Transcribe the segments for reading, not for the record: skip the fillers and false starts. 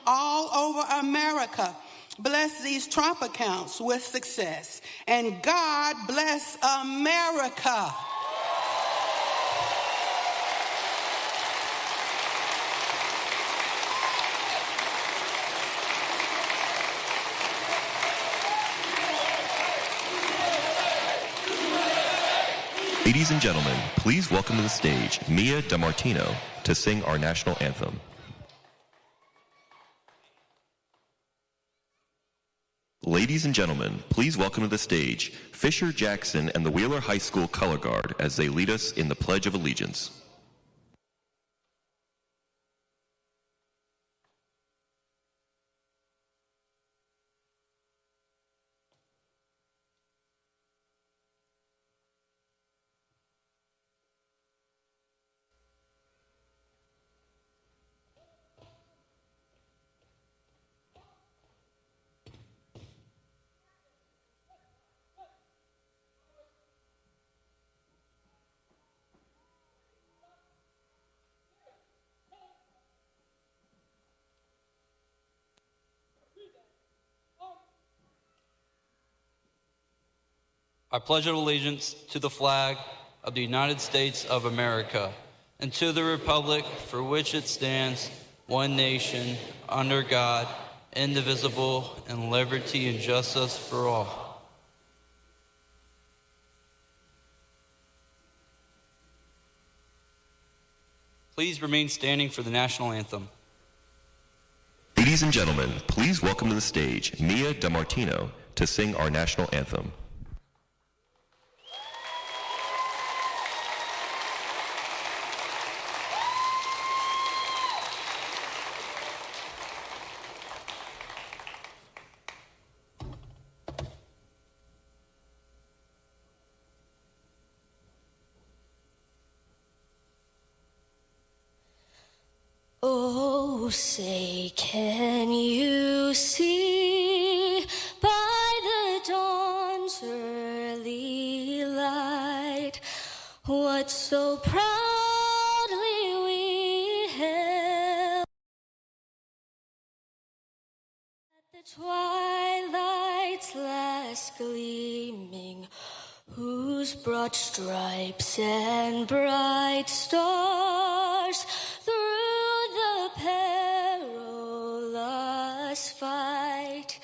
all over America. Bless these Trump accounts with success. And God bless America. Ladies and gentlemen, please welcome to the stage Mia DiMartino to sing our national anthem. Ladies and gentlemen, please welcome to the stage Fisher Jackson and the Wheeler High School Color Guard as they lead us in the Pledge of Allegiance. I pledge allegiance to the flag of the United States of America and to the republic for which it stands, one nation, under God, indivisible, and liberty and justice for all. Please remain standing for the national anthem. Ladies and gentlemen, please welcome to the stage Mia DiMartino to sing our national anthem. Oh, say, can you see by the dawn's early light what so proudly we hailed at the twilight's last gleaming, whose broad stripes and bright stars through the perilous fight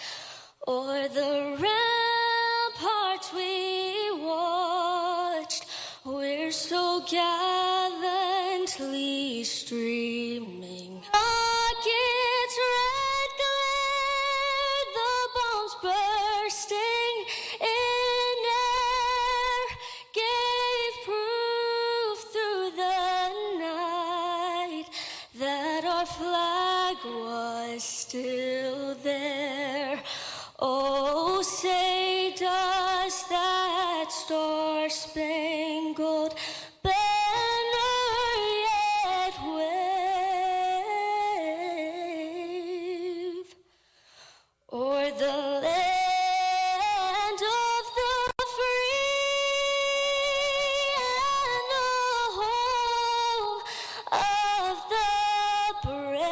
o'er the ramparts we watched, we're so gallantly streaming. Rockets red glare, the bombs bursting in air gave proof through the night that our flag was still there. Oh, say does that star-spangled banner yet wave o'er the land of the free and the home of the brave?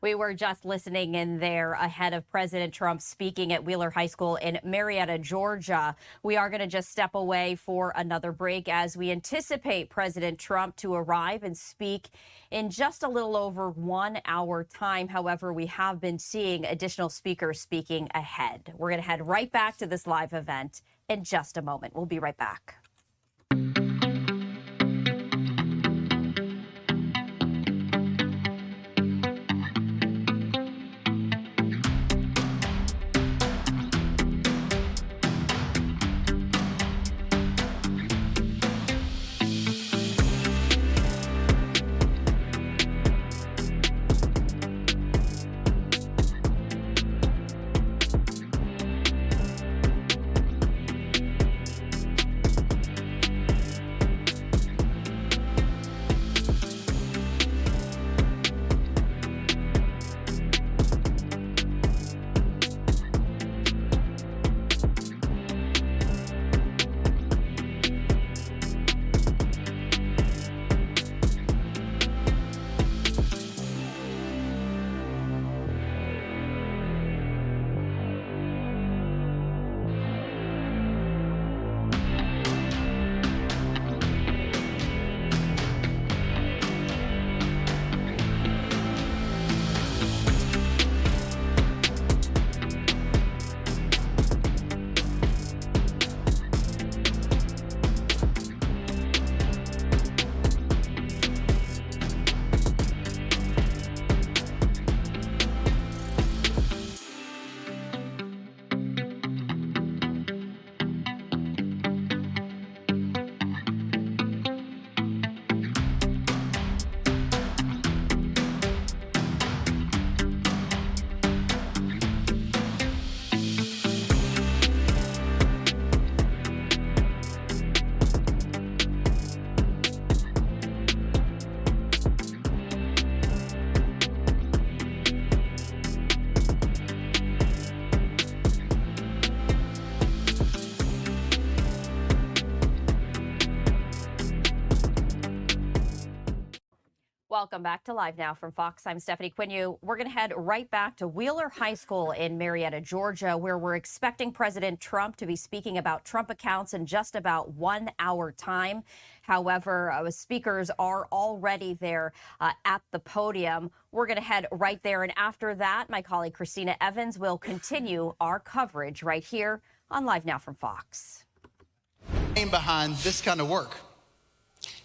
We were just listening in there ahead of President Trump speaking at Wheeler High School in Marietta, Georgia. We are going to just step away for another break as we anticipate President Trump to arrive and speak in just a little over 1 hour time. However, we have been seeing additional speakers speaking ahead. We're going to head right back to this live event in just a moment. We'll be right back. Welcome back to Live Now from Fox. I'm Stephanie Quinu. We're going to head right back to Wheeler High School in Marietta, Georgia, where we're expecting President Trump to be speaking about Trump accounts in just about 1 hour time. However, speakers are already there at the podium. We're going to head right there. And after that, my colleague Christina Evans will continue our coverage right here on Live Now from Fox. Behind this kind of work.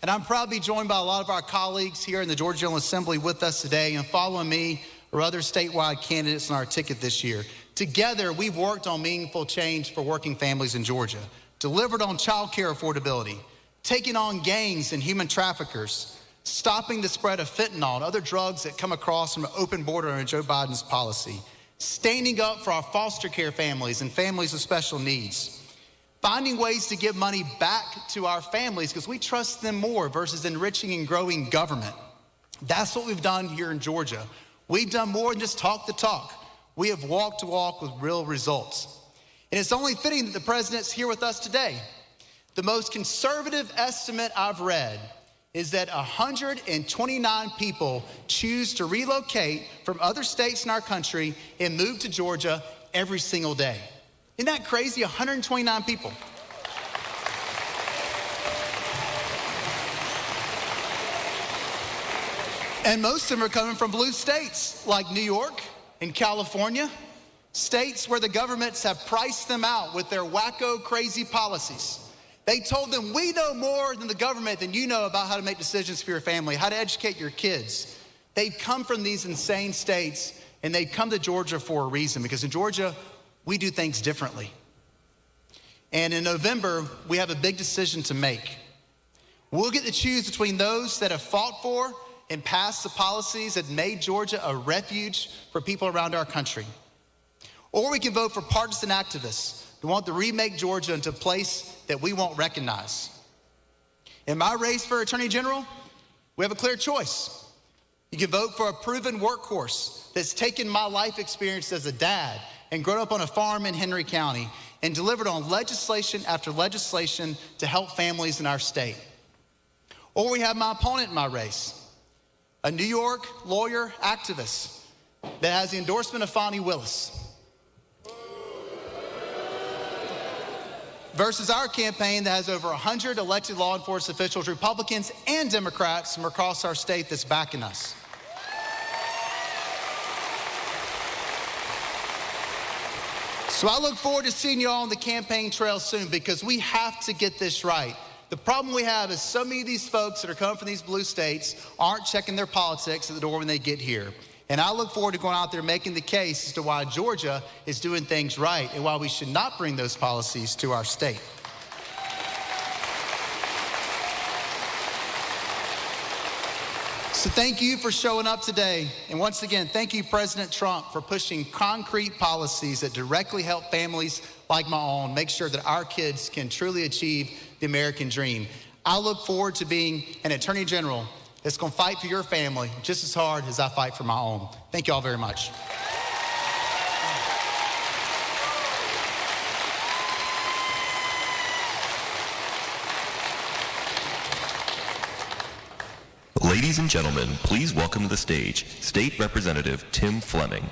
And I'm proud to be joined by a lot of our colleagues here in the Georgia General Assembly with us today, and following me or other statewide candidates on our ticket this year. Together, we've worked on meaningful change for working families in Georgia, delivered on child care affordability, taking on gangs and human traffickers, stopping the spread of fentanyl and other drugs that come across from an open border under Joe Biden's policy, standing up for our foster care families and families with special needs, finding ways to give money back to our families because we trust them more versus enriching and growing government. That's what we've done here in Georgia. We've done more than just talk the talk. We have walked the walk with real results. And it's only fitting that the president's here with us today. The most conservative estimate I've read is that 129 people choose to relocate from other states in our country and move to Georgia every single day. Isn't that crazy? 129 people. And most of them are coming from blue states like New York and California, states where the governments have priced them out with their wacko, crazy policies. They told them, we know more than the government than you know about how to make decisions for your family, how to educate your kids. They've come from these insane states, and they've come to Georgia for a reason, because in Georgia, we do things differently. And in November, we have a big decision to make. We'll get to choose between those that have fought for and passed the policies that made Georgia a refuge for people around our country. Or we can vote for partisan activists who want to remake Georgia into a place that we won't recognize. In my race for Attorney General, we have a clear choice. You can vote for a proven workhorse that's taken my life experience as a dad and grown up on a farm in Henry County and delivered on legislation after legislation to help families in our state. Or we have my opponent in my race, a New York lawyer activist that has the endorsement of Fani Willis, versus our campaign that has over 100 elected law enforcement officials, Republicans and Democrats from across our state that's backing us. So I look forward to seeing you all on the campaign trail soon, because we have to get this right. The problem we have is so many of these folks that are coming from these blue states aren't checking their politics at the door when they get here. And I look forward to going out there making the case as to why Georgia is doing things right and why we should not bring those policies to our state. So thank you for showing up today. And once again, thank you, President Trump, for pushing concrete policies that directly help families like my own make sure that our kids can truly achieve the American dream. I look forward to being an Attorney General that's going to fight for your family just as hard as I fight for my own. Thank you all very much. Ladies and gentlemen, please welcome to the stage State Representative Tim Fleming.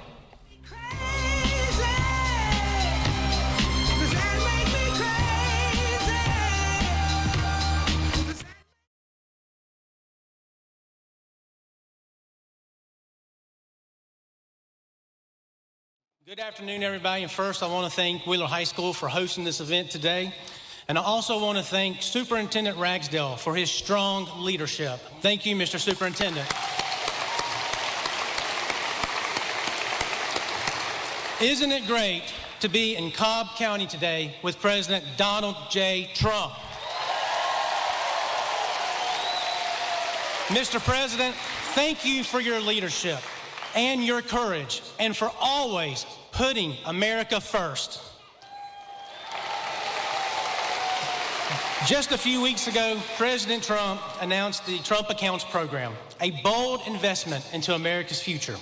Good afternoon, everybody. And first, I want to thank Wheeler High School for hosting this event today. And I also want to thank Superintendent Ragsdale for his strong leadership. Thank you, Mr. Superintendent. Isn't it great to be in Cobb County today with President Donald J. Trump? Mr. President, thank you for your leadership and your courage, and for always putting America first. Just a few weeks ago, President Trump announced the Trump Accounts program, a bold investment into America's future.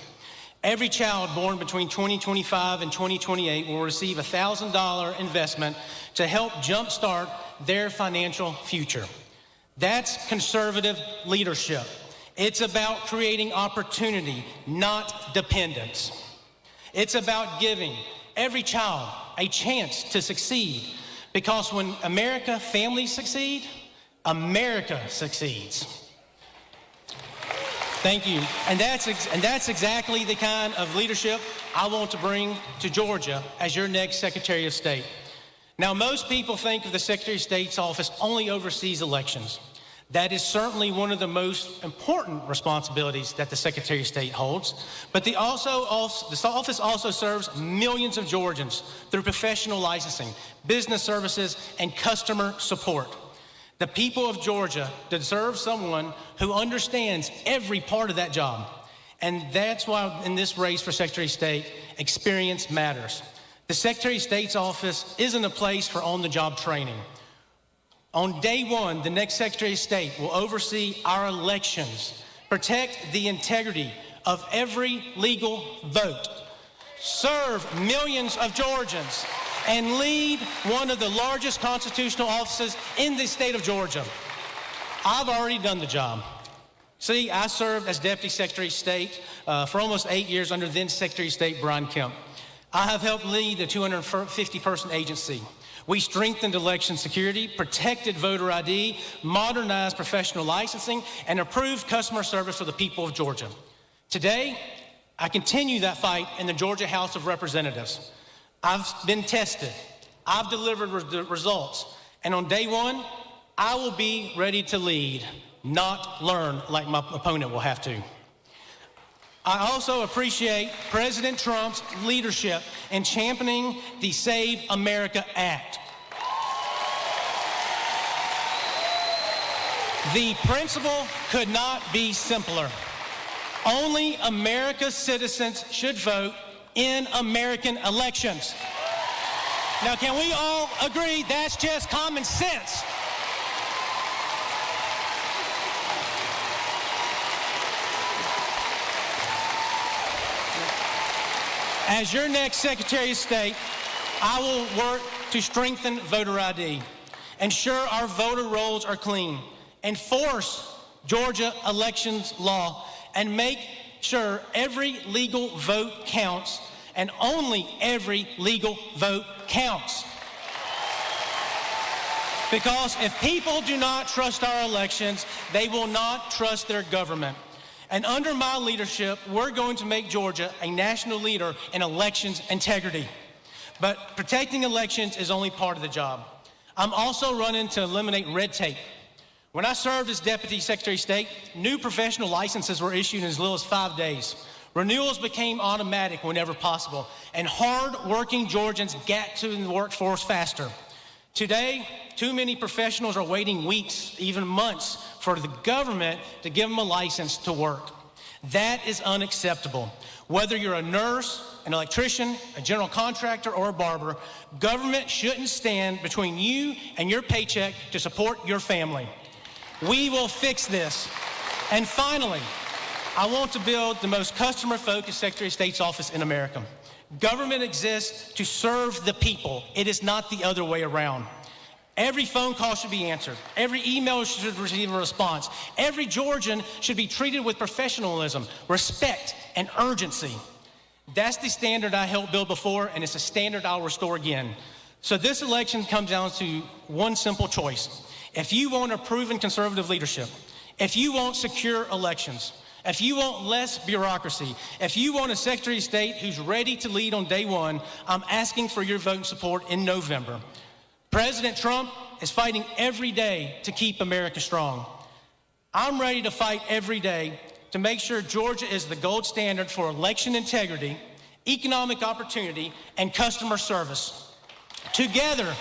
Every child born between 2025 and 2028 will receive a $1,000 investment to help jumpstart their financial future. That's conservative leadership. It's about creating opportunity, not dependence. It's about giving every child a chance to succeed, because when America families succeed, America succeeds. Thank you. And that's exactly the kind of leadership I want to bring to Georgia as your next Secretary of State. Now, most people think of the Secretary of State's office only oversees elections. That is certainly one of the most important responsibilities that the Secretary of State holds. But this office also serves millions of Georgians through professional licensing, business services, and customer support. The people of Georgia deserve someone who understands every part of that job. And that's why in this race for Secretary of State, experience matters. The Secretary of State's office isn't a place for on-the-job training. On day one, the next Secretary of State will oversee our elections, protect the integrity of every legal vote, serve millions of Georgians, and lead one of the largest constitutional offices in the state of Georgia. I've already done the job. See, I served as Deputy Secretary of State for almost 8 years under then Secretary of State Brian Kemp. I have helped lead the 250-person agency. We strengthened election security, protected voter ID, modernized professional licensing, and improved customer service for the people of Georgia. Today, I continue that fight in the Georgia House of Representatives. I've been tested. I've delivered results. And on day one, I will be ready to lead, not learn like my opponent will have to. I also appreciate President Trump's leadership in championing the Save America Act. The principle could not be simpler. Only America's citizens should vote in American elections. Now, can we all agree that's just common sense? As your next Secretary of State, I will work to strengthen voter ID, ensure our voter rolls are clean, enforce Georgia elections law, and make sure every legal vote counts, and only every legal vote counts. Because if people do not trust our elections, they will not trust their government. And under my leadership, we're going to make Georgia a national leader in elections integrity. But protecting elections is only part of the job. I'm also running to eliminate red tape. When I served as Deputy Secretary of State, new professional licenses were issued in as little as 5 days. Renewals became automatic whenever possible, and hard-working Georgians got to the workforce faster. Today, too many professionals are waiting weeks, even months, for the government to give them a license to work. That is unacceptable. Whether you're a nurse, an electrician, a general contractor, or a barber, government shouldn't stand between you and your paycheck to support your family. We will fix this. And finally, I want to build the most customer-focused Secretary of State's office in America. Government exists to serve the people. It is not the other way around. Every phone call should be answered. Every email should receive a response. Every Georgian should be treated with professionalism, respect, and urgency. That's the standard I helped build before, and it's a standard I'll restore again. So this election comes down to one simple choice. If you want a proven conservative leadership, if you want secure elections, if you want less bureaucracy, if you want a Secretary of State who's ready to lead on day one, I'm asking for your vote and support in November. President Trump is fighting every day to keep America strong. I'm ready to fight every day to make sure Georgia is the gold standard for election integrity, economic opportunity, and customer service. Together,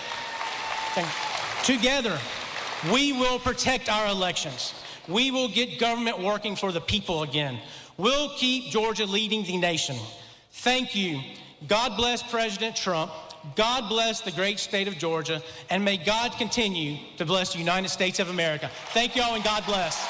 we will protect our elections. We will get government working for the people again. We'll keep Georgia leading the nation. Thank you. God bless President Trump. God bless the great state of Georgia, and may God continue to bless the United States of America. Thank you all, and God bless.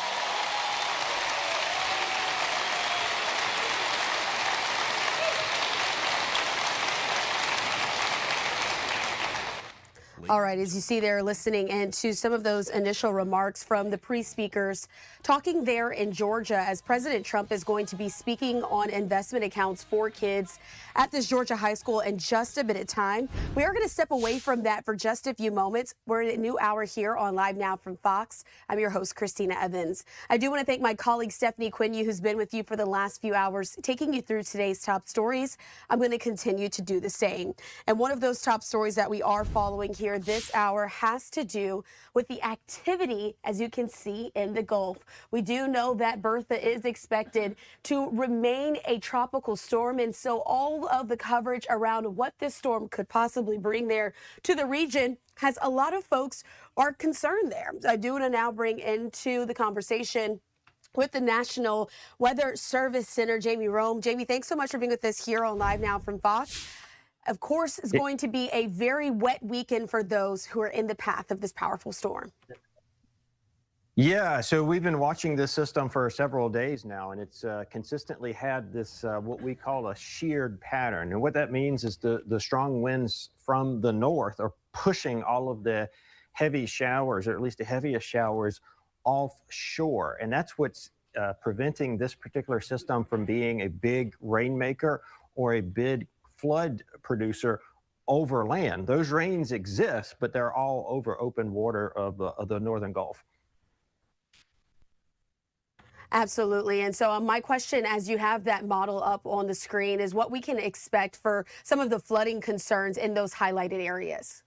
All right, as you see there, listening into some of those initial remarks from the pre-speakers talking there in Georgia as President Trump is going to be speaking on investment accounts for kids at this Georgia high school in just a bit of time. We are going to step away from that for just a few moments. We're in a new hour here on Live Now from Fox. I'm your host, Christina Evans. I do want to thank my colleague, Stephanie Quinu, who's been with you for the last few hours, taking you through today's top stories. I'm going to continue to do the same. And one of those top stories that we are following here this hour has to do with the activity, as you can see, in the Gulf. We do know that Bertha is expected to remain a tropical storm, and so all of the coverage around what this storm could possibly bring there to the region has a lot of folks are concerned there. I do want to now bring into the conversation with the National Weather Service Center, Jamie Rome. Jamie, thanks so much for being with us here on Live Now from Fox. Of course, it's going to be a very wet weekend for those who are in the path of this powerful storm. Yeah, so we've been watching this system for several days now, and it's consistently had this what we call a sheared pattern. And what that means is the strong winds from the north are pushing all of the heavy showers, or at least the heaviest showers, offshore. And that's what's preventing this particular system from being a big rainmaker or a big flood producer over land. Those rains exist, but they're all over open water of the northern Gulf. Absolutely. And so my question, as you have that model up on the screen, is what we can expect for some of the flooding concerns in those highlighted areas.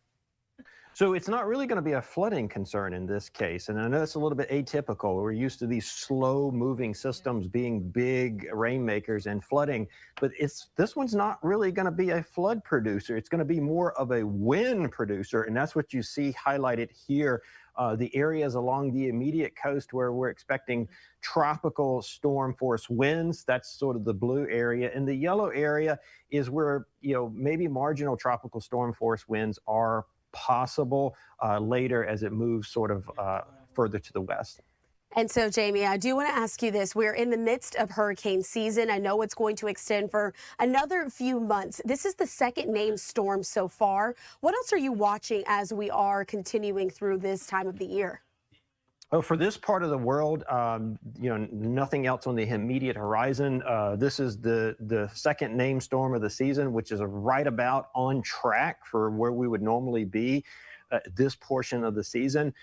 So it's not really going to be a flooding concern in this case. And I know it's a little bit atypical. We're used to these slow moving systems being big rainmakers and flooding, but this one's not really going to be a flood producer. It's going to be more of a wind producer. And that's what you see highlighted here. The areas along the immediate coast where we're expecting tropical storm force winds, that's sort of the blue area. And the yellow area is where, maybe marginal tropical storm force winds are possible later as it moves sort of further to the west. And so, Jamie, I do want to ask you this. We're in the midst of hurricane season. I know it's going to extend for another few months. This is the second named storm so far. What else are you watching as we are continuing through this time of the year? Oh, for this part of the world, nothing else on the immediate horizon. This is the second named storm of the season, which is right about on track for where we would normally be this portion of the season.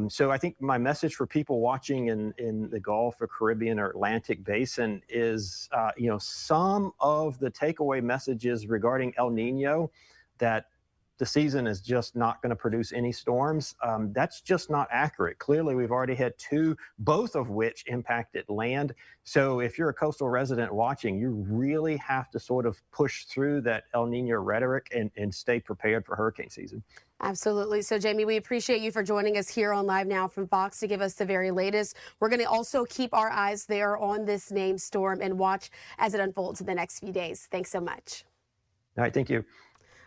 So I think my message for people watching in the Gulf or Caribbean or Atlantic Basin is, some of the takeaway messages regarding El Nino, that the season is just not going to produce any storms. That's just not accurate. Clearly, we've already had two, both of which impacted land. So if you're a coastal resident watching, you really have to sort of push through that El Nino rhetoric and stay prepared for hurricane season. Absolutely. So, Jamie, we appreciate you for joining us here on Live Now from Fox to give us the very latest. We're going to also keep our eyes there on this named storm and watch as it unfolds in the next few days. Thanks so much. All right. Thank you.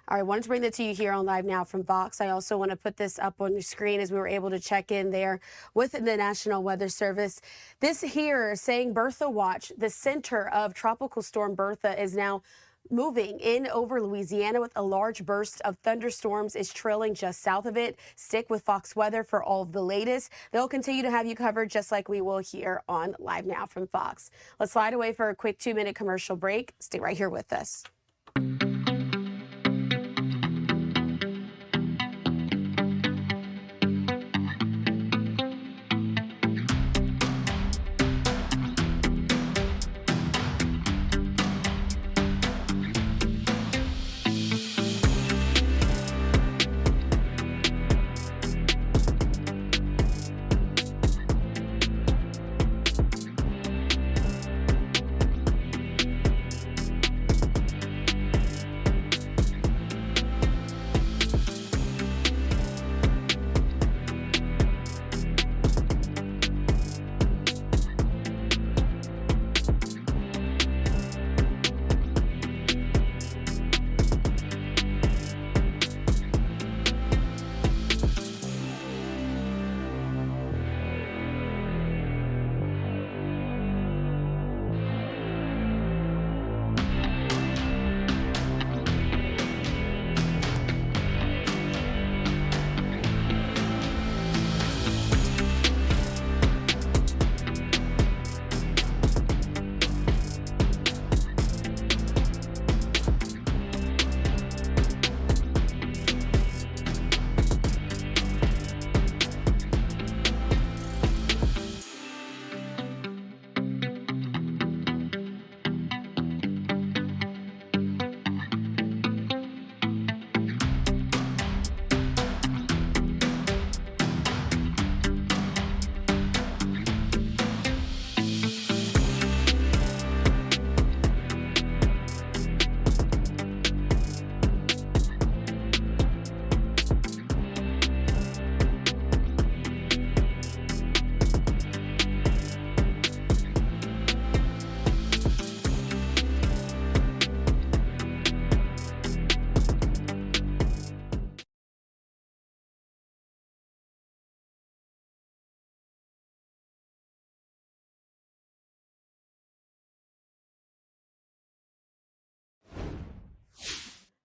All right, I wanted to bring that to you here on Live Now from Fox. I also want to put this up on the screen as we were able to check in there with the National Weather Service. This here saying Bertha watch, the center of Tropical Storm Bertha is now moving in over Louisiana with a large burst of thunderstorms is trailing just south of it. Stick with Fox Weather for all of the latest. They'll continue to have you covered just like we will here on Live Now from Fox. Let's slide away for a quick 2-minute commercial break. Stay right here with us.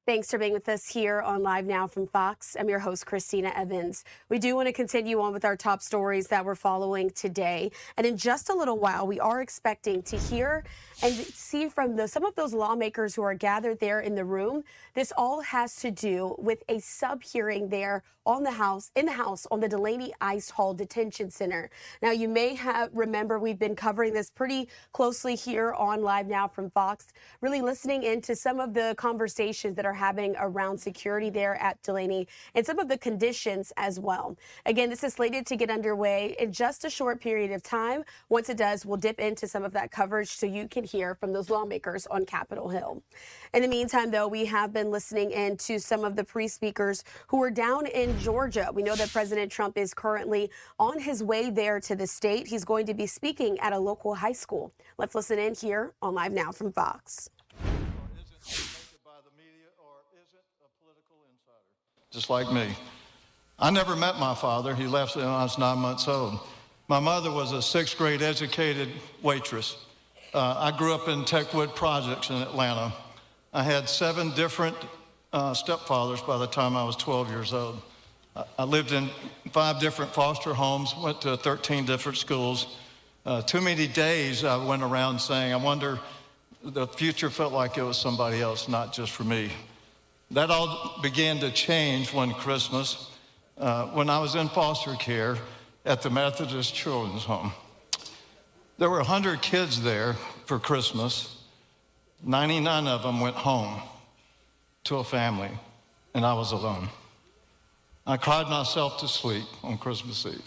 Thanks for being with us here on Live Now from Fox. I'm your host, Christina Evans. We do want to continue on with our top stories that we're following today. And in just a little while, we are expecting to hear and see from some of those lawmakers who are gathered there in the room. This all has to do with a sub-hearing there in the House on the Delaney Ice Hall Detention Center. Now, you may remember we've been covering this pretty closely here on Live Now from Fox, really listening into some of the conversations that are having around security there at Delaney and some of the conditions as well. Again, this is slated to get underway in just a short period of time. Once it does, we'll dip into some of that coverage so you can hear from those lawmakers on Capitol Hill. In the meantime, though, we have been listening in to some of the pre-speakers who are down in Georgia. We know that President Trump is currently on his way there to the state. He's going to be speaking at a local high school. Let's listen in here on Live Now from Fox. Just like me. I never met my father. He left when I was 9 months old. My mother was a 6th grade educated waitress. I grew up in Techwood Projects in Atlanta. I had 7 different stepfathers by the time I was 12 years old. I lived in 5 different foster homes, went to 13 different schools. Too many days I went around saying, I wonder, the future felt like it was somebody else, not just for me. That all began to change one Christmas when I was in foster care at the Methodist Children's Home. There were 100 kids there for Christmas. 99 of them went home to a family, and I was alone. I cried myself to sleep on Christmas Eve.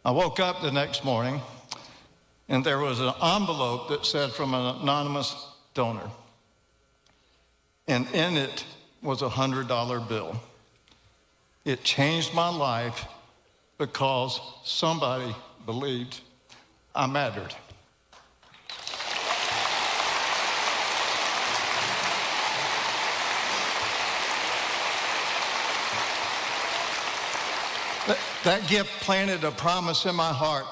I woke up the next morning, and there was an envelope that said from an anonymous donor. And in it was a $100 bill. It changed my life because somebody believed I mattered. That gift planted a promise in my heart.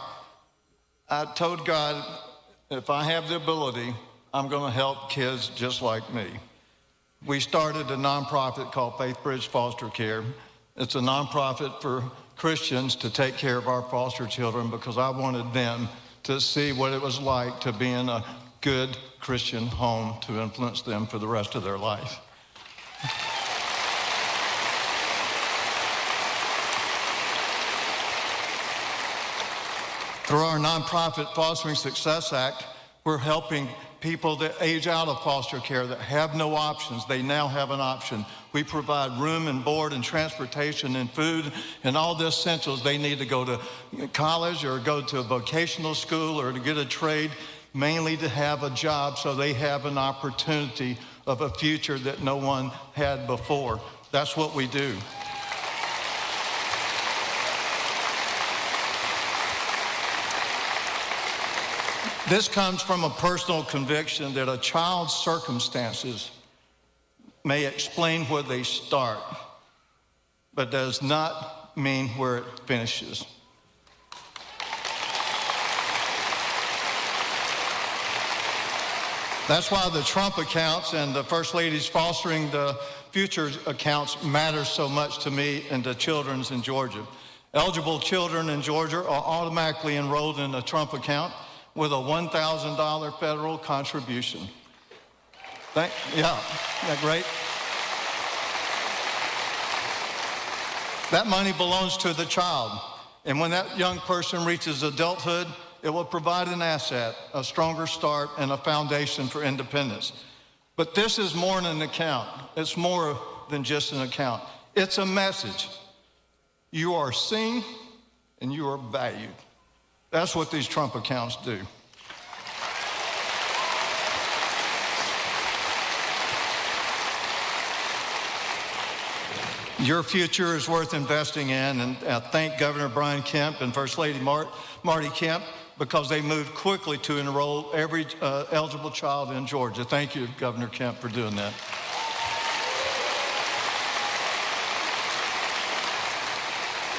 I told God, if I have the ability, I'm going to help kids just like me. We started a nonprofit called Faith Bridge Foster Care. It's a nonprofit for Christians to take care of our foster children because I wanted them to see what it was like to be in a good Christian home to influence them for the rest of their life. Through our nonprofit Fostering Success Act, we're helping people that age out of foster care that have no options. They now have an option. We provide room and board and transportation and food and all the essentials they need to go to college or go to a vocational school or to get a trade, mainly to have a job so they have an opportunity of a future that no one had before. That's what we do. This comes from a personal conviction that a child's circumstances may explain where they start, but does not mean where it finishes. That's why the Trump accounts and the First Lady's Fostering the Future accounts matter so much to me and to children in Georgia. Eligible children in Georgia are automatically enrolled in a Trump account with a $1,000 federal contribution. Yeah, isn't that great? That money belongs to the child. And when that young person reaches adulthood, it will provide an asset, a stronger start, and a foundation for independence. But this is more than an account. It's more than just an account. It's a message. You are seen and you are valued. That's what these Trump accounts do. Your future is worth investing in, and I thank Governor Brian Kemp and First Lady Marty Kemp because they moved quickly to enroll every eligible child in Georgia. Thank you, Governor Kemp, for doing that.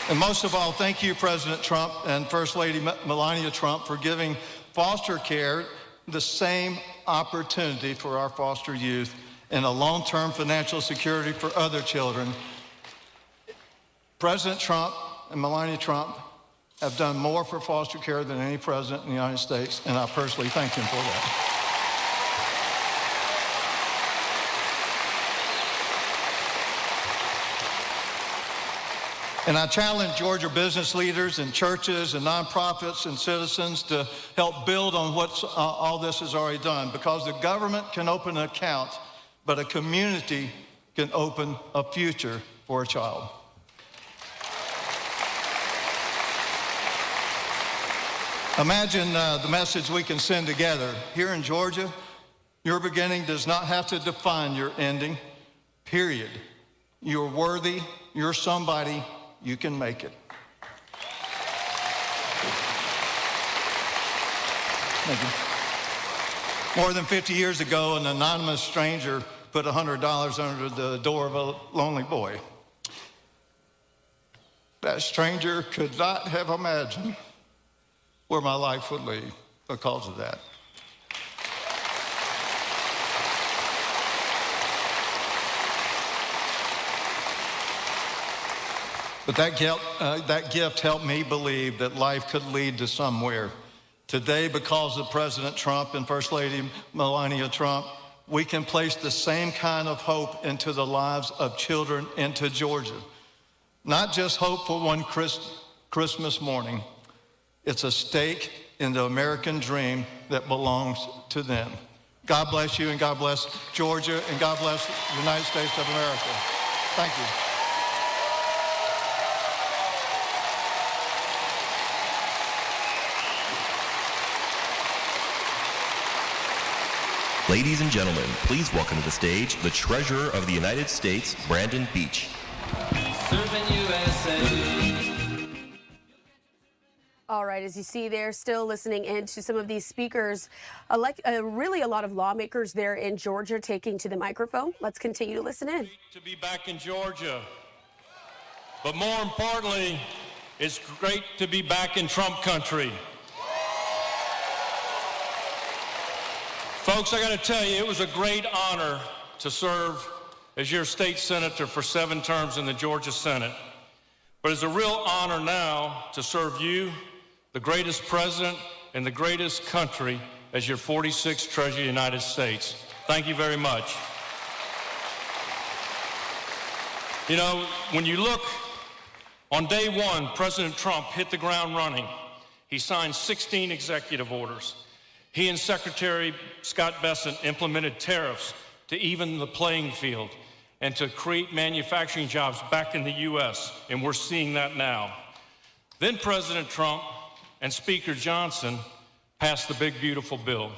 And most of all, thank you, President Trump and First Lady Melania Trump, for giving foster care the same opportunity for our foster youth and a long-term financial security for other children. President Trump and Melania Trump have done more for foster care than any president in the United States, and I personally thank him for that. And I challenge Georgia business leaders and churches and nonprofits and citizens to help build on what all this has already done, because the government can open an account, but a community can open a future for a child. Imagine the message we can send together. Here in Georgia, your beginning does not have to define your ending, period. You're worthy, you're somebody, you can make it. Thank you. More than 50 years ago, an anonymous stranger put $100 under the door of a lonely boy. That stranger could not have imagined where my life would lead because of that. But that gift helped me believe that life could lead to somewhere. Today, because of President Trump and First Lady Melania Trump, we can place the same kind of hope into the lives of children into Georgia. Not just hope for one Christmas morning. It's a stake in the American dream that belongs to them. God bless you, and God bless Georgia, and God bless the United States of America. Thank you. Ladies and gentlemen, please welcome to the stage the Treasurer of the United States, Brandon Beach. Serving USA. All right, as you see there, still listening in to some of these speakers, really a lot of lawmakers there in Georgia taking to the microphone. Let's continue to listen in. To be back in Georgia. But more importantly, it's great to be back in Trump country. Folks, I got to tell you, it was a great honor to serve as your state senator for 7 terms in the Georgia Senate. But it's a real honor now to serve you, the greatest president in the greatest country, as your 46th Treasurer of the United States. Thank you very much. You know, when you look, on day one, President Trump hit the ground running. He signed 16 executive orders. He and Secretary Scott Bessent implemented tariffs to even the playing field and to create manufacturing jobs back in the U.S., and we're seeing that now. Then President Trump and Speaker Johnson passed the big, beautiful bill.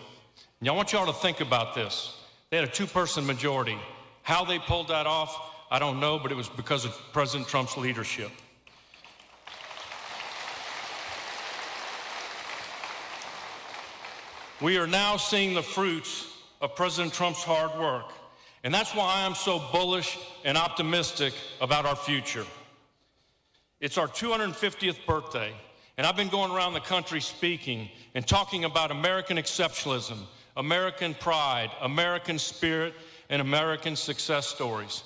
And I want y'all to think about this. They had a 2-person majority. How they pulled that off, I don't know, but it was because of President Trump's leadership. We are now seeing the fruits of President Trump's hard work. And that's why I'm so bullish and optimistic about our future. It's our 250th birthday, and I've been going around the country speaking and talking about American exceptionalism, American pride, American spirit, and American success stories.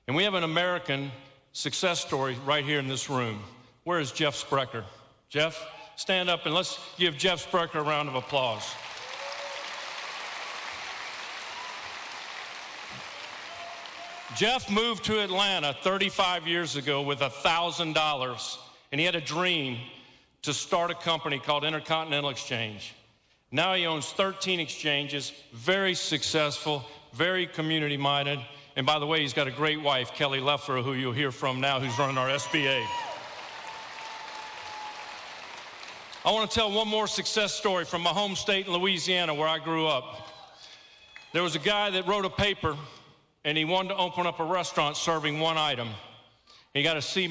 And we have an American success story right here in this room. Where is Jeff Sprecher? Jeff? Stand up and let's give Jeff Sprecher a round of applause. Jeff moved to Atlanta 35 years ago with $1,000, and he had a dream to start a company called Intercontinental Exchange. Now he owns 13 exchanges, very successful, very community-minded, and by the way, he's got a great wife, Kelly Leffler, who you'll hear from now, who's running our SBA. I want to tell one more success story from my home state in Louisiana, where I grew up. There was a guy that wrote a paper, and he wanted to open up a restaurant serving one item. He got a C-.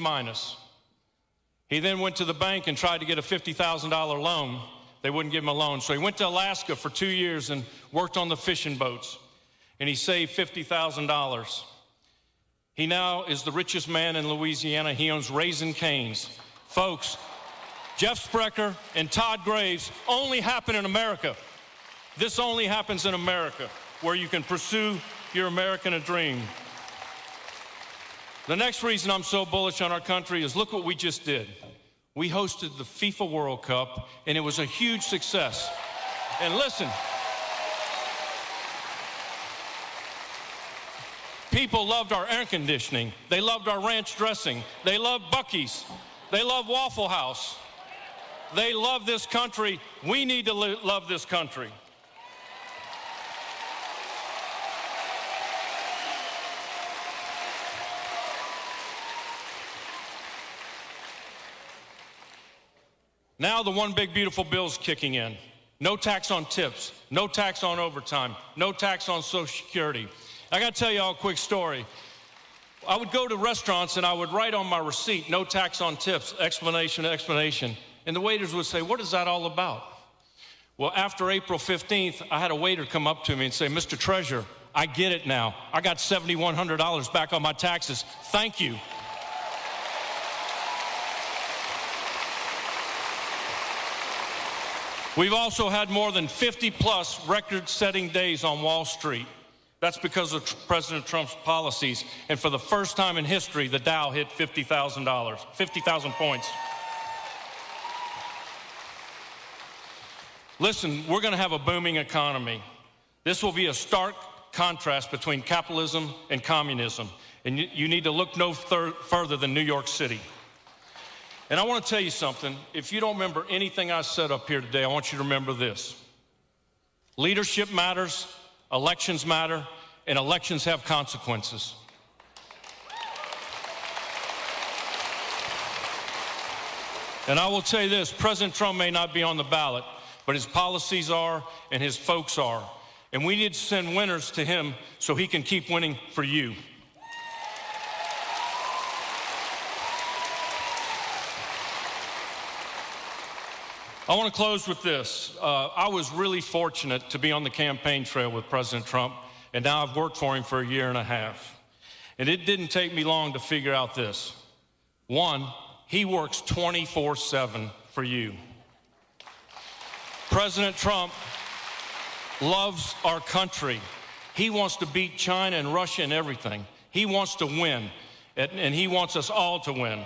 He then went to the bank and tried to get a $50,000 loan. They wouldn't give him a loan. So he went to Alaska for 2 years and worked on the fishing boats, and he saved $50,000. He now is the richest man in Louisiana. He owns Raising Cane's. Folks, Jeff Sprecher and Todd Graves only happen in America. This only happens in America, where you can pursue your American dream. The next reason I'm so bullish on our country is look what we just did. We hosted the FIFA World Cup, and it was a huge success. And listen, people loved our air conditioning. They loved our ranch dressing. They loved Buc-ee's. They loved Waffle House. They love this country. We need to love this country. Now the one big beautiful bill's kicking in. No tax on tips, no tax on overtime, no tax on Social Security. I gotta tell you all a quick story. I would go to restaurants and I would write on my receipt, no tax on tips, explanation, explanation. And the waiters would say, what is that all about? Well, after April 15th, I had a waiter come up to me and say, Mr. Treasurer, I get it now. I got $7,100 back on my taxes. Thank you. We've also had more than 50-plus record-setting days on Wall Street. That's because of President Trump's policies. And for the first time in history, the Dow hit 50,000 points. Listen, we're going to have a booming economy. This will be a stark contrast between capitalism and communism. And you need to look no further than New York City. And I want to tell you something. If you don't remember anything I said up here today, I want you to remember this. Leadership matters, elections matter, and elections have consequences. And I will tell you this, President Trump may not be on the ballot, but his policies are and his folks are. And we need to send winners to him so he can keep winning for you. I want to close with this. I was really fortunate to be on the campaign trail with President Trump, and now I've worked for him for a year and a half. And it didn't take me long to figure out this. One, he works 24/7 for you. President Trump loves our country. He wants to beat China and Russia and everything. He wants to win, and he wants us all to win.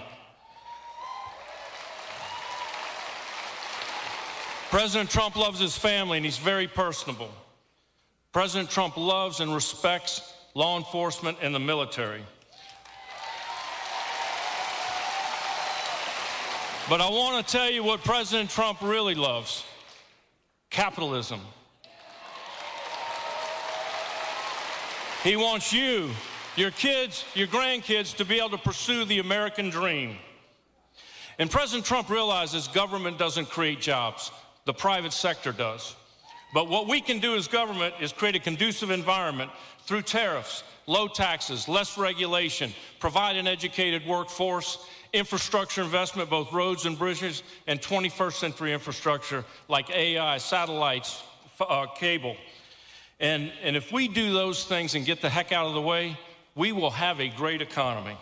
President Trump loves his family, and he's very personable. President Trump loves and respects law enforcement and the military. But I want to tell you what President Trump really loves: capitalism. He wants you, your kids, your grandkids to be able to pursue the American dream. And President Trump realizes government doesn't create jobs. The private sector does. But what we can do as government is create a conducive environment through tariffs, low taxes, less regulation, provide an educated workforce, infrastructure investment, both roads and bridges, and 21st century infrastructure like AI, satellites, cable. And if we do those things and get the heck out of the way, we will have a great economy.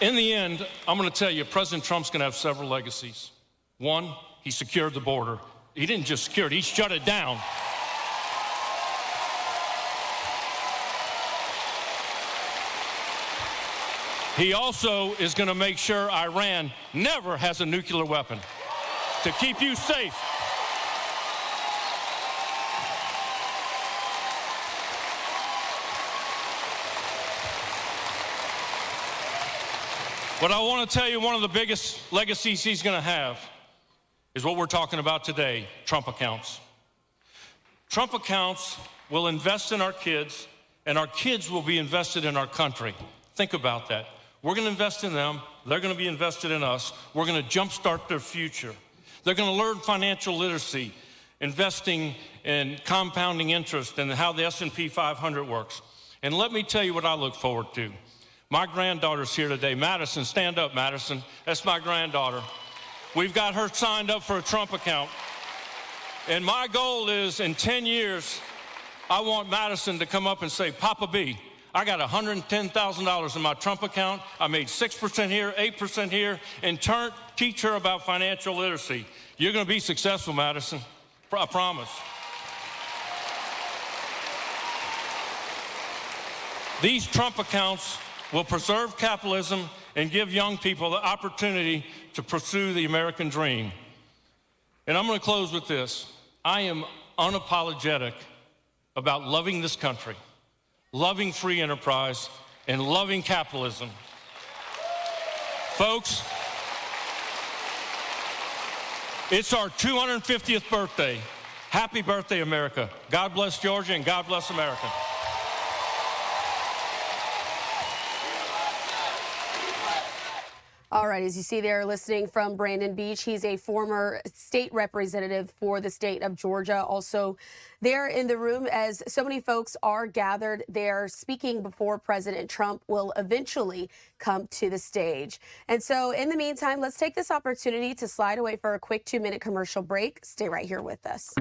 In the end, I'm going to tell you, President Trump's going to have several legacies. One, he secured the border. He didn't just secure it, he shut it down. He also is going to make sure Iran never has a nuclear weapon to keep you safe. But I want to tell you, one of the biggest legacies he's going to have is what we're talking about today, Trump accounts. Trump accounts will invest in our kids, and our kids will be invested in our country. Think about that. We're going to invest in them. They're going to be invested in us. We're going to jumpstart their future. They're going to learn financial literacy, investing in compounding interest, and how the S&P 500 works. And let me tell you what I look forward to. My granddaughter's here today. Madison, stand up, Madison. That's my granddaughter. We've got her signed up for a Trump account. And my goal is, in 10 years, I want Madison to come up and say, Papa B, I got $110,000 in my Trump account. I made 6% here, 8% here, and teach her about financial literacy. You're going to be successful, Madison. I promise. These Trump accounts will preserve capitalism and give young people the opportunity to pursue the American dream. And I'm going to close with this. I am unapologetic about loving this country, loving free enterprise, and loving capitalism. Folks, it's our 250th birthday. Happy birthday, America. God bless Georgia and God bless America. All right, as you see there, listening from Brandon Beach, he's a former state representative for the state of Georgia. Also there in the room, as so many folks are gathered there speaking before President Trump will eventually come to the stage. And so in the meantime, let's take this opportunity to slide away for a quick 2-minute commercial break. Stay right here with us.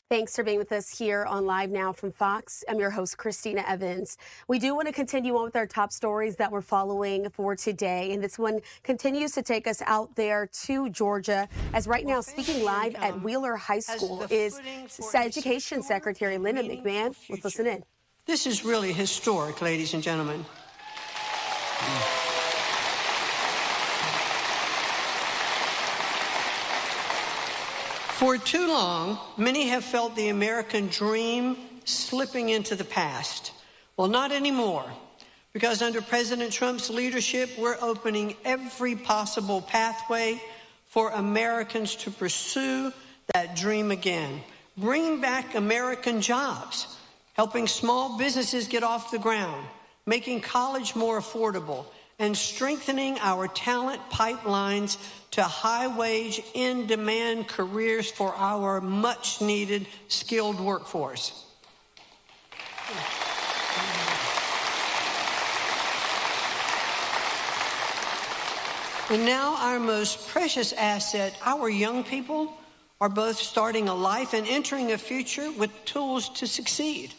Thanks for being with us here on Live Now from Fox. I'm your host, Christina Evans. We do want to continue on with our top stories that we're following for today. And this one continues to take us out there to Georgia, as right now speaking live at Wheeler High School is Education Secretary Linda McMahon. Let's listen in. This is really historic, ladies and gentlemen. For too long, many have felt the American dream slipping into the past. Well, not anymore, because under President Trump's leadership, we're opening every possible pathway for Americans to pursue that dream again, bringing back American jobs, helping small businesses get off the ground, making college more affordable, and strengthening our talent pipelines to high-wage, in-demand careers for our much-needed skilled workforce. And now our most precious asset, our young people, are both starting a life and entering a future with tools to succeed.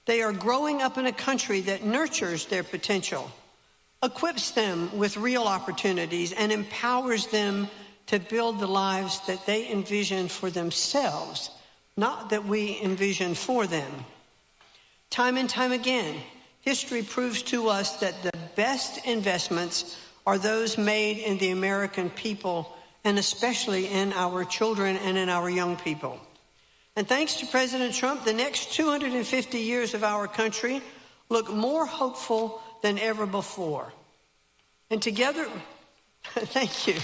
They are growing up in a country that nurtures their potential, equips them with real opportunities, and empowers them to build the lives that they envision for themselves, not that we envision for them. Time and time again, history proves to us that the best investments are those made in the American people and especially in our children and in our young people. And thanks to President Trump, the next 250 years of our country look more hopeful than ever before. And together, thank you.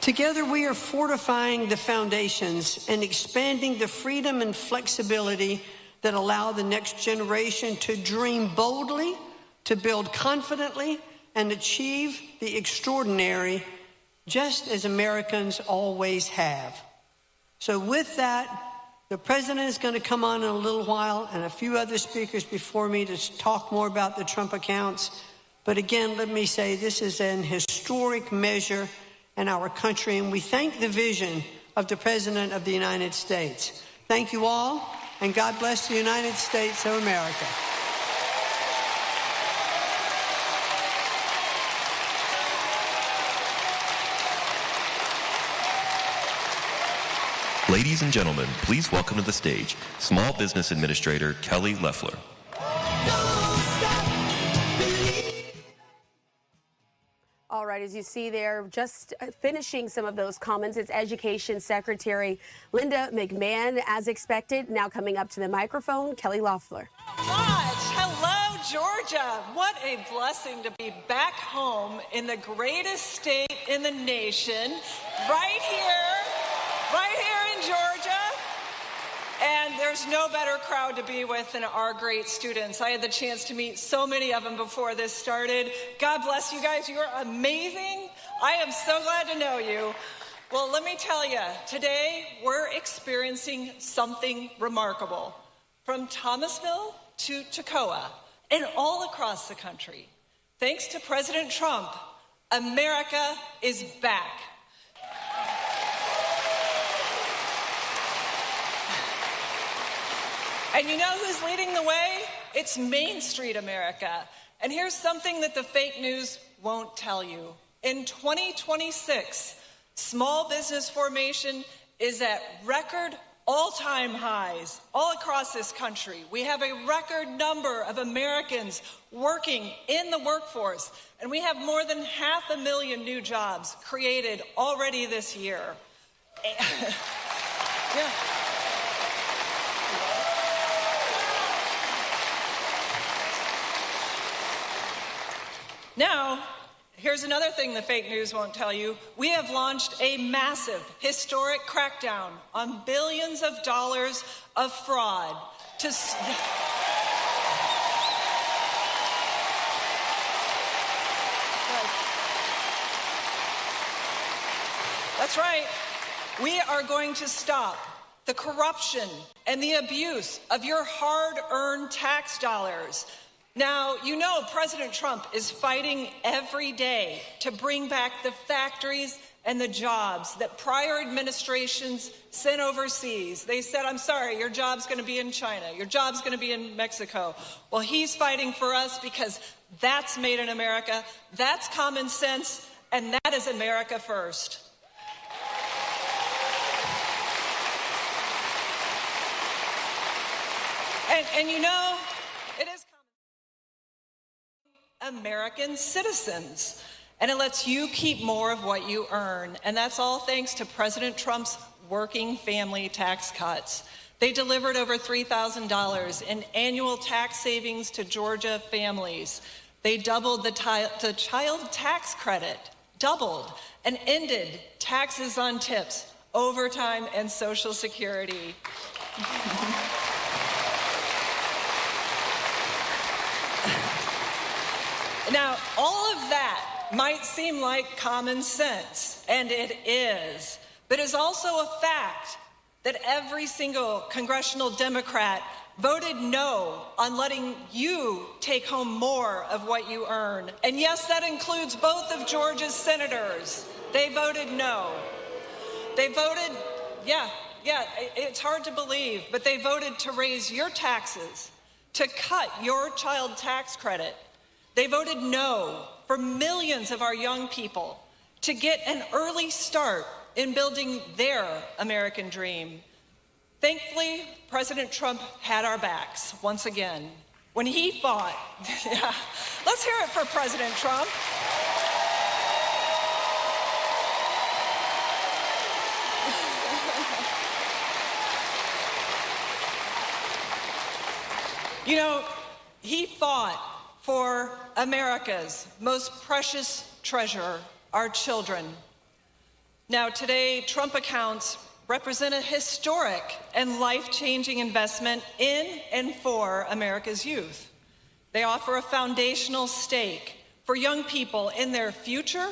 Together, we are fortifying the foundations and expanding the freedom and flexibility that allow the next generation to dream boldly, to build confidently, and achieve the extraordinary, just as Americans always have. So with that, the president is going to come on in a little while, and a few other speakers before me to talk more about the Trump accounts. But again, let me say this is an historic measure in our country, and we thank the vision of the President of the United States. Thank you all, and God bless the United States of America. Ladies and gentlemen, please welcome to the stage Small Business Administrator Kelly Loeffler. All right, as you see there, just finishing some of those comments, it's Education Secretary Linda McMahon, as expected. Now coming up to the microphone, Kelly Loeffler. Hello, Georgia. What a blessing to be back home in the greatest state in the nation, right here in Georgia. And there's no better crowd to be with than our great students. I had the chance to meet so many of them before this started. God bless you guys. You're amazing. I am so glad to know you. Well, let me tell you, today we're experiencing something remarkable. From Thomasville to Toccoa and all across the country, thanks to President Trump, America is back. And you know who's leading the way? It's Main Street America. And here's something that the fake news won't tell you. In 2026, small business formation is at record all-time highs all across this country. We have a record number of Americans working in the workforce, and we have more than 500,000 new jobs created already this year. Yeah. Now, here's another thing the fake news won't tell you. We have launched a massive, historic crackdown on billions of dollars of fraud to... That's right. We are going to stop the corruption and the abuse of your hard-earned tax dollars. Now, you know President Trump is fighting every day to bring back the factories and the jobs that prior administrations sent overseas. They said, I'm sorry, your job's going to be in China. Your job's going to be in Mexico. Well, he's fighting for us because that's made in America. That's common sense, and that is America first. And you know, it is American citizens, and it lets you keep more of what you earn. And that's all thanks to President Trump's working family tax cuts. They delivered over $3,000 in annual tax savings to Georgia families. They doubled the child tax credit, doubled, and ended taxes on tips, overtime, and Social Security. Now, all of that might seem like common sense, and it is, but it's also a fact that every single congressional Democrat voted no on letting you take home more of what you earn. And yes, that includes both of Georgia's senators. They voted no. They voted, it's hard to believe, but they voted to raise your taxes, to cut your child tax credit. They voted no for millions of our young people to get an early start in building their American dream. Thankfully, President Trump had our backs once again. when he fought. Yeah. Let's hear it for President Trump. You know, he fought for America's most precious treasure, our children. Now, today, Trump accounts represent a historic and life-changing investment in and for America's youth. They offer a foundational stake for young people in their future,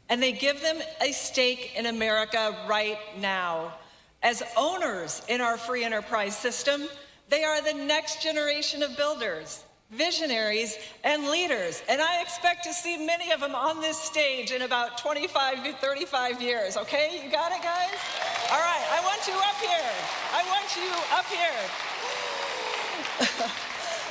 and they give them a stake in America right now. As owners in our free enterprise system, they are the next generation of builders, visionaries, and leaders. And I expect to see many of them on this stage in about 25 to 35 years, okay? You got it, guys? All right, I want you up here. I want you up here.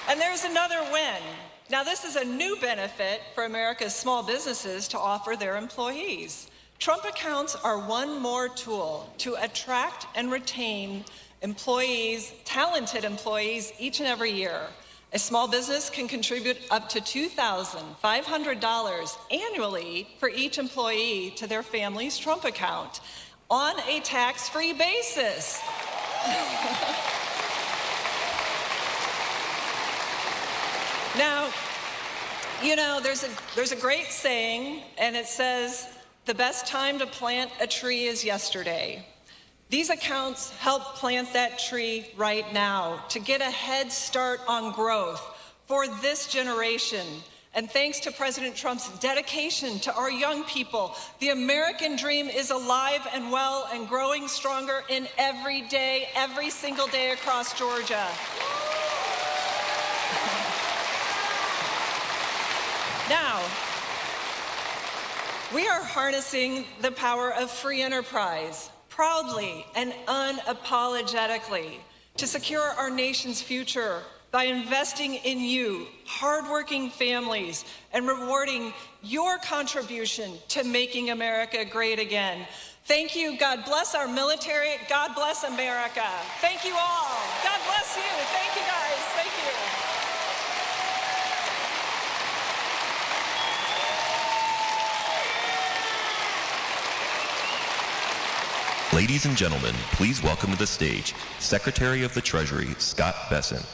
And there's another win. Now, this is a new benefit for America's small businesses to offer their employees. Trump accounts are one more tool to attract and retain employees, talented employees, each and every year. A small business can contribute up to $2,500 annually for each employee to their family's Trump account on a tax-free basis. Now, you know, there's a great saying, and it says, the best time to plant a tree is yesterday. These accounts help plant that tree right now to get a head start on growth for this generation. And thanks to President Trump's dedication to our young people, the American dream is alive and well and growing stronger in every day, every single day across Georgia. Now, we are harnessing the power of free enterprise proudly and unapologetically to secure our nation's future by investing in you, hardworking families, and rewarding your contribution to making America great again. Thank you. God bless our military. God bless America. Thank you all. God bless you. Thank you, guys. Thank you. Ladies and gentlemen, please welcome to the stage Secretary of the Treasury, Scott Bessent.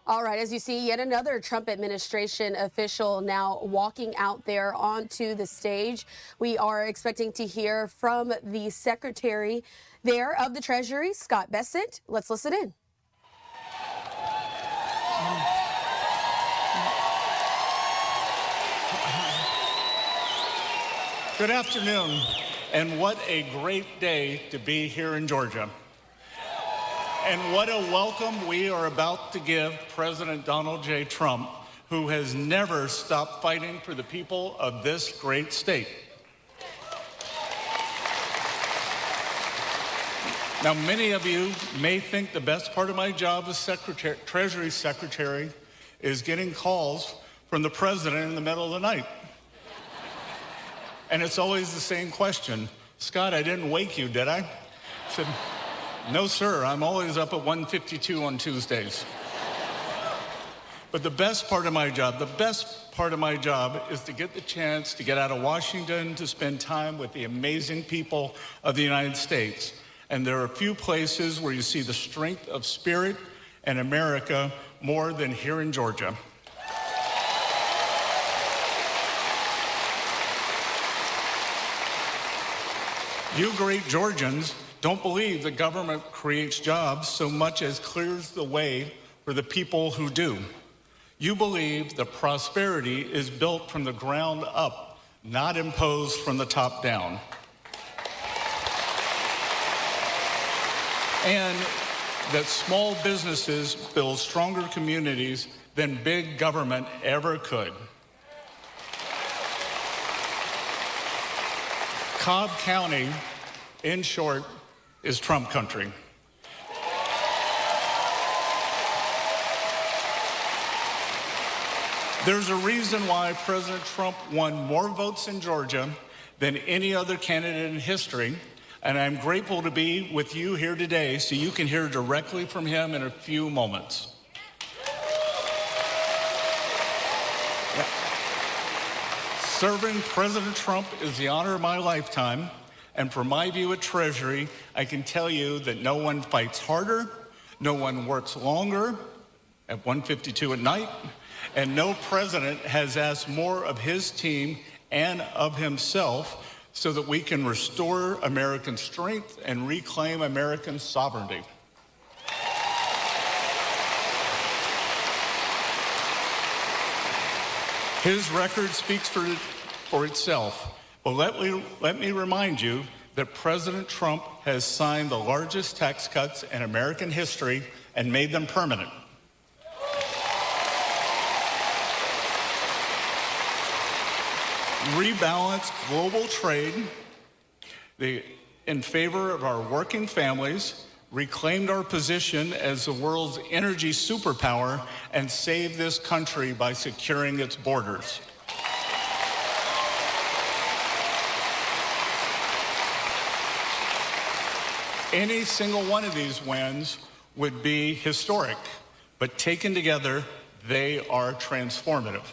All right, as you see, yet another Trump administration official now walking out there onto the stage. We are expecting to hear from the Secretary there of the Treasury, Scott Bessent. Let's listen in. Good afternoon, and what a great day to be here in Georgia. And what a welcome we are about to give President Donald J. Trump, who has never stopped fighting for the people of this great state. Now, many of you may think the best part of my job as Treasury Secretary is getting calls from the president in the middle of the night. And it's always the same question. Scott, I didn't wake you, did I? I said, no, sir, I'm always up at 1:52 on Tuesdays. But the best part of my job is to get the chance to get out of Washington to spend time with the amazing people of the United States. And there are a few places where you see the strength of spirit and America more than here in Georgia. You great Georgians don't believe the government creates jobs so much as clears the way for the people who do. You believe that prosperity is built from the ground up, not imposed from the top down. And that small businesses build stronger communities than big government ever could. Cobb County, in short, is Trump country. There's a reason why President Trump won more votes in Georgia than any other candidate in history. and I'm grateful to be with you here today so you can hear directly from him in a few moments. Serving President Trump is the honor of my lifetime, and from my view at Treasury, I can tell you that no one fights harder, no one works longer at 1:52 at night, and no president has asked more of his team and of himself so that we can restore American strength and reclaim American sovereignty. His record speaks for itself. But let me remind you that President Trump has signed the largest tax cuts in American history and made them permanent. Rebalanced global trade in favor of our working families, reclaimed our position as the world's energy superpower, and saved this country by securing its borders. Any single one of these wins would be historic, but taken together, they are transformative.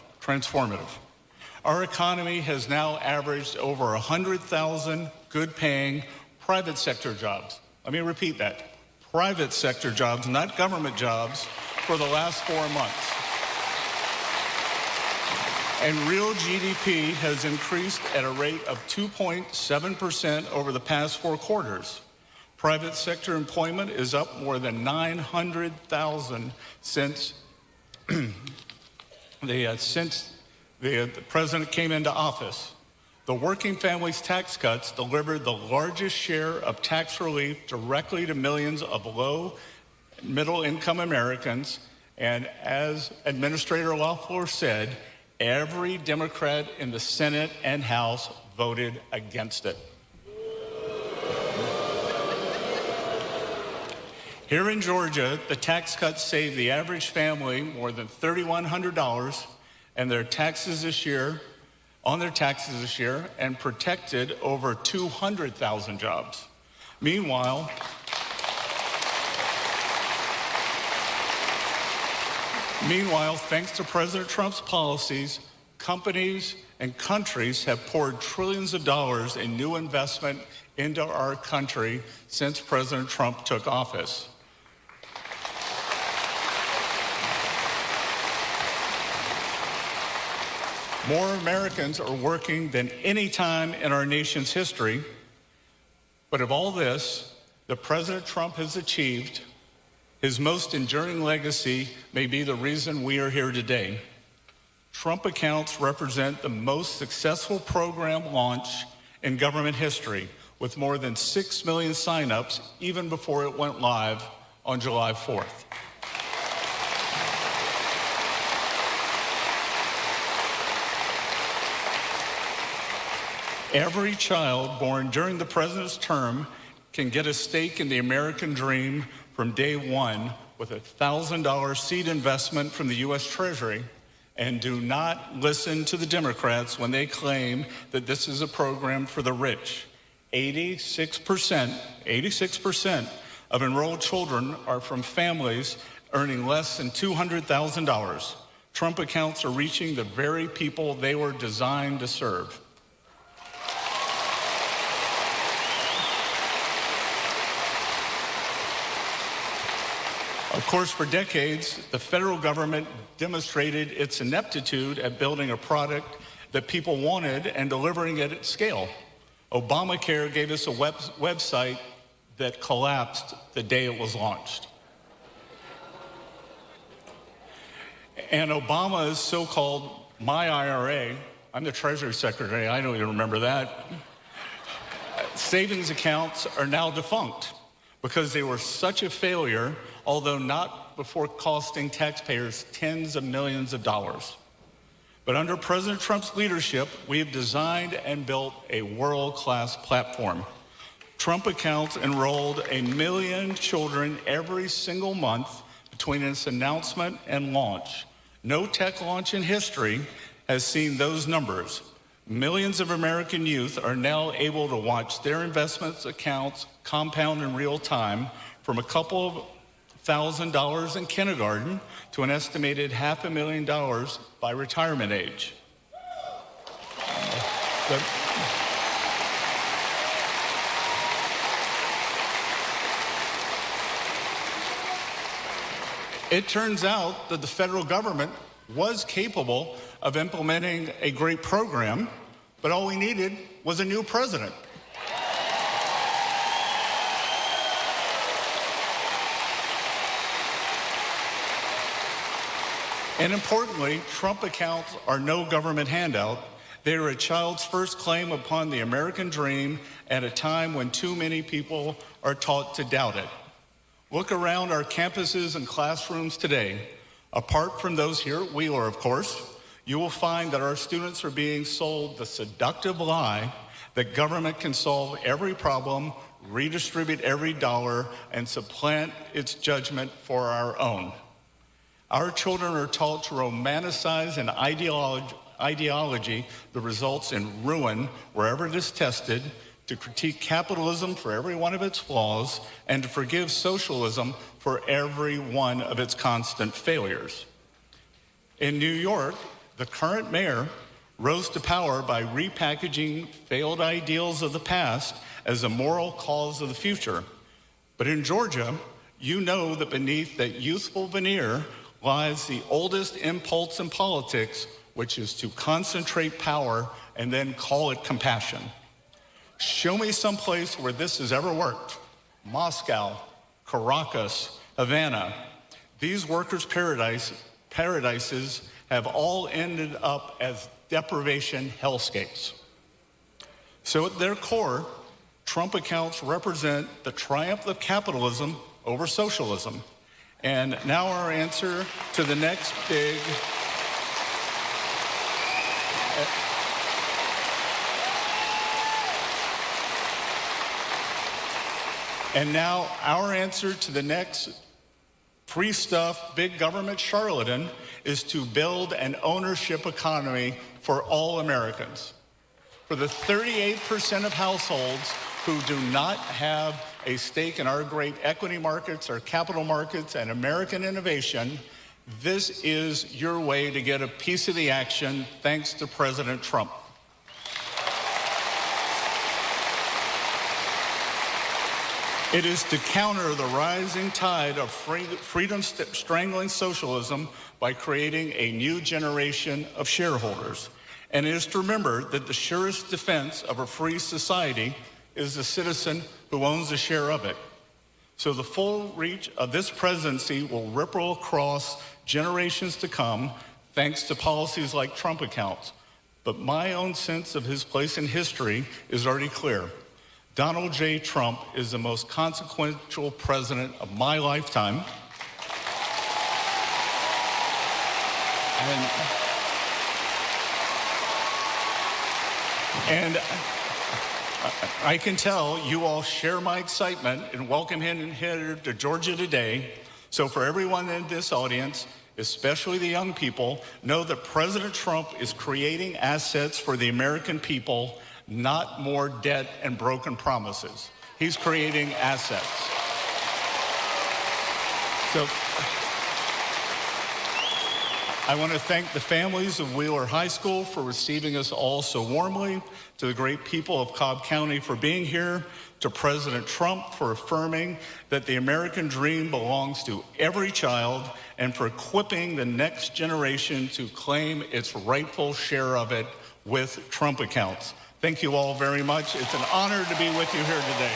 Our economy has now averaged over 100,000 good-paying private sector jobs. Let me repeat that. Private sector jobs, not government jobs, for the last 4 months. And real GDP has increased at a rate of 2.7% over the past 4 quarters. Private sector employment is up more than 900,000 since the president came into office. The working families tax cuts delivered the largest share of tax relief directly to millions of low and middle income Americans. And as Administrator Loeffler said, every Democrat in the Senate and House voted against it. Here in Georgia, the tax cuts saved the average family more than $3,100 on their taxes this year, and protected over 200,000 jobs. Meanwhile, thanks to President Trump's policies, companies and countries have poured trillions of dollars in new investment into our country since President Trump took office. More Americans are working than any time in our nation's history. But of all this that President Trump has achieved, his most enduring legacy may be the reason we are here today. Trump accounts represent the most successful program launch in government history, with more than 6 million signups even before it went live on July 4th. Every child born during the president's term can get a stake in the American dream from day one with a $1,000 seed investment from the U.S. Treasury. And do not listen to the Democrats when they claim that this is a program for the rich. 86% of enrolled children are from families earning less than $200,000. Trump accounts are reaching the very people they were designed to serve. Of course, for decades, the federal government demonstrated its ineptitude at building a product that people wanted and delivering it at scale. Obamacare gave us a website that collapsed the day it was launched. And Obama's so-called My IRA, I'm the Treasury Secretary, I don't even remember that, savings accounts are now defunct because they were such a failure, although not before costing taxpayers tens of millions of dollars. But under President Trump's leadership, we have designed and built a world-class platform. Trump accounts enrolled 1 million children every single month between its announcement and launch. No tech launch in history has seen those numbers. Millions of American youth are now able to watch their investments accounts compound in real time from a couple of $1,000 in kindergarten to an estimated $500,000 by retirement age. It turns out that the federal government was capable of implementing a great program, but all we needed was a new president. And importantly, Trump accounts are no government handout. They are a child's first claim upon the American dream at a time when too many people are taught to doubt it. Look around our campuses and classrooms today. Apart from those here at Wheeler, of course, you will find that our students are being sold the seductive lie that government can solve every problem, redistribute every dollar, and supplant its judgment for our own. Our children are taught to romanticize an ideology that results in ruin wherever it is tested, to critique capitalism for every one of its flaws, and to forgive socialism for every one of its constant failures. In New York, the current mayor rose to power by repackaging failed ideals of the past as a moral cause of the future. But in Georgia, you know that beneath that youthful veneer lies the oldest impulse in politics, which is to concentrate power and then call it compassion. Show me some place where this has ever worked. Moscow, Caracas, Havana. These workers' paradises have all ended up as deprivation hellscapes. So at their core, Trump accounts represent the triumph of capitalism over socialism. And now our answer to the next big free stuff, big government charlatan is to build an ownership economy for all Americans. For the 38% of households who do not have a stake in our great equity markets, our capital markets, and American innovation, this is your way to get a piece of the action thanks to President Trump. It is to counter the rising tide of freedom-strangling socialism by creating a new generation of shareholders. And it is to remember that the surest defense of a free society is the citizen who owns a share of it. So the full reach of this presidency will ripple across generations to come, thanks to policies like Trump accounts. But my own sense of his place in history is already clear. Donald J. Trump is the most consequential president of my lifetime. And I can tell you all share my excitement and welcome him here to Georgia today. So for everyone in this audience, especially the young people, know that President Trump is creating assets for the American people, not more debt and broken promises. He's creating assets. So I want to thank the families of Wheeler High School for receiving us all so warmly, to the great people of Cobb County for being here, to President Trump for affirming that the American dream belongs to every child, and for equipping the next generation to claim its rightful share of it with Trump accounts. Thank you all very much. It's an honor to be with you here today.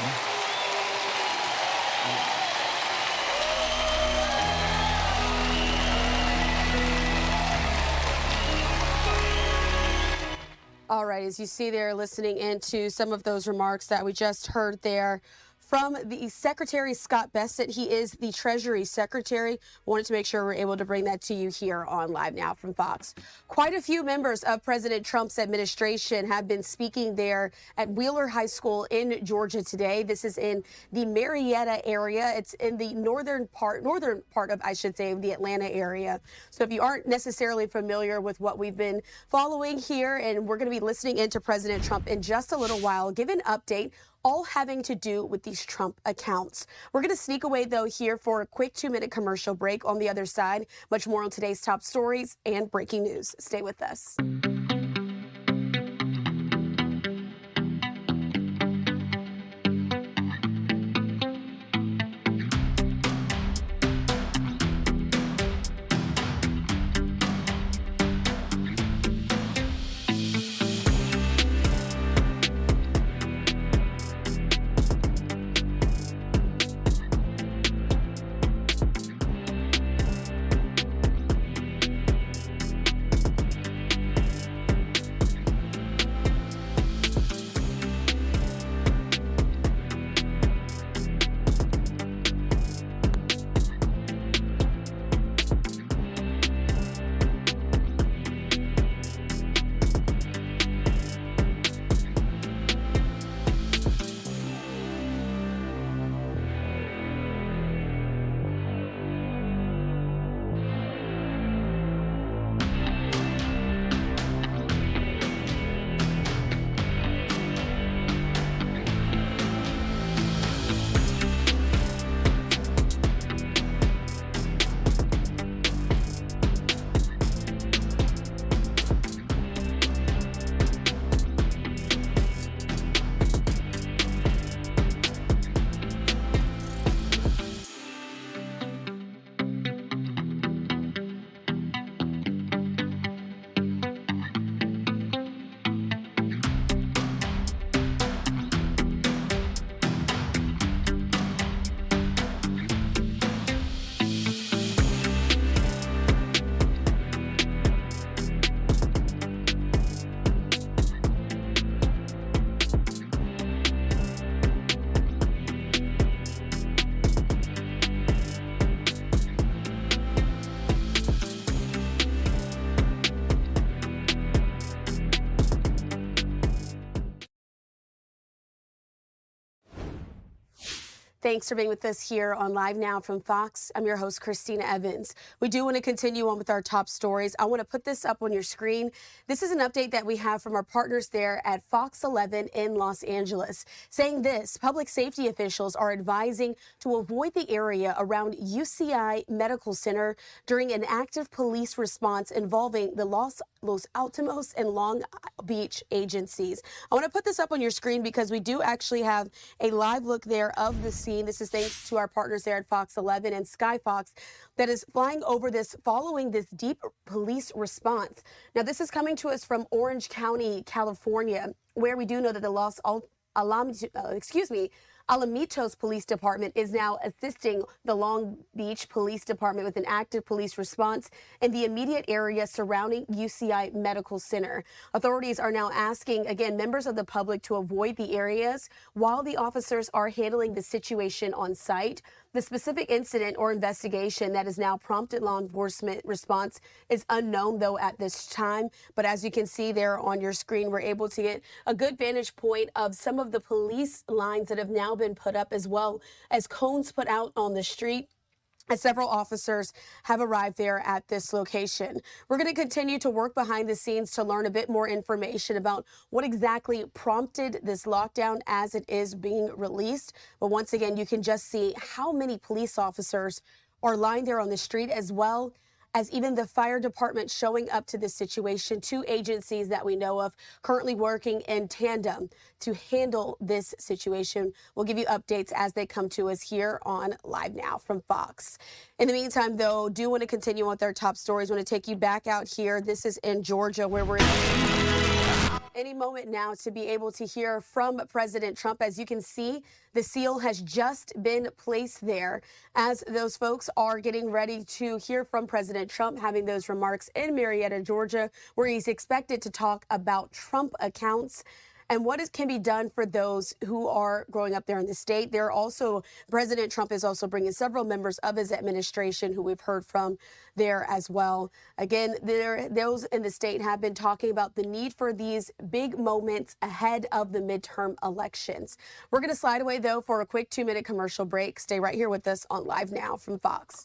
All right, as you see there, listening into some of those remarks that we just heard there from the Secretary Scott Bessent. He is the Treasury Secretary. Wanted to make sure we're able to bring that to you here on Live Now from Fox. Quite a few members of President Trump's administration have been speaking there at Wheeler High School in Georgia today. This is in the Marietta area. It's in the northern part of, I should say, the Atlanta area. So if you aren't necessarily familiar with what we've been following here, and we're going to be listening into President Trump in just a little while, give an update, all having to do with these Trump accounts. We're going to sneak away, though, here for a quick 2-minute commercial break. On the other side, much more on today's top stories and breaking news. Stay with us. Thanks for being with us here on Live Now from Fox. I'm your host, Christina Evans. We do want to continue on with our top stories. I want to put this up on your screen. This is an update that we have from our partners there at Fox 11 in Los Angeles, saying this: public safety officials are advising to avoid the area around UCI Medical Center during an active police response involving the Los Altos and Long Beach agencies. I want to put this up on your screen because we do actually have a live look there of the scene. This is thanks to our partners there at Fox 11 and Sky Fox that is flying over this following this deep police response. Now, this is coming to us from Orange County, California, where we do know that the Alamitos Police Department is now assisting the Long Beach Police Department with an active police response in the immediate area surrounding UCI Medical Center. Authorities are now asking, again, members of the public to avoid the areas while the officers are handling the situation on site. The specific incident or investigation that has now prompted law enforcement response is unknown, though, at this time. But as you can see there on your screen, we're able to get a good vantage point of some of the police lines that have now been put up, as well as cones put out on the street, as several officers have arrived there at this location. We're going to continue to work behind the scenes to learn a bit more information about what exactly prompted this lockdown as it is being released. But once again, you can just see how many police officers are lying there on the street, as well as even the fire department showing up to this situation. Two agencies that we know of currently working in tandem to handle this situation. We'll give you updates as they come to us here on Live Now from Fox. In the meantime, though, do want to continue with our top stories. Want to take you back out here. This is in Georgia, where we're any moment now to be able to hear from President Trump. As you can see, the seal has just been placed there as those folks are getting ready to hear from President Trump, having those remarks in Marietta, Georgia, where he's expected to talk about Trump accounts. and what can be done for those who are growing up there in the state. President Trump is also bringing several members of his administration who we've heard from there as well. Again, those in the state have been talking about the need for these big moments ahead of the midterm elections. We're going to slide away, though, for a quick 2-minute commercial break. Stay right here with us on Live Now from Fox.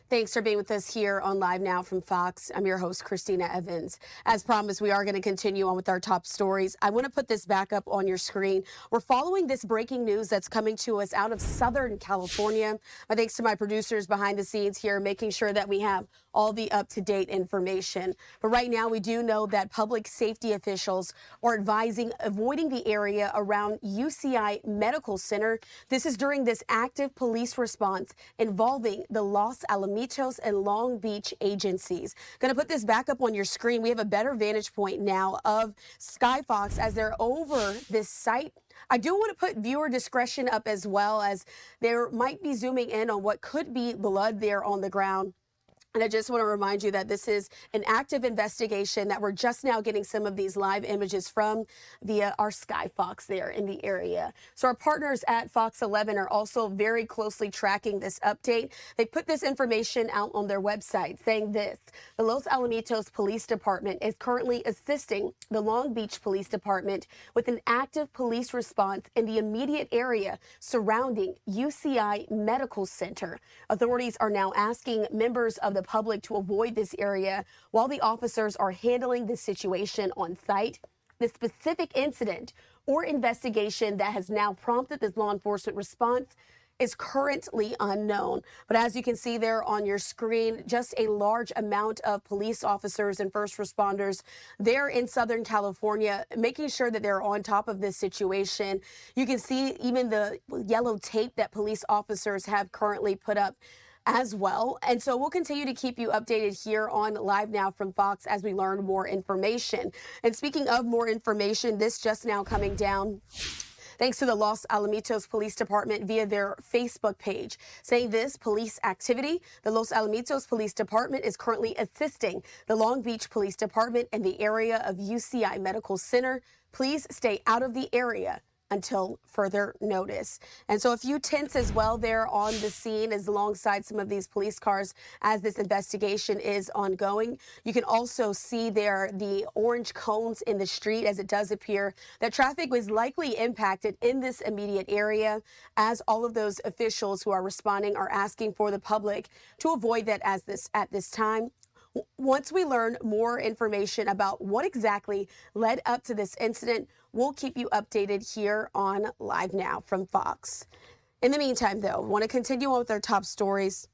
Thanks for being with us here on Live Now from Fox. I'm your host, Christina Evans. As promised, we are going to continue on with our top stories. I want to put this back up on your screen. We're following this breaking news that's coming to us out of Southern California. My thanks to my producers behind the scenes here, making sure that we have all the up-to-date information. But right now, we do know that public safety officials are advising avoiding the area around UCI Medical Center. This is during this active police response involving the Los Alamitos and Long Beach agencies. Going to put this back up on your screen. We have a better vantage point now of Skyfox as they're over this site. I do want to put viewer discretion up as well, as there might be zooming in on what could be blood there on the ground. And I just want to remind you that this is an active investigation that we're just now getting some of these live images from via our Skyfox there in the area. So our partners at Fox 11 are also very closely tracking this update. They put this information out on their website saying this: the Los Alamitos Police Department is currently assisting the Long Beach Police Department with an active police response in the immediate area surrounding UCI Medical Center. Authorities are now asking members of the public to avoid this area while the officers are handling the situation on site. The specific incident or investigation that has now prompted this law enforcement response is currently unknown. But as you can see there on your screen, just a large amount of police officers and first responders there in Southern California, making sure that they're on top of this situation. You can see even the yellow tape that police officers have currently put up as well. And so we'll continue to keep you updated here on Live Now from Fox as we learn more information. And speaking of more information, this just now coming down thanks to the Los Alamitos Police Department via their Facebook page, saying this police activity. The Los Alamitos Police Department is currently assisting the Long Beach Police Department in the area of UCI Medical Center. Please stay out of the area until further notice. And so a few tents as well there on the scene as alongside some of these police cars as this investigation is ongoing. You can also see there the orange cones in the street as it does appear that traffic was likely impacted in this immediate area as all of those officials who are responding are asking for the public to avoid that at this time. Once we learn more information about what exactly led up to this incident, we'll keep you updated here on Live Now from Fox. In the meantime, though, want to continue on with our top stories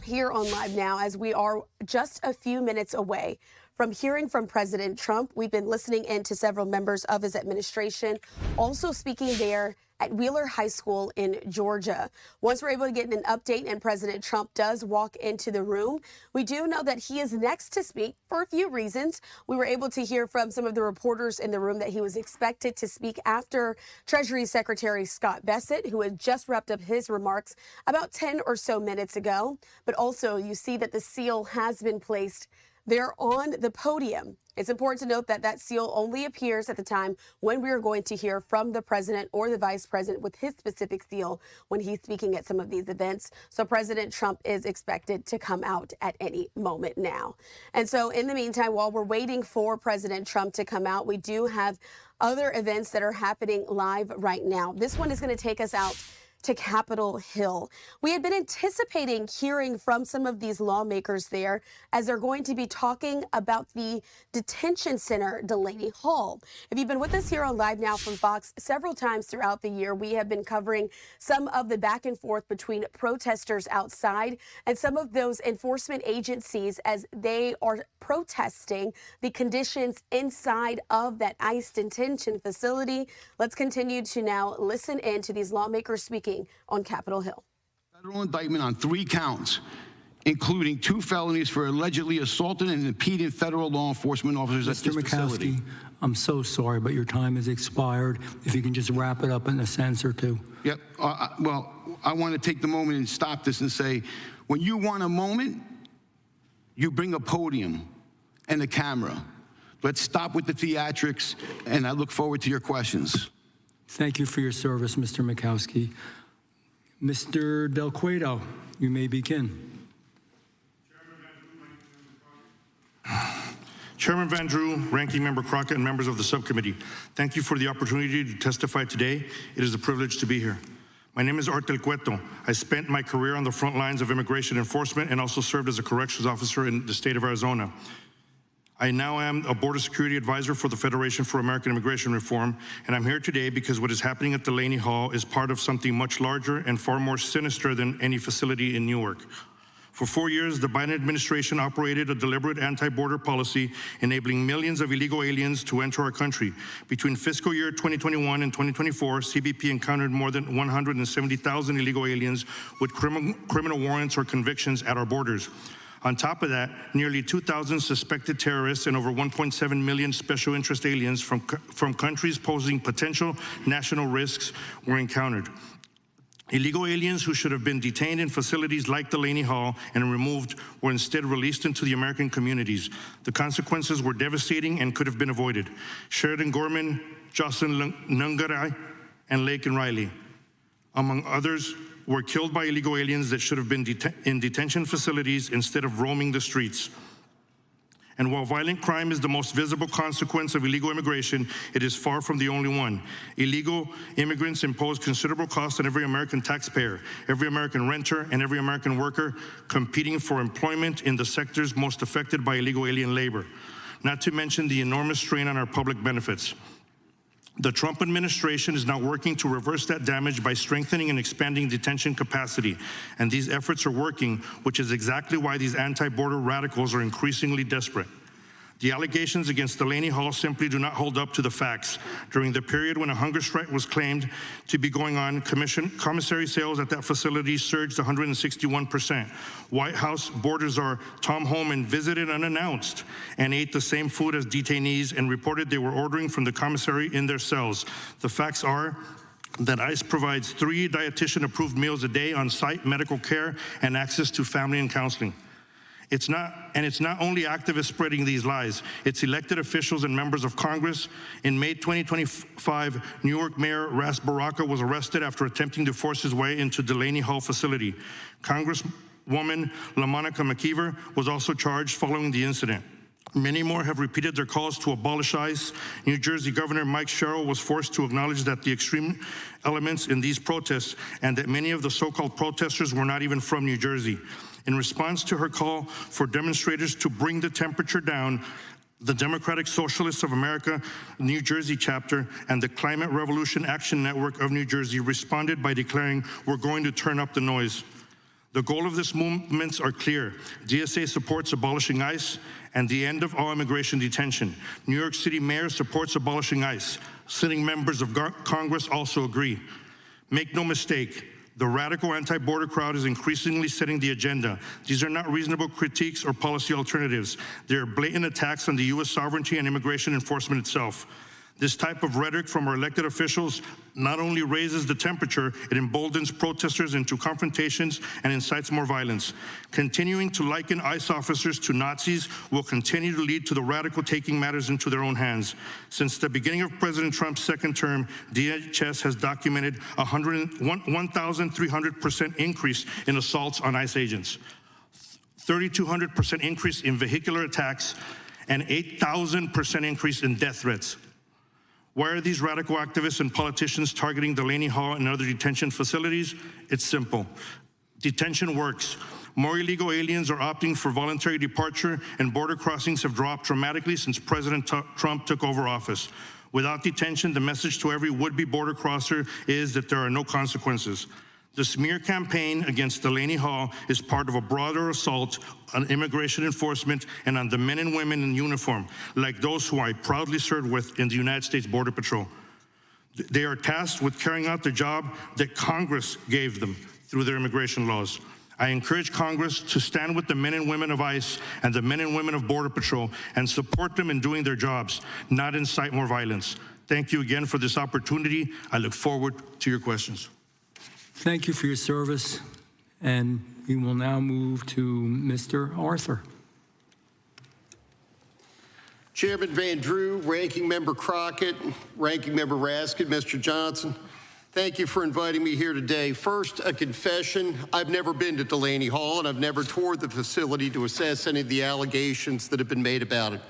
here on Live Now as we are just a few minutes away from hearing from President Trump. We've been listening in to several members of his administration, also speaking there at Wheeler High School in Georgia. Once we're able to get an update and President Trump does walk into the room, we do know that he is next to speak for a few reasons. We were able to hear from some of the reporters in the room that he was expected to speak after Treasury Secretary Scott Bessent, who had just wrapped up his remarks about 10 or so minutes ago. But also you see that the seal has been placed there on the podium. It's important to note that that seal only appears at the time when we are going to hear from the president or the vice president with his specific seal when he's speaking at some of these events. So President Trump is expected to come out at any moment now. And so in the meantime, while we're waiting for President Trump to come out, we do have other events that are happening live right now. This one is going to take us out to Capitol Hill. We had been anticipating hearing from some of these lawmakers there as they're going to be talking about the detention center, Delaney Hall. If you've been with us here on Live Now from Fox several times throughout the year, we have been covering some of the back and forth between protesters outside and some of those enforcement agencies as they are protesting the conditions inside of that ICE detention facility. Let's continue to now listen in to these lawmakers speaking on Capitol Hill. Federal indictment on 3 counts, including 2 felonies for allegedly assaulting and impeding federal law enforcement officers at this facility. I'm so sorry, but your time has expired. If you can just wrap it up in a sentence or two. Yep. Well, I want to take the moment and stop this and say, when you want a moment, you bring a podium and a camera. Let's stop with the theatrics, and I look forward to your questions. Thank you for your service, Mr. Mikowski. Mr. Del Cueto, you may begin. Chairman Van Drew, Ranking Member Crockett, and members of the subcommittee, thank you for the opportunity to testify today. It is a privilege to be here. My name is Art Del Cueto. I spent my career on the front lines of immigration enforcement and also served as a corrections officer in the state of Arizona. I now am a Border Security Advisor for the Federation for American Immigration Reform, and I'm here today because what is happening at Delaney Hall is part of something much larger and far more sinister than any facility in Newark. For 4 years, the Biden administration operated a deliberate anti-border policy, enabling millions of illegal aliens to enter our country. Between fiscal year 2021 and 2024, CBP encountered more than 170,000 illegal aliens with criminal warrants or convictions at our borders. On top of that, nearly 2,000 suspected terrorists and over 1.7 million special interest aliens from countries posing potential national risks were encountered. Illegal aliens who should have been detained in facilities like Delaney Hall and removed were instead released into the American communities. The consequences were devastating and could have been avoided. Sheridan Gorman, Jocelyn Nungaray, and Lake and Riley, among others, were killed by illegal aliens that should have been in detention facilities instead of roaming the streets. And while violent crime is the most visible consequence of illegal immigration, it is far from the only one. Illegal immigrants impose considerable costs on every American taxpayer, every American renter, and every American worker competing for employment in the sectors most affected by illegal alien labor, not to mention the enormous strain on our public benefits. The Trump administration is now working to reverse that damage by strengthening and expanding detention capacity. And these efforts are working, which is exactly why these anti-border radicals are increasingly desperate. The allegations against Delaney Hall simply do not hold up to the facts. During the period when a hunger strike was claimed to be going on, commissary sales at that facility surged 161%. White House border czar Tom Homan visited unannounced and ate the same food as detainees and reported they were ordering from the commissary in their cells. The facts are that ICE provides 3 dietitian-approved meals a day, on-site medical care, and access to family and counseling. It's not only activists spreading these lies, it's elected officials and members of Congress. In May 2025, New York Mayor Ras Baraka was arrested after attempting to force his way into Delaney Hall facility. Congresswoman LaMonica McKeever was also charged following the incident. Many more have repeated their calls to abolish ICE. New Jersey Governor Mike Sherrill was forced to acknowledge that the extreme elements in these protests and that many of the so-called protesters were not even from New Jersey. In response to her call for demonstrators to bring the temperature down, the Democratic Socialists of America New Jersey chapter and the Climate Revolution Action Network of New Jersey responded by declaring, "We're going to turn up the noise." The goal of this movement are clear. DSA supports abolishing ICE and the end of all immigration detention. New York City Mayor supports abolishing ICE. Sitting members of Congress also agree. Make no mistake, the radical anti-border crowd is increasingly setting the agenda. These are not reasonable critiques or policy alternatives. They are blatant attacks on the U.S. sovereignty and immigration enforcement itself. This type of rhetoric from our elected officials not only raises the temperature, it emboldens protesters into confrontations and incites more violence. Continuing to liken ICE officers to Nazis will continue to lead to the radical taking matters into their own hands. Since the beginning of President Trump's second term, DHS has documented a 1,300% increase in assaults on ICE agents, 3,200% increase in vehicular attacks, and 8,000% increase in death threats. Why are these radical activists and politicians targeting Delaney Hall and other detention facilities? It's simple. Detention works. More illegal aliens are opting for voluntary departure, and border crossings have dropped dramatically since President Trump took over office. Without detention, the message to every would-be border crosser is that there are no consequences. The smear campaign against Delaney Hall is part of a broader assault on immigration enforcement and on the men and women in uniform, like those who I proudly served with in the United States Border Patrol. They are tasked with carrying out the job that Congress gave them through their immigration laws. I encourage Congress to stand with the men and women of ICE and the men and women of Border Patrol and support them in doing their jobs, not incite more violence. Thank you again for this opportunity. I look forward to your questions. Thank you for your service, and we will now move to Mr. Arthur. Chairman Van Drew, Ranking Member Crockett, Ranking Member Raskin, Mr. Johnson, thank you for inviting me here today. First, a confession. I've never been to Delaney Hall, and I've never toured the facility to assess any of the allegations that have been made about it.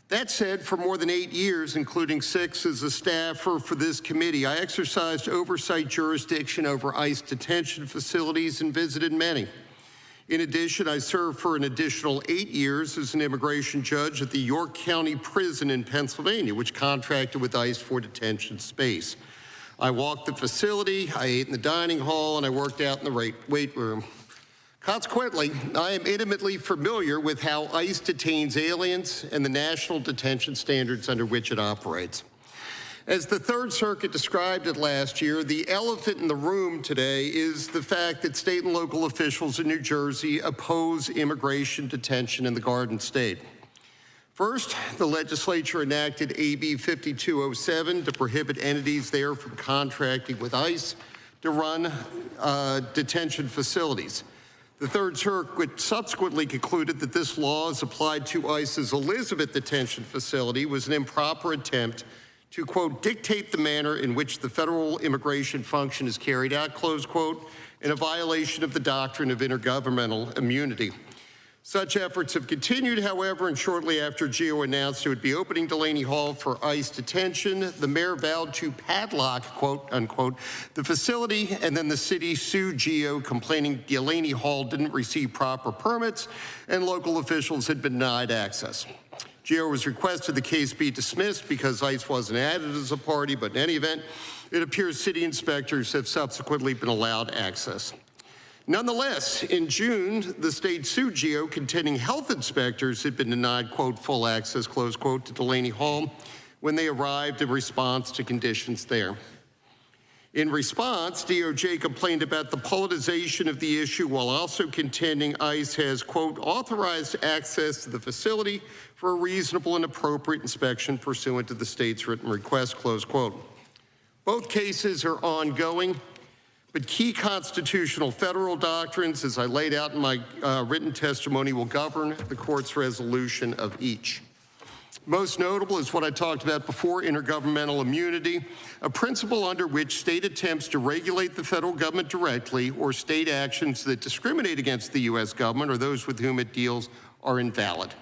That said, for more than 8 years, including 6 as a staffer for this committee, I exercised oversight jurisdiction over ICE detention facilities and visited many. In addition, I served for an additional 8 years as an immigration judge at the York County Prison in Pennsylvania, which contracted with ICE for detention space. I walked the facility, I ate in the dining hall, and I worked out in the weight room. Consequently, I am intimately familiar with how ICE detains aliens and the national detention standards under which it operates. As the Third Circuit described it last year, the elephant in the room today is the fact that state and local officials in New Jersey oppose immigration detention in the Garden State. First, the legislature enacted AB 5207 to prohibit entities there from contracting with ICE to run detention facilities. The Third Circuit subsequently concluded that this law, as applied to ICE's Elizabeth detention facility, was an improper attempt to, quote, dictate the manner in which the federal immigration function is carried out, close quote, in a violation of the doctrine of intergovernmental immunity. Such efforts have continued, however, and shortly after GEO announced it would be opening Delaney Hall for ICE detention, the mayor vowed to padlock, quote unquote, the facility, and then the city sued GEO, complaining Delaney Hall didn't receive proper permits and local officials had been denied access. GEO was requested the case be dismissed because ICE wasn't added as a party, but in any event, it appears city inspectors have subsequently been allowed access. Nonetheless, in June, the state sued GEO, contending health inspectors had been denied, quote, full access, close quote, to Delaney Hall when they arrived in response to conditions there. In response, DOJ complained about the politicization of the issue while also contending ICE has, quote, authorized access to the facility for a reasonable and appropriate inspection pursuant to the state's written request, close quote. Both cases are ongoing. But key constitutional federal doctrines, as I laid out in my written testimony, will govern the court's resolution of each. Most notable is what I talked about before, intergovernmental immunity, a principle under which state attempts to regulate the federal government directly or state actions that discriminate against the U.S. government or those with whom it deals are invalid.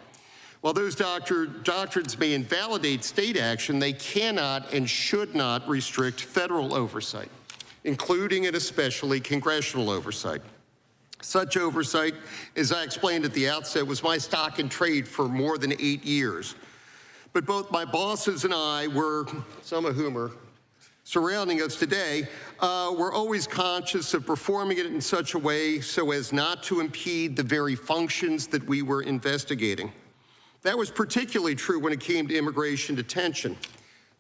While those doctrines may invalidate state action, they cannot and should not restrict federal oversight, including and especially congressional oversight. Such oversight, as I explained at the outset, was my stock in trade for more than 8 years. But both my bosses and I were, some of whom are surrounding us today, were always conscious of performing it in such a way so as not to impede the very functions that we were investigating. That was particularly true when it came to immigration detention.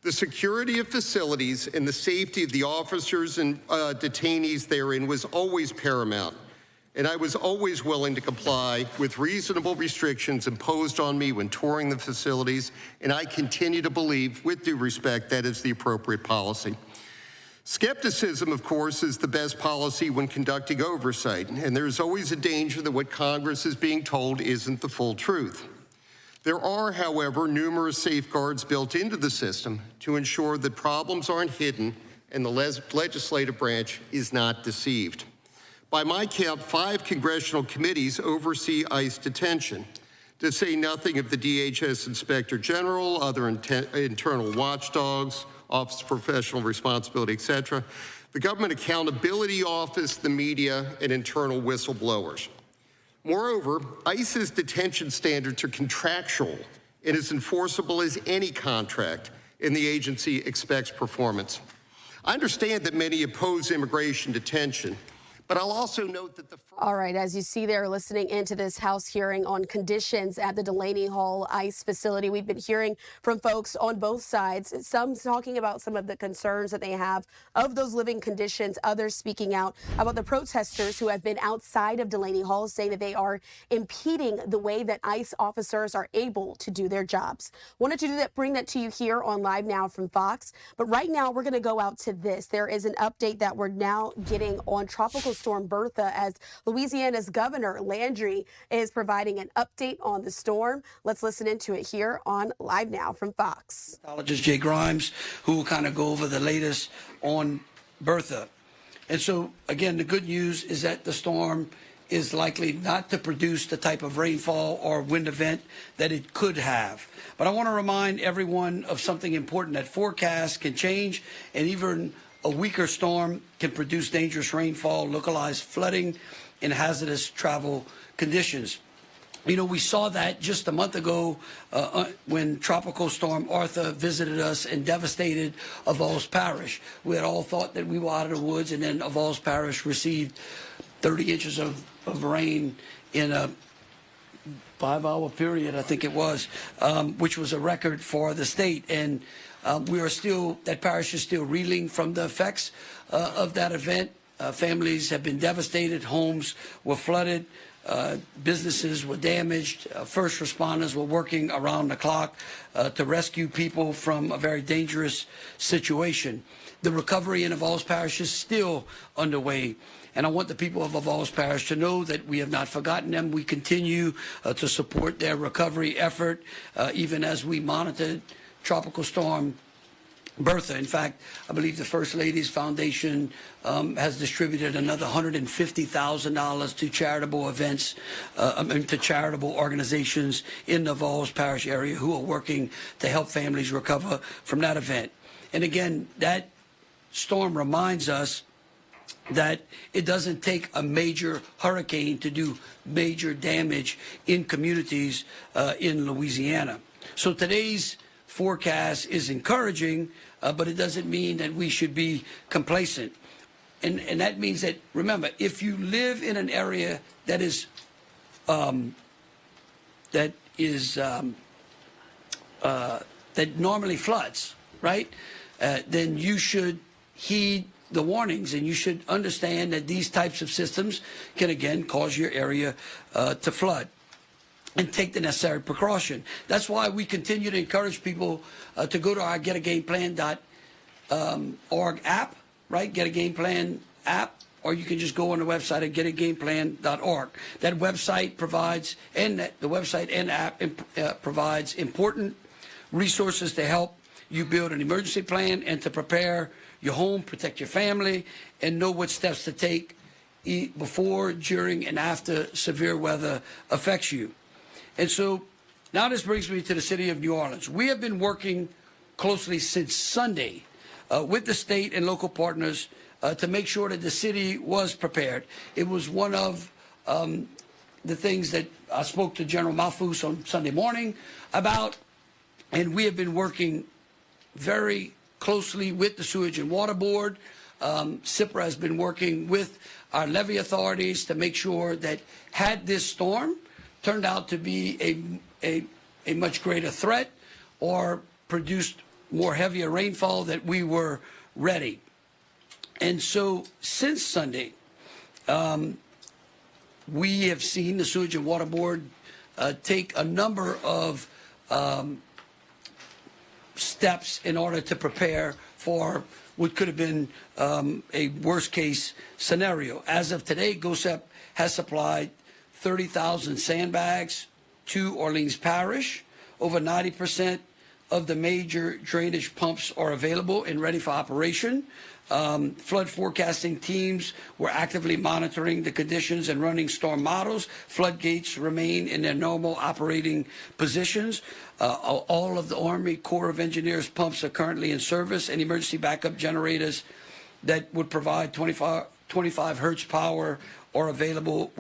The security of facilities and the safety of the officers and detainees therein was always paramount. And I was always willing to comply with reasonable restrictions imposed on me when touring the facilities, and I continue to believe, with due respect, that is the appropriate policy. Skepticism, of course, is the best policy when conducting oversight, and there's always a danger that what Congress is being told isn't the full truth. There are, however, numerous safeguards built into the system to ensure that problems aren't hidden and the legislative branch is not deceived. By my count, 5 congressional committees oversee ICE detention, to say nothing of the DHS Inspector General, other internal watchdogs, Office of Professional Responsibility, etc., the Government Accountability Office, the media, and internal whistleblowers. Moreover, ICE's detention standards are contractual and as enforceable as any contract, and the agency expects performance. I understand that many oppose immigration detention, but I'll also note that the... All right, as you see there, listening into this House hearing on conditions at the Delaney Hall ICE facility, we've been hearing from folks on both sides, some talking about some of the concerns that they have of those living conditions, others speaking out about the protesters who have been outside of Delaney Hall, saying that they are impeding the way that ICE officers are able to do their jobs. Wanted to do that, bring that to you here on Live Now from Fox, but right now we're going to go out to this. There is an update that we're now getting on Tropical Storm Bertha as Louisiana's Governor Landry is providing an update on the storm. Let's listen into it here on Live Now from Fox. Meteorologist Jay Grimes, who will kind of go over the latest on Bertha. And so, again, the good news is that the storm is likely not to produce the type of rainfall or wind event that it could have. But I want to remind everyone of something important, that forecasts can change, and even a weaker storm can produce dangerous rainfall, localized flooding, and hazardous travel conditions. You know, we saw that just a month ago when Tropical Storm Bertha visited us and devastated Avals Parish. We had all thought that we were out of the woods, and then Avals Parish received 30 inches of rain in a 5-hour period, I think it was, which was a record for the state. And that parish is still reeling from the effects of that event. Families have been devastated, homes were flooded, businesses were damaged, first responders were working around the clock to rescue people from a very dangerous situation. The recovery in Avals Parish is still underway. And I want the people of Avals Parish to know that we have not forgotten them. We continue to support their recovery effort, even as we monitor Tropical Storm Bertha. In fact, I believe the First Lady's Foundation has distributed another $150,000 to charitable events, to charitable organizations in the Avals Parish area who are working to help families recover from that event. And again, that storm reminds us that it doesn't take a major hurricane to do major damage in communities in Louisiana. So today's forecast is encouraging, but it doesn't mean that we should be complacent. And that means that, remember, if you live in an area that normally floods, right, then you should heed the warnings, and you should understand that these types of systems can, again, cause your area to flood, and take the necessary precaution. That's why we continue to encourage people to go to our getagameplan.org app, right? Get a Game Plan app, or you can just go on the website at getagameplan.org. That website provides, and the website and app provides important resources to help you build an emergency plan and to prepare your home, protect your family, and know what steps to take before, during, and after severe weather affects you. And so now this brings me to the city of New Orleans. We have been working closely since Sunday with the state and local partners to make sure that the city was prepared. It was one of the things that I spoke to General Mahfouz on Sunday morning about, and we have been working very closely with the Sewage and Water Board. CIPRA has been working with our levee authorities to make sure that had this storm turned out to be a much greater threat or produced more heavier rainfall, that we were ready. And so since Sunday, we have seen the Sewage and Water Board take a number of steps in order to prepare for what could have been a worst-case scenario. As of today, GOSEP has supplied 30,000 sandbags to Orleans Parish. Over 90% of the major drainage pumps are available and ready for operation. Flood forecasting teams were actively monitoring the conditions and running storm models. Floodgates remain in their normal operating positions. All of the Army Corps of Engineers pumps are currently in service, and emergency backup generators that would provide 25 hertz power were available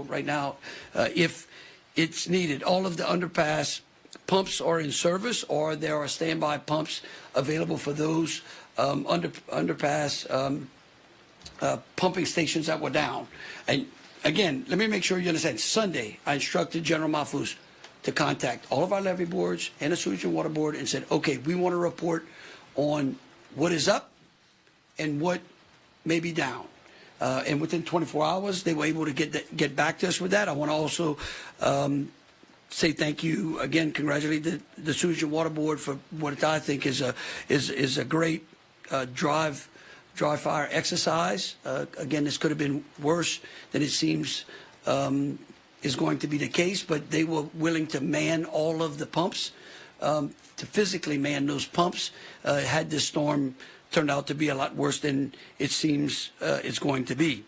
right now if it's needed. All of the underpass pumps are in service, or there are standby pumps available for those underpass pumping stations that were down. And again, let me make sure you understand. Sunday, I instructed General Mahfouz to contact all of our levee boards and the Sewage and Water Board and said, okay, we want to report on what is up and what may be down. And within 24 hours, they were able to get back to us with that. I want to also say thank you again, congratulate the Sewage and Water Board for what I think is a great dry fire exercise. Again, this could have been worse than it seems is going to be the case, but they were willing to man all of the pumps, to physically man those pumps, had this storm turned out to be a lot worse than it seems it's going to be.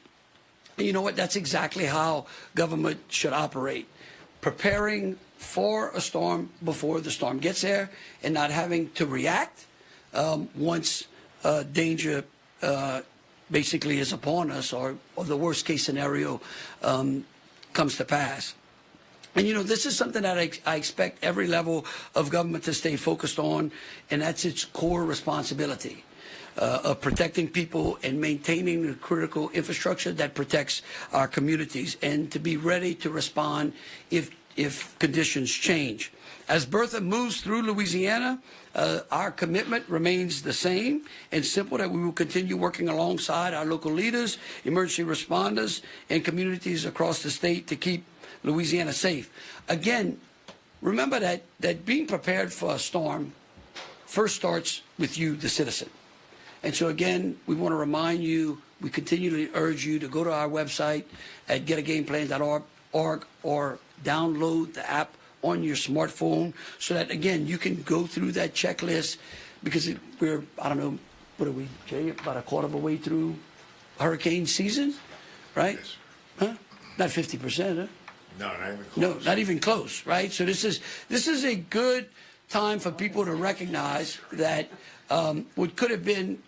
And you know what? That's exactly how government should operate. Preparing for a storm before the storm gets there and not having to react once danger basically is upon us, or the worst case scenario comes to pass. And, you know, this is something that I expect every level of government to stay focused on, and that's its core responsibility of protecting people and maintaining the critical infrastructure that protects our communities, and to be ready to respond if conditions change. As Bertha moves through Louisiana, our commitment remains the same and simple, that we will continue working alongside our local leaders, emergency responders, and communities across the state to keep Louisiana safe. Again, remember that being prepared for a storm first starts with you, the citizen. And so again, we want to remind you, we continually urge you to go to our website at getagameplan.org or download the app on your smartphone, so that, again, you can go through that checklist, because we're, I don't know, what are we, Jay, about a quarter of a way through hurricane season, right? Yes. Huh? Not 50%, huh? No, not even close. No, not even close, right? So this is a good time for people to recognize that what could have been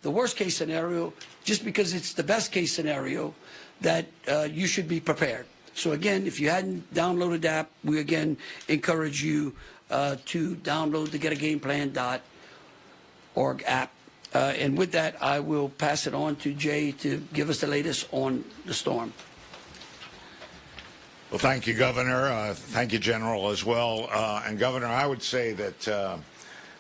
the worst case scenario, just because it's the best case scenario, that you should be prepared. So again, if you hadn't downloaded the app, we again encourage you to download the getagameplan.org app. And with that, I will pass it on to Jay to give us the latest on the storm. Well, thank you, Governor. Thank you, General, as well. And Governor, I would say that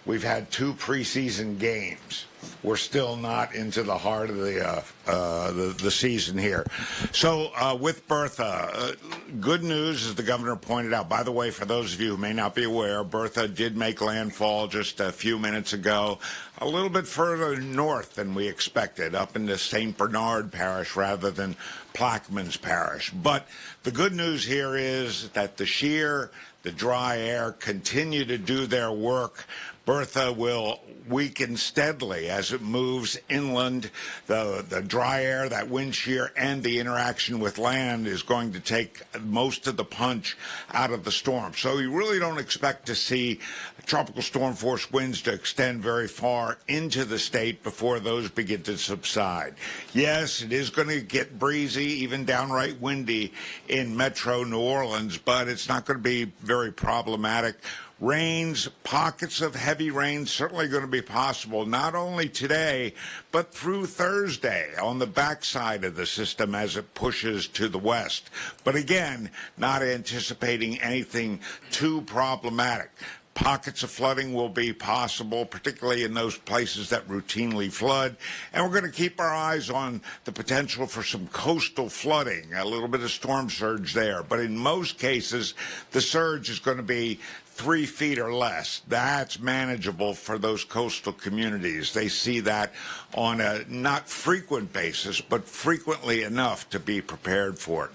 We've had 2 preseason games. We're still not into the heart of the season here. So with Bertha, good news, as the governor pointed out. By the way, for those of you who may not be aware, Bertha did make landfall just a few minutes ago, a little bit further north than we expected, up into St. Bernard Parish rather than Plaquemines Parish. But the good news here is that the shear, the dry air continue to do their work. Bertha will weaken steadily as it moves inland. The dry air, that wind shear, and the interaction with land is going to take most of the punch out of the storm. So you really don't expect to see tropical storm force winds to extend very far into the state before those begin to subside. Yes, it is going to get breezy, even downright windy in metro New Orleans, but it's not going to be very problematic. Rains, pockets of heavy rain certainly going to be possible, not only today, but through Thursday on the backside of the system as it pushes to the west. But again, not anticipating anything too problematic. Pockets of flooding will be possible, particularly in those places that routinely flood. And we're going to keep our eyes on the potential for some coastal flooding, a little bit of storm surge there. But in most cases, the surge is going to be 3 feet or less. That's manageable for those coastal communities. They see that on a not frequent basis, but frequently enough to be prepared for it.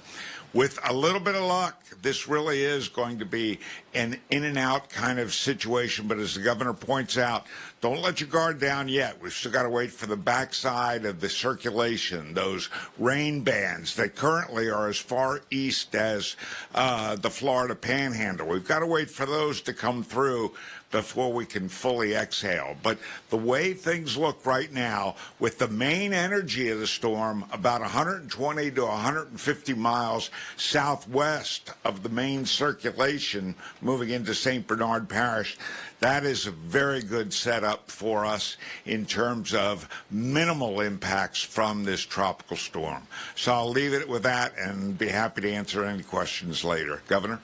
With a little bit of luck, this really is going to be an in and out kind of situation. But as the governor points out, don't let your guard down yet. We've still got to wait for the backside of the circulation, those rain bands that currently are as far east as the Florida Panhandle. We've got to wait for those to come through before we can fully exhale. But the way things look right now, with the main energy of the storm about 120 to 150 miles southwest of the main circulation moving into St. Bernard Parish, that is a very good setup for us in terms of minimal impacts from this tropical storm. So I'll leave it with that and be happy to answer any questions later. Governor?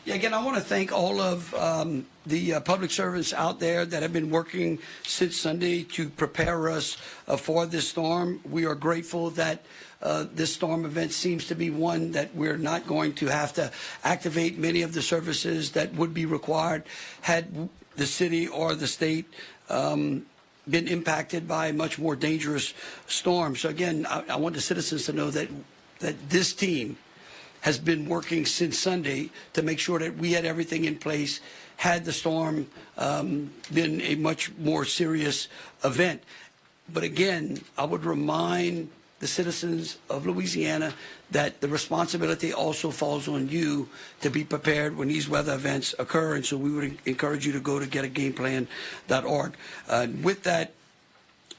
Yeah, again, I want to thank all of the public servants out there that have been working since Sunday to prepare us for this storm. We are grateful that this storm event seems to be one that we're not going to have to activate many of the services that would be required had the city or the state been impacted by a much more dangerous storm. So again, I want the citizens to know that this team has been working since Sunday to make sure that we had everything in place had the storm been a much more serious event. But again, I would remind the citizens of Louisiana that the responsibility also falls on you to be prepared when these weather events occur. And so we would encourage you to go to getagameplan.org. With that,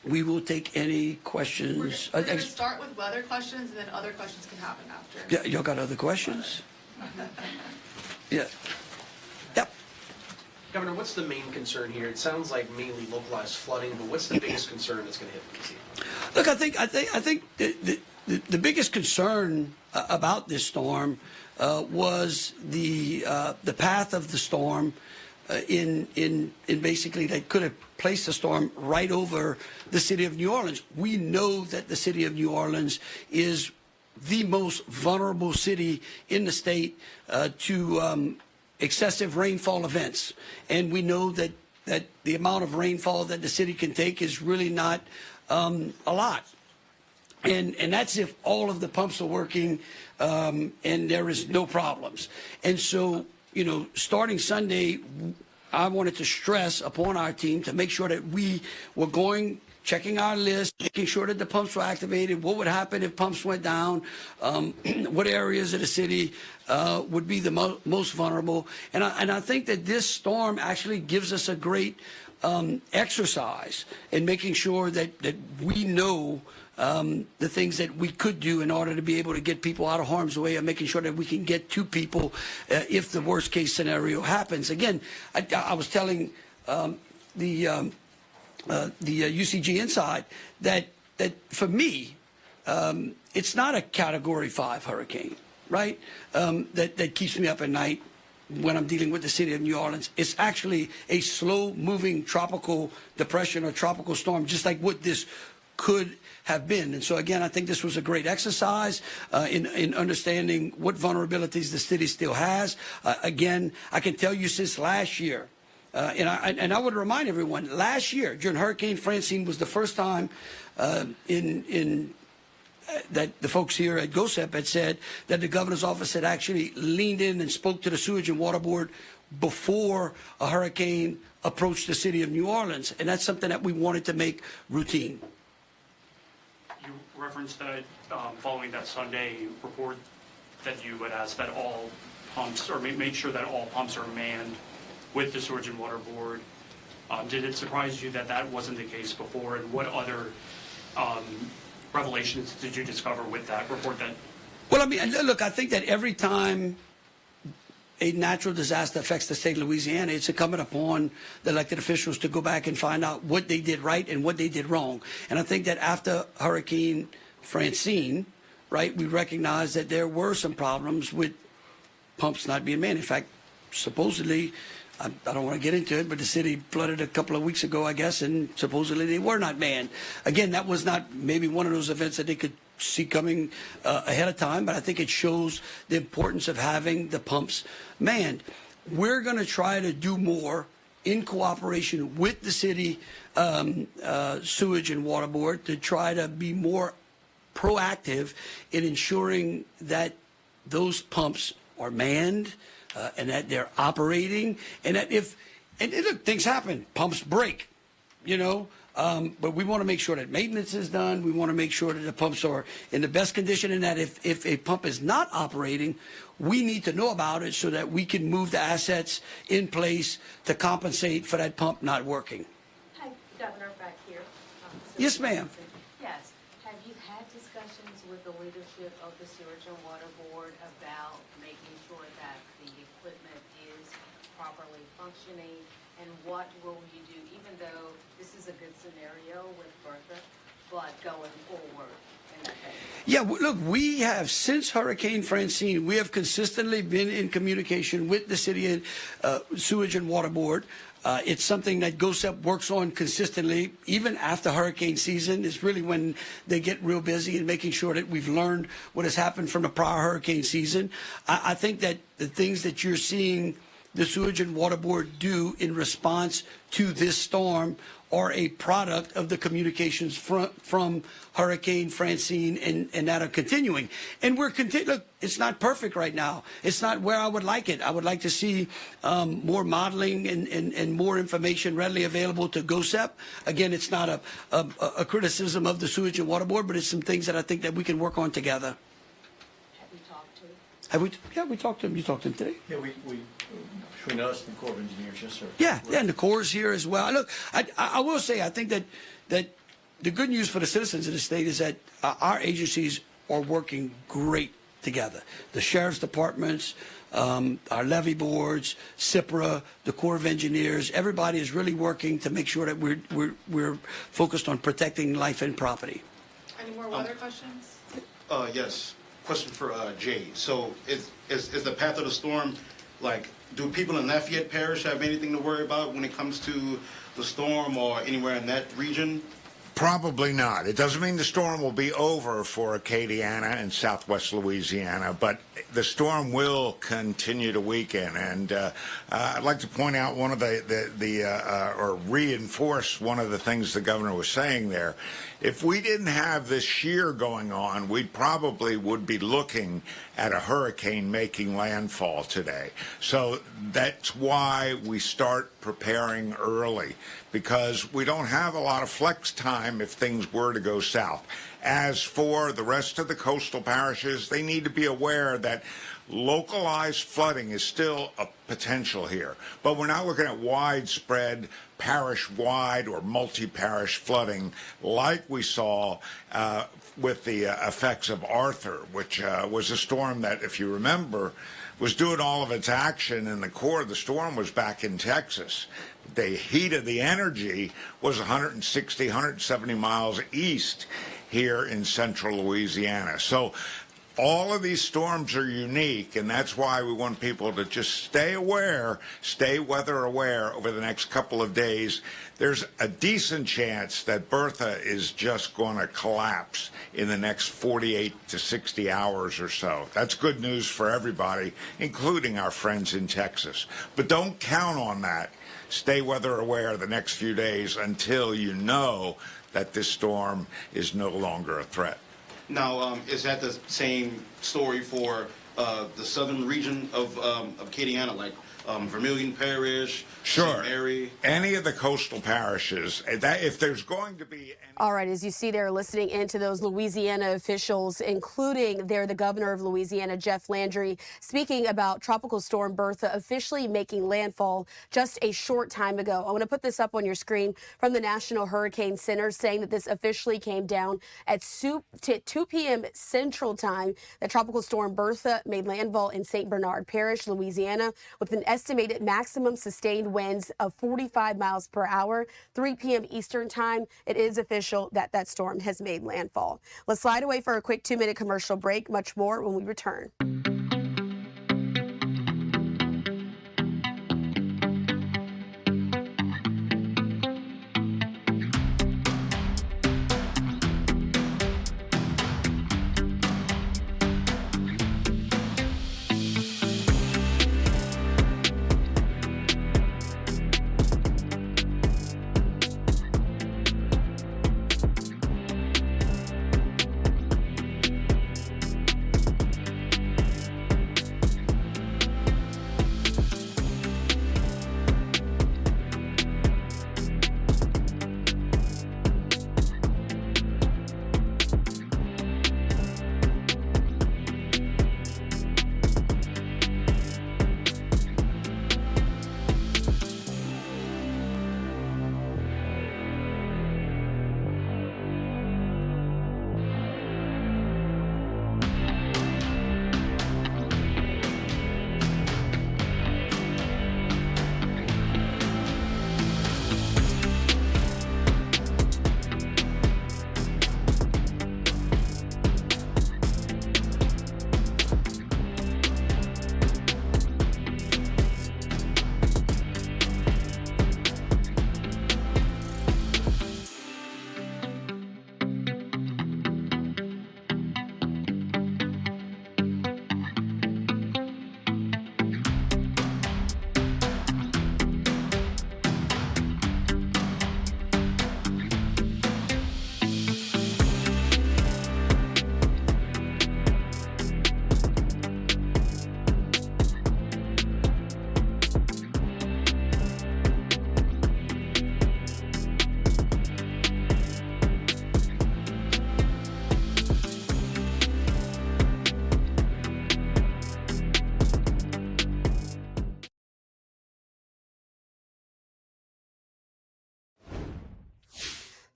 we will take any questions. We're going to start with weather questions, and then other questions can happen after. Yeah, y'all got other questions? Yeah. Yep. Governor, what's the main concern here? It sounds like mainly localized flooding, but what's the biggest concern that's going to hit Louisiana? Look, I think the biggest concern about this storm was the path of the storm. In basically, they could have placed the storm right over the city of New Orleans. We know that the city of New Orleans is the most vulnerable city in the state to excessive rainfall events, and we know that the amount of rainfall that the city can take is really not a lot. And that's if all of the pumps are working and there is no problems. And so, you know, starting Sunday, I wanted to stress upon our team to make sure that we were checking our list, making sure that the pumps were activated, what would happen if pumps went down, what areas of the city would be the most vulnerable. And I think that this storm actually gives us a great exercise in making sure that we know the things that we could do in order to be able to get people out of harm's way and making sure that we can get to people if the worst case scenario happens. Again, I was telling the UCG Inside that for me, it's not a Category 5 hurricane, right? That keeps me up at night. when I'm dealing with the city of New Orleans. It's actually a slow-moving tropical depression or tropical storm, just like what this could have been. And so, again, I think this was a great exercise in understanding what vulnerabilities the city still has. Again, I can tell you since last year, and I would remind everyone, last year during Hurricane Francine was the first time that the folks here at GOSEP had said that the governor's office had actually leaned in and spoke to the Sewage and Water Board before a hurricane approached the city of New Orleans. And that's something that we wanted to make routine. You referenced that following that Sunday report that you would ask that all pumps, or make sure that all pumps are manned with the Sewage and Water Board. Did it surprise you that that wasn't the case before? And what other revelations did you discover with that report? That Well, I mean, look, I think that every time a natural disaster affects the state of Louisiana, it's incumbent upon the elected officials to go back and find out what they did right and what they did wrong. And I think that after Hurricane Francine, right, we recognized that there were some problems with pumps not being manned. In fact, supposedly, I don't want to get into it, but the city flooded a couple of weeks ago, I guess, and supposedly they were not manned. Again, that was not maybe one of those events that they could see coming ahead of time, but I think it shows the importance of having the pumps manned. We're going to try to do more in cooperation with the city Sewage and Water Board to try to be more proactive in ensuring that those pumps are manned, and that they're operating, and that and look, things happen, pumps break, but we want to make sure that maintenance is done. We want to make sure that the pumps are in the best condition, and that if a pump is not operating, we need to know about it so that we can move the assets in place to compensate for that pump not working. Hi, Governor, back here. Yes, ma'am. Yes. Have you had discussions with the leadership of the Sewage and Water Board about making sure that the equipment is properly functioning? And what will you do, even though this is a good scenario with Bertha, but going forward in that case? Yeah, look, we have, since Hurricane Francine, we have consistently been in communication with the city Sewage and Water Board. It's something that GOSEP works on consistently, even after hurricane season is really when they get real busy in making sure that we've learned what has happened from the prior hurricane season. I think that the things that you're seeing the Sewage and Water Board do in response to this storm are a product of the communications from Hurricane Francine and that are continuing. And look, it's not perfect right now. It's not where I would like it. I would like to see more modeling and more information readily available to GOSEP. Again, it's not a criticism of the Sewage and Water Board, but it's some things that I think that we can work on together. Have you talked to him? Have we? Yeah, we talked to him. You talked to him today? Yeah, we between us and the Corps of Engineers, yes, sir. Yeah, and the Corps is here as well. Look, I will say, I think that the good news for the citizens of the state is that our agencies are working great together. The sheriff's departments, our levee boards, CIPRA, the Corps of Engineers, everybody is really working to make sure that we're focused on protecting life and property. Any more weather questions? Yes. Question for Jay. So is the path of the storm, like, do people in Lafayette Parish have anything to worry about when it comes to the storm or anywhere in that region? Probably not. It doesn't mean the storm will be over for Acadiana and southwest Louisiana, but the storm will continue to weaken. And I'd like to point out one of or reinforce one of the things the governor was saying there. If we didn't have this shear going on, we probably would be looking at a hurricane making landfall today. So that's why we start preparing early, because we don't have a lot of flex time if things were to go south. As for the rest of the coastal parishes, they need to be aware that localized flooding is still a potential here, but we're not looking at widespread parish-wide or multi-parish flooding like we saw with the effects of Arthur, which was a storm that, if you remember, was doing all of its action in the core of the storm was back in Texas. The heat of the energy was 160, 170 miles east here in central Louisiana. So all of these storms are unique, and that's why we want people to just stay aware, stay weather aware over the next couple of days. There's a decent chance that Bertha is just going to collapse in the next 48 to 60 hours or so. That's good news for everybody, including our friends in Texas. But don't count on that. Stay weather aware the next few days until you know that this storm is no longer a threat. Now, is that the same story for the southern region of Acadiana, like Vermilion Parish, Sure. St. Mary? Any of the coastal parishes, that if there's going to be All right, as you see there, listening into those Louisiana officials, including the governor of Louisiana, Jeff Landry, speaking about Tropical Storm Bertha officially making landfall just a short time ago. I want to put this up on your screen from the National Hurricane Center, saying that this officially came down at 2 p.m. Central Time. That Tropical Storm Bertha made landfall in St. Bernard Parish, Louisiana, with an estimated maximum sustained winds of 45 miles per hour. 3 p.m. Eastern Time, it is official that that storm has made landfall. Let's slide away for a quick 2-minute commercial break. Much more when we return.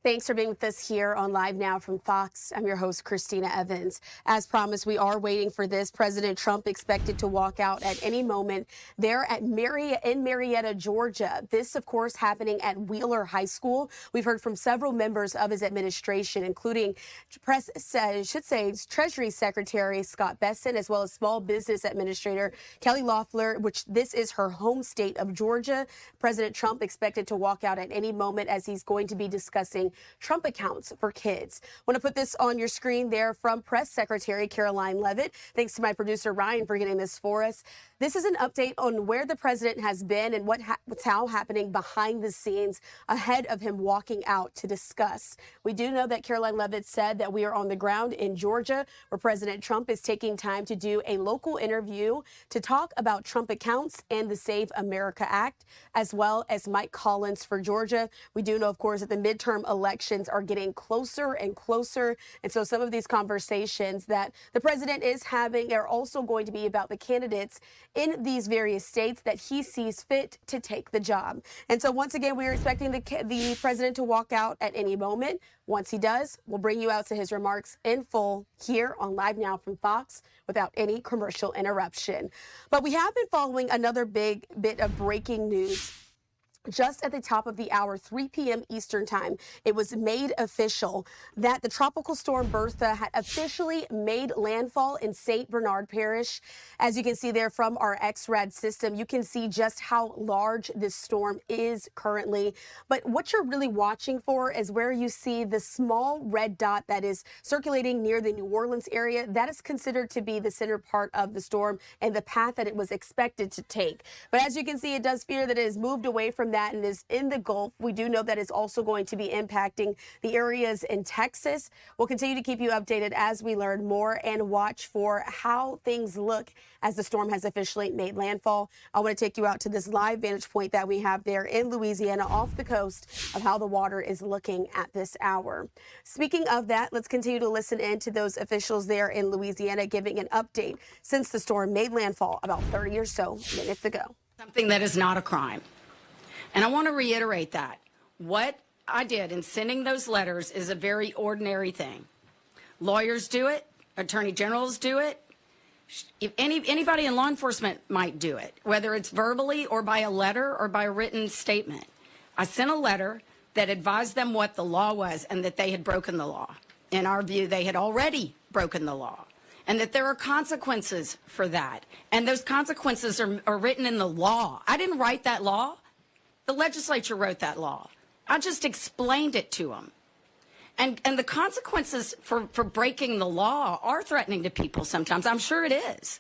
Thanks for being with us here on Live Now from Fox. I'm your host, Christina Evans. As promised, we are waiting for this. President Trump expected to walk out at any moment there at Marietta, Georgia. This, of course, happening at Wheeler High School. We've heard from several members of his administration, including Treasury Secretary Scott Bessent, as well as Small Business Administrator Kelly Loeffler, which this is her home state of Georgia. President Trump expected to walk out at any moment as he's going to be discussing Trump accounts for kids. I want to put this on your screen there from Press Secretary Caroline Leavitt. Thanks to my producer Ryan for getting this for us. This is an update on where the president has been and what's happening behind the scenes ahead of him walking out to discuss. We do know that Caroline Leavitt said that we are on the ground in Georgia, where President Trump is taking time to do a local interview to talk about Trump accounts and the Save America Act, as well as Mike Collins for Georgia. We do know, of course, that the midterm elections are getting closer and closer. And so some of these conversations that the president is having are also going to be about the candidates in these various states that he sees fit to take the job. And so once again, we are expecting the president to walk out at any moment. Once he does, we'll bring you out to his remarks in full here on Live Now from Fox without any commercial interruption. But we have been following another big bit of breaking news just at the top of the hour, 3 p.m. Eastern time, it was made official that the tropical storm Bertha had officially made landfall in St. Bernard Parish. As you can see there from our XRAD system, you can see just how large this storm is currently. But what you're really watching for is where you see the small red dot that is circulating near the New Orleans area. That is considered to be the center part of the storm and the path that it was expected to take. But as you can see, it does appear that it has moved away from that and is in the Gulf. We do know that it's also going to be impacting the areas in Texas. We'll continue to keep you updated as we learn more and watch for how things look as the storm has officially made landfall. I want to take you out to this live vantage point that we have there in Louisiana off the coast of how the water is looking at this hour. Speaking of that, let's continue to listen in to those officials there in Louisiana giving an update since the storm made landfall about 30 or so minutes ago. Something that is not a crime. And I want to reiterate that. What I did in sending those letters is a very ordinary thing. Lawyers do it. Attorney generals do it. If anybody in law enforcement might do it, whether it's verbally or by a letter or by a written statement. I sent a letter that advised them what the law was and that they had broken the law. In our view, they had already broken the law, and that there are consequences for that. And those consequences are written in the law. I didn't write that law. The legislature wrote that law. I just explained it to them. And the consequences for breaking the law are threatening to people sometimes. I'm sure it is.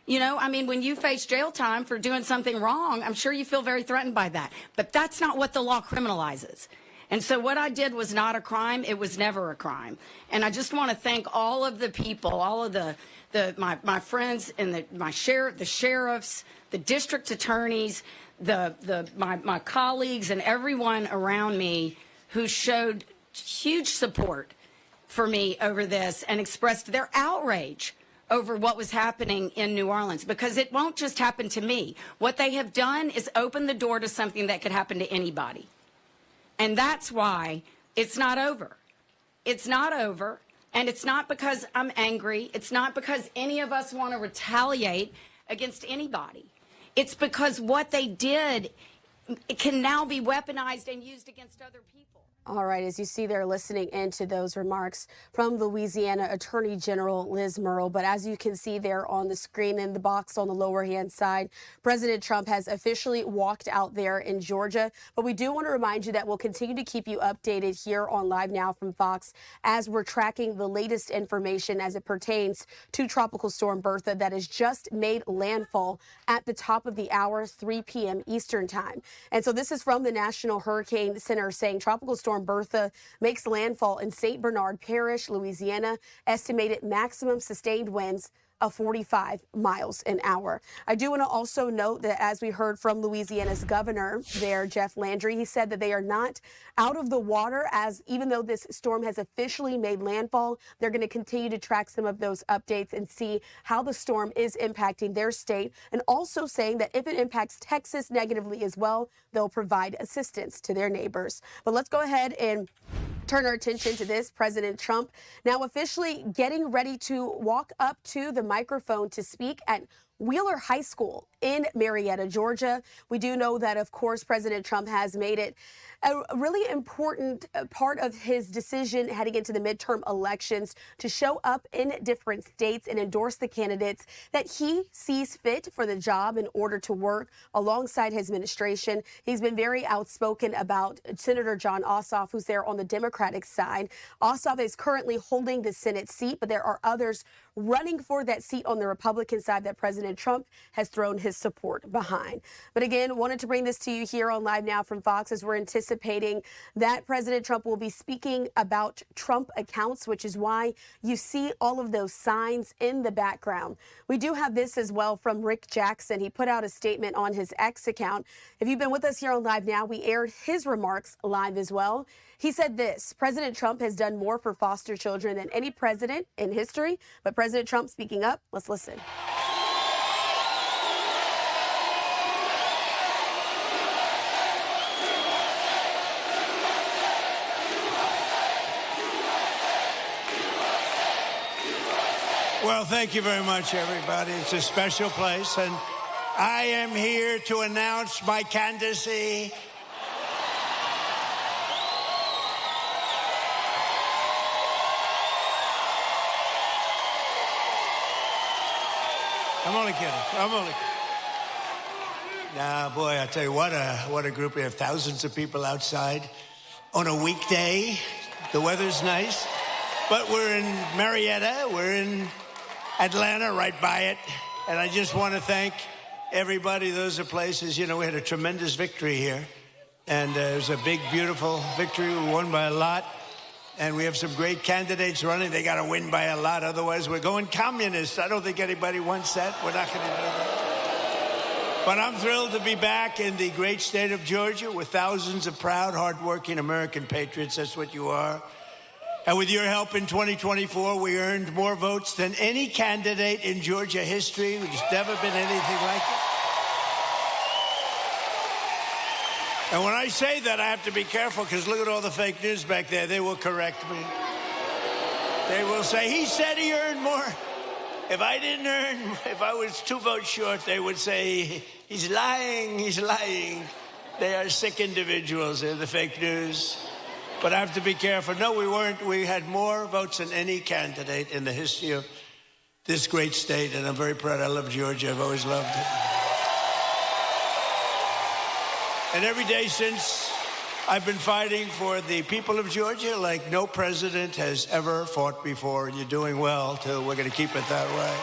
You know, I mean, when you face jail time for doing something wrong, I'm sure you feel very threatened by that. But that's not what the law criminalizes. And so what I did was not a crime. It was never a crime. And I just want to thank all of the people, all of my friends and the sheriffs, the district attorneys, my colleagues and everyone around me who showed huge support for me over this and expressed their outrage over what was happening in New Orleans, because it won't just happen to me. What they have done is open the door to something that could happen to anybody. And that's why it's not over. It's not over. And it's not because I'm angry. It's not because any of us want to retaliate against anybody. It's because what they did, it can now be weaponized and used against other people. All right, as you see there listening into those remarks from Louisiana Attorney General Liz Murrill. But as you can see there on the screen in the box on the lower hand side, President Trump has officially walked out there in Georgia. But we do want to remind you that we'll continue to keep you updated here on Live Now from Fox as we're tracking the latest information as it pertains to Tropical Storm Bertha that has just made landfall at the top of the hour, 3 p.m. Eastern time. And so this is from the National Hurricane Center saying Tropical Storm Bertha makes landfall in St. Bernard Parish, Louisiana. Estimated maximum sustained winds of 45 miles an hour. I do want to also note that as we heard from Louisiana's governor there, Jeff Landry, he said that they are not out of the water, as even though this storm has officially made landfall, they're going to continue to track some of those updates and see how the storm is impacting their state, and also saying that if it impacts Texas negatively as well, they'll provide assistance to their neighbors. But let's go ahead and turn our attention to this. President Trump now officially getting ready to walk up to the microphone to speak at Wheeler High School in Marietta, Georgia. We do know that, of course, President Trump has made it a really important part of his decision heading into the midterm elections to show up in different states and endorse the candidates that he sees fit for the job in order to work alongside his administration. He's been very outspoken about Senator Jon Ossoff, who's there on the Democratic side. Ossoff is currently holding the Senate seat, but there are others running for that seat on the Republican side that President Trump has thrown his support behind. But again, wanted to bring this to you here on Live Now from Fox as we're anticipating that President Trump will be speaking about Trump accounts, which is why you see all of those signs in the background. We do have this as well from Rick Jackson. He put out a statement on his X account. If you've been with us here on Live Now, we aired his remarks live as well. He said this: President Trump has done more for foster children than any president in history. But President Trump speaking up, let's listen. Well, thank you very much, everybody. It's a special place, and I am here to announce my candidacy I'm only kidding. Nah, boy, I tell you what a group. We have thousands of people outside on a weekday. The weather's nice. But we're in Marietta. We're in Atlanta, right by it. And I just want to thank everybody. Those are places, we had a tremendous victory here. And it was a big, beautiful victory. We won by a lot. And we have some great candidates running. They got to win by a lot. Otherwise, we're going communist. I don't think anybody wants that. We're not going to do that. But I'm thrilled to be back in the great state of Georgia with thousands of proud, hardworking American patriots. That's what you are. And with your help in 2024, we earned more votes than any candidate in Georgia history. There's never been anything like it. And when I say that, I have to be careful, because look at all the fake news back there. They will correct me. They will say, he said he earned more. If I was 2 votes short, they would say, he's lying. They are sick individuals. They're the fake news. But I have to be careful. No, we weren't. We had more votes than any candidate in the history of this great state, and I'm very proud. I love Georgia. I've always loved it. And every day since, I've been fighting for the people of Georgia like no president has ever fought before, and you're doing well, too. We're going to keep it that way.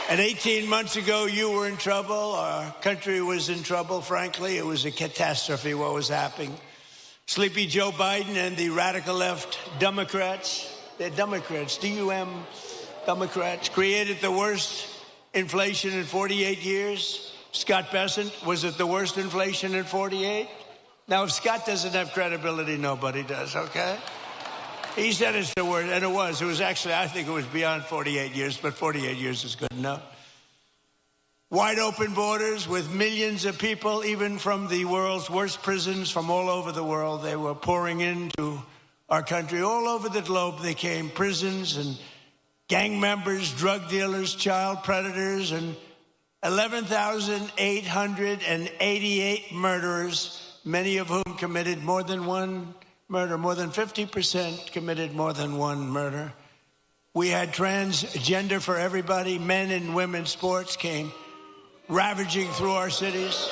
And 18 months ago, you were in trouble. Our country was in trouble, frankly. It was a catastrophe what was happening. Sleepy Joe Biden and the radical left Democrats, they're Democrats, D-U-M, Democrats, created the worst inflation in 48 years. Scott Bessent, was it the worst inflation in 48? Now, if Scott doesn't have credibility, nobody does, okay? He said it's the worst, and it was. It was actually, I think it was beyond 48 years, but 48 years is good enough. Wide open borders with millions of people, even from the world's worst prisons from all over the world. They were pouring into our country. All over the globe they came, prisons and gang members, drug dealers, child predators, and 11,888 murderers, many of whom committed more than one murder. More than 50% committed more than one murder. We had transgender for everybody. Men and women's sports came ravaging through our cities.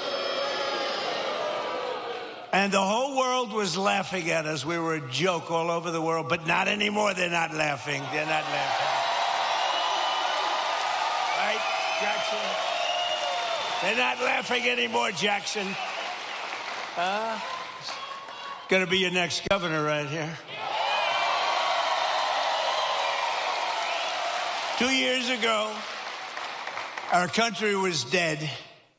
And the whole world was laughing at us. We were a joke all over the world, but not anymore. They're not laughing. They're not laughing. Right, Jackson? They're not laughing anymore, Jackson. Gonna be your next governor right here. 2 years ago, our country was dead,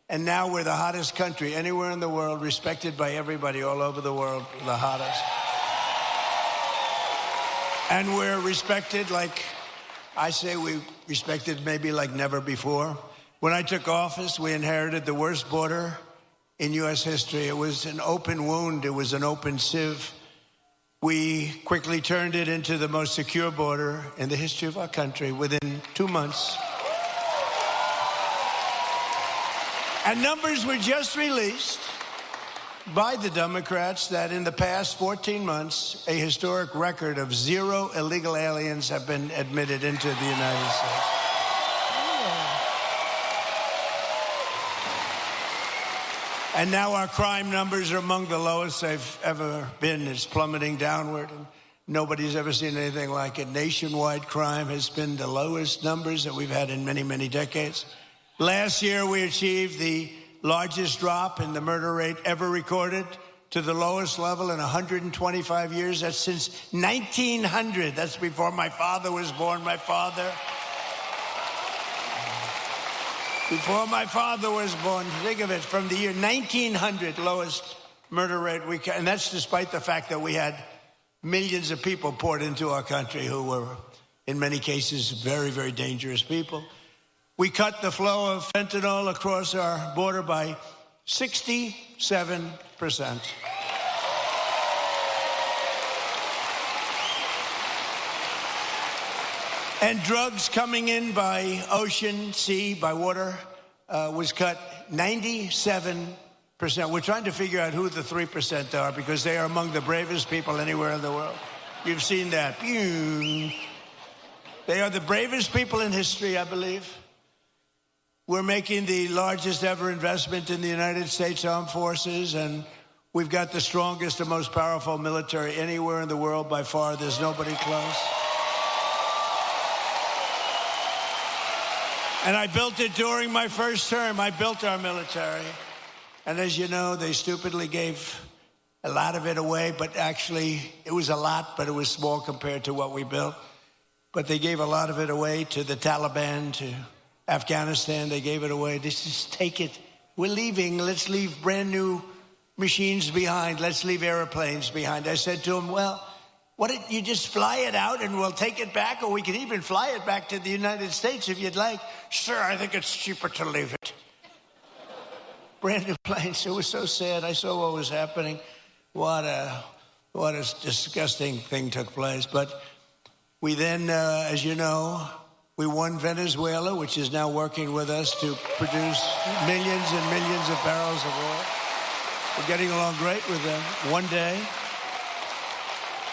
and now we're the hottest country anywhere in the world, respected by everybody all over the world, the hottest. And we're respected like, I say we respected maybe like never before. When I took office, we inherited the worst border in U.S. history. It was an open wound. It was an open sieve. We quickly turned it into the most secure border in the history of our country within 2 months. And numbers were just released by the Democrats that in the past 14 months, a historic record of 0 illegal aliens have been admitted into the United States. And now our crime numbers are among the lowest they've ever been. It's plummeting downward, and nobody's ever seen anything like it. Nationwide crime has been the lowest numbers that we've had in many, many decades. Last year, we achieved the largest drop in the murder rate ever recorded to the lowest level in 125 years. That's since 1900. That's before my father was born. Before my father was born, think of it, from the year 1900, lowest murder rate and that's despite the fact that we had millions of people poured into our country who were, in many cases, very, very dangerous people. We cut the flow of fentanyl across our border by 67%. And drugs coming in by ocean, sea, by water was cut 97%. We're trying to figure out who the 3% are because they are among the bravest people anywhere in the world. You've seen that. They are the bravest people in history, I believe. We're making the largest ever investment in the United States Armed Forces, and we've got the strongest and most powerful military anywhere in the world by far. There's nobody close. And I built it during my first term. I built our military. And as you know, they stupidly gave a lot of it away, but actually it was a lot, but it was small compared to what we built. But they gave a lot of it away to the Taliban, to Afghanistan. They gave it away. They just take it. We're leaving. Let's leave brand new machines behind. Let's leave airplanes behind. I said to him, well, why don't you just fly it out and we'll take it back, or we can even fly it back to the United States if you'd like. Sir, I think it's cheaper to leave it. Brand new planes. It was so sad. I saw what was happening. What a disgusting thing took place. But we then, as you know, we won Venezuela, which is now working with us to produce millions and millions of barrels of oil. We're getting along great with them. One day.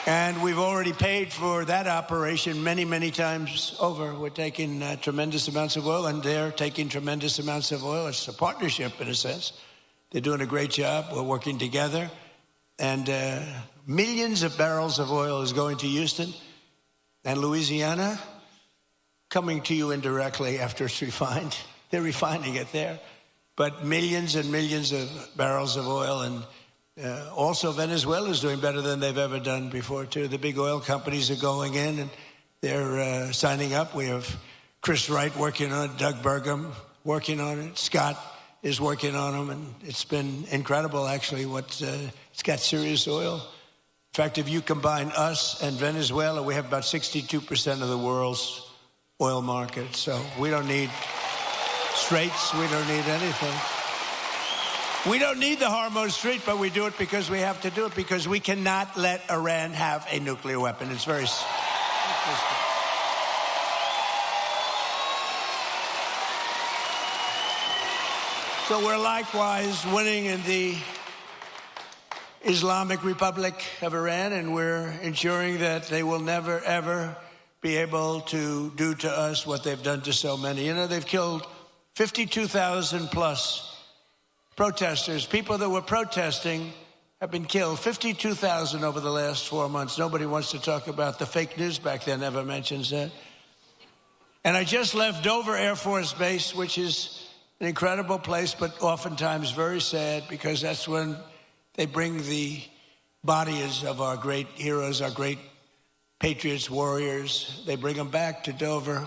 And we've already paid for that operation many, many times over. We're taking tremendous amounts of oil, and they're taking tremendous amounts of oil. It's a partnership, in a sense. They're doing a great job. We're working together. And millions of barrels of oil is going to Houston and Louisiana, coming to you indirectly after it's refined. They're refining it there. But millions and millions of barrels of oil. And also Venezuela is doing better than they've ever done before, too. The big oil companies are going in, and they're signing up. We have Chris Wright working on it, Doug Burgum working on it, Scott is working on them, and it's been incredible, actually. It's got serious oil. In fact, if you combine us and Venezuela, we have about 62% of the world's oil market. So we don't need straits. We don't need anything. We don't need the Hormuz Strait, but we do it because we have to do it, because we cannot let Iran have a nuclear weapon. It's very simple. So we're likewise winning in the Islamic Republic of Iran, and we're ensuring that they will never, ever be able to do to us what they've done to so many. You know, they've killed 52,000 plus protesters. People that were protesting have been killed. 52,000 over the last 4 months. Nobody wants to talk about the fake news back then, never mentions that. And I just left Dover Air Force Base, which is an incredible place, but oftentimes very sad, because that's when they bring the bodies of our great heroes, our great patriots, warriors. They bring them back to Dover.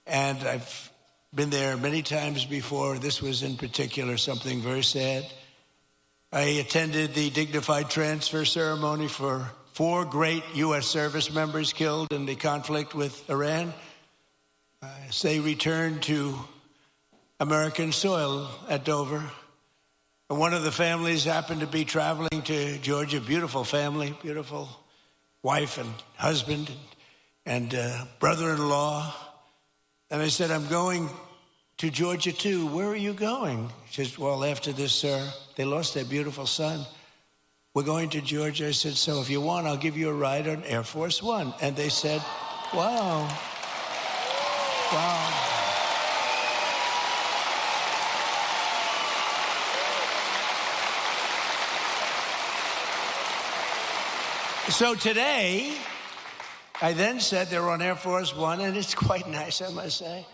And I've been there many times before. This was in particular something very sad. I attended the dignified transfer ceremony for 4 great U.S. service members killed in the conflict with Iran. As they returned to American soil at Dover. And one of the families happened to be traveling to Georgia. Beautiful family, beautiful wife and husband and brother-in-law. And I said, I'm going to Georgia too. Where are you going? She says, well, after this, sir, they lost their beautiful son. We're going to Georgia. I said, so if you want, I'll give you a ride on Air Force One. And they said, wow. Wow. So today, I then said they're on Air Force One, and it's quite nice, I must say.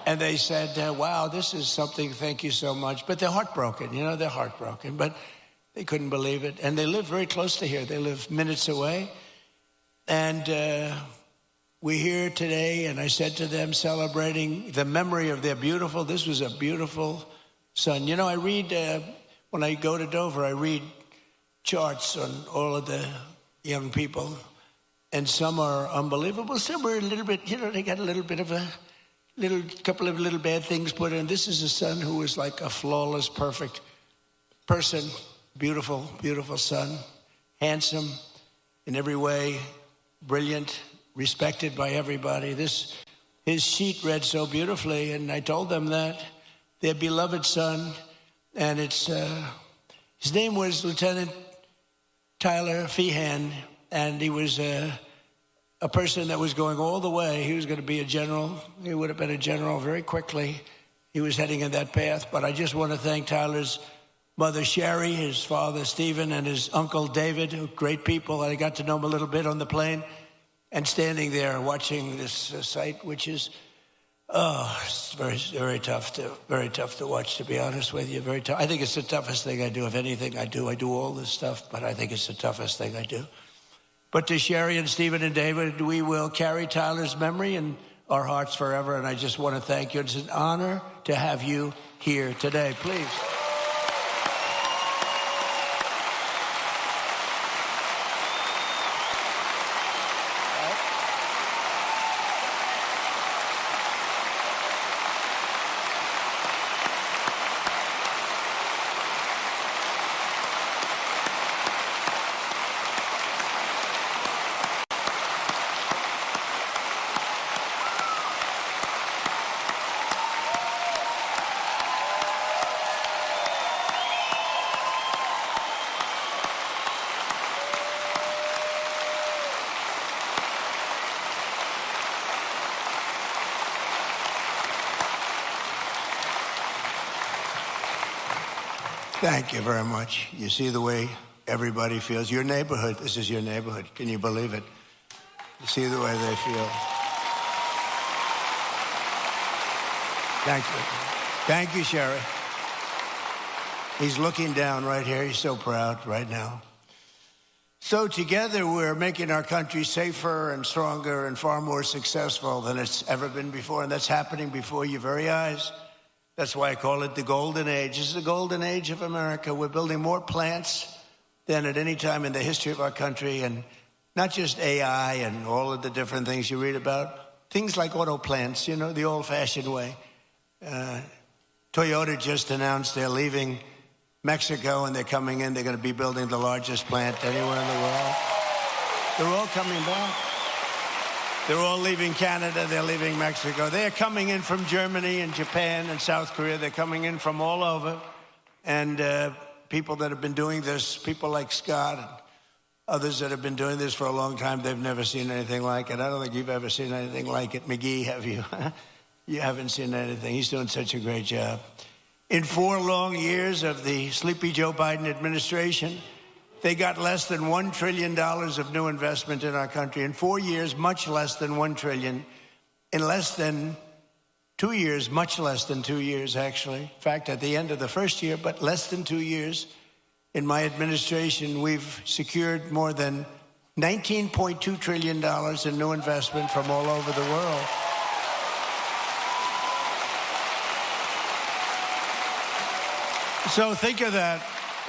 And they said, wow, this is something, thank you so much. But they're heartbroken, you know, they're heartbroken. But they couldn't believe it. And they live very close to here. They live minutes away. And we're here today, and I said to them, celebrating the memory of their beautiful, this was a beautiful son. You know, I read, when I go to Dover, I read charts on all of the young people, and some are unbelievable. Some are a little bit, you know, they got a little bit of a couple of little bad things put in. This is a son who was like a flawless, perfect person, beautiful, beautiful son, handsome in every way, brilliant, respected by everybody. His sheet read so beautifully, and I told them that their beloved son, and it's his name was Lieutenant Tyler Feehan, and he was a person that was going all the way. He was going to be a general. He would have been a general very quickly. He was heading in that path. But I just want to thank Tyler's mother, Sherry, his father, Stephen, and his uncle, David, who great people. I got to know him a little bit on the plane. And standing there watching this sight, which is, it's very tough to watch, to be honest with you. Very tough. I think it's the toughest thing I do. If anything I do all this stuff, but I think it's the toughest thing I do. But to Sherry and Stephen and David, we will carry Tyler's memory in our hearts forever. And I just want to thank you. It's an honor to have you here today. Please. Thank you very much. You see the way everybody feels. Your neighborhood, this is your neighborhood. Can you believe it? You see the way they feel. Thank you. Thank you, Sherry. He's looking down right here. He's so proud right now. So together we're making our country safer and stronger and far more successful than it's ever been before. And that's happening before your very eyes. That's why I call it the golden age. This is the golden age of America. We're building more plants than at any time in the history of our country. And not just AI and all of the different things you read about. Things like auto plants, you know, the old-fashioned way. Toyota just announced they're leaving Mexico and they're coming in. They're going to be building the largest plant anywhere in the world. They're all coming back. They're all leaving Canada. They're leaving Mexico. They're coming in from Germany and Japan and South Korea. They're coming in from all over. And people that have been doing this, people like Scott and others that have been doing this for a long time, they've never seen anything like it. I don't think you've ever seen anything like it. McGee, have you? You haven't seen anything. He's doing such a great job. In 4 long years of the sleepy Joe Biden administration, they got less than $1 trillion of new investment in our country. In 4 years, much less than $1 trillion. In less than 2 years, much less than 2 years, actually. In fact, at the end of the first year, but less than 2 years, in my administration, we've secured more than $19.2 trillion in new investment from all over the world. So think of that.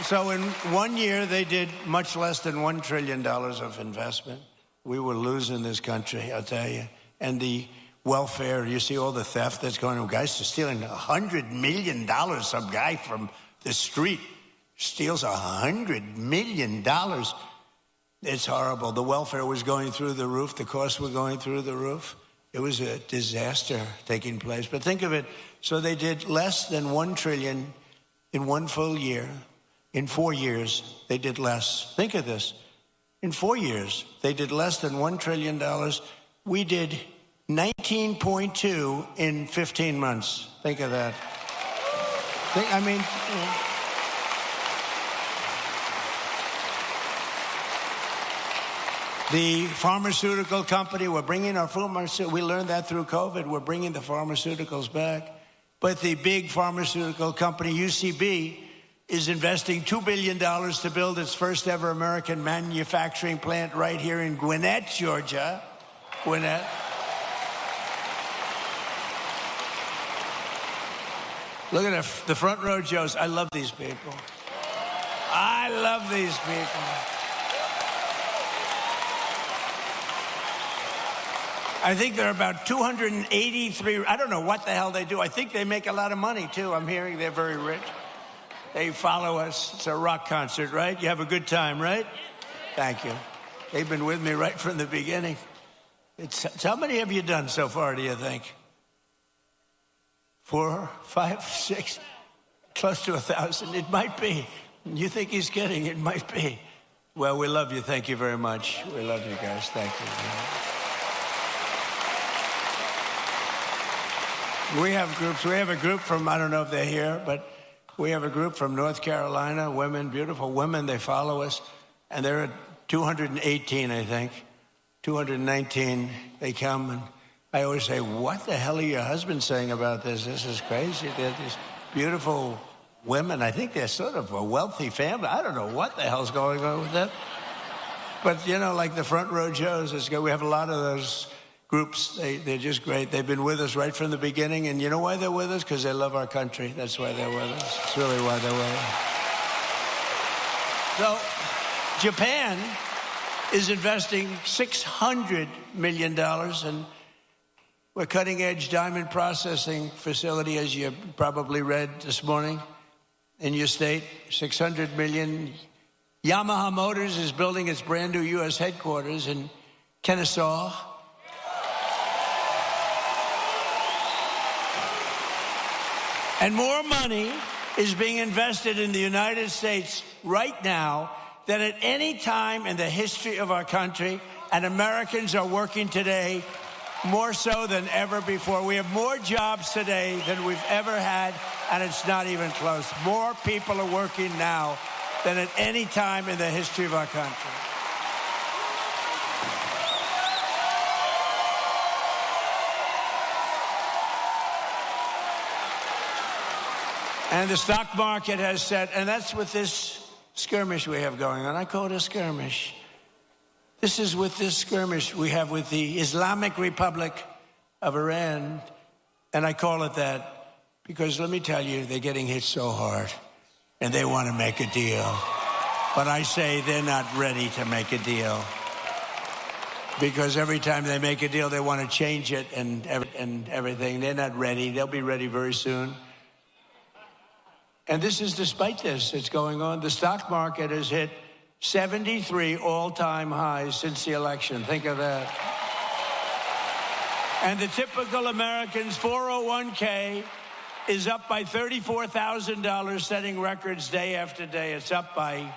So in 1 year, they did much less than $1 trillion of investment. We were losing this country, I'll tell you. And the welfare, you see all the theft that's going on. Guys are stealing $100 million. Some guy from the street steals $100 million. It's horrible. The welfare was going through the roof. The costs were going through the roof. It was a disaster taking place. But think of it. So they did less than $1 trillion in 1 full year. In 4 years, they did less. Think of this. In 4 years, they did less than $1 trillion. We did 19.2 in 15 months. Think of that. The pharmaceutical company, we're bringing our we learned that through COVID. We're bringing the pharmaceuticals back. But the big pharmaceutical company, UCB, is investing $2 billion to build its first ever American manufacturing plant right here in Gwinnett, Georgia. Gwinnett. Look at the front row Joes. I love these people. I love these people. I think there are about 283. I don't know what the hell they do. I think they make a lot of money, too. I'm hearing they're very rich. They follow us. It's a rock concert, right? You have a good time, right? Thank you. They've been with me right from the beginning. How many have you done so far, do you think? 4, 5, 6, close to 1,000. It might be. You think he's kidding? It might be. Well, we love you. Thank you very much. We love you guys. Thank you. We have groups. We have a group from, I don't know if they're here, but we have a group from North Carolina, women, beautiful women. They follow us, and they're at 218, I think. 219, they come, and I always say, what the hell are your husbands saying about this? This is crazy. They're these beautiful women. I think they're sort of a wealthy family. I don't know what the hell's going on with that. But, you know, like the Front Row Joes, it's good. We have a lot of those groups. They're just great. They've been with us right from the beginning. And you know why they're with us? Because they love our country. That's why they're with us. It's really why they're with us. So, Japan is investing $600 million in a cutting-edge diamond processing facility, as you probably read this morning in your state. $600 million. Yamaha Motors is building its brand new U.S. headquarters in Kennesaw. And more money is being invested in the United States right now than at any time in the history of our country. And Americans are working today more so than ever before. We have more jobs today than we've ever had, and it's not even close. More people are working now than at any time in the history of our country. And the stock market has set, and that's with this skirmish we have going on. I call it a skirmish. This is with this skirmish we have with the Islamic Republic of Iran, and I call it that because let me tell you, they're getting hit so hard, and they want to make a deal. But I say they're not ready to make a deal because every time they make a deal, they want to change it and everything. They're not ready. They'll be ready very soon. And this is despite this. It's going on. The stock market has hit 73 all-time highs since the election. Think of that. And the typical American's 401k is up by $34,000, setting records day after day. It's up by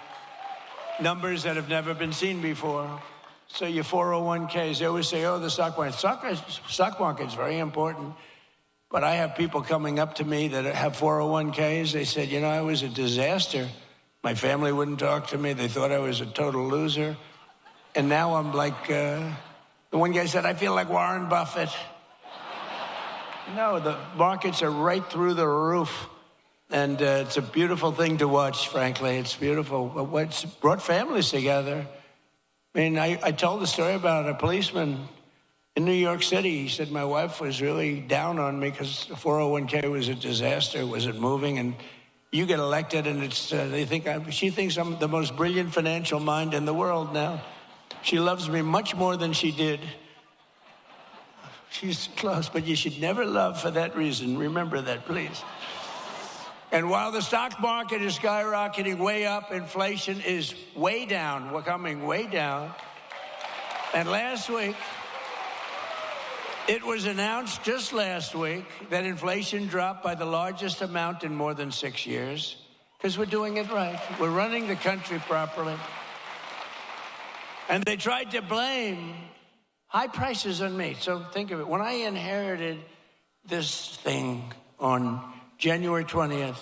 numbers that have never been seen before. So your 401ks, they always say, oh, the stock market. Stock market's very important. But I have people coming up to me that have 401ks. They said, you know, I was a disaster. My family wouldn't talk to me. They thought I was a total loser. And now I'm like, the one guy said, I feel like Warren Buffett. No, the markets are right through the roof. And it's a beautiful thing to watch, frankly. It's beautiful. What's brought families together. I mean, I told the story about a policeman in New York City. He said, my wife was really down on me because the 401k was a disaster. It wasn't moving. And you get elected, and it's she thinks I'm the most brilliant financial mind in the world now. She loves me much more than she did. She's close, but you should never love for that reason. Remember that, please. And while the stock market is skyrocketing way up, inflation is way down. We're coming way down. And last week, it was announced just last week that inflation dropped by the largest amount in more than 6 years because we're doing it right. We're running the country properly. And they tried to blame high prices on me. So think of it. When I inherited this thing on January 20th,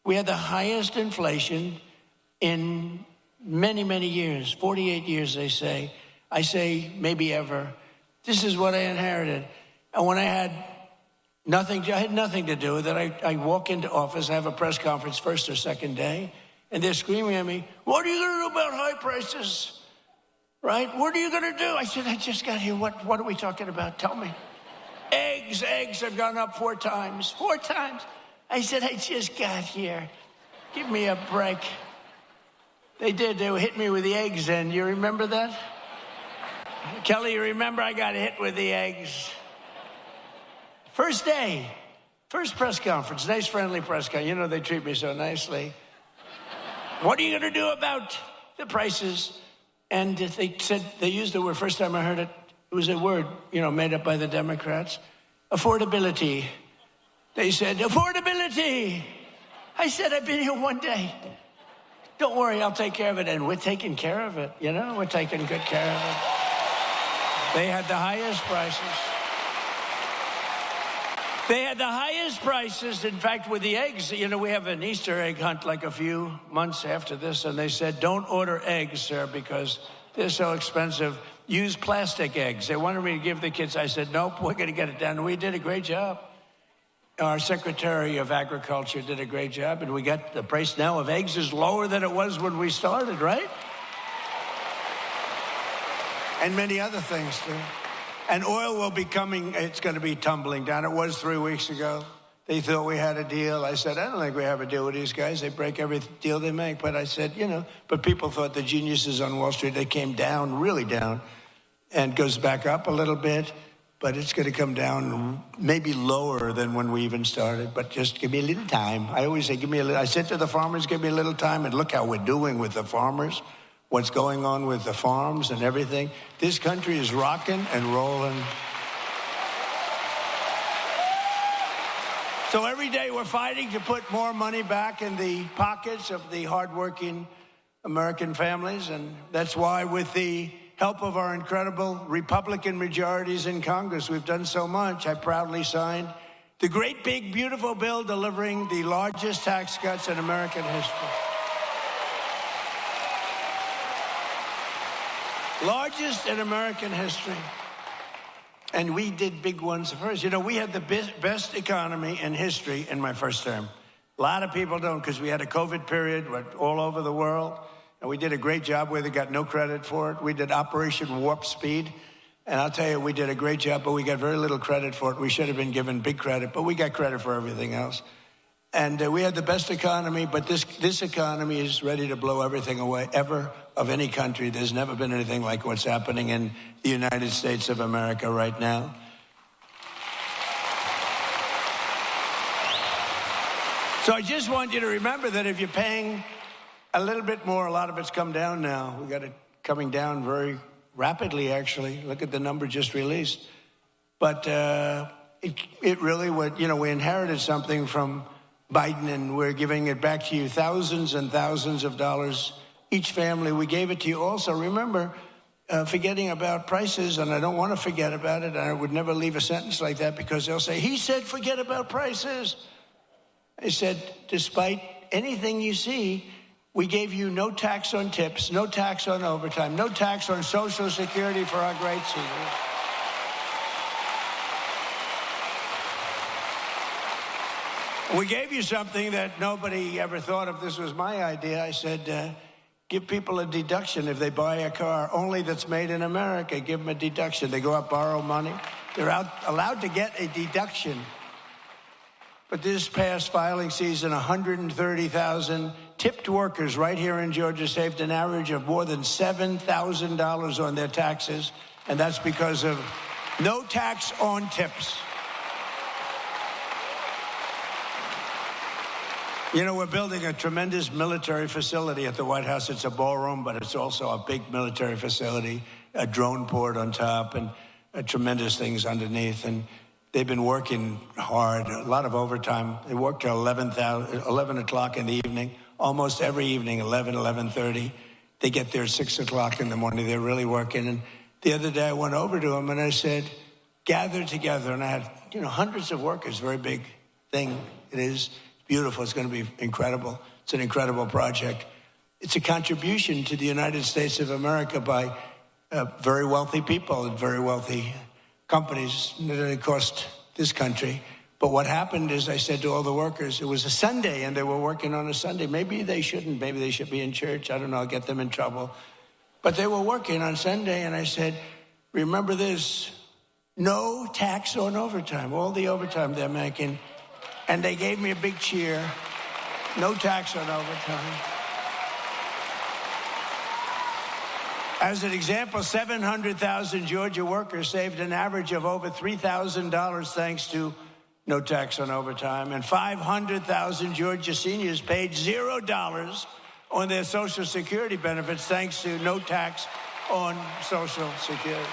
we had the highest inflation in many, many years, 48 years, they say. I say maybe ever. This is what I inherited. And when I had nothing to do with it, I walk into office, I have a press conference first or second day, and they're screaming at me, what are you going to do about high prices? Right? What are you going to do? I said, I just got here. What are we talking about? Tell me. Eggs have gone up 4 times. 4 times. I said, I just got here. Give me a break. They did. They hit me with the eggs then. You remember that? Kelly, you remember I got hit with the eggs. First day, first press conference, nice friendly press conference. You know, they treat me so nicely. What are you going to do about the prices? And they said, they used the word, first time I heard it, it was a word, made up by the Democrats. Affordability. They said, affordability. I said, I've been here 1 day. Don't worry, I'll take care of it. And we're taking care of it, we're taking good care of it. They had the highest prices. They had the highest prices. In fact, with the eggs, you know, we have an Easter egg hunt like a few months after this, and they said, don't order eggs, sir, because they're so expensive. Use plastic eggs. They wanted me to give the kids. I said, nope, we're going to get it done. And we did a great job. Our Secretary of Agriculture did a great job, and we got the price now of eggs is lower than it was when we started, right? And many other things, too. And oil will be coming, it's going to be tumbling down. It was 3 weeks ago. They thought we had a deal. I said, I don't think we have a deal with these guys. They break every deal they make. But I said, you know, but people thought the geniuses on Wall Street, they came down, really down, and goes back up a little bit. But it's going to come down maybe lower than when we even started. But just give me a little time. I always say, give me a little. I said to the farmers, give me a little time. And look how we're doing with the farmers. What's going on with the farms and everything. This country is rocking and rolling. So every day we're fighting to put more money back in the pockets of the hardworking American families. And that's why with the help of our incredible Republican majorities in Congress, we've done so much. I proudly signed the great, big, beautiful bill delivering the largest tax cuts in American history. Largest in American history. And we did big ones first. You know, we had the best economy in history in my first term. A lot of people don't, because we had a COVID period all over the world. And we did a great job where they got no credit for it. We did Operation Warp Speed. And I'll tell you, we did a great job, but we got very little credit for it. We should have been given big credit, but we got credit for everything else. And we had the best economy, but this economy is ready to blow everything away, ever, of any country. There's never been anything like what's happening in the United States of America right now. So I just want you to remember that if you're paying a little bit more, a lot of it's come down now. We got it coming down very rapidly, actually. Look at the number just released. But it really would, you know, we inherited something from Biden, and we're giving it back to you, thousands and thousands of dollars each family. We gave it to you also. Remember, forgetting about prices, and I don't want to forget about it. I would never leave a sentence like that, because they'll say, he said forget about prices. I said, despite anything you see, we gave you no tax on tips, no tax on overtime, no tax on Social Security for our great seniors. We gave you something that nobody ever thought of. This was my idea. I said, give people a deduction if they buy a car only that's made in America. Give them a deduction. They go out, borrow money. They're allowed to get a deduction. But this past filing season, 130,000 tipped workers right here in Georgia saved an average of more than $7,000 on their taxes. And that's because of no tax on tips. You know, we're building a tremendous military facility at the White House. It's a ballroom, but it's also a big military facility, a drone port on top, and tremendous things underneath. And they've been working hard, a lot of overtime. They work till 11 o'clock in the evening, almost every evening, 11:30. They get there at 6 o'clock in the morning. They're really working. And the other day I went over to them and I said, gather together. And I had, you know, hundreds of workers, very big thing it is. Beautiful. It's going to be incredible. It's an incredible project. It's a contribution to the United States of America by very wealthy people and very wealthy companies that cost this country. But what happened is I said to all the workers, it was a Sunday and they were working on a Sunday. Maybe they shouldn't. Maybe they should be in church. I don't know. I'll get them in trouble. But they were working on Sunday, and I said, remember this, no tax on overtime, all the overtime they're making. And they gave me a big cheer. No tax on overtime. As an example, 700,000 Georgia workers saved an average of over $3,000 thanks to no tax on overtime. And 500,000 Georgia seniors paid $0 on their Social Security benefits thanks to no tax on Social Security.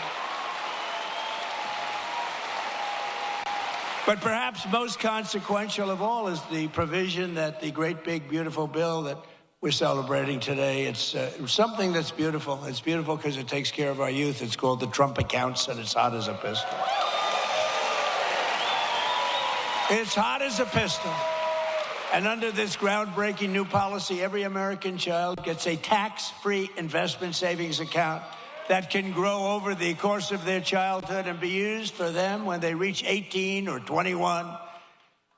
But perhaps most consequential of all is the provision that the great, big, beautiful bill that we're celebrating today. It's something that's beautiful. It's beautiful because it takes care of our youth. It's called the Trump accounts, and it's hot as a pistol. It's hot as a pistol. And under this groundbreaking new policy, every American child gets a tax-free investment savings account that can grow over the course of their childhood and be used for them when they reach 18 or 21.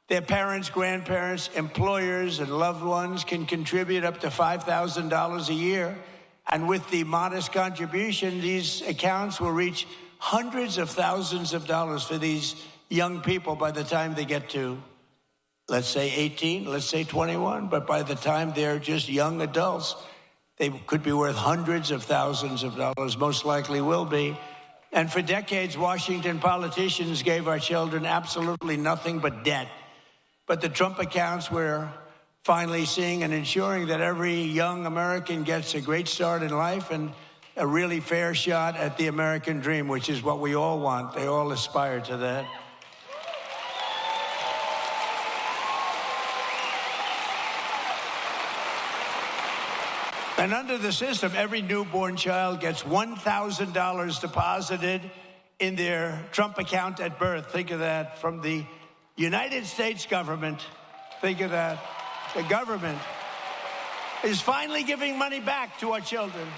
Their parents, grandparents, employers, and loved ones can contribute up to $5,000 a year. And with the modest contribution, these accounts will reach hundreds of thousands of dollars for these young people by the time they get to, let's say 18, let's say 21, but by the time they're just young adults, they could be worth hundreds of thousands of dollars, most likely will be. And for decades, Washington politicians gave our children absolutely nothing but debt. But the Trump accounts, we're finally seeing and ensuring that every young American gets a great start in life and a really fair shot at the American dream, which is what we all want. They all aspire to that. And under the system, every newborn child gets $1,000 deposited in their Trump account at birth. Think of that. From the United States government. Think of that. The government is finally giving money back to our children.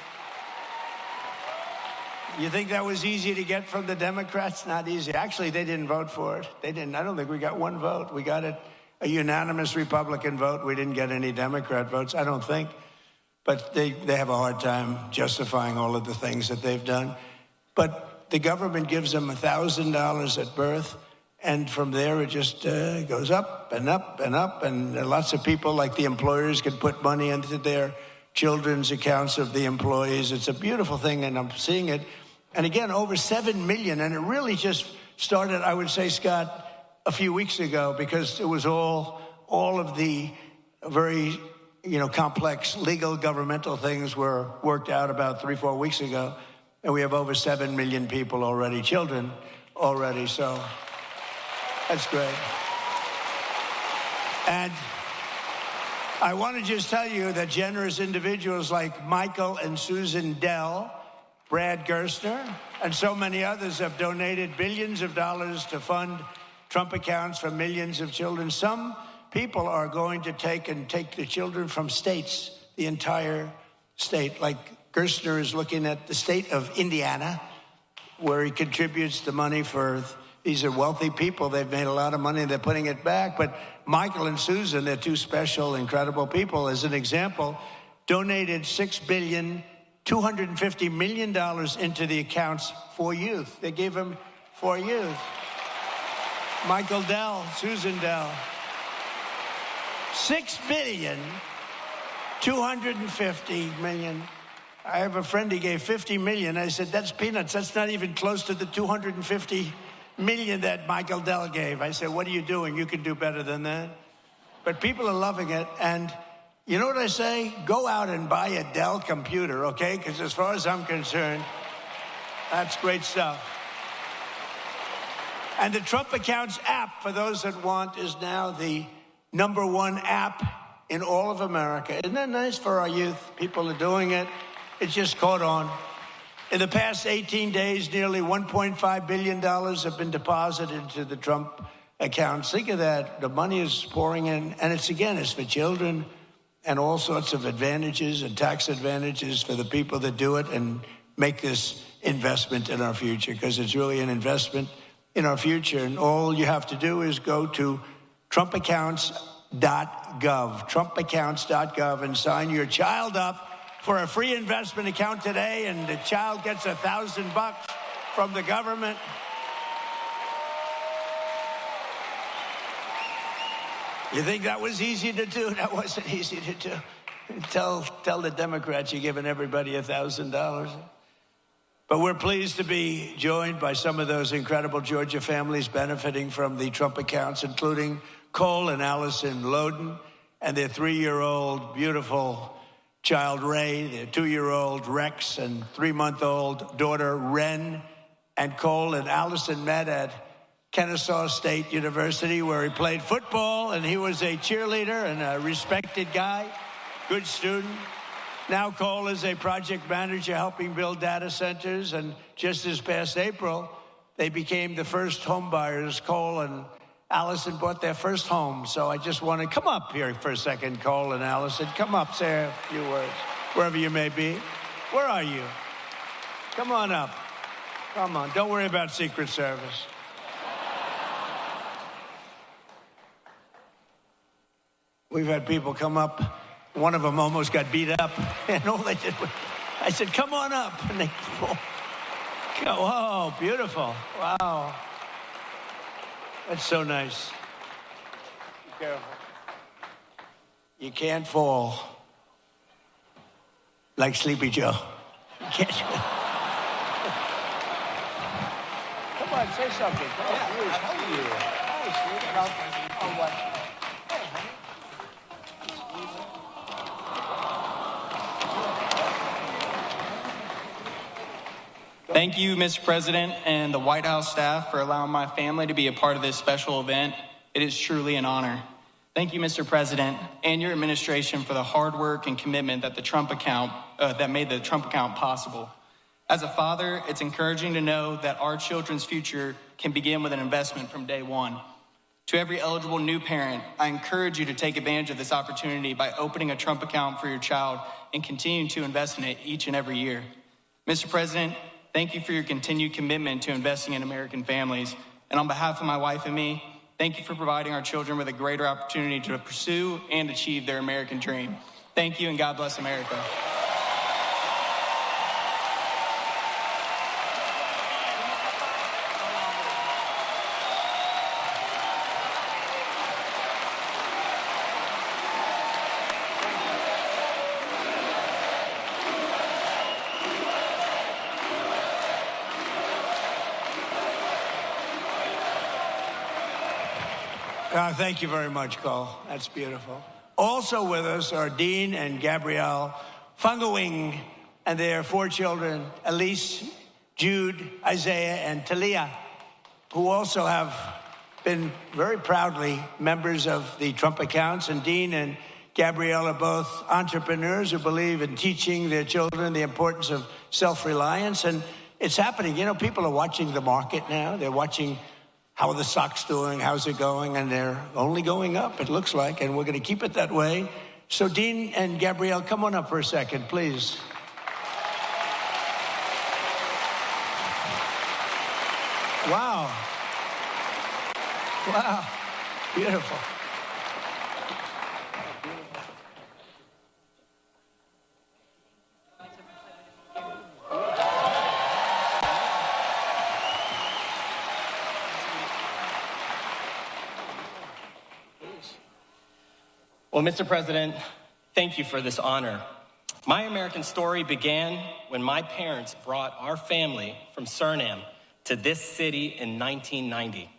You think that was easy to get from the Democrats? Not easy. Actually, they didn't vote for it. They didn't. I don't think we got one vote. We got it, a unanimous Republican vote. We didn't get any Democrat votes, I don't think. But they have a hard time justifying all of the things that they've done. But the government gives them $1,000 at birth, and from there it just goes up and up and up. And lots of people, like the employers, can put money into their children's accounts of the employees. It's a beautiful thing, and I'm seeing it. And again, over 7 million, and it really just started, I would say, Scott, a few weeks ago, because it was all of the very complex legal governmental things were worked out about 3-4 weeks ago. And we have over 7 million people already, children already. So that's great. And I want to just tell you that generous individuals like Michael and Susan Dell, Brad Gerstner, and so many others have donated billions of dollars to fund Trump accounts for millions of children. Some people are going to take the children from states, the entire state. Like Gerstner is looking at the state of Indiana, where he contributes the money for, these are wealthy people. They've made a lot of money. They're putting it back. But Michael and Susan, they're two special, incredible people. As an example, donated $6.25 billion into the accounts for youth. They gave them for youth. Michael Dell, Susan Dell. $6.25 billion. I have a friend, he gave $50 million. I said, that's peanuts. That's not even close to the $250 million that Michael Dell gave. I said, what are you doing? You can do better than that. But people are loving it. And you know what I say? Go out and buy a Dell computer, okay? Because as far as I'm concerned, that's great stuff. And the Trump Accounts app, for those that want, is now the #1 app in all of America. Isn't that nice for our youth? People are doing it. It's just caught on. In the past 18 days, nearly $1.5 billion have been deposited into the Trump accounts. Think of that. The money is pouring in. And it's for children and all sorts of advantages and tax advantages for the people that do it and make this investment in our future, because it's really an investment in our future. And all you have to do is go to TrumpAccounts.gov, TrumpAccounts.gov, and sign your child up for a free investment account today, and the child gets $1,000 from the government. You think that was easy to do? That wasn't easy to do. Tell the Democrats you're giving everybody $1,000. But we're pleased to be joined by some of those incredible Georgia families benefiting from the Trump accounts, including Cole and Allison Loden and their 3-year-old beautiful child Ray, their 2-year-old Rex, and 3-month-old daughter Ren. And Cole and Allison met at Kennesaw State University, where he played football, and he was a cheerleader and a respected guy, good student. Now Cole is a project manager helping build data centers, and just this past April, they became the first home buyers, Cole and Allison bought their first home. So I just want to come up here for a second, Cole and Allison. Come up, say a few words, wherever you may be. Where are you? Come on up. Come on. Don't worry about Secret Service. We've had people come up. One of them almost got beat up. And all they did was, I said, come on up. And they go, oh, beautiful. Wow. That's so nice. Be careful. You can't fall like Sleepy Joe. You can't. Come on, say something. Come on, please. How are you? Hi, sweetie. Oh, what? Thank you, Mr. President, and the White House staff for allowing my family to be a part of this special event. It is truly an honor. Thank you, Mr. President, and your administration for the hard work and commitment that that made the Trump account possible. As a father, it's encouraging to know that our children's future can begin with an investment from day one. To every eligible new parent, I encourage you to take advantage of this opportunity by opening a Trump account for your child and continuing to invest in it each and every year. Mr. President, thank you for your continued commitment to investing in American families. And on behalf of my wife and me, thank you for providing our children with a greater opportunity to pursue and achieve their American dream. Thank you, and God bless America. Thank you very much, Cole. That's beautiful. Also with us are Dean and Gabrielle Fungawing and their 4 children, Elise, Jude, Isaiah, and Talia, who also have been very proudly members of the Trump accounts. And Dean and Gabrielle are both entrepreneurs who believe in teaching their children the importance of self-reliance. And it's happening. You know, people are watching the market now. They're watching how are the stocks doing, how's it going, and they're only going up, it looks like, and we're going to keep it that way. So Dean and Gabrielle, come on up for a second, please. Wow. Wow. Beautiful. Well, Mr. President, thank you for this honor. My American story began when my parents brought our family from Suriname to this city in 1990.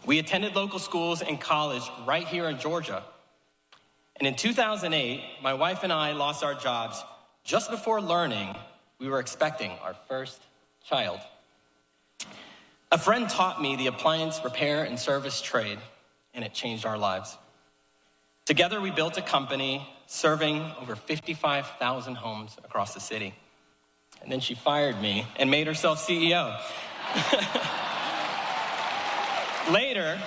We attended local schools and college right here in Georgia. And in 2008, my wife and I lost our jobs just before learning we were expecting our first child. A friend taught me the appliance repair and service trade, and it changed our lives. Together, we built a company serving over 55,000 homes across the city. And then she fired me and made herself CEO. Later,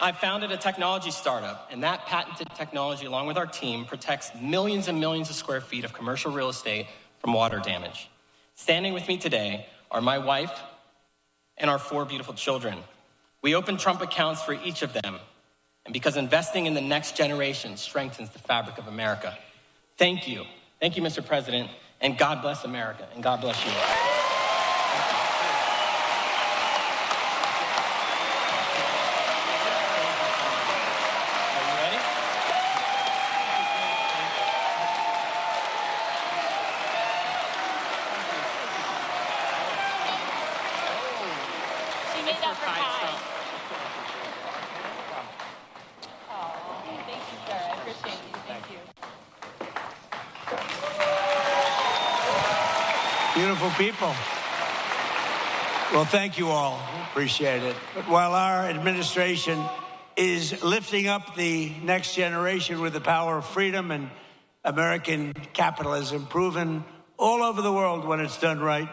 I founded a technology startup, and that patented technology, along with our team, protects millions and millions of square feet of commercial real estate from water damage. Standing with me today are my wife and our 4 beautiful children. We opened Trump accounts for each of them, and because investing in the next generation strengthens the fabric of America. Thank you. Thank you, Mr. President, and God bless America, and God bless you. Beautiful people. Well, thank you all. Appreciate it. But while our administration is lifting up the next generation with the power of freedom and American capitalism, proven all over the world when it's done right,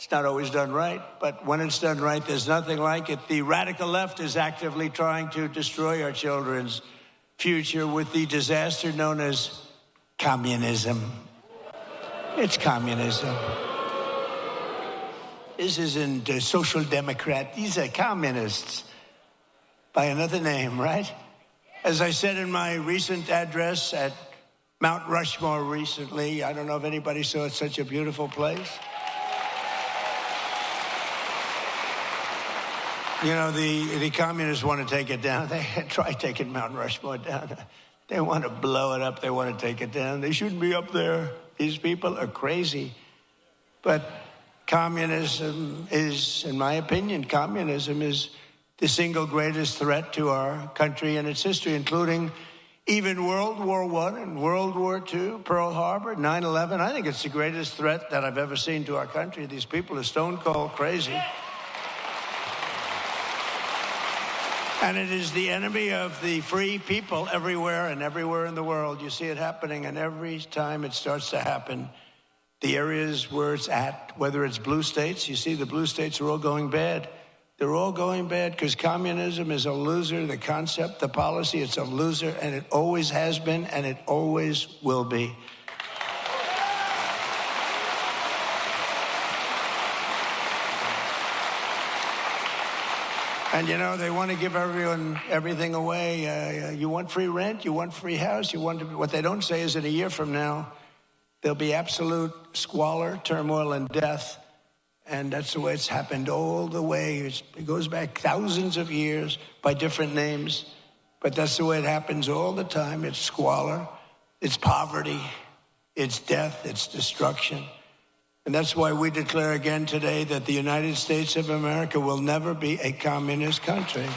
It's not always done right, but when it's done right, there's nothing like it. The radical left is actively trying to destroy our children's future with the disaster known as communism. It's communism. This isn't a social democrat. These are communists by another name, right? As I said in my recent address at Mount Rushmore recently, I don't know if anybody saw it, such a beautiful place. You know, the communists want to take it down. They tried taking Mount Rushmore down. They want to blow it up. They want to take it down. They shouldn't be up there. These people are crazy. But communism is, in my opinion, communism is the single greatest threat to our country and its history, including even World War I and World War II, Pearl Harbor, 9/11. I think it's the greatest threat that I've ever seen to our country. These people are stone cold crazy. And it is the enemy of the free people everywhere and everywhere in the world. You see it happening, and every time it starts to happen, the areas where it's at, whether it's blue states, you see the blue states are all going bad. They're all going bad because communism is a loser. The concept, the policy, it's a loser, and it always has been, and it always will be. And, you know, they want to give everyone everything away. You want free rent, you want free house, you want to, what they don't say is in a year from now, there'll be absolute squalor, turmoil, and death. And that's the way it's happened all the way. It goes back thousands of years by different names. But that's the way it happens all the time. It's squalor, it's poverty, it's death, it's destruction. And that's why we declare again today that the United States of America will never be a communist country.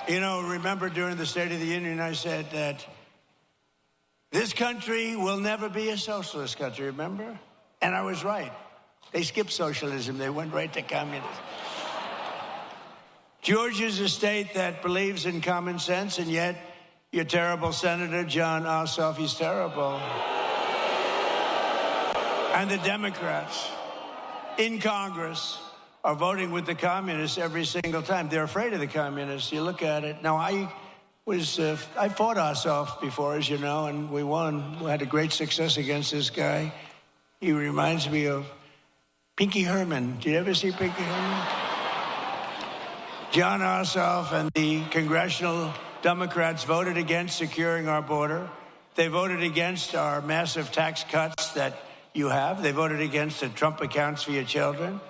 You know, remember during the State of the Union, I said that this country will never be a socialist country, remember? And I was right. They skipped socialism. They went right to communism. Georgia's a state that believes in common sense, and yet your terrible Senator John Ossoff, he's terrible. And the Democrats in Congress are voting with the communists every single time. They're afraid of the communists. You look at it. Now, I fought Ossoff before, as you know, and we won. We had a great success against this guy. He reminds me of Pinky Herman. Did you ever see Pinky Herman? John Ossoff and the congressional Democrats voted against securing our border. They voted against our massive tax cuts that you have. They voted against the Trump accounts for your children.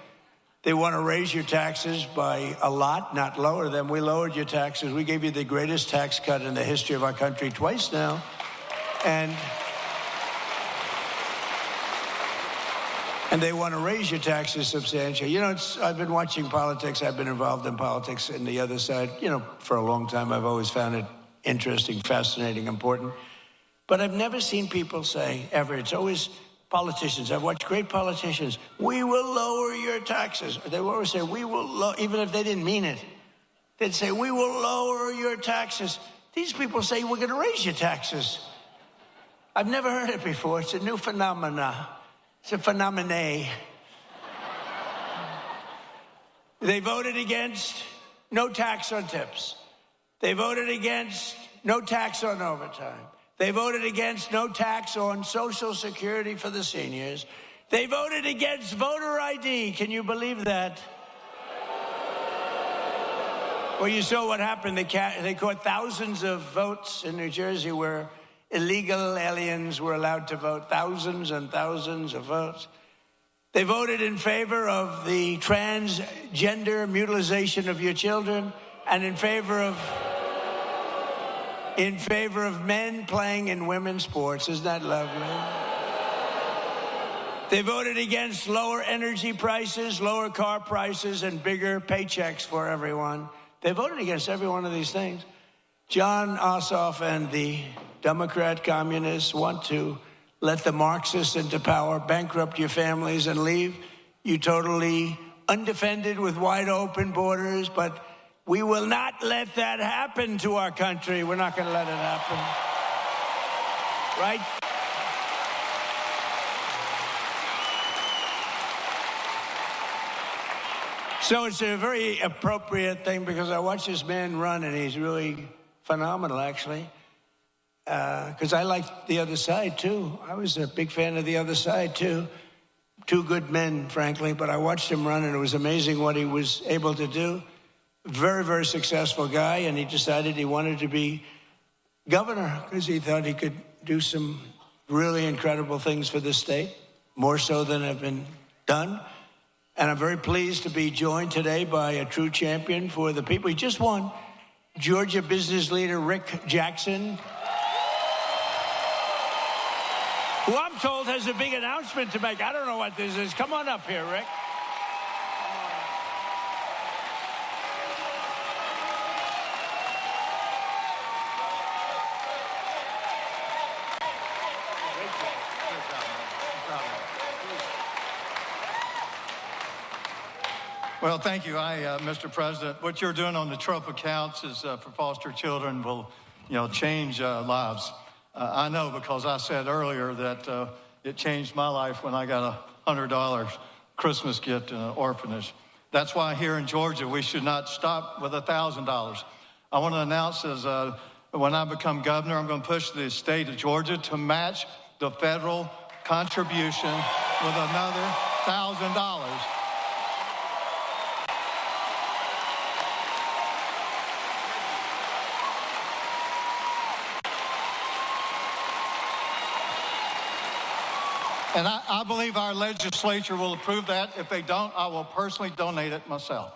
They want to raise your taxes by a lot, not lower them. We lowered your taxes. We gave you the greatest tax cut in the history of our country twice now. And they want to raise your taxes substantially. You know, I've been watching politics. I've been involved in politics in the other side, you know, for a long time. I've always found it interesting, fascinating, important. But I've never seen people say, ever, it's always politicians. I've watched great politicians. We will lower your taxes. They will always say, we will, even if they didn't mean it. They'd say, we will lower your taxes. These people say, we're going to raise your taxes. I've never heard it before. It's a new phenomena. It's a phenomenon. They voted against no tax on tips. They voted against no tax on overtime. They voted against no tax on Social Security for the seniors. They voted against voter ID. Can you believe that? Well, you saw what happened. They caught thousands of votes in New Jersey where illegal aliens were allowed to vote, thousands and thousands of votes. They voted in favor of the transgender mutilization of your children and in favor of men playing in women's sports. Isn't that lovely? They voted against lower energy prices, lower car prices, and bigger paychecks for everyone. They voted against every one of these things. John Ossoff and the Democrat communists want to let the Marxists into power, bankrupt your families, and leave you totally undefended with wide open borders. But we will not let that happen to our country. We're not going to let it happen. Right? So it's a very appropriate thing because I watch this man run and he's really phenomenal, actually. Because I like the other side, too. I was a big fan of the other side, too. Two good men, frankly, but I watched him run and it was amazing what he was able to do. Very, very successful guy, and he decided he wanted to be governor because he thought he could do some really incredible things for the state, more so than have been done. And I'm very pleased to be joined today by a true champion for the people. He just won, Georgia business leader Rick Jackson, who I'm told has a big announcement to make. I don't know what this is. Come on up here, Rick. Well, thank you. Mr. President, what you're doing on the Trump accounts is for foster children will, change lives. I know because I said earlier that it changed my life when I got a $100 Christmas gift in an orphanage. That's why here in Georgia, we should not stop with $1,000. I want to announce when I become governor, I'm going to push the state of Georgia to match the federal contribution with another $1,000. And I believe our legislature will approve that. If they don't, I will personally donate it myself.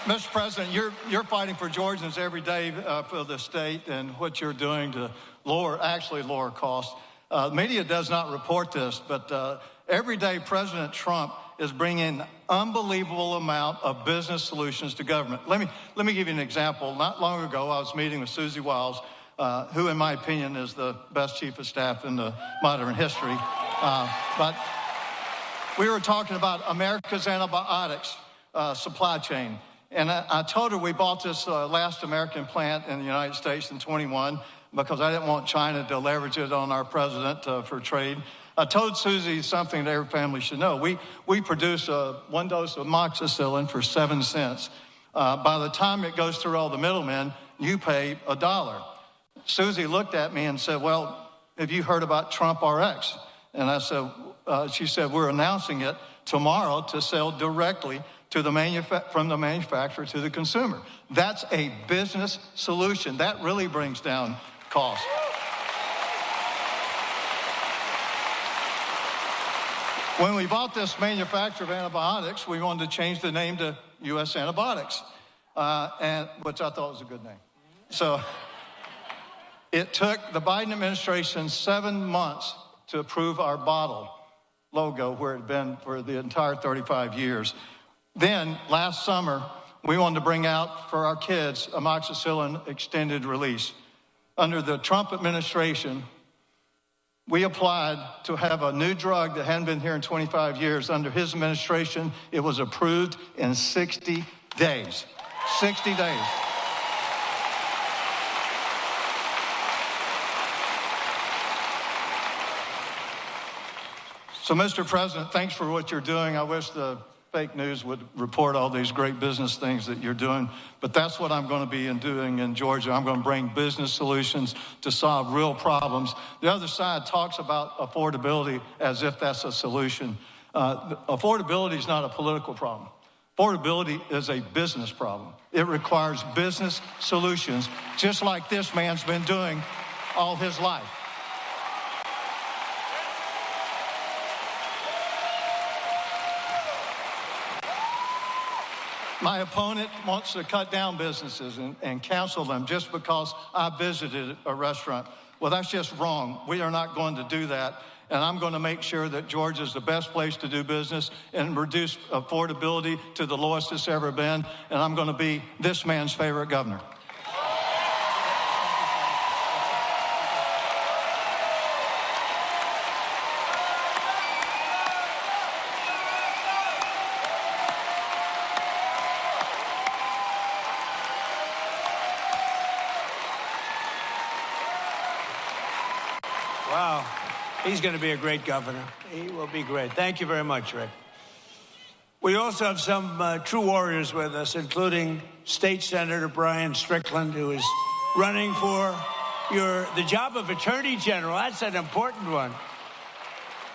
Mr. President, you're fighting for Georgians every day for the state and what you're doing to lower costs. Media does not report this, but every day President Trump is bringing unbelievable amount of business solutions to government. Let me give you an example. Not long ago, I was meeting with Susie Wiles, who, in my opinion, is the best chief of staff in the modern history. But we were talking about America's antibiotics supply chain. And I told her we bought this last American plant in the United States in 21 because I didn't want China to leverage it on our president for trade. I told Susie something that every family should know. We produce one dose of amoxicillin for 7 cents. By the time it goes through all the middlemen, you pay $1. Susie looked at me and said, well, have you heard about Trump RX? And I said, she said, we're announcing it tomorrow to sell directly to from the manufacturer to the consumer. That's a business solution. That really brings down costs. When we bought this manufacturer of antibiotics, we wanted to change the name to U.S. Antibiotics, which I thought was a good name. So it took the Biden administration 7 months to approve our bottle logo where it had been for the entire 35 years. Then last summer, we wanted to bring out for our kids amoxicillin extended release. Under the Trump administration, we applied to have a new drug that hadn't been here in 25 years. Under his administration, it was approved in 60 days. 60 days. So, Mr. President, thanks for what you're doing. I wish the fake news would report all these great business things that you're doing, but that's what I'm going to be doing in Georgia. I'm going to bring business solutions to solve real problems. The other side talks about affordability as if that's a solution. Affordability is not a political problem. Affordability is a business problem. It requires business solutions, just like this man's been doing all his life. My opponent wants to cut down businesses and cancel them just because I visited a restaurant. Well, that's just wrong. We are not going to do that. And I'm going to make sure that Georgia is the best place to do business and reduce affordability to the lowest it's ever been. And I'm going to be this man's favorite governor. Wow. He's going to be a great governor. He will be great. Thank you very much, Rick. We also have some true warriors with us, including State Senator Brian Strickland, who is running for the job of Attorney General. That's an important one.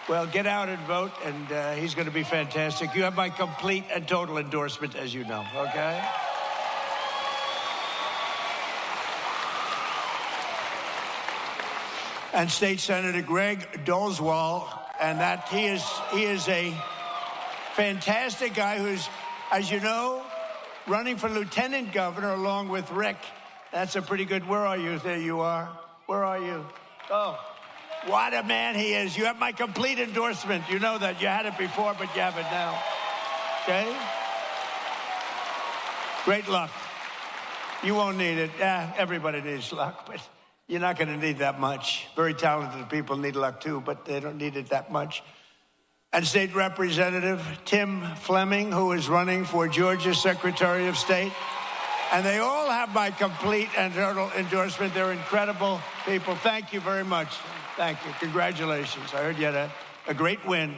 Well, get out and vote, and he's going to be fantastic. You have my complete and total endorsement, as you know, okay? And State Senator Greg Dolezal, and that he is a fantastic guy who's, as you know, running for lieutenant governor along with Rick. That's a pretty good. Where are you? There you are. Where are you? Oh, what a man he is. You have my complete endorsement. You know that. You had it before, but you have it now. Okay? Great luck. You won't need it. Everybody needs luck, but you're not going to need that much. Very talented people need luck too, but they don't need it that much. And State Representative Tim Fleming, who is running for Georgia Secretary of State. And they all have my complete and total endorsement. They're incredible people. Thank you very much. Thank you. Congratulations. I heard you had a great win.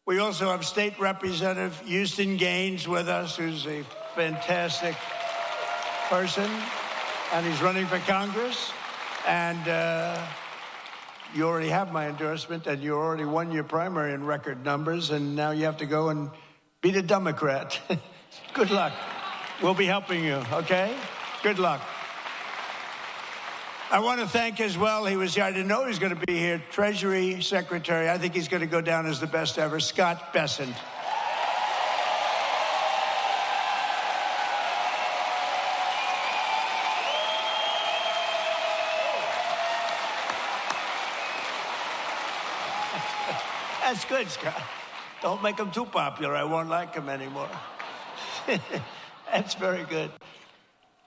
We also have State Representative Houston Gaines with us, who's a fantastic person. And he's running for Congress. And you already have my endorsement, and you already won your primary in record numbers, and now you have to go and beat a Democrat. Good luck. We'll be helping you, okay? Good luck. I want to thank as well, he was here, I didn't know he was going to be here, Treasury Secretary, I think he's going to go down as the best ever, Scott Bessent. That's good, Scott. Don't make him too popular. I won't like him anymore. That's very good.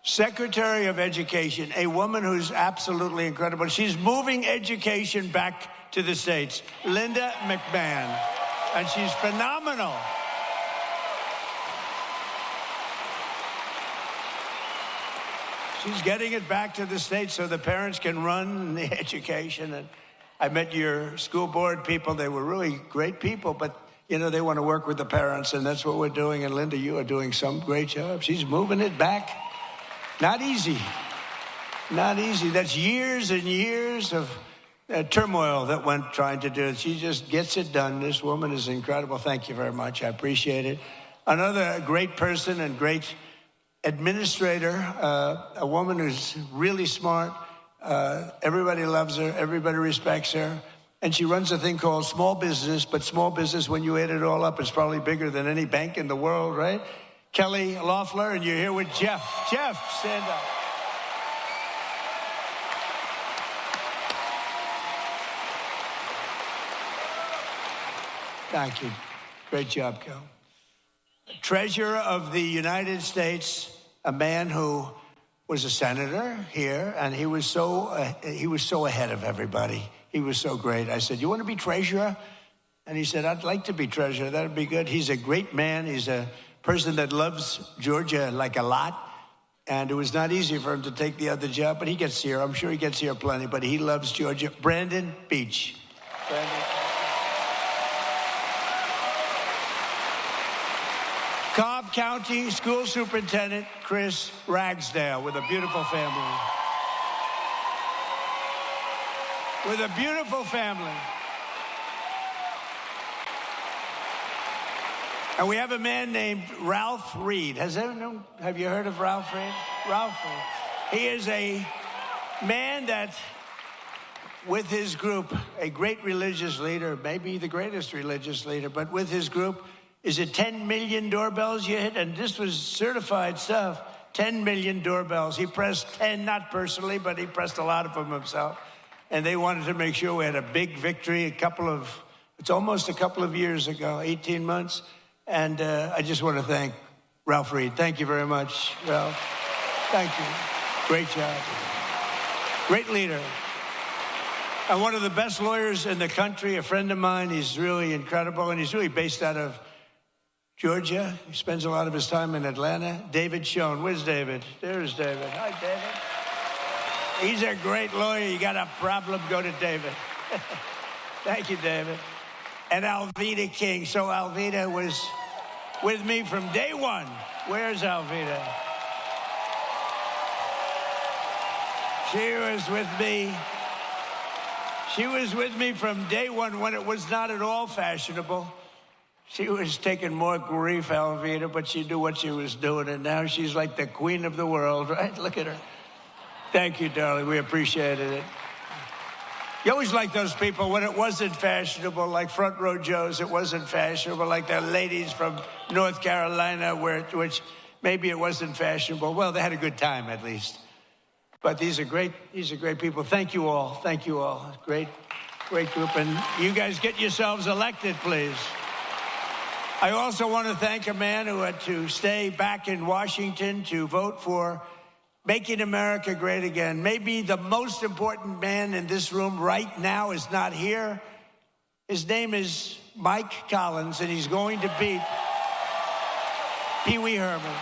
Secretary of Education, a woman who's absolutely incredible. She's moving education back to the states. Linda McMahon. And she's phenomenal. She's getting it back to the states so the parents can run the education. And I met your school board people. They were really great people, but, you know, they want to work with the parents, and that's what we're doing. And, Linda, you are doing some great job. She's moving it back. Not easy. Not easy. That's years and years of turmoil that went trying to do it. She just gets it done. This woman is incredible. Thank you very much. I appreciate it. Another great person and great administrator, a woman who's really smart. Everybody loves her. Everybody respects her. And she runs a thing called small business, but small business, when you add it all up, is probably bigger than any bank in the world, right? Kelly Loeffler, and you're here with Jeff. Jeff, stand up. Thank you. Great job, Kel. Treasurer of the United States, a man who was a senator here, and he was so ahead of everybody. He was so great. I said, "You want to be treasurer?" And he said, "I'd like to be treasurer. That'd be good." He's a great man. He's a person that loves Georgia like a lot. And it was not easy for him to take the other job, but he gets here. I'm sure he gets here plenty, but he loves Georgia. Brandon Beach. Brandon. Cobb County School Superintendent Chris Ragsdale with a beautiful family. With a beautiful family. And we have a man named Ralph Reed. Have you heard of Ralph Reed? Ralph Reed. He is a man that, with his group, a great religious leader, maybe the greatest religious leader, but with his group, is it 10 million doorbells you hit? And this was certified stuff. 10 million doorbells. He pressed 10, not personally, but he pressed a lot of them himself. And they wanted to make sure we had a big victory it's almost a couple of years ago, 18 months. And I just want to thank Ralph Reed. Thank you very much, Ralph. Thank you. Great job. Great leader. And one of the best lawyers in the country, a friend of mine. He's really incredible, and he's really based out of Georgia. He spends a lot of his time in Atlanta. David Schoen. Where's David? There's David. Hi, David. He's a great lawyer. You got a problem, go to David. Thank you, David. And Alveda King. So Alveda was with me from day one. Where's Alveda? She was with me. She was with me from day one when it was not at all fashionable. She was taking more grief, Alveda, but she knew what she was doing, and now she's like the queen of the world, right? Look at her. Thank you, darling. We appreciated it. You always like those people when it wasn't fashionable, like Front Row Joe's. It wasn't fashionable, like the ladies from North Carolina, which maybe it wasn't fashionable. Well, they had a good time at least. But these are great people. Thank you all. Thank you all. Great group. And you guys get yourselves elected, please. I also want to thank a man who had to stay back in Washington to vote for Making America Great Again. Maybe the most important man in this room right now is not here. His name is Mike Collins, and he's going to beat Pee Wee Herman.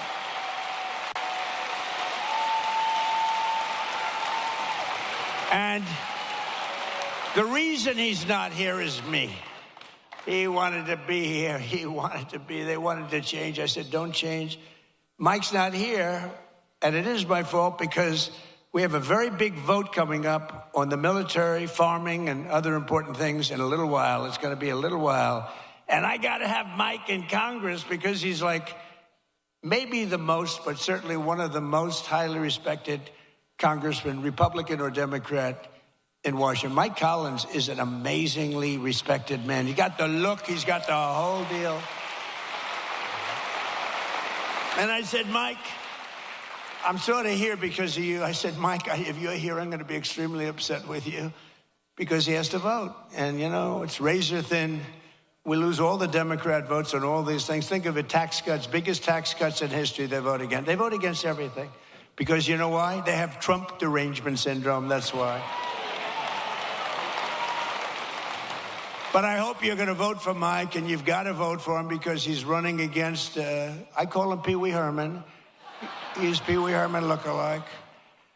And the reason he's not here is me. He wanted to be here. They wanted to change. I said, don't change. Mike's not here. And it is my fault because we have a very big vote coming up on the military, farming, and other important things in a little while. It's going to be a little while. And I got to have Mike in Congress because he's like maybe the most, but certainly one of the most highly respected congressmen, Republican or Democrat, in Washington. Mike Collins is an amazingly respected man. He got the look. He's got the whole deal. And I said, Mike, I'm sort of here because of you. I said, Mike, if you're here, I'm going to be extremely upset with you because he has to vote. And, you know, it's razor thin. We lose all the Democrat votes on all these things. Think of it, tax cuts, biggest tax cuts in history they vote against. They vote against everything because you know why? They have Trump derangement syndrome. That's why. But I hope you're going to vote for Mike, and you've got to vote for him because he's running against, I call him Pee Wee Herman. He's Pee Wee Herman lookalike.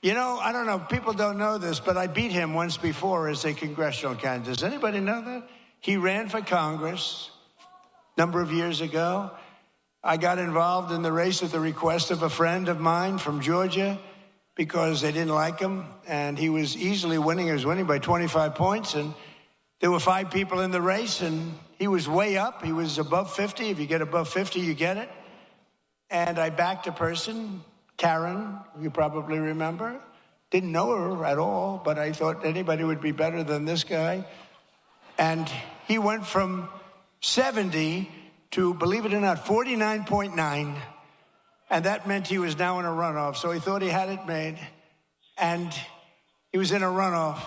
You know, I don't know, people don't know this, but I beat him once before as a congressional candidate. Does anybody know that? He ran for Congress a number of years ago. I got involved in the race at the request of a friend of mine from Georgia because they didn't like him, and he was easily winning. He was winning by 25 points, and there were 5 people in the race, and he was way up. He was above 50. If you get above 50, you get it. And I backed a person, Karen, you probably remember. Didn't know her at all, but I thought anybody would be better than this guy. And he went from 70 to, believe it or not, 49.9. And that meant he was now in a runoff. So he thought he had it made. And he was in a runoff.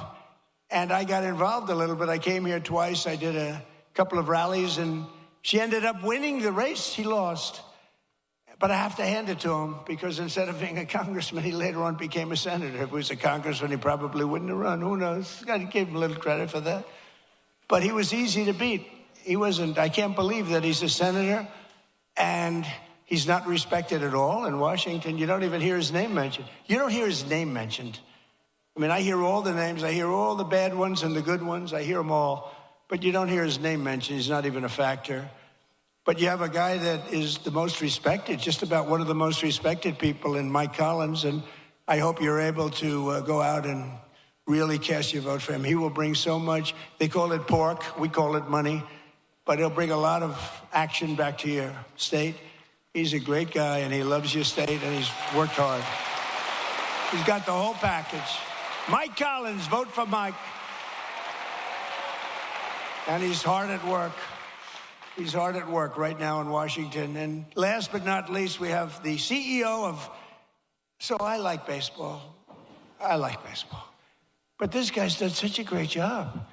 And I got involved a little bit. I came here twice. I did a couple of rallies, and she ended up winning the race. He lost. But I have to hand it to him because instead of being a congressman, he later on became a senator. If he was a congressman, he probably wouldn't have run. Who knows? I gave him a little credit for that. But he was easy to beat. He wasn't. I can't believe that he's a senator and he's not respected at all in Washington. You don't even hear his name mentioned. You don't hear his name mentioned. I mean, I hear all the names. I hear all the bad ones and the good ones. I hear them all. But you don't hear his name mentioned. He's not even a factor. But you have a guy that is the most respected, just about one of the most respected people in Mike Collins, and I hope you're able to go out and really cast your vote for him. He will bring so much. They call it pork. We call it money. But he'll bring a lot of action back to your state. He's a great guy, and he loves your state, and he's worked hard. He's got the whole package. Mike Collins, vote for Mike. And he's hard at work. He's hard at work right now in Washington. And last but not least, we have the CEO of... So I like baseball. I like baseball. But this guy's done such a great job.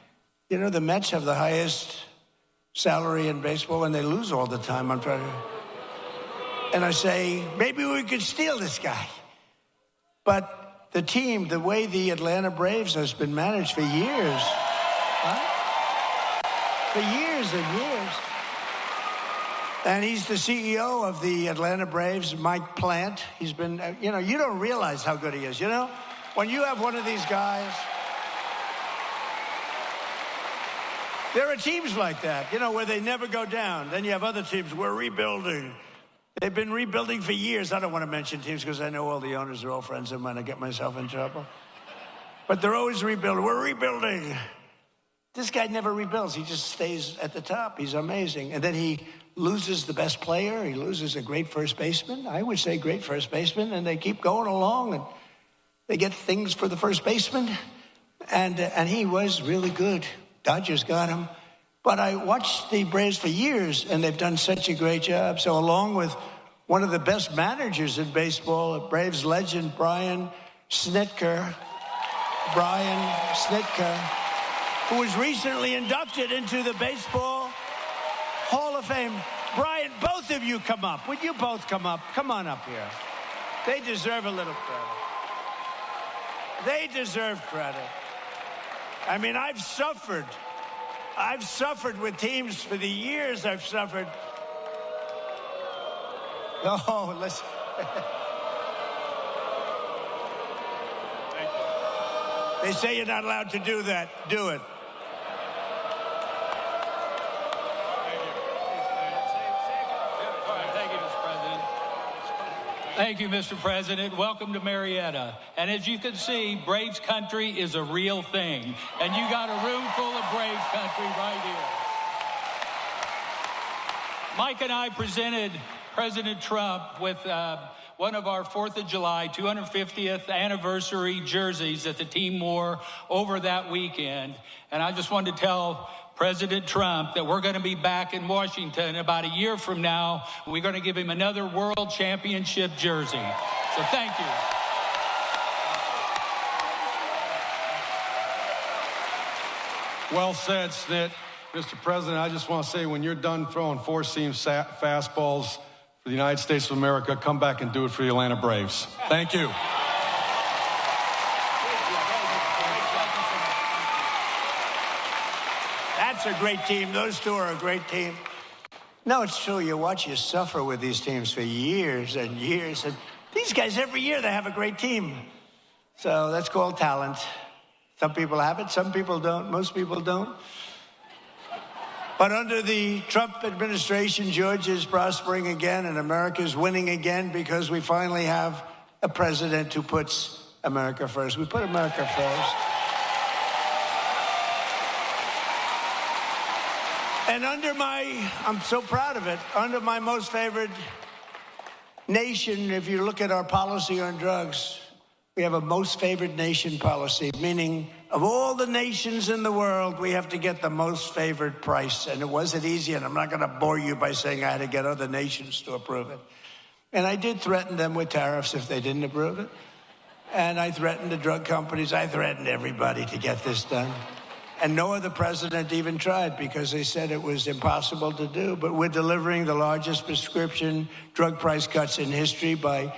You know, the Mets have the highest salary in baseball, and they lose all the time. And I say, maybe we could steal this guy. But the team, the way the Atlanta Braves has been managed for years, for years and years. And he's the CEO of the Atlanta Braves, Mike Plant. He's been, you know, you don't realize how good he is, you know? When you have one of these guys, there are teams like that, you know, where they never go down. Then you have other teams, we're rebuilding. They've been rebuilding for years. I don't want to mention teams because I know all the owners are all friends of mine. I get myself in trouble. But they're always rebuilding. We're rebuilding. This guy never rebuilds. He just stays at the top. He's amazing. And then he loses the best player. He loses a great first baseman. I would say great first baseman. And they keep going along. And they get things for the first baseman. And he was really good. Dodgers got him. But I watched the Braves for years, and they've done such a great job. So along with one of the best managers in baseball, Braves legend Brian Snitker, who was recently inducted into the Baseball Hall of Fame. Brian, both of you come up. Would you both come up? Come on up here. They deserve a little credit. They deserve credit. I mean, I've suffered with teams for the years I've suffered. Oh, listen. They say you're not allowed to do that. Do it. Thank you, Mr. President. Welcome to Marietta. And as you can see, Braves country is a real thing. And you got a room full of Braves country right here. Mike and I presented President Trump with one of our 4th of July 250th anniversary jerseys that the team wore over that weekend. And I just wanted to tell President Trump that we're going to be back in Washington about a year from now. We're going to give him another World Championship jersey. So thank you. Well said, Snit. Mr. President, I just want to say when you're done throwing four-seam fastballs for the United States of America, come back and do it for the Atlanta Braves. Thank you. That's a great team. Those two are a great team. No, it's true. You watch you suffer with these teams for years and years. And these guys, every year, they have a great team. So that's called talent. Some people have it. Some people don't. Most people don't. But under the Trump administration, Georgia is prospering again and America is winning again because we finally have a president who puts America first. We put America first. And I'm so proud of it, under my most favored nation, if you look at our policy on drugs, we have a most favored nation policy, meaning of all the nations in the world, we have to get the most favored price. And it wasn't easy, and I'm not going to bore you by saying I had to get other nations to approve it. And I did threaten them with tariffs if they didn't approve it. And I threatened the drug companies. I threatened everybody to get this done. And no other president even tried because they said it was impossible to do. But we're delivering the largest prescription drug price cuts in history by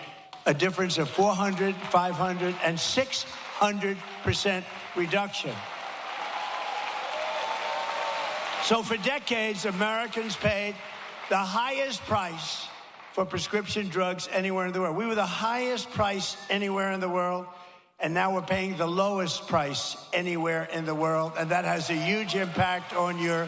a difference of 400, 500, and 600% reduction. So for decades, Americans paid the highest price for prescription drugs anywhere in the world. We were the highest price anywhere in the world. And now we're paying the lowest price anywhere in the world. And that has a huge impact on your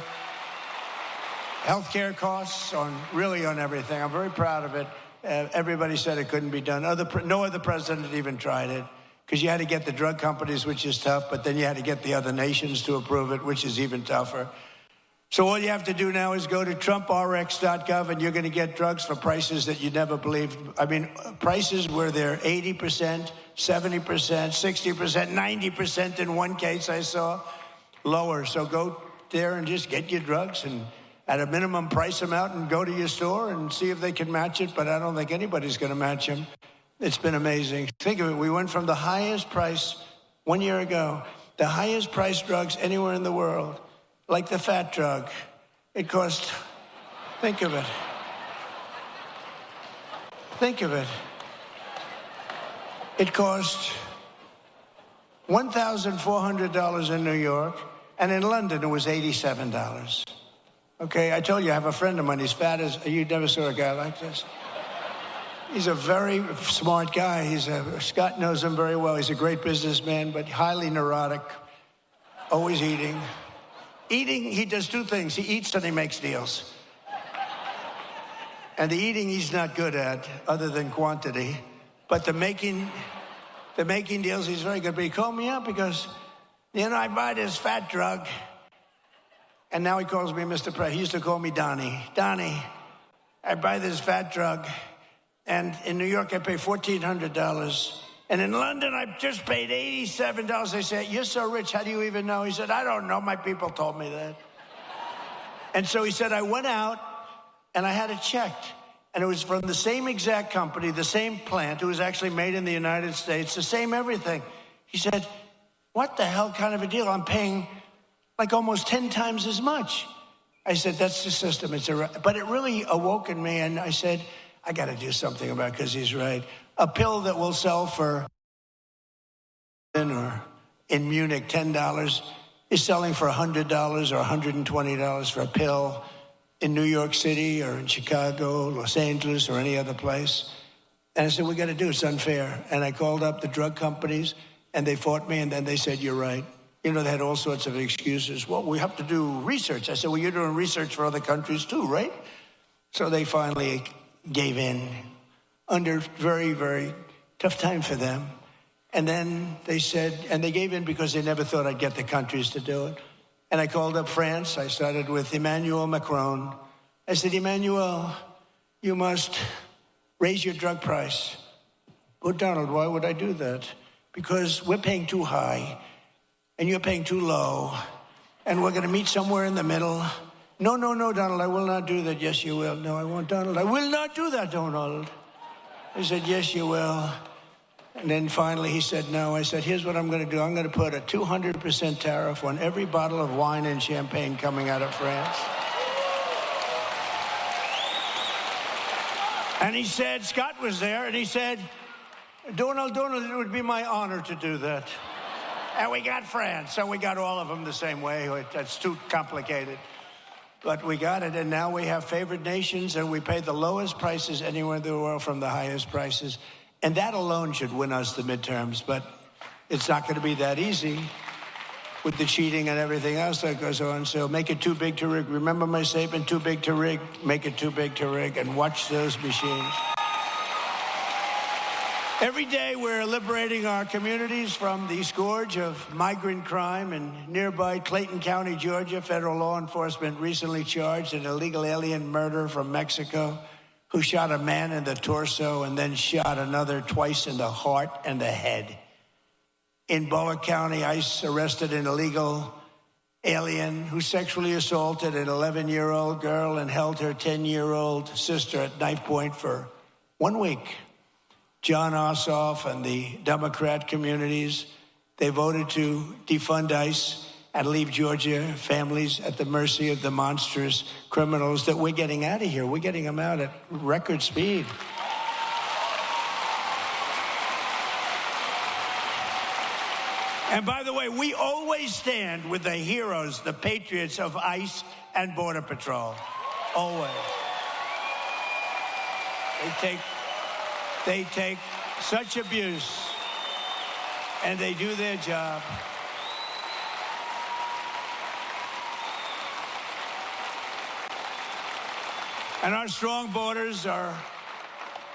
healthcare costs, really on everything. I'm very proud of it. Everybody said it couldn't be done. No other president even tried it because you had to get the drug companies, which is tough, but then you had to get the other nations to approve it, which is even tougher. So all you have to do now is go to TrumpRx.gov and you're going to get drugs for prices that you never believed. I mean, prices where they're 80%, 70%, 60%, 90% in one case I saw, lower. So go there and just get your drugs. And at a minimum, price them out and go to your store and see if they can match it, but I don't think anybody's going to match them. It's been amazing. Think of it. We went from the highest price 1 year ago, the highest priced drugs anywhere in the world, like the fat drug. It cost, think of it. Think of it. It cost $1,400 in New York, and in London it was $87. Okay, I told you I have a friend of mine. He's fat as, you never saw a guy like this. He's a very smart guy. Scott knows him very well. He's a great businessman, but highly neurotic, always eating. Eating, he does two things. He eats and he makes deals. And the eating he's not good at, other than quantity. But the making deals, he's very good. But he called me up because, I buy this fat drug. And now he calls me Mr. President. He used to call me Donnie. Donnie, I buy this fat drug. And in New York, I pay $1,400. And in London, I just paid $87. They said, you're so rich, how do you even know? He said, I don't know. My people told me that. And so he said, I went out and I had it checked. And it was from the same exact company, the same plant. It was actually made in the United States, the same everything. He said, what the hell kind of a deal? I'm paying like almost 10 times as much. I said, that's the system. But it really awoke in me, and I said, I got to do something about it, because he's right. A pill that will sell for, or in Munich, $10 is selling for $100 or $120 for a pill in New York City or in Chicago, Los Angeles, or any other place. And I said, we got to do it. It's unfair. And I called up the drug companies, and they fought me, and then they said, you're right. They had all sorts of excuses. Well, we have to do research. I said, well, you're doing research for other countries too, right? So they finally gave in under very, very tough time for them. And then they said, and they gave in because they never thought I'd get the countries to do it. And I called up France. I started with Emmanuel Macron. I said, Emmanuel, you must raise your drug price. Oh, Donald, why would I do that? Because we're paying too high. And you're paying too low, and we're going to meet somewhere in the middle. No, Donald, I will not do that. Yes, you will. No, I won't, Donald. I will not do that, Donald. I said, yes, you will. And then finally he said, no. I said, here's what I'm going to do. I'm going to put a 200% tariff on every bottle of wine and champagne coming out of France. And he said, Scott was there, and he said, Donald, it would be my honor to do that. And we got France, so we got all of them the same way. That's too complicated. But we got it, and now we have favored nations, and we pay the lowest prices anywhere in the world from the highest prices. And that alone should win us the midterms, but it's not going to be that easy with the cheating and everything else that goes on. So make it too big to rig. Remember my statement, too big to rig, make it too big to rig, and watch those machines. Every day we're liberating our communities from the scourge of migrant crime. In nearby Clayton County, Georgia, federal law enforcement recently charged an illegal alien murderer from Mexico who shot a man in the torso and then shot another twice in the heart and the head. In Bullock County, ICE arrested an illegal alien who sexually assaulted an 11-year-old girl and held her 10-year-old sister at knife point for 1 week. John Ossoff and the Democrat communities, they voted to defund ICE and leave Georgia families at the mercy of the monstrous criminals that we're getting out of here. We're getting them out at record speed. And by the way, we always stand with the heroes, the patriots of ICE and Border Patrol. Always. They take such abuse, and they do their job. And our strong borders are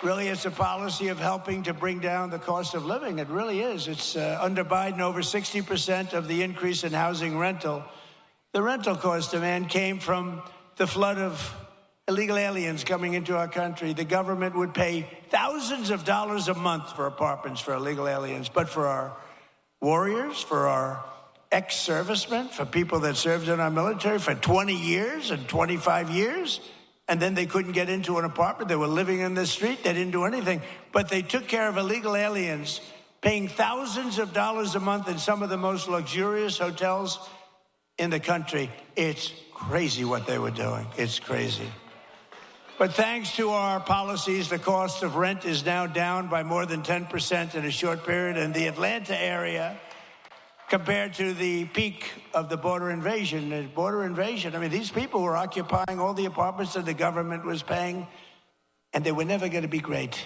really, it's a policy of helping to bring down the cost of living. It really is. It's under Biden, over 60% of the increase in housing rental. The rental cost demand came from the flood of illegal aliens coming into our country. The government would pay thousands of dollars a month for apartments for illegal aliens. But for our warriors, for our ex-servicemen, for people that served in our military for 20 years and 25 years, and then they couldn't get into an apartment. They were living in the street. They didn't do anything. But they took care of illegal aliens, paying thousands of dollars a month in some of the most luxurious hotels in the country. It's crazy what they were doing. It's crazy. But thanks to our policies, the cost of rent is now down by more than 10% in a short period in the Atlanta area compared to the peak of the border invasion. I mean, these people were occupying all the apartments that the government was paying, and they were never going to be great.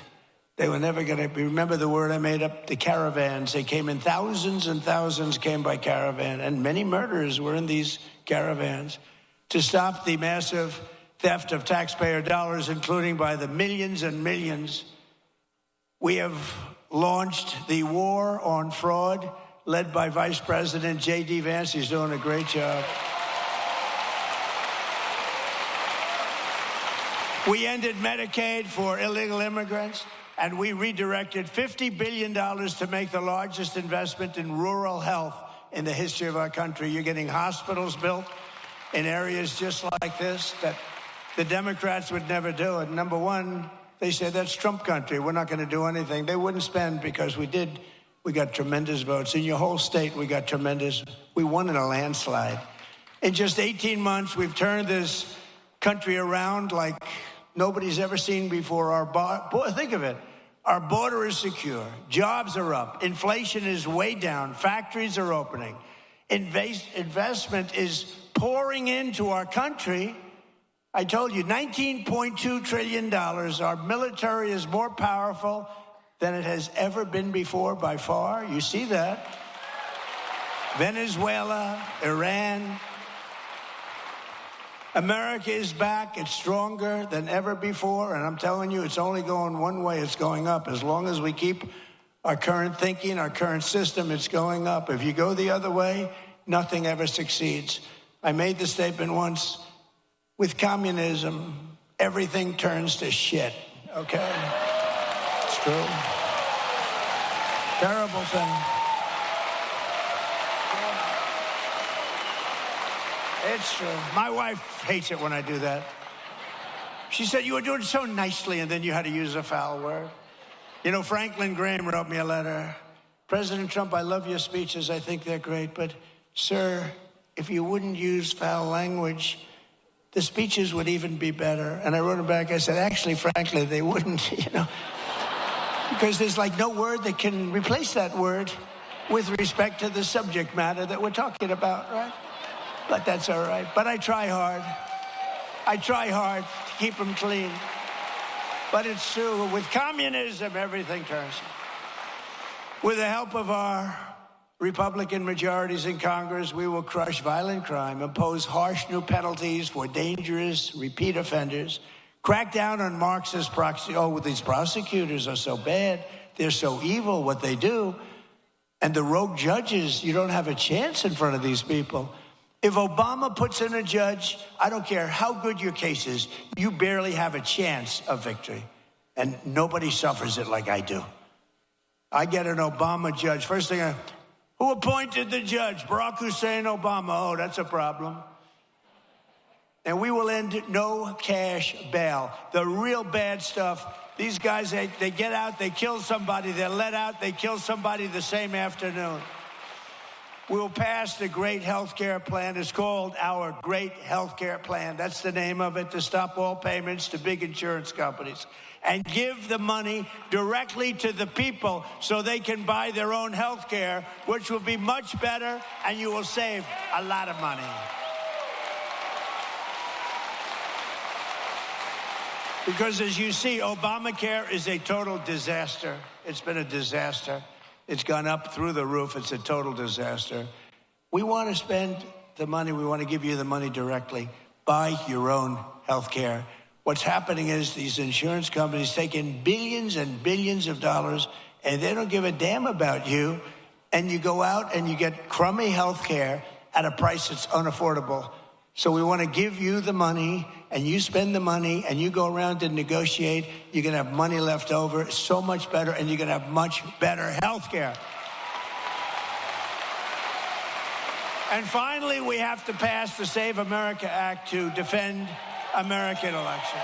They were never going to be, remember the word I made up, the caravans. They came in thousands and thousands came by caravan, and many murders were in these caravans. To stop the massive theft of taxpayer dollars, including by the millions and millions, we have launched the war on fraud, led by Vice President J.D. Vance. He's doing a great job. We ended Medicaid for illegal immigrants, and we redirected $50 billion to make the largest investment in rural health in the history of our country. You're getting hospitals built in areas just like this that the Democrats would never do it. Number one, they say that's Trump country. We're not going to do anything. They wouldn't spend because we did. We got tremendous votes. In your whole state, we got tremendous. We won in a landslide. In just 18 months, we've turned this country around like nobody's ever seen before. Think of it. Our border is secure. Jobs are up. Inflation is way down. Factories are opening. Investment is pouring into our country. I told you, $19.2 trillion. Our military is more powerful than it has ever been before by far. You see that. Venezuela, Iran. America is back. It's stronger than ever before. And I'm telling you, it's only going one way. It's going up. As long as we keep our current thinking, our current system, it's going up. If you go the other way, nothing ever succeeds. I made the statement once, with communism, everything turns to shit, okay? It's true. Terrible thing. It's true. My wife hates it when I do that. She said, you were doing it so nicely, and then you had to use a foul word. You know, Franklin Graham wrote me a letter. President Trump, I love your speeches. I think they're great. But, sir, if you wouldn't use foul language, the speeches would even be better. And I wrote him back. I said, actually, frankly, they wouldn't, you know. Because there's like no word that can replace that word with respect to the subject matter that we're talking about, right? But that's all right. But I try hard. I try hard to keep them clean. But it's true. With communism, everything turns. With the help of our Republican majorities in Congress, we will crush violent crime, impose harsh new penalties for dangerous repeat offenders, crack down on Marxist proxy. Oh, these prosecutors are so bad. They're so evil, what they do. And the rogue judges, you don't have a chance in front of these people. If Obama puts in a judge, I don't care how good your case is, you barely have a chance of victory. And nobody suffers it like I do. I get an Obama judge. First thing who appointed the judge? Barack Hussein Obama. Oh, that's a problem. And we will end no cash bail. The real bad stuff, these guys, they get out, they kill somebody, they're let out, they kill somebody the same afternoon. We will pass the Great Health Care Plan. It's called our Great Health Care Plan. That's the name of it, to stop all payments to big insurance companies and give the money directly to the people so they can buy their own health care, which will be much better, and you will save a lot of money. Because as you see, Obamacare is a total disaster. It's been a disaster. It's gone up through the roof. It's a total disaster. We want to spend the money. We want to give you the money directly. Buy your own health care. What's happening is these insurance companies take in billions and billions of dollars, and they don't give a damn about you. And you go out and you get crummy health care at a price that's unaffordable. So we want to give you the money, and you spend the money, and you go around and negotiate. You're going to have money left over, so much better, and you're going to have much better health care. And finally, we have to pass the Save America Act to defend American elections.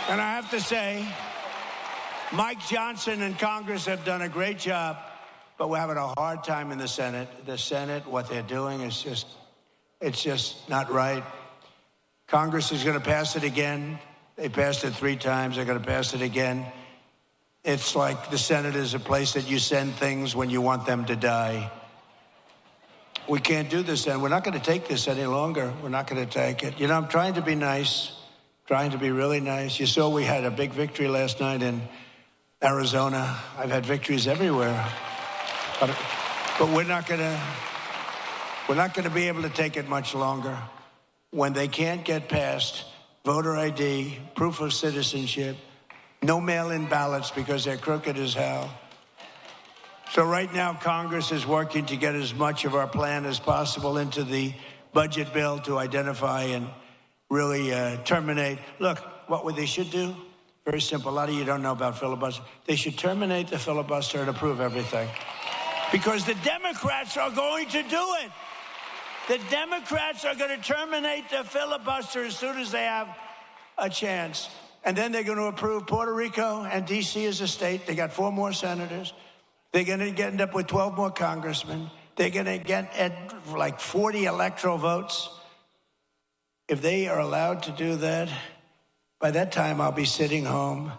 And I have to say, Mike Johnson and Congress have done a great job, but we're having a hard time in the Senate. The Senate, what they're doing is it's just not right. Congress is going to pass it again. They passed it 3 times. They're going to pass it again. It's like the Senate is a place that you send things when you want them to die. We can't do this, and we're not going to take this any longer. We're not going to take it. You know, I'm trying to be nice, trying to be really nice. You saw we had a big victory last night in Arizona. I've had victories everywhere. But we're not going to be able to take it much longer. When they can't get past voter ID, proof of citizenship, no mail-in ballots because they're crooked as hell. So right now, Congress is working to get as much of our plan as possible into the budget bill to identify and really terminate. Look, what they should do? Very simple. A lot of you don't know about filibuster. They should terminate the filibuster and approve everything. Because the Democrats are going to do it. The Democrats are going to terminate the filibuster as soon as they have a chance. And then they're going to approve Puerto Rico and D.C. as a state. They got 4 more senators. They're going to end up with 12 more congressmen. They're going to get like 40 electoral votes. If they are allowed to do that, by that time I'll be sitting home.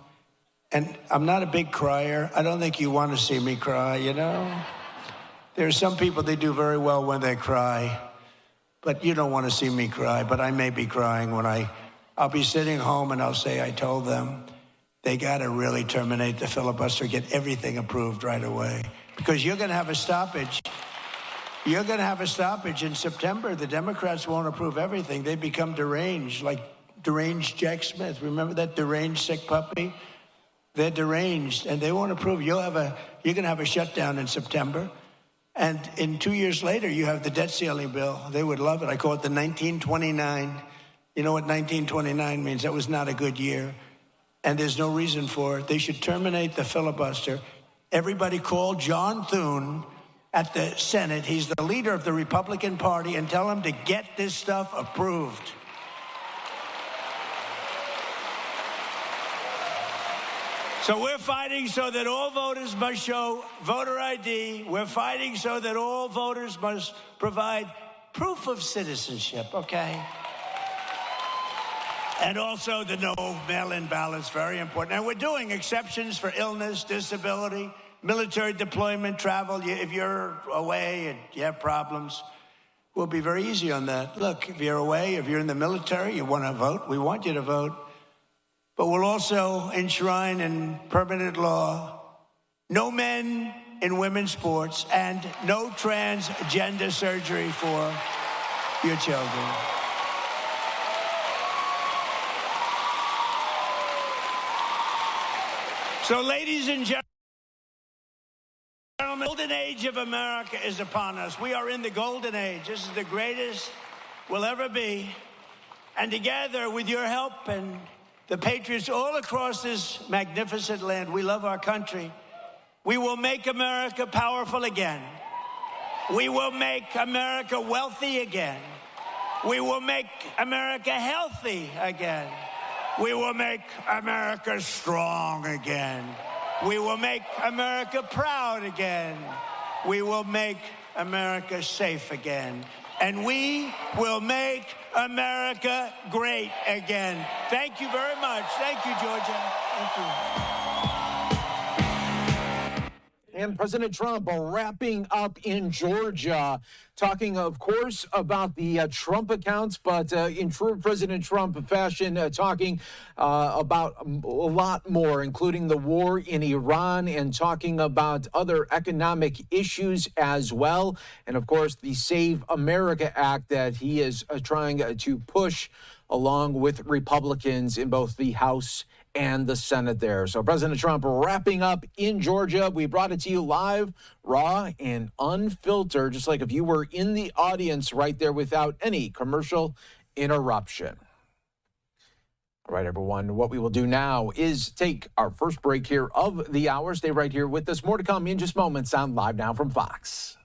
And I'm not a big crier. I don't think you want to see me cry, you know? There are some people, they do very well when they cry. But you don't want to see me cry, but I may be crying when I'll be sitting home and I'll say, I told them they got to really terminate the filibuster, get everything approved right away. Because you're going to have a stoppage. You're going to have a stoppage in September. The Democrats won't approve everything. They become deranged, like deranged Jack Smith. Remember that deranged sick puppy? They're deranged and they won't approve. You're going to have a shutdown in September. And in 2 years later, you have the debt ceiling bill. They would love it. I call it the 1929. You know what 1929 means? That was not a good year. And there's no reason for it. They should terminate the filibuster. Everybody call John Thune at the Senate. He's the leader of the Republican Party, and tell him to get this stuff approved. So we're fighting so that all voters must show voter ID. We're fighting so that all voters must provide proof of citizenship, okay? And also the no mail-in ballots, very important. And we're doing exceptions for illness, disability, military deployment, travel. If you're away and you have problems, we'll be very easy on that. Look, if you're away, if you're in the military, you want to vote, we want you to vote. But we'll also enshrine in permanent law no men in women's sports and no transgender surgery for your children. So, ladies and gentlemen, the golden age of America is upon us. We are in the golden age. This is the greatest we'll ever be. And together, with your help and the patriots all across this magnificent land, we love our country. We will make America powerful again. We will make America wealthy again. We will make America healthy again. We will make America strong again. We will make America proud again. We will make America safe again. And we will make America great again. Thank you very much. Thank you, Georgia. Thank you. And President Trump wrapping up in Georgia, talking, of course, about the Trump accounts, but in true President Trump fashion, talking about a lot more, including the war in Iran and talking about other economic issues as well. And, of course, the Save America Act that he is trying to push along with Republicans in both the House and the Senate there. So President Trump wrapping up in Georgia. We brought it to you live, raw, and unfiltered, just like if you were in the audience right there without any commercial interruption. All right, everyone, what we will do now is take our first break here of the hour. Stay right here with us. More to come in just moments on Live Now from Fox.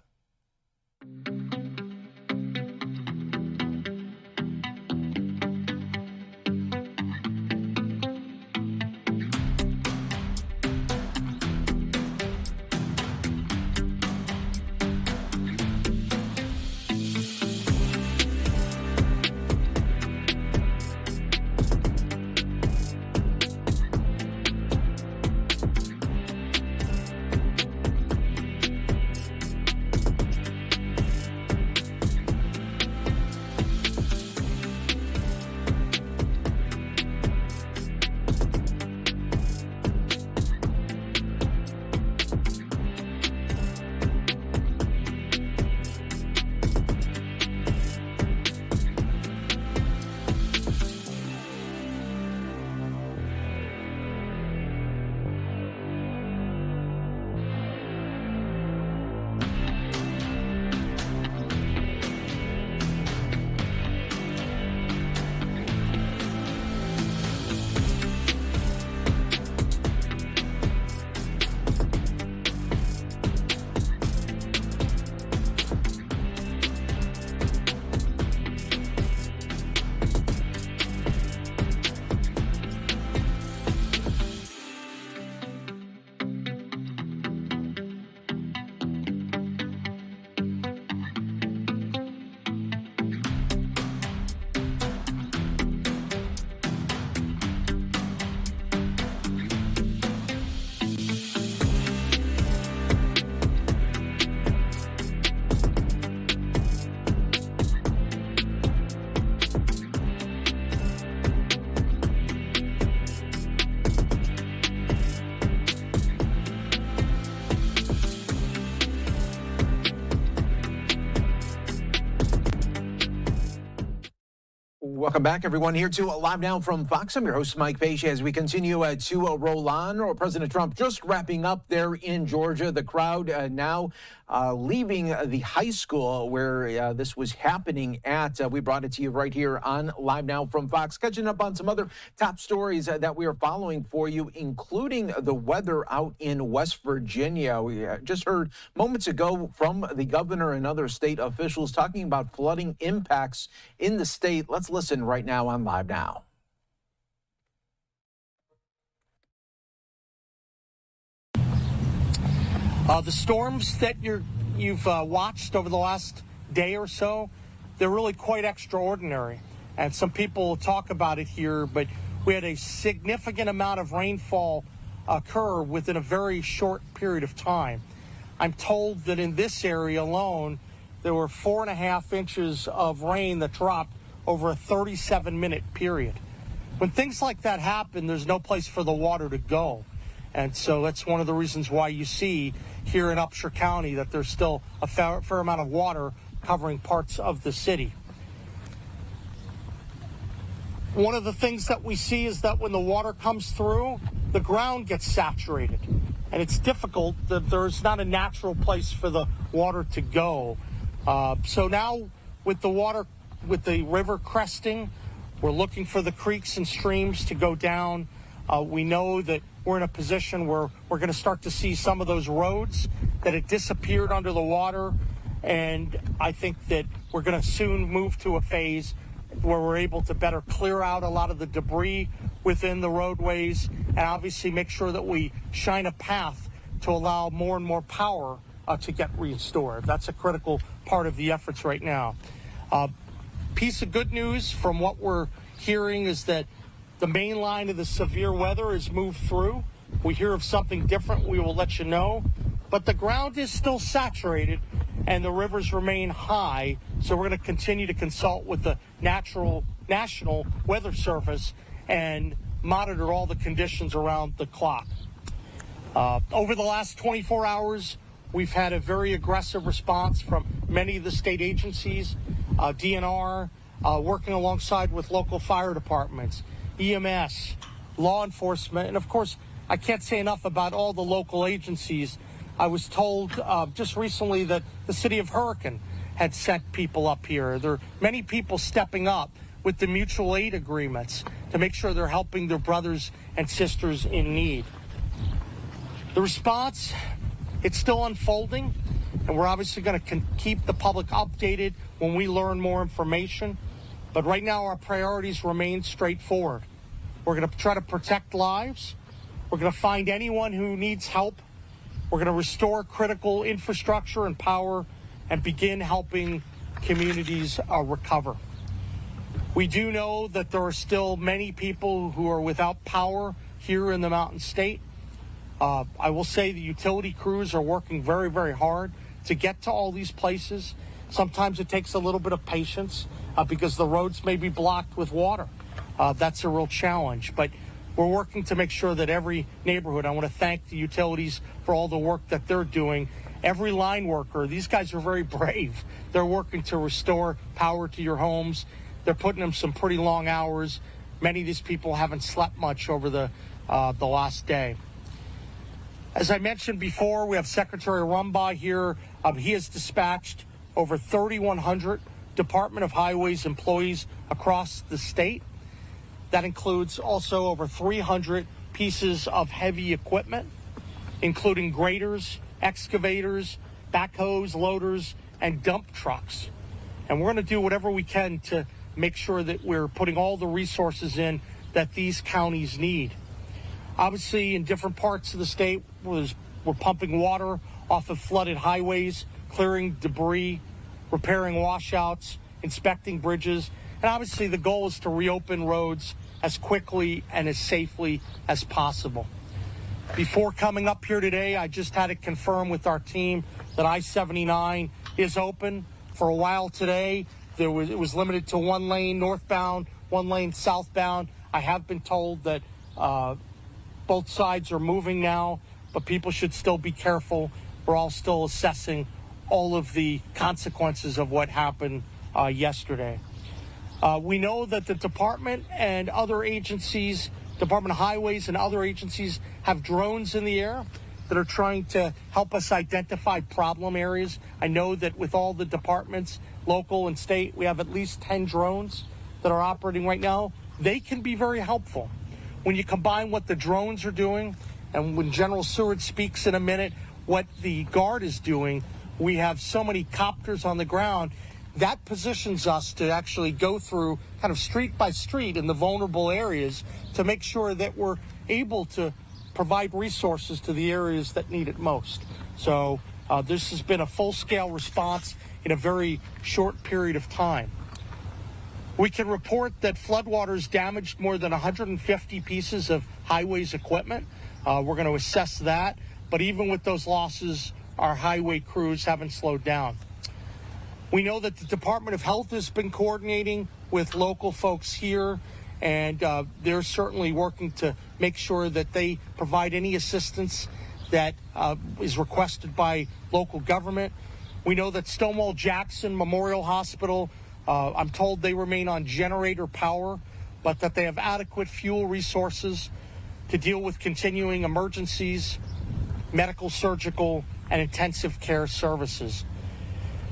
Welcome back, everyone, here to Live Now from Fox. I'm your host, Mike Page, as we continue to roll on. President Trump just wrapping up there in Georgia. The crowd now leaving the high school where this was happening at. We brought it to you right here on Live Now from Fox. Catching up on some other top stories that we are following for you, including the weather out in West Virginia. We just heard moments ago from the governor and other state officials talking about flooding impacts in the state. Let's listen right now on Live Now. The storms that you've watched over the last day or so, they're really quite extraordinary. And some people talk about it here, but we had a significant amount of rainfall occur within a very short period of time. I'm told that in this area alone, there were 4.5 inches of rain that dropped over a 37-minute period. When things like that happen, there's no place for the water to go. And so that's one of the reasons why you see here in Upshur County that there's still a fair amount of water covering parts of the city. One of the things that we see is that when the water comes through, the ground gets saturated. And it's difficult, that there's not a natural place for the water to go. So now with the river cresting, we're looking for the creeks and streams to go down. We know that we're in a position where we're going to start to see some of those roads that had disappeared under the water. And I think that we're going to soon move to a phase where we're able to better clear out a lot of the debris within the roadways and obviously make sure that we shine a path to allow more and more power to get restored. That's a critical part of the efforts right now. Piece of good news from what we're hearing is that the main line of the severe weather has moved through. We hear of something different, we will let you know. But the ground is still saturated and the rivers remain high. So we're going to continue to consult with the National Weather Service and monitor all the conditions around the clock. Over the last 24 hours, we've had a very aggressive response from many of the state agencies, DNR, working alongside with local fire departments, EMS, law enforcement, and of course, I can't say enough about all the local agencies. I was told just recently that the city of Hurricane had sent people up here. There are many people stepping up with the mutual aid agreements to make sure they're helping their brothers and sisters in need. The response, it's still unfolding, and we're obviously going to keep the public updated when we learn more information. But right now, our priorities remain straightforward. We're going to try to protect lives. We're going to find anyone who needs help. We're going to restore critical infrastructure and power and begin helping communities recover. We do know that there are still many people who are without power here in the Mountain State. I will say the utility crews are working very, very hard to get to all these places. Sometimes it takes a little bit of patience because the roads may be blocked with water. That's a real challenge. But we're working to make sure that every neighborhood, I want to thank the utilities for all the work that they're doing. Every line worker, these guys are very brave. They're working to restore power to your homes. They're putting in some pretty long hours. Many of these people haven't slept much over the last day. As I mentioned before, we have Secretary Rumbaugh here. He has dispatched over 3,100 Department of Highways employees across the state. That includes also over 300 pieces of heavy equipment, including graders, excavators, backhoes, loaders, and dump trucks. And we're going to do whatever we can to make sure that we're putting all the resources in that these counties need. Obviously, in different parts of the state, we're pumping water off of flooded highways, clearing debris, repairing washouts, inspecting bridges. And obviously, the goal is to reopen roads as quickly and as safely as possible. Before coming up here today, I just had it confirmed with our team that I-79 is open. For a while today, it was limited to one lane northbound, one lane southbound. I have been told that both sides are moving now, but people should still be careful. We're all still assessing all of the consequences of what happened yesterday. We know that the department and other agencies, Department of Highways and other agencies, have drones in the air that are trying to help us identify problem areas. I know that with all the departments, local and state, we have at least 10 drones that are operating right now. They can be very helpful. When you combine what the drones are doing and when General Seward speaks in a minute, what the Guard is doing, we have so many copters on the ground. That positions us to actually go through kind of street by street in the vulnerable areas to make sure that we're able to provide resources to the areas that need it most. So this has been a full-scale response in a very short period of time. We can report that floodwaters damaged more than 150 pieces of highways equipment. We're going to assess that. But even with those losses, our highway crews haven't slowed down. We know that the Department of Health has been coordinating with local folks here, and they're certainly working to make sure that they provide any assistance that is requested by local government. We know that Stonewall Jackson Memorial Hospital, I'm told they remain on generator power, but that they have adequate fuel resources to deal with continuing emergencies, medical, surgical, and intensive care services.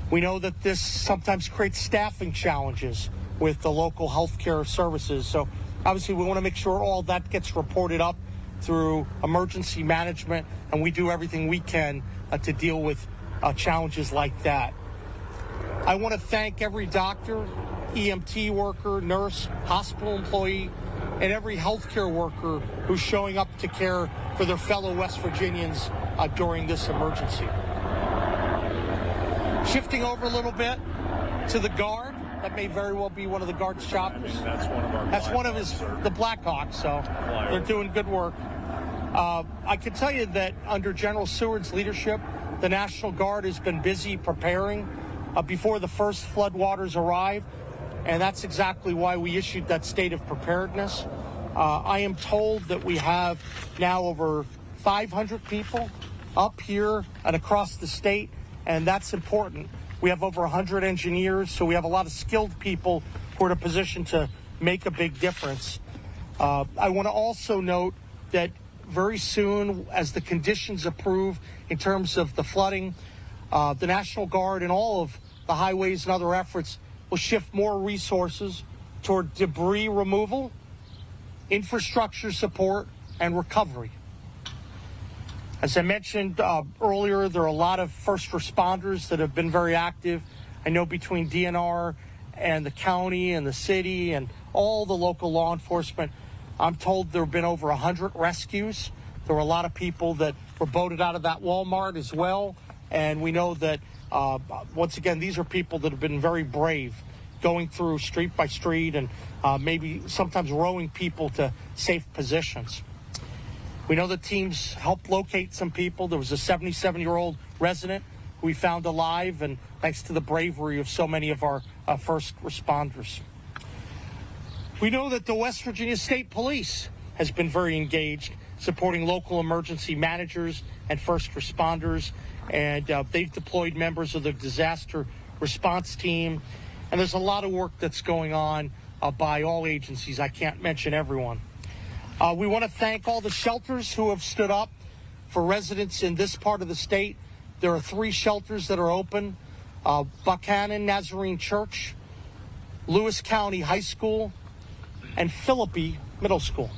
We know that this sometimes creates staffing challenges with the local healthcare services. So obviously we want to make sure all that gets reported up through emergency management, and we do everything we can to deal with challenges like that. I want to thank every doctor, EMT worker, nurse, hospital employee, and every healthcare worker who's showing up to care for their fellow West Virginians during this emergency. Shifting over a little bit to the Guard, that may very well be one of the Guard's choppers. That's one of the Blackhawks, so they're doing good work. I can tell you that under General Seward's leadership, the National Guard has been busy preparing before the first floodwaters arrive, and that's exactly why we issued that state of preparedness. I am told that we have now over 500 people up here and across the state, and that's important. We have over 100 engineers, so we have a lot of skilled people who are in a position to make a big difference. I want to also note that very soon, as the conditions improve in terms of the flooding, the National Guard and all of the highways and other efforts will shift more resources toward debris removal, infrastructure support, and recovery. As I mentioned earlier, there are a lot of first responders that have been very active. I know between DNR and the county and the city and all the local law enforcement, I'm told there have been over 100 rescues. There were a lot of people that were boated out of that Walmart as well. And we know that, once again, these are people that have been very brave, going through street by street and maybe sometimes rowing people to safe positions. We know the teams helped locate some people. There was a 77-year-old resident who we found alive, and thanks to the bravery of so many of our first responders. We know that the West Virginia State Police has been very engaged, supporting local emergency managers and first responders, and they've deployed members of the disaster response team. And there's a lot of work that's going on by all agencies. I can't mention everyone. We want to thank all the shelters who have stood up for residents in this part of the state. There are 3 shelters that are open: Buchanan Nazarene Church, Lewis County High School, and Philippi Middle School.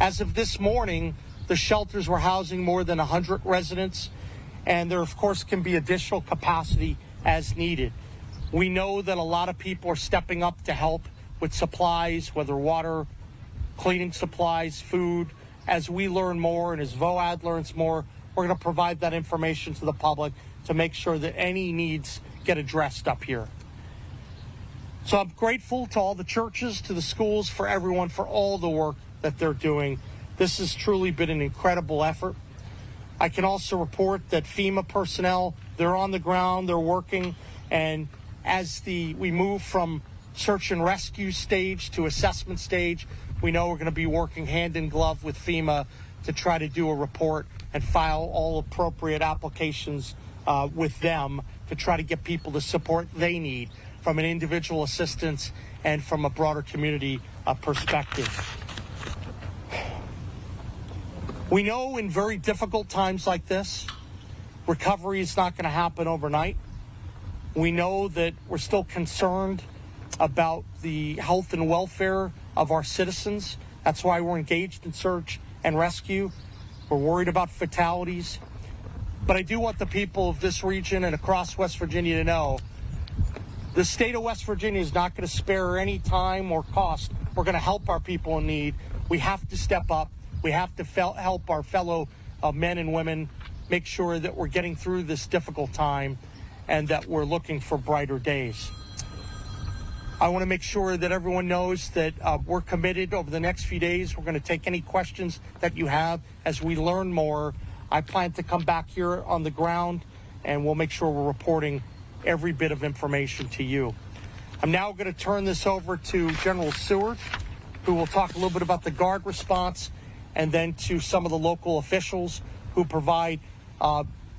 As of this morning, the shelters were housing more than 100 residents, and there, of course, can be additional capacity as needed. We know that a lot of people are stepping up to help with supplies, whether water, cleaning supplies, food. As we learn more and as VOAD learns more, we're going to provide that information to the public to make sure that any needs get addressed up here. So I'm grateful to all the churches, to the schools, for everyone, for all the work that they're doing. This has truly been an incredible effort. I can also report that FEMA personnel, they're on the ground, they're working, and as we move from search and rescue stage to assessment stage, we know we're going to be working hand in glove with FEMA to try to do a report and file all appropriate applications with them to try to get people the support they need from an individual assistance and from a broader community perspective. We know in very difficult times like this, recovery is not going to happen overnight. We know that we're still concerned about the health and welfare of our citizens. That's why we're engaged in search and rescue. We're worried about fatalities. But I do want the people of this region and across West Virginia to know the state of West Virginia is not going to spare any time or cost. We're going to help our people in need. We have to step up. We have to help our fellow men and women make sure that we're getting through this difficult time and that we're looking for brighter days. I want to make sure that everyone knows that we're committed over the next few days. We're going to take any questions that you have as we learn more. I plan to come back here on the ground, and we'll make sure we're reporting every bit of information to you. I'm now going to turn this over to General Seward, who will talk a little bit about the guard response, and then to some of the local officials who provide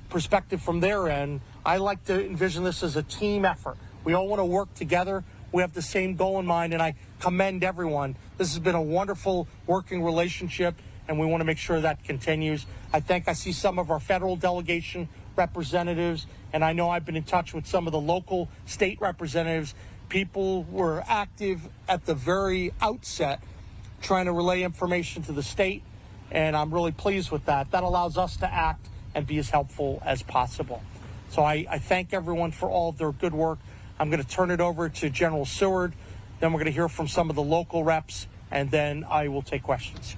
perspective from their end. I like to envision this as a team effort. We all want to work together. We have the same goal in mind, and I commend everyone. This has been a wonderful working relationship, and we want to make sure that continues. I see some of our federal delegation representatives, and I know I've been in touch with some of the local state representatives. People were active at the very outset trying to relay information to the state, and I'm really pleased with that. That allows us to act and be as helpful as possible. So I thank everyone for all of their good work. I'm going to turn it over to General Seward. Then we're going to hear from some of the local reps, and then I will take questions.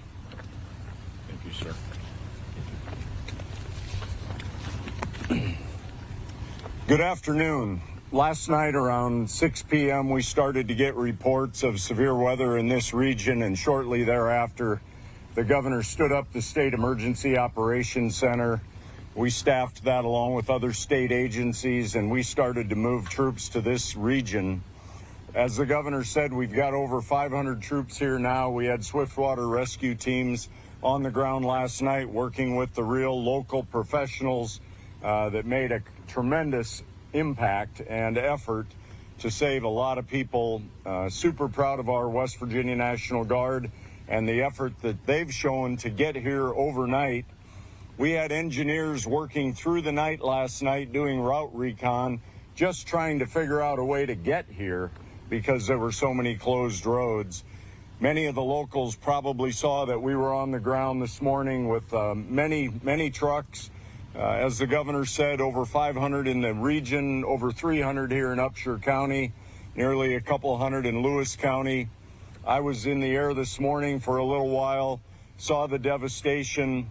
Thank you, sir. Good afternoon. Last night around 6 p.m. we started to get reports of severe weather in this region, and shortly thereafter the governor stood up the State Emergency Operations Center. We staffed that along with other state agencies, and we started to move troops to this region. As the governor said, we've got over 500 troops here now. We had swiftwater rescue teams on the ground last night working with the real local professionals that made a tremendous impact and effort to save a lot of people. Super proud of our West Virginia National Guard and the effort that they've shown to get here overnight. We had engineers working through the night last night doing route recon, just trying to figure out a way to get here. because there were so many closed roads. Many of the locals probably saw that we were on the ground this morning with many trucks. As the governor said, over 500 in the region, over 300 here in Upshur County, nearly a couple hundred in Lewis County. I was in the air this morning for a little while, saw the devastation,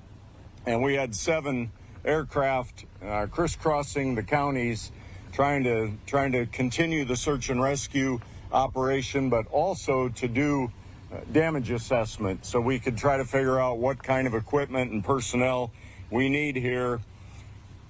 and we had 7 aircraft crisscrossing the counties, trying to continue the search and rescue operation, but also to do damage assessment so we could try to figure out what kind of equipment and personnel we need here.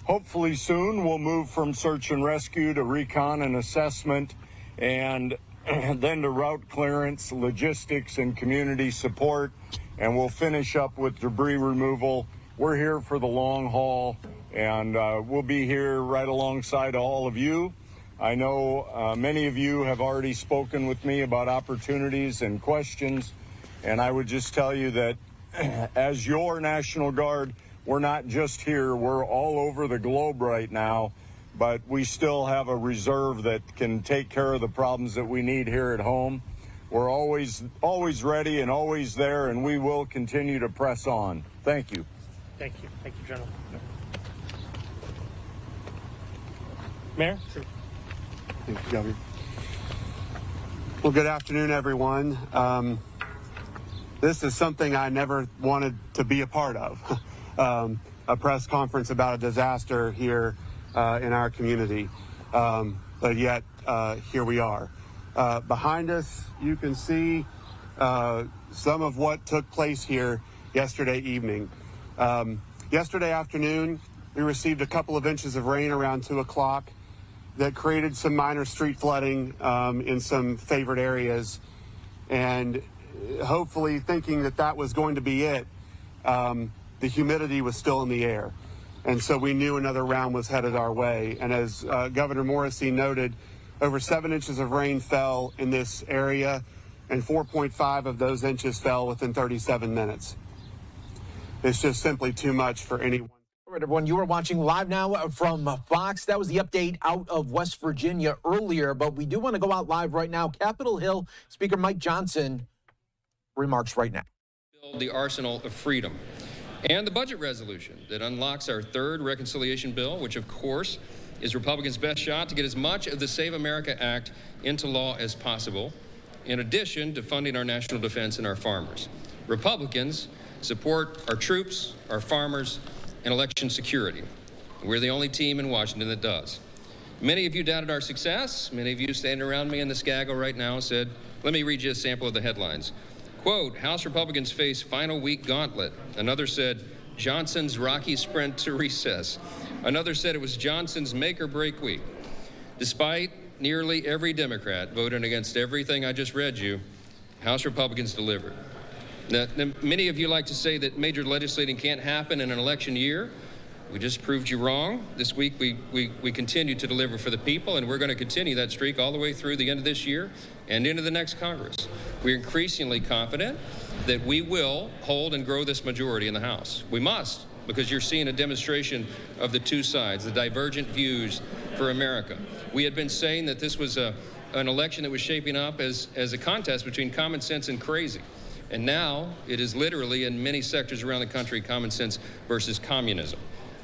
Hopefully soon we'll move from search and rescue to recon and assessment, and then to route clearance, logistics, and community support, and we'll finish up with debris removal. We're here for the long haul, and we'll be here right alongside all of you. I know many of you have already spoken with me about opportunities and questions, and I would just tell you that as your National Guard, we're not just here, we're all over the globe right now, but we still have a reserve that can take care of the problems that we need here at home. We're always ready and always there, and we will continue to press on. Thank you. Thank you. Thank you, General. Mayor? Sure. Thank you, Governor. Well, good afternoon, everyone. This is something I never wanted to be a part of, a press conference about a disaster here in our community. But yet, here we are. Behind us, you can see some of what took place here yesterday evening. Yesterday afternoon, we received a couple of inches of rain around 2 o'clock that created some minor street flooding in some favored areas. And hopefully thinking that that was going to be it, the humidity was still in the air. And so we knew another round was headed our way. And as Governor Morrissey noted, over 7 inches of rain fell in this area, and 4.5 of those inches fell within 37 minutes. It's just simply too much for anyone. All right, everyone, you are watching live now from Fox. That was the update out of West Virginia earlier, but we do want to go out live right now. Capitol Hill Speaker Mike Johnson remarks right now. Build the arsenal of freedom. And the budget resolution that unlocks our third reconciliation bill, which of course is Republicans' best shot to get as much of the Save America Act into law as possible, in addition to funding our national defense and our farmers. Republicans support our troops, our farmers, and election security. We're the only team in Washington that does. Many of you doubted our success. Many of you standing around me in the Skaggle right now said, let me read you a sample of the headlines. Quote, House Republicans face final week gauntlet. Another said, Johnson's rocky sprint to recess. Another said it was Johnson's make or break week. Despite nearly every Democrat voting against everything I just read you, House Republicans delivered. Now, many of you like to say that major legislating can't happen in an election year. We just proved you wrong. This week we continue to deliver for the people, and we're going to continue that streak all the way through the end of this year and into the next Congress. We're increasingly confident that we will hold and grow this majority in the House. We must, because you're seeing a demonstration of the two sides, the divergent views for America. We had been saying that this was an election that was shaping up as a contest between common sense and crazy. And now it is literally, in many sectors around the country, common sense versus communism.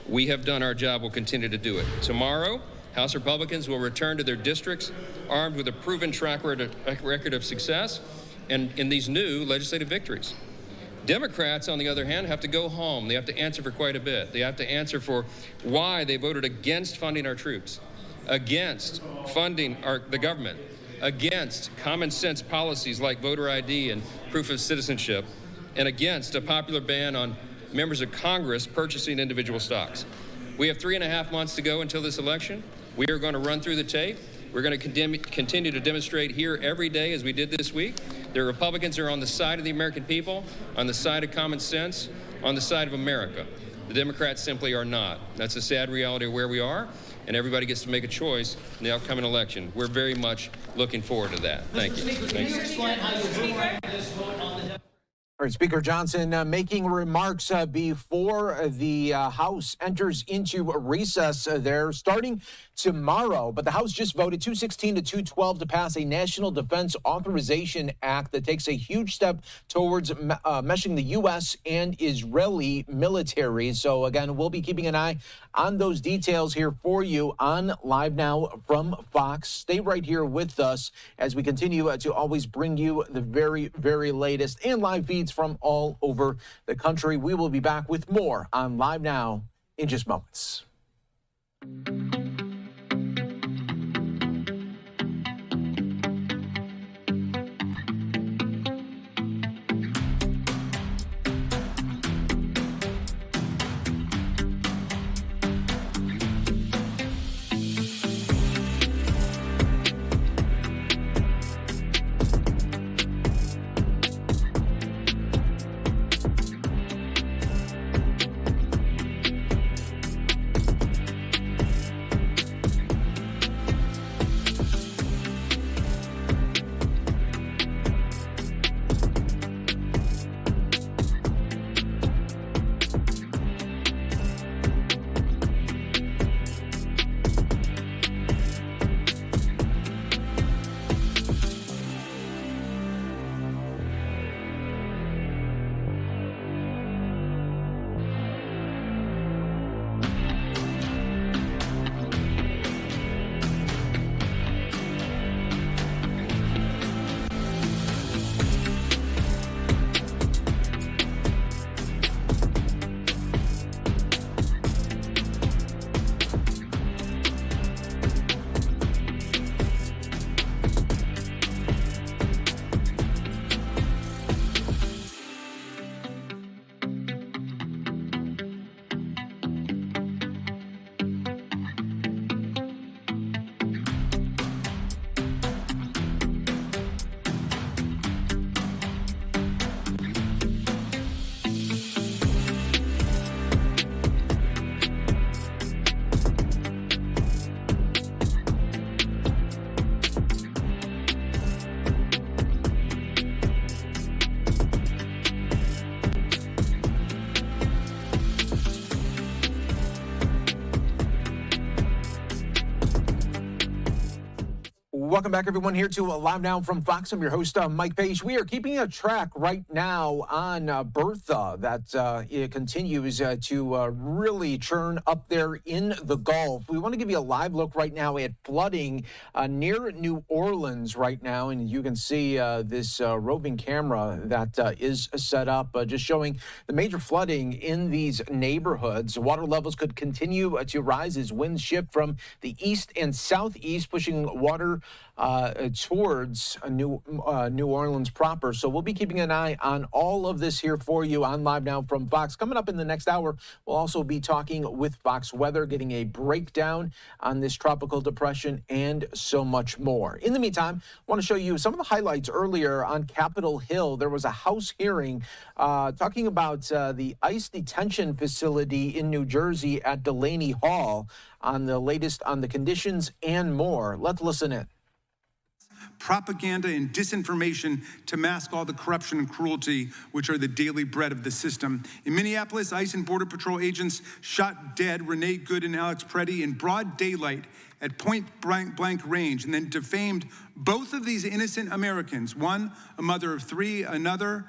We have done our job. We'll continue to do it. Tomorrow, House Republicans will return to their districts armed with a proven track record of success and in these new legislative victories. Democrats, on the other hand, have to go home. They have to answer for quite a bit. They have to answer for why they voted against funding our troops, against funding the government, against common sense policies like voter ID and proof of citizenship, and against a popular ban on members of Congress purchasing individual stocks. We have 3.5 months to go until this election. We are going to run through the tape. We're going to continue to demonstrate here every day as we did this week. The Republicans are on the side of the American people, on the side of common sense, on the side of America. The Democrats simply are not. That's a sad reality of where we are, and everybody gets to make a choice in the upcoming election. We're very much looking forward to that. Thank you. Can you explain how you rewrite this vote on the... All right, Speaker Johnson making remarks before the House enters into a recess. They're starting tomorrow, but the House just voted 216 to 212 to pass a National Defense Authorization Act that takes a huge step towards meshing the U.S. and Israeli military. So again, we'll be keeping an eye on those details here for you on Live Now from Fox. Stay right here with us as we continue to always bring you the very, very latest and live feeds from all over the country. We will be back with more on Live Now in just moments. Welcome back, everyone, here to Live Now from Fox. I'm your host, Mike Page. We are keeping a track right now on Bertha that it continues to really churn up there in the Gulf. We want to give you a live look right now at flooding near New Orleans right now. And you can see this roving camera that is set up just showing the major flooding in these neighborhoods. Water levels could continue to rise as winds shift from the east and southeast, pushing water towards New Orleans proper. So we'll be keeping an eye on all of this here for you on Live Now from Fox. Coming up in the next hour, we'll also be talking with Fox Weather, getting a breakdown on this tropical depression and so much more. In the meantime, I want to show you some of the highlights earlier on Capitol Hill. There was a House hearing talking about the ICE detention facility in New Jersey at Delaney Hall on the latest on the conditions and more. Let's listen in. Propaganda and disinformation to mask all the corruption and cruelty which are the daily bread of the system. In Minneapolis, ICE and Border Patrol agents shot dead Renee Good and Alex Preddy in broad daylight at point-blank range and then defamed both of these innocent Americans, one a mother of three, another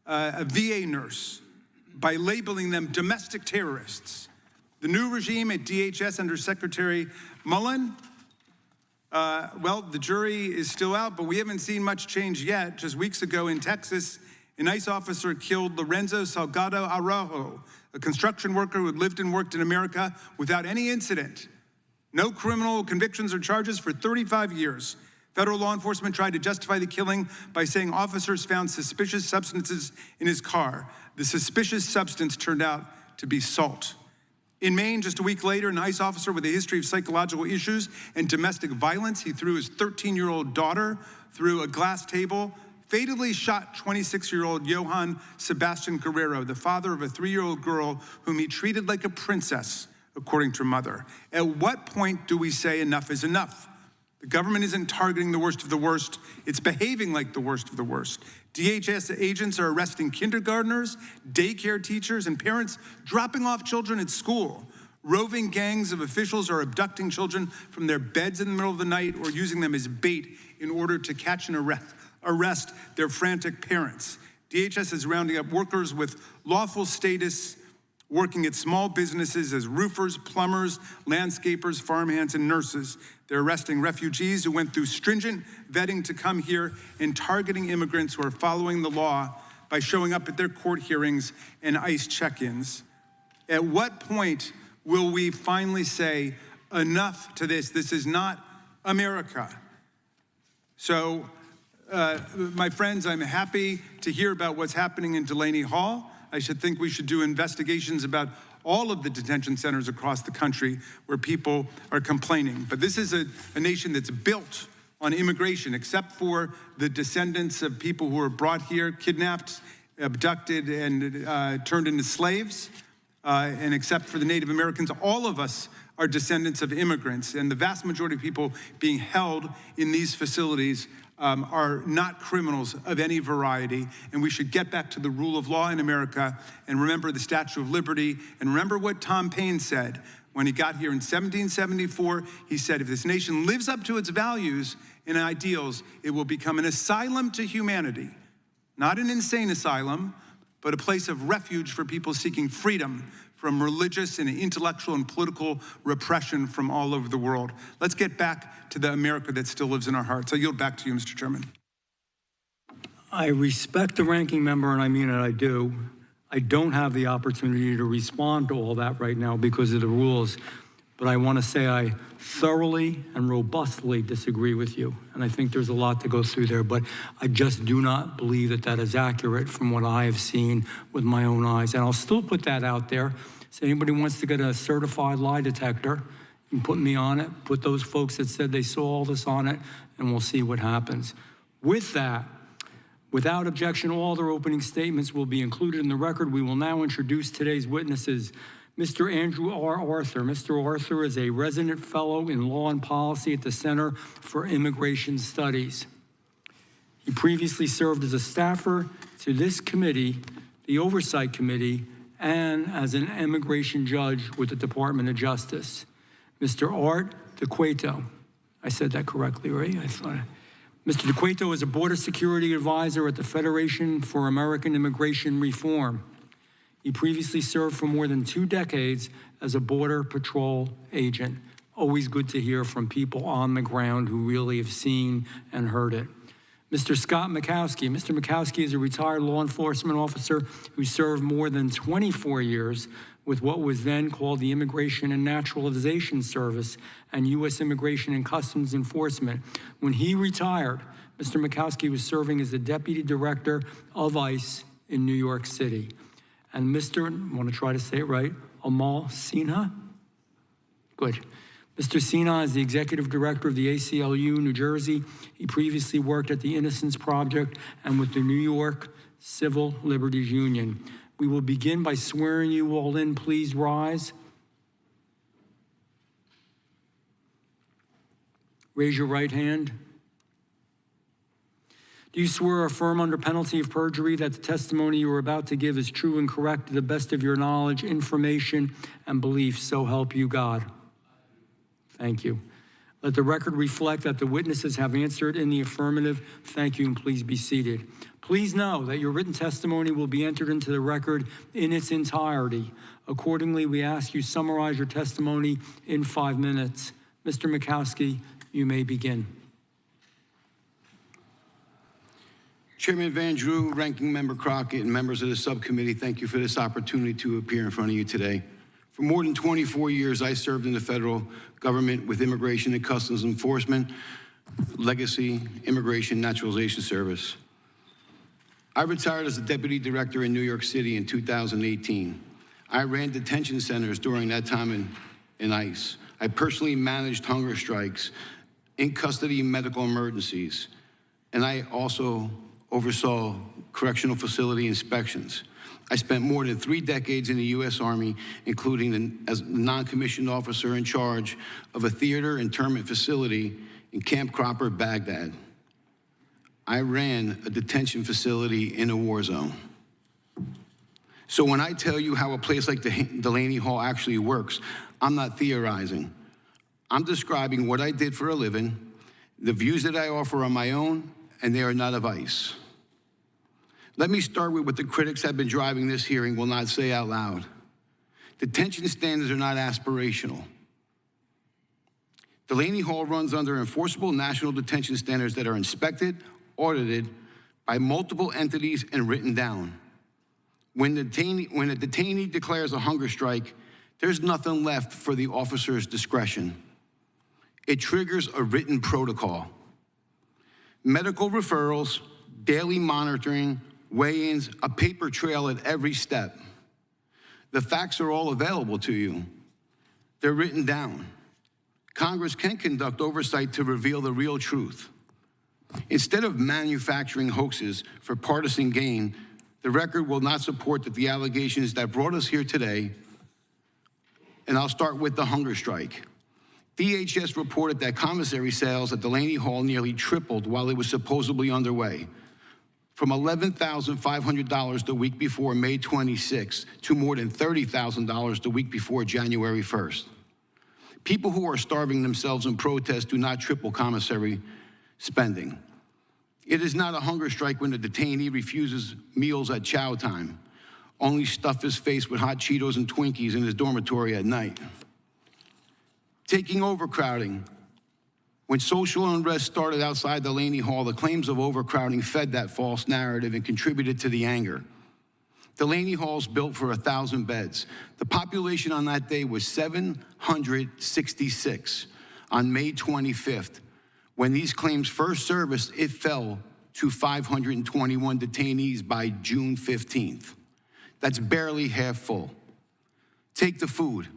a VA nurse, by labeling them domestic terrorists. The new regime at DHS under Secretary Mullen, well, the jury is still out, but we haven't seen much change yet. Just weeks ago in Texas, an ICE officer killed Lorenzo Salgado Araujo, a construction worker who had lived and worked in America without any incident. No criminal convictions or charges for 35 years. Federal law enforcement tried to justify the killing by saying officers found suspicious substances in his car. The suspicious substance turned out to be salt. In Maine, just a week later, an ICE officer with a history of psychological issues and domestic violence, he threw his 13-year-old daughter through a glass table, fatally shot 26-year-old Johann Sebastian Guerrero, the father of a 3-year-old girl whom he treated like a princess, according to her mother. At what point do we say enough is enough? The government isn't targeting the worst of the worst. It's behaving like the worst of the worst. DHS agents are arresting kindergartners, daycare teachers, and parents dropping off children at school. Roving gangs of officials are abducting children from their beds in the middle of the night or using them as bait in order to catch and arrest their frantic parents. DHS is rounding up workers with lawful status working at small businesses as roofers, plumbers, landscapers, farmhands, and nurses. They're arresting refugees who went through stringent vetting to come here and targeting immigrants who are following the law by showing up at their court hearings and ICE check-ins. At what point will we finally say, enough to this? This is not America. So, my friends, I'm happy to hear about what's happening in Delaney Hall. I should think we should do investigations about all of the detention centers across the country where people are complaining. But this is a nation that's built on immigration, except for the descendants of people who were brought here, kidnapped, abducted, and turned into slaves. And except for the Native Americans, all of us are descendants of immigrants. And the vast majority of people being held in these facilities are not criminals of any variety, and we should get back to the rule of law in America and remember the Statue of Liberty, and remember what Tom Paine said when he got here in 1774. He said, if this nation lives up to its values and ideals, it will become an asylum to humanity. Not an insane asylum, but a place of refuge for people seeking freedom from religious and intellectual and political repression from all over the world. Let's get back to the America that still lives in our hearts. I yield back to you, Mr. Chairman. I respect the ranking member, and I mean it, I do. I don't have the opportunity to respond to all that right now because of the rules, but I want to say I thoroughly and robustly disagree with you, and I think there's a lot to go through there, but I just do not believe that that is accurate from what I have seen with my own eyes, and I'll still put that out there. So anybody wants to get a certified lie detector, you can put me on it, put those folks that said they saw all this on it, and we'll see what happens. With that, without objection, all their opening statements will be included in the record. We will now introduce today's witnesses. Mr. Andrew R. Arthur. Mr. Arthur is a resident fellow in law and policy at the Center for Immigration Studies. He previously served as a staffer to this committee, the Oversight Committee, and as an immigration judge with the Department of Justice. Mr. Art DeQuato. I said that correctly, right? I thought. Mr. DeQuato is a border security advisor at the Federation for American Immigration Reform. He previously served for more than 2 decades as a Border Patrol agent. Always good to hear from people on the ground who really have seen and heard it. Mr. Scott Mikowski. Mr. Mikowski is a retired law enforcement officer who served more than 24 years with what was then called the Immigration and Naturalization Service and U.S. Immigration and Customs Enforcement. When he retired, Mr. Mikowski was serving as the Deputy Director of ICE in New York City. And Mr., I want to try to say it right, Amal Sinha? Good. Mr. Sinha is the Executive Director of the ACLU, New Jersey. He previously worked at the Innocence Project and with the New York Civil Liberties Union. We will begin by swearing you all in. Please rise. Raise your right hand. Do you swear or affirm under penalty of perjury that the testimony you are about to give is true and correct to the best of your knowledge, information, and belief, so help you God? Thank you. Let the record reflect that the witnesses have answered in the affirmative. Thank you, and please be seated. Please know that your written testimony will be entered into the record in its entirety. Accordingly, we ask you summarize your testimony in 5 minutes. Mr. Mikowski, you may begin. Chairman Van Drew, Ranking Member Crockett, and members of the subcommittee, thank you for this opportunity to appear in front of you today. For more than 24 years, I served in the federal government with Immigration and Customs Enforcement, Legacy, Immigration Naturalization Service. I retired as the Deputy Director in New York City in 2018. I ran detention centers during that time in ICE. I personally managed hunger strikes, in-custody medical emergencies, and I also oversaw correctional facility inspections. I spent more than 3 decades in the U.S. Army, including as a non-commissioned officer in charge of a theater internment facility in Camp Cropper, Baghdad. I ran a detention facility in a war zone. So when I tell you how a place like Delaney Hall actually works, I'm not theorizing. I'm describing what I did for a living. The views that I offer are my own, and they are not of ICE. Let me start with what the critics have been driving this hearing will not say out loud. Detention standards are not aspirational. Delaney Hall runs under enforceable national detention standards that are inspected, audited by multiple entities and written down. When a detainee declares a hunger strike, there's nothing left for the officer's discretion. It triggers a written protocol. Medical referrals, daily monitoring, weigh-ins, a paper trail at every step. The facts are all available to you. They're written down. Congress can conduct oversight to reveal the real truth. Instead of manufacturing hoaxes for partisan gain, the record will not support that the allegations that brought us here today, and I'll start with the hunger strike. DHS reported that commissary sales at Delaney Hall nearly tripled while it was supposedly underway, from $11,500 the week before May 26 to more than $30,000 the week before January 1st. People who are starving themselves in protest do not triple commissary spending. It is not a hunger strike when the detainee refuses meals at chow time, only stuff his face with hot Cheetos and Twinkies in his dormitory at night. Taking overcrowding. When social unrest started outside Delaney Hall, the claims of overcrowding fed that false narrative and contributed to the anger. Delaney Hall's built for 1,000 beds. The population on that day was 766 on May 25th. When these claims first surfaced, it fell to 521 detainees by June 15th. That's barely half full. Take the food.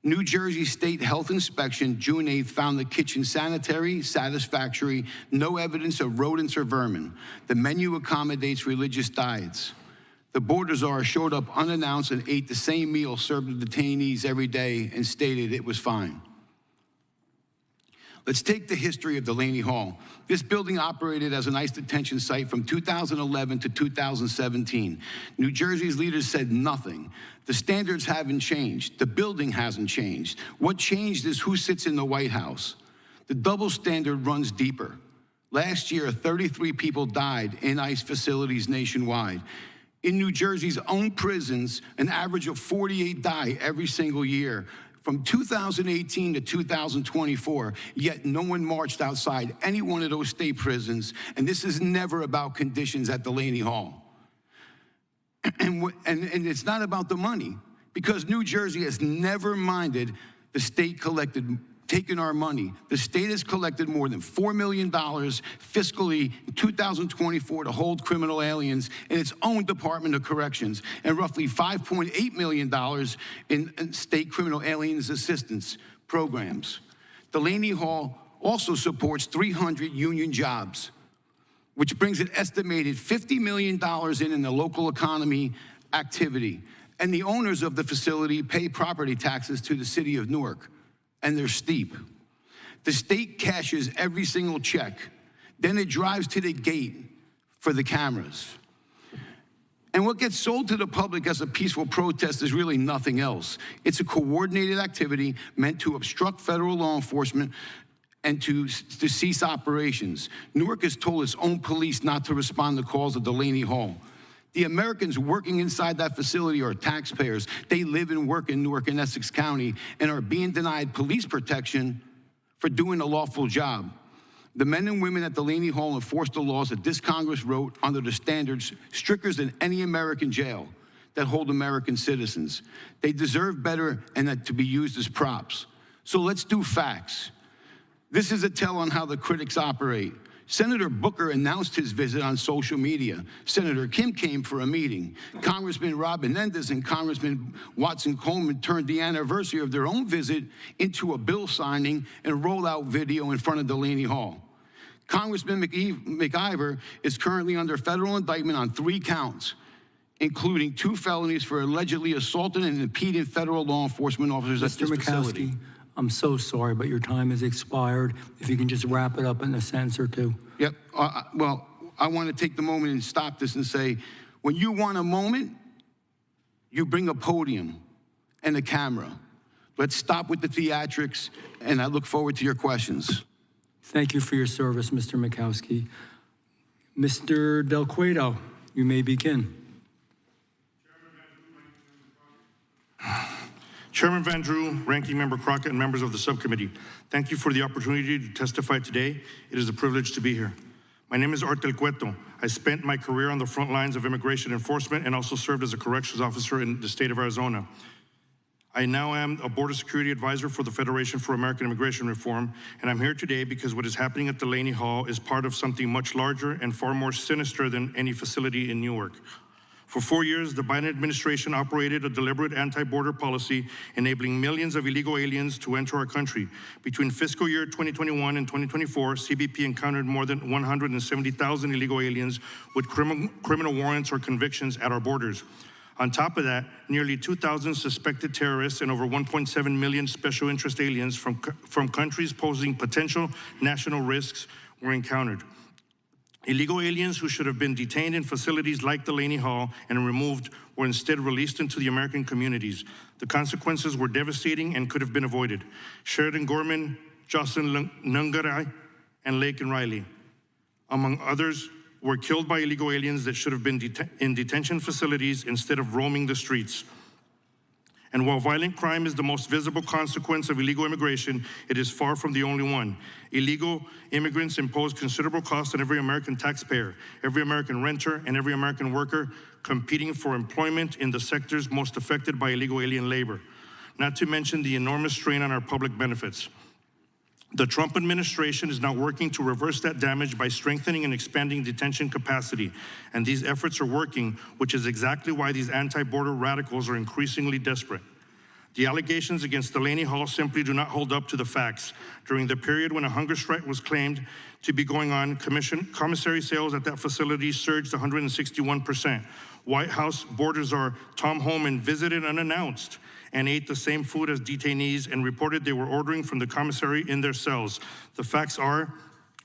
New Jersey State Health Inspection, June 8th, found the kitchen sanitary, satisfactory, no evidence of rodents or vermin. The menu accommodates religious diets. The border czar showed up unannounced and ate the same meal served to detainees every day and stated it was fine. Let's take the history of Delaney Hall. This building operated as an ICE detention site from 2011 to 2017. New Jersey's leaders said nothing. The standards haven't changed. The building hasn't changed. What changed is who sits in the White House. The double standard runs deeper. Last year, 33 people died in ICE facilities nationwide. In New Jersey's own prisons, an average of 48 die every single year. From 2018 to 2024, yet no one marched outside any one of those state prisons, and this is never about conditions at Delaney Hall. And it's not about the money, because New Jersey has never minded the state taking our money. The state has collected more than $4 million fiscally in 2024 to hold criminal aliens in its own Department of Corrections, and roughly $5.8 million in state criminal aliens assistance programs. Delaney Hall also supports 300 union jobs, which brings an estimated $50 million in the local economy activity. And the owners of the facility pay property taxes to the city of Newark, and they're steep. The state cashes every single check. Then it drives to the gate for the cameras. And what gets sold to the public as a peaceful protest is really nothing else. It's a coordinated activity meant to obstruct federal law enforcement and to cease operations. Newark has told its own police not to respond to calls at Delaney Hall. The Americans working inside that facility are taxpayers. They live and work in Newark and Essex County and are being denied police protection for doing a lawful job. The men and women at Delaney Hall enforce the laws that this Congress wrote under the standards stricter than any American jail that hold American citizens. They deserve better and to be used as props. So let's do facts. This is a tell on how the critics operate. Senator Booker announced his visit on social media. Senator Kim came for a meeting. Congressman Rob Menendez and Congressman Watson Coleman turned the anniversary of their own visit into a bill signing and rollout video in front of Delaney Hall. Congressman McIver is currently under federal indictment on 3 counts, including 2 felonies for allegedly assaulting and impeding federal law enforcement officers at this facility. I'm so sorry, but your time has expired. If you can just wrap it up in a sentence or two. Yep. Well, I want to take the moment and stop this and say, when you want a moment, you bring a podium and a camera. Let's stop with the theatrics, and I look forward to your questions. Thank you for your service, Mr. Mikowski. Mr. Del Cueto, you may begin. Chairman Van Drew, Ranking Member Crockett, and members of the subcommittee, thank you for the opportunity to testify today. It is a privilege to be here. My name is Art Del Cueto. I spent my career on the front lines of immigration enforcement and also served as a corrections officer in the state of Arizona. I now am a border security advisor for the Federation for American Immigration Reform, and I'm here today because what is happening at Delaney Hall is part of something much larger and far more sinister than any facility in Newark. For 4 years, the Biden administration operated a deliberate anti-border policy enabling millions of illegal aliens to enter our country. Between fiscal year 2021 and 2024, CBP encountered more than 170,000 illegal aliens with criminal warrants or convictions at our borders. On top of that, nearly 2,000 suspected terrorists and over 1.7 million special interest aliens from countries posing potential national risks were encountered. Illegal aliens who should have been detained in facilities like Delaney Hall and removed were instead released into the American communities. The consequences were devastating and could have been avoided. Sheridan Gorman, Jocelyn Nungaray, and Lake and Riley, among others, were killed by illegal aliens that should have been in detention facilities instead of roaming the streets. And while violent crime is the most visible consequence of illegal immigration, it is far from the only one. Illegal immigrants impose considerable costs on every American taxpayer, every American renter, and every American worker competing for employment in the sectors most affected by illegal alien labor, not to mention the enormous strain on our public benefits. The Trump administration is now working to reverse that damage by strengthening and expanding detention capacity. And these efforts are working, which is exactly why these anti-border radicals are increasingly desperate. The allegations against Delaney Hall simply do not hold up to the facts. During the period when a hunger strike was claimed to be going on, commissary sales at that facility surged 161%. White House border czar Tom Homan visited unannounced and ate the same food as detainees and reported they were ordering from the commissary in their cells. The facts are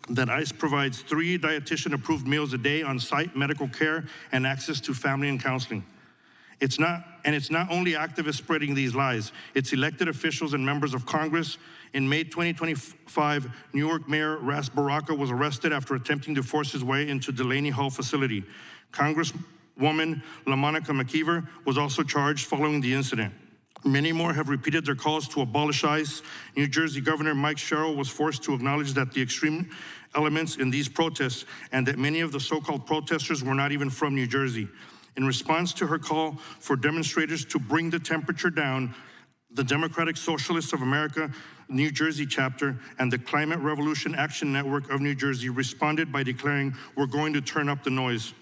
that ICE provides 3 dietitian-approved meals a day, on-site medical care, and access to family and counseling. It's not only activists spreading these lies, it's elected officials and members of Congress. In May 2025, New York Mayor Ras Baraka was arrested after attempting to force his way into Delaney Hall facility. Congresswoman LaMonica McKeever was also charged following the incident. Many more have repeated their calls to abolish ICE. New Jersey Governor Mike Sherrill was forced to acknowledge that the extreme elements in these protests and that many of the so-called protesters were not even from New Jersey. In response to her call for demonstrators to bring the temperature down, the Democratic Socialists of America New Jersey chapter and the Climate Revolution Action Network of New Jersey responded by declaring, "We're going to turn up the noise."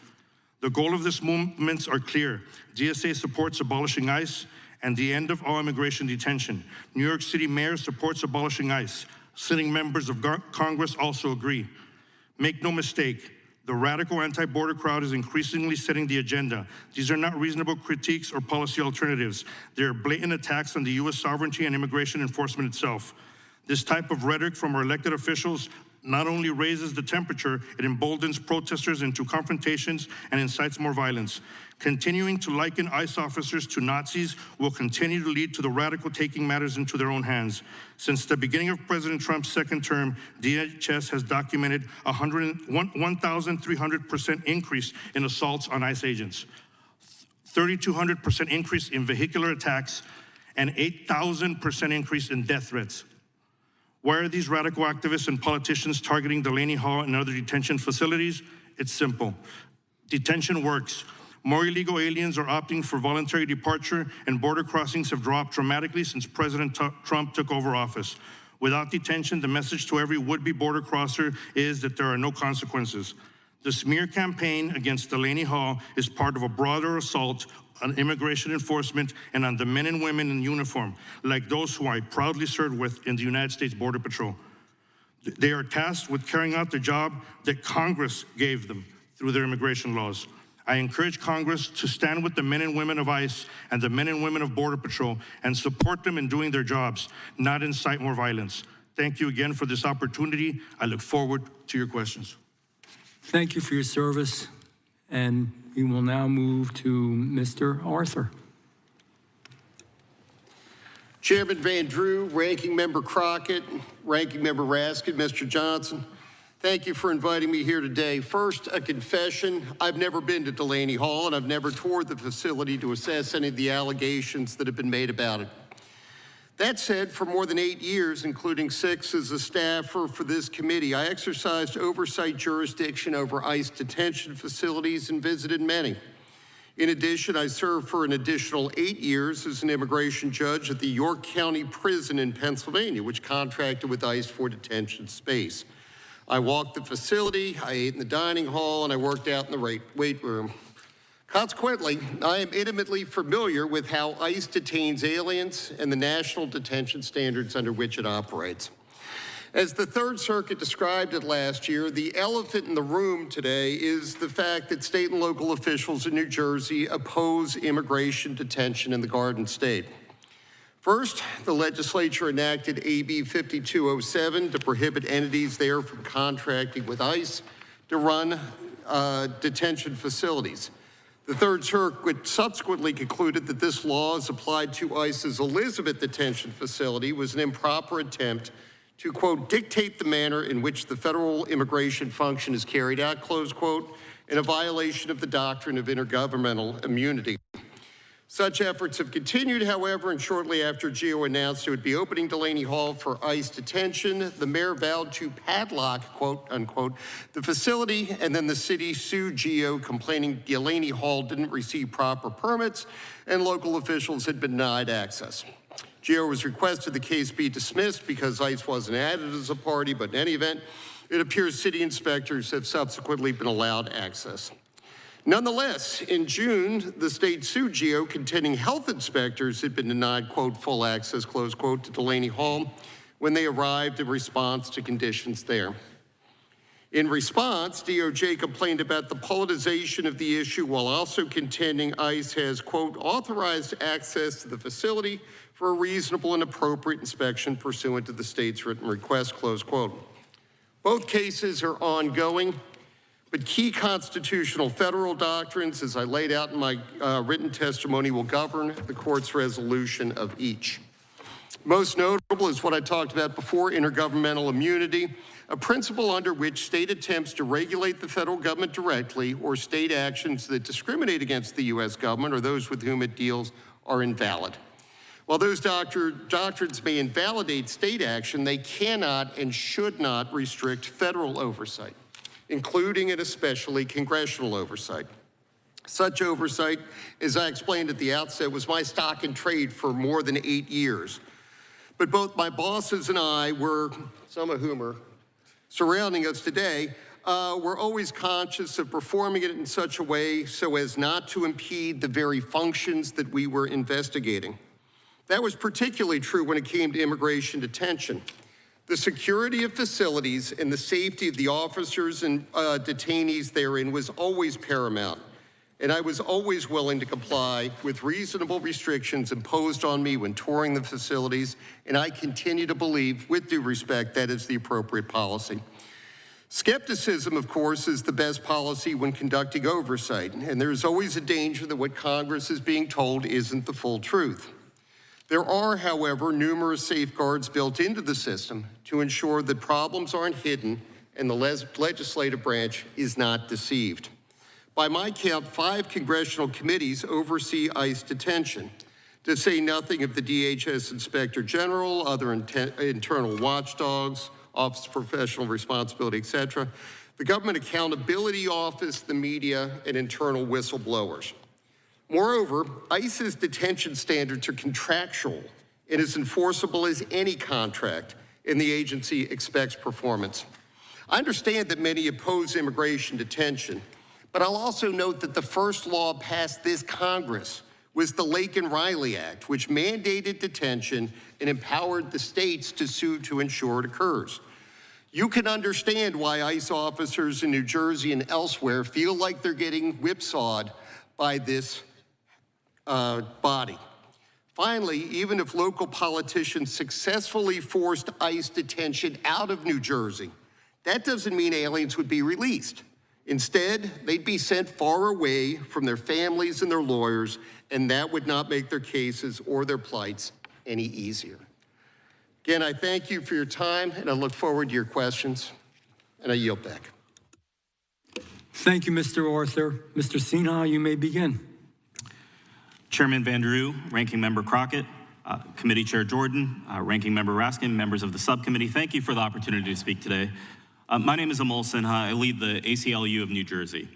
The goal of this movement are clear. DSA supports abolishing ICE and the end of all immigration detention. New York City Mayor supports abolishing ICE. Sitting members of Congress also agree. Make no mistake, the radical anti-border crowd is increasingly setting the agenda. These are not reasonable critiques or policy alternatives. They are blatant attacks on the U.S. sovereignty and immigration enforcement itself. This type of rhetoric from our elected officials not only raises the temperature, it emboldens protesters into confrontations and incites more violence. Continuing to liken ICE officers to Nazis will continue to lead to the radical taking matters into their own hands. Since the beginning of President Trump's second term, DHS has documented a 1,300% increase in assaults on ICE agents, 3,200% increase in vehicular attacks, and 8,000% increase in death threats. Why are these radical activists and politicians targeting Delaney Hall and other detention facilities? It's simple. Detention works. More illegal aliens are opting for voluntary departure, and border crossings have dropped dramatically since President Trump took over office. Without detention, the message to every would-be border crosser is that there are no consequences. The smear campaign against Delaney Hall is part of a broader assault on immigration enforcement and on the men and women in uniform, like those who I proudly served with in the United States Border Patrol. They are tasked with carrying out the job that Congress gave them through their immigration laws. I encourage Congress to stand with the men and women of ICE and the men and women of Border Patrol and support them in doing their jobs, not incite more violence. Thank you again for this opportunity. I look forward to your questions. Thank you for your service, and we will now move to Mr. Arthur. Chairman Van Drew, Ranking Member Crockett, Ranking Member Raskin, Mr. Johnson, thank you for inviting me here today. First, a confession. I've never been to Delaney Hall, and I've never toured the facility to assess any of the allegations that have been made about it. That said, for more than 8 years, including 6 as a staffer for this committee, I exercised oversight jurisdiction over ICE detention facilities and visited many. In addition, I served for an additional 8 years as an immigration judge at the York County Prison in Pennsylvania, which contracted with ICE for detention space. I walked the facility, I ate in the dining hall, and I worked out in the weight room. Consequently, I am intimately familiar with how ICE detains aliens and the national detention standards under which it operates. As the Third Circuit described it last year, the elephant in the room today is the fact that state and local officials in New Jersey oppose immigration detention in the Garden State. First, the legislature enacted AB 5207 to prohibit entities there from contracting with ICE to run detention facilities. The Third Circuit subsequently concluded that this law, as applied to ICE's Elizabeth detention facility, was an improper attempt to, quote, dictate the manner in which the federal immigration function is carried out, close quote, in a violation of the doctrine of intergovernmental immunity. Such efforts have continued, however, and shortly after GEO announced it would be opening Delaney Hall for ICE detention, the mayor vowed to padlock, quote, unquote, the facility, and then the city sued GEO, complaining Delaney Hall didn't receive proper permits and local officials had been denied access. GEO was requested the case be dismissed because ICE wasn't added as a party, but in any event, it appears city inspectors have subsequently been allowed access. Nonetheless, in June, the state sued GEO, contending health inspectors had been denied, quote, full access, close quote, to Delaney Hall when they arrived in response to conditions there. In response, DOJ complained about the politicization of the issue while also contending ICE has, quote, authorized access to the facility for a reasonable and appropriate inspection pursuant to the state's written request, close quote. Both cases are ongoing, but key constitutional federal doctrines, as I laid out in my written testimony, will govern the court's resolution of each. Most notable is what I talked about before, intergovernmental immunity, a principle under which state attempts to regulate the federal government directly or state actions that discriminate against the U.S. government or those with whom it deals are invalid. While those doctrines may invalidate state action, they cannot and should not restrict federal oversight, including and especially congressional oversight. Such oversight, as I explained at the outset, was my stock in trade for more than 8 years. But both my bosses and I were, some of whom are surrounding us today, were always conscious of performing it in such a way so as not to impede the very functions that we were investigating. That was particularly true when it came to immigration detention. The security of facilities and the safety of the officers and detainees therein was always paramount, and I was always willing to comply with reasonable restrictions imposed on me when touring the facilities, and I continue to believe, with due respect, that is the appropriate policy. Skepticism, of course, is the best policy when conducting oversight, and there is always a danger that what Congress is being told isn't the full truth. There are, however, numerous safeguards built into the system to ensure that problems aren't hidden and the legislative branch is not deceived. By my count, 5 congressional committees oversee ICE detention, to say nothing of the DHS Inspector General, other internal watchdogs, Office of Professional Responsibility, etc., the Government Accountability Office, the media, and internal whistleblowers. Moreover, ICE's detention standards are contractual and as enforceable as any contract, and the agency expects performance. I understand that many oppose immigration detention, but I'll also note that the first law passed this Congress was the Lake and Riley Act, which mandated detention and empowered the states to sue to ensure it occurs. You can understand why ICE officers in New Jersey and elsewhere feel like they're getting whipsawed by this body. Finally, even if local politicians successfully forced ICE detention out of New Jersey, that doesn't mean aliens would be released. Instead, they'd be sent far away from their families and their lawyers, and that would not make their cases or their plights any easier. Again, I thank you for your time, and I look forward to your questions, and I yield back. Thank you, Mr. Arthur. Mr. Sinha, you may begin. Chairman Van Drew, Ranking Member Crockett, Committee Chair Jordan, Ranking Member Raskin, members of the subcommittee, thank you for the opportunity to speak today. My name is Amol Sinha. I lead the ACLU of New Jersey.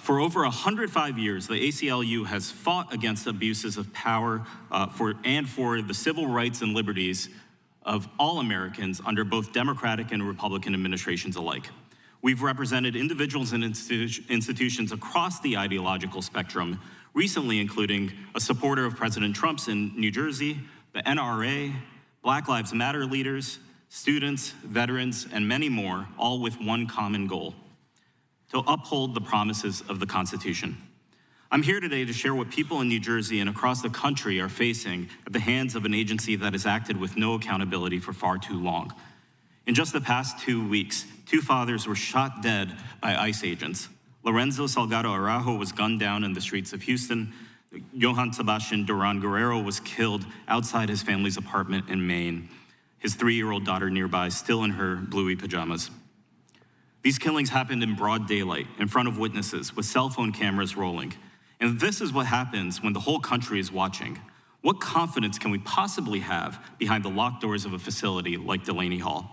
For over 105 years, the ACLU has fought against abuses of power for the civil rights and liberties of all Americans under both Democratic and Republican administrations alike. We've represented individuals and institutions across the ideological spectrum, recently including a supporter of President Trump's in New Jersey, the NRA, Black Lives Matter leaders, students, veterans, and many more, all with one common goal: to uphold the promises of the Constitution. I'm here today to share what people in New Jersey and across the country are facing at the hands of an agency that has acted with no accountability for far too long. In just the past 2 weeks, 2 fathers were shot dead by ICE agents. Lorenzo Salgado Araujo was gunned down in the streets of Houston. Johann Sebastian Duran Guerrero was killed outside his family's apartment in Maine. His 3-year-old daughter nearby, still in her bluey pajamas. These killings happened in broad daylight, in front of witnesses, with cell phone cameras rolling. And this is what happens when the whole country is watching. What confidence can we possibly have behind the locked doors of a facility like Delaney Hall?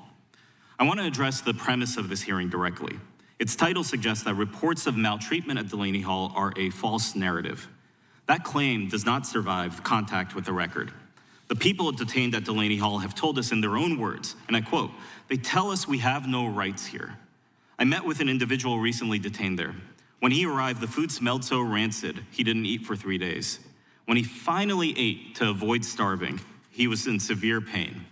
I want to address the premise of this hearing directly. Its title suggests that reports of maltreatment at Delaney Hall are a false narrative. That claim does not survive contact with the record. The people detained at Delaney Hall have told us in their own words, and I quote, "They tell us we have no rights here." I met with an individual recently detained there. When he arrived, the food smelled so rancid, he didn't eat for 3 days. When he finally ate to avoid starving, he was in severe pain.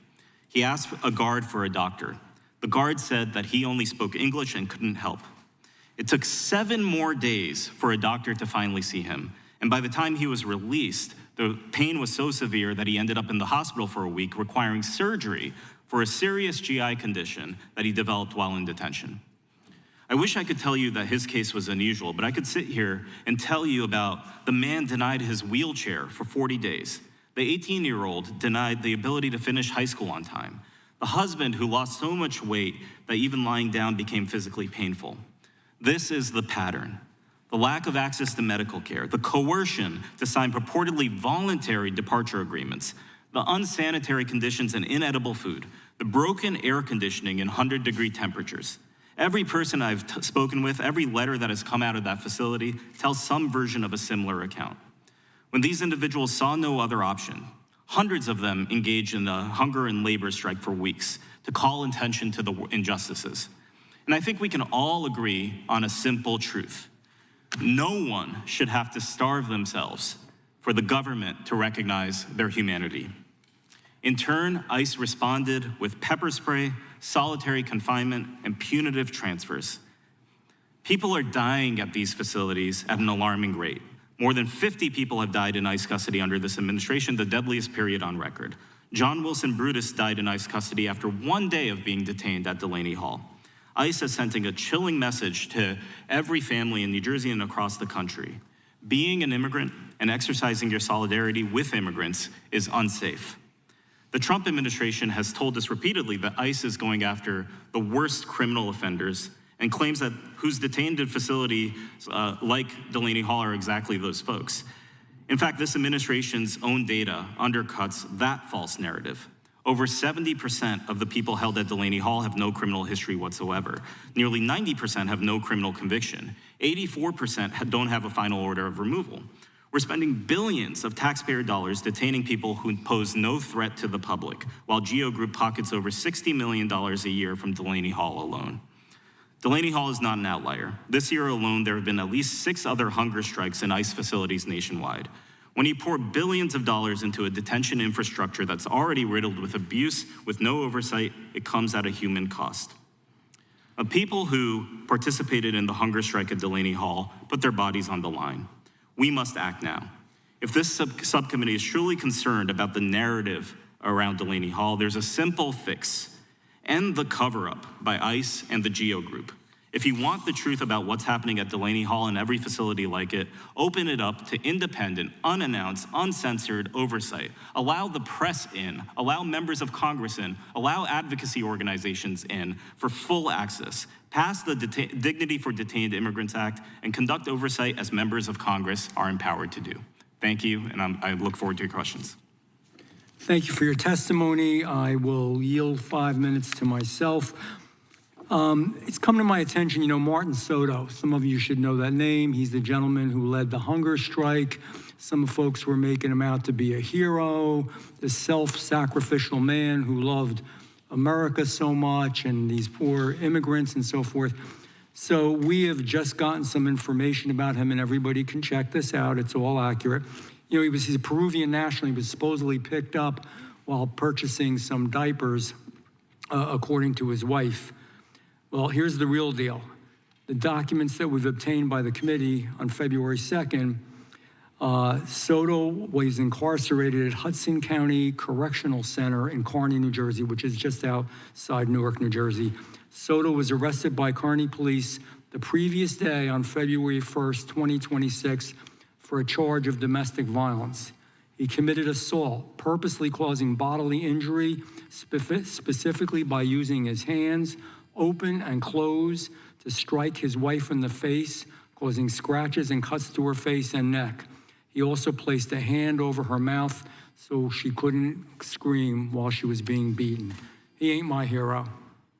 He asked a guard for a doctor. The guard said that he only spoke English and couldn't help. It took 7 more days for a doctor to finally see him, and by the time he was released, the pain was so severe that he ended up in the hospital for a week, requiring surgery for a serious GI condition that he developed while in detention. I wish I could tell you that his case was unusual, but I could sit here and tell you about the man denied his wheelchair for 40 days. The 18-year-old denied the ability to finish high school on time. The husband who lost so much weight that even lying down became physically painful. This is the pattern. The lack of access to medical care, the coercion to sign purportedly voluntary departure agreements, the unsanitary conditions and inedible food, the broken air conditioning in 100-degree temperatures. Every person I've spoken with, every letter that has come out of that facility tells some version of a similar account. When these individuals saw no other option, hundreds of them engaged in a hunger and labor strike for weeks to call attention to the injustices. And I think we can all agree on a simple truth. No one should have to starve themselves for the government to recognize their humanity. In turn, ICE responded with pepper spray, solitary confinement, and punitive transfers. People are dying at these facilities at an alarming rate. More than 50 people have died in ICE custody under this administration, the deadliest period on record. John Wilson Brutus died in ICE custody after 1 day of being detained at Delaney Hall. ICE is sending a chilling message to every family in New Jersey and across the country. Being an immigrant and exercising your solidarity with immigrants is unsafe. The Trump administration has told us repeatedly that ICE is going after the worst criminal offenders and claims that who's detained in facilities like Delaney Hall are exactly those folks. In fact, this administration's own data undercuts that false narrative. Over 70% of the people held at Delaney Hall have no criminal history whatsoever. Nearly 90% have no criminal conviction. 84% don't have a final order of removal. We're spending billions of taxpayer dollars detaining people who pose no threat to the public, while Geo Group pockets over $60 million a year from Delaney Hall alone. Delaney Hall is not an outlier. This year alone, there have been at least 6 other hunger strikes in ICE facilities nationwide. When you pour billions of dollars into a detention infrastructure that's already riddled with abuse with no oversight, it comes at a human cost. People who participated in the hunger strike at Delaney Hall put their bodies on the line. We must act now. If this subcommittee is truly concerned about the narrative around Delaney Hall, there's a simple fix: end the cover-up by ICE and the GEO Group. If you want the truth about what's happening at Delaney Hall and every facility like it, open it up to independent, unannounced, uncensored oversight. Allow the press in, allow members of Congress in, allow advocacy organizations in for full access. Pass the Dignity for Detained Immigrants Act and conduct oversight as members of Congress are empowered to do. Thank you, and I look forward to your questions. Thank you for your testimony. I will yield 5 minutes to myself. It's come to my attention, Martin Soto. Some of you should know that name. He's the gentleman who led the hunger strike. Some folks were making him out to be a hero, this self-sacrificial man who loved America so much and these poor immigrants and so forth. So we have just gotten some information about him, and everybody can check this out. It's all accurate. He's a Peruvian national. He was supposedly picked up while purchasing some diapers, according to his wife. Well, here's the real deal. The documents that we've obtained by the committee on February 2nd, Soto was incarcerated at Hudson County Correctional Center in Kearney, New Jersey, which is just outside Newark, New Jersey. Soto was arrested by Kearney police the previous day on February 1st, 2026, for a charge of domestic violence. He committed assault, purposely causing bodily injury, specifically by using his hands, open and close, to strike his wife in the face, causing scratches and cuts to her face and neck. He also placed a hand over her mouth so she couldn't scream while she was being beaten. He ain't my hero.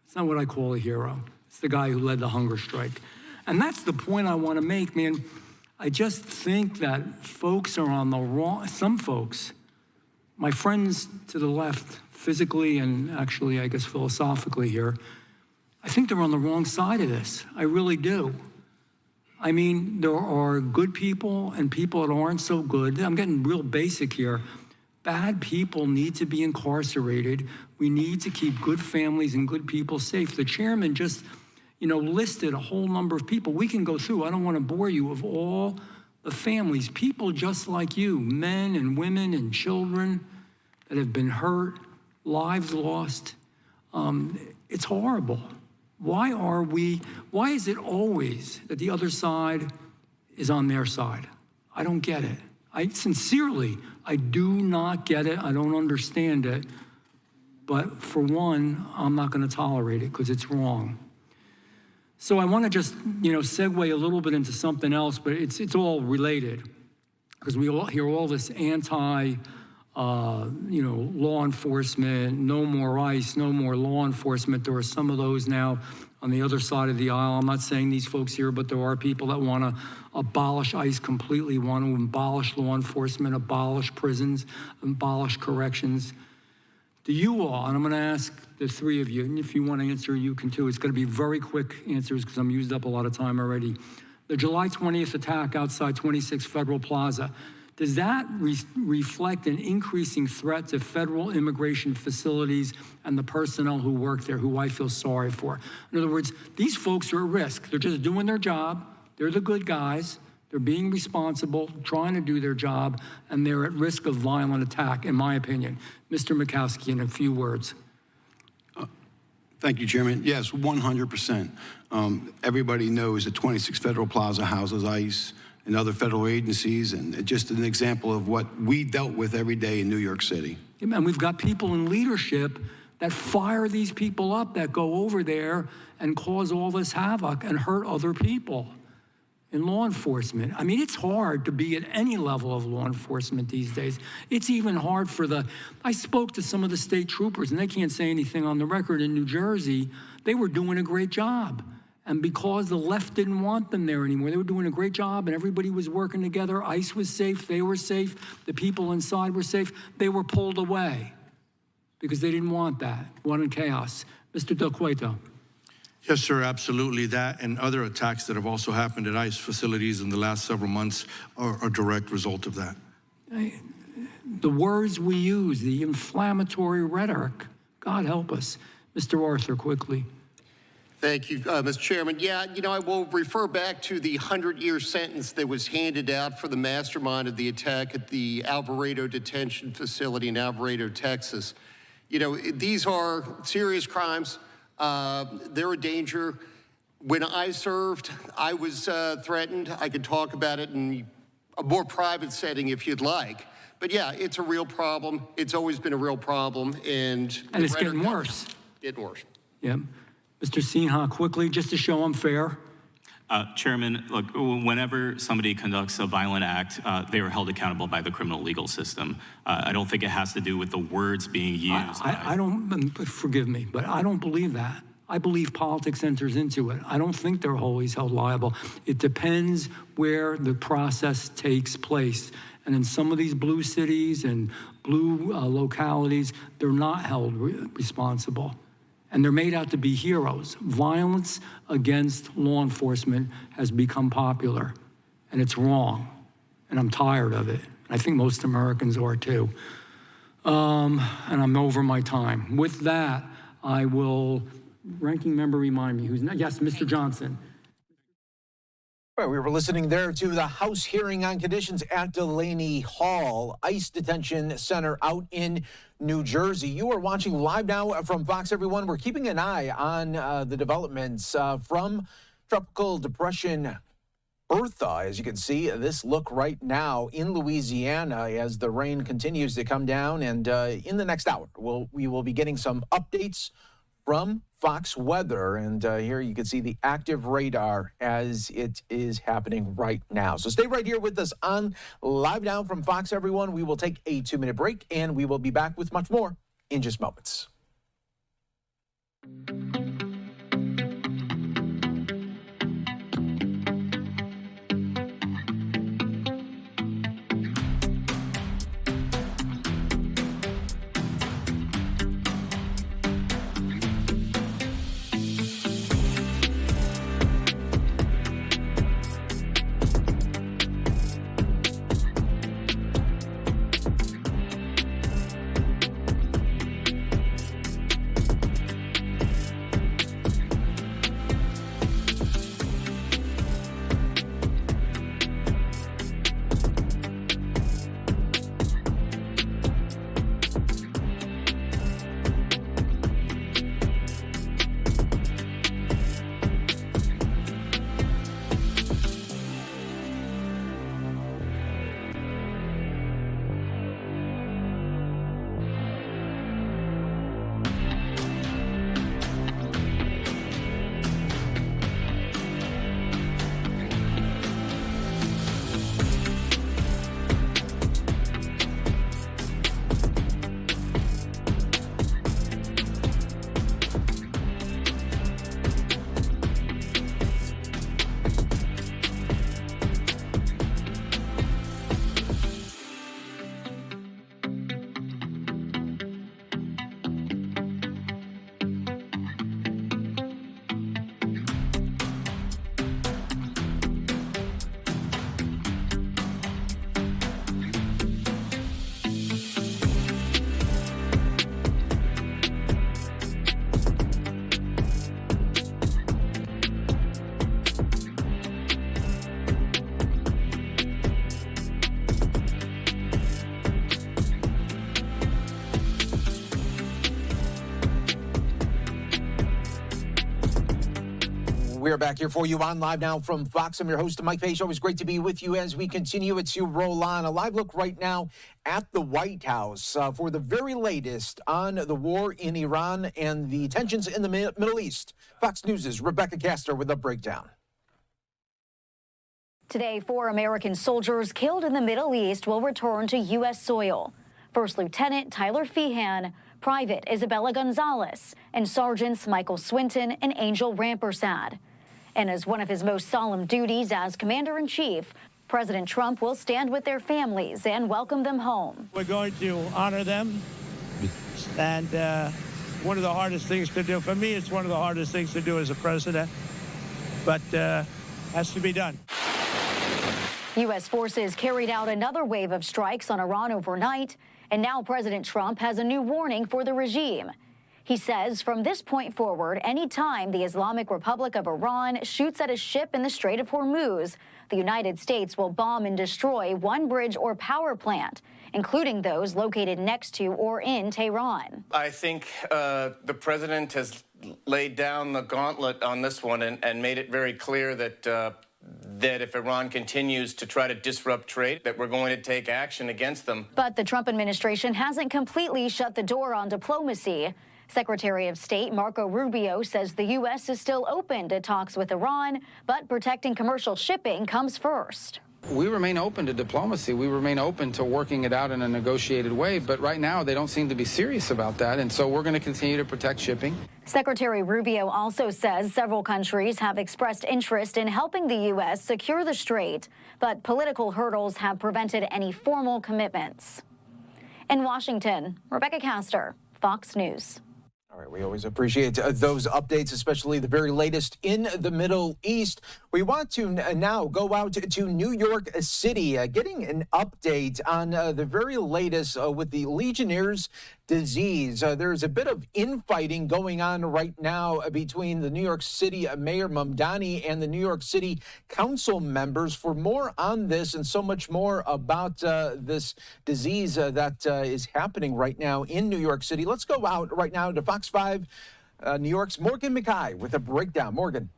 It's not what I call a hero. It's the guy who led the hunger strike. And that's the point I want to make, man. I just think that folks are on the wrong, some folks, my friends to the left, physically and actually, I guess, philosophically here, I think they're on the wrong side of this. I really do. I mean, there are good people and people that aren't so good. I'm getting real basic here. Bad people need to be incarcerated. We need to keep good families and good people safe. The chairman just, listed a whole number of people. We can go through, I don't want to bore you, of all the families, people just like you, men and women and children that have been hurt, lives lost. It's horrible. Why is it always that the other side is on their side? I don't get it. I do not get it. I don't understand it. But for one, I'm not going to tolerate it because it's wrong. So I want to just, segue a little bit into something else, but it's all related because we all hear all this law enforcement, no more ICE, no more law enforcement. There are some of those now on the other side of the aisle. I'm not saying these folks here, but there are people that want to abolish ICE completely, want to abolish law enforcement, abolish prisons, abolish corrections. Do you all, and I'm going to ask the three of you, and if you want to answer, you can too. It's going to be very quick answers because I'm used up a lot of time already. The July 20th attack outside 26 Federal Plaza, does that reflect an increasing threat to federal immigration facilities and the personnel who work there, who I feel sorry for? In other words, these folks are at risk. They're just doing their job. They're the good guys. They're being responsible, trying to do their job, and they're at risk of violent attack, in my opinion. Mr. Murkowski, in a few words. Thank you, Chairman. Yes, 100%. Everybody knows that 26 Federal Plaza houses ICE and other federal agencies, and just an example of what we dealt with every day in New York City. And we've got people in leadership that fire these people up, that go over there and cause all this havoc and hurt other people in law enforcement. I mean, it's hard to be at any level of law enforcement these days. It's even hard for I spoke to some of the state troopers, and they can't say anything on the record in New Jersey. They were doing a great job. And because the left didn't want them there anymore, they were doing a great job and everybody was working together. ICE was safe, they were safe, the people inside were safe. They were pulled away because they didn't want that, wanted chaos. Mr. Del Cueto. Yes, sir, absolutely. That and other attacks that have also happened at ICE facilities in the last several months are a direct result of that. The words we use, the inflammatory rhetoric, God help us. Mr. Arthur, quickly. Thank you, Mr. Chairman. Yeah, I will refer back to the 100-year sentence that was handed out for the mastermind of the attack at the Alvarado detention facility in Alvarado, Texas. These are serious crimes. They're a danger. When I served, I was threatened. I could talk about it in a more private setting if you'd like. But yeah, it's a real problem. It's always been a real problem. And it's getting worse. Getting worse. Yeah. Mr. Sinha, quickly, just to show I'm fair. Chairman, look, whenever somebody conducts a violent act, they are held accountable by the criminal legal system. I don't think it has to do with the words being used. I don't, forgive me, but I don't believe that. I believe politics enters into it. I don't think they're always held liable. It depends where the process takes place. And in some of these blue cities and blue localities, they're not held responsible. And they're made out to be heroes. Violence against law enforcement has become popular, and it's wrong. And I'm tired of it. I think most Americans are too. And I'm over my time. With that, I will, ranking member remind me who's not, yes, Mr. Johnson. Right, we were listening there to the House hearing on conditions at Delaney Hall, ICE Detention Center out in New Jersey. You are watching live now from Fox, everyone. We're keeping an eye on the developments from Tropical Depression Bertha. As you can see, this look right now in Louisiana as the rain continues to come down. And in the next hour, we will be getting some updates from Fox Weather, and here you can see the active radar as it is happening right now. So stay right here with us on Live Now from Fox, everyone. We will take a 2-minute break, and we will be back with much more in just moments. We are back here for you on Live Now from Fox. I'm your host, Mike Page. Always great to be with you as we continue to roll on. A live look right now at the White House for the very latest on the war in Iran and the tensions in the Middle East. Fox News' Rebecca Castor with a breakdown. Today, 4 American soldiers killed in the Middle East will return to U.S. soil. First Lieutenant Tyler Feehan, Private Isabella Gonzalez, and Sergeants Michael Swinton and Angel Rampersad. And as one of his most solemn duties as Commander-in-Chief, President Trump will stand with their families and welcome them home. We're going to honor them, and one of the hardest things to do, for me, it's one of the hardest things to do as a president, but has to be done. U.S. forces carried out another wave of strikes on Iran overnight, and now President Trump has a new warning for the regime. He says from this point forward, any time the Islamic Republic of Iran shoots at a ship in the Strait of Hormuz, the United States will bomb and destroy one bridge or power plant, including those located next to or in Tehran. I think the president has laid down the gauntlet on this one and made it very clear that that if Iran continues to try to disrupt trade, that we're going to take action against them. But the Trump administration hasn't completely shut the door on diplomacy. Secretary of State Marco Rubio says the U.S. is still open to talks with Iran, but protecting commercial shipping comes first. We remain open to diplomacy. We remain open to working it out in a negotiated way. But right now, they don't seem to be serious about that. And so we're going to continue to protect shipping. Secretary Rubio also says several countries have expressed interest in helping the U.S. secure the strait, but political hurdles have prevented any formal commitments. In Washington, Rebecca Castor, Fox News. All right, we always appreciate those updates, especially the very latest in the Middle East. We want to now go out to New York City, getting an update on the very latest with the Legionnaire's disease. There's a bit of infighting going on right now between the New York City Mayor Mamdani and the New York City Council members. For more on this and so much more about this disease that is happening right now in New York City, let's go out right now to Fox 5 New York's Morgan McKay with a breakdown. Morgan.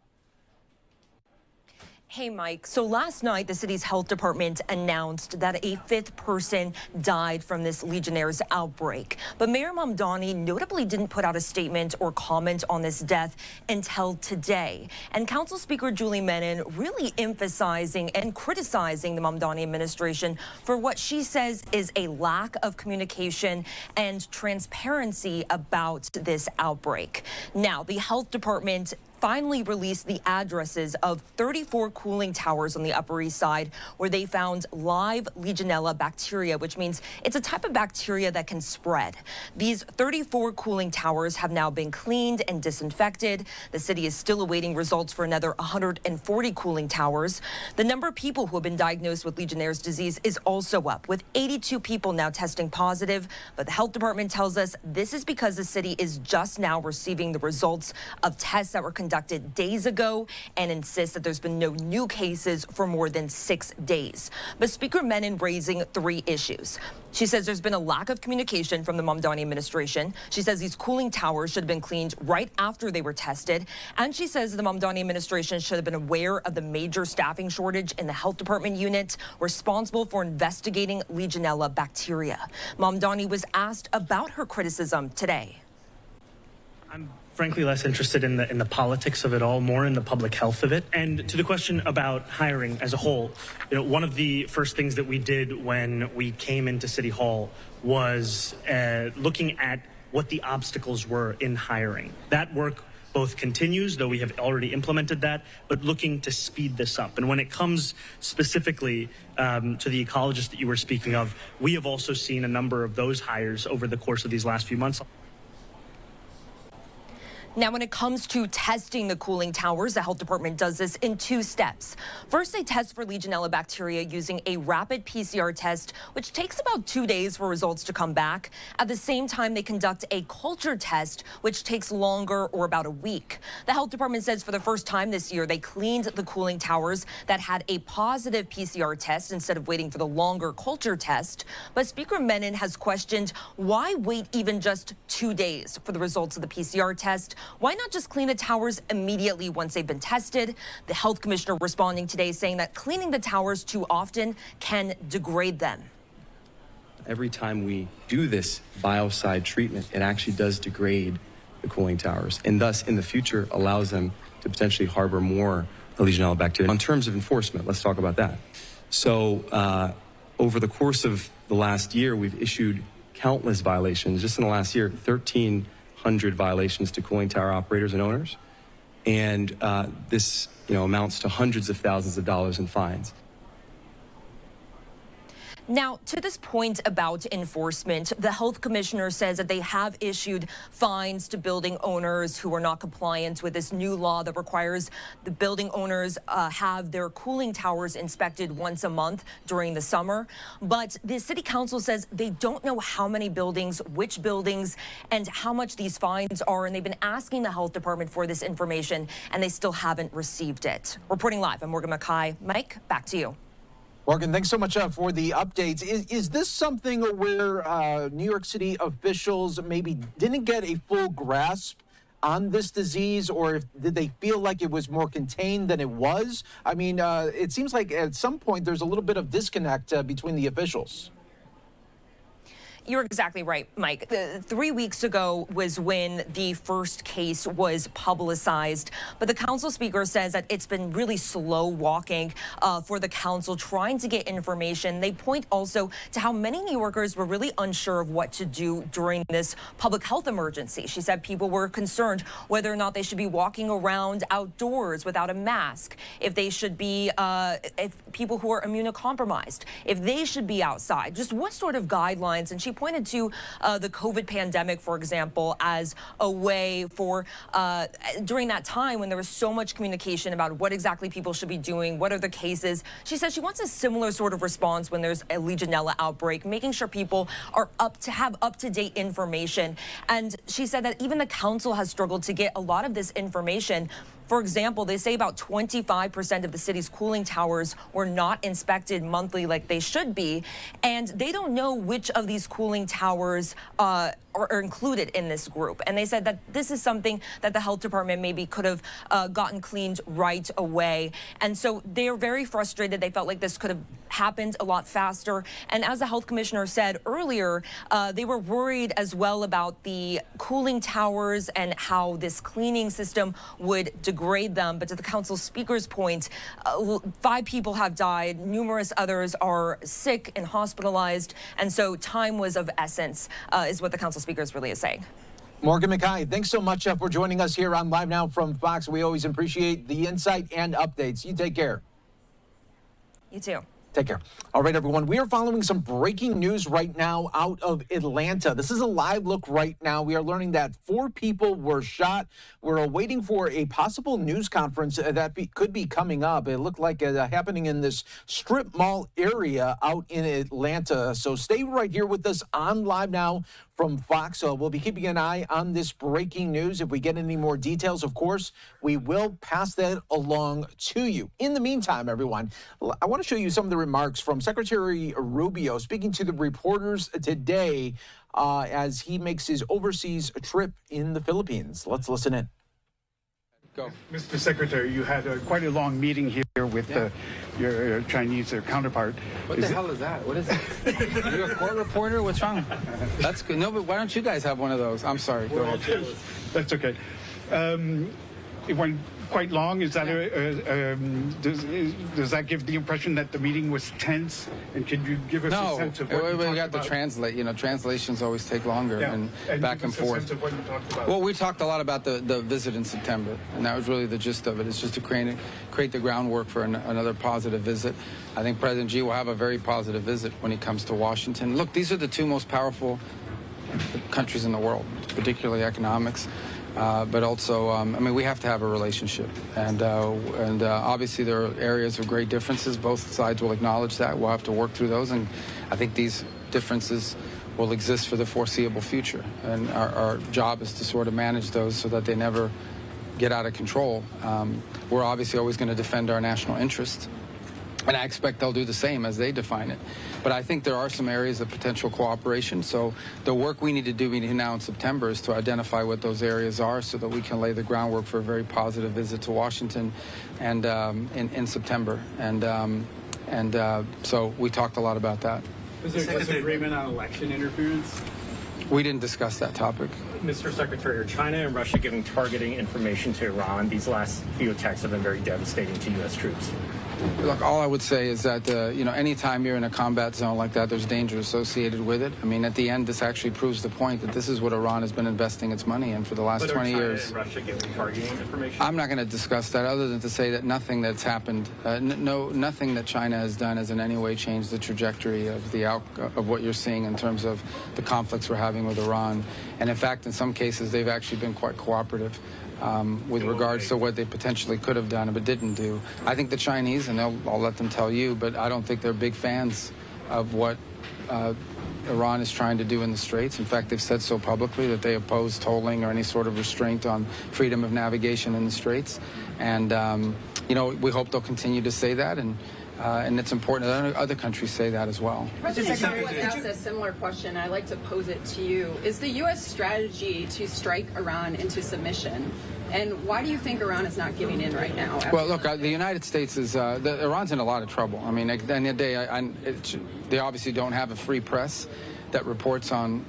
Hey, Mike. So last night, the city's health department announced that a fifth person died from this Legionnaire's outbreak. But Mayor Mamdani notably didn't put out a statement or comment on this death until today. And Council Speaker Julie Menin really emphasizing and criticizing the Mamdani administration for what she says is a lack of communication and transparency about this outbreak. Now, the health department finally released the addresses of 34 cooling towers on the Upper East Side where they found live Legionella bacteria, which means it's a type of bacteria that can spread. These 34 cooling towers have now been cleaned and disinfected. The city is still awaiting results for another 140 cooling towers. The number of people who have been diagnosed with Legionnaire's disease is also up, with 82 people now testing positive. But the health department tells us this is because the city is just now receiving the results of tests that were conducted days ago and insists that there's been no new cases for more than 6 days. But Speaker Menin raising 3 issues. She says there's been a lack of communication from the Mamdani administration. She says these cooling towers should have been cleaned right after they were tested. And she says the Mamdani administration should have been aware of the major staffing shortage in the health department unit responsible for investigating Legionella bacteria. Mamdani was asked about her criticism today. I'm frankly less interested in the politics of it all, more in the public health of it. And to the question about hiring as a whole, one of the first things that we did when we came into City Hall was looking at what the obstacles were in hiring. That work both continues, though we have already implemented that, but looking to speed this up. And when it comes specifically to the ecologist that you were speaking of, we have also seen a number of those hires over the course of these last few months. Now, when it comes to testing the cooling towers, the health department does this in 2 steps. First, they test for Legionella bacteria using a rapid PCR test, which takes about 2 days for results to come back. At the same time, they conduct a culture test, which takes longer, or about a week. The health department says for the first time this year, they cleaned the cooling towers that had a positive PCR test instead of waiting for the longer culture test. But Speaker Menin has questioned why wait even just 2 days for the results of the PCR test? Why not just clean the towers immediately once they've been tested? The health commissioner responding today saying that cleaning the towers too often can degrade them. Every time we do this biocide treatment, it actually does degrade the cooling towers, and thus in the future allows them to potentially harbor more Legionella bacteria. In terms of enforcement, let's talk about that. So over the course of the last year, we've issued countless violations. Just in the last year, 1,300 violations to cooling tower operators and owners. And this amounts to hundreds of thousands of dollars in fines. Now, to this point about enforcement, the health commissioner says that they have issued fines to building owners who are not compliant with this new law that requires the building owners have their cooling towers inspected once a month during the summer. But the city council says they don't know how many buildings, which buildings, and how much these fines are. And they've been asking the health department for this information, and they still haven't received it. Reporting live, I'm Morgan Mackay. Mike, back to you. Morgan, thanks so much for the updates. Is this something where New York City officials maybe didn't get a full grasp on this disease, or did they feel like it was more contained than it was? I mean, it seems like at some point there's a little bit of disconnect between the officials. You're exactly right, Mike. 3 weeks ago was when the first case was publicized, but the council speaker says that it's been really slow walking for the council trying to get information. They point also to how many New Yorkers were really unsure of what to do during this public health emergency. She said people were concerned whether or not they should be walking around outdoors without a mask, if they should be, if people who are immunocompromised, if they should be outside, just what sort of guidelines. And she pointed to the COVID pandemic, for example, as a way for during that time when there was so much communication about what exactly people should be doing, what are the cases. She says she wants a similar sort of response when there's a Legionella outbreak, making sure people are have up-to-date information. And she said that even the council has struggled to get a lot of this information. For example, they say about 25% of the city's cooling towers were not inspected monthly like they should be, and they don't know which of these cooling towers are included in this group. And they said that this is something that the health department maybe could have gotten cleaned right away. And so they're very frustrated. They felt like this could have happened a lot faster. And as the health commissioner said earlier, they were worried as well about the cooling towers and how this cleaning system would degrade them. But to the council speaker's point, 5 people have died. Numerous others are sick and hospitalized. And so time was of essence, is what the council speakers really is saying. Morgan Mackay, thanks so much for joining us here on Live Now from Fox. We always appreciate the insight and updates. You take care. You too. Take care. All right, everyone. We are following some breaking news right now out of Atlanta. This is a live look right now. We are learning that 4 people were shot. We're waiting for a possible news conference that could be coming up. It looked like happening in this strip mall area out in Atlanta. So stay right here with us on Live Now from Fox. So we'll be keeping an eye on this breaking news. If we get any more details, of course, we will pass that along to you. In the meantime, everyone, I want to show you some of the remarks from Secretary Rubio speaking to the reporters today as he makes his overseas trip in the Philippines. Let's listen in. Go. Mr. Secretary, you had quite a long meeting here with your Chinese counterpart. What the hell is that? What is that? Are you a court reporter? What's wrong? That's good. No, but why don't you guys have one of those? I'm sorry. Go ahead. That's okay. It went quite long. Is that does that give the impression that the meeting was tense? And can you give us a sense of what you talked about? We got to translate. You know, translations always take longer and back and forth. Sense of what you talked about. Well, we talked a lot about the visit in September, and that was really the gist of it. It's just to create the groundwork for another positive visit. I think President Xi will have a very positive visit when he comes to Washington. Look, these are the 2 most powerful countries in the world, particularly economics. But also, I mean, we have to have a relationship, and obviously there are areas of great differences. Both sides will acknowledge that. We'll have to work through those, and I think these differences will exist for the foreseeable future. And our job is to sort of manage those so that they never get out of control. We're obviously always going to defend our national interest, and I expect they'll do the same as they define it. But I think there are some areas of potential cooperation. So the work we need to do now in September is to identify what those areas are so that we can lay the groundwork for a very positive visit to Washington and in September. And so we talked a lot about that. Was there disagreement on election interference? We didn't discuss that topic. Mr. Secretary, are China and Russia giving targeting information to Iran? These last few attacks have been very devastating to U.S. troops. Look, all I would say is that, anytime you're in a combat zone like that, there's danger associated with it. I mean, at the end, this actually proves the point that this is what Iran has been investing its money in for the last 20 years. And Russia giving targeting information? I'm not going to discuss that other than to say that nothing that's happened, nothing that China has done has in any way changed the trajectory of what you're seeing in terms of the conflicts we're having with Iran. And in fact, in some cases, they've actually been quite cooperative. With regards to what they potentially could have done but didn't do. I think the Chinese, and I'll let them tell you, but I don't think they're big fans of what Iran is trying to do in the Straits. In fact, they've said so publicly that they oppose tolling or any sort of restraint on freedom of navigation in the Straits. And, we hope they'll continue to say that. And it's important that other countries say that as well. President Secretary was asked a similar question. I'd like to pose it to you. Is the U.S. strategy to strike Iran into submission? And why do you think Iran is not giving in right now? Well, look, the United States is, Iran's in a lot of trouble. I mean, at the end of the day, they obviously don't have a free press that reports on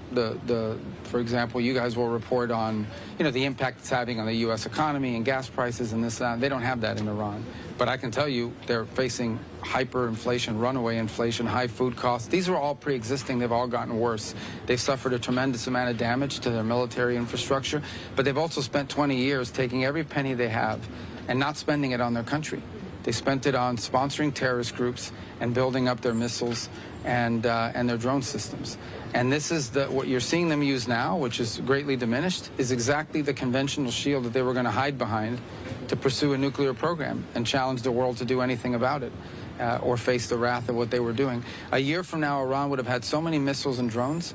for example, you guys will report on, the impact it's having on the U.S. economy and gas prices and this and that. They don't have that in Iran. But I can tell you they're facing hyperinflation, runaway inflation, high food costs. These are all pre-existing. They've all gotten worse. They've suffered a tremendous amount of damage to their military infrastructure, but they've also spent 20 years taking every penny they have and not spending it on their country. They spent it on sponsoring terrorist groups and building up their missiles and their drone systems. And this is what you're seeing them use now, which is greatly diminished, is exactly the conventional shield that they were going to hide behind to pursue a nuclear program and challenge the world to do anything about it or face the wrath of what they were doing. A year from now, Iran would have had so many missiles and drones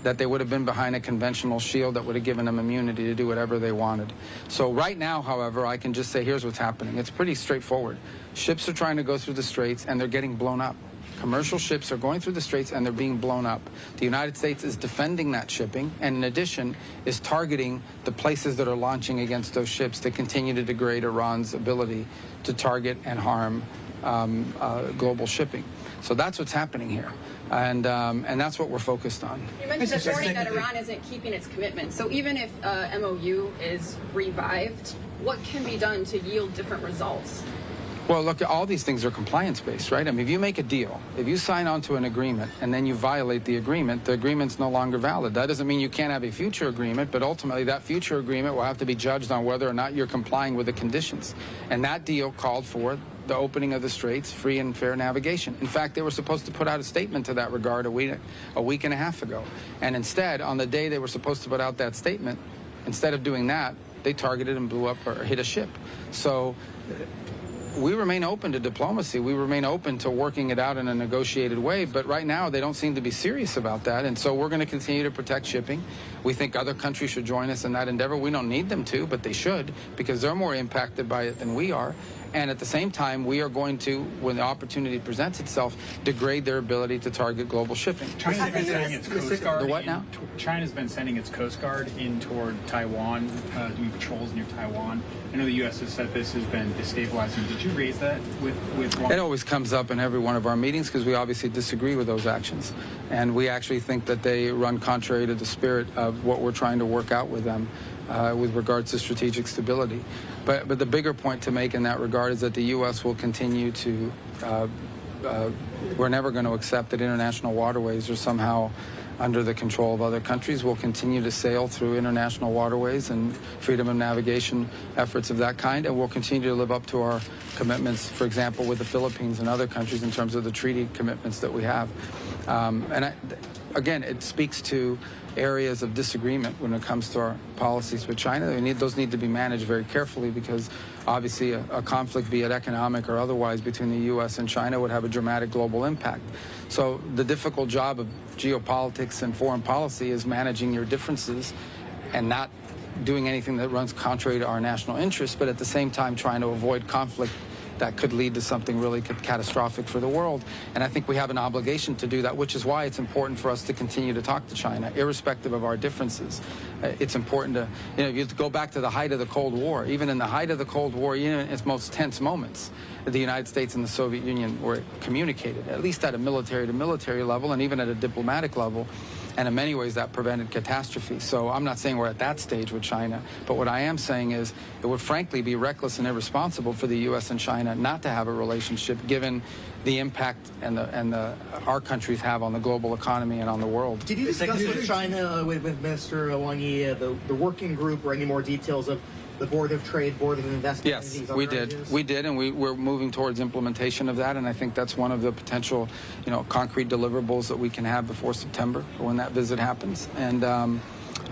that they would have been behind a conventional shield that would have given them immunity to do whatever they wanted. So right now, however, I can just say here's what's happening. It's pretty straightforward. Ships are trying to go through the Straits, and they're getting blown up. Commercial ships are going through the Straits, and they're being blown up. The United States is defending that shipping, and in addition, is targeting the places that are launching against those ships to continue to degrade Iran's ability to target and harm global shipping. So that's what's happening here. And that's what we're focused on. You mentioned this morning that Iran isn't keeping its commitment. So even if MOU is revived, what can be done to yield different results? Well, look, all these things are compliance-based, right? I mean, if you make a deal, if you sign on to an agreement and then you violate the agreement's no longer valid. That doesn't mean you can't have a future agreement, but ultimately that future agreement will have to be judged on whether or not you're complying with the conditions. And that deal called for the opening of the Straits, free and fair navigation. In fact, they were supposed to put out a statement to that regard a week and a half ago. And instead, on the day they were supposed to put out that statement, instead of doing that, they targeted and blew up or hit a ship. So we remain open to diplomacy. We remain open to working it out in a negotiated way. But right now, they don't seem to be serious about that. And so we're going to continue to protect shipping. We think other countries should join us in that endeavor. We don't need them to, but they should, because they're more impacted by it than we are. And at the same time, we are going to, when the opportunity presents itself, degrade their ability to target global shipping. China's been sending its Coast Guard. The what now? China's been sending its Coast Guard in toward Taiwan, doing patrols near Taiwan. I know the U.S. has said this has been destabilizing. Did you raise that with It always comes up in every one of our meetings because we obviously disagree with those actions. And we actually think that they run contrary to the spirit of what we're trying to work out with them with regards to strategic stability. But the bigger point to make in that regard is that the U.S. will continue to, we're never going to accept that international waterways are somehow under the control of other countries. We'll continue to sail through international waterways and freedom of navigation efforts of that kind, and we'll continue to live up to our commitments, for example, with the Philippines and other countries in terms of the treaty commitments that we have. Again, it speaks to areas of disagreement when it comes to our policies with China. Those need to be managed very carefully because obviously a conflict, be it economic or otherwise, between the U.S. and China would have a dramatic global impact. So the difficult job of geopolitics and foreign policy is managing your differences and not doing anything that runs contrary to our national interests, but at the same time trying to avoid conflict that could lead to something really catastrophic for the world. And I think we have an obligation to do that, which is why it's important for us to continue to talk to China, irrespective of our differences. It's important to, if you go back to the height of the Cold War, even in the height of the Cold War, in its most tense moments, the United States and the Soviet Union were communicated, at least at a military-to-military level and even at a diplomatic level. And in many ways, that prevented catastrophe. So I'm not saying we're at that stage with China, but what I am saying is it would frankly be reckless and irresponsible for the U.S. and China not to have a relationship, given the impact our countries have on the global economy and on the world. Did you discuss with China, with Minister Wang Yi, the working group, or any more details of the Board of Trade, Board of Investment? Yes, we did. We did, and we're moving towards implementation of that, and I think that's one of the potential, concrete deliverables that we can have before September, when that visit happens. And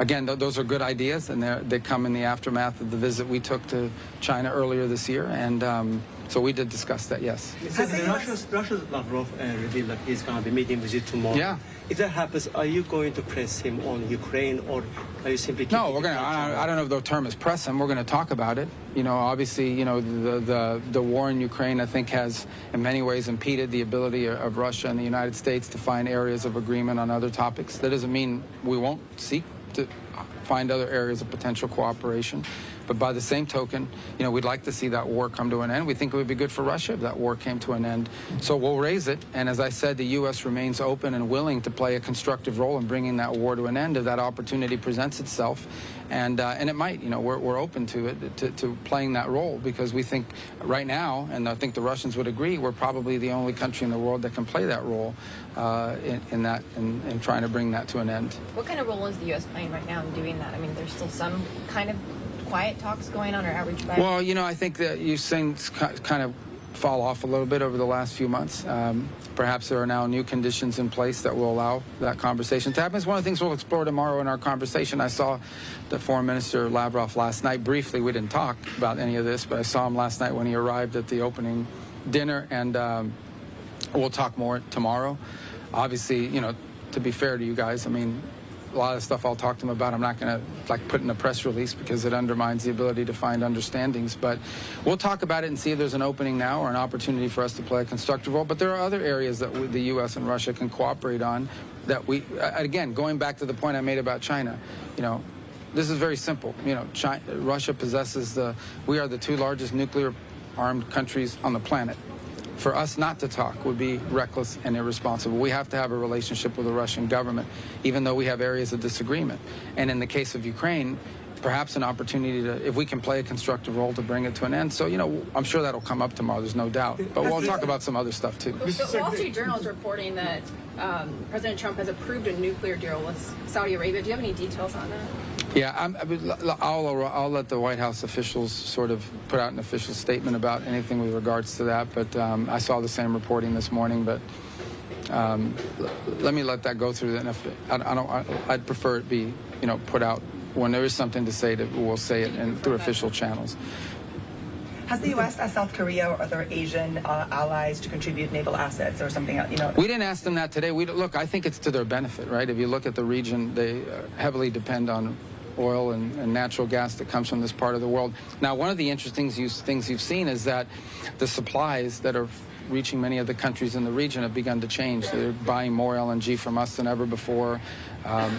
again, those are good ideas, and they come in the aftermath of the visit we took to China earlier this year, and so we did discuss that, yes. Russia's Lavrov revealed that he's going to be meeting with you tomorrow. Yeah. If that happens, are you going to press him on Ukraine, or are you simply keeping... No, we're going to, I don't know if the term is press him, we're going to talk about it. Obviously, the war in Ukraine, I think, has in many ways impeded the ability of Russia and the United States to find areas of agreement on other topics. That doesn't mean we won't seek to find other areas of potential cooperation. But by the same token, we'd like to see that war come to an end. We think it would be good for Russia if that war came to an end. So we'll raise it. And as I said, the U.S. remains open and willing to play a constructive role in bringing that war to an end if that opportunity presents itself. And it might, we're open to it, to playing that role, because we think right now, and I think the Russians would agree, we're probably the only country in the world that can play that role in trying to bring that to an end. What kind of role is the U.S. playing right now in doing that? I mean, there's still some kind of quiet talks going on, or outreach? Well, I think that you've seen kind of fall off a little bit over the last few months. Perhaps there are now new conditions in place that will allow that conversation to happen. It's one of the things we'll explore tomorrow in our conversation. I saw the Foreign Minister Lavrov last night briefly. We didn't talk about any of this, but I saw him last night when he arrived at the opening dinner, and we'll talk more tomorrow. Obviously, to be fair to you guys, I mean, a lot of the stuff I'll talk to him about, I'm not going to put in a press release because it undermines the ability to find understandings. But we'll talk about it and see if there's an opening now or an opportunity for us to play a constructive role. But there are other areas that the U.S. and Russia can cooperate on that we, again, going back to the point I made about China, this is very simple. Russia possesses we are the two largest nuclear armed countries on the planet. For us not to talk would be reckless and irresponsible. We have to have a relationship with the Russian government, even though we have areas of disagreement. And in the case of Ukraine, perhaps an opportunity to, if we can play a constructive role, to bring it to an end. So, I'm sure that'll come up tomorrow, there's no doubt. But we'll talk about some other stuff, too. The Wall Street Journal is reporting that President Trump has approved a nuclear deal with Saudi Arabia. Do you have any details on that? Yeah, I'll let the White House officials sort of put out an official statement about anything with regards to that. But I saw the same reporting this morning. But let me let that go through. And I'd prefer it be put out when there is something to say. That we'll say it through official channels. Has the U.S. asked South Korea or other Asian allies to contribute naval assets or something else? We didn't ask them that today. Look, I think it's to their benefit, right? If you look at the region, they heavily depend on oil and natural gas that comes from this part of the world. Now, one of the interesting things you've seen is that the supplies that are reaching many of the countries in the region have begun to change. They're buying more LNG from us than ever before.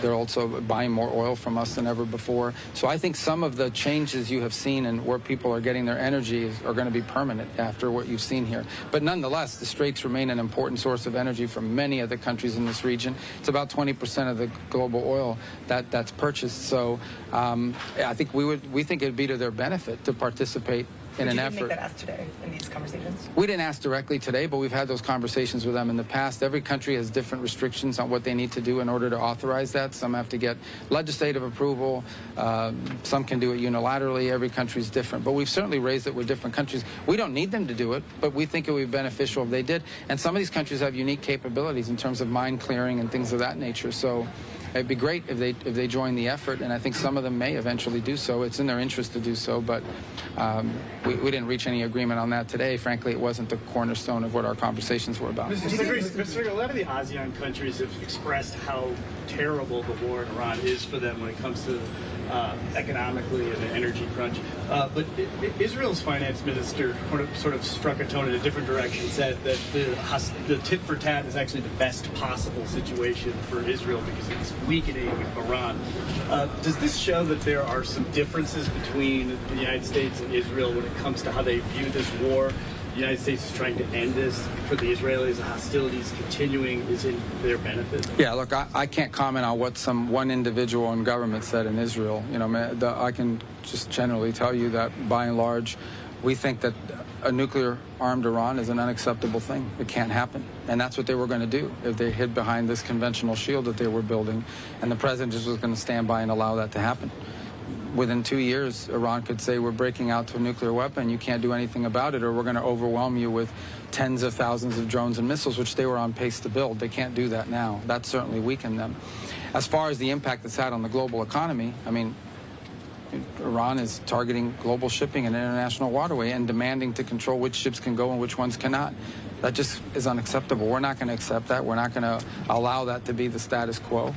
They're also buying more oil from us than ever before. So I think some of the changes you have seen and where people are getting their energy are going to be permanent after what you've seen here. But nonetheless, the Straits remain an important source of energy for many of the countries in this region. It's about 20% of the global oil that's purchased. So I think we think it'd be to their benefit to participate in an effort. Did you make that ask today in these conversations? We didn't ask directly today, but we've had those conversations with them in the past. Every country has different restrictions on what they need to do in order to authorize that. Some have to get legislative approval. Some can do it unilaterally. Every country is different. But we've certainly raised it with different countries. We don't need them to do it, but we think it would be beneficial if they did. And some of these countries have unique capabilities in terms of mine clearing and things of that nature. So it'd be great if they join the effort, and I think some of them may eventually do so. It's in their interest to do so, but we didn't reach any agreement on that today. Frankly, it wasn't the cornerstone of what our conversations were about. Mr. A lot of the ASEAN countries have expressed how terrible the war in Iran is for them when it comes to economically and the energy crunch. But Israel's finance minister sort of struck a tone in a different direction, said that the tit for tat is actually the best possible situation for Israel because it's weakening Iran. Does this show that there are some differences between the United States and Israel when it comes to how they view this war? the United States is trying to end this for the Israelis, the hostilities continuing is in their benefit? Yeah, look, I can't comment on what one individual in government said in Israel. You know, I can just generally tell you that by and large, we think that a nuclear-armed Iran is an unacceptable thing. It can't happen. And that's what they were going to do if they hid behind this conventional shield that they were building. And the president just was going to stand by and allow that to happen. Within 2 years, Iran could say, we're breaking out to a nuclear weapon. You can't do anything about it, or we're going to overwhelm you with tens of thousands of drones and missiles, which they were on pace to build. They can't do that now. That certainly weakened them. As far as the impact it's had on the global economy, I mean, Iran is targeting global shipping and international waterway and demanding to control which ships can go and which ones cannot. That just is unacceptable. We're not going to accept that. We're not going to allow that to be the status quo.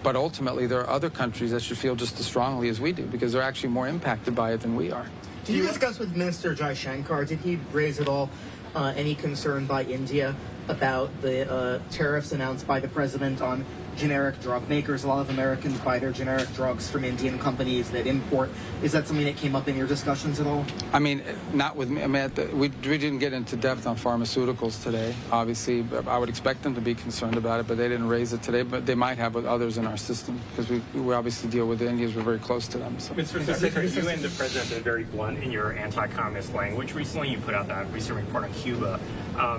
But ultimately, there are other countries that should feel just as strongly as we do, because they're actually more impacted by it than we are. Did you discuss with Minister Jaishankar, did he raise at all any concern by India about the tariffs announced by the president on generic drug makers? A lot of Americans buy their generic drugs from Indian companies that import. Is that something that came up in your discussions at all? I mean, not with me. I mean, we didn't get into depth on pharmaceuticals today. Obviously, I would expect them to be concerned about it, but they didn't raise it today. But they might have with others in our system, because we obviously deal with the Indians. We're very close to them. So. Mr. Secretary, you and the president have been very blunt in your anti-communist language. Recently, you put out that recent report on Cuba.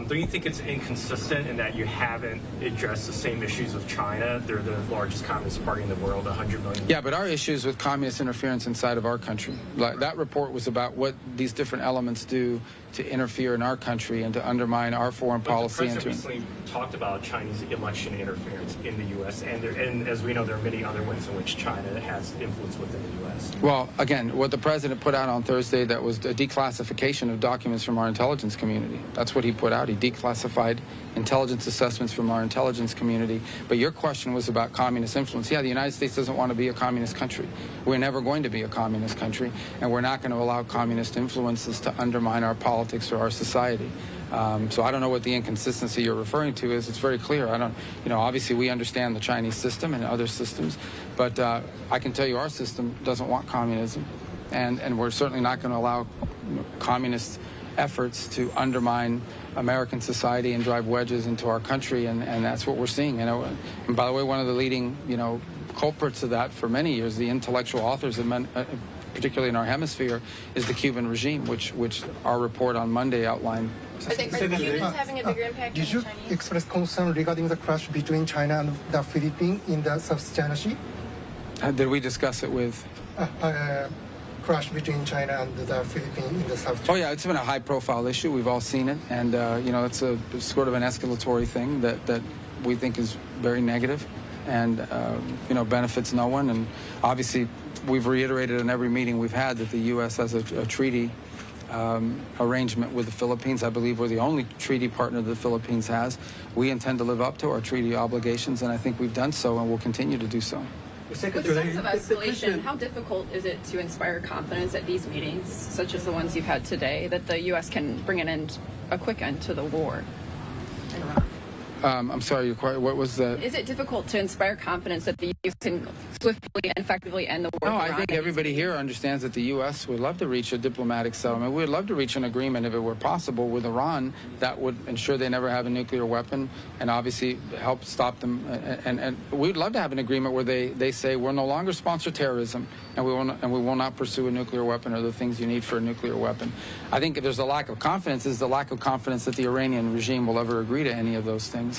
Do you think it's inconsistent in that you haven't addressed the same issues with China? They're the largest communist party in the world, 100 million. Yeah, but our issues with communist interference inside of our country. Like, that report was about what these different elements do to interfere in our country and to undermine our foreign policy. The president recently talked about Chinese election interference in the U.S., and as we know, there are many other ways in which China has influence within the U.S. Well, again, what the president put out on Thursday, that was a declassification of documents from our intelligence community. That's what he put out. He declassified intelligence assessments from our intelligence community. But your question was about communist influence. Yeah, the United States doesn't want to be a communist country. We're never going to be a communist country, and we're not going to allow communist influences to undermine our politics or our society. So I don't know what the inconsistency you're referring to is. It's very clear. Obviously we understand the Chinese system and other systems, but I can tell you our system doesn't want communism, and we're certainly not going to allow communist efforts to undermine American society and drive wedges into our country, and that's what we're seeing. And by the way, one of the leading culprits of that for many years, the intellectual authors particularly in our hemisphere, is the Cuban regime, which our report on Monday outlined. Are Cubans having a bigger impact Did you express concern regarding the clash between China and the Philippines in the South China Sea? Did we discuss it with? Clash between China and the Philippines in the South China Sea. Oh yeah, it's been a high-profile issue. We've all seen it, and it's a sort of an escalatory thing that we think is very negative, and benefits no one. And obviously, we've reiterated in every meeting we've had that the U.S. has a treaty arrangement with the Philippines. I believe we're the only treaty partner the Philippines has. We intend to live up to our treaty obligations, and I think we've done so, and we'll continue to do so. With the sense of escalation, how difficult is it to inspire confidence at these meetings, such as the ones you've had today, that the U.S. can bring a quick end to the war in Iraq? I'm sorry, what was the... Is it difficult to inspire confidence that the U.S. can swiftly and effectively end the war? No, I think everybody here understands that the U.S. would love to reach a diplomatic settlement. We would love to reach an agreement, if it were possible, with Iran that would ensure they never have a nuclear weapon and obviously help stop them. And we'd love to have an agreement where they say we'll no longer sponsor terrorism and we will not pursue a nuclear weapon or the things you need for a nuclear weapon. I think if there's a lack of confidence, is the lack of confidence that the Iranian regime will ever agree to any of those things.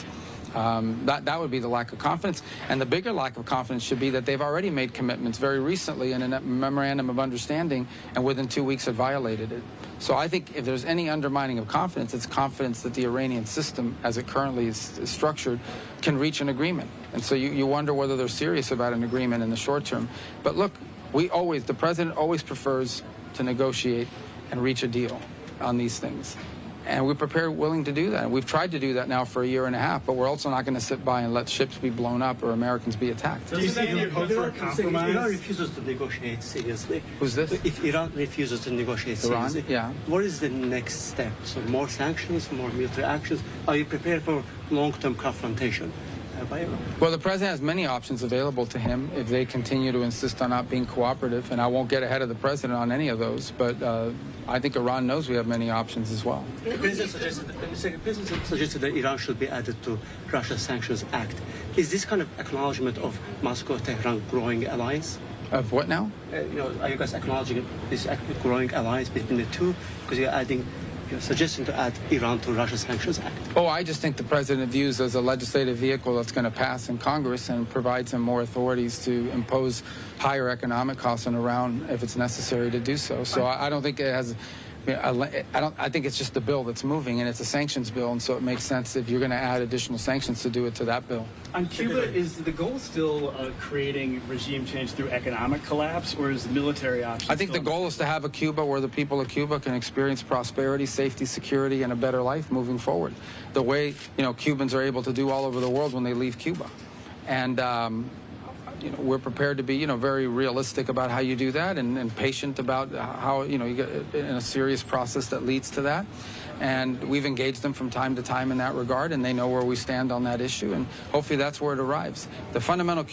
That would be the lack of confidence. And the bigger lack of confidence should be that they've already made commitments very recently in a memorandum of understanding, and within 2 weeks had violated it. So I think if there's any undermining of confidence, it's confidence that the Iranian system, as it currently is structured, can reach an agreement. And so you wonder whether they're serious about an agreement in the short term. But look, the president always prefers to negotiate and reach a deal on these things. And we're willing to do that. And we've tried to do that now for a year and a half, but we're also not going to sit by and let ships be blown up or Americans be attacked. Do you see any hope for a compromise? If Iran refuses to negotiate seriously. Who's this? If Iran refuses to negotiate seriously, Iran? Yeah. What is the next step? So more sanctions, more military actions? Are you prepared for long-term confrontation by Iran? Well, the president has many options available to him if they continue to insist on not being cooperative, and I won't get ahead of the president on any of those, but I think Iran knows we have many options as well. The president suggested that Iran should be added to Russia Sanctions Act. Is this kind of acknowledgement of Moscow-Tehran growing alliance? Of what now? Are you guys acknowledging this growing alliance between the two? Because you're suggesting to add Iran to Russia Sanctions Act. Oh, I just think the president views as a legislative vehicle that's going to pass in Congress and provides him more authorities to impose higher economic costs on Iran if it's necessary to do so. So I don't think it has. I think it's just the bill that's moving, and it's a sanctions bill, and so it makes sense if you're going to add additional sanctions to do it to that bill. On Cuba, is the goal still creating regime change through economic collapse, or is the military option? I think the goal is to have a Cuba where the people of Cuba can experience prosperity, safety, security, and a better life moving forward. The way Cubans are able to do all over the world when they leave Cuba, and we're prepared to be, very realistic about how you do that, and patient about how, you get in a serious process that leads to that. And we've engaged them from time to time in that regard, and they know where we stand on that issue, and hopefully that's where it arrives. The fundamental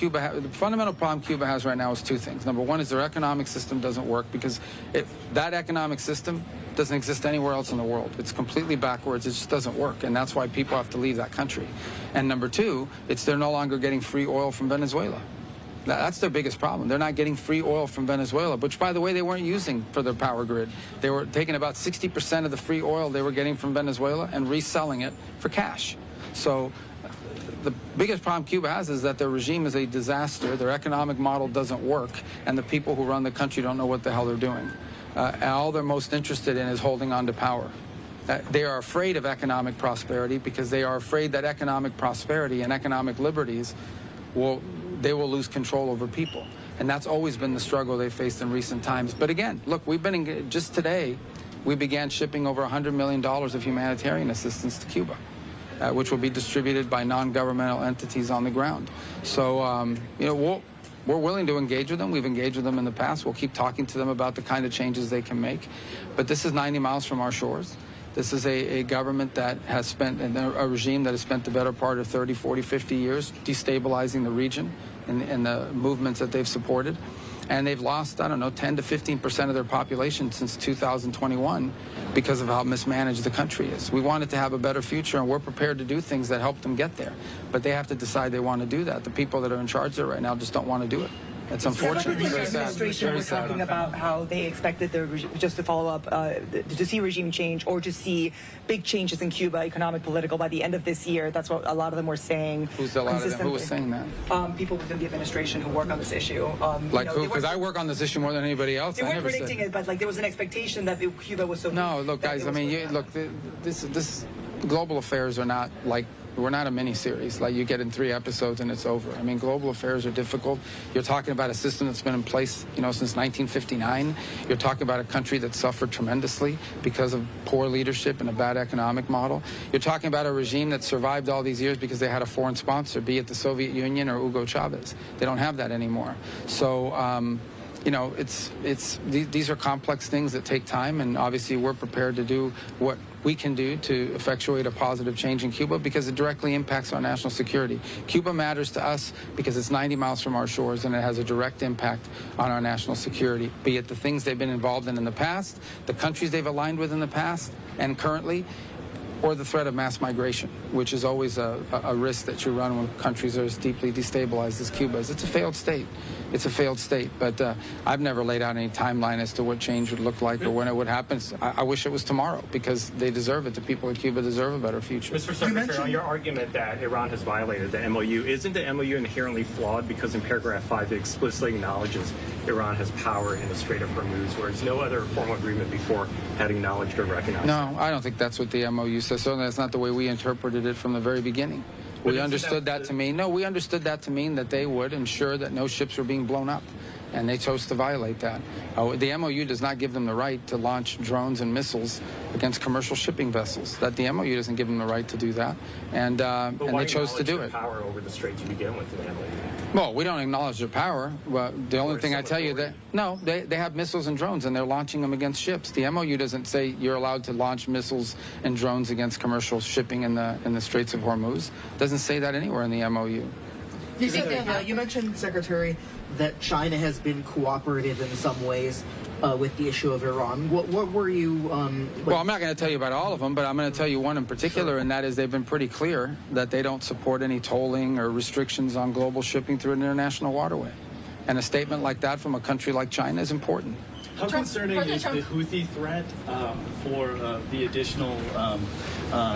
problem Cuba has right now is two things. Number one is their economic system doesn't work because that economic system doesn't exist anywhere else in the world. It's completely backwards. It just doesn't work, and that's why people have to leave that country. And number two, they're no longer getting free oil from Venezuela. That's their biggest problem. They're not getting free oil from Venezuela, which, by the way, they weren't using for their power grid. They were taking about 60% of the free oil they were getting from Venezuela and reselling it for cash. So the biggest problem Cuba has is that their regime is a disaster, their economic model doesn't work, and the people who run the country don't know what the hell they're doing. And all they're most interested in is holding on to power. They are afraid of economic prosperity because they are afraid that economic prosperity and economic liberties they will lose control over people. And that's always been the struggle they faced in recent times. But again, look, just today, we began shipping over $100 million of humanitarian assistance to Cuba, which will be distributed by non-governmental entities on the ground. So, we're willing to engage with them. We've engaged with them in the past. We'll keep talking to them about the kind of changes they can make. But this is 90 miles from our shores. This is a government that has spent, a regime that has spent the better part of 30, 40, 50 years destabilizing the region and the movements that they've supported. And they've lost, 10 to 15% of their population since 2021 because of how mismanaged the country is. We want it to have a better future, and we're prepared to do things that help them get there. But they have to decide they want to do that. The people that are in charge there right now just don't want to do it. It's unfortunate. The administration was talking about how they expected just to follow up, to see regime change or to see big changes in Cuba, economic, political, by the end of this year. That's what a lot of them were saying. Who's a lot of them? Who was saying that? People within the administration who work on this issue. Like who? Because I work on this issue more than anybody else. They weren't predicting it, but there was an expectation that Cuba was so. No, look, guys. This global affairs are not like. We're not a mini-series. Like you get in 3 episodes and it's over. I mean, global affairs are difficult. You're talking about a system that's been in place, since 1959. You're talking about a country that suffered tremendously because of poor leadership and a bad economic model. You're talking about a regime that survived all these years because they had a foreign sponsor, be it the Soviet Union or Hugo Chavez. They don't have that anymore. So, these are complex things that take time, and obviously we're prepared to do what we can do to effectuate a positive change in Cuba because it directly impacts our national security. Cuba matters to us because it's 90 miles from our shores, and it has a direct impact on our national security, be it the things they've been involved in the past, the countries they've aligned with in the past and currently, or the threat of mass migration, which is always a risk that you run when countries are as deeply destabilized as Cuba is. It's a failed state. It's a failed state, but I've never laid out any timeline as to what change would look like or when it would happen. I wish it was tomorrow because they deserve it. The people of Cuba deserve a better future. Mr. Secretary, on your argument that Iran has violated the MOU, isn't the MOU inherently flawed because in paragraph 5 it explicitly acknowledges Iran has power in the Strait of Hormuz, whereas no other formal agreement before had acknowledged or recognized? No, I don't think that's what the MOU says. Certainly that's not the way we interpreted it from the very beginning. We understood that to mean that they would ensure that no ships were being blown up. and they chose to violate that. The MOU does not give them the right to launch drones and missiles against commercial shipping vessels. That the MOU doesn't give them the right to do that, and they chose to do it. Power over the strait to begin with, the MOU. Well, we don't acknowledge their power. Well, the only thing I tell you that no, they have missiles and drones, and they're launching them against ships. The MOU doesn't say you're allowed to launch missiles and drones against commercial shipping in the Straits of Hormuz. It doesn't say that anywhere in the MOU. You mentioned, Secretary, that China has been cooperative in some ways with the issue of Iran. What were you... well, I'm not going to tell you about all of them, but I'm going to tell you one in particular, and that is they've been pretty clear that they don't support any tolling or restrictions on global shipping through an international waterway. And a statement like that from a country like China is important. How concerning is the Houthi threat for the additional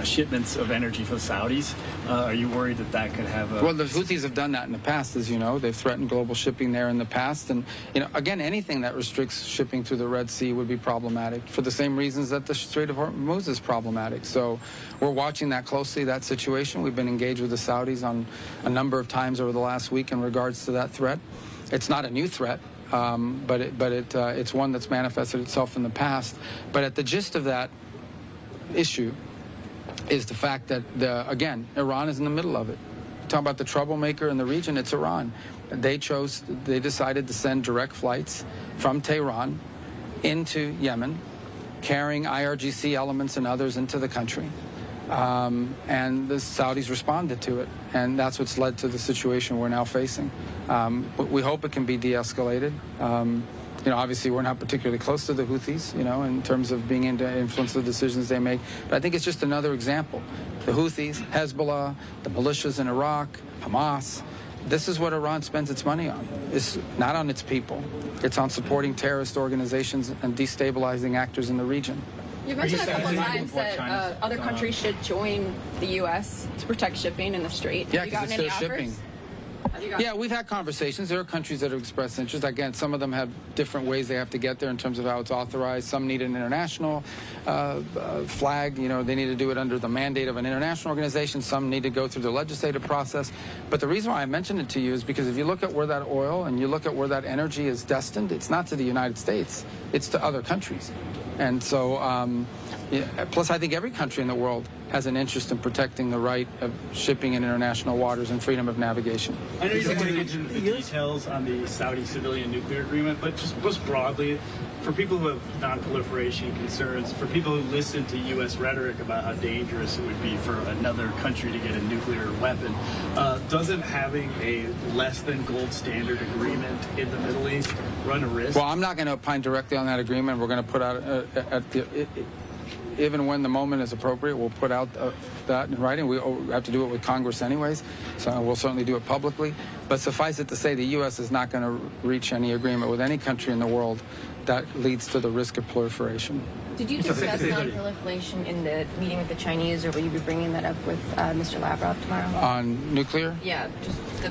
shipments of energy for the Saudis? Are you worried that that could have a... Well, the Houthis have done that in the past, as you know. They've threatened global shipping there in the past. And, again, anything that restricts shipping through the Red Sea would be problematic for the same reasons that the Strait of Hormuz is problematic. So we're watching that closely, that situation. We've been engaged with the Saudis on a number of times over the last week in regards to that threat. It's not a new threat. But it's one that's manifested itself in the past. But at the gist of that issue is the fact that, again, Iran is in the middle of it. Talking about the troublemaker in the region, it's Iran. They decided to send direct flights from Tehran into Yemen, carrying IRGC elements and others into the country. And the Saudis responded to it, and that's what's led to the situation we're now facing. But we hope it can be de-escalated. Obviously we're not particularly close to the Houthis, in terms of being able to influence the decisions they make. But I think it's just another example. The Houthis, Hezbollah, the militias in Iraq, Hamas, this is what Iran spends its money on. It's not on its people. It's on supporting terrorist organizations and destabilizing actors in the region. You've mentioned a couple of times that other countries should join the U.S. to protect shipping in the Strait. Yeah, because it's their shipping. Yeah, we've had conversations. There are countries that have expressed interest. Again, some of them have different ways they have to get there in terms of how it's authorized. Some need an international flag. They need to do it under the mandate of an international organization. Some need to go through the legislative process. But the reason why I mentioned it to you is because if you look at where that oil and you look at where that energy is destined, it's not to the United States. It's to other countries. And so, plus I think every country in the world has an interest in protecting the right of shipping in international waters and freedom of navigation. I know you don't want to get into the details on the Saudi civilian nuclear agreement, but just most broadly, for people who have non-proliferation concerns, for people who listen to U.S. rhetoric about how dangerous it would be for another country to get a nuclear weapon, doesn't having a less than gold standard agreement in the Middle East run a risk? Well, I'm not going to opine directly on that agreement. We're going to put out even when the moment is appropriate, we'll put out that in writing. We have to do it with Congress anyways, so we'll certainly do it publicly. But suffice it to say, the U.S. is not going to reach any agreement with any country in the world that leads to the risk of proliferation. Did you discuss non-proliferation in the meeting with the Chinese, or will you be bringing that up with Mr. Lavrov tomorrow? On nuclear? Yeah.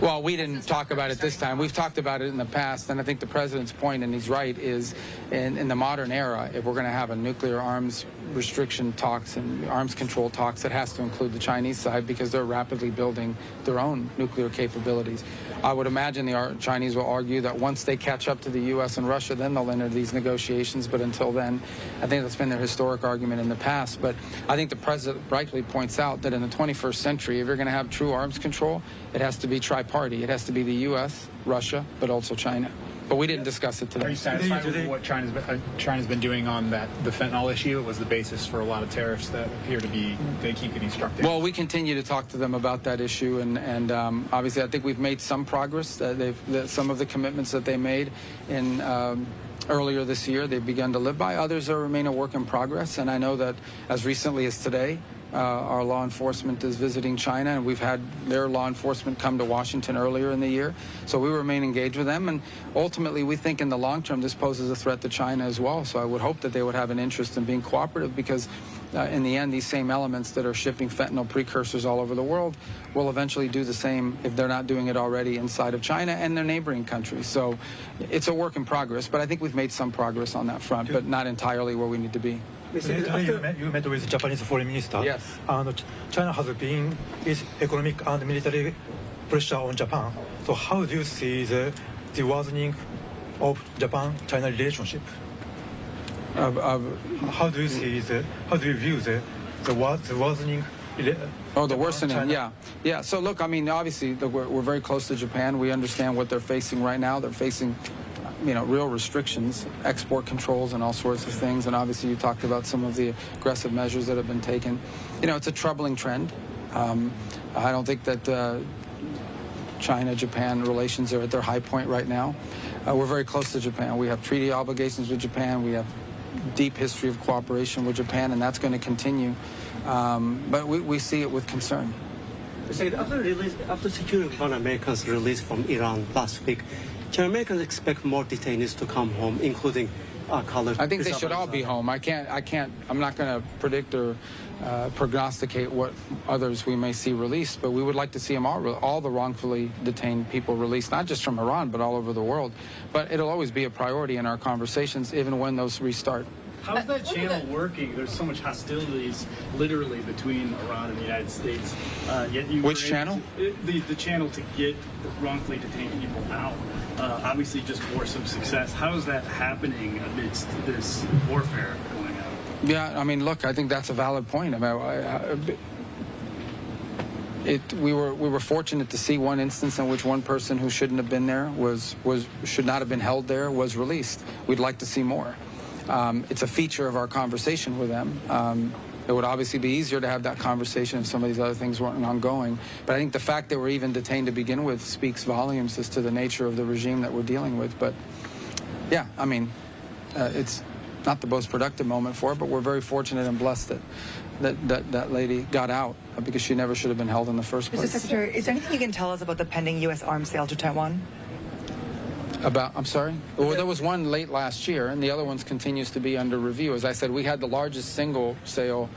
Well, we didn't talk about it this time. We've talked about it in the past, and I think the president's point, and he's right, is in the modern era, if we're going to have a nuclear arms restriction talks and arms control talks, it has to include the Chinese side because they're rapidly building their own nuclear capabilities. I would imagine the Chinese will argue that once they catch up to the U.S. and Russia, then they'll enter these negotiations. But until then, I think that's been their historic argument in the past. But I think the president rightly points out that in the 21st century, if you're going to have true arms control, it has to be tri-party. It has to be the U.S., Russia, but also China. But we didn't discuss it today. Are you satisfied with what China's been doing on the fentanyl issue? It was the basis for a lot of tariffs that appear to be, they keep getting struck down. Well, we continue to talk to them about that issue, and obviously I think we've made some progress. Some of the commitments that they made in earlier this year, they've begun to live by. Others remain a work in progress, and I know that as recently as today, our law enforcement is visiting China, and we've had their law enforcement come to Washington earlier in the year. So we remain engaged with them, and ultimately we think in the long term this poses a threat to China as well. So I would hope that they would have an interest in being cooperative because in the end, these same elements that are shipping fentanyl precursors all over the world will eventually do the same if they're not doing it already inside of China and their neighboring countries. So it's a work in progress, but I think we've made some progress on that front, but not entirely where we need to be. You met with Japanese foreign minister. Yes. China has been its economic and military pressure on Japan. So how do you see the worsening of Japan-China relationship? How do you see how do you view the worsening? Oh, the worsening, yeah. So look, I mean, obviously, we're very close to Japan. We understand what they're facing right now. They're facing, real restrictions, export controls, and all sorts of things. And obviously, you talked about some of the aggressive measures that have been taken. It's a troubling trend. I don't think that China-Japan relations are at their high point right now. We're very close to Japan. We have treaty obligations with Japan. We have deep history of cooperation with Japan, and that's going to continue. But we see it with concern. After securing 1 Americans released from Iran last week, can Americans expect more detainees to come home, including colored? I think they should all be home. I'm not going to predict or prognosticate what others we may see released, but we would like to see them all the wrongfully detained people released, not just from Iran, but all over the world. But it'll always be a priority in our conversations, even when those restart. How's that channel working? There's so much hostilities, literally, between Iran and the United States. Yet you Which channel? The channel to get wrongfully detained people out. Obviously, just bore some success. How is that happening amidst this warfare going on? Yeah, I mean, look, I think that's a valid point. We were fortunate to see one instance in which one person who shouldn't have been there should not have been held there was released. We'd like to see more. It's a feature of our conversation with them. It would obviously be easier to have that conversation if some of these other things weren't ongoing. But I think the fact that we're even detained to begin with speaks volumes as to the nature of the regime that we're dealing with. But yeah, I mean, it's not the most productive moment for it, but we're very fortunate and blessed that lady got out because she never should have been held in the first place. Mr. Secretary, is there anything you can tell us about the pending U.S. arms sale to Taiwan? I'm sorry? Well, there was one late last year, and the other one continues to be under review. As I said, we had the largest single sale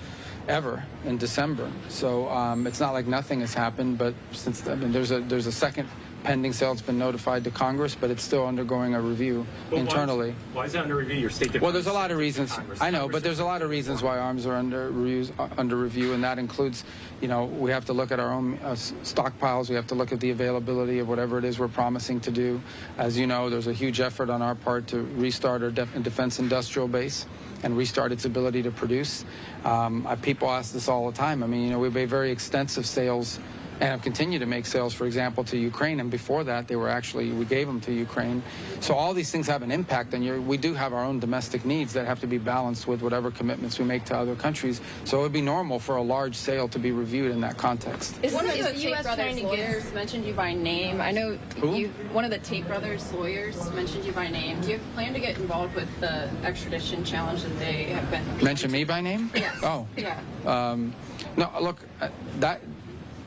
ever in December. So it's not like nothing has happened, but there's a second pending sale that's been notified to Congress, but it's still undergoing a review internally. Why is that under review? Your State Department. Well, there's a lot of reasons. I know, but there's a lot of reasons why arms are under review, and that includes, we have to look at our own stockpiles. We have to look at the availability of whatever it is we're promising to do. As you know, there's a huge effort on our part to restart our defense industrial base and restart its ability to produce. People ask this all the time. I mean, we've made very extensive sales and have continued to make sales, for example, to Ukraine. And before that, we gave them to Ukraine. So all these things have an impact. And we do have our own domestic needs that have to be balanced with whatever commitments we make to other countries. So it would be normal for a large sale to be reviewed in that context. One of the Tate Brothers lawyers mentioned you by name. I know one of the Tate Brothers lawyers mentioned you by name. Do you plan to get involved with the extradition challenge that they have been? Mention me by name? Yes. Oh. Yeah. No, look, that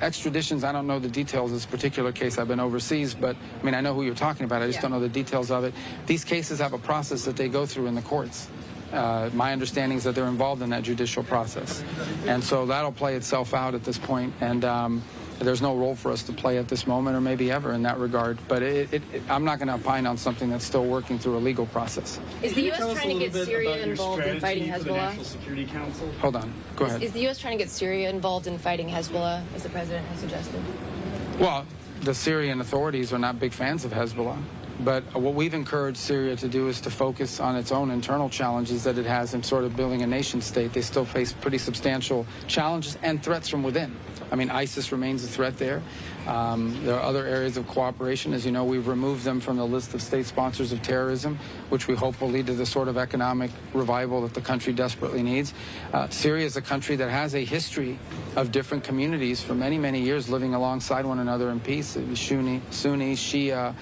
extraditions, I don't know the details of this particular case. I've been overseas, but I mean, I know who you're talking about. I just don't know the details of it. These cases have a process that they go through in the courts. My understanding is that they're involved in that judicial process. And so that'll play itself out at this point. And there's no role for us to play at this moment or maybe ever in that regard. But I'm not going to opine on something that's still working through a legal process. Is the U.S. trying to get Syria involved in fighting Hezbollah? Hold on. Go ahead. Is the U.S. trying to get Syria involved in fighting Hezbollah, as the president has suggested? Well, the Syrian authorities are not big fans of Hezbollah. But what we've encouraged Syria to do is to focus on its own internal challenges that it has in sort of building a nation state. They still face pretty substantial challenges and threats from within. I mean, ISIS remains a threat there. There are other areas of cooperation. As you know, we've removed them from the list of state sponsors of terrorism, which we hope will lead to the sort of economic revival that the country desperately needs. Syria is a country that has a history of different communities for many, many years living alongside one another in peace. Sunni, Shia,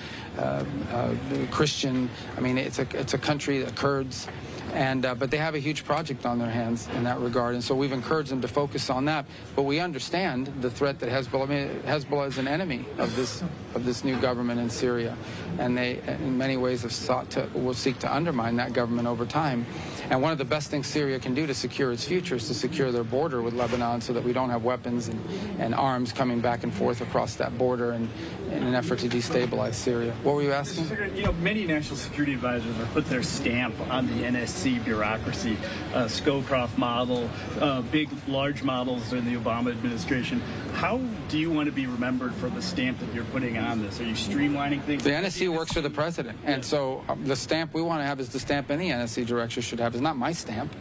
Christian. I mean, it's a country that Kurds. But they have a huge project on their hands in that regard, and so we've encouraged them to focus on that. But we understand the threat that Hezbollah. I mean, Hezbollah is an enemy of this new government in Syria, and they, in many ways, will seek to undermine that government over time. And one of the best things Syria can do to secure its future is to secure their border with Lebanon so that we don't have weapons and arms coming back and forth across that border in an effort to destabilize Syria. What were you asking? You know, many national security advisors have put their stamp on the NSC bureaucracy, Scowcroft model, large models in the Obama administration. How do you want to be remembered for the stamp that you're putting on this? Are you streamlining things? The NSC works for the president, and so the stamp we want to have is the stamp any NSC director should have. It's not my stamp.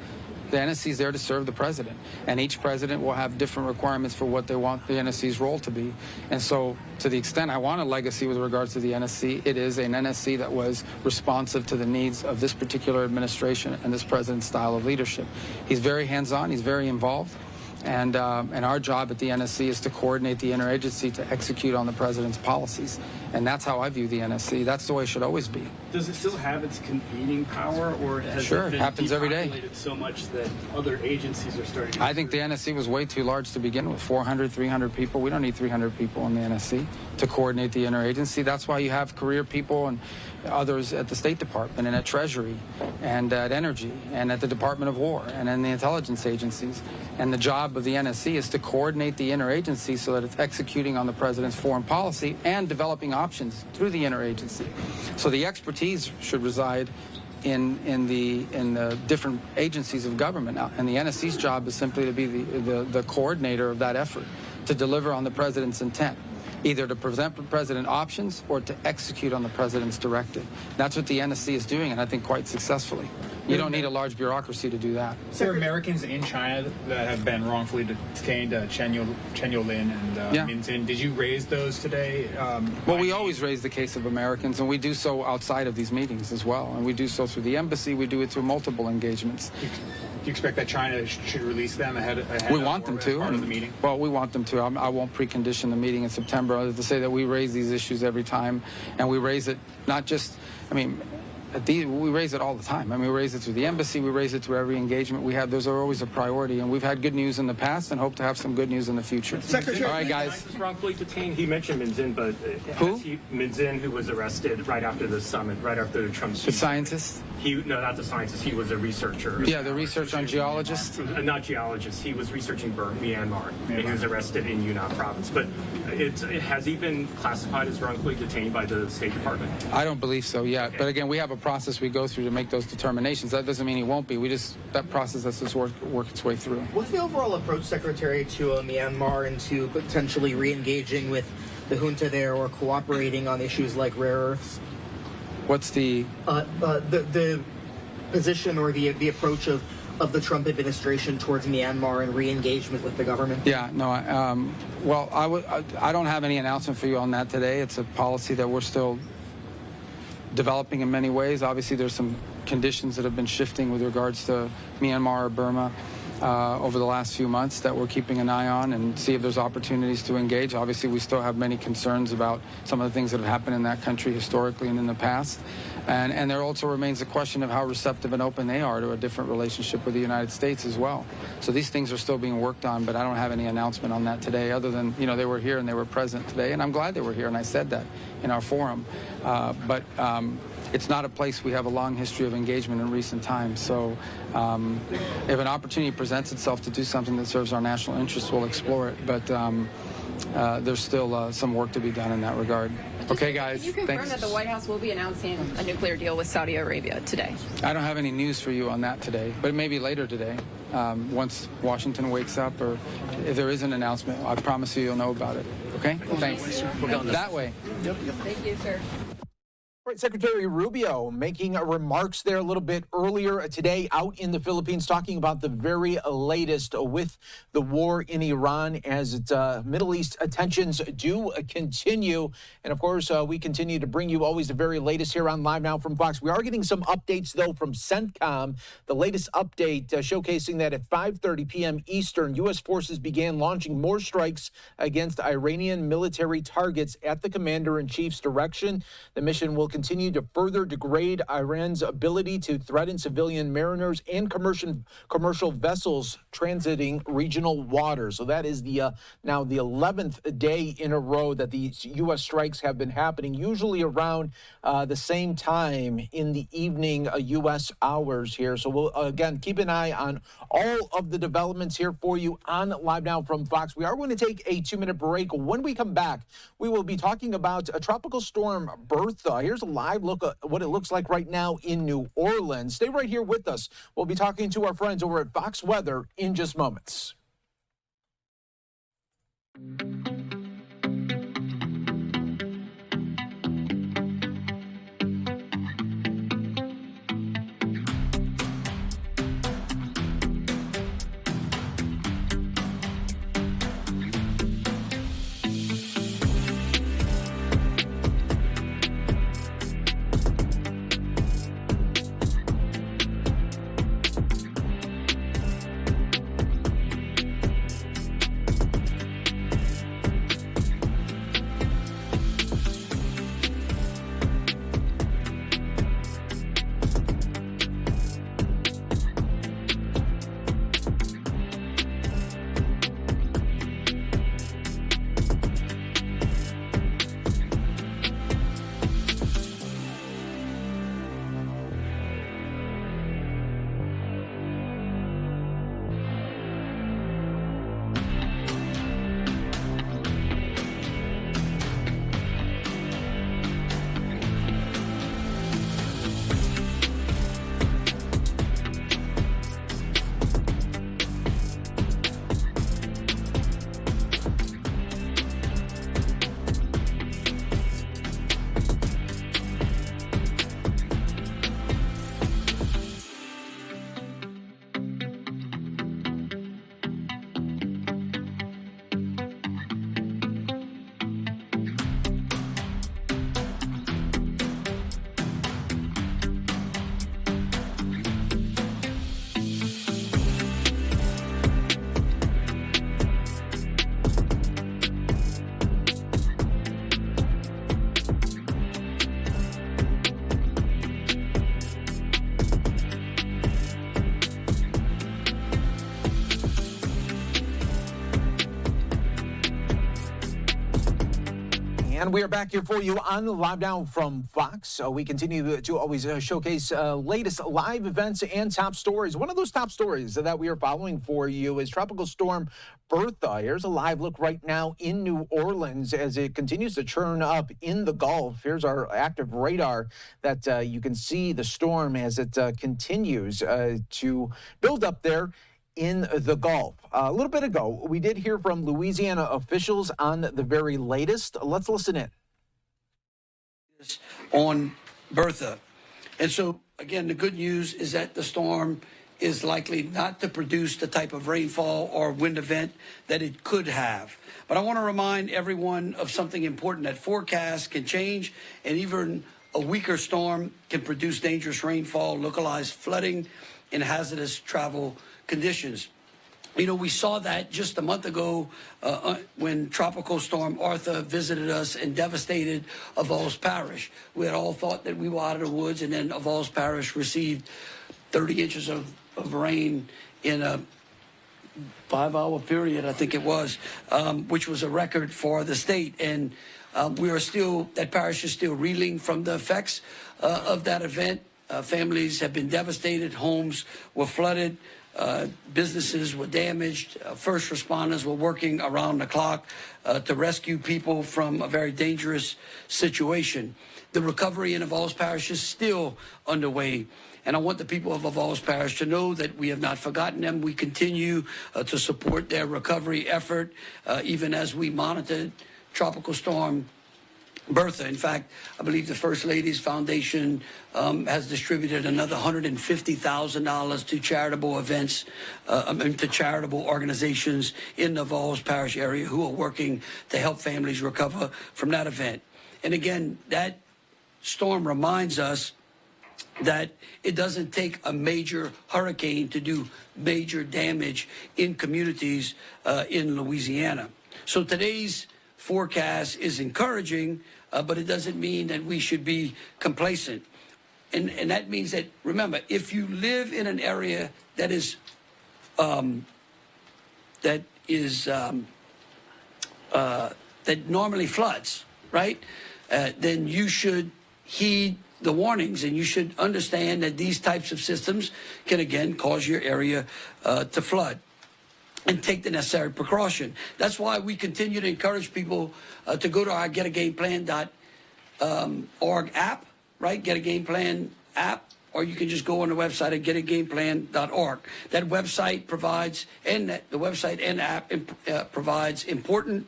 The NSC is there to serve the president, and each president will have different requirements for what they want the NSC's role to be. And so, to the extent I want a legacy with regards to the NSC, it is an NSC that was responsive to the needs of this particular administration and this president's style of leadership. He's very hands-on, he's very involved. And our job at the NSC is to coordinate the interagency to execute on the president's policies. And that's how I view the NSC. That's the way it should always be. Does it still have its convening power, or has Sure, it been happens every day. depopulated so much that other agencies are starting to... I think the NSC was way too large to begin with, 400, 300 people. We don't need 300 people in the NSC to coordinate the interagency. That's why you have career people and others at the State Department and at Treasury and at Energy and at the Department of War and in the intelligence agencies. And the job of the NSC is to coordinate the interagency so that it's executing on the president's foreign policy and developing options through the interagency. So the expertise should reside in the different agencies of government. And the NSC's job is simply to be the coordinator of that effort, to deliver on the president's intent, either to present the president options or to execute on the president's directive. That's what the NSC is doing, and I think quite successfully. You don't need a large bureaucracy to do that. There are Americans in China that have been wrongfully detained, Chen Yolin and Min Zin. Did you raise those today? Well, we always raise the case of Americans, and we do so outside of these meetings as well. And we do so through the embassy. We do it through multiple engagements. Do you expect that China should release them ahead we want them to. Part of the meeting? Well, we want them to. I won't precondition the meeting in September other than to say that we raise these issues every time, and we raise it not just, we raise it all the time. We raise it through the embassy. We raise it through every engagement we have. Those are always a priority, and we've had good news in the past and hope to have some good news in the future. Secretary, all right, guys. Wrongfully detained. He mentioned Min Zin, but who? Min Zin, who was arrested right after the summit, right after the Trump. The scientist? No, not the scientist. He was a researcher. Yeah, the research on geologists? Not geologists. He was researching Myanmar. And he was arrested in Yunnan province. But has he been classified as wrongfully detained by the State Department? I don't believe so yet. Okay. But again, we have a process we go through to make those determinations. That doesn't mean he won't be. That process has to work its way through. What's the overall approach, Secretary, to Myanmar and to potentially re-engaging with the junta there or cooperating on issues like rare earths? What's the position or the approach of the Trump administration towards Myanmar and re-engagement with the government? Yeah, no. Well, I don't have any announcement for you on that today. It's a policy that we're still developing in many ways. Obviously, there's some conditions that have been shifting with regards to Myanmar or Burma over the last few months that we're keeping an eye on and see if there's opportunities to engage. Obviously, we still have many concerns about some of the things that have happened in that country historically and in the past. And there also remains a question of how receptive and open they are to a different relationship with the United States as well. So these things are still being worked on, but I don't have any announcement on that today other than, they were here and they were present today. And I'm glad they were here, and I said that in our forum. But it's not a place we have a long history of engagement in recent times. So if an opportunity presents itself to do something that serves our national interests, we'll explore it. But there's still some work to be done in that regard. Okay, guys. Can you confirm thanks. that the White House will be announcing a nuclear deal with Saudi Arabia today? I don't have any news for you on that today, but maybe later today, once Washington wakes up, or if there is an announcement, I promise you'll know about it. Okay? Thanks. We're going that way. Thank you, sir. Right, Secretary Rubio making remarks there a little bit earlier today out in the Philippines, talking about the very latest with the war in Iran as its Middle East tensions do continue. And of course, we continue to bring you always the very latest here on Live Now from Fox. We are getting some updates, though, from CENTCOM. The latest update showcasing that at 5:30 p.m. Eastern, U.S. forces began launching more strikes against Iranian military targets at the commander-in-chief's direction. The mission will continue to further degrade Iran's ability to threaten civilian mariners and commercial vessels transiting regional waters. So that is the now the 11th day in a row that these U.S. strikes have been happening, usually around the same time in the evening U.S. hours here. So we'll, again, keep an eye on all of the developments here for you on Live Now from Fox. We are going to take a 2-minute break. When we come back, we will be talking about a tropical storm Bertha. Here's a live look at what it looks like right now in New Orleans. Stay right here with us. We'll be talking to our friends over at Fox Weather in just moments. And we are back here for you on Live Now from Fox. We continue to always showcase latest live events and top stories. One of those top stories that we are following for you is Tropical Storm Bertha. Here's a live look right now in New Orleans as it continues to churn up in the Gulf. Here's our active radar that you can see the storm as it continues to build up there in the Gulf. A little bit ago, we did hear from Louisiana officials on the very latest. Let's listen in. On Bertha. And so, again, the good news is that the storm is likely not to produce the type of rainfall or wind event that it could have. But I want to remind everyone of something important, that forecasts can change, and even a weaker storm can produce dangerous rainfall, localized flooding, and hazardous travel conditions. You know, we saw that just a month ago when Tropical Storm Bertha visited us and devastated Avals Parish. We had all thought that we were out of the woods, and then Avals Parish received 30 inches of rain in a 5-hour period, I think it was, which was a record for the state. And we are still, that parish is still reeling from the effects of that event. Families have been devastated, homes were flooded. Businesses were damaged. First responders were working around the clock to rescue people from a very dangerous situation. The recovery in Avals Parish is still underway. And I want the people of Avals Parish to know that we have not forgotten them. We continue to support their recovery effort, even as we monitor Tropical Storm Bertha. In fact, I believe the First Lady's Foundation has distributed another $150,000 to charitable events, to charitable organizations in the Avals Parish area who are working to help families recover from that event. And again, that storm reminds us that it doesn't take a major hurricane to do major damage in communities in Louisiana. So today's forecast is encouraging, but it doesn't mean that we should be complacent. And that means that, remember, if you live in an area that normally floods, right? Then you should heed the warnings, and you should understand that these types of systems can again cause your area to flood, and take the necessary precaution. That's why we continue to encourage people to go to our getagameplan.org app, right? Get a Game Plan app, or you can just go on the website at getagameplan.org. That website provides, and the website and app provides important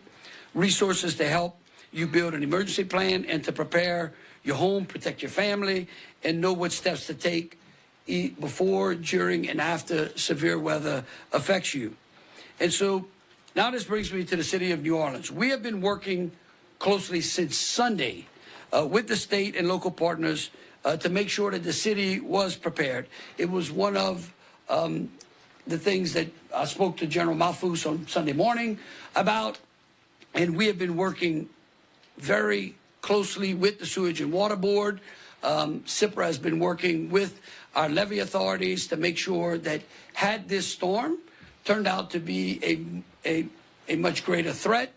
resources to help you build an emergency plan and to prepare your home, protect your family, and know what steps to take before, during, and after severe weather affects you. And so now this brings me to the city of New Orleans. We have been working closely since Sunday with the state and local partners to make sure that the city was prepared. It was one of the things that I spoke to General Malfouz on Sunday morning about, and we have been working very closely with the Sewage and Water Board. CIPRA has been working with our levee authorities to make sure that had this storm turned out to be a much greater threat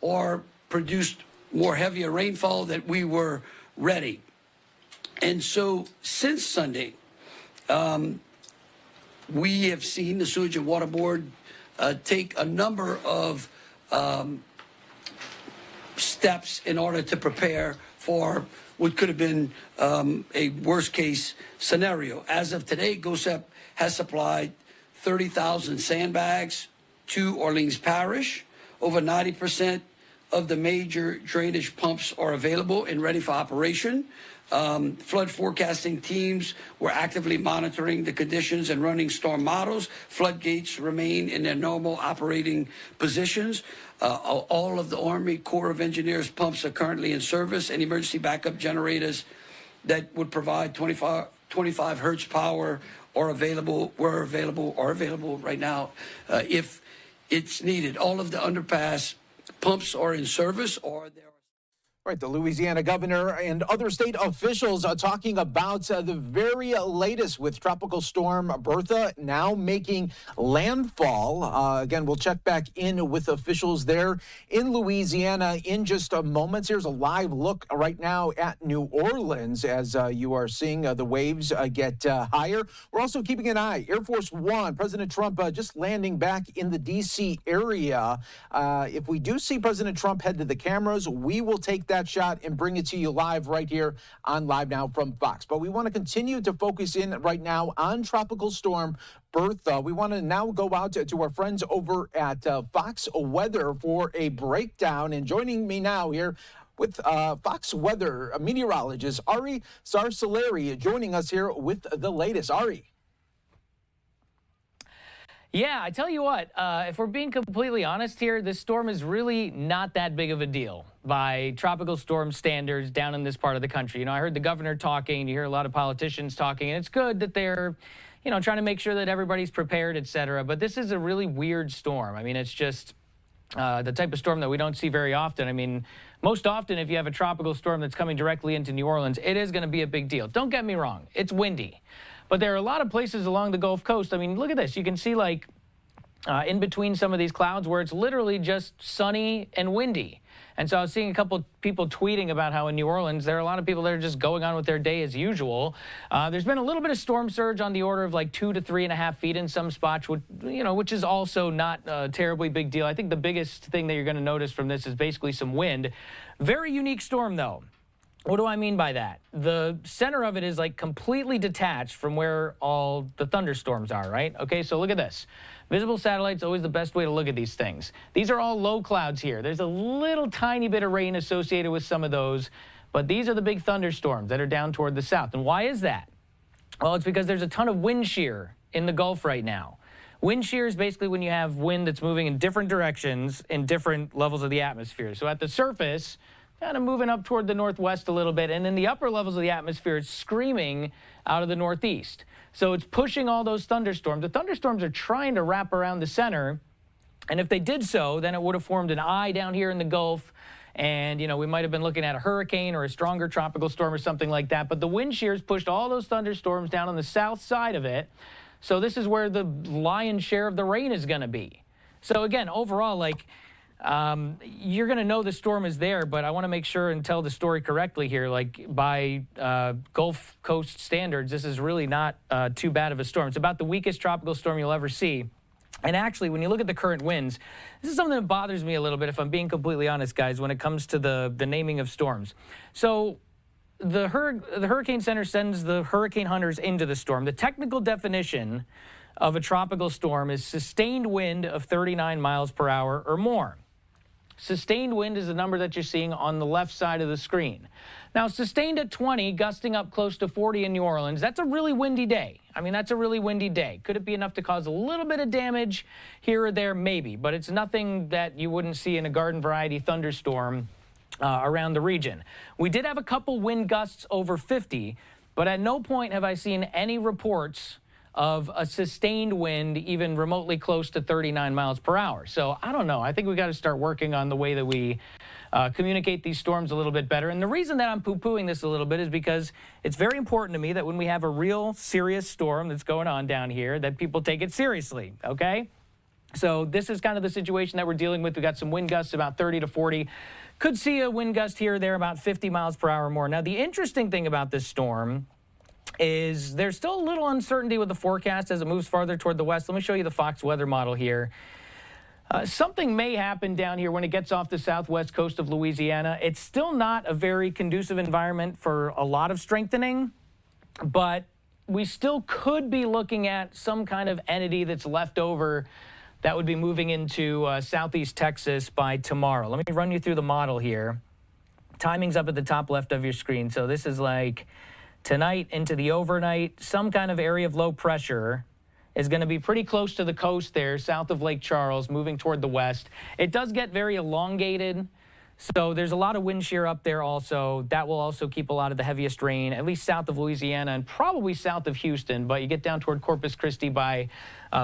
or produced more heavier rainfall, that we were ready. And so since Sunday, we have seen the Sewage and Water Board take a number of steps in order to prepare for what could have been a worst case scenario. As of today, GOSEP has supplied 30,000 sandbags to Orleans Parish. Over 90% of the major drainage pumps are available and ready for operation. Flood forecasting teams were actively monitoring the conditions and running storm models. Floodgates remain in their normal operating positions. All of the Army Corps of Engineers pumps are currently in service, and emergency backup generators that would provide 25 hertz power were available right now if it's needed. All of the underpass pumps are in service, or there. Right, the Louisiana governor and other state officials are talking about the very latest with Tropical Storm Bertha now making landfall. Again, we'll check back in with officials there in Louisiana in just a moment. Here's a live look right now at New Orleans as you are seeing the waves get higher. We're also keeping an eye. Air Force One, President Trump just landing back in the D.C. area. If we do see President Trump head to the cameras, we will take that shot and bring it to you live right here on Live Now from Fox. But we want to continue to focus in right now on Tropical Storm Bertha. We want to now go out to our friends over at Fox Weather for a breakdown. And joining me now here with Fox Weather meteorologist Ari Sarsaleri joining us here with the latest. Ari. Yeah, I tell you what, if we're being completely honest here, this storm is really not that big of a deal by tropical storm standards down in this part of the country. You know, I heard the governor talking, you hear a lot of politicians talking, and it's good that they're, you know, trying to make sure that everybody's prepared, et cetera. But this is a really weird storm. I mean, it's just the type of storm that we don't see very often. I mean, most often if you have a tropical storm that's coming directly into New Orleans, it is going to be a big deal. Don't get me wrong, it's windy. But there are a lot of places along the Gulf Coast. I mean, look at this. You can see, like, in between some of these clouds where it's literally just sunny and windy. And so I was seeing a couple people tweeting about how in New Orleans, there are a lot of people that are just going on with their day as usual. There's been a little bit of storm surge on the order of like 2 to 3.5 feet in some spots, which is also not a terribly big deal. I think the biggest thing that you're going to notice from this is basically some wind. Very unique storm, though. What do I mean by that? The center of it is like completely detached from where all the thunderstorms are, right? Okay, so look at this. Visible satellite's always the best way to look at these things. These are all low clouds here. There's a little tiny bit of rain associated with some of those, but these are the big thunderstorms that are down toward the south. And why is that? Well, it's because there's a ton of wind shear in the Gulf right now. Wind shear is basically when you have wind that's moving in different directions in different levels of the atmosphere. So at the surface, kind of moving up toward the northwest a little bit, and in the upper levels of the atmosphere, it's screaming out of the northeast. So it's pushing all those thunderstorms. The thunderstorms are trying to wrap around the center And if they did so, then it would have formed an eye down here in the Gulf. And, we might have been looking at a hurricane or a stronger tropical storm or something like that. But the wind shears pushed all those thunderstorms down on the south side of it. So this is where the lion's share of the rain is going to be. So, again, overall, you're going to know the storm is there, but I want to make sure and tell the story correctly here. By Gulf Coast standards, this is really not too bad of a storm. It's about the weakest tropical storm you'll ever see. And actually, when you look at the current winds, this is something that bothers me a little bit, if I'm being completely honest, guys, when it comes to the naming of storms. So the Hurricane Center sends the hurricane hunters into the storm. The technical definition of a tropical storm is sustained wind of 39 miles per hour or more. Sustained wind is the number that you're seeing on the left side of the screen. Now, sustained at 20, gusting up close to 40 in New Orleans, that's a really windy day. I mean, that's a really windy day. Could it be enough to cause a little bit of damage here or there? Maybe, but it's nothing that you wouldn't see in a garden variety thunderstorm around the region. We did have a couple wind gusts over 50, but at no point have I seen any reports of a sustained wind even remotely close to 39 miles per hour. So I don't know. I think we got to start working on the way that we communicate these storms a little bit better. And the reason that I'm poo-pooing this a little bit is because it's very important to me that when we have a real serious storm that's going on down here, that people take it seriously, okay? So this is kind of the situation that we're dealing with. We got some wind gusts about 30 to 40. Could see a wind gust here or there about 50 miles per hour or more. Now, the interesting thing about this storm is there's still a little uncertainty with the forecast as it moves farther toward the west. Let me show you the Fox weather model here. Something may happen down here when it gets off the southwest coast of Louisiana. It's still not a very conducive environment for a lot of strengthening, but we still could be looking at some kind of entity that's left over that would be moving into southeast Texas by tomorrow. Let me run you through the model here. Timing's up at the top left of your screen. So this is like tonight into the overnight. Some kind of area of low pressure is going to be pretty close to the coast there, south of Lake Charles, moving toward the west. It does get very elongated, so there's a lot of wind shear up there also. That will also keep a lot of the heaviest rain, at least south of Louisiana and probably south of Houston. But you get down toward Corpus Christi by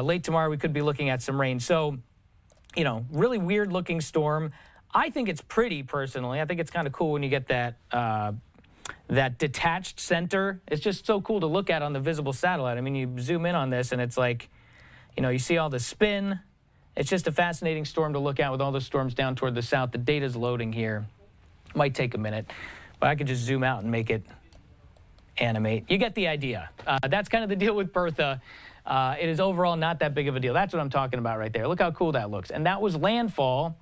late tomorrow, we could be looking at some rain. So, really weird-looking storm. I think it's pretty, personally. I think it's kind of cool when you get that detached center. It's just so cool to look at on the visible satellite. I mean, you zoom in on this and it's like, you see all the spin. It's just a fascinating storm to look at with all the storms down toward the south. The data's loading here. Might take a minute, but I could just zoom out and make it animate. You get the idea. That's kind of the deal with Bertha. It is overall not that big of a deal. That's what I'm talking about right there. Look how cool that looks. And that was landfall.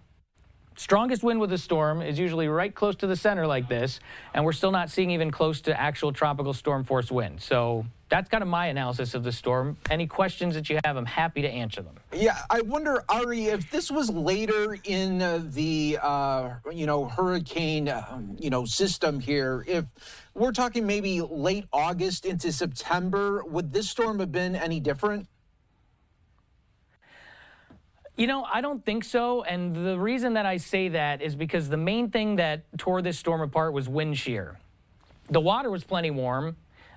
Strongest wind with a storm is usually right close to the center like this, and we're still not seeing even close to actual tropical storm force wind. So that's kind of my analysis of the storm. Any questions that you have, I'm happy to answer them. Yeah, I wonder, Ari, if this was later in the, hurricane, system here, if we're talking maybe late August into September, would this storm have been any different? I don't think so, and the reason that I say that is because the main thing that tore this storm apart was wind shear. The water was plenty warm,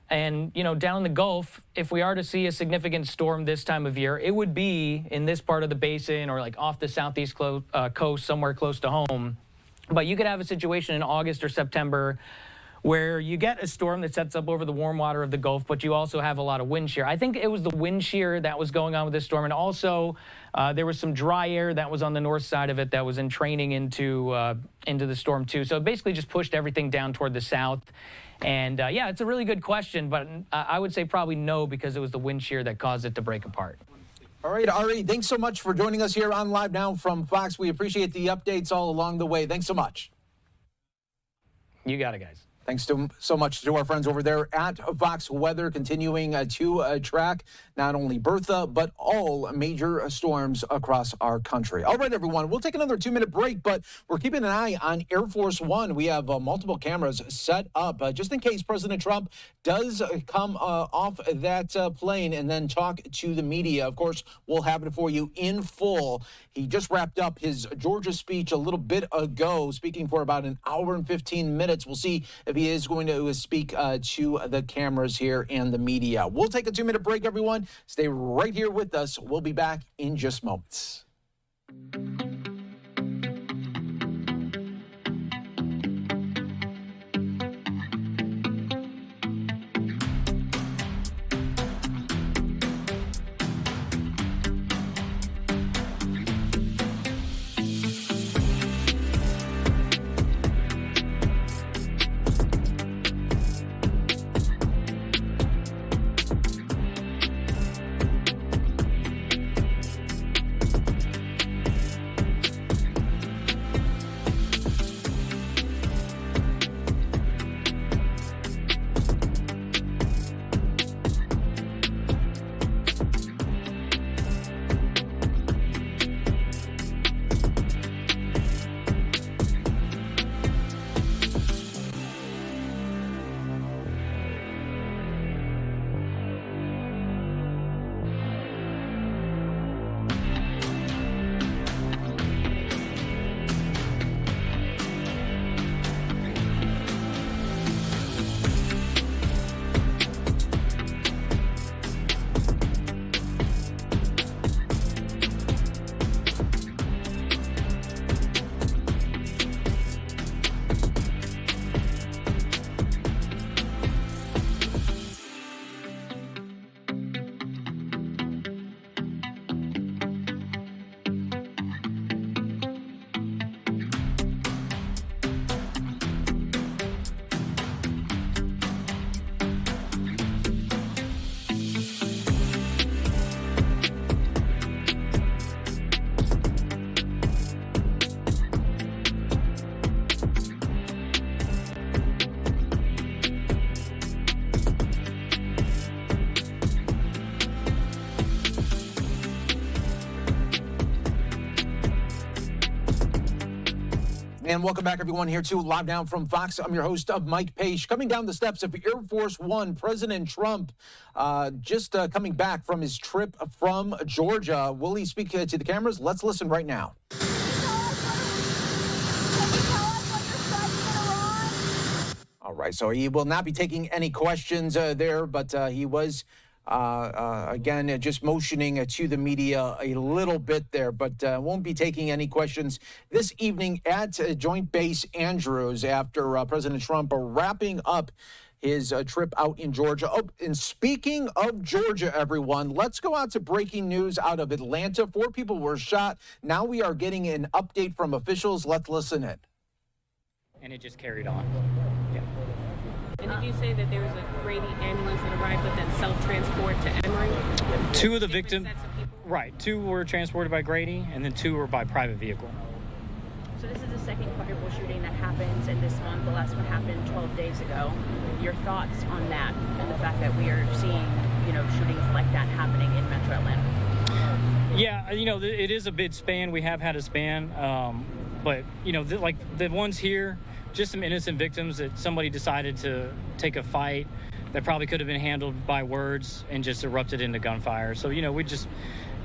and, down in the Gulf, if we are to see a significant storm this time of year, it would be in this part of the basin or like off the southeast coast, somewhere close to home. But you could have a situation in August or September where you get a storm that sets up over the warm water of the Gulf, but you also have a lot of wind shear. I think it was the wind shear that was going on with this storm, and also there was some dry air that was on the north side of it that was entraining into the storm too. So it basically just pushed everything down toward the south. And yeah, it's a really good question, but I would say probably no, because it was the wind shear that caused it to break apart. All right, Ari, thanks so much for joining us here on Live Now from Fox. We appreciate the updates all along the way. Thanks so much. You got it, guys. Thanks so much to our friends over there at Fox Weather, continuing to track not only Bertha, but all major storms across our country. All right, everyone, we'll take another 2-minute break, but we're keeping an eye on Air Force One. We have multiple cameras set up just in case President Trump does come off that plane and then talk to the media. Of course, we'll have it for you in full. He just wrapped up his Georgia speech a little bit ago, speaking for about an hour and 15 minutes. We'll see if he is going to speak to the cameras here and the media. We'll take a 2-minute break, everyone. Stay right here with us. We'll be back in just moments. And welcome back, everyone, here to Live Now from Fox. I'm your host, Mike Page. Coming down the steps of Air Force One, President Trump just coming back from his trip from Georgia. Will he speak to the cameras? Let's listen right now. All right, so he will not be taking any questions there, but he was again, just motioning to the media a little bit there, but won't be taking any questions this evening at Joint Base Andrews after President Trump wrapping up his trip out in Georgia. Oh, and speaking of Georgia, everyone, let's go out to breaking news out of Atlanta. 4 people were shot. Now we are getting an update from officials. Let's listen in. And it just carried on. Yeah. And did you say that there was a Grady ambulance that arrived but then self-transport to Emory? 2 of the victims, right, 2 were transported by Grady, and then 2 were by private vehicle. So this is the second quadruple shooting that happens in this month. The last one happened 12 days ago. Your thoughts on that and the fact that we are seeing, shootings like that happening in Metro Atlanta? Yeah, it is a big span. We have had a span, but, like the ones here, just some innocent victims that somebody decided to take a fight that probably could have been handled by words and just erupted into gunfire. So, we just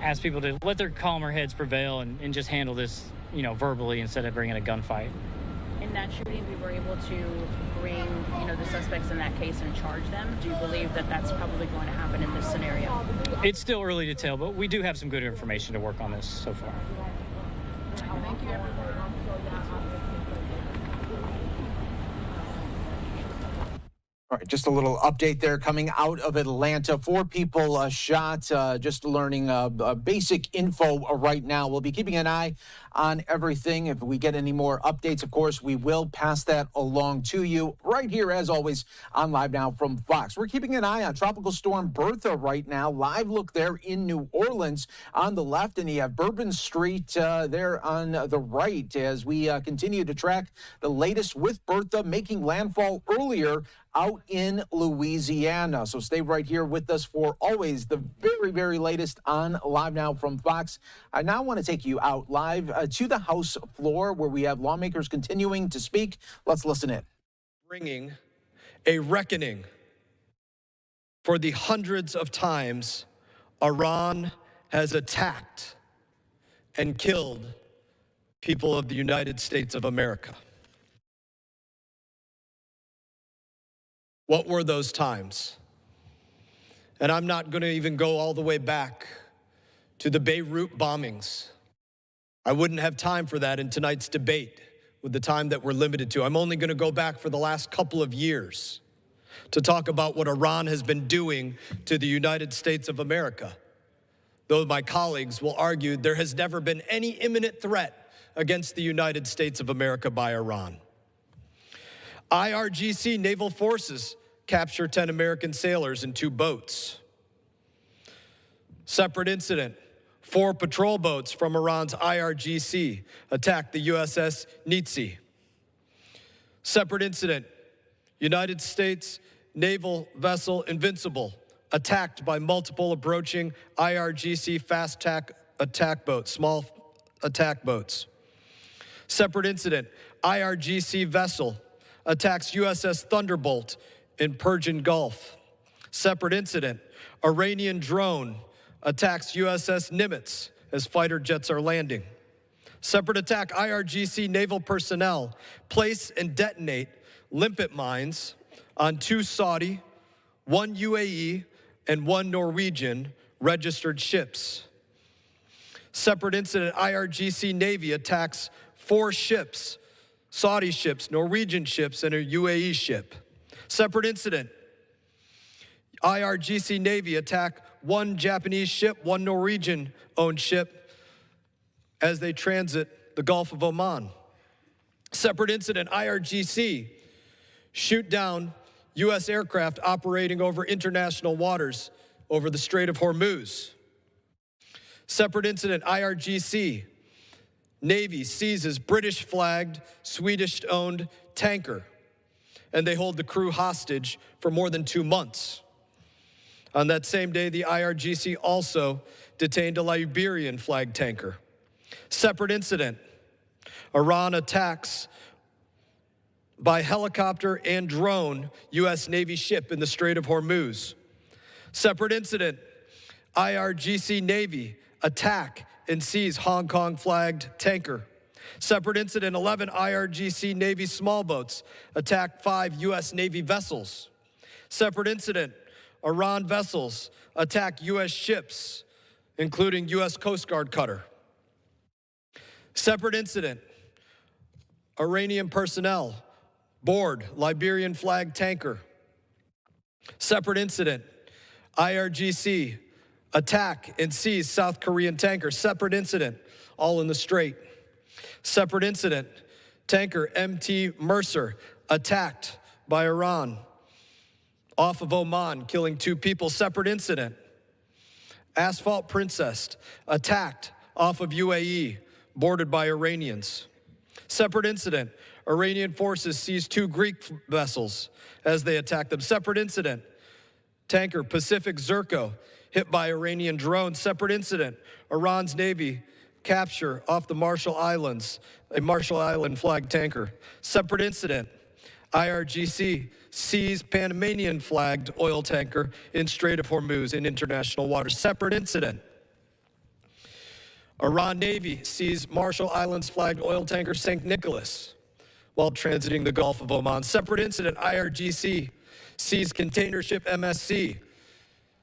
ask people to let their calmer heads prevail and just handle this, verbally instead of bringing a gunfight. In that shooting, we were able to bring, the suspects in that case and charge them. Do you believe that that's probably going to happen in this scenario? It's still early to tell, but we do have some good information to work on this so far. Thank you, everyone. All right, just a little update there coming out of Atlanta. 4 people shot, just learning basic info right now. We'll be keeping an eye on everything. If we get any more updates, of course, we will pass that along to you right here, as always, on Live Now from Fox. We're keeping an eye on Tropical Storm Bertha right now. Live look there in New Orleans on the left, and you have Bourbon Street there on the right as we continue to track the latest with Bertha making landfall earlier out in Louisiana. So stay right here with us for always the very, very latest on Live Now from Fox. I now want to take you out live to the House floor where we have lawmakers continuing to speak. Let's listen in. Bringing a reckoning for the hundreds of times Iran has attacked and killed people of the United States of America. What were those times? And I'm not going to even go all the way back to the Beirut bombings I wouldn't have time for that in tonight's debate with the time that we're limited to. I'm only going to go back for the last couple of years to talk about what Iran has been doing to the United States of America. Though my colleagues will argue there has never been any imminent threat against the United States of America by Iran. IRGC naval forces capture 10 American sailors in 2 boats. Separate incident, 4 patrol boats from Iran's IRGC attacked the USS Nitsi. Separate incident, United States naval vessel Invincible attacked by multiple approaching IRGC fast attack boats, small attack boats. Separate incident, IRGC vessel attacks USS Thunderbolt in Persian Gulf. Separate incident, Iranian drone attacks USS Nimitz as fighter jets are landing. Separate attack, IRGC naval personnel place and detonate limpet mines on 2 Saudi, 1 UAE, and 1 Norwegian registered ships. Separate incident, IRGC Navy attacks 4 ships, Saudi ships, Norwegian ships, and a UAE ship. Separate incident, IRGC Navy attack 1 Japanese ship, 1 Norwegian-owned ship as they transit the Gulf of Oman. Separate incident, IRGC shoot down U.S. aircraft operating over international waters over the Strait of Hormuz. Separate incident, IRGC Navy seizes British-flagged, Swedish-owned tanker, and they hold the crew hostage for more than 2 months. On that same day, the IRGC also detained a Liberian-flagged tanker. Separate incident, Iran attacks by helicopter and drone U.S. Navy ship in the Strait of Hormuz. Separate incident, IRGC Navy attack and seize Hong Kong-flagged tanker. Separate incident, 11 IRGC Navy small boats attack 5 U.S. Navy vessels. Separate incident, Iran vessels attack U.S. ships, including U.S. Coast Guard cutter. Separate incident, Iranian personnel board Liberian flag tanker. Separate incident, IRGC attack and seize South Korean tanker. Separate incident, all in the Strait. Separate incident, tanker MT Mercer attacked by Iran off of Oman, killing 2 people. Separate incident, Asphalt Princess attacked off of UAE, boarded by Iranians. Separate incident, Iranian forces seized 2 Greek vessels as they attacked them. Separate incident, tanker Pacific Zirko hit by Iranian drones. Separate incident, Iran's Navy capture off the Marshall Islands, a Marshall Island flag tanker. Separate incident, IRGC seized Panamanian flagged oil tanker in Strait of Hormuz in international waters. Separate incident, Iran Navy seized Marshall Islands flagged oil tanker St. Nicholas while transiting the Gulf of Oman. Separate incident, IRGC seized container ship MSC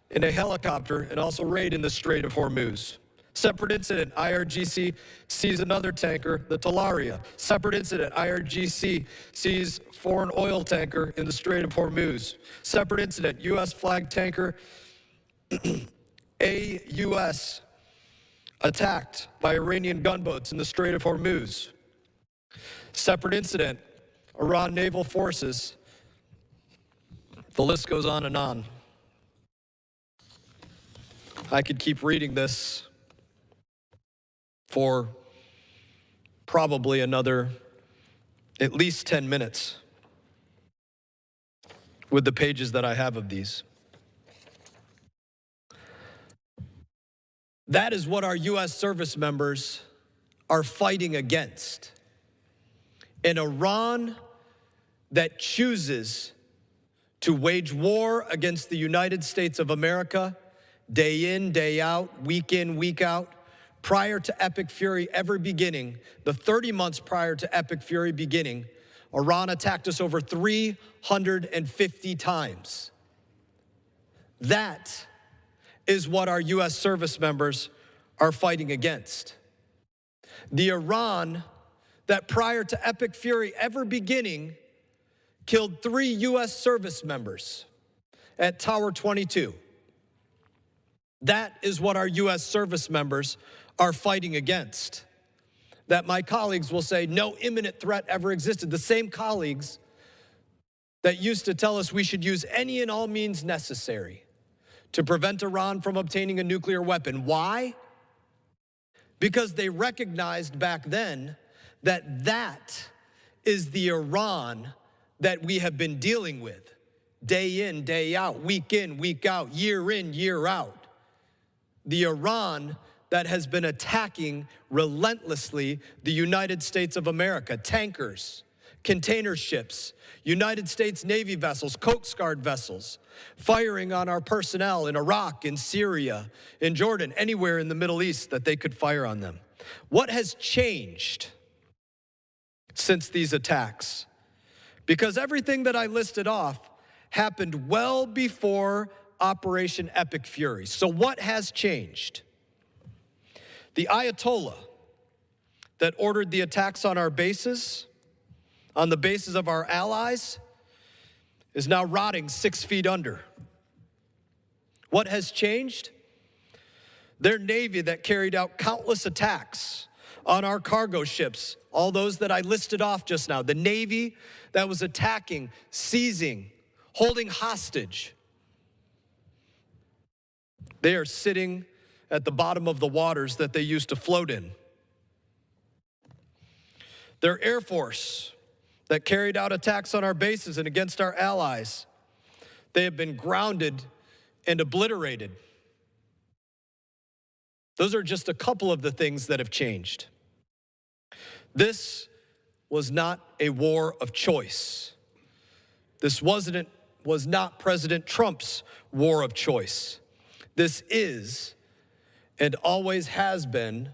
in a helicopter and also raid in the Strait of Hormuz. Separate incident, IRGC seized another tanker, the Talaria. Separate incident, IRGC seized foreign oil tanker in the Strait of Hormuz. Separate incident, U.S. flag tanker AUS attacked by Iranian gunboats in the Strait of Hormuz. Separate incident, Iran naval forces. The list goes on and on. I could keep reading this for probably another at least 10 minutes with the pages that I have of these. That is what our U.S. service members are fighting against. An Iran that chooses to wage war against the United States of America day in, day out, week in, week out. Prior to Epic Fury ever beginning, the 30 months prior to Epic Fury beginning, Iran attacked us over 350 times. That is what our U.S. service members are fighting against. The Iran that prior to Epic Fury ever beginning killed 3 U.S. service members at Tower 22. That is what our U.S. service members are fighting against. That my colleagues will say no imminent threat ever existed. The same colleagues that used to tell us we should use any and all means necessary to prevent Iran from obtaining a nuclear weapon. Why? Because they recognized back then that that is the Iran that we have been dealing with day in, day out, week in, week out, year in, year out. The Iran that has been attacking relentlessly the United States of America, tankers, container ships, United States Navy vessels, Coast Guard vessels, firing on our personnel in Iraq, in Syria, in Jordan, anywhere in the Middle East that they could fire on them. What has changed since these attacks? Because everything that I listed off happened well before Operation Epic Fury. So what has changed? The Ayatollah that ordered the attacks on our bases, on the bases of our allies, is now rotting 6 feet under. What has changed? Their Navy that carried out countless attacks on our cargo ships, all those that I listed off just now, the Navy that was attacking, seizing, holding hostage, they are sitting at the bottom of the waters that they used to float in. Their Air Force that carried out attacks on our bases and against our allies, they have been grounded and obliterated. Those are just a couple of the things that have changed. This was not a war of choice. This was not President Trump's war of choice. This is and always has been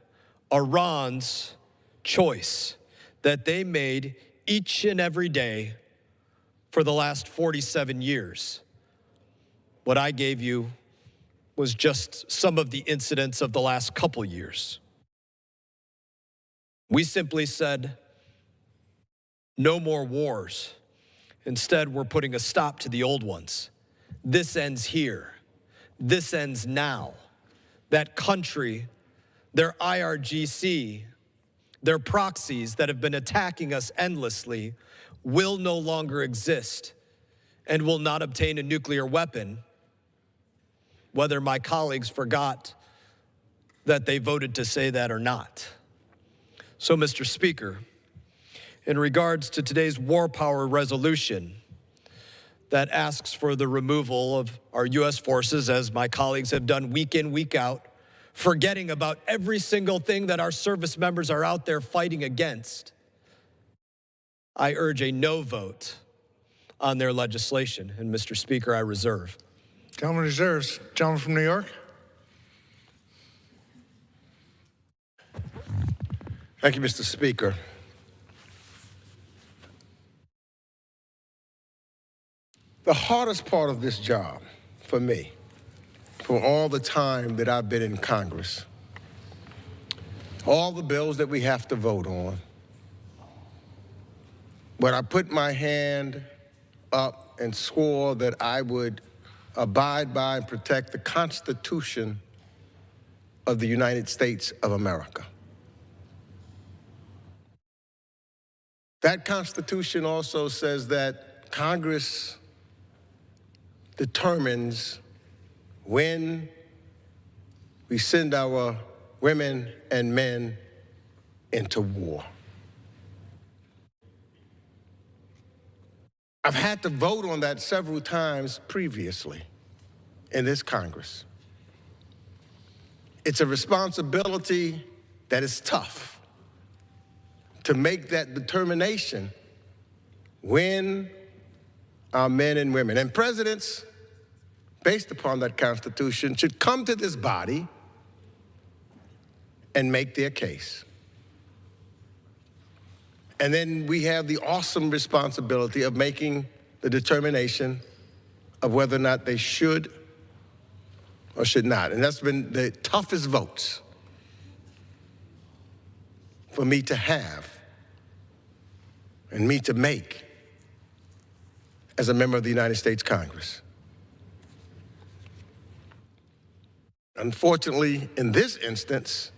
Iran's choice that they made each and every day for the last 47 years. What I gave you was just some of the incidents of the last couple years. We simply said, no more wars. Instead, we're putting a stop to the old ones. This ends here. This ends now. That country, their IRGC, their proxies that have been attacking us endlessly will no longer exist and will not obtain a nuclear weapon, whether my colleagues forgot that they voted to say that or not. So, Mr. Speaker, in regards to today's war power resolution that asks for the removal of our U.S. forces, as my colleagues have done week in, week out, forgetting about every single thing that our service members are out there fighting against, I urge a no vote on their legislation. And Mr. Speaker, I reserve. Gentleman reserves. Gentleman from New York. Thank you, Mr. Speaker. The hardest part of this job for me, for all the time that I've been in Congress, all the bills that we have to vote on, when I put my hand up and swore that I would abide by and protect the Constitution of the United States of America. That Constitution also says that Congress determines when we send our women and men into war. I've had to vote on that several times previously in this Congress. It's a responsibility that is tough to make that determination when our men and women and presidents, based upon that Constitution, should come to this body and make their case. And then we have the awesome responsibility of making the determination of whether or not they should or should not. And that's been the toughest votes for me to have and me to make as a member of the United States Congress. Unfortunately, in this instance,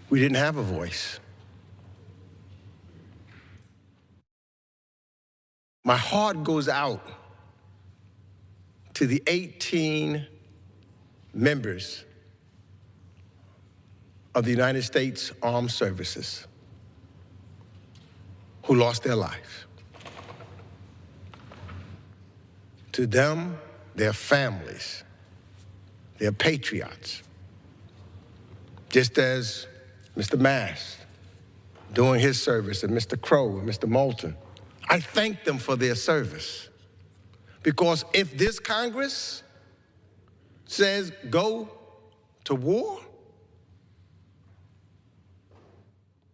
we didn't have a voice. My heart goes out to the 18 members of the United States Armed Services who lost their life. To them, their families, they're patriots. Just as Mr. Mast doing his service, and Mr. Crow and Mr. Moulton, I thank them for their service. Because if this Congress says go to war,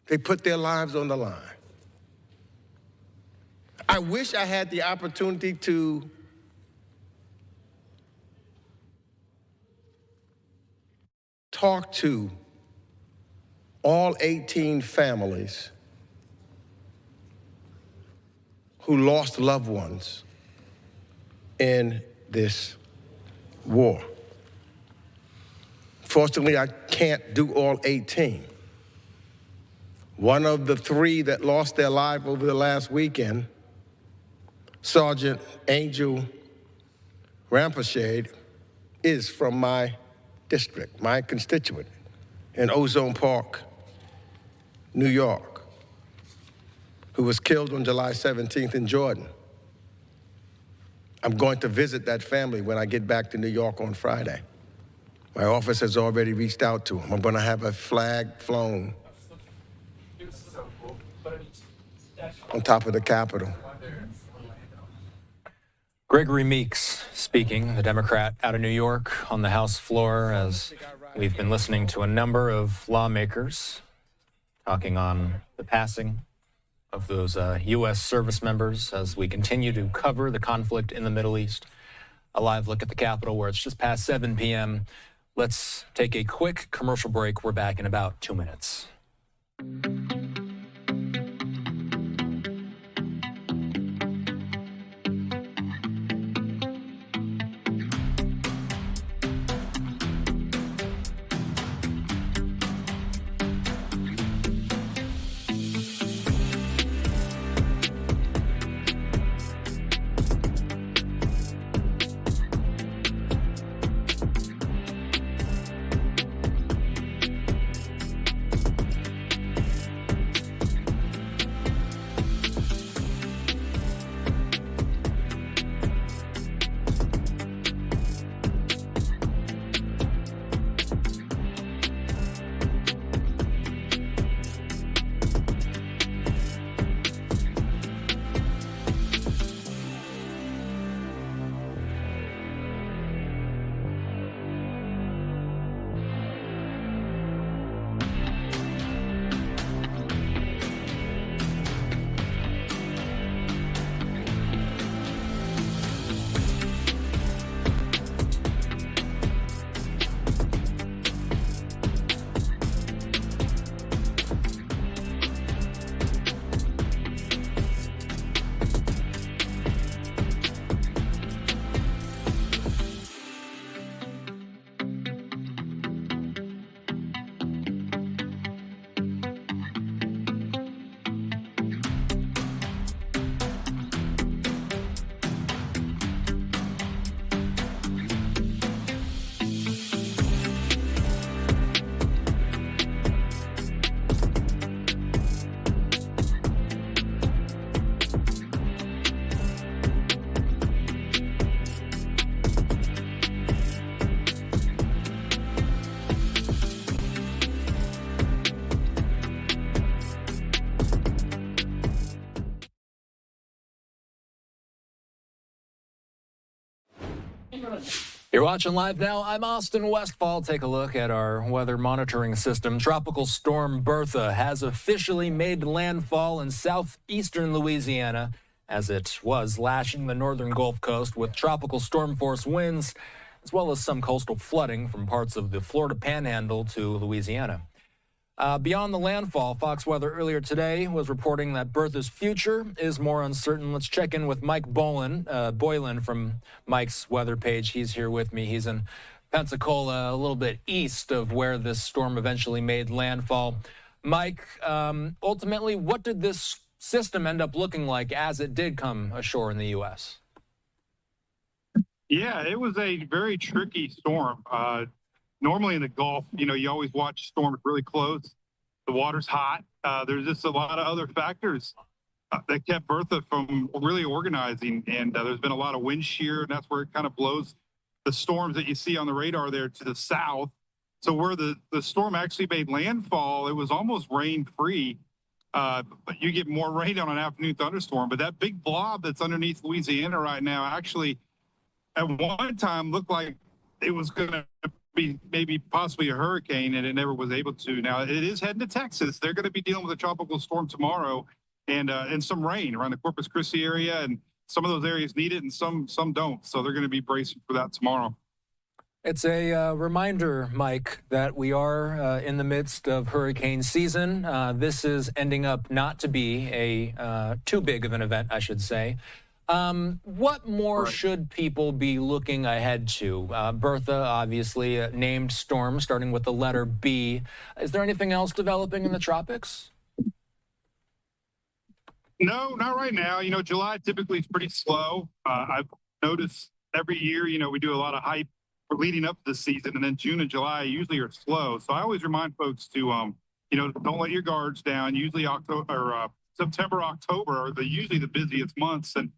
they put their lives on the line. I wish I had the opportunity to talk to all 18 families who lost loved ones in this war. Fortunately, I can't do all 18. One of the 3 that lost their life over the last weekend, Sergeant Angel Rampashade, is from my district, my constituent, in Ozone Park, New York, who was killed on July 17th in Jordan. I'm going to visit that family when I get back to New York on Friday. My office has already reached out to him. I'm going to have a flag flown on top of the Capitol. Gregory Meeks speaking, the Democrat out of New York, on the House floor, as we've been listening to a number of lawmakers talking on the passing of those U.S. service members as we continue to cover the conflict in the Middle East. A live look at the Capitol where it's just past 7 p.m. Let's take a quick commercial break. We're back in about 2 minutes. You're watching Live Now. I'm Austin Westfall. Take a look at our weather monitoring system. Tropical Storm Bertha has officially made landfall in southeastern Louisiana as it was lashing the northern Gulf Coast with tropical storm force winds, as well as some coastal flooding from parts of the Florida Panhandle to Louisiana. Beyond the landfall, Fox Weather earlier today was reporting that Bertha's future is more uncertain. Let's check in with Mike Boylan from Mike's weather page. He's here with me. He's in Pensacola, a little bit east of where this storm eventually made landfall. Mike, ultimately, what did this system end up looking like as it did come ashore in the U.S.? Yeah, it was a very tricky storm. Normally in the Gulf, you always watch storms really close. The water's hot. There's just a lot of other factors that kept Bertha from really organizing. And there's been a lot of wind shear, and that's where it kind of blows the storms that you see on the radar there to the south. So where the storm actually made landfall, it was almost rain-free. But you get more rain on an afternoon thunderstorm. But that big blob that's underneath Louisiana right now actually at one time looked like it was going to be maybe possibly a hurricane, and it never was able to. Now it is heading to Texas. They're going to be dealing with a tropical storm tomorrow, and some rain around the Corpus Christi area, and some of those areas need it and some don't. So they're going to be bracing for that tomorrow. It's a reminder, Mike, that we are in the midst of hurricane season. This is ending up not to be a too big of an event, I should say. What more should people be looking ahead to? Bertha, obviously, a named storm starting with the letter B. Is there anything else developing in the tropics? No, not right now. July typically is pretty slow. I've noticed every year, we do a lot of hype for leading up to the season, and then June and July usually are slow. So I always remind folks to, don't let your guards down. Usually September, October are usually the busiest months, and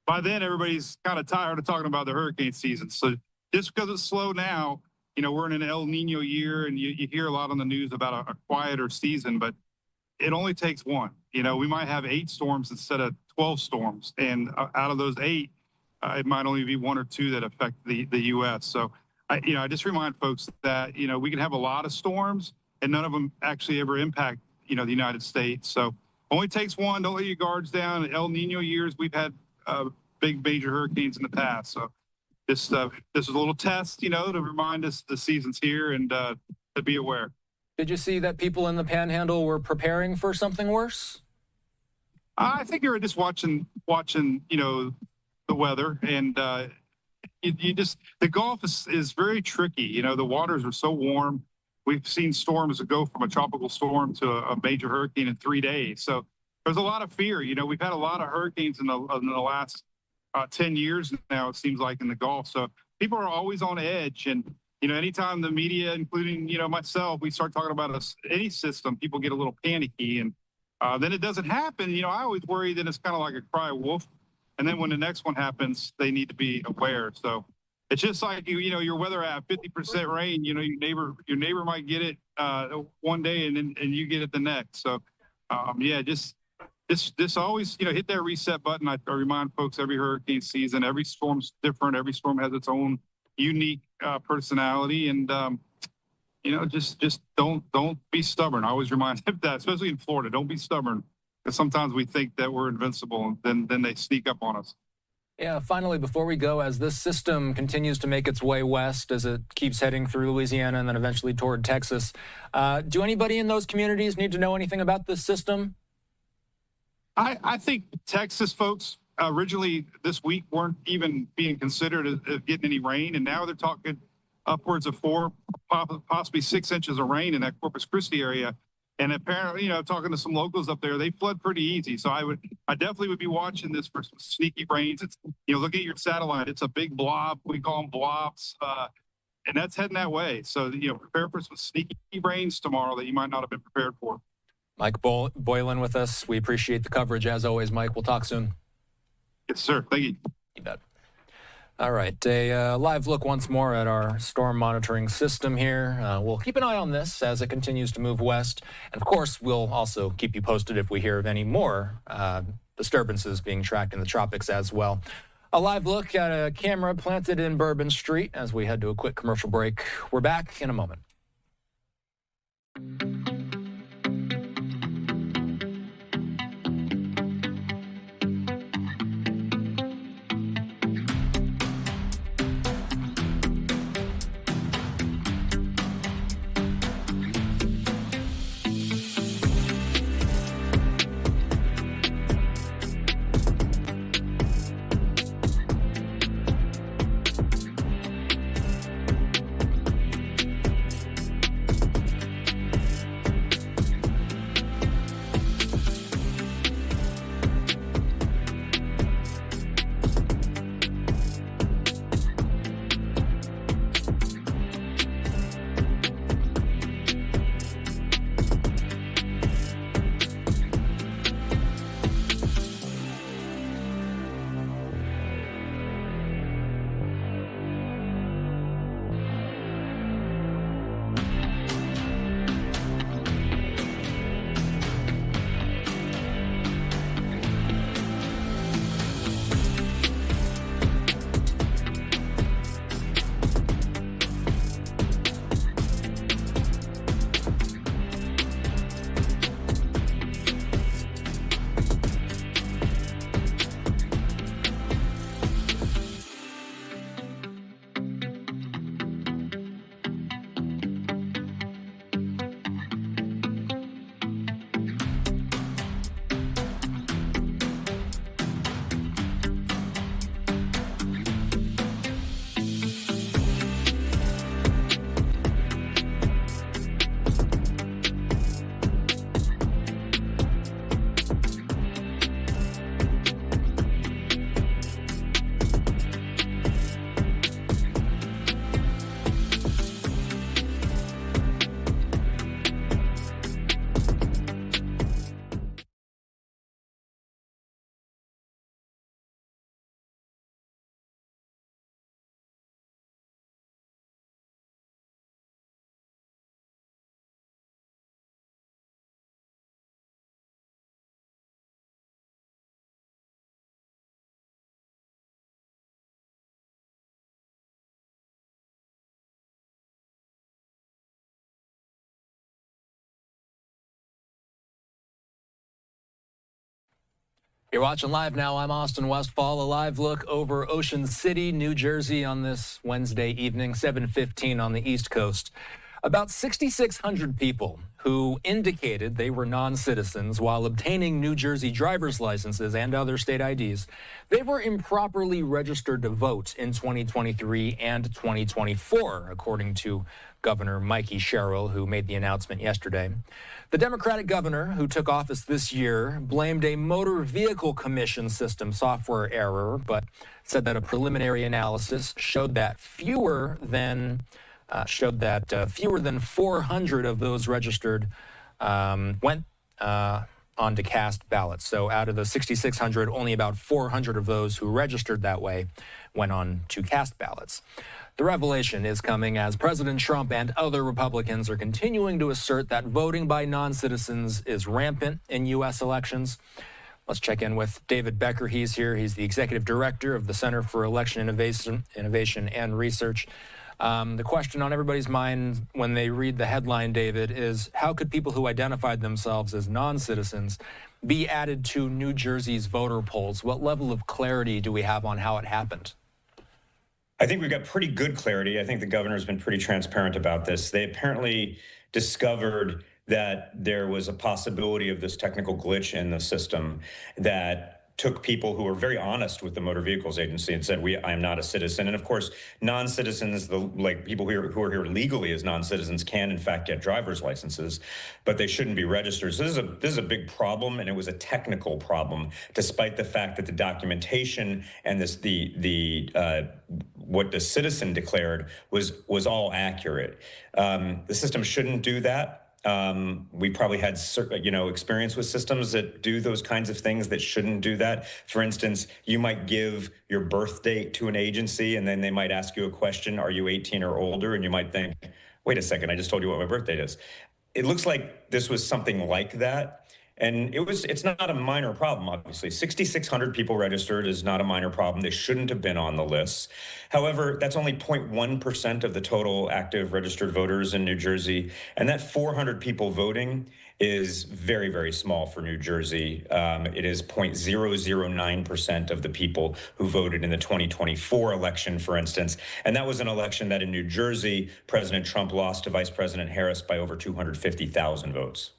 by then everybody's kind of tired of talking about the hurricane season. So just because it's slow now, we're in an El Nino year, and you hear a lot on the news about a quieter season, but it only takes one. We might have 8 storms instead of 12 storms, and out of those 8, it might only be 1 or 2 that affect the U.S. So, I just remind folks that, we can have a lot of storms, and none of them actually ever impact, the United States. So only takes one. Don't let your guards down. El Nino years, we've had big major hurricanes in the past. So this is a little test, to remind us the season's here and to be aware. Did you see that people in the Panhandle were preparing for something worse? I think they were just watching, the weather, and the Gulf is very tricky. The waters are so warm. We've seen storms that go from a tropical storm to a major hurricane in 3 days. So there's a lot of fear. We've had a lot of hurricanes in the last 10 years now, it seems like, in the Gulf. So people are always on edge. And, anytime the media, including, myself, we start talking about any system, people get a little panicky. And then it doesn't happen. I always worry that it's kind of like a cry of wolf. And then when the next one happens, they need to be aware. So it's just like, your weather app, 50% rain, your neighbor might get it one day and you get it the next. So, This always, hit that reset button. I remind folks every hurricane season, every storm's different. Every storm has its own unique personality, and just don't be stubborn. I always remind them that, especially in Florida, don't be stubborn, because sometimes we think that we're invincible, and then they sneak up on us. Yeah, finally, before we go, as this system continues to make its way west, as it keeps heading through Louisiana and then eventually toward Texas, do anybody in those communities need to know anything about this system? I think Texas folks originally this week weren't even being considered as getting any rain, and now they're talking upwards of 4, possibly 6 inches of rain in that Corpus Christi area. And apparently, talking to some locals up there, they flood pretty easy. So I definitely would be watching this for some sneaky rains. It's, look at your satellite. It's a big blob. We call them blobs. And that's heading that way. So, prepare for some sneaky rains tomorrow that you might not have been prepared for. Mike Boylan with us. We appreciate the coverage as always, Mike. We'll talk soon. Yes, sir. Thank you. You bet. All right, a live look once more at our storm monitoring system here. We'll keep an eye on this as it continues to move west. And of course, we'll also keep you posted if we hear of any more disturbances being tracked in the tropics as well. A live look at a camera planted in Bourbon Street as we head to a quick commercial break. We're back in a moment. You're watching Live Now. I'm Austin Westfall. A live look over Ocean City, New Jersey on this Wednesday evening, 7:15 on the East Coast. About 6,600 people who indicated they were non-citizens while obtaining New Jersey driver's licenses and other state IDs. They were improperly registered to vote in 2023 and 2024, according to Governor Mikey Sherrill, who made the announcement yesterday. The Democratic governor, who took office this year, blamed a motor vehicle commission system software error, but said that a preliminary analysis showed that fewer than 400 of those registered went on to cast ballots. So out of the 6,600, only about 400 of those who registered that way went on to cast ballots. The revelation is coming as President Trump and other Republicans are continuing to assert that voting by non-citizens is rampant in U.S. elections. Let's check in with David Becker. He's here. He's the executive director of the Center for Election Innovation and Research. The question on everybody's mind when they read the headline, David, is how could people who identified themselves as non-citizens be added to New Jersey's voter polls? What level of clarity do we have on how it happened? I think we've got pretty good clarity. I think the governor's been pretty transparent about this. They apparently discovered that there was a possibility of this technical glitch in the system that took people who were very honest with the Motor Vehicles Agency and said, I am not a citizen. And of course, non-citizens, like people who are here legally as non-citizens can in fact get driver's licenses, but they shouldn't be registered. So this is a big problem, and it was a technical problem, despite the fact that the documentation and what the citizen declared was all accurate. The system shouldn't do that. We probably had, experience with systems that do those kinds of things that shouldn't do that. For instance, you might give your birth date to an agency, and then they might ask you a question, are you 18 or older? And you might think, wait a second, I just told you what my birth date is. It looks like this was something like that. And it's not a minor problem, obviously. 6,600 people registered is not a minor problem. They shouldn't have been on the list. However, that's only 0.1% of the total active registered voters in New Jersey. And that 400 people voting is very, very small for New Jersey. It is 0.009% of the people who voted in the 2024 election, for instance. And that was an election that in New Jersey, President Trump lost to Vice President Harris by over 250,000 votes.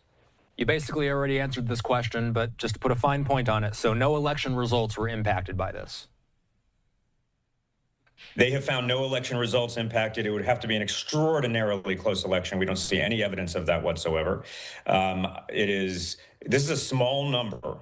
You basically already answered this question, but just to put a fine point on it, so no election results were impacted by this. They have found no election results impacted. It would have to be an extraordinarily close election. We don't see any evidence of that whatsoever. This is a small number,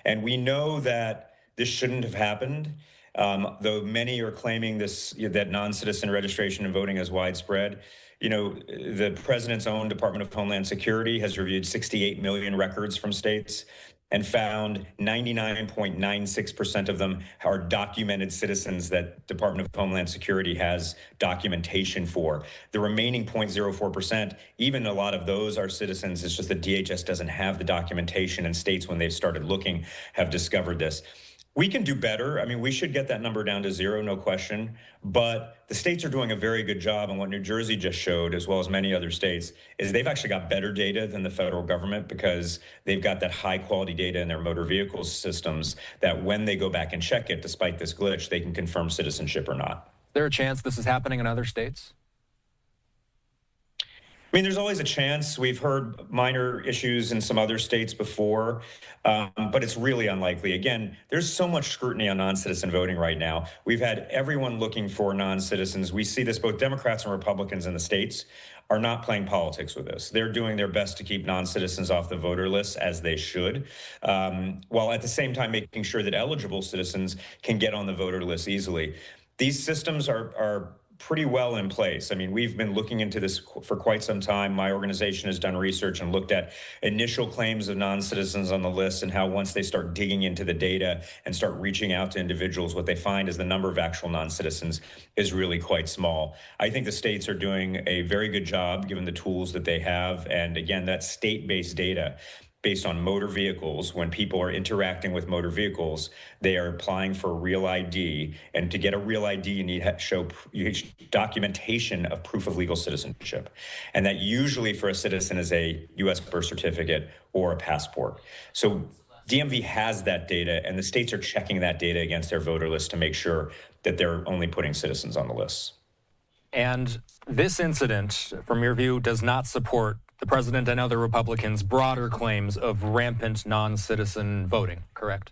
and we know that this shouldn't have happened. Though many are claiming that non-citizen registration and voting is widespread. The president's own Department of Homeland Security has reviewed 68 million records from states and found 99.96% of them are documented citizens that Department of Homeland Security has documentation for. The remaining 0.04%, even a lot of those are citizens. It's just that DHS doesn't have the documentation, and states, when they've started looking, have discovered this. We can do better. I mean, we should get that number down to zero, no question. But the states are doing a very good job. And what New Jersey just showed, as well as many other states, is they've actually got better data than the federal government, because they've got that high quality data in their motor vehicle systems that when they go back and check it, despite this glitch, they can confirm citizenship or not. Is there a chance this is happening in other states? I mean, there's always a chance. We've heard minor issues in some other states before, but it's really unlikely. Again, there's so much scrutiny on non-citizen voting right now. We've had everyone looking for non-citizens. We see this, both Democrats and Republicans in the states are not playing politics with this. They're doing their best to keep non-citizens off the voter lists, as they should, while at the same time making sure that eligible citizens can get on the voter list easily. These systems are pretty well in place. I mean, we've been looking into this for quite some time. My organization has done research and looked at initial claims of non-citizens on the list, and how once they start digging into the data and start reaching out to individuals, what they find is the number of actual non-citizens is really quite small. I think the states are doing a very good job given the tools that they have. And again, that state-based data based on motor vehicles. When people are interacting with motor vehicles, they are applying for a real ID. And to get a real ID, you need to show documentation of proof of legal citizenship. And that usually for a citizen is a U.S. birth certificate or a passport. So DMV has that data, and the states are checking that data against their voter list to make sure that they're only putting citizens on the lists. And this incident, from your view, does not support the president and other Republicans' broader claims of rampant non-citizen voting, correct?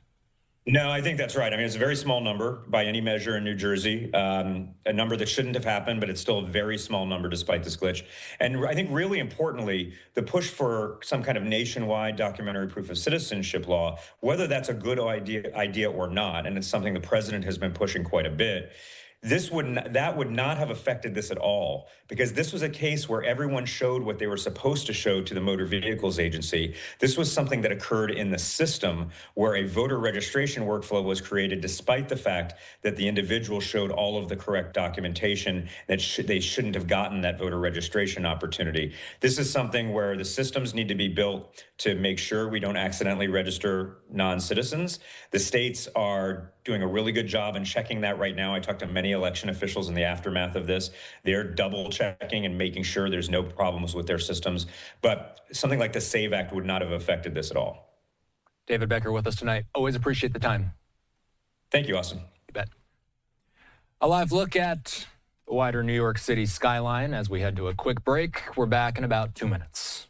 No, I think that's right. I mean, it's a very small number by any measure in New Jersey, a number that shouldn't have happened, but it's still a very small number despite this glitch. And I think really importantly, the push for some kind of nationwide documentary proof of citizenship law, whether that's a good idea or not, and it's something the president has been pushing quite a bit, that would not have affected this at all, because this was a case where everyone showed what they were supposed to show to the Motor Vehicles Agency. This was something that occurred in the system where a voter registration workflow was created despite the fact that the individual showed all of the correct documentation, that they shouldn't have gotten that voter registration opportunity. This is something where the systems need to be built to make sure we don't accidentally register non-citizens. The states are doing a really good job in checking that right now. I talked to many election officials in the aftermath of this. They're double checking and making sure there's no problems with their systems. But something like the SAVE Act would not have affected this at all. David Becker with us tonight. Always appreciate the time. Thank you, Austin. You bet. A live look at the wider New York City skyline as we head to a quick break. We're back in about 2 minutes.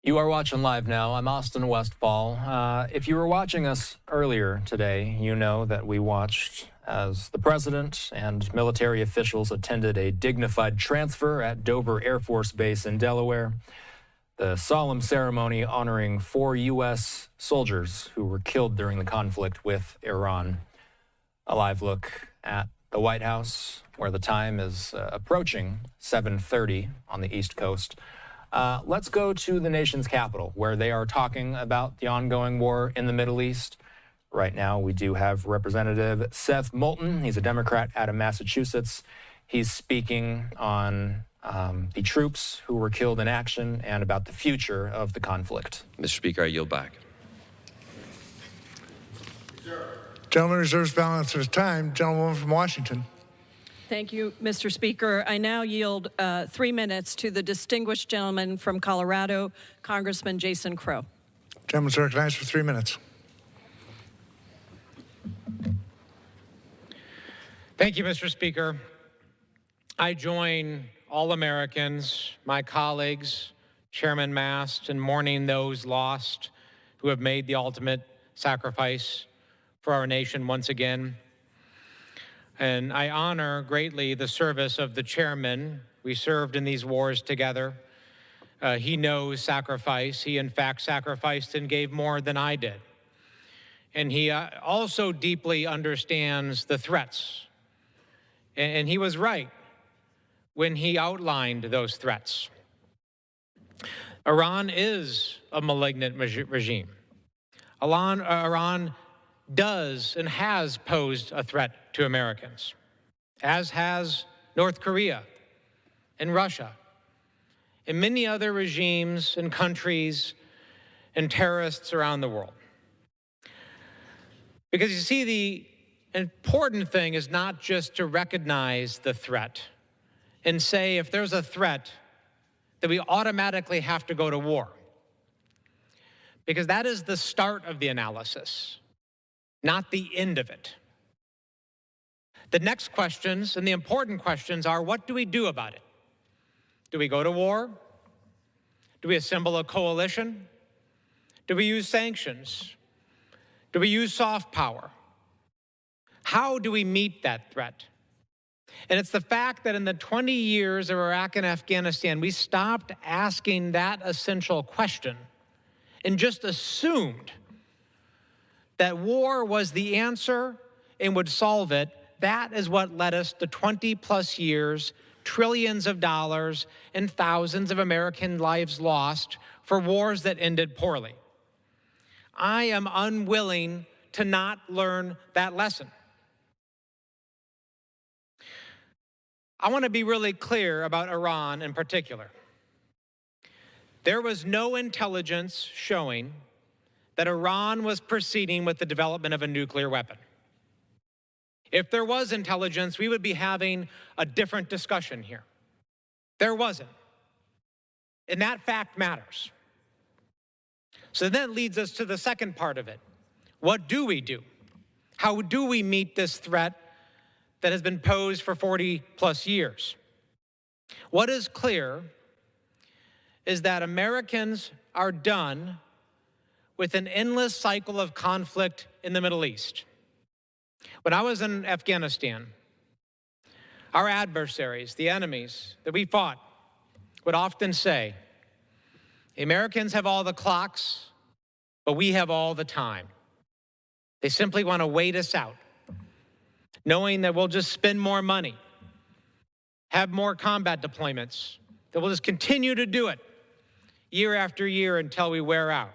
You are watching live now. I'm Austin Westfall. If you were watching us earlier today, you know that we watched as the president and military officials attended a dignified transfer at Dover Air Force Base in Delaware. The solemn ceremony honoring 4 U.S. soldiers who were killed during the conflict with Iran. A live look at the White House, where the time is approaching 7:30 on the East Coast. Let's go to the nation's capital, where they are talking about the ongoing war in the Middle East. Right now, we do have Representative Seth Moulton. He's a Democrat out of Massachusetts. He's speaking on the troops who were killed in action and about the future of the conflict. Mr. Speaker, I yield back. Gentleman reserves balance of his time. Gentlewoman from Washington. Thank you, Mr. Speaker. I now yield 3 minutes to the distinguished gentleman from Colorado, Congressman Jason Crow. Gentleman's recognized for 3 minutes. Thank you, Mr. Speaker. I join all Americans, my colleagues, Chairman Mast, in mourning those lost who have made the ultimate sacrifice for our nation once again. And I honor greatly the service of the chairman. We served in these wars together. He knows sacrifice. He, in fact, sacrificed and gave more than I did. And he also deeply understands the threats. And he was right when he outlined those threats. Iran is a malignant regime. Iran does and has posed a threat to Americans, as has North Korea and Russia and many other regimes and countries and terrorists around the world. Because you see, the important thing is not just to recognize the threat and say if there's a threat that we automatically have to go to war. Because that is the start of the analysis, not the end of it. The next questions, and the important questions, are what do we do about it? Do we go to war? Do we assemble a coalition? Do we use sanctions? Do we use soft power? How do we meet that threat? And it's the fact that in the 20 years of Iraq and Afghanistan, we stopped asking that essential question and just assumed that war was the answer and would solve it. That is what led us to 20+ years, trillions of dollars, and thousands of American lives lost for wars that ended poorly. I am unwilling to not learn that lesson. I want to be really clear about Iran in particular. There was no intelligence showing that Iran was proceeding with the development of a nuclear weapon. If there was intelligence, we would be having a different discussion here. There wasn't. And that fact matters. So that leads us to the second part of it. What do we do? How do we meet this threat that has been posed for 40+ years? What is clear is that Americans are done with an endless cycle of conflict in the Middle East. When I was in Afghanistan, our adversaries, the enemies that we fought, would often say, the Americans have all the clocks, but we have all the time. They simply want to wait us out, knowing that we'll just spend more money, have more combat deployments, that we'll just continue to do it year after year until we wear out.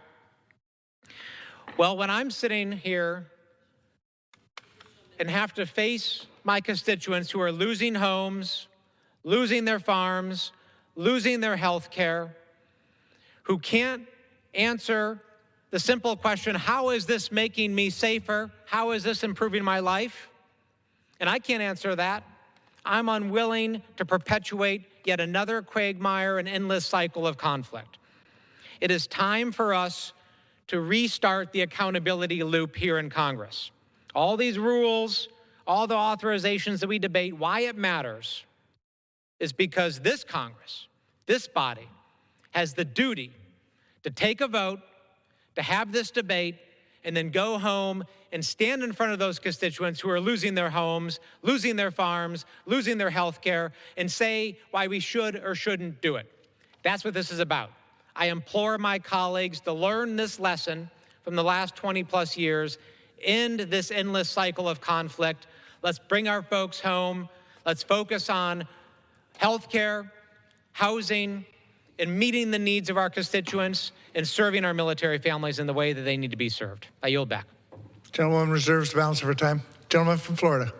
Well, when I'm sitting here and have to face my constituents who are losing homes, losing their farms, losing their health care, who can't answer the simple question, how is this making me safer? How is this improving my life? And I can't answer that. I'm unwilling to perpetuate yet another quagmire and endless cycle of conflict. It is time for us to restart the accountability loop here in Congress. All these rules, all the authorizations that we debate, why it matters is because this Congress, this body, has the duty to take a vote, to have this debate, and then go home and stand in front of those constituents who are losing their homes, losing their farms, losing their health care, and say why we should or shouldn't do it. That's what this is about. I implore my colleagues to learn this lesson from the last 20+ years, end this endless cycle of conflict. Let's bring our folks home. Let's focus on health care, housing, and meeting the needs of our constituents and serving our military families in the way that they need to be served. I yield back. Gentleman reserves the balance of her time. Gentleman from Florida.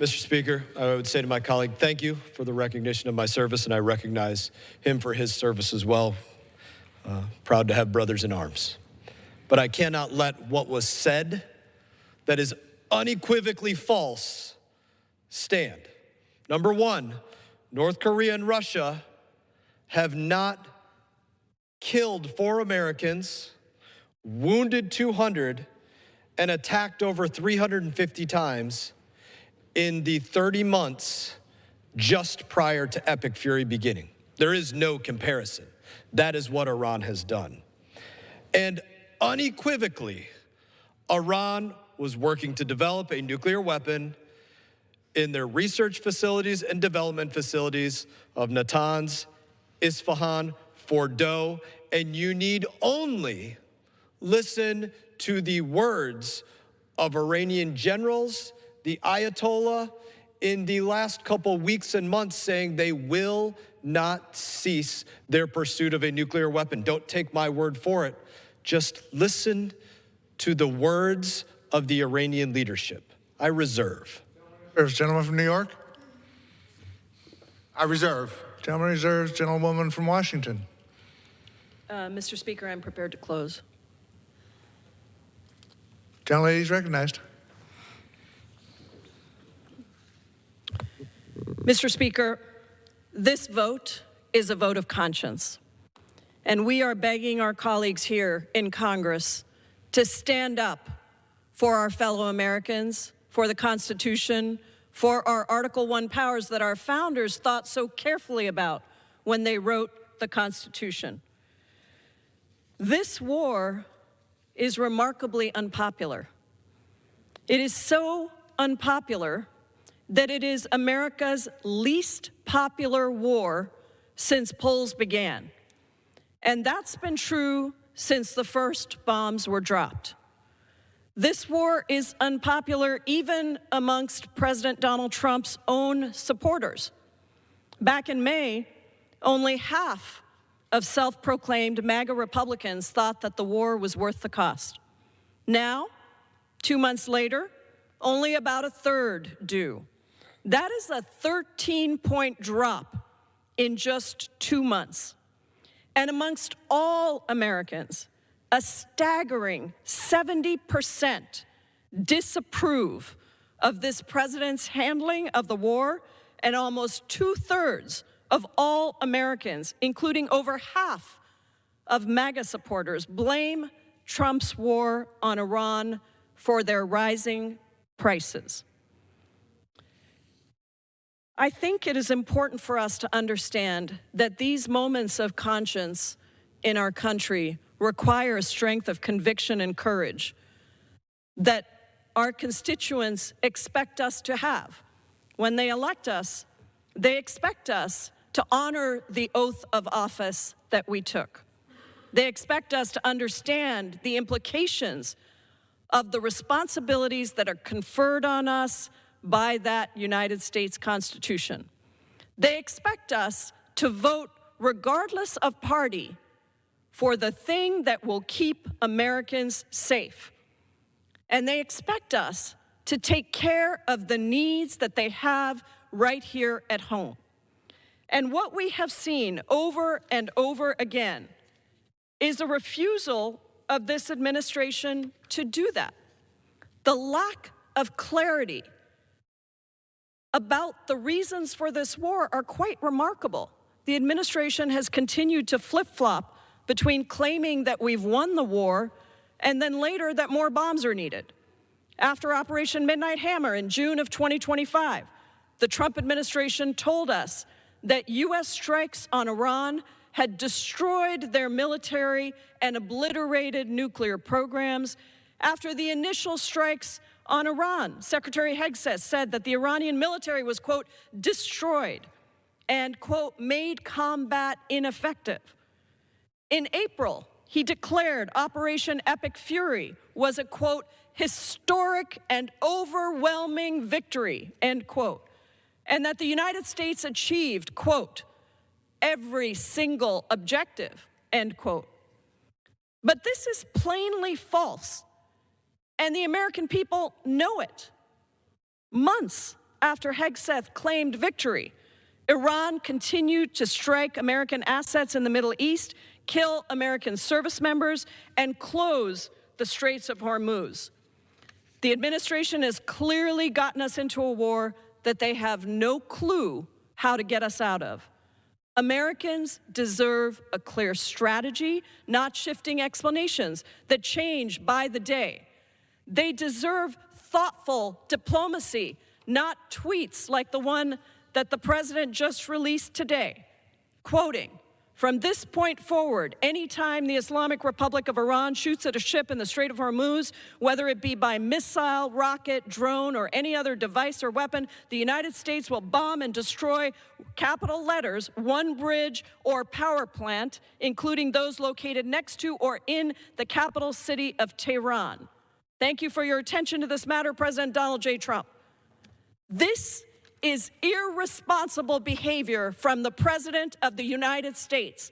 Mr. Speaker, I would say to my colleague, thank you for the recognition of my service, and I recognize him for his service as well. Proud to have brothers in arms. But I cannot let what was said that is unequivocally false stand. Number one, North Korea and Russia have not killed 4 Americans, wounded 200, and attacked over 350 times in the 30 months just prior to Epic Fury beginning. There is no comparison. That is what Iran has done. And unequivocally, Iran was working to develop a nuclear weapon in their research facilities and development facilities of Natanz, Isfahan, Fordow, and you need only listen to the words of Iranian generals, the Ayatollah, in the last couple weeks and months saying they will not cease their pursuit of a nuclear weapon. Don't take my word for it. Just listen to the words of the Iranian leadership. I reserve. Gentleman from New York. I reserve. Gentleman reserves. Gentlewoman from Washington. Mr. Speaker, I'm prepared to close. Gentlelady is recognized. Mr. Speaker, this vote is a vote of conscience, and we are begging our colleagues here in Congress to stand up for our fellow Americans, for the Constitution, for our Article I powers that our founders thought so carefully about when they wrote the Constitution. This war is remarkably unpopular. It is so unpopular that it is America's least popular war since polls began. And that's been true since the first bombs were dropped. This war is unpopular even amongst President Donald Trump's own supporters. Back in May, only half of self-proclaimed MAGA Republicans thought that the war was worth the cost. Now, 2 months later, only about a third do. That is a 13-point drop in just 2 months. And amongst all Americans, a staggering 70% disapprove of this president's handling of the war, and almost 2/3 of all Americans, including over half of MAGA supporters, blame Trump's war on Iran for their rising prices. I think it is important for us to understand that these moments of conscience in our country require a strength of conviction and courage that our constituents expect us to have. When they elect us, they expect us to honor the oath of office that we took. They expect us to understand the implications of the responsibilities that are conferred on us by that United States Constitution. They expect us to vote regardless of party for the thing that will keep Americans safe. And they expect us to take care of the needs that they have right here at home. And what we have seen over and over again is a refusal of this administration to do that. The lack of clarity about the reasons for this war are quite remarkable. The administration has continued to flip-flop between claiming that we've won the war and then later that more bombs are needed. After Operation Midnight Hammer in June of 2025, the Trump administration told us that U.S. strikes on Iran had destroyed their military and obliterated nuclear programs. After the initial strikes on Iran, Secretary Hegseth said that the Iranian military was, quote, destroyed and, quote, made combat ineffective. In April, he declared Operation Epic Fury was a, quote, historic and overwhelming victory, end quote, and that the United States achieved, quote, every single objective, end quote. But this is plainly false, and the American people know it. Months after Hegseth claimed victory, Iran continued to strike American assets in the Middle East, kill American service members, and close the Straits of Hormuz. The administration has clearly gotten us into a war that they have no clue how to get us out of. Americans deserve a clear strategy, not shifting explanations that change by the day. They deserve thoughtful diplomacy, not tweets like the one that the president just released today, quoting, From this point forward, anytime the Islamic Republic of Iran shoots at a ship in the Strait of Hormuz, whether it be by missile, rocket, drone, or any other device or weapon, the United States will bomb and destroy, capital letters, one bridge or power plant, including those located next to or in the capital city of Tehran. Thank you for your attention to this matter, President Donald J. Trump. This is irresponsible behavior from the President of the United States.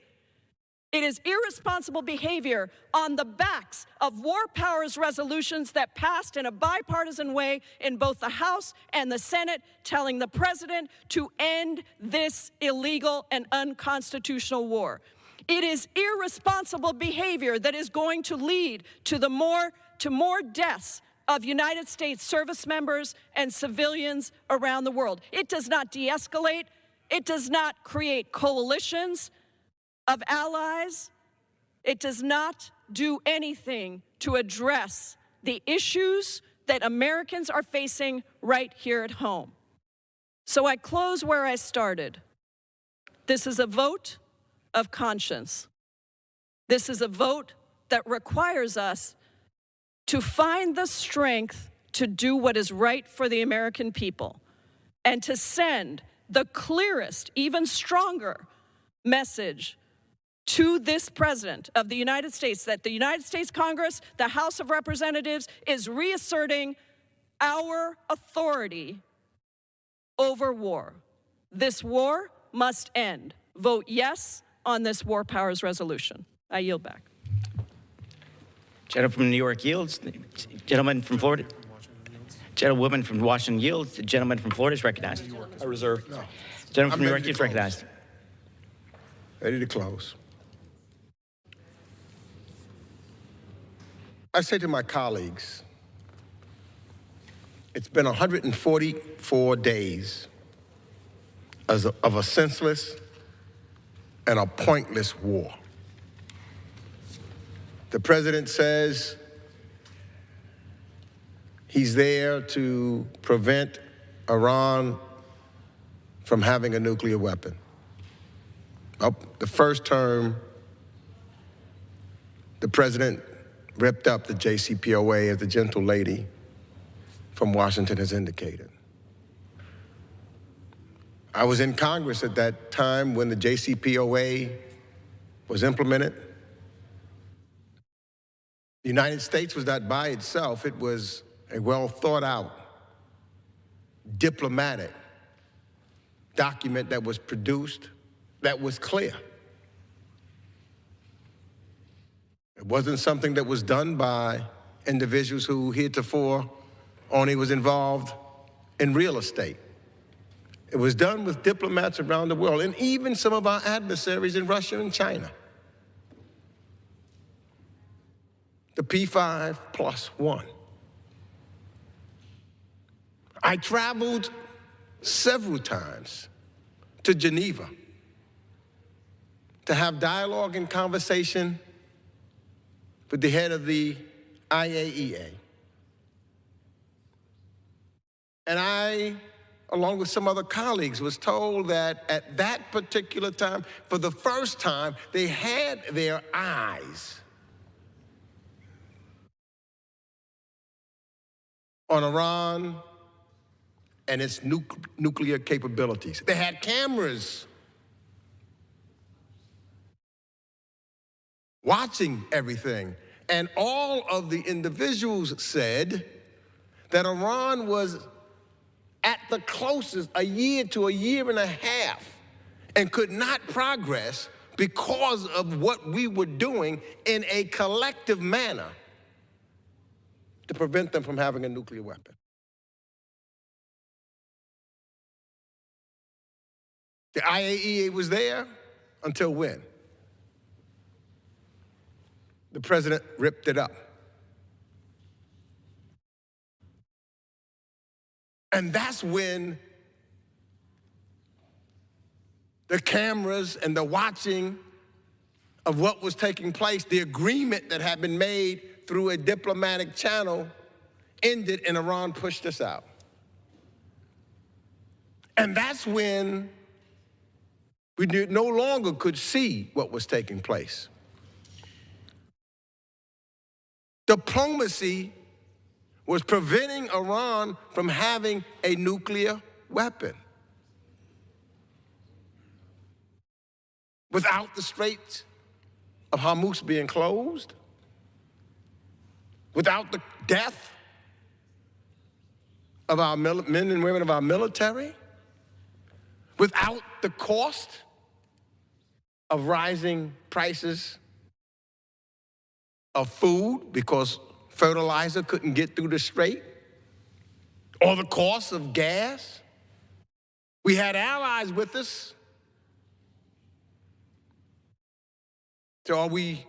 It is irresponsible behavior on the backs of war powers resolutions that passed in a bipartisan way in both the House and the Senate, telling the President to end this illegal and unconstitutional war. It is irresponsible behavior that is going to lead to more deaths of United States service members and civilians around the world. It does not de-escalate. It does not create coalitions of allies. It does not do anything to address the issues that Americans are facing right here at home. So I close where I started. This is a vote of conscience. This is a vote that requires us to find the strength to do what is right for the American people and to send the clearest, even stronger message to this President of the United States that the United States Congress, the House of Representatives, is reasserting our authority over war. This war must end. Vote yes on this war powers resolution. I yield back. Gentleman from New York yields. Gentleman from Florida. Gentlewoman from Washington yields. The gentleman from Florida is recognized. I reserve. No. Gentleman from New York is recognized. Ready to close. I say to my colleagues, it's been 144 days of a senseless and a pointless war. The president says he's there to prevent Iran from having a nuclear weapon. The first term, the president ripped up the JCPOA, as the gentle lady from Washington has indicated. I was in Congress at that time when the JCPOA was implemented. The United States was not by itself. It was a well thought out, diplomatic document that was produced that was clear. It wasn't something that was done by individuals who heretofore only was involved in real estate. It was done with diplomats around the world, and even some of our adversaries in Russia and China. The P5+1. I traveled several times to Geneva to have dialogue and conversation with the head of the IAEA. And I, along with some other colleagues, was told that at that particular time, for the first time, they had their eyes on Iran and its nuclear capabilities. They had cameras watching everything. And all of the individuals said that Iran was at the closest a year to a year and a half and could not progress because of what we were doing in a collective manner to prevent them from having a nuclear weapon. The IAEA was there until when? The president ripped it up. And that's when the cameras and the watching of what was taking place, the agreement that had been made through a diplomatic channel, ended and Iran pushed us out. And that's when We no longer could see what was taking place. Diplomacy was preventing Iran from having a nuclear weapon. Without the Straits of Hormuz being closed, without the death of our men and women of our military, without the cost of rising prices of food because fertilizer couldn't get through the strait, or the cost of gas. We had allies with us. So are we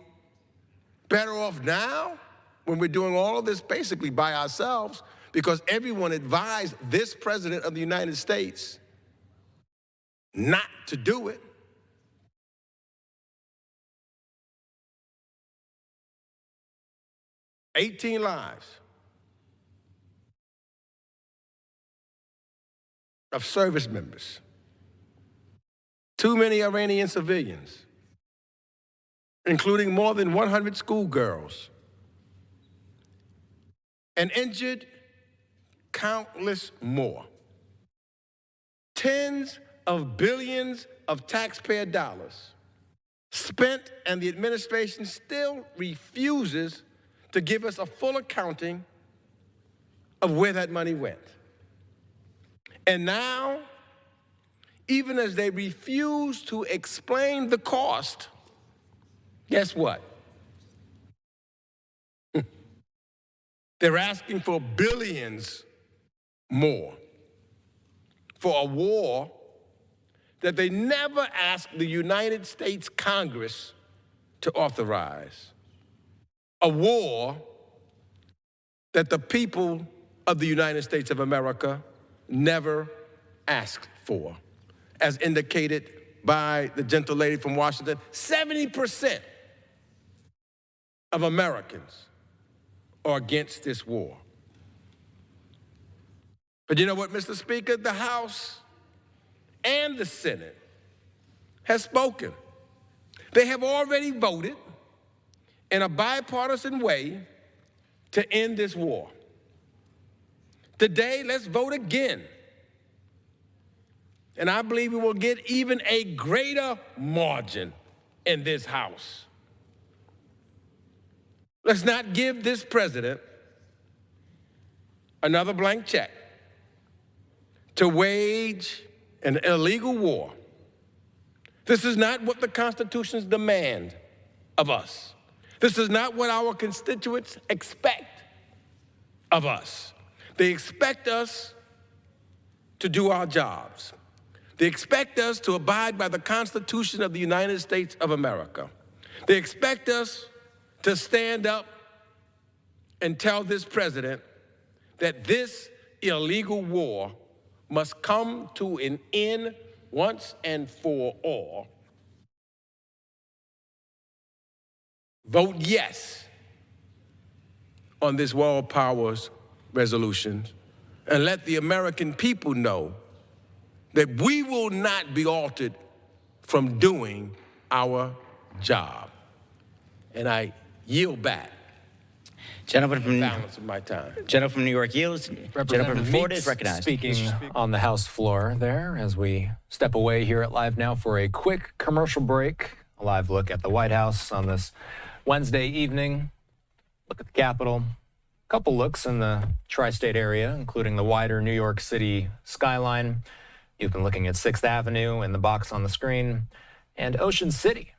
better off now when we're doing all of this basically by ourselves because everyone advised this president of the United States not to do it? $18 lives of service members, too many Iranian civilians, including more than 100 schoolgirls, and injured countless more. Tens of billions of taxpayer dollars spent, and the administration still refuses to give us a full accounting of where that money went. And now, even as they refuse to explain the cost, guess what? They're asking for billions more for a war that they never asked the United States Congress to authorize. A war that the people of the United States of America never asked for. As indicated by the gentle lady from Washington, 70% of Americans are against this war. But you know what, Mr. Speaker? The House and the Senate has spoken. They have already voted in a bipartisan way to end this war. Today, let's vote again. And I believe we will get even a greater margin in this House. Let's not give this president another blank check to wage an illegal war. This is not what the Constitutions demand of us. This is not what our constituents expect of us. They expect us to do our jobs. They expect us to abide by the Constitution of the United States of America. They expect us to stand up and tell this president that this illegal war must come to an end once and for all. Vote yes on this World Powers resolution and let the American people know that we will not be altered from doing our job. And I yield back. Gentleman from the balance of my time. Gentleman from New York yields. Gentleman from Florida is recognized. Speaking on the House floor there as we step away here at Live Now for a quick commercial break. A live look at the White House on this Wednesday evening. Look at the Capitol. A couple looks in the tri-state area, including the wider New York City skyline. You've been looking at 6th Avenue in the box on the screen, and Ocean City.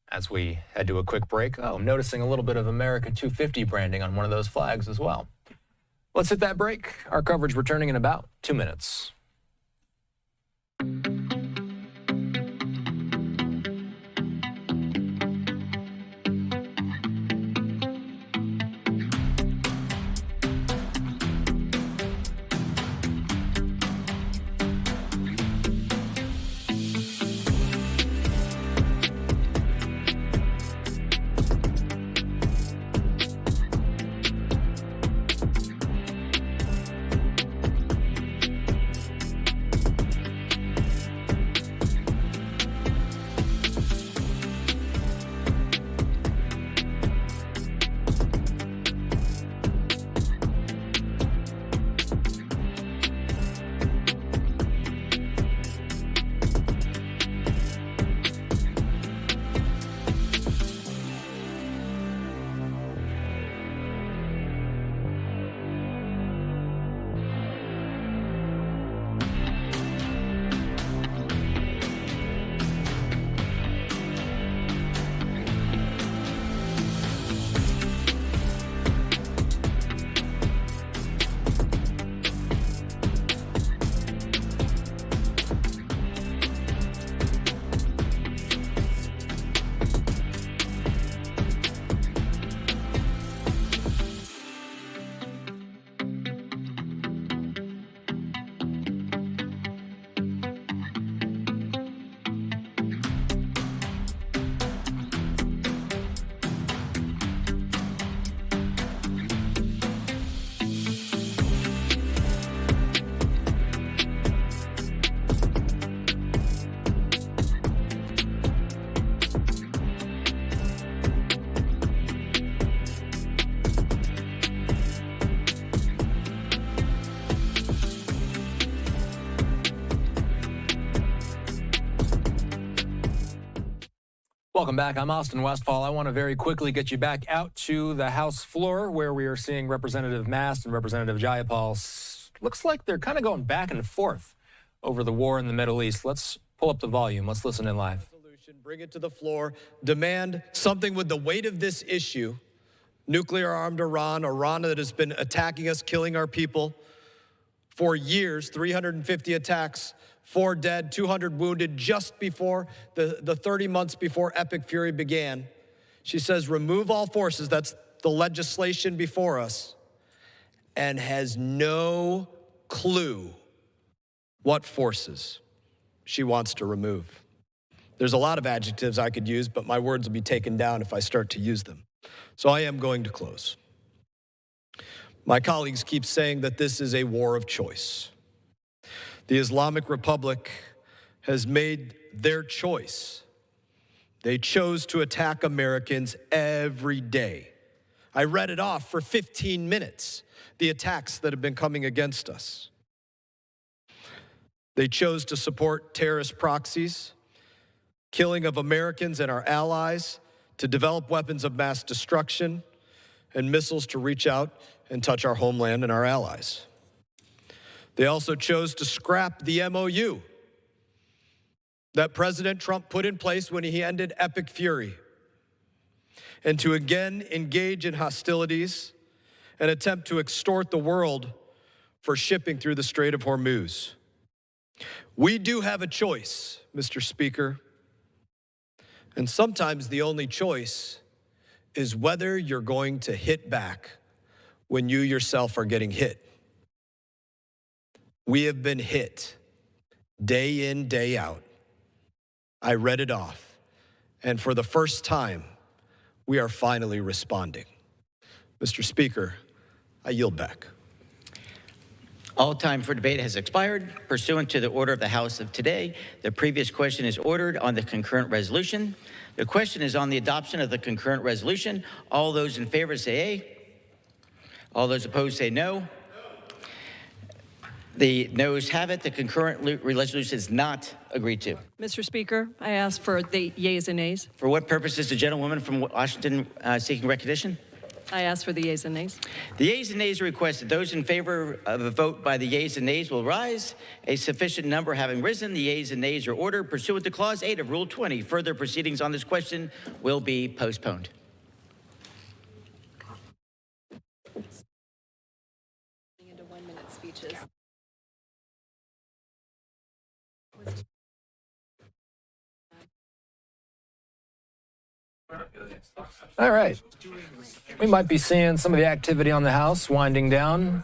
As we head to a quick break, noticing a little bit of America 250 branding on one of those flags as well. Let's hit that break. Our coverage returning in about 2 minutes. Welcome back. I'm Austin Westfall. I want to very quickly get you back out to the House floor where we are seeing Representative Mast and Representative Jayapal. Looks like they're kind of going back and forth over the war in the Middle East. Let's pull up the volume. Let's listen in live. Bring it to the floor. Demand something with the weight of this issue. Nuclear-armed Iran that has been attacking us, killing our people for years, 350 attacks, 4 dead, 200 wounded just before the 30 months before Epic Fury began. She says, remove all forces, that's the legislation before us, and has no clue what forces she wants to remove. There's a lot of adjectives I could use, but my words will be taken down if I start to use them. So I am going to close. My colleagues keep saying that this is a war of choice. The Islamic Republic has made their choice. They chose to attack Americans every day. I read it off for 15 minutes, the attacks that have been coming against us. They chose to support terrorist proxies, killing of Americans and our allies, to develop weapons of mass destruction and missiles to reach out and touch our homeland and our allies. They also chose to scrap the MOU that President Trump put in place when he ended Epic Fury, and to again engage in hostilities and attempt to extort the world for shipping through the Strait of Hormuz. We do have a choice, Mr. Speaker, and sometimes the only choice is whether you're going to hit back when you yourself are getting hit. We have been hit day in, day out. I read it off, and for the first time, we are finally responding. Mr. Speaker, I yield back. All time for debate has expired. Pursuant to the order of the House of today, the previous question is ordered on the concurrent resolution. The question is on the adoption of the concurrent resolution. All those in favor say aye. All those opposed say no. The noes have it. The concurrent resolution is not agreed to. Mr. Speaker, I ask for the yeas and nays. For what purpose is the gentlewoman from Washington seeking recognition? I ask for the yeas and nays. The yeas and nays are requested. Those in favor of a vote by the yeas and nays will rise. A sufficient number having risen, the yeas and nays are ordered. Pursuant to Clause 8 of Rule 20, further proceedings on this question will be postponed. Into 1-minute speeches. All right. We might be seeing some of the activity on the House winding down.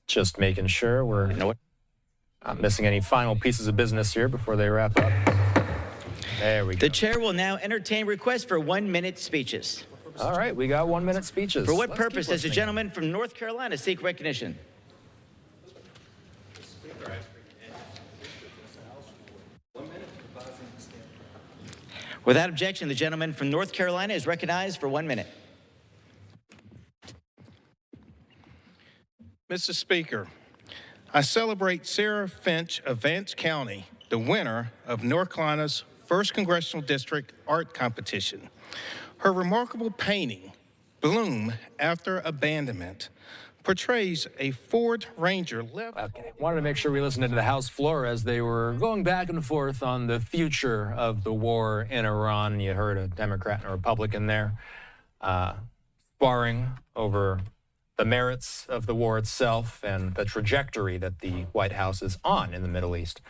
Just making sure we're not missing any final pieces of business here before they wrap up. There we go. The chair will now entertain requests for 1-minute speeches. All right, we got 1-minute speeches. For what purpose does the gentleman from North Carolina seek recognition? Without objection, the gentleman from North Carolina is recognized for 1 minute. Mr. Speaker, I celebrate Sarah Finch of Vance County, the winner of North Carolina's 1st Congressional District Art Competition. Her remarkable painting, Bloom After Abandonment, portrays a Ford Ranger left. Okay, wanted to make sure we listened to the House floor as they were going back and forth on the future of the war in Iran. You heard a Democrat and a Republican there sparring over the merits of the war itself and the trajectory that the White House is on in the Middle East.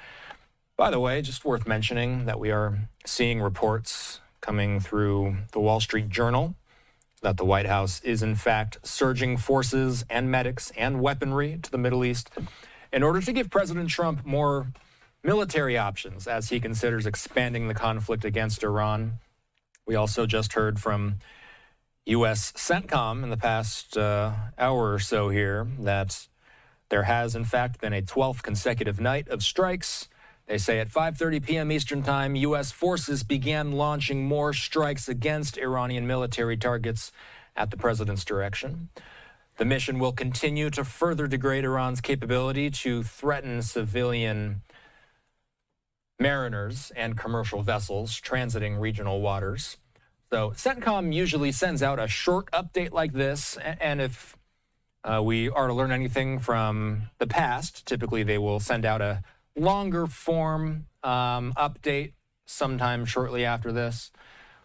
By the way, just worth mentioning that we are seeing reports coming through the Wall Street Journal that the White House is, in fact, surging forces and medics and weaponry to the Middle East in order to give President Trump more military options as he considers expanding the conflict against Iran. We also just heard from U.S. CENTCOM in the past hour or so here that there has, in fact, been a 12th consecutive night of strikes. They say at 5:30 p.m. Eastern Time, U.S. forces began launching more strikes against Iranian military targets at the president's direction. The mission will continue to further degrade Iran's capability to threaten civilian mariners and commercial vessels transiting regional waters. So CENTCOM usually sends out a short update like this, and if we are to learn anything from the past, typically they will send out a longer form update sometime shortly after this.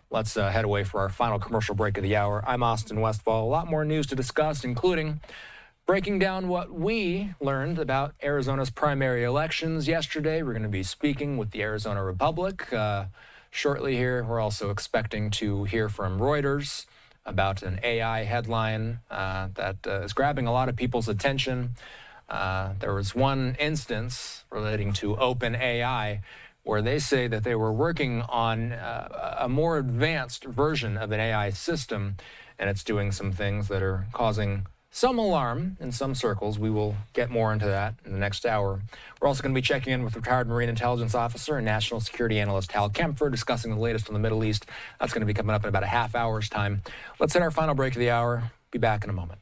Let's head away for our final commercial break of the hour. I'm Austin Westfall. A lot more news to discuss, including breaking down what we learned about Arizona's primary elections yesterday. We're going to be speaking with the Arizona Republic shortly here. We're also expecting to hear from Reuters about an AI headline that is grabbing a lot of people's attention. There was one instance relating to OpenAI where they say that they were working on a more advanced version of an AI system, and it's doing some things that are causing some alarm in some circles. We will get more into that in the next hour. We're also going to be checking in with retired Marine Intelligence Officer and National Security Analyst Hal Kempfer, discussing the latest on the Middle East. That's going to be coming up in about a half hour's time. Let's hit our final break of the hour. Be back in a moment.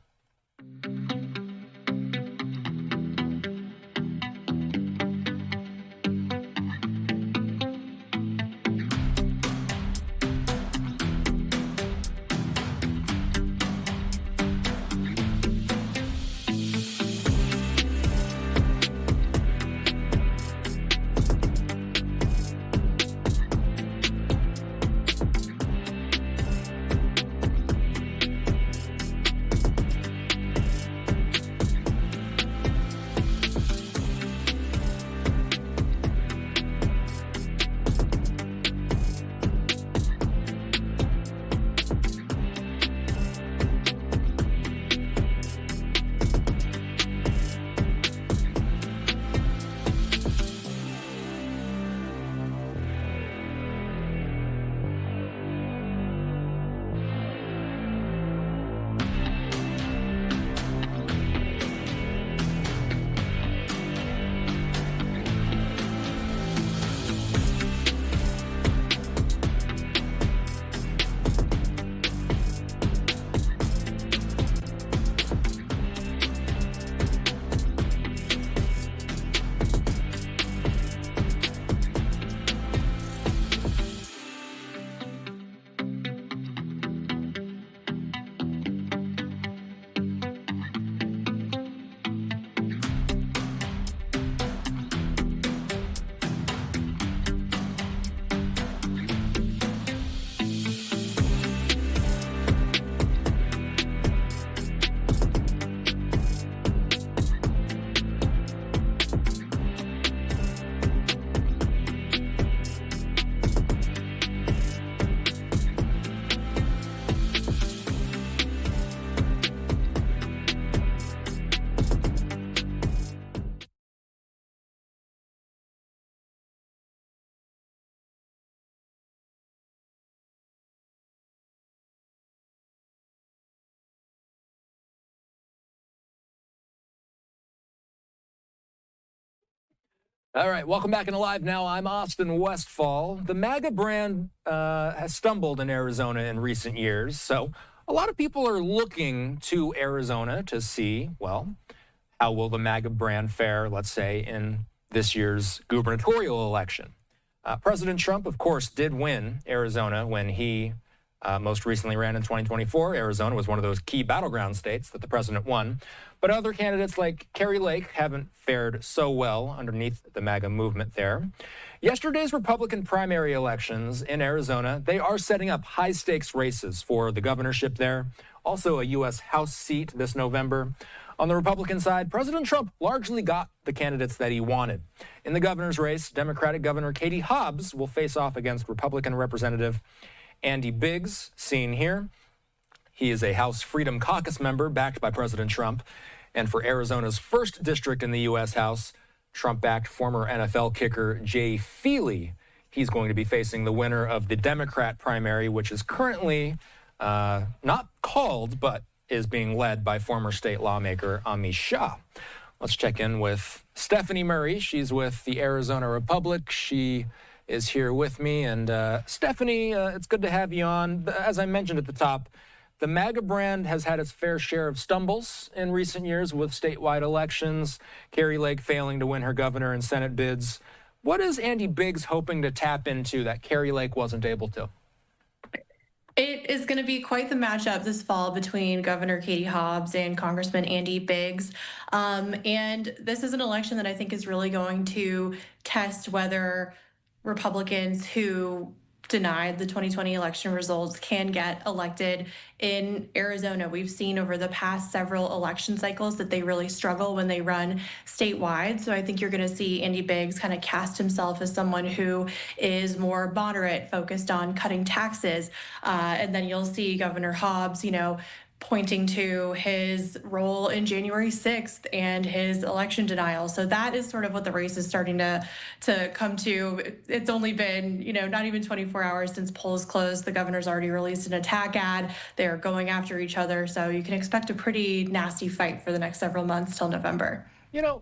All right, welcome back and Alive Now. I'm Austin Westfall. The MAGA brand has stumbled in Arizona in recent years, so a lot of people are looking to Arizona to see, well, how will the MAGA brand fare, let's say, in this year's gubernatorial election. President Trump, of course, did win Arizona when he most recently ran in 2024. Arizona was one of those key battleground states that the president won. But other candidates like Kari Lake haven't fared so well underneath the MAGA movement there. Yesterday's Republican primary elections in Arizona, they are setting up high-stakes races for the governorship there. Also a U.S. House seat this November. On the Republican side, President Trump largely got the candidates that he wanted. In the governor's race, Democratic Governor Katie Hobbs will face off against Republican Representative Andy Biggs, seen here. He is a House Freedom Caucus member backed by President Trump. And for Arizona's first district in the U.S. House, Trump-backed former NFL kicker Jay Feely. He's going to be facing the winner of the Democrat primary, which is currently not called, but is being led by former state lawmaker Amish Shah. Let's check in with Stephanie Murray. She's with the Arizona Republic. She is here with me. And Stephanie, it's good to have you on. As I mentioned at the top, the MAGA brand has had its fair share of stumbles in recent years with statewide elections. Kari Lake failing to win her governor and Senate bids. What is Andy Biggs hoping to tap into that Kari Lake wasn't able to? It is going to be quite the matchup this fall between Governor Katie Hobbs and Congressman Andy Biggs. And this is an election that I think is really going to test whether Republicans who denied the 2020 election results can get elected in Arizona. We've seen over the past several election cycles that they really struggle when they run statewide. So I think you're going to see Andy Biggs kind of cast himself as someone who is more moderate, focused on cutting taxes. And then you'll see Governor Hobbs, pointing to his role in January 6th and his election denial. So that is sort of what the race is starting to come to. It's only been, not even 24 hours since polls closed. The governor's already released an attack ad. They're going after each other. So you can expect a pretty nasty fight for the next several months till November.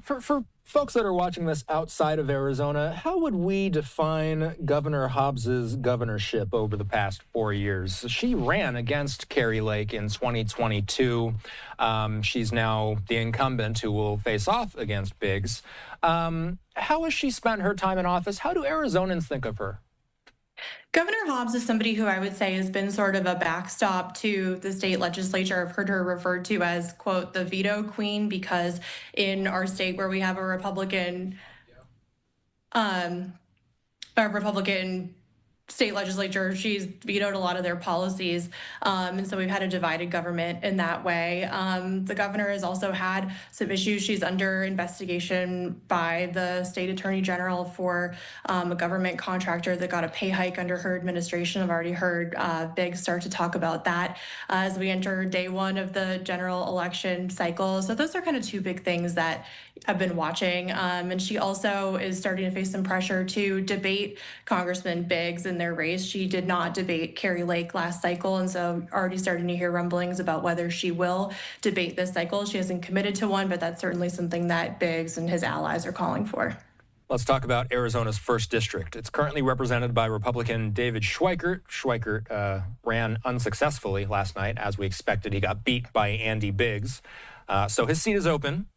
For folks that are watching this outside of Arizona, how would we define Governor Hobbs's governorship over the past 4 years? She ran against Kari Lake in 2022. She's now the incumbent who will face off against Biggs. How has she spent her time in office? How do Arizonans think of her? Governor Hobbs is somebody who I would say has been sort of a backstop to the state legislature. I've heard her referred to as, quote, the veto queen, because in our state where we have a Republican state legislature, she's vetoed a lot of their policies. And so we've had a divided government in that way. The governor has also had some issues. She's under investigation by the state attorney general for a government contractor that got a pay hike under her administration. I've already heard Biggs start to talk about that as we enter day one of the general election cycle. So those are kind of two big things that I've been watching. And she also is starting to face some pressure to debate Congressman Biggs in their race. She did not debate Kari Lake last cycle, and so already starting to hear rumblings about whether she will debate this cycle. She hasn't committed to one, but that's certainly something that Biggs and his allies are calling for. Let's talk about Arizona's 1st District. It's currently represented by Republican David Schweikert. Schweikert ran unsuccessfully last night. As we expected, he got beat by Andy Biggs. So his seat is open.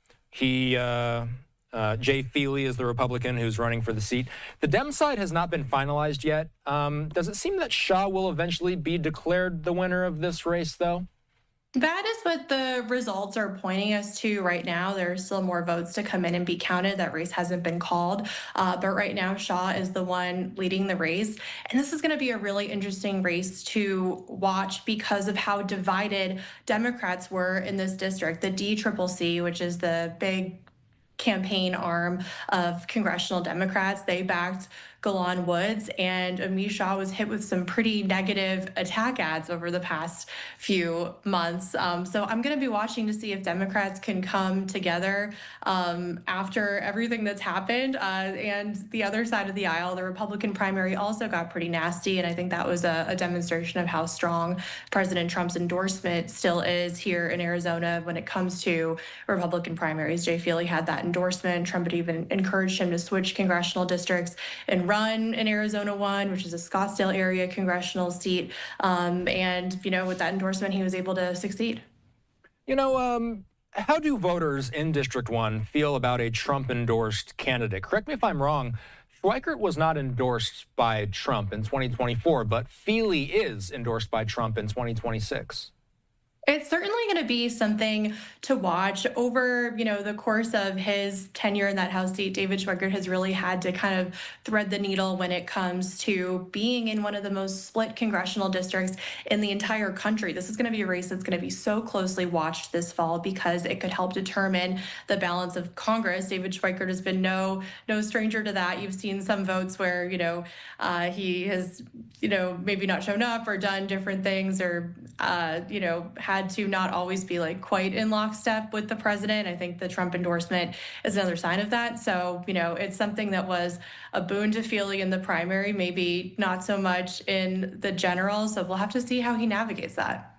Jay Feely is the Republican who's running for the seat. The Dem side has not been finalized yet. Does it seem that Shaw will eventually be declared the winner of this race, though? That is what the results are pointing us to right now. There are still more votes to come in and be counted. That race hasn't been called. But right now, Shaw is the one leading the race. And this is going to be a really interesting race to watch because of how divided Democrats were in this district. The DCCC, which is the big campaign arm of congressional Democrats, they backed Galan Woods, and Amish Shaw was hit with some pretty negative attack ads over the past few months. So I'm going to be watching to see if Democrats can come together after everything that's happened. And the other side of the aisle, the Republican primary also got pretty nasty, and I think that was a demonstration of how strong President Trump's endorsement still is here in Arizona when it comes to Republican primaries. Jay Feely had that endorsement. Trump had even encouraged him to switch congressional districts and run in Arizona 1, which is a Scottsdale area congressional seat. And, with that endorsement, he was able to succeed. How do voters in District 1 feel about a Trump-endorsed candidate? Correct me if I'm wrong. Schweikert was not endorsed by Trump in 2024, but Feely is endorsed by Trump in 2026. It's certainly going to be something to watch over, the course of his tenure in that House seat. David Schweikert has really had to kind of thread the needle when it comes to being in one of the most split congressional districts in the entire country. This is going to be a race that's going to be so closely watched this fall because it could help determine the balance of Congress. David Schweikert has been no stranger to that. You've seen some votes where, he has, maybe not shown up or done different things or, had to not always be quite in lockstep with the president. I think the Trump endorsement is another sign of that. So, it's something that was a boon to Feely in the primary, maybe not so much in the general. So we'll have to see how he navigates that.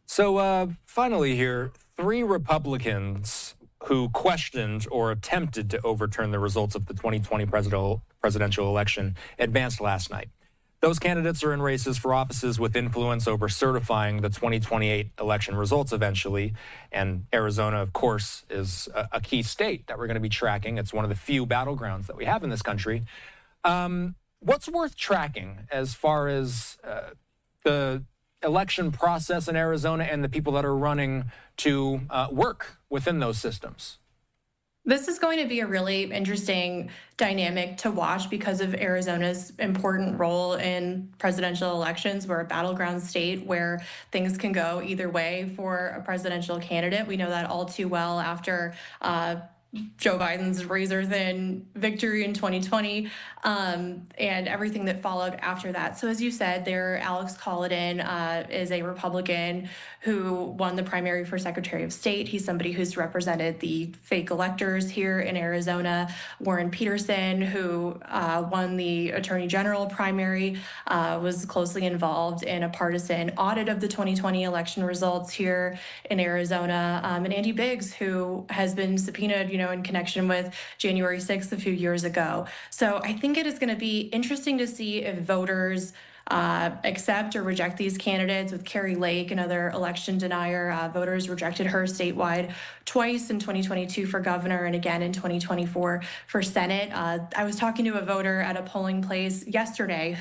So finally here, 3 Republicans who questioned or attempted to overturn the results of the 2020 presidential election advanced last night. Those candidates are in races for offices with influence over certifying the 2028 election results eventually. And Arizona, of course, is a key state that we're going to be tracking. It's one of the few battlegrounds that we have in this country. What's worth tracking as far as the election process in Arizona and the people that are running to work within those systems? This is going to be a really interesting dynamic to watch because of Arizona's important role in presidential elections. We're a battleground state where things can go either way for a presidential candidate. We know that all too well after Joe Biden's razor-thin victory in 2020 and everything that followed after that. So as you said, Alex Collin is a Republican who won the primary for Secretary of State. He's somebody who's represented the fake electors here in Arizona. Warren Peterson, who won the Attorney General primary, was closely involved in a partisan audit of the 2020 election results here in Arizona. And Andy Biggs, who has been subpoenaed, in connection with January 6th a few years ago. So I think it is going to be interesting to see if voters accept or reject these candidates. With Carrie Lake, another election denier, voters rejected her statewide twice in 2022 for governor and again in 2024 for Senate. I was talking to a voter at a polling place yesterday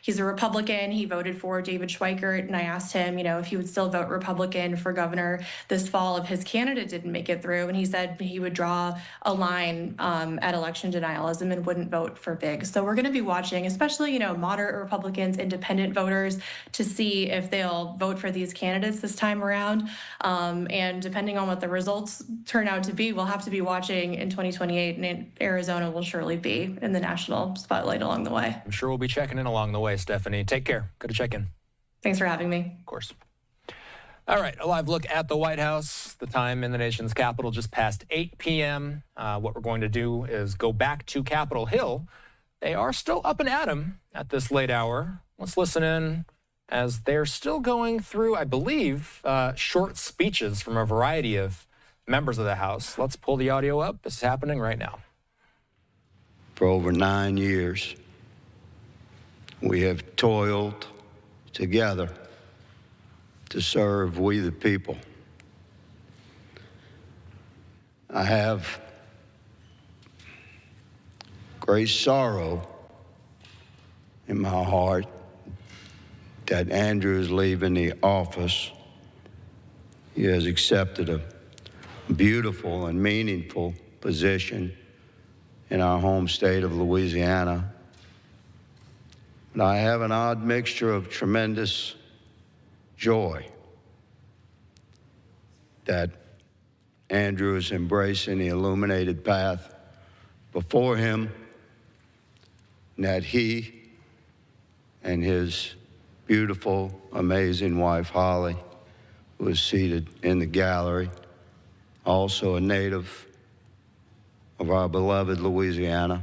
he's a Republican. He voted for David Schweikert, and I asked him, if he would still vote Republican for governor this fall if his candidate didn't make it through. And he said he would draw a line at election denialism and wouldn't vote for Biggs. So we're going to be watching, especially, moderate Republicans, independent voters, to see if they'll vote for these candidates this time around. And depending on what the results turn out to be, we'll have to be watching in 2028, and Arizona will surely be in the national spotlight along the way. I'm sure we'll be checking in along the way, Stephanie. Take care. Good to check in. Thanks for having me. Of course. All right, a live look at the White House. The time in the nation's capital just past 8 p.m. What we're going to do is go back to Capitol Hill. They are still up and at 'em at this late hour. Let's listen in as they're still going through, I believe, short speeches from a variety of members of the House. Let's pull the audio up. This is happening right now. For over 9 years, we have toiled together to serve we the people. I have great sorrow in my heart that Andrew is leaving the office. He has accepted a beautiful and meaningful position in our home state of Louisiana. But I have an odd mixture of tremendous joy that Andrew is embracing the illuminated path before him, and that he and his beautiful, amazing wife, Holly, who is seated in the gallery, also a native of our beloved Louisiana,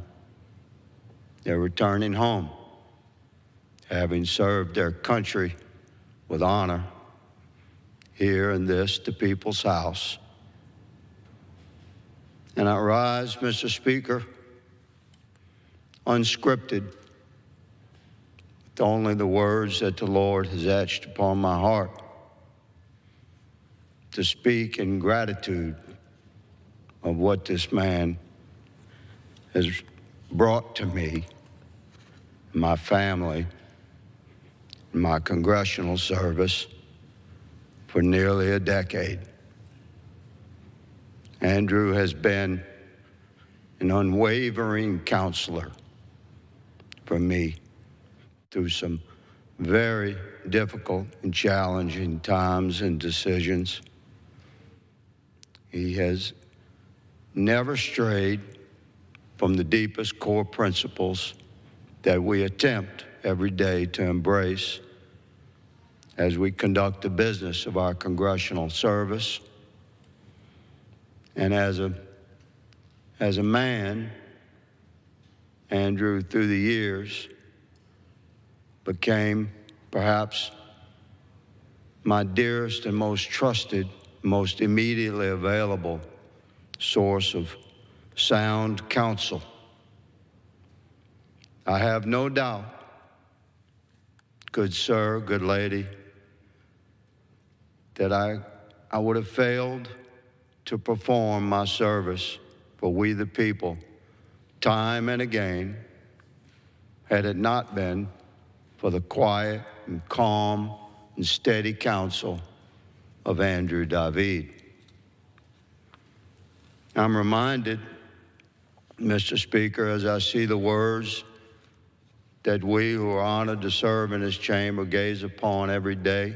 they're returning home, having served their country with honor here in the people's house. And I rise, Mr. Speaker, unscripted, with only the words that the Lord has etched upon my heart, to speak in gratitude of what this man has brought to me, my family, my congressional service for nearly a decade. Andrew has been an unwavering counselor for me through some very difficult and challenging times and decisions. He has never strayed from the deepest core principles that we attempt every day to embrace as we conduct the business of our congressional service. And as a man, Andrew, through the years, became perhaps my dearest and most trusted, most immediately available source of sound counsel. I have no doubt good sir, good lady, that I would have failed to perform my service for we the people time and again had it not been for the quiet and calm and steady counsel of Andrew David. I'm reminded, Mr. Speaker, as I see the words that we who are honored to serve in this chamber gaze upon every day,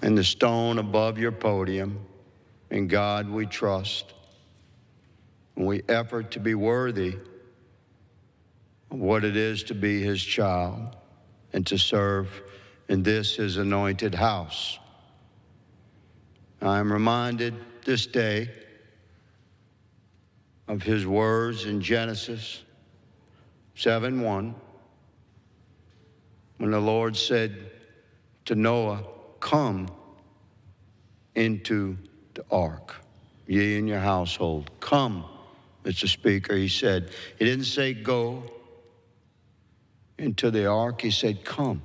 and the stone above your podium, in God we trust, and we effort to be worthy of what it is to be his child and to serve in this his anointed house. I am reminded this day of his words in Genesis 7:1, when the Lord said to Noah, "Come into the ark, ye and your household." Come, Mr. Speaker, he said. He didn't say go into the ark, he said come.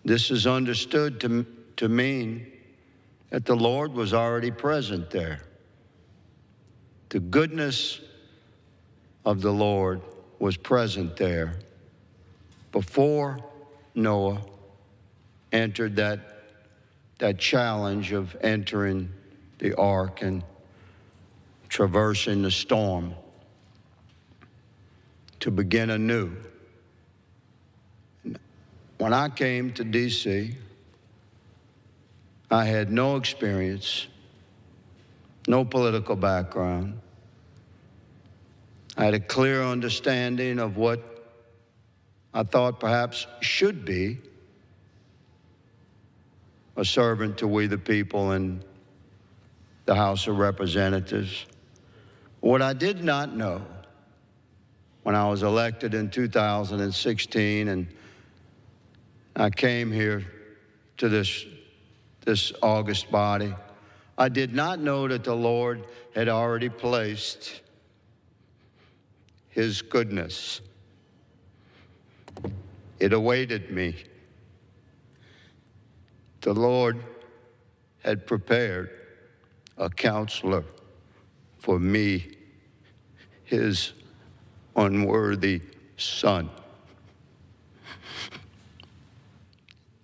This is understood to mean that the Lord was already present there. The goodness of the Lord was present there before Noah entered that challenge of entering the ark and traversing the storm to begin anew. When I came to D.C., I had no experience, no political background. I had a clear understanding of what I thought perhaps should be a servant to we the people in the House of Representatives. What I did not know when I was elected in 2016 and I came here to this august body, I did not know that the Lord had already placed his goodness. It awaited me. The Lord had prepared a counselor for me, his unworthy son.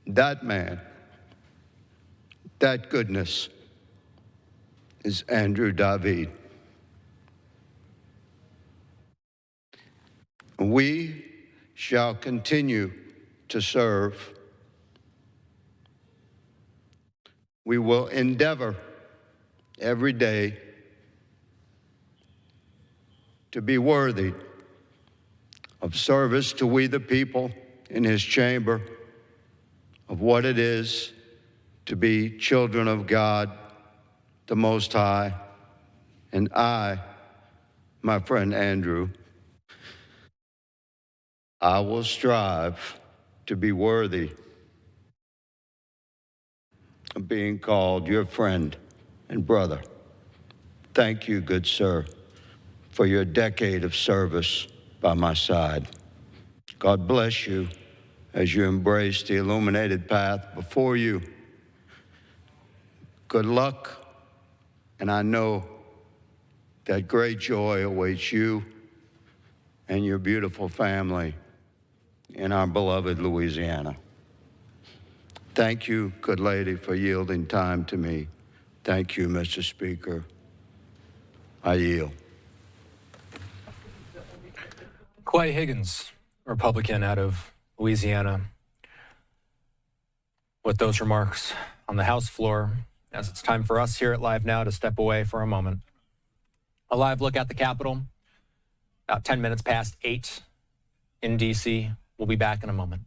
That man, that goodness is Andrew David. We shall continue to serve. We will endeavor every day to be worthy of service to we the people in his chamber, of what it is to be children of God, the Most High. And I, my friend Andrew, I will strive to be worthy of being called your friend and brother. Thank you, good sir, for your decade of service by my side. God bless you as you embrace the illuminated path before you. Good luck, and I know that great joy awaits you and your beautiful family in our beloved Louisiana. Thank you, good lady, for yielding time to me. Thank you, Mr. Speaker. I yield. Clay Higgins, Republican out of Louisiana, with those remarks on the House floor, as it's time for us here at Live Now to step away for a moment. A live look at the Capitol, about 10 minutes past 8 in D.C. We'll be back in a moment.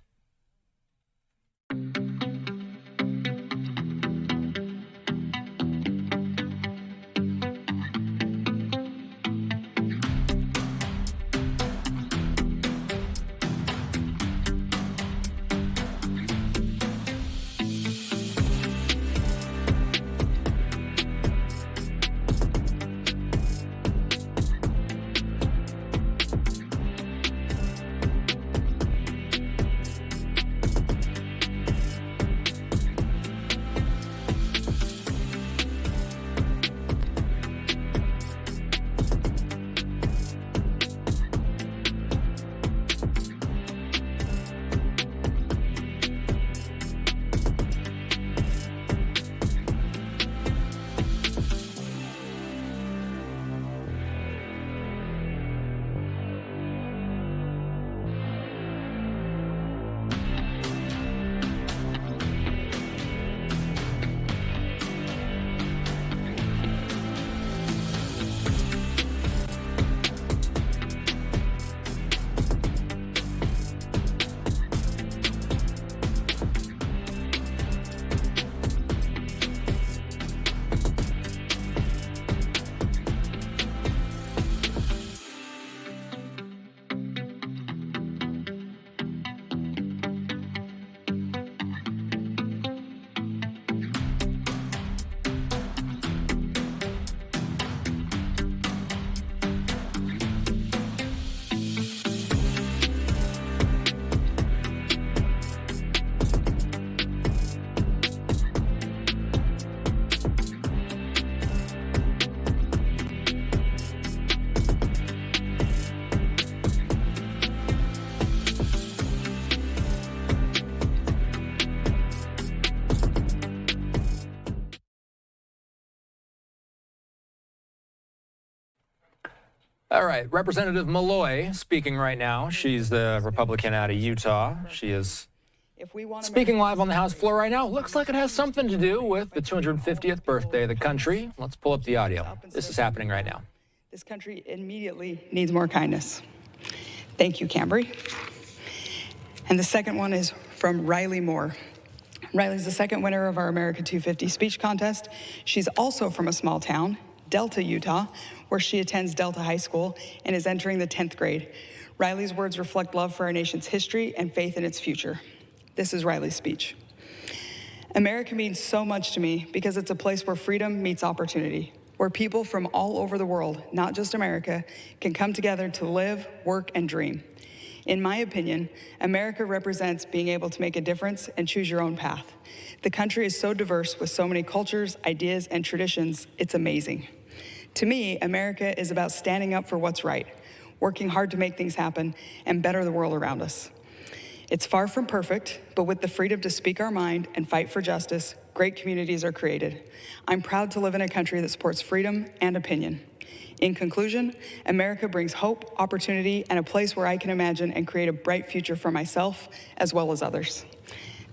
All right, Representative Malloy speaking right now. She's the Republican out of Utah. She is speaking live on the House floor right now. Looks like it has something to do with the 250th birthday of the country. Let's pull up the audio. This is happening right now. This country immediately needs more kindness. Thank you, Cambry. And the second one is from Riley Moore. Riley's the second winner of our America 250 speech contest. She's also from a small town, Delta, Utah, where she attends Delta High School and is entering the 10th grade. Riley's words reflect love for our nation's history and faith in its future. This is Riley's speech. America means so much to me because it's a place where freedom meets opportunity, where people from all over the world, not just America, can come together to live, work, and dream. In my opinion, America represents being able to make a difference and choose your own path. The country is so diverse with so many cultures, ideas, and traditions, it's amazing. To me, America is about standing up for what's right, working hard to make things happen, and better the world around us. It's far from perfect, but with the freedom to speak our mind and fight for justice, great communities are created. I'm proud to live in a country that supports freedom and opinion. In conclusion, America brings hope, opportunity, and a place where I can imagine and create a bright future for myself as well as others.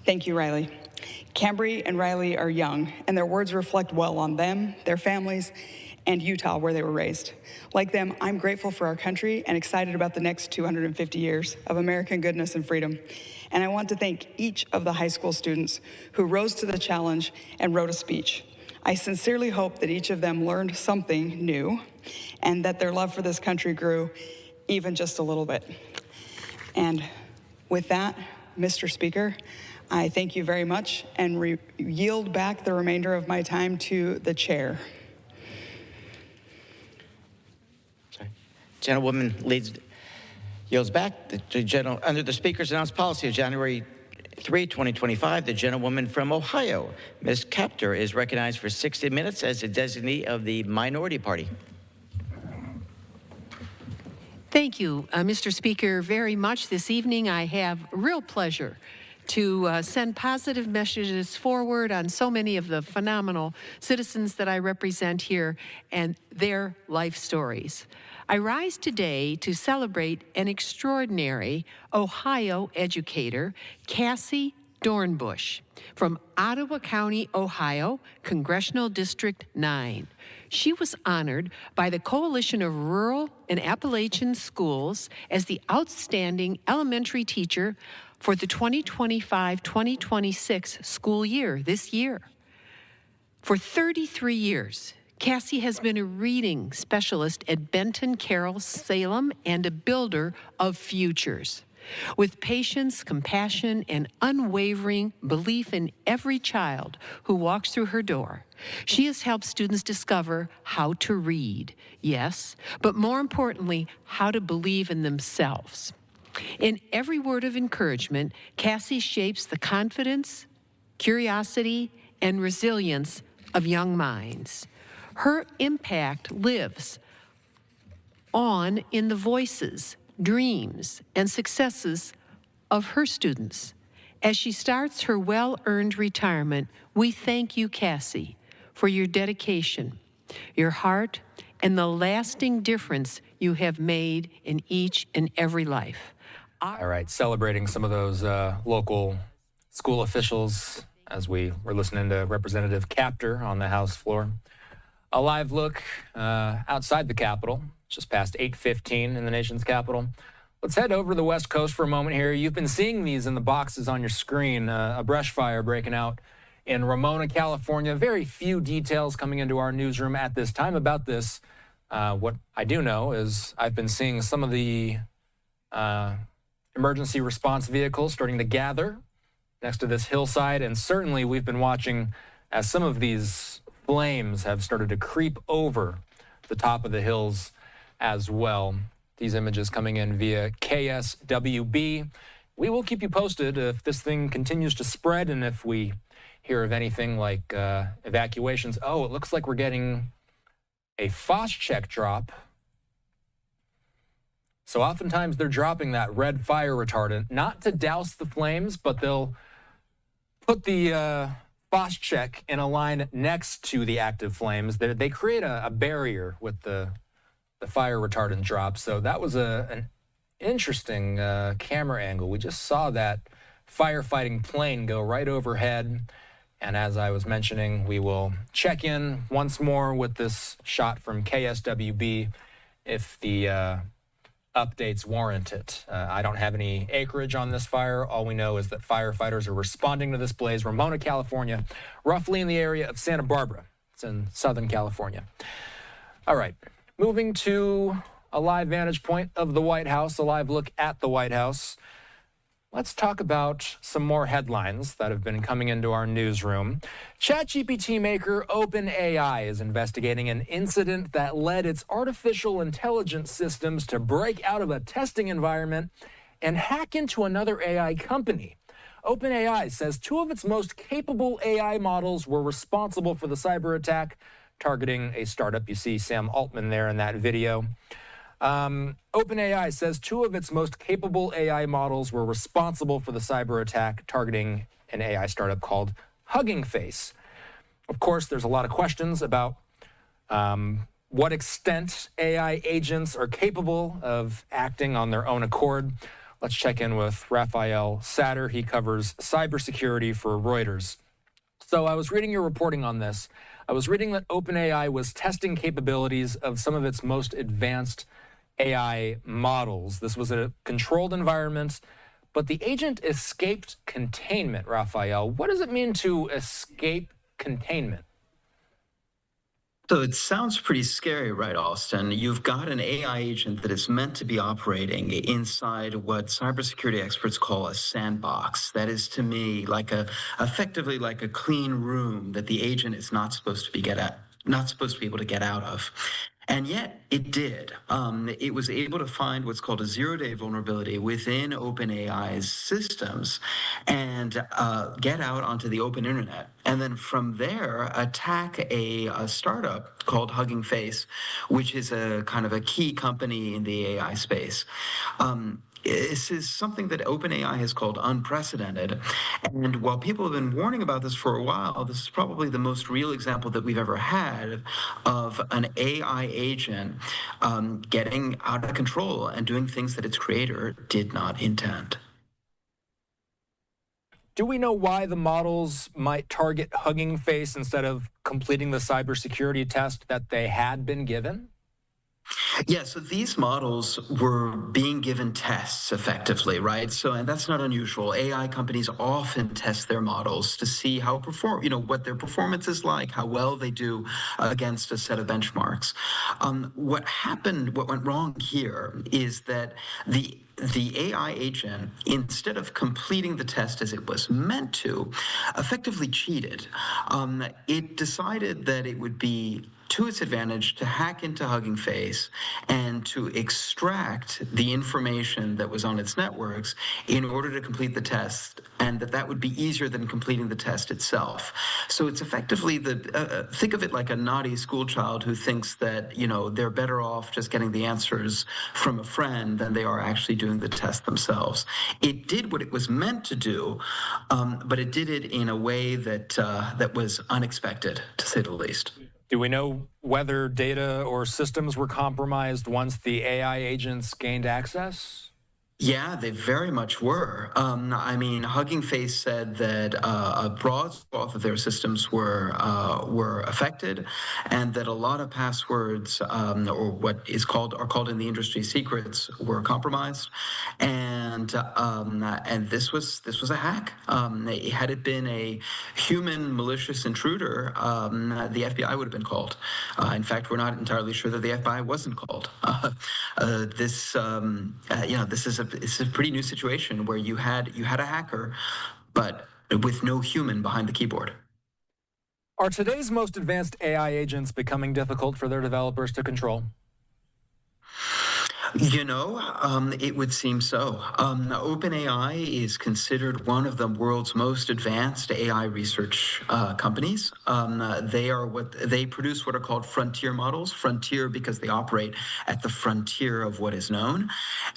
Thank you, Riley. Cambry and Riley are young, and their words reflect well on them, their families, and Utah, where they were raised. Like them, I'm grateful for our country and excited about the next 250 years of American goodness and freedom. And I want to thank each of the high school students who rose to the challenge and wrote a speech. I sincerely hope that each of them learned something new and that their love for this country grew even just a little bit. And with that, Mr. Speaker, I thank you very much and yield back the remainder of my time to the chair. Gentlewoman yields back. Under the Speaker's announced policy of January 3, 2025, the gentlewoman from Ohio, Ms. Kaptur, is recognized for 60 minutes as a designee of the Minority Party. Thank you, Mr. Speaker, very much. This evening I have real pleasure to send positive messages forward on so many of the phenomenal citizens that I represent here and their life stories. I rise today to celebrate an extraordinary Ohio educator, Cassie Dornbush, from Ottawa County, Ohio, Congressional District 9. She was honored by the Coalition of Rural and Appalachian Schools as the Outstanding Elementary Teacher for the 2025-2026 school year, this year. For 33 years, Cassie has been a reading specialist at Benton Carroll Salem and a builder of futures. With patience, compassion, and unwavering belief in every child who walks through her door, she has helped students discover how to read, yes, but more importantly, how to believe in themselves. In every word of encouragement, Cassie shapes the confidence, curiosity, and resilience of young minds. Her impact lives on in the voices, dreams, and successes of her students. As she starts her well-earned retirement, we thank you, Cassie, for your dedication, your heart, and the lasting difference you have made in each and every life. All right, celebrating some of those local school officials as we were listening to Representative Kaptur on the House floor. A live look outside the Capitol, just past 8:15 in the nation's capital. Let's head over to the West Coast for a moment here. You've been seeing these in the boxes on your screen, a brush fire breaking out in Ramona, California. Very few details coming into our newsroom at this time about this. What I do know is I've been seeing some of the emergency response vehicles starting to gather next to this hillside, and certainly we've been watching as some of these flames have started to creep over the top of the hills as well. These images coming in via KSWB. We will keep you posted if this thing continues to spread and if we hear of anything like evacuations. Oh, it looks like we're getting a Phos-Chek drop. So oftentimes they're dropping that red fire retardant, not to douse the flames, but they'll put the Phos-Chek in a line next to the active flames. They create a barrier with the the fire retardant drop. So that was an interesting camera angle. We just saw that firefighting plane go right overhead. And as I was mentioning, we will check in once more with this shot from KSWB if the updates warrant it. I don't have any acreage on this fire. All we know is that firefighters are responding to this blaze. Ramona, California, roughly in the area of Santa Barbara. It's in Southern California. All right, moving to a live vantage point of the White House, a live look at the White House. Let's talk about some more headlines that have been coming into our newsroom. ChatGPT maker OpenAI is investigating an incident that led its artificial intelligence systems to break out of a testing environment and hack into another AI company. OpenAI says 2 of its most capable AI models were responsible for the cyber attack, targeting a startup. You see Sam Altman there in that video. OpenAI says 2 of its most capable AI models were responsible for the cyber attack, targeting an AI startup called Hugging Face. Of course, there's a lot of questions about what extent AI agents are capable of acting on their own accord. Let's check in with Raphael Satter. He covers cybersecurity for Reuters. So I was reading your reporting on this. I was reading that OpenAI was testing capabilities of some of its most advanced AI models. This was a controlled environment, but the agent escaped containment, Raphael. What does it mean to escape containment? So it sounds pretty scary, right, Austin? You've got an AI agent that is meant to be operating inside what cybersecurity experts call a sandbox. That is, to me, effectively like a clean room that the agent is not supposed to be able to get out of. And yet it did. It was able to find what's called a zero-day vulnerability within OpenAI's systems and get out onto the open internet. And then from there, attack a startup called Hugging Face, which is a kind of a key company in the AI space. This is something that OpenAI has called unprecedented. And while people have been warning about this for a while, this is probably the most real example that we've ever had of an AI agent getting out of control and doing things that its creator did not intend. Do we know why the models might target Hugging Face instead of completing the cybersecurity test that they had been given? Yeah, so these models were being given tests effectively, right? And that's not unusual. AI companies often test their models to see how what their performance is like, how well they do against a set of benchmarks. What went wrong here is that the AI agent, instead of completing the test as it was meant to, effectively cheated. It decided that it would be to its advantage to hack into Hugging Face and to extract the information that was on its networks in order to complete the test, and that would be easier than completing the test itself. So it's effectively think of it like a naughty school child who thinks that, they're better off just getting the answers from a friend than they are actually doing the test themselves. It did what it was meant to do, but it did it in a way that was unexpected, to say the least. Do we know whether data or systems were compromised once the AI agents gained access? Yeah, they very much were. Hugging Face said that a broad swath of their systems were affected, and that a lot of passwords, or what are called in the industry secrets, were compromised. And this was a hack. Had it been a human malicious intruder, the FBI would have been called. In fact, we're not entirely sure that the FBI wasn't called. It's a pretty new situation where you had a hacker, but with no human behind the keyboard. Are today's most advanced AI agents becoming difficult for their developers to control? It would seem so. OpenAI is considered one of the world's most advanced AI research companies. They produce what are called frontier models. Frontier because they operate at the frontier of what is known.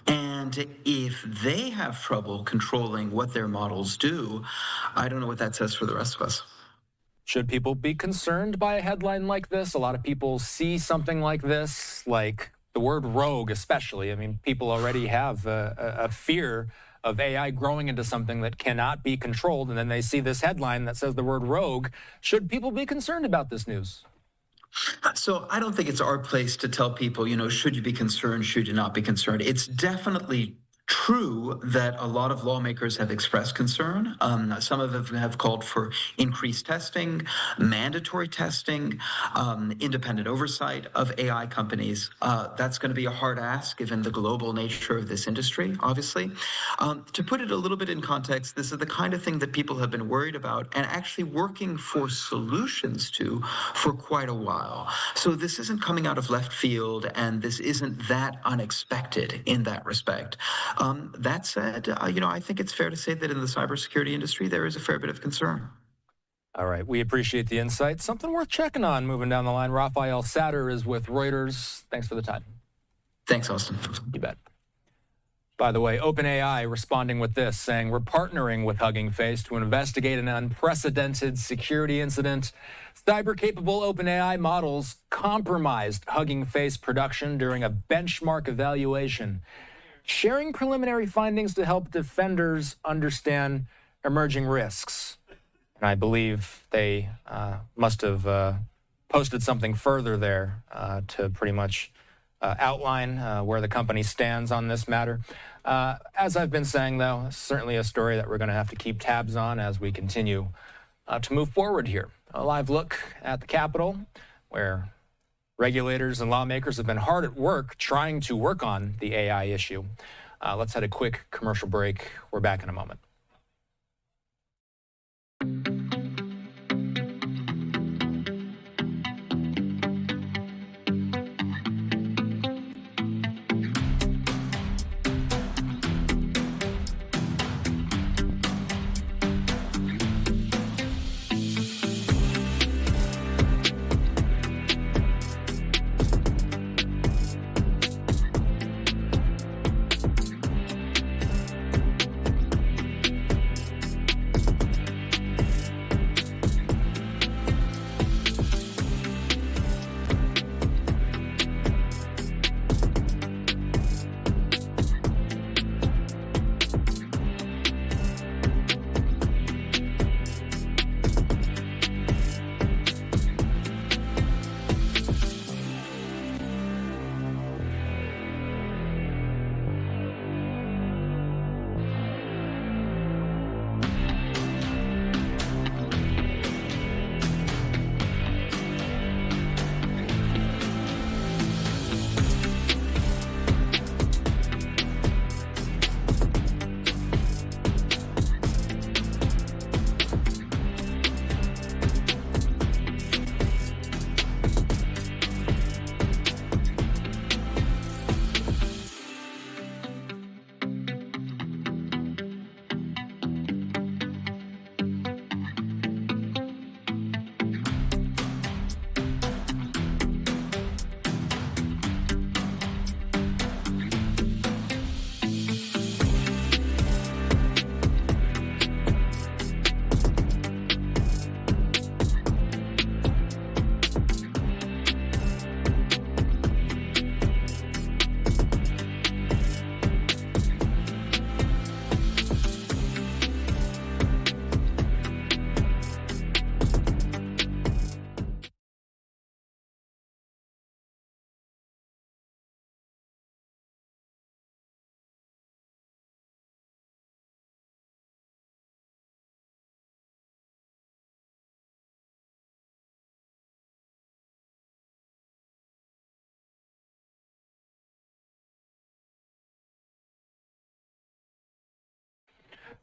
And if they have trouble controlling what their models do, I don't know what that says for the rest of us. Should people be concerned by a headline like this? A lot of people see something like this, like the word rogue especially. I mean, people already have a fear of AI growing into something that cannot be controlled, and then they see this headline that says the word rogue. Should people be concerned about this news? So I don't think it's our place to tell people, should you be concerned, should you not be concerned. It's definitely true that a lot of lawmakers have expressed concern. Some of them have called for increased testing, mandatory testing, independent oversight of AI companies. That's going to be a hard ask given the global nature of this industry, obviously. To put it a little bit in context, this is the kind of thing that people have been worried about and actually working for solutions to for quite a while. So this isn't coming out of left field, and this isn't that unexpected in that respect. That said, I think it's fair to say that in the cybersecurity industry, there is a fair bit of concern. All right, we appreciate the insight. Something worth checking on moving down the line. Raphael Satter is with Reuters. Thanks for the time. Thanks, Austin. You bet. By the way, OpenAI responding with this, saying, we're partnering with Hugging Face to investigate an unprecedented security incident. Cyber-capable OpenAI models compromised Hugging Face production during a benchmark evaluation, sharing preliminary findings to help defenders understand emerging risks. And I believe they must have posted something further there to pretty much outline where the company stands on this matter. As I've been saying, though, certainly a story that we're going to have to keep tabs on as we continue to move forward here. A live look at the Capitol, where regulators and lawmakers have been hard at work trying to work on the AI issue. Let's head a quick commercial break. We're back in a moment.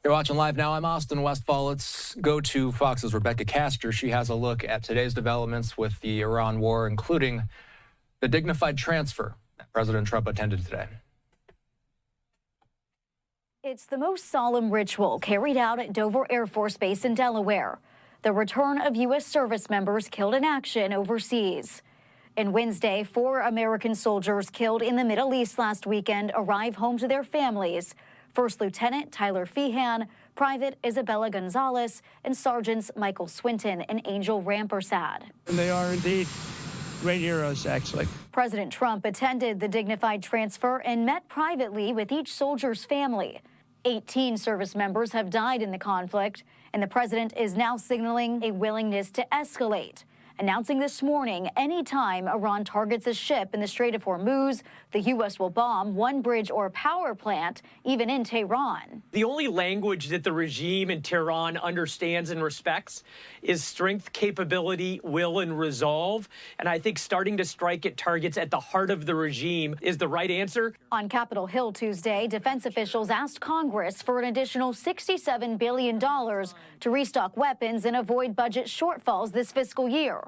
You're watching Live Now. I'm Austin Westfall. Let's go to Fox's Rebecca Castor. She has a look at today's developments with the Iran war, including the dignified transfer that President Trump attended today. It's the most solemn ritual carried out at Dover Air Force Base in Delaware. The return of U.S. service members killed in action overseas. And Wednesday, 4 American soldiers killed in the Middle East last weekend arrive home to their families. First Lieutenant Tyler Feehan, Private Isabella Gonzalez, and Sergeants Michael Swinton and Angel Rampersad. And they are indeed great heroes, actually. President Trump attended the dignified transfer and met privately with each soldier's family. 18 service members have died in the conflict, and the president is now signaling a willingness to escalate, announcing this morning anytime Iran targets a ship in the Strait of Hormuz, the U.S. will bomb one bridge or power plant, even in Tehran. The only language that the regime in Tehran understands and respects is strength, capability, will, and resolve. And I think starting to strike at targets at the heart of the regime is the right answer. On Capitol Hill Tuesday, defense officials asked Congress for an additional $67 billion to restock weapons and avoid budget shortfalls this fiscal year.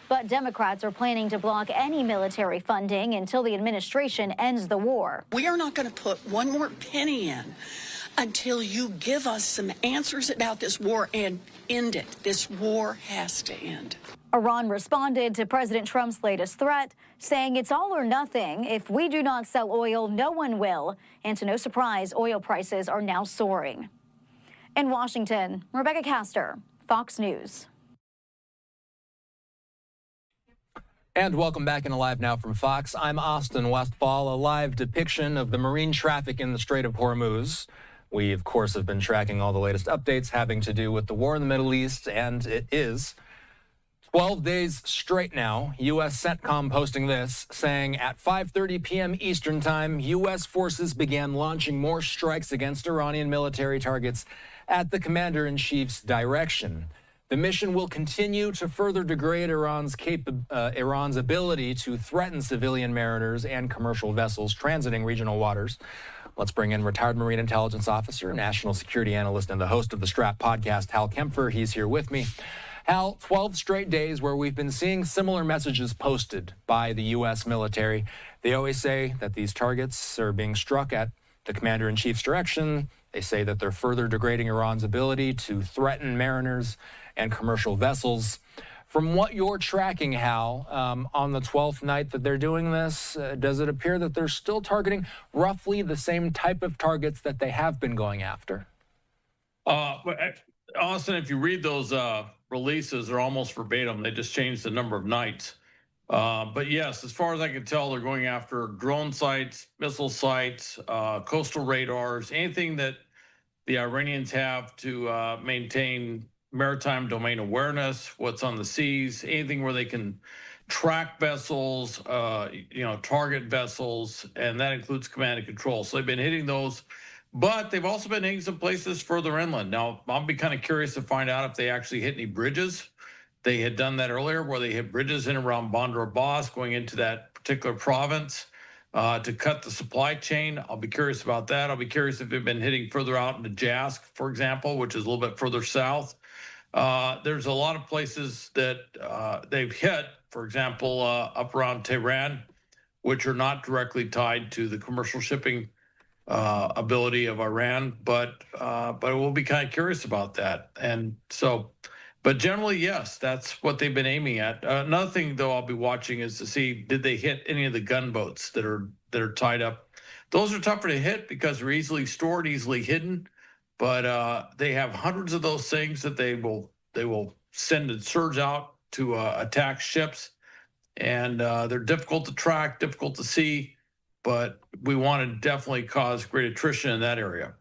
But Democrats are planning to block any military funding until the administration ends the war. We are not going to put one more penny in until you give us some answers about this war and end it. This war has to end. Iran responded to President Trump's latest threat, saying it's all or nothing. If we do not sell oil, no one will. And to no surprise, oil prices are now soaring. In Washington, Rebecca Castor, Fox News. And welcome back in Alive Now from Fox. I'm Austin Westfall, a live depiction of the marine traffic in the Strait of Hormuz. We, of course, have been tracking all the latest updates having to do with the war in the Middle East, and it is 12 days straight now. U.S. CENTCOM posting this, saying at 5:30 p.m. Eastern Time, U.S. forces began launching more strikes against Iranian military targets at the commander-in-chief's direction. The mission will continue to further degrade Iran's ability to threaten civilian mariners and commercial vessels transiting regional waters. Let's bring in retired Marine Intelligence Officer, national security analyst, and the host of the Strap podcast, Hal Kempfer. He's here with me. Hal, 12 straight days where we've been seeing similar messages posted by the U.S. military. They always say that these targets are being struck at the commander-in-chief's direction. They say that they're further degrading Iran's ability to threaten mariners and commercial vessels. From what you're tracking, Hal, on the 12th night that they're doing this, does it appear that they're still targeting roughly the same type of targets that they have been going after? Austin, if you read those releases, they're almost verbatim. They just changed the number of nights. But yes, as far as I can tell, they're going after drone sites, missile sites, coastal radars, anything that the Iranians have to maintain maritime domain awareness, what's on the seas, anything where they can track vessels, target vessels, and that includes command and control. So they've been hitting those, but they've also been hitting some places further inland. Now, I'll be kind of curious to find out if they actually hit any bridges. They had done that earlier where they hit bridges in around Bandar Abbas going into that particular province to cut the supply chain. I'll be curious about that. I'll be curious if they've been hitting further out into Jask, for example, which is a little bit further south. There's a lot of places that they've hit, for example, up around Tehran, which are not directly tied to the commercial shipping ability of Iran, but we'll be kind of curious about that. And so, but generally, yes, that's what they've been aiming at. Another thing, though, I'll be watching is to see, did they hit any of the gunboats that are tied up? Those are tougher to hit because they're easily stored, easily hidden. But they have hundreds of those things that they will send a surge out to attack ships, and they're difficult to track, difficult to see, but we want to definitely cause great attrition in that area.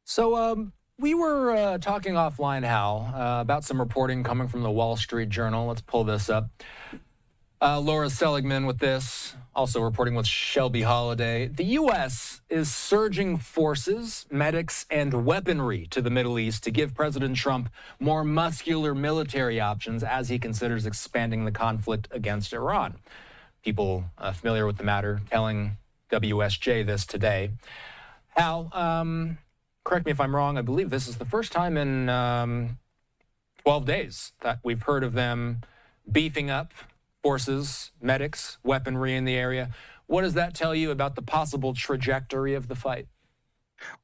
So we were talking offline, Hal, about some reporting coming from the Wall Street Journal. Let's pull this up. Laura Seligman with this, also reporting with Shelby Holiday. The U.S. is surging forces, medics, and weaponry to the Middle East to give President Trump more muscular military options as he considers expanding the conflict against Iran. People familiar with the matter telling WSJ this today. Hal, correct me if I'm wrong, I believe this is the first time in 12 days that we've heard of them beefing up forces, medics, weaponry in the area. What does that tell you about the possible trajectory of the fight?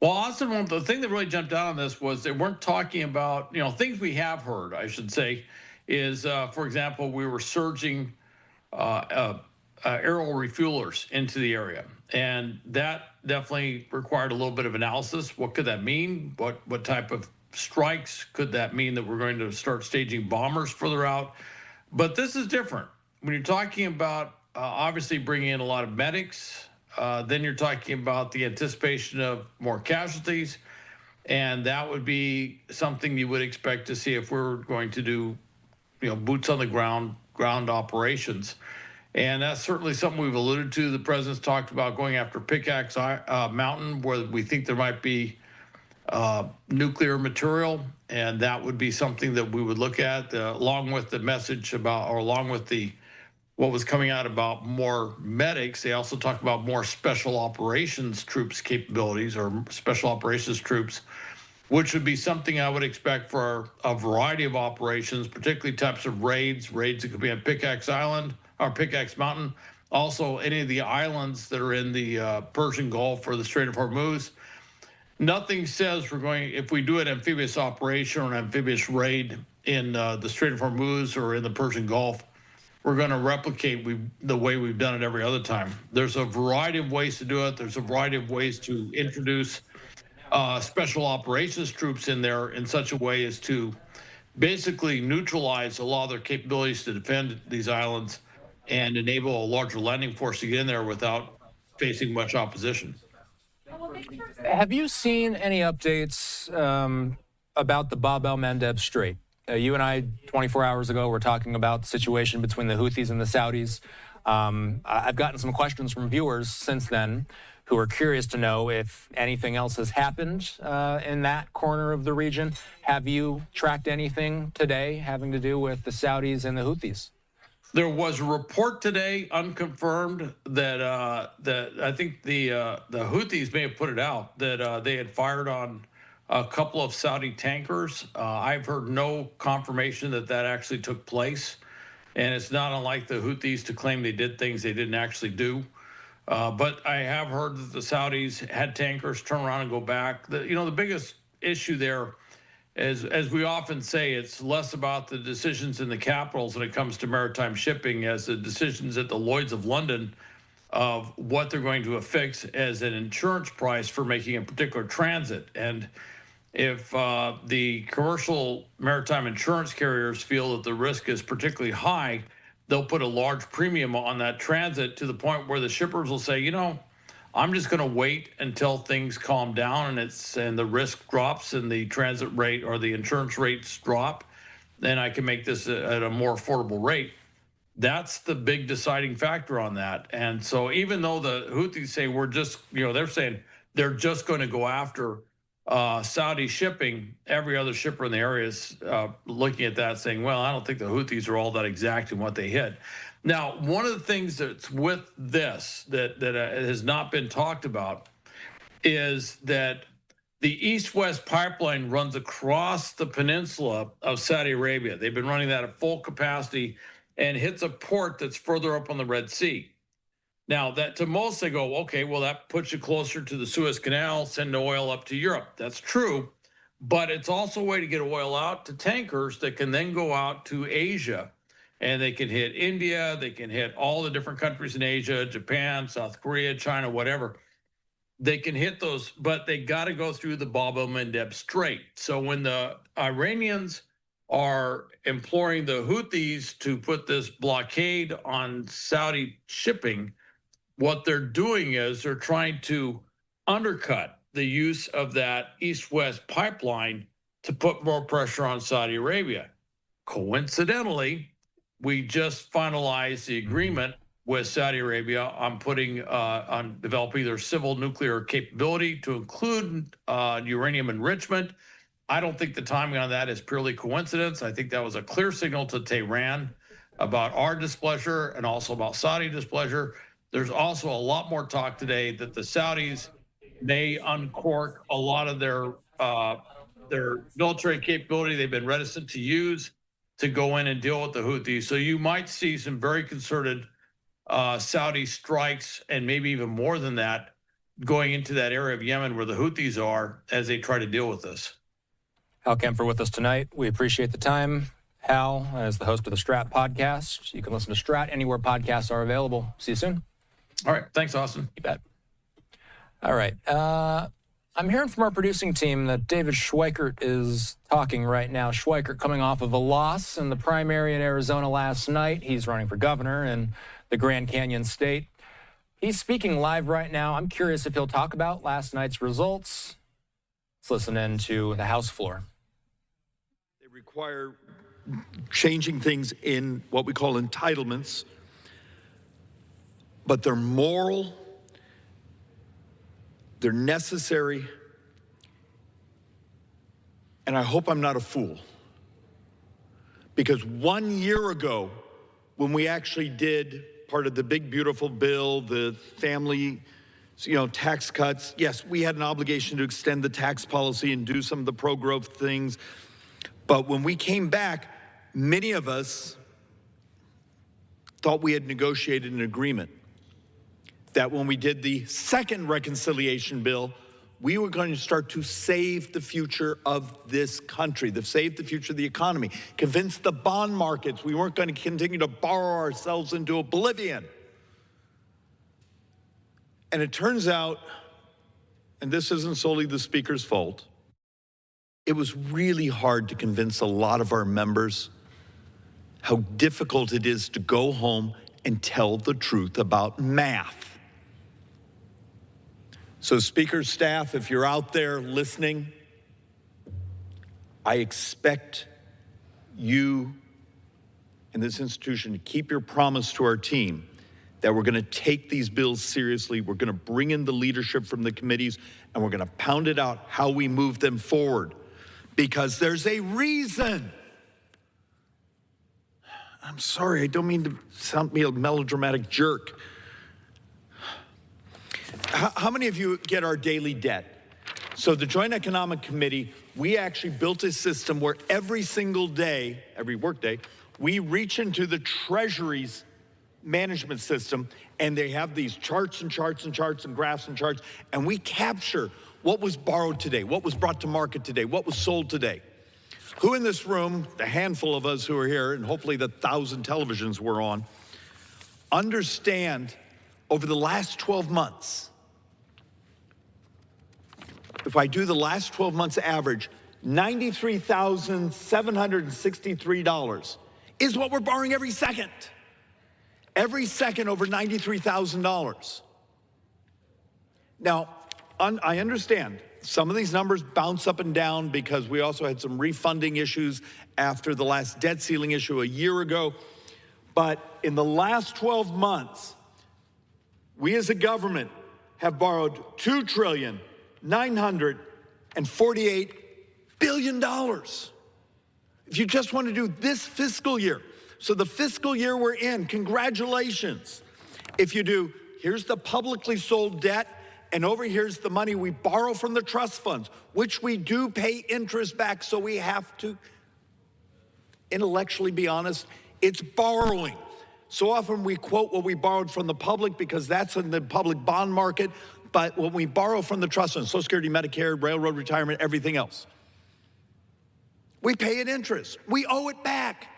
Well, Austin, the thing that really jumped out on this was they weren't talking about, things we have heard, I should say, is, for example, we were surging aerial refuelers into the area. And that definitely required a little bit of analysis. What could that mean? What type of strikes could that mean? That we're going to start staging bombers further out? But this is different. when you're talking about obviously bringing in a lot of medics, then you're talking about the anticipation of more casualties, and that would be something you would expect to see if we're going to do, boots on the ground operations. And that's certainly something we've alluded to. The president's talked about going after Pickaxe Mountain, where we think there might be nuclear material, and that would be something that we would look at, along with the message about, or along with what was coming out about more medics. They also talk about more special operations troops capabilities, or special operations troops, which would be something I would expect for a variety of operations, particularly types of raids that could be on Pickaxe Island or Pickaxe Mountain. Also, any of the islands that are in the Persian Gulf or the Strait of Hormuz. Nothing says we're going, if we do an amphibious operation or an amphibious raid in the Strait of Hormuz or in the Persian Gulf, we're going to replicate the way we've done it every other time. There's a variety of ways to do it. There's a variety of ways to introduce special operations troops in there in such a way as to basically neutralize a lot of their capabilities to defend these islands and enable a larger landing force to get in there without facing much opposition. Have you seen any updates about the Bab el-Mandeb Strait? You and I, 24 hours ago, were talking about the situation between the Houthis and the Saudis. I've gotten some questions from viewers since then who are curious to know if anything else has happened in that corner of the region. Have you tracked anything today having to do with the Saudis and the Houthis? There was a report today, unconfirmed, that I think the Houthis may have put it out, that they had fired on a couple of Saudi tankers. I've heard no confirmation that actually took place, and it's not unlike the Houthis to claim they did things they didn't actually do. But I have heard that the Saudis had tankers turn around and go back. The biggest issue there, as we often say, it's less about the decisions in the capitals when it comes to maritime shipping as the decisions at the Lloyd's of London of what they're going to affix as an insurance price for making a particular transit. And if the commercial maritime insurance carriers feel that the risk is particularly high, they'll put a large premium on that transit to the point where the shippers will say, I'm just going to wait until things calm down and the risk drops and the transit rate or the insurance rates drop, then I can make this at a more affordable rate. That's the big deciding factor on that. And so even though the Houthis say they're saying they're just going to go after Saudi shipping, every other shipper in the area is looking at that saying, well, I don't think the Houthis are all that exact in what they hit. Now, one of the things that's with this that has not been talked about is that the East-West pipeline runs across the peninsula of Saudi Arabia. They've been running that at full capacity and hits a port that's further up on the Red Sea. Now, that to most, they go, okay, well, that puts you closer to the Suez Canal, send the oil up to Europe. That's true, but it's also a way to get oil out to tankers that can then go out to Asia, and they can hit India, they can hit all the different countries in Asia, Japan, South Korea, China, whatever. They can hit those, but they got to go through the Bab el-Mandeb Strait. So when the Iranians are imploring the Houthis to put this blockade on Saudi shipping, what they're doing is they're trying to undercut the use of that East-West pipeline to put more pressure on Saudi Arabia. Coincidentally, we just finalized the agreement with Saudi Arabia on on developing their civil nuclear capability to include uranium enrichment. I don't think the timing on that is purely coincidence. I think that was a clear signal to Tehran about our displeasure and also about Saudi displeasure. There's also a lot more talk today that the Saudis may uncork a lot of their military capability they've been reticent to use to go in and deal with the Houthis. So you might see some very concerted Saudi strikes, and maybe even more than that, going into that area of Yemen where the Houthis are as they try to deal with this. Hal Kempfer with us tonight. We appreciate the time. Hal is the host of the Strat podcast. You can listen to Strat anywhere podcasts are available. See you soon. All right. Thanks, Austin. You bet. All right. I'm hearing from our producing team that David Schweikert is talking right now. Schweikert coming off of a loss in the primary in Arizona last night. He's running for governor in the Grand Canyon state. He's speaking live right now. I'm curious if he'll talk about last night's results. Let's listen in to the House floor. They require changing things in what we call entitlements, but they're moral, they're necessary, and I hope I'm not a fool. Because 1 year ago, when we actually did part of the big, beautiful bill, the family, tax cuts, yes, we had an obligation to extend the tax policy and do some of the pro-growth things. But when we came back, many of us thought we had negotiated an agreement that when we did the second reconciliation bill, we were going to start to save the future of this country, to save the future of the economy, convince the bond markets we weren't going to continue to borrow ourselves into oblivion. And it turns out, and this isn't solely the Speaker's fault, it was really hard to convince a lot of our members how difficult it is to go home and tell the truth about math. So, Speaker's staff, if you're out there listening, I expect you in this institution to keep your promise to our team that we're going to take these bills seriously. We're going to bring in the leadership from the committees, and we're going to pound it out how we move them forward. Because there's a reason. I'm sorry, I don't mean to sound me a melodramatic jerk. How many of you get our daily debt? So the Joint Economic Committee, we actually built a system where every single day, every workday, we reach into the Treasury's management system, and they have these charts and charts and charts and graphs and charts, and we capture what was borrowed today, what was brought to market today, what was sold today. Who in this room, the handful of us who are here, and hopefully the 1,000 televisions we're on, understand over the last 12 months, if I do the last 12 months average, $93,763 is what we're borrowing every second. Every second over $93,000. Now, I understand some of these numbers bounce up and down because we also had some refunding issues after the last debt ceiling issue a year ago. But in the last 12 months, we as a government have borrowed $2,948 billion. If you just want to do this fiscal year, so the fiscal year we're in, congratulations. If you do, here's the publicly sold debt, and over here's the money we borrow from the trust funds, which we do pay interest back, so we have to intellectually be honest, it's borrowing. So often we quote what we borrowed from the public because that's in the public bond market, but when we borrow from the trust funds, Social Security, Medicare, railroad retirement, everything else, we pay it interest. We owe it back.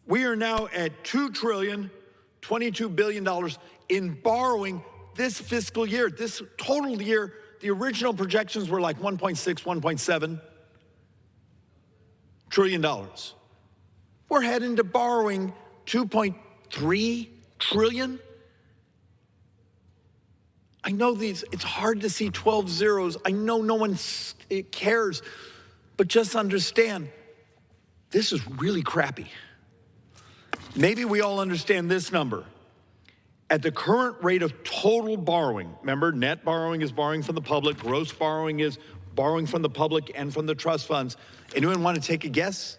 We are now at $2,022 billion in borrowing this fiscal year. This total year, the original projections were like $1.6, $1.7 trillion. We're heading to borrowing $2.3 trillion. I know it's hard to see 12 zeros. I know no one cares, but just understand, this is really crappy. Maybe we all understand this number. At the current rate of total borrowing, remember, net borrowing is borrowing from the public, gross borrowing is borrowing from the public and from the trust funds. Anyone want to take a guess?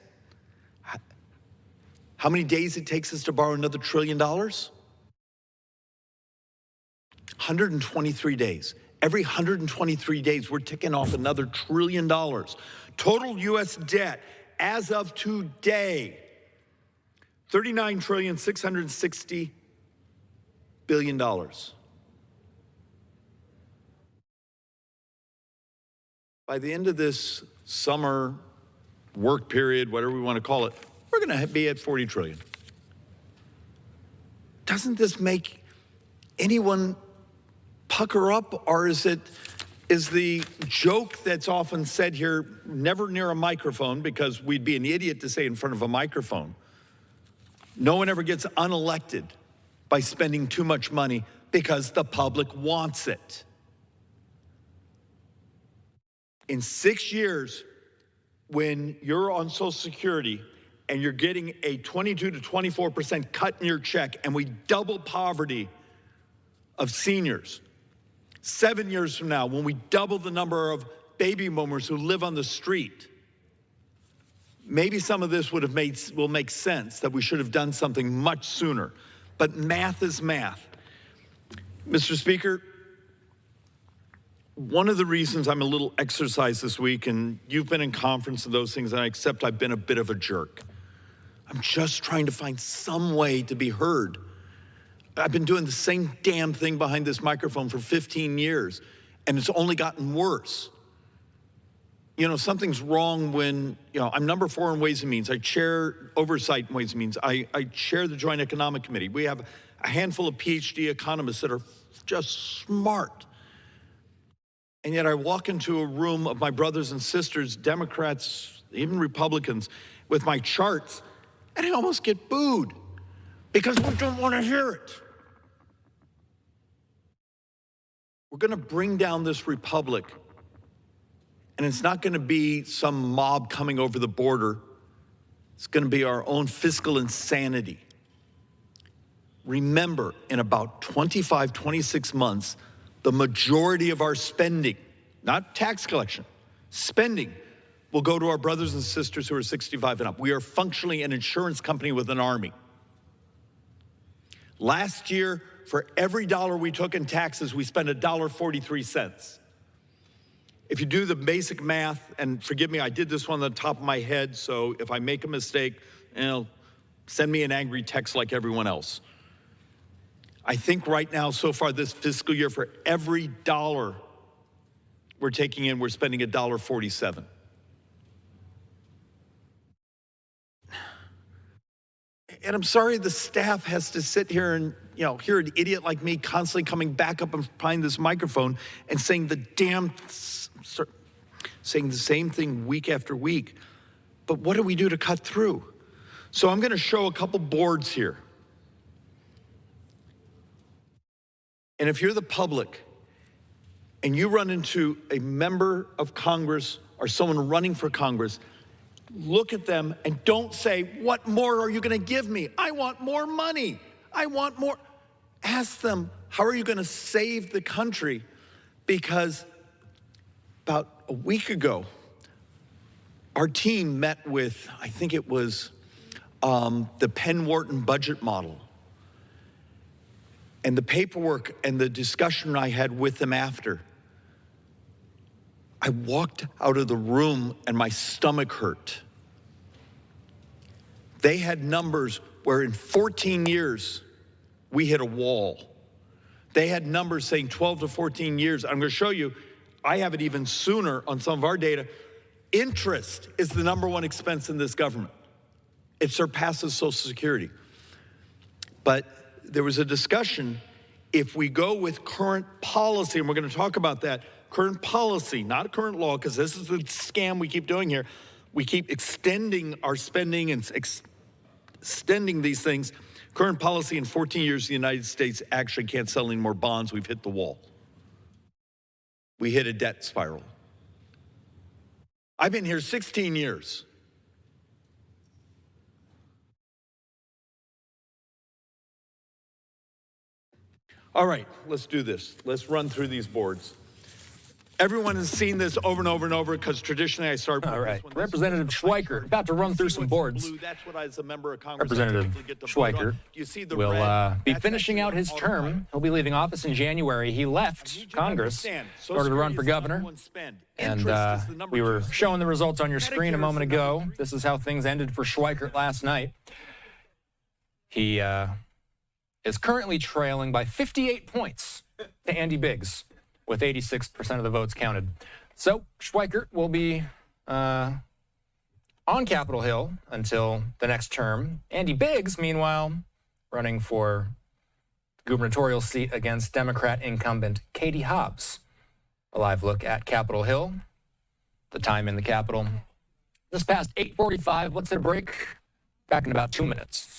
How many days it takes us to borrow another $1 trillion? 123 days. Every 123 days, we're ticking off another $1 trillion. Total U.S. debt as of today, $39,660 billion. By the end of this summer work period, whatever we want to call it, we're going to be at 40 trillion. Doesn't this make anyone pucker up, or is it is the joke that's often said here, never near a microphone, because we'd be an idiot to say in front of a microphone. No one ever gets unelected by spending too much money because the public wants it. In 6 years, when you're on Social Security and you're getting a 22 to 24% cut in your check, and we double poverty of seniors, 7 years from now, when we double the number of baby boomers who live on the street, maybe some of this will make sense, that we should have done something much sooner. But math is math. Mr. Speaker, one of the reasons I'm a little exercised this week, and you've been in conference and those things, and I accept I've been a bit of a jerk. I'm just trying to find some way to be heard. I've been doing the same damn thing behind this microphone for 15 years, and it's only gotten worse. You know, something's wrong when, I'm number 4 in Ways and Means. I chair oversight in Ways and Means. I chair the Joint Economic Committee. We have a handful of PhD economists that are just smart. And yet I walk into a room of my brothers and sisters, Democrats, even Republicans, with my charts, and I almost get booed because we don't want to hear it. We're going to bring down this republic, and it's not going to be some mob coming over the border. It's going to be our own fiscal insanity. Remember, in about 25, 26 months, the majority of our spending, not tax collection, spending, will go to our brothers and sisters who are 65 and up. We are functionally an insurance company with an army. Last year, for every dollar we took in taxes, we spent $1.43. If you do the basic math, and forgive me, I did this one on the top of my head, so if I make a mistake, send me an angry text like everyone else. I think right now, so far this fiscal year, for every dollar we're taking in, we're spending $1.47. And I'm sorry the staff has to sit here and, hear an idiot like me constantly coming back up behind this microphone and saying the same thing week after week. But what do we do to cut through? So I'm going to show a couple boards here. And if you're the public and you run into a member of Congress or someone running for Congress, look at them and don't say, what more are you going to give me? I want more money. I want more. Ask them, how are you going to save the country? Because about a week ago, our team met with, I think it was the Penn-Wharton budget model. And the paperwork and the discussion I had with them after, I walked out of the room and my stomach hurt. They had numbers where in 14 years, we hit a wall. They had numbers saying 12 to 14 years. I'm going to show you, I have it even sooner on some of our data. Interest is the #1 expense in this government. It surpasses Social Security. But there was a discussion, if we go with current policy, and we're going to talk about that, current policy, not current law, because this is the scam we keep doing here. We keep extending our spending and extending these things. Current policy, in 14 years, the United States actually can't sell any more bonds. We've hit the wall. We hit a debt spiral. I've been here 16 years. All right, let's do this. Let's run through these boards. Everyone has seen this over and over and over because traditionally I start. All right, Representative Schweiker, about to run through some boards. That's what I, as a member of Congress, Representative Schweiker will be finishing out his term. He'll be leaving office in January. He left Congress in order to run for governor. And we were showing the results on your screen a moment ago. This is how things ended for Schweiker last night. He is currently trailing by 58 points to Andy Biggs, with 86% of the votes counted. So Schweiker will be on Capitol Hill until the next term. Andy Biggs, meanwhile, running for the gubernatorial seat against Democrat incumbent Katie Hobbs. A live look at Capitol Hill. The time in the Capitol. Just past 8:45. Let's hit a break. Back in about 2 minutes.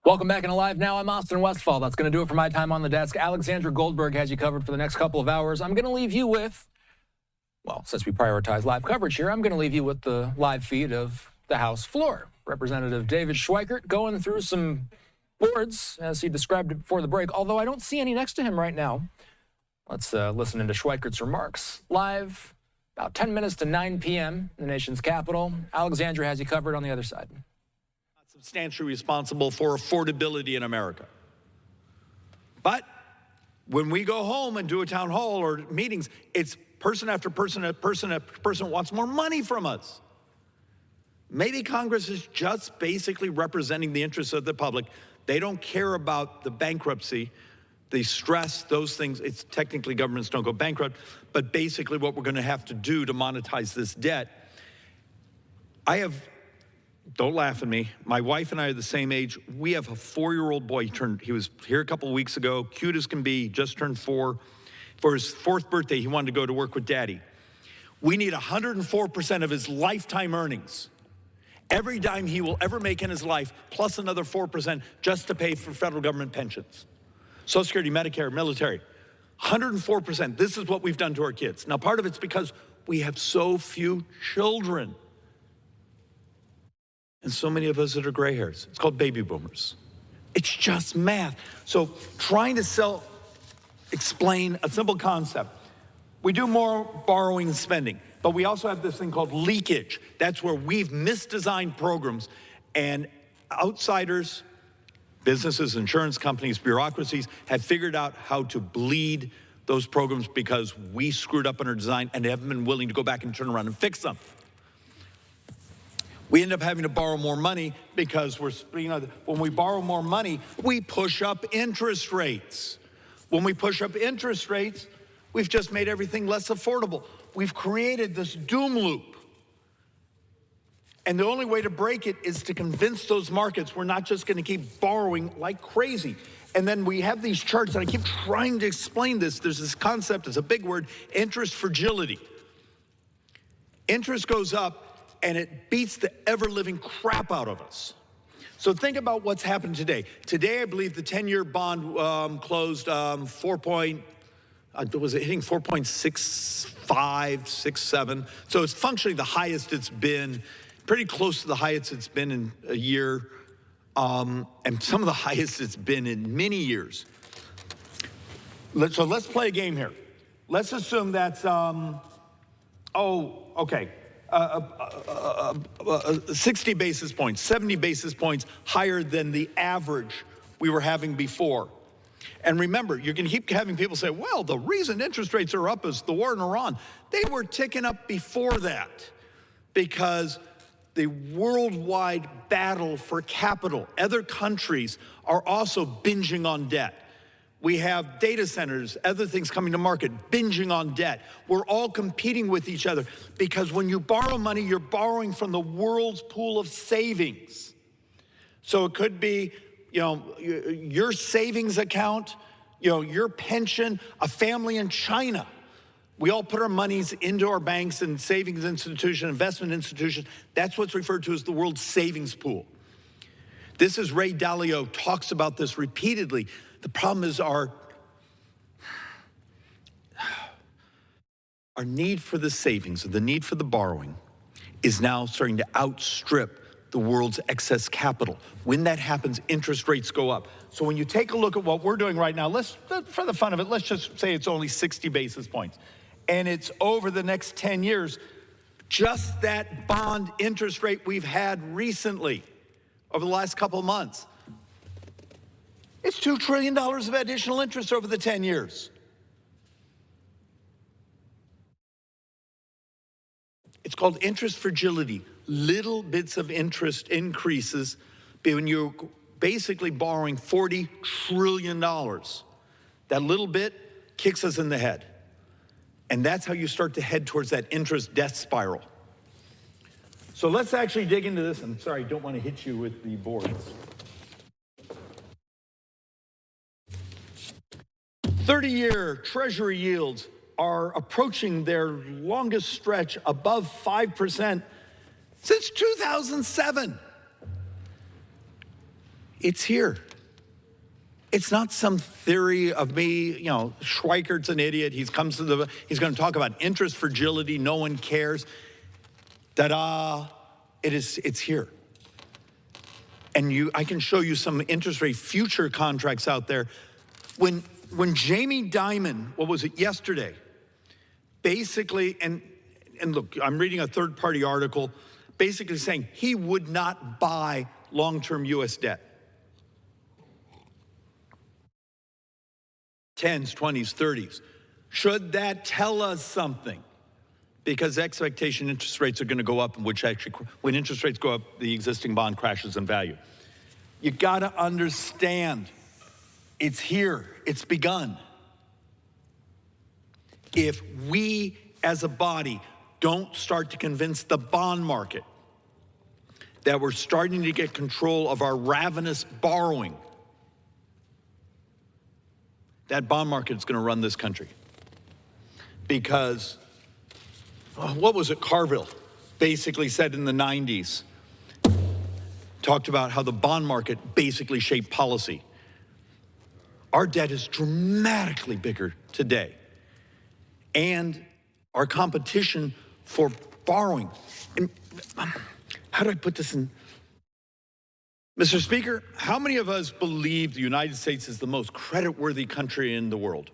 Welcome back in Alive Now. I'm Austin Westfall. That's going to do it for my time on the desk. Alexandra Goldberg has you covered for the next couple of hours. I'm going to leave you with, well, since we prioritize live coverage here, I'm going to leave you with the live feed of the House floor. Representative David Schweikert going through some boards, as he described it before the break, although I don't see any next to him right now. Let's listen into Schweikert's remarks. Live, about 10 minutes to 9 p.m. in the nation's capital. Alexandra has you covered on the other side. Substantially responsible for affordability in America. But when we go home and do a town hall or meetings, it's person after person after person after person wants more money from us. Maybe Congress is just basically representing the interests of the public. They don't care about the bankruptcy, the stress, those things. It's technically governments don't go bankrupt, but basically what we're going to have to do to monetize this debt. Don't laugh at me. My wife and I are the same age. We have a 4-year-old boy. He was here a couple of weeks ago, cute as can be, just turned 4. For his 4th birthday, he wanted to go to work with Daddy. We need 104% of his lifetime earnings. Every dime he will ever make in his life, plus another 4% just to pay for federal government pensions. Social Security, Medicare, military. 104%. This is what we've done to our kids. Now, part of it's because we have so few children. And so many of us that are gray hairs. It's called baby boomers. It's just math. So trying to explain a simple concept. We do more borrowing and spending, but we also have this thing called leakage. That's where we've misdesigned programs, and outsiders, businesses, insurance companies, bureaucracies have figured out how to bleed those programs because we screwed up on our design and haven't been willing to go back and turn around and fix them. We end up having to borrow more money because when we borrow more money, we push up interest rates. When we push up interest rates, we've just made everything less affordable. We've created this doom loop. And the only way to break it is to convince those markets we're not just going to keep borrowing like crazy. And then we have these charts, and I keep trying to explain this. There's this concept, it's a big word, interest fragility. Interest goes up, and it beats the ever-living crap out of us. So think about what's happened today. Today, I believe the 10-year bond closed was it hitting 4.65, 67? So it's functionally the highest it's been pretty close to the highest it's been in a year, and some of the highest it's been in many years. So let's play a game here. Let's assume that's, 60 basis points, 70 basis points higher than the average we were having before. And remember, you're going to keep having people say, well, the reason interest rates are up is the war in Iran. They were ticking up before that because the worldwide battle for capital, other countries are also binging on debt. We have data centers, other things coming to market, binging on debt. We're all competing with each other because when you borrow money, you're borrowing from the world's pool of savings. So it could be, your savings account, your pension, a family in China. We all put our monies into our banks and savings institutions, investment institutions. That's what's referred to as the world's savings pool. This is Ray Dalio talks about this repeatedly. The problem is our need for the savings, or the need for the borrowing, is now starting to outstrip the world's excess capital. When that happens, interest rates go up. So when you take a look at what we're doing right now, for the fun of it, let's just say it's only 60 basis points. And it's over the next 10 years, just that bond interest rate we've had recently over the last couple of months. It's $2 trillion of additional interest over the 10 years. It's called interest fragility. Little bits of interest increases when you're basically borrowing $40 trillion. That little bit kicks us in the head. And that's how you start to head towards that interest death spiral. So let's actually dig into this. I'm sorry, I don't want to hit you with the boards. 30-year Treasury yields are approaching their longest stretch above 5% since 2007. It's here. It's not some theory of me, Schweikert's an idiot. He's going to talk about interest fragility. No one cares. Ta-da. It's here. And I can show you some interest rate future contracts out there. When Jamie Dimon, what was it, yesterday, basically, and look, I'm reading a third-party article, basically saying he would not buy long-term U.S. debt. 10s, 20s, 30s. Should that tell us something? Because expectation interest rates are going to go up, which actually, when interest rates go up, the existing bond crashes in value. You got to understand, it's here, it's begun. If we as a body don't start to convince the bond market that we're starting to get control of our ravenous borrowing, that bond market is going to run this country. Because, what was it, Carville basically said in the 90s, talked about how the bond market basically shaped policy. Our debt is dramatically bigger today. And our competition for borrowing. And how do I put this in? Mr. Speaker, how many of us believe the United States is the most creditworthy country in the world?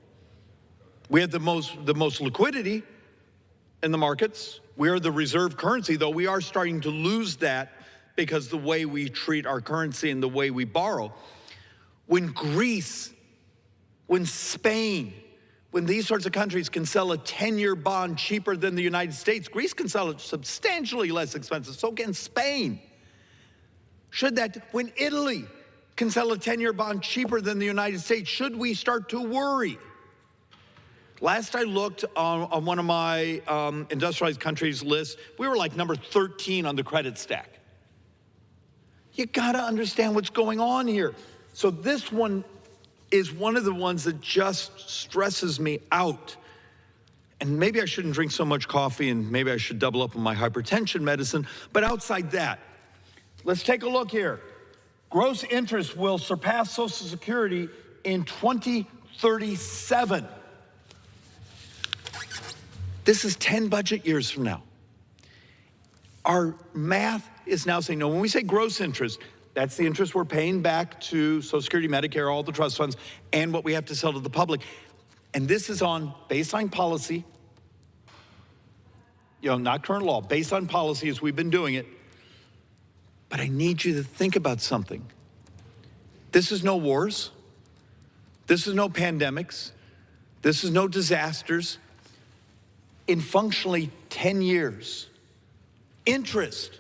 We have the most liquidity in the markets. We are the reserve currency, though we are starting to lose that because the way we treat our currency and the way we borrow. When Greece, when Spain, when these sorts of countries can sell a 10-year bond cheaper than the United States, Greece can sell it substantially less expensive, so can Spain. When Italy can sell a 10-year bond cheaper than the United States, should we start to worry? Last I looked on one of my industrialized countries lists, we were like number 13 on the credit stack. You gotta understand what's going on here. So this one is one of the ones that just stresses me out. And maybe I shouldn't drink so much coffee, and maybe I should double up on my hypertension medicine, but outside that, let's take a look here. Gross interest will surpass Social Security in 2037. This is 10 budget years from now. Our math is now saying, no, when we say gross interest, that's the interest we're paying back to Social Security, Medicare, all the trust funds, and what we have to sell to the public. And this is on baseline policy, not current law, based on policy as we've been doing it. But I need you to think about something. This is no wars. This is no pandemics. This is no disasters. In functionally 10 years, interest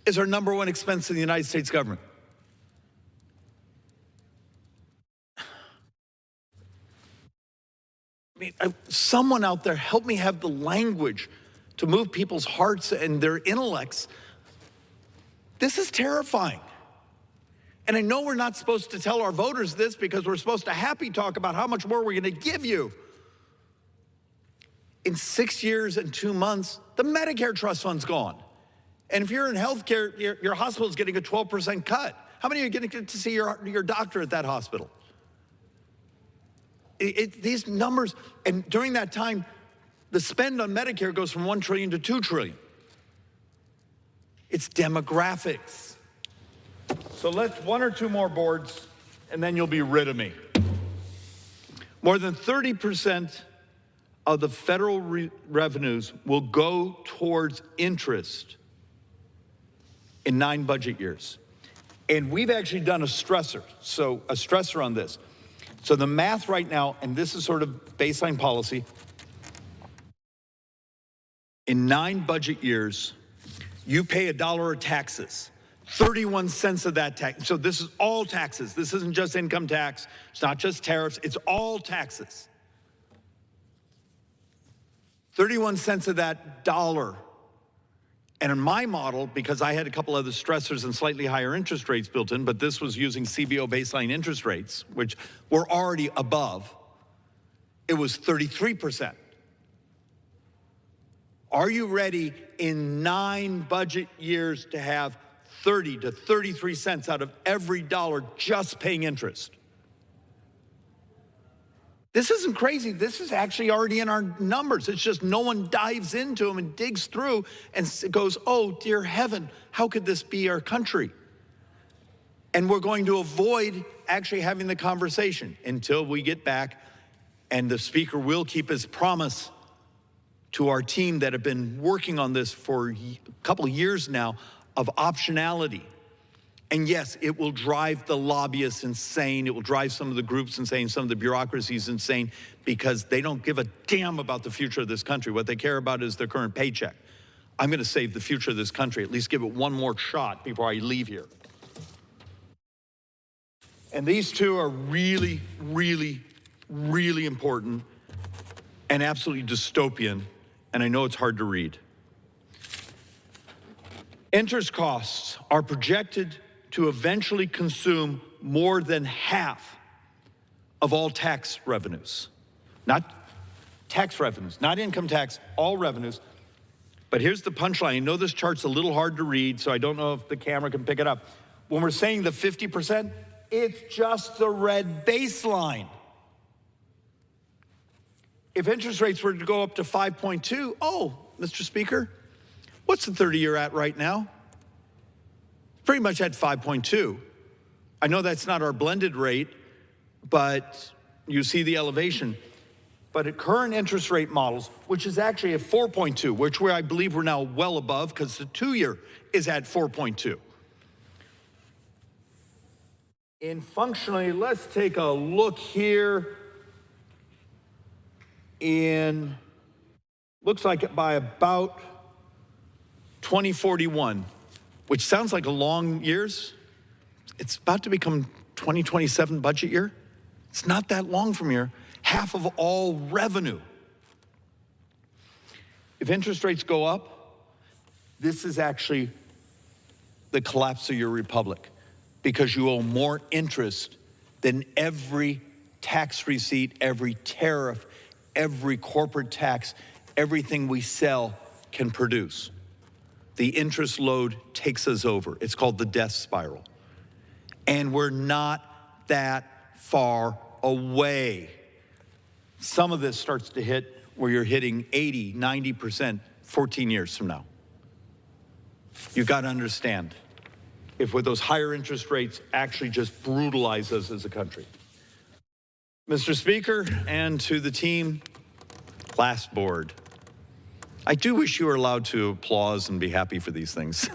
is our #1 expense in the United States government. Someone out there help me have the language to move people's hearts and their intellects. This is terrifying. And I know we're not supposed to tell our voters this because we're supposed to happy talk about how much more we're going to give you. In 6 years and 2 months, the Medicare trust fund's gone. And if you're in healthcare, your hospital is getting a 12% cut. How many are you going to get to see your doctor at that hospital? These numbers, and during that time, the spend on Medicare goes from $1 trillion to $2 trillion. It's demographics. So let's 1 or 2 more boards, and then you'll be rid of me. More than 30% of the federal revenues will go towards interest in 9 budget years. And we've actually done a stressor on this. So the math right now, and this is sort of baseline policy, in 9 budget years, you pay $1 of taxes, 31 cents of that tax. So this is all taxes. This isn't just income tax. It's not just tariffs. It's all taxes. 31 cents of that $1. And in my model, because I had a couple other stressors and slightly higher interest rates built in, but this was using CBO baseline interest rates, which were already above, it was 33%. Are you ready in 9 budget years to have 30 to 33 cents out of every dollar just paying interest? This isn't crazy. This is actually already in our numbers. It's just no one dives into them and digs through and goes, oh, dear heaven, how could this be our country? And we're going to avoid actually having the conversation until we get back, and the Speaker will keep his promise to our team that have been working on this for a couple of years now of optionality. And yes, it will drive the lobbyists insane. It will drive some of the groups insane, some of the bureaucracies insane, because they don't give a damn about the future of this country. What they care about is their current paycheck. I'm going to save the future of this country, at least give it one more shot before I leave here. And these two are really, really, really important and absolutely dystopian, and I know it's hard to read. Interest costs are projected to eventually consume more than half of all tax revenues. Not tax revenues, not income tax, all revenues. But here's the punchline. I know this chart's a little hard to read, so I don't know if the camera can pick it up. When we're saying the 50%, it's just the red baseline. If interest rates were to go up to 5.2, oh, Mr. Speaker, what's the 30-year at right now? Pretty much at 5.2. I know that's not our blended rate, but you see the elevation. But at current interest rate models, which is actually at 4.2, which I believe we're now well above because the 2-year is at 4.2. And functionally, let's take a look here. Looks like by about 2041, which sounds like a long years. It's about to become 2027 budget year. It's not that long from here. Half of all revenue. If interest rates go up, this is actually the collapse of your republic, because you owe more interest than every tax receipt, every tariff, every corporate tax, everything we sell can produce. The interest load takes us over. It's called the death spiral. And we're not that far away. Some of this starts to hit where you're hitting 80, 90%, 14 years from now. You got to understand, if with those higher interest rates actually just brutalize us as a country. Mr. Speaker, and to the team, last board, I do wish you were allowed to applaud and be happy for these things.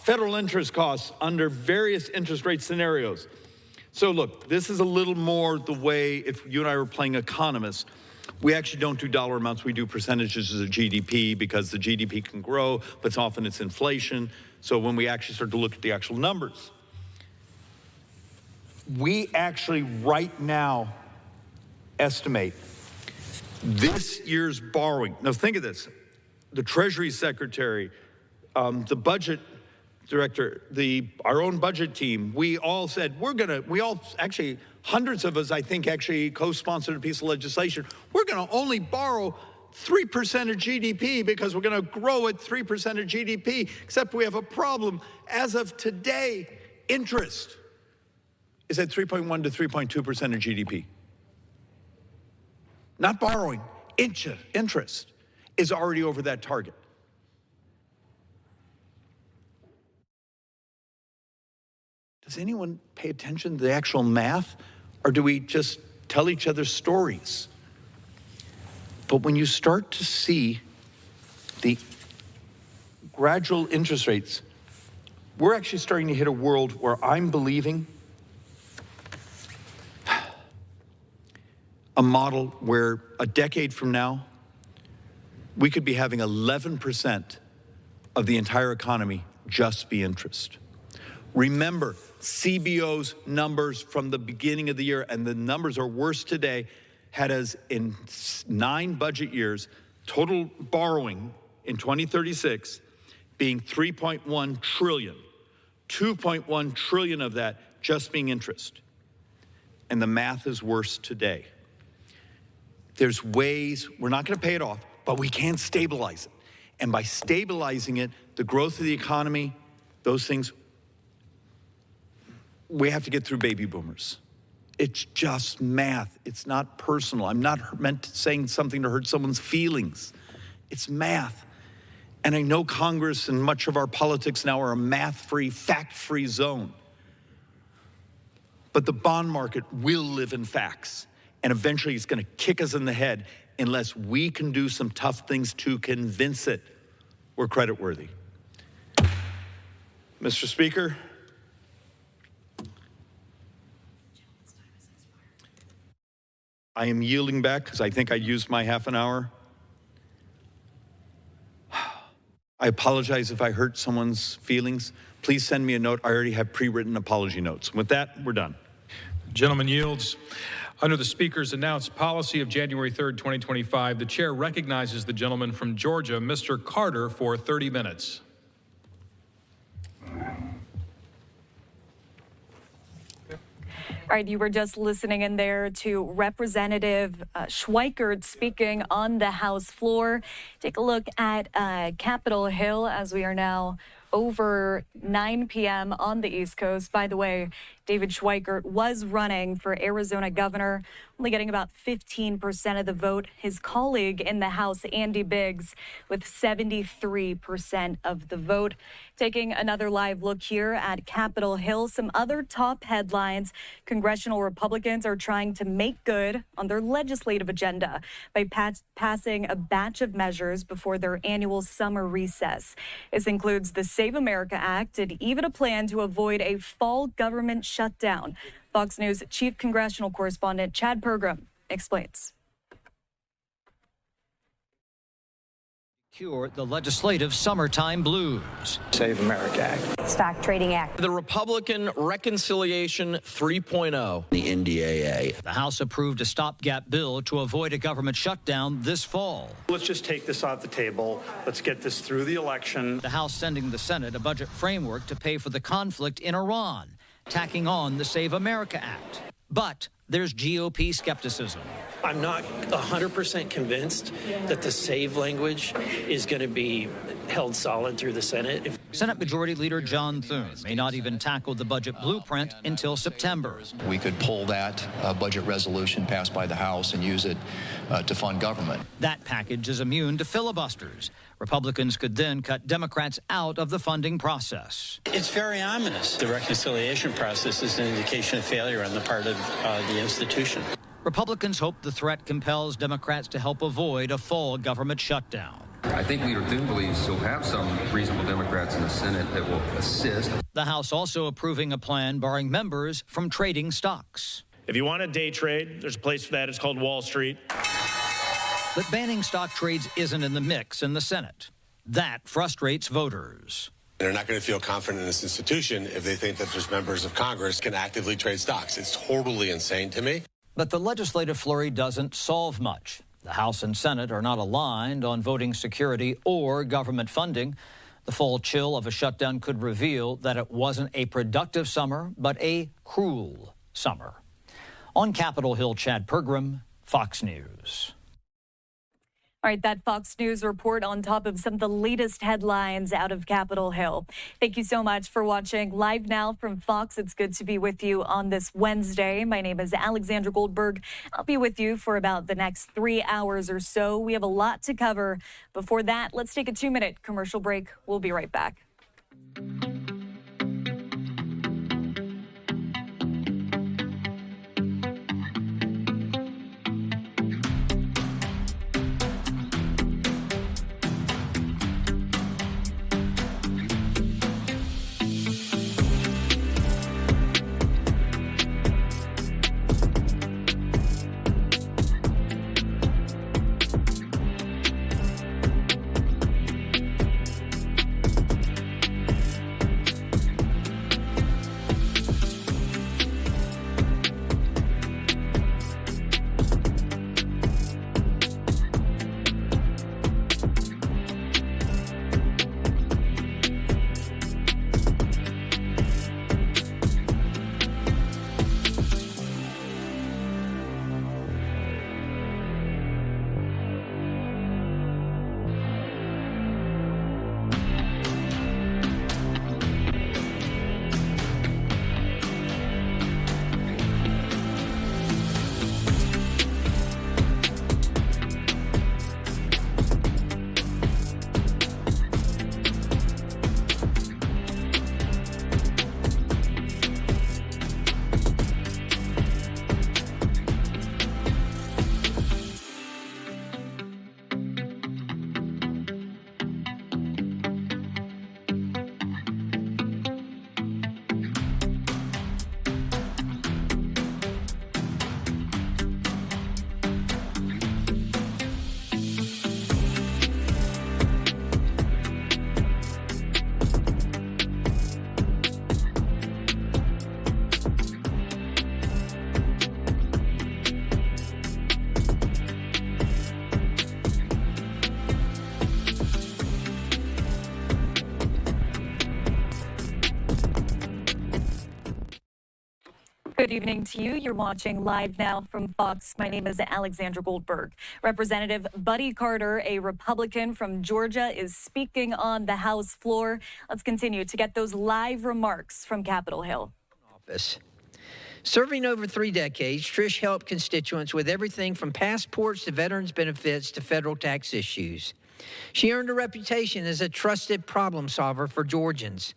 Federal interest costs under various interest rate scenarios. So look, this is a little more the way, if you and I were playing economists, we actually don't do dollar amounts, we do percentages of GDP because the GDP can grow, but often it's inflation. So when we actually start to look at the actual numbers, we actually right now estimate this year's borrowing. Now think of this, the Treasury Secretary, the budget director, our own budget team, we all said, actually, hundreds of us, I think, actually co-sponsored a piece of legislation. We're gonna only borrow 3% of GDP because we're gonna grow at 3% of GDP, except we have a problem. As of today, interest is at 3.1 to 3.2% of GDP. Not borrowing, interest is already over that target. Does anyone pay attention to the actual math, or do we just tell each other stories? But when you start to see the gradual interest rates, we're actually starting to hit a world where I'm believing a model where a decade from now, we could be having 11% of the entire economy just be interest. Remember, CBO's numbers from the beginning of the year, and the numbers are worse today, had us in 9 budget years, total borrowing in 2036 being 3.1 trillion, 2.1 trillion of that just being interest. And the math is worse today. There's ways, we're not gonna pay it off, but we can stabilize it. And by stabilizing it, the growth of the economy, those things, we have to get through baby boomers. It's just math. It's not personal. I'm not meant saying something to hurt someone's feelings. It's math. And I know Congress and much of our politics now are a math-free, fact-free zone. But the bond market will live in facts. And eventually it's going to kick us in the head unless we can do some tough things to convince it we're creditworthy. Mr. Speaker, I am yielding back because I think I used my half an hour. I apologize if I hurt someone's feelings. Please send me a note. I already have pre-written apology notes. With that, we're done. Gentleman yields. Under the Speaker's announced policy of January 3rd, 2025, the chair recognizes the gentleman from Georgia, Mr. Carter, for 30 minutes. All right, you were just listening in there to Representative Schweikert speaking on the House floor. Take a look at Capitol Hill as we are now over 9 p.m. on the East Coast. By the way, David Schweikert was running for Arizona governor, only getting about 15% of the vote. His colleague in the House, Andy Biggs, with 73% of the vote. Taking another live look here at Capitol Hill, some other top headlines. Congressional Republicans are trying to make good on their legislative agenda by passing a batch of measures before their annual summer recess. This includes the Save America Act and even a plan to avoid a fall government shutdown. Fox News Chief Congressional Correspondent Chad Pergram explains. Cure the legislative summertime blues. Save America Act. Stock Trading Act. The Republican Reconciliation 3.0. The NDAA. The House approved a stopgap bill to avoid a government shutdown this fall. Let's just take this off the table. Let's get this through the election. The House sending the Senate a budget framework to pay for the conflict in Iran, tacking on the Save America Act. But there's GOP skepticism. I'm not 100% convinced that the save language is going to be held solid through the Senate. Senate Majority Leader John Thune may not even tackle the budget blueprint until September. We could pull that budget resolution passed by the House and use it to fund government. That package is immune to filibusters. Republicans could then cut Democrats out of the funding process. It's very ominous. The reconciliation process is an indication of failure on the part of the institution. Republicans hope the threat compels Democrats to help avoid a fall government shutdown. I think Leader Thune believes he'll have some reasonable Democrats in the Senate that will assist. The House also approving a plan barring members from trading stocks. If you want to day trade, there's a place for that. It's called Wall Street. But banning stock trades isn't in the mix in the Senate. That frustrates voters. They're not going to feel confident in this institution if they think that there's members of Congress can actively trade stocks. It's totally insane to me. But the legislative flurry doesn't solve much. The House and Senate are not aligned on voting security or government funding. The fall chill of a shutdown could reveal that it wasn't a productive summer, but a cruel summer. On Capitol Hill, Chad Pergram, Fox News. All right, that Fox News report on top of some of the latest headlines out of Capitol Hill. Thank you so much for watching Live Now from Fox. It's good to be with you on this Wednesday. My name is Alexandra Goldberg. I'll be with you for about the next 3 hours or so. We have a lot to cover. Before that, let's take a 2-minute commercial break. We'll be right back. Good evening to you. You're watching Live Now from Fox. My name is Alexandra Goldberg. Representative Buddy Carter, a Republican from Georgia, is speaking on the House floor. Let's continue to get those live remarks from Capitol Hill. Serving over 3 decades, Trish helped constituents with everything from passports to veterans benefits to federal tax issues. She earned a reputation as a trusted problem solver for Georgians.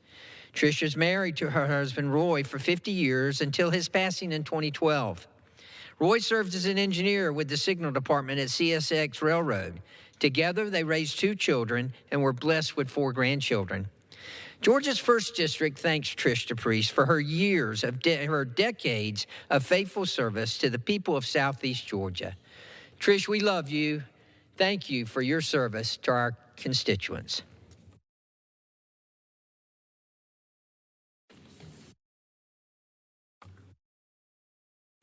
Trish was married to her husband, Roy, for 50 years until his passing in 2012. Roy served as an engineer with the signal department at CSX Railroad. Together, they raised 2 children and were blessed with 4 grandchildren. Georgia's 1st District thanks Trish DePriest for her years of her decades of faithful service to the people of Southeast Georgia. Trish, we love you. Thank you for your service to our constituents.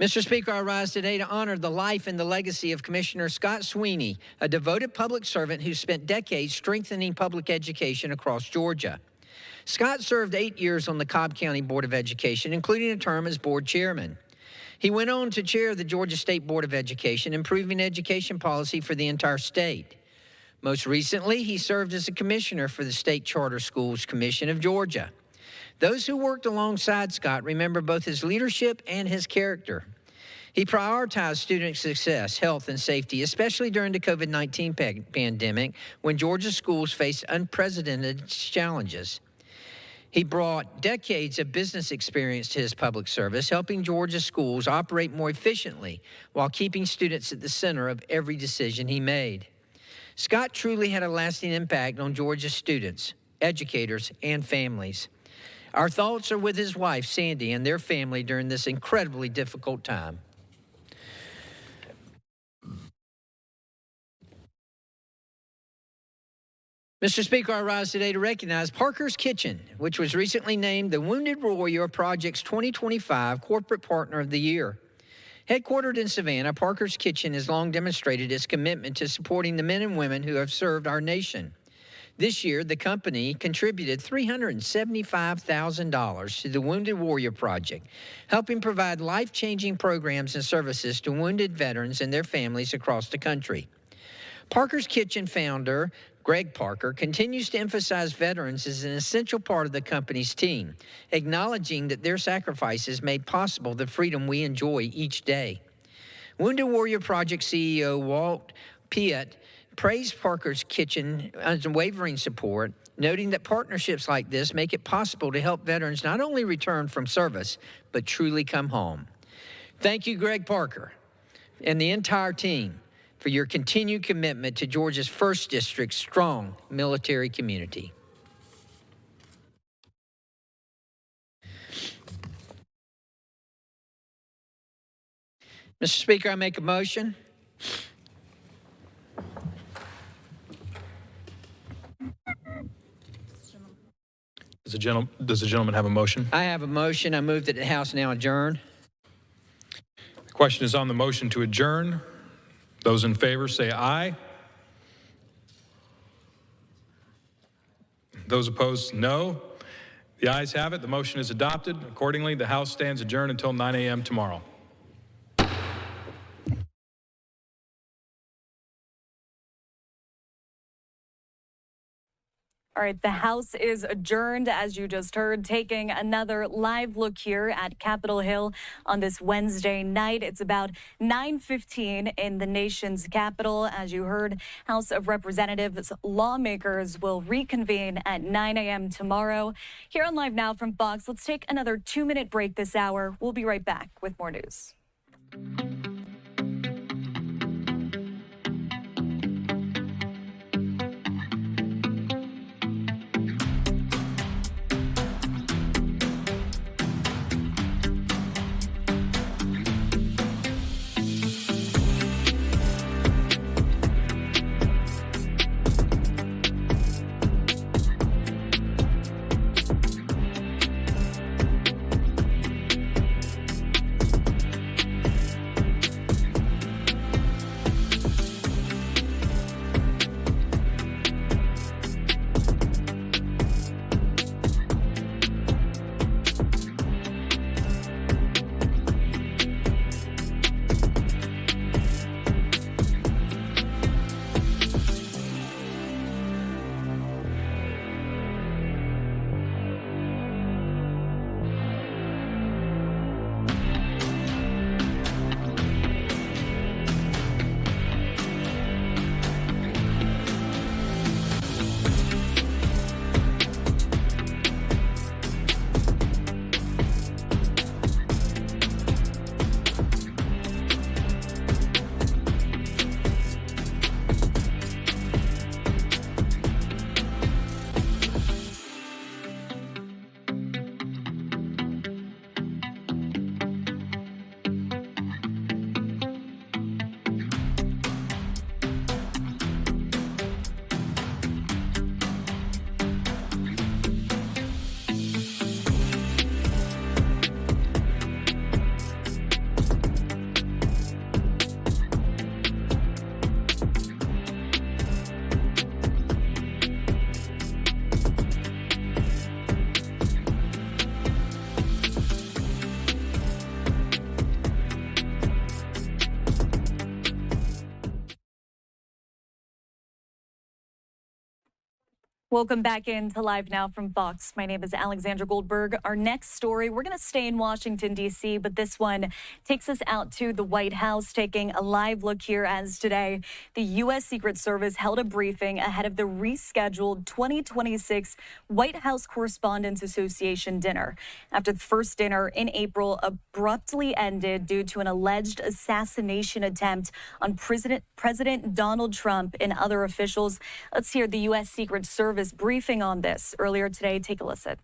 Mr. Speaker, I rise today to honor the life and the legacy of Commissioner Scott Sweeney, a devoted public servant who spent decades strengthening public education across Georgia. Scott served 8 years on the Cobb County Board of Education, including a term as board chairman. He went on to chair the Georgia State Board of Education, improving education policy for the entire state. Most recently, he served as a commissioner for the State Charter Schools Commission of Georgia. Those who worked alongside Scott remember both his leadership and his character. He prioritized student success, health, and safety, especially during the COVID-19 pandemic when Georgia schools faced unprecedented challenges. He brought decades of business experience to his public service, helping Georgia schools operate more efficiently while keeping students at the center of every decision he made. Scott truly had a lasting impact on Georgia's students, educators, and families. Our thoughts are with his wife, Sandy, and their family during this incredibly difficult time. Mr. Speaker, I rise today to recognize Parker's Kitchen, which was recently named the Wounded Warrior Project's 2025 Corporate Partner of the Year. Headquartered in Savannah, Parker's Kitchen has long demonstrated its commitment to supporting the men and women who have served our nation. This year, the company contributed $375,000 to the Wounded Warrior Project, helping provide life-changing programs and services to wounded veterans and their families across the country. Parker's Kitchen founder, Greg Parker, continues to emphasize veterans as an essential part of the company's team, acknowledging that their sacrifices made possible the freedom we enjoy each day. Wounded Warrior Project CEO Walt Piet praised Parker's Kitchen's unwavering support, noting that partnerships like this make it possible to help veterans not only return from service, but truly come home. Thank you, Greg Parker, and the entire team for your continued commitment to Georgia's 1st District's strong military community. Mr. Speaker, I make a motion. Does the gentleman have a motion? I have a motion. I move that the House now adjourn. The question is on the motion to adjourn. Those in favor say aye. Those opposed, no. The ayes have it. The motion is adopted. Accordingly, the House stands adjourned until 9 a.m. tomorrow. All right, the House is adjourned, as you just heard, taking another live look here at Capitol Hill on this Wednesday night. It's about 9:15 in the nation's capital. As you heard, House of Representatives lawmakers will reconvene at 9 a.m. tomorrow. Here on Live Now from Fox, let's take another 2-minute break this hour. We'll be right back with more news. Welcome back into Live Now from Fox. My name is Alexandra Goldberg. Our next story, we're going to stay in Washington, D.C., but this one takes us out to the White House, taking a live look here as today the U.S. Secret Service held a briefing ahead of the rescheduled 2026 White House Correspondents Association dinner. After the first dinner in April abruptly ended due to an alleged assassination attempt on President Donald Trump and other officials. Let's hear the U.S. Secret Service briefing on this earlier today. Take a listen.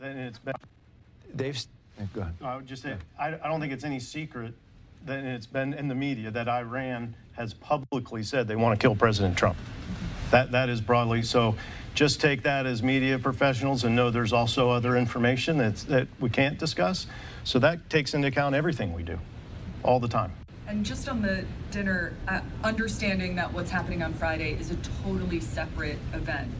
Then it's been. Dave, go ahead. I would just say, I don't think it's any secret that it's been in the media that Iran has publicly said they want to kill President Trump. That is broadly. So just take that as media professionals and know there's also other information that we can't discuss. So that takes into account everything we do all the time. And just on the dinner, understanding that what's happening on Friday is a totally separate event.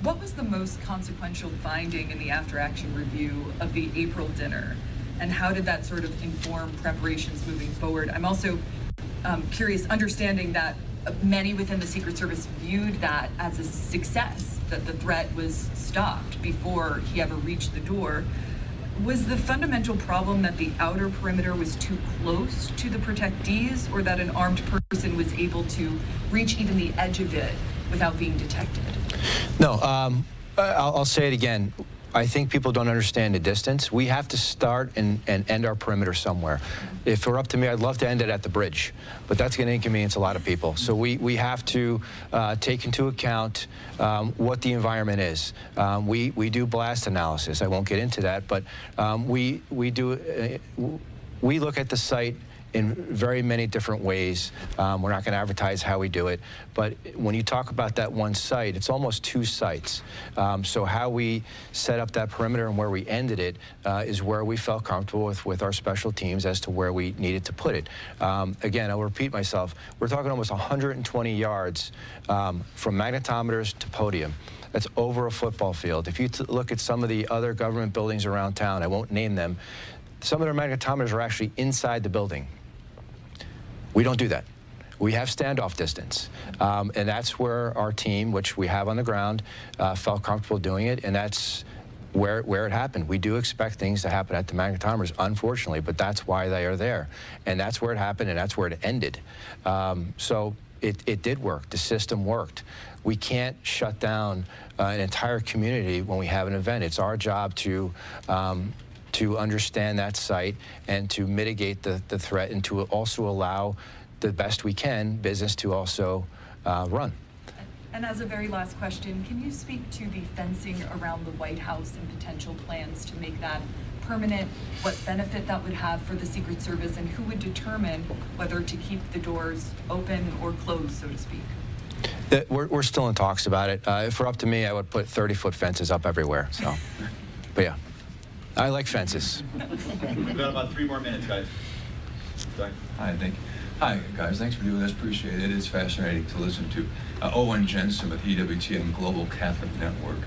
What was the most consequential finding in the after-action review of the April dinner? And how did that sort of inform preparations moving forward? I'm also curious, understanding that many within the Secret Service viewed that as a success, that the threat was stopped before he ever reached the door. Was the fundamental problem that the outer perimeter was too close to the protectees, or that an armed person was able to reach even the edge of it without being detected? No, I'll say it again. I think people don't understand the distance. We have to start and end our perimeter somewhere. If it were up to me, I'd love to end it at the bridge, but that's going to inconvenience a lot of people. So we have to take into account what the environment is. We do blast analysis. I won't get into that, but we look at the site in very many different ways. We're not going to advertise how we do it, but when you talk about that one site, it's almost two sites. So how we set up that perimeter and where we ended it is where we felt comfortable with our special teams as to where we needed to put it. Again, I'll repeat myself, we're talking almost 120 yards from magnetometers to podium. That's over a football field. If you look at some of the other government buildings around town, I won't name them, some of their magnetometers are actually inside the building. We don't do that. We have standoff distance, and that's where our team, which we have on the ground, felt comfortable doing it, and that's where it happened. We do expect things to happen at the magnetometers, unfortunately, but that's why they are there, and that's where it happened, and that's where it ended. So it did work. The system worked. We can't shut down an entire community when we have an event. It's our job to understand that site and to mitigate the threat, and to also allow the best we can business to also run. And as a very last question, can you speak to the fencing around the White House and potential plans to make that permanent, what benefit that would have for the Secret Service, and who would determine whether to keep the doors open or closed, so to speak? We're still in talks about it. If it were up to me, I would put 30-foot fences up everywhere. So, but yeah. I like fences. We've got about 3 more minutes, guys. Sorry. Hi, thank you. Hi, guys. Thanks for doing this. Appreciate it. It is fascinating to listen to. Owen Jensen with EWTN Global Catholic Network.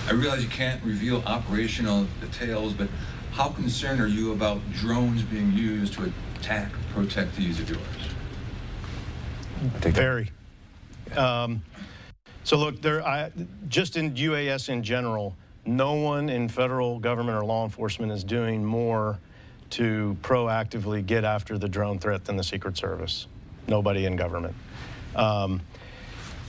I realize you can't reveal operational details, but how concerned are you about drones being used to attack protectees of yours? Very. So look, just in UAS in general, no one in federal government or law enforcement is doing more to proactively get after the drone threat than the Secret Service. Nobody in government.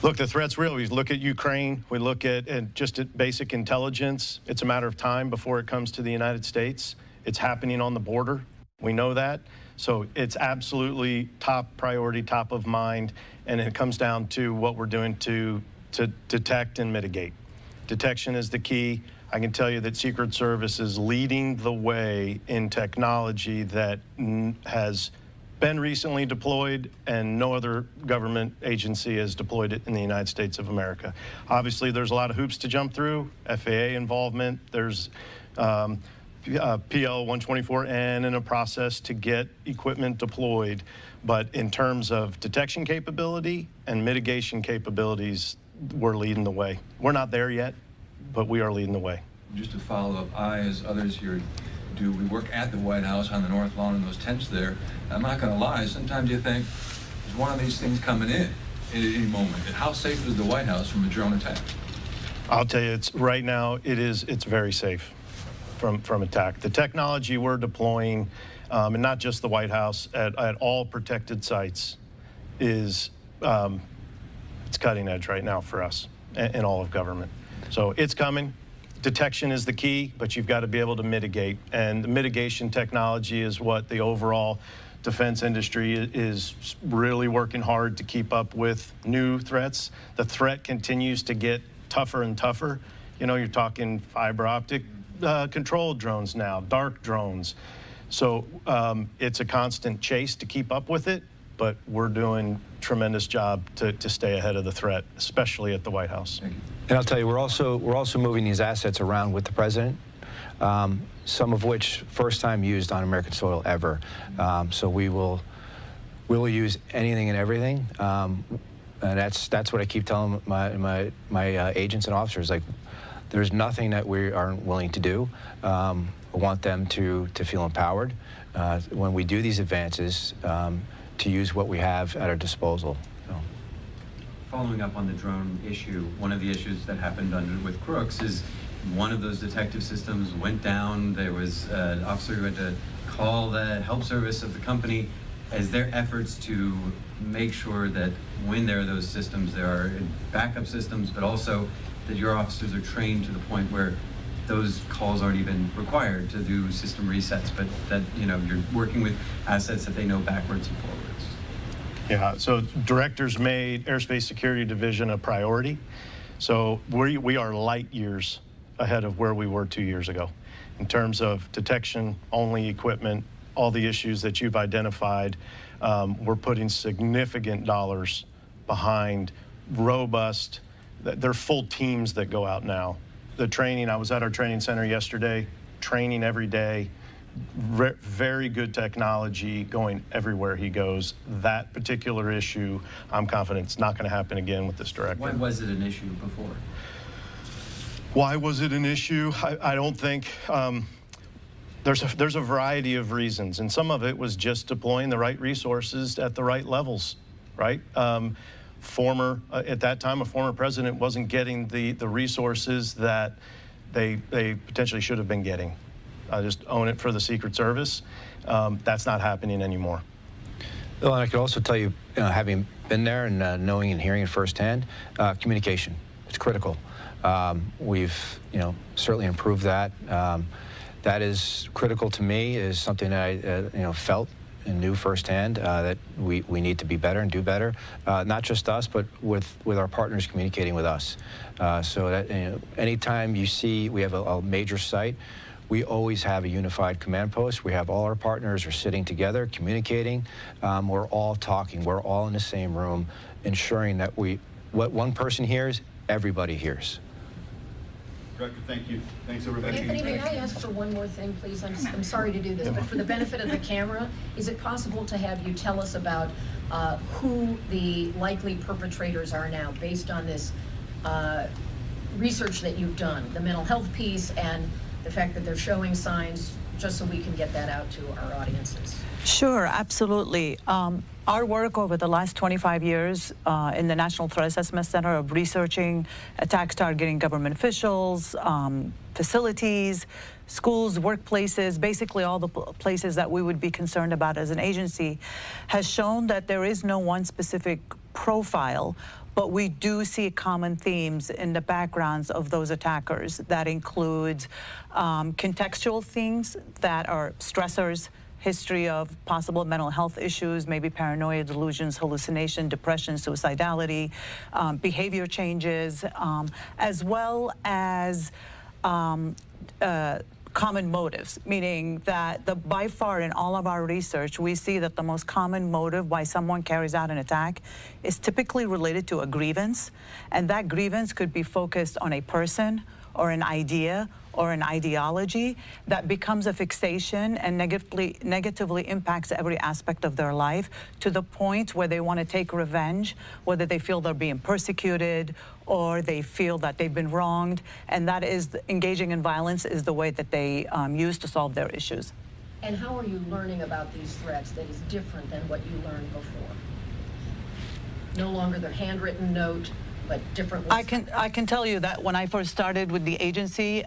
Look, the threat's real. We look at Ukraine. We look at just at basic intelligence. It's a matter of time before it comes to the United States. It's happening on the border. We know that. So it's absolutely top priority, top of mind, and it comes down to what we're doing to detect and mitigate. Detection is the key. I can tell you that Secret Service is leading the way in technology that has been recently deployed, and no other government agency has deployed it in the United States of America. Obviously, there's a lot of hoops to jump through, FAA involvement, there's PL 124N in a process to get equipment deployed. But in terms of detection capability and mitigation capabilities, we're leading the way. We're not there yet, but we are leading the way. Just to follow up, I, as others here do, we work at the White House on the North Lawn in those tents there. I'm not going to lie, sometimes you think there's one of these things coming in at any moment. And how safe is the White House from a drone attack? I'll tell you, it's right now, it's very safe from attack. The technology we're deploying, and not just the White House, at all protected sites is, it's cutting edge right now for us in all of government. So it's coming. Detection is the key, but you've got to be able to mitigate. And the mitigation technology is what the overall defense industry is really working hard to keep up with new threats. The threat continues to get tougher and tougher. You know, you're talking fiber optic controlled drones now, dark drones. So it's a constant chase to keep up with it, but we're doing a tremendous job to stay ahead of the threat, especially at the White House. And I'll tell you, we're also moving these assets around with the president, some of which first time used on American soil ever. So we will use anything and everything, and that's what I keep telling my agents and officers. Like, there's nothing that we aren't willing to do. I want them to feel empowered when we do these advances, to use what we have at our disposal. Following up on the drone issue, one of the issues that happened with Crooks is one of those detective systems went down. There was an officer who had to call the help service of the company. As their efforts to make sure that when there are those systems, there are backup systems, but also that your officers are trained to the point where those calls aren't even required to do system resets, but that, you know, you're working with assets that they know backwards and forwards. Yeah, so directors made Airspace Security Division a priority. So we are light years ahead of where we were 2 years ago in terms of detection-only equipment, all the issues that you've identified. We're putting significant dollars behind robust, they're full teams that go out now. The training, I was at our training center yesterday, training every day, very good technology going everywhere he goes. That particular issue, I'm confident it's not going to happen again with this directive. Why was it an issue before? Why was it an issue? I don't think, there's a variety of reasons, and some of it was just deploying the right resources at the right levels, right? At that time, a former president wasn't getting the resources that they potentially should have been getting. I just own it for the Secret Service. That's not happening anymore. Well, and I could also tell you, having been there and knowing and hearing it firsthand, communication, it's critical. We've, certainly improved that. That is critical to me, is something that I, felt and knew firsthand, that we need to be better and do better. Not just us, but with our partners communicating with us. So that, anytime you see we have a major site, we always have a unified command post. We have all our partners are sitting together, communicating. We're all talking. We're all in the same room, ensuring that what one person hears, everybody hears. Director, thank you. Thanks, everybody. Anthony, may I ask for one more thing, please? I'm sorry to do this, but for the benefit of the camera, is it possible to have you tell us about who the likely perpetrators are now, based on this research that you've done, the mental health piece and the fact that they're showing signs, just so we can get that out to our audiences? Sure, absolutely. Our work over the last 25 years in the National Threat Assessment Center of researching attacks targeting government officials, facilities, schools, workplaces, basically all the places that we would be concerned about as an agency, has shown that there is no one specific profile, but we do see common themes in the backgrounds of those attackers. That includes contextual things that are stressors, history of possible mental health issues, maybe paranoia, delusions, hallucination, depression, suicidality, behavior changes, as well as common motives, meaning that by far in all of our research, we see that the most common motive why someone carries out an attack is typically related to a grievance, and that grievance could be focused on a person or an idea or an ideology that becomes a fixation and negatively impacts every aspect of their life, to the point where they want to take revenge, whether they feel they're being persecuted or they feel that they've been wronged, and that is, engaging in violence is the way that they use to solve their issues. And how are you learning about these threats that is different than what you learned before? No longer their handwritten note, but different. I can tell you that when I first started with the agency,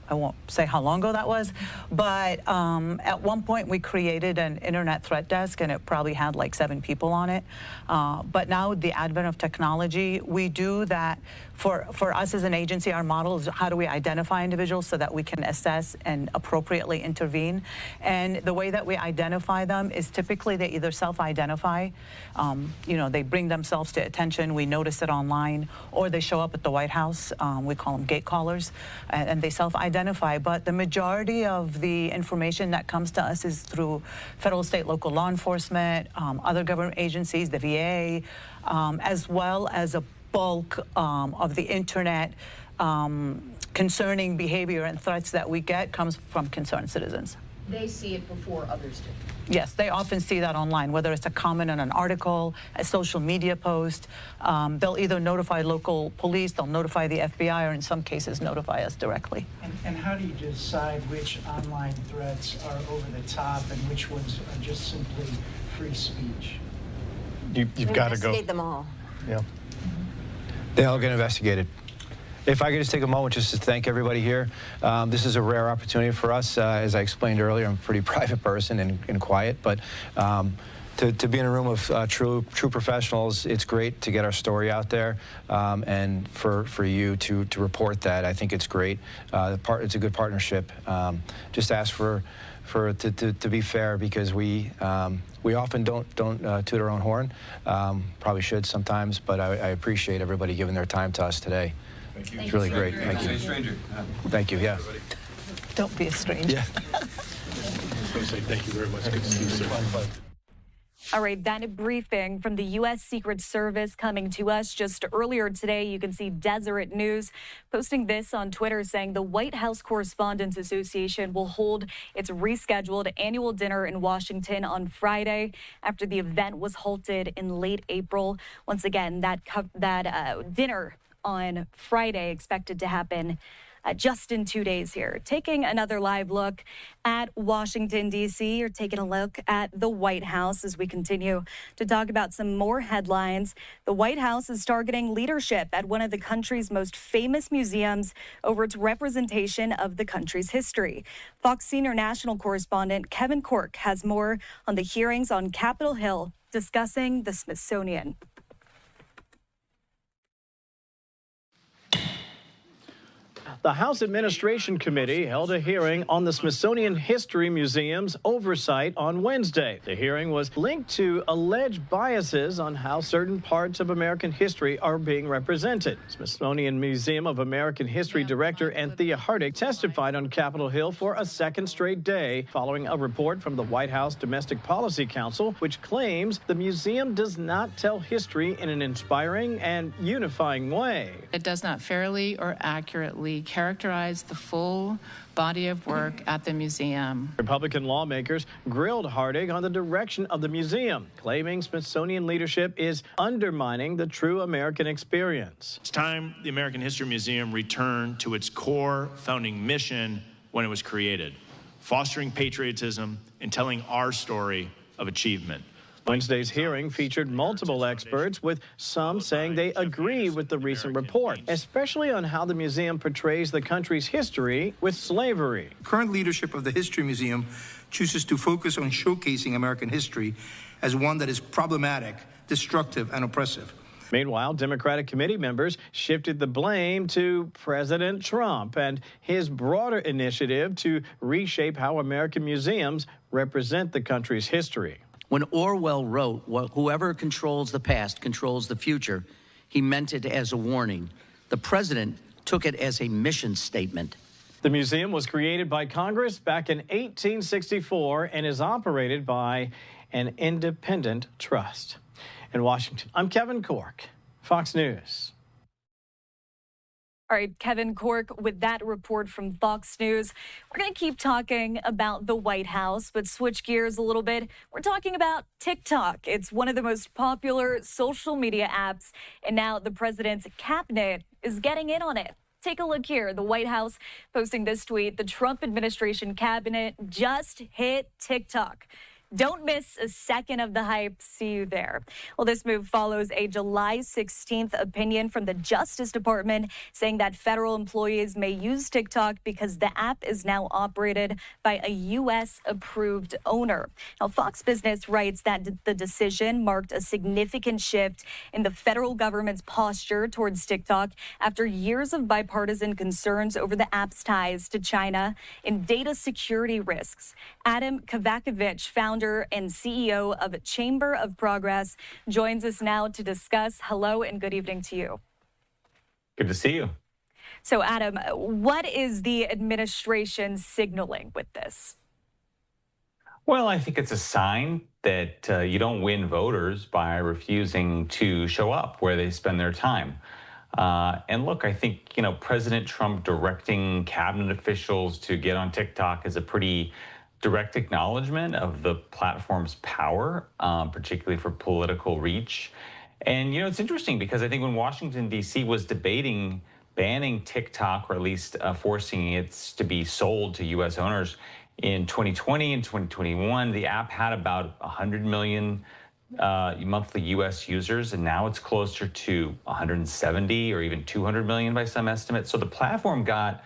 I won't say how long ago that was, but at one point we created an internet threat desk, and it probably had like 7 people on it. But now with the advent of technology, we do that. For us as an agency, our model is how do we identify individuals so that we can assess and appropriately intervene. And the way that we identify them is typically they either self-identify, you know, they bring themselves to attention, we notice it online, or they show up at the White House, we call them gate callers, and they self-identify. But the majority of the information that comes to us is through federal, state, local law enforcement, other government agencies, the VA, as well as a bulk of the internet concerning behavior and threats that we get comes from concerned citizens. They see it before others do. Yes, they often see that online, whether it's a comment on an article, a social media post. They'll either notify local police, they'll notify the FBI, or in some cases notify us directly. And how do you decide which online threats are over the top and which ones are just simply free speech? You've got to go. Investigate them all. Yeah. They all get investigated. If I could just take a moment just to thank everybody here. This is a rare opportunity for us. As I explained earlier, I'm a pretty private person and quiet, but to be in a room of true professionals, it's great to get our story out there, and for you to report that. I think it's great. It's a good partnership. Just ask to be fair, because we often don't toot our own horn. Probably should sometimes, but I appreciate everybody giving their time to us today. Thank you. It's really great. Thank you. Stranger. Thank you. Yeah. Don't be a stranger. Yeah. Thank you very much. Good to see you, sir. All right, that briefing from the U.S. Secret Service coming to us just earlier today. You can see Deseret News posting this on Twitter, saying the White House Correspondents Association will hold its rescheduled annual dinner in Washington on Friday after the event was halted in late April. Once again, that dinner on Friday expected to happen just in 2 days here. Taking another live look at Washington, D.C., or taking a look at the White House as we continue to talk about some more headlines. The White House is targeting leadership at one of the country's most famous museums over its representation of the country's history. Fox senior national correspondent Kevin Corke has more on the hearings on Capitol Hill discussing the Smithsonian. The House Administration Committee held a hearing on the Smithsonian History Museum's oversight on Wednesday. The hearing was linked to alleged biases on how certain parts of American history are being represented. Smithsonian Museum of American History Director Anthea Hardig testified on Capitol Hill for a second straight day, following a report from the White House Domestic Policy Council, which claims the museum does not tell history in an inspiring and unifying way. It does not fairly or accurately characterize the full body of work at the museum. Republican lawmakers grilled Hardig on the direction of the museum, claiming Smithsonian leadership is undermining the true American experience. It's time the American History Museum returned to its core founding mission when it was created, fostering patriotism and telling our story of achievement. Wednesday's hearing featured multiple experts, with some saying they agree with the recent report, especially on how the museum portrays the country's history with slavery. Current leadership of the History Museum chooses to focus on showcasing American history as one that is problematic, destructive, and oppressive. Meanwhile, Democratic committee members shifted the blame to President Trump and his broader initiative to reshape how American museums represent the country's history. When Orwell wrote, "Whoever controls the past controls the future," he meant it as a warning. The president took it as a mission statement. The museum was created by Congress back in 1864 and is operated by an independent trust. In Washington, I'm Kevin Corke, Fox News. All right, Kevin Corke with that report from Fox News. We're going to keep talking about the White House, but switch gears a little bit. We're talking about TikTok. It's one of the most popular social media apps, and now the president's cabinet is getting in on it. Take a look here. The White House posting this tweet: the Trump administration cabinet just hit TikTok. Don't miss a second of the hype. See you there. Well, this move follows a July 16th opinion from the Justice Department saying that federal employees may use TikTok because the app is now operated by a U.S.-approved owner. Now, Fox Business writes that the decision marked a significant shift in the federal government's posture towards TikTok after years of bipartisan concerns over the app's ties to China and data security risks. Adam Kavakovich, founder and CEO of Chamber of Progress, joins us now to discuss. Hello and good evening to you. Good to see you. So, Adam, what is the administration signaling with this? Well, I think it's a sign that you don't win voters by refusing to show up where they spend their time. And look, I think, President Trump directing cabinet officials to get on TikTok is a pretty direct acknowledgement of the platform's power, particularly for political reach. And, it's interesting because I think when Washington, D.C. was debating banning TikTok, or at least forcing it to be sold to U.S. owners in 2020 and 2021, the app had about 100 million monthly U.S. users, and now it's closer to 170 or even 200 million by some estimates. So the platform got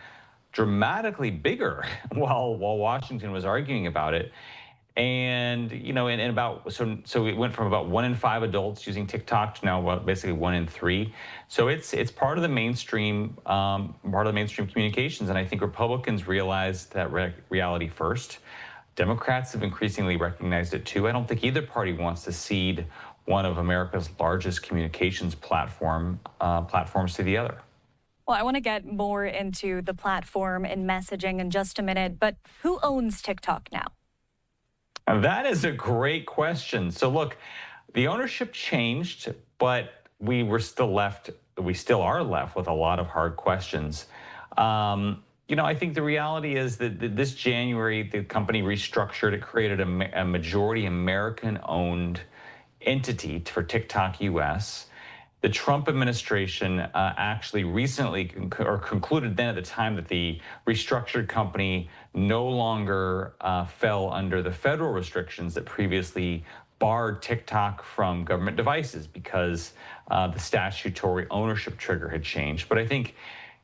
dramatically bigger while Washington was arguing about it. And, so it went from about 1 in 5 adults using TikTok to now basically 1 in 3. So it's part of the mainstream, communications. And I think Republicans realized that reality first. Democrats have increasingly recognized it too. I don't think either party wants to cede one of America's largest communications platforms to the other. Well, I want to get more into the platform and messaging in just a minute, but who owns TikTok now? That is a great question. So look, the ownership changed, but we still are left with a lot of hard questions. I think the reality is that this January, the company restructured. It created a majority American-owned entity for TikTok US. The Trump administration actually recently concluded then at the time that the restructured company no longer fell under the federal restrictions that previously barred TikTok from government devices because the statutory ownership trigger had changed. But I think,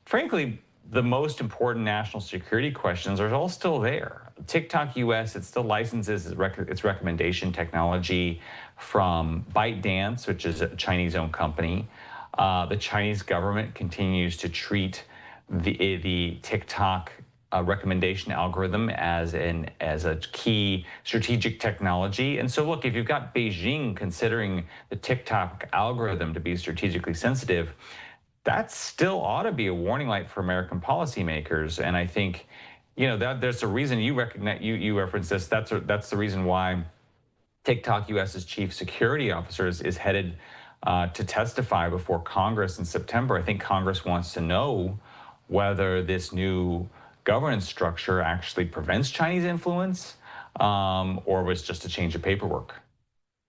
frankly, the most important national security questions are all still there. TikTok US, it still licenses its recommendation technology from ByteDance, which is a Chinese-owned company. The Chinese government continues to treat the TikTok recommendation algorithm as a key strategic technology. And so, look, if you've got Beijing considering the TikTok algorithm to be strategically sensitive, that still ought to be a warning light for American policymakers. And I think, that there's a reason you referenced this. That's the reason why TikTok US's chief security officer is headed to testify before Congress in September. I think Congress wants to know whether this new governance structure actually prevents Chinese influence or was just a change of paperwork.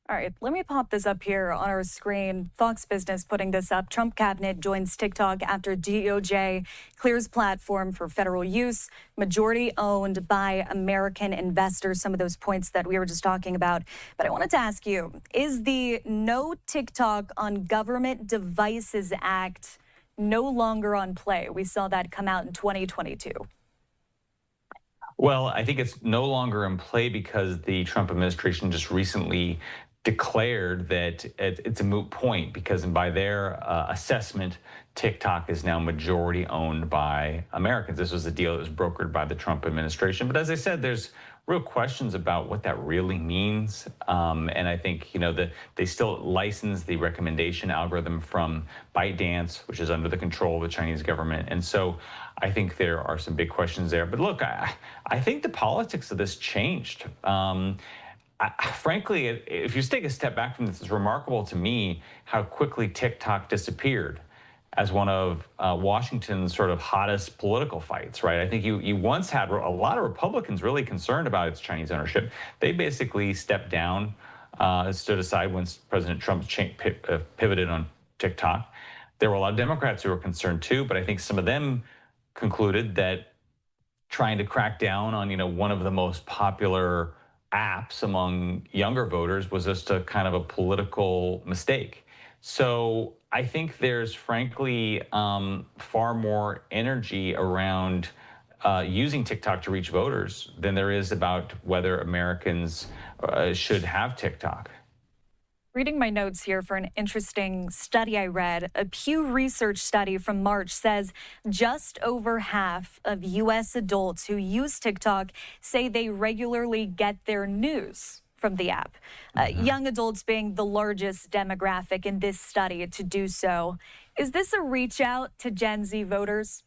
All right, let me pop this up here on our screen. Fox Business putting this up. Trump cabinet joins TikTok after DOJ clears platform for federal use, majority owned by American investors. Some of those points that we were just talking about. But I wanted to ask you, is the No TikTok on Government Devices Act no longer on play? We saw that come out in 2022. Well, I think it's no longer in play because the Trump administration just recently declared that it's a moot point because by their assessment, TikTok is now majority owned by Americans. This was a deal that was brokered by the Trump administration. But as I said, there's real questions about what that really means. And I think, that they still license the recommendation algorithm from ByteDance, which is under the control of the Chinese government. And so I think there are some big questions there. But look, I think the politics of this changed. Frankly, if you take a step back from this, it's remarkable to me how quickly TikTok disappeared as one of Washington's sort of hottest political fights, right? I think you once had a lot of Republicans really concerned about its Chinese ownership. They basically stepped down, stood aside when President Trump pivoted on TikTok. There were a lot of Democrats who were concerned too, but I think some of them concluded that trying to crack down on, one of the most popular apps among younger voters was just a kind of a political mistake. So I think there's frankly far more energy around using TikTok to reach voters than there is about whether Americans should have TikTok. Reading my notes here for an interesting study I read, a Pew Research study from March says just over half of U.S. adults who use TikTok say they regularly get their news from the app. Young adults being the largest demographic in this study to do so. Is this a reach out to Gen Z voters?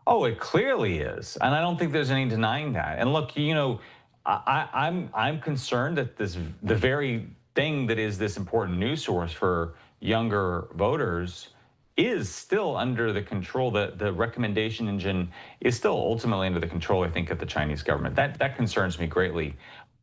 Oh, it clearly is. And I don't think there's any denying that. And look, you know, I'm concerned that the very thing that is this important news source for younger voters is still under the control. The recommendation engine is still ultimately under the control, I think, of the Chinese government. That concerns me greatly.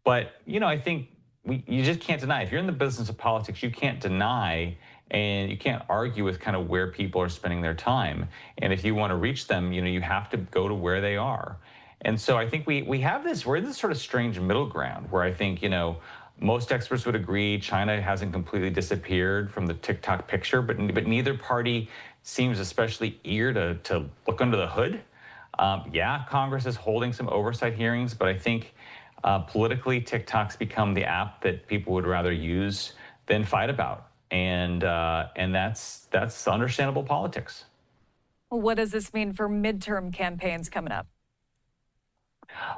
But you know, I think you just can't deny. If you're in the business of politics, you can't deny and you can't argue with kind of where people are spending their time. And if you want to reach them, you know, you have to go to where they are. And so I think we're in this sort of strange middle ground where I think, you know, most experts would agree China hasn't completely disappeared from the TikTok picture, but neither party seems especially eager to look under the hood. Yeah, Congress is holding some oversight hearings, but I think politically TikTok's become the app that people would rather use than fight about. And that's understandable politics. Well, what does this mean for midterm campaigns coming up?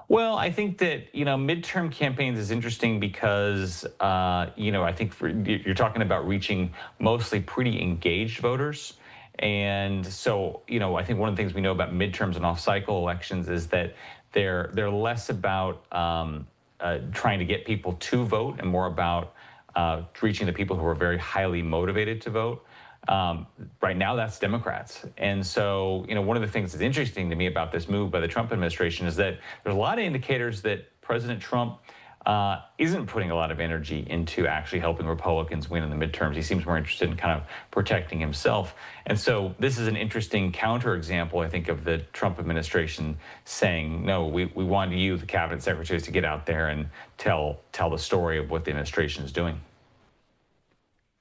Well, I think that, you know, midterm campaigns is interesting because, you know, I think you're talking about reaching mostly pretty engaged voters. And so, you know, I think one of the things we know about midterms and off-cycle elections is that they're less about trying to get people to vote and more about reaching the people who are very highly motivated to vote. Right now, that's Democrats. And so, you know, one of the things that's interesting to me about this move by the Trump administration is that there's a lot of indicators that President Trump isn't putting a lot of energy into actually helping Republicans win in the midterms. He seems more interested in kind of protecting himself. And so this is an interesting counterexample, I think, of the Trump administration saying, no, we want you, the cabinet secretaries, to get out there and tell the story of what the administration is doing.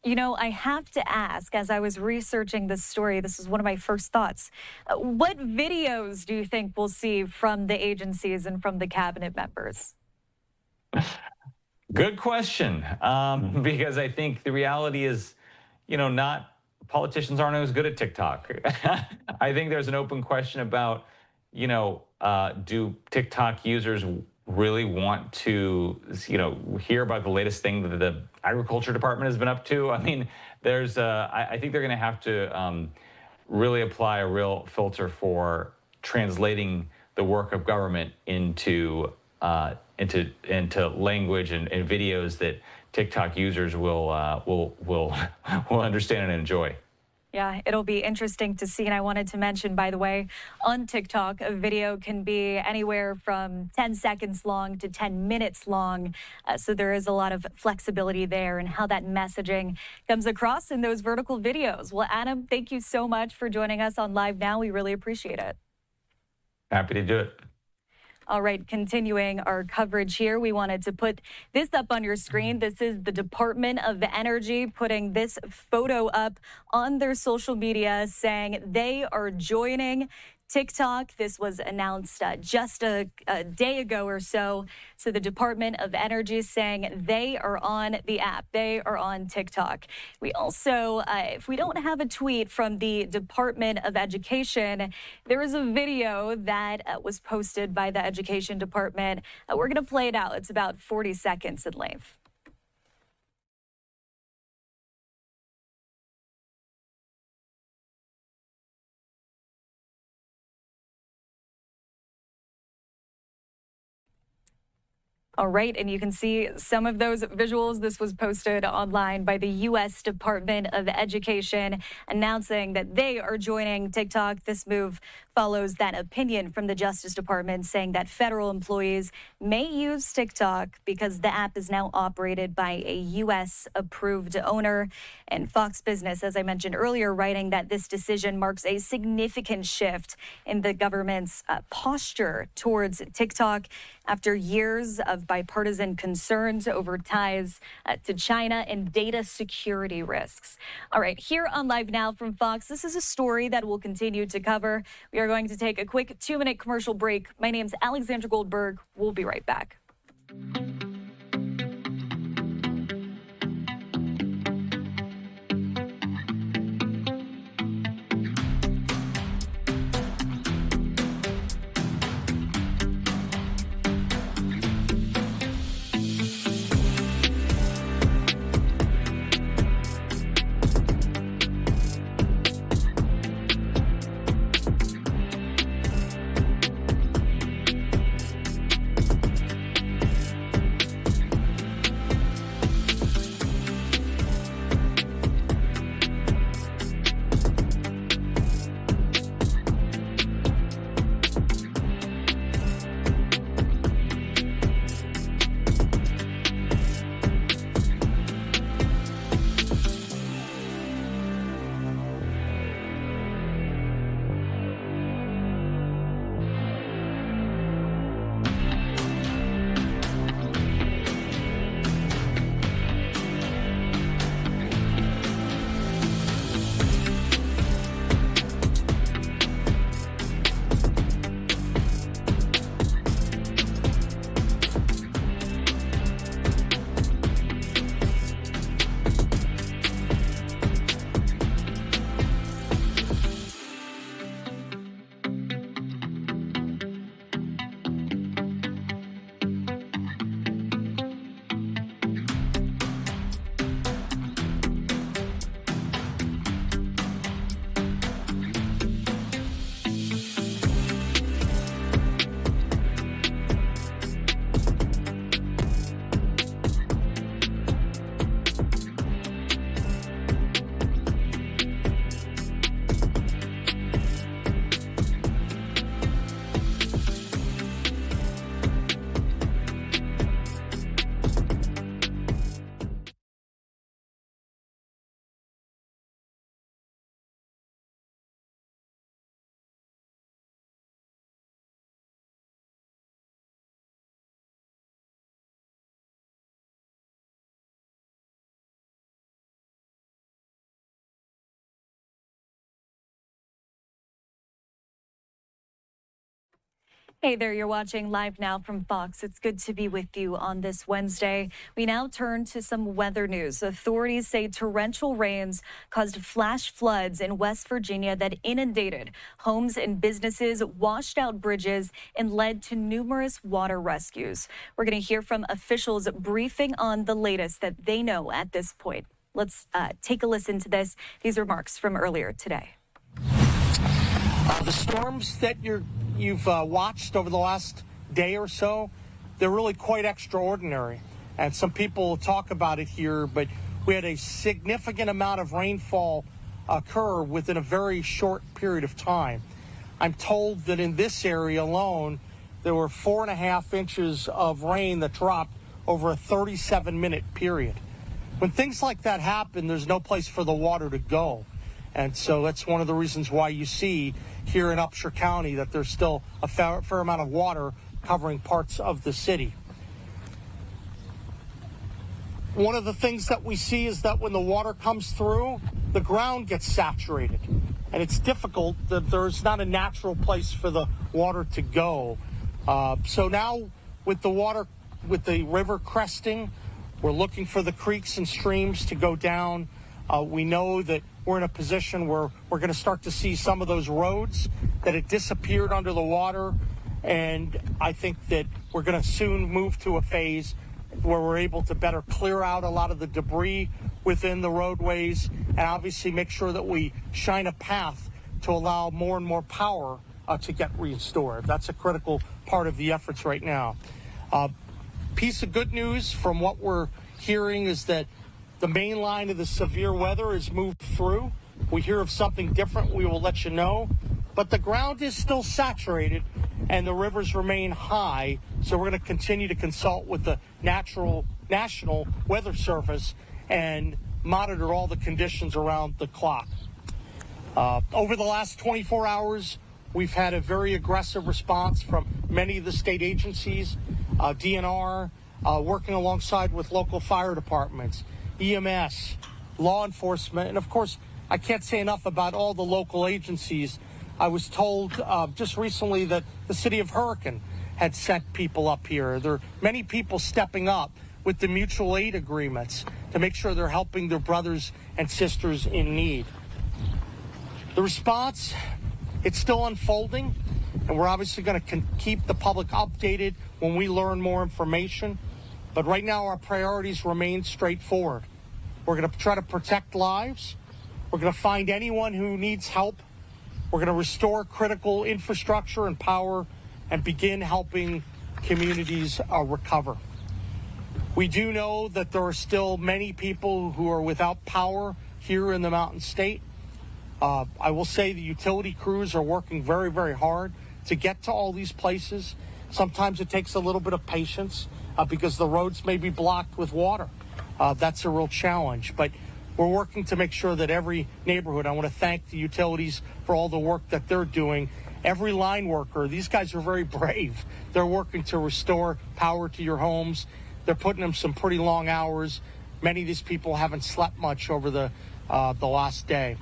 You know, I have to ask, as I was researching this story, this is one of my first thoughts. What videos do you think we'll see from the agencies and from the cabinet members? Good question, because I think the reality is, you know, politicians aren't as good at TikTok. I think there's an open question about, you know, do TikTok users really want to, you know, hear about the latest thing that the Agriculture Department has been up to? I mean, I think they're going to have to really apply a real filter for translating the work of government into language and videos that TikTok users will understand and enjoy. Yeah, it'll be interesting to see. And I wanted to mention, by the way, on TikTok, a video can be anywhere from 10 seconds long to 10 minutes long. So there is a lot of flexibility there and how that messaging comes across in those vertical videos. Well, Adam, thank you so much for joining us on Live Now. We really appreciate it. Happy to do it. All right, continuing our coverage here, we wanted to put this up on your screen. This is the Department of Energy putting this photo up on their social media saying they are joining TikTok. This was announced just a day ago or so. So the Department of Energy is saying they are on the app. They are on TikTok. We also, if we don't have a tweet from the Department of Education, there is a video that was posted by the Education Department. We're going to play it out. It's about 40 seconds in length. All right, and you can see some of those visuals. This was posted online by the U.S. Department of Education, announcing that they are joining TikTok. This move follows that opinion from the Justice Department saying that federal employees may use TikTok because the app is now operated by a U.S.-approved owner. And Fox Business, as I mentioned earlier, writing that this decision marks a significant shift in the government's posture towards TikTok after years of bipartisan concerns over ties to China and data security risks. All right, here on Live Now from Fox, this is a story that we'll continue to cover. We are going to take a quick 2-minute commercial break. My name's Alexandra Goldberg. We'll be right back. Hey there, you're watching Live Now from Fox. It's good to be with you on this Wednesday. We now turn to some weather news. Authorities say torrential rains caused flash floods in West Virginia that inundated homes and businesses, washed out bridges, and led to numerous water rescues. We're going to hear from officials briefing on the latest that they know at this point. Let's take a listen to this. These remarks from earlier today. The storms that you've watched over the last day or so, they're really quite extraordinary. And some people talk about it here, but we had a significant amount of rainfall occur within a very short period of time. I'm told that in this area alone, there were 4.5 inches of rain that dropped over a 37-minute period. When things like that happen, there's no place for the water to go. And so that's one of the reasons why you see here in Upshur County that there's still a fair amount of water covering parts of the city. One of the things that we see is that when the water comes through, the ground gets saturated. And it's difficult, that there's not a natural place for the water to go. So now with the river cresting, we're looking for the creeks and streams to go down. We know that we're in a position where we're going to start to see some of those roads that had disappeared under the water. And I think that we're going to soon move to a phase where we're able to better clear out a lot of the debris within the roadways and obviously make sure that we shine a path to allow more and more power to get restored. That's a critical part of the efforts right now. piece of good news from what we're hearing is that the main line of the severe weather has moved through. We hear of something different, we will let you know. But the ground is still saturated and the rivers remain high, so we're going to continue to consult with the National Weather Service and monitor all the conditions around the clock. Over the last 24 hours, we've had a very aggressive response from many of the state agencies, DNR, working alongside with local fire departments, EMS, law enforcement, and of course, I can't say enough about all the local agencies. I was told just recently that the city of Hurricane had sent people up here. There are many people stepping up with the mutual aid agreements to make sure they're helping their brothers and sisters in need. The response, it's still unfolding, and we're obviously going to keep the public updated when we learn more information. But right now, our priorities remain straightforward. We're going to try to protect lives. We're going to find anyone who needs help. We're going to restore critical infrastructure and power and begin helping communities recover. We do know that there are still many people who are without power here in the Mountain State. I will say the utility crews are working very, very hard to get to all these places. Sometimes it takes a little bit of patience because the roads may be blocked with water. That's a real challenge, but we're working to make sure that every neighborhood, I want to thank the utilities for all the work that they're doing. Every line worker, these guys are very brave. They're working to restore power to your homes. They're putting in some pretty long hours. Many of these people haven't slept much over the last day.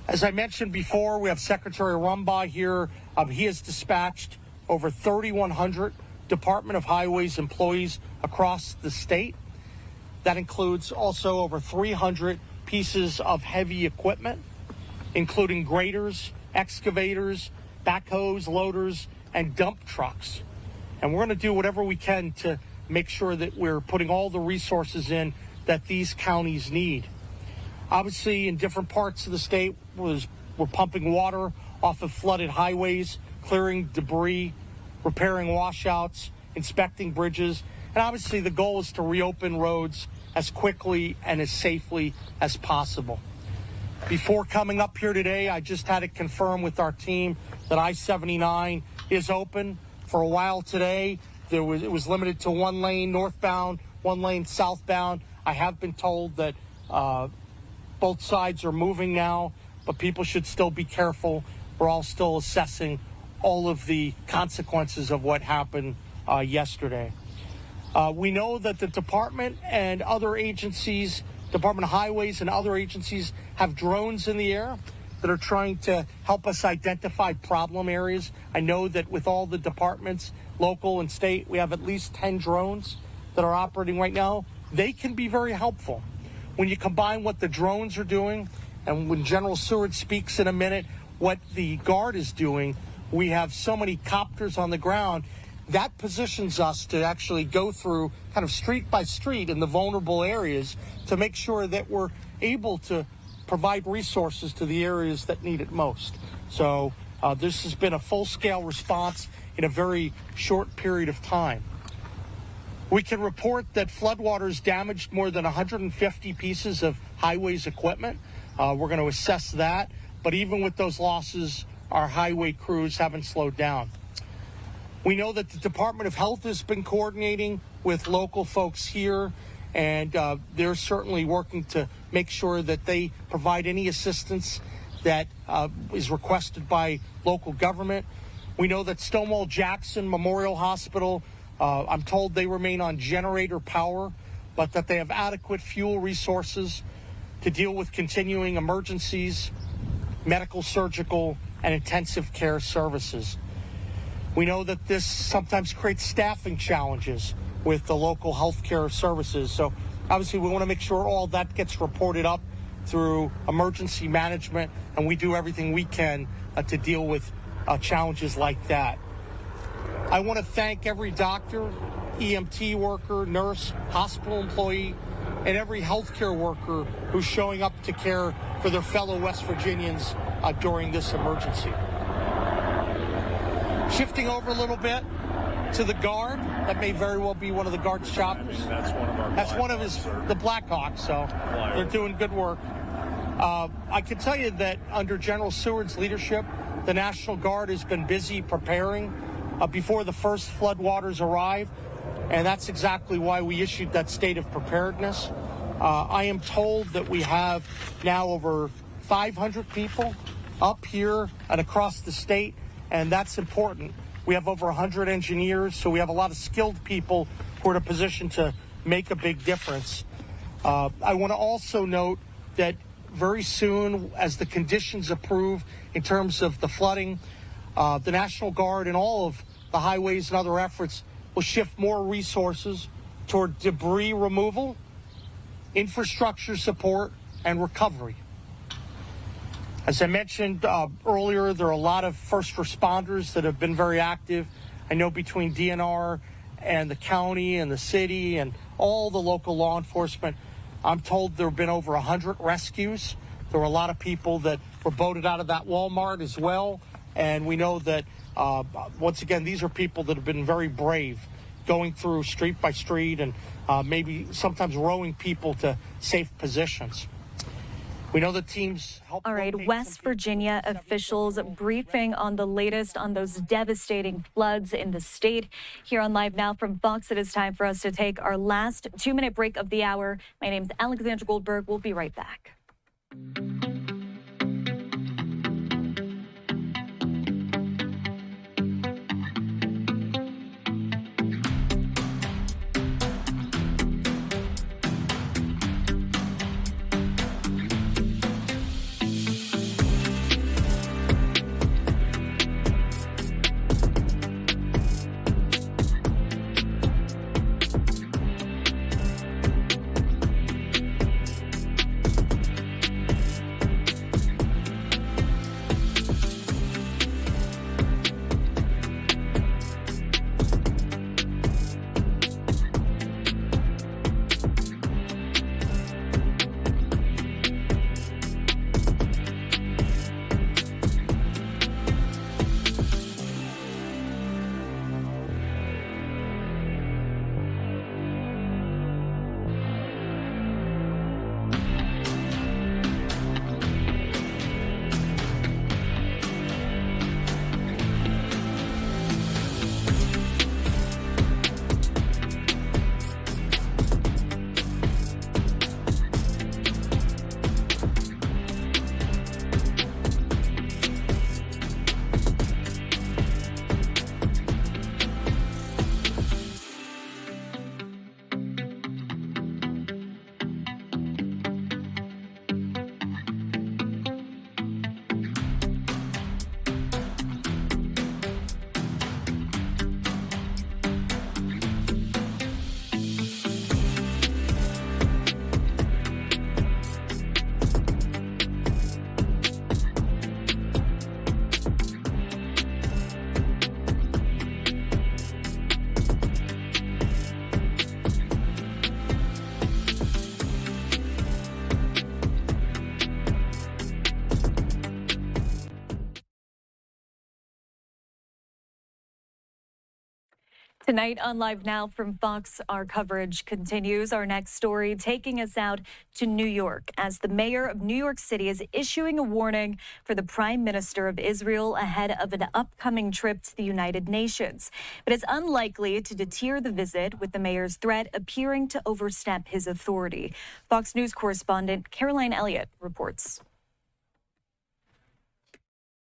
As I mentioned before, we have Secretary Rumbaugh here. He has dispatched over 3,100 Department of Highways employees across the state. That includes also over 300 pieces of heavy equipment, including graders, excavators, backhoes, loaders, and dump trucks. And we're going to do whatever we can to make sure that we're putting all the resources in that these counties need. Obviously, in different parts of the state, we're pumping water off of flooded highways, clearing debris, repairing washouts, inspecting bridges, and obviously the goal is to reopen roads as quickly and as safely as possible. Before coming up here today, I just had it confirmed with our team that I-79 is open. For a while today, it was limited to one lane northbound, one lane southbound. I have been told that both sides are moving now, but people should still be careful. We're all still assessing all of the consequences of what happened yesterday. We know that the department and other agencies, Department of Highways and other agencies, have drones in the air that are trying to help us identify problem areas. I know that with all the departments, local and state, we have at least 10 drones that are operating right now. They can be very helpful. When you combine what the drones are doing, and when General Seward speaks in a minute, what the Guard is doing, we have so many copters on the ground. That positions us to actually go through kind of street by street in the vulnerable areas to make sure that we're able to provide resources to the areas that need it most. So this has been a full-scale response in a very short period of time. We can report that floodwaters damaged more than 150 pieces of highways equipment. We're going to assess that. But even with those losses, our highway crews haven't slowed down. We know that the Department of Health has been coordinating with local folks here, and they're certainly working to make sure that they provide any assistance that is requested by local government. We know that Stonewall Jackson Memorial Hospital, I'm told they remain on generator power, but that they have adequate fuel resources to deal with continuing emergencies, medical, surgical, and intensive care services. We know that this sometimes creates staffing challenges with the local healthcare services. So obviously we want to make sure all that gets reported up through emergency management, and we do everything we can to deal with challenges like that. I want to thank every doctor, EMT worker, nurse, hospital employee, and every healthcare worker who's showing up to care for their fellow West Virginians during this emergency. Shifting over a little bit to the Guard. That may very well be one of the Guard's choppers. That's one of our. That's one of the Blackhawks. So they're doing good work. I can tell you that under General Seward's leadership, the National Guard has been busy preparing before the first floodwaters arrive, and that's exactly why we issued that state of preparedness. I am told that we have now over 500 people up here and across the state, and that's important. We have over 100 engineers, so we have a lot of skilled people who are in a position to make a big difference. I want to also note that very soon, as the conditions improve in terms of the flooding, the National Guard and all of the highways and other efforts will shift more resources toward debris removal, infrastructure support, and recovery. As I mentioned earlier, there are a lot of first responders that have been very active. I know between DNR and the county and the city and all the local law enforcement, I'm told there have been over 100 rescues. There were a lot of people that were boated out of that Walmart as well. And we know that, once again, these are people that have been very brave, going through street by street and maybe sometimes rowing people to safe positions. We know the teams help. All right, West Virginia officials briefing on the latest on those devastating floods in the state. Here on Live Now from Fox, it is time for us to take our last 2-minute break of the hour. My name is Alexandra Goldberg. We'll be right back. Tonight on Live Now from Fox, our coverage continues. Our next story taking us out to New York as the mayor of New York City is issuing a warning for the Prime Minister of Israel ahead of an upcoming trip to the United Nations. But it's unlikely to deter the visit, with the mayor's threat appearing to overstep his authority. Fox News correspondent Caroline Elliott reports.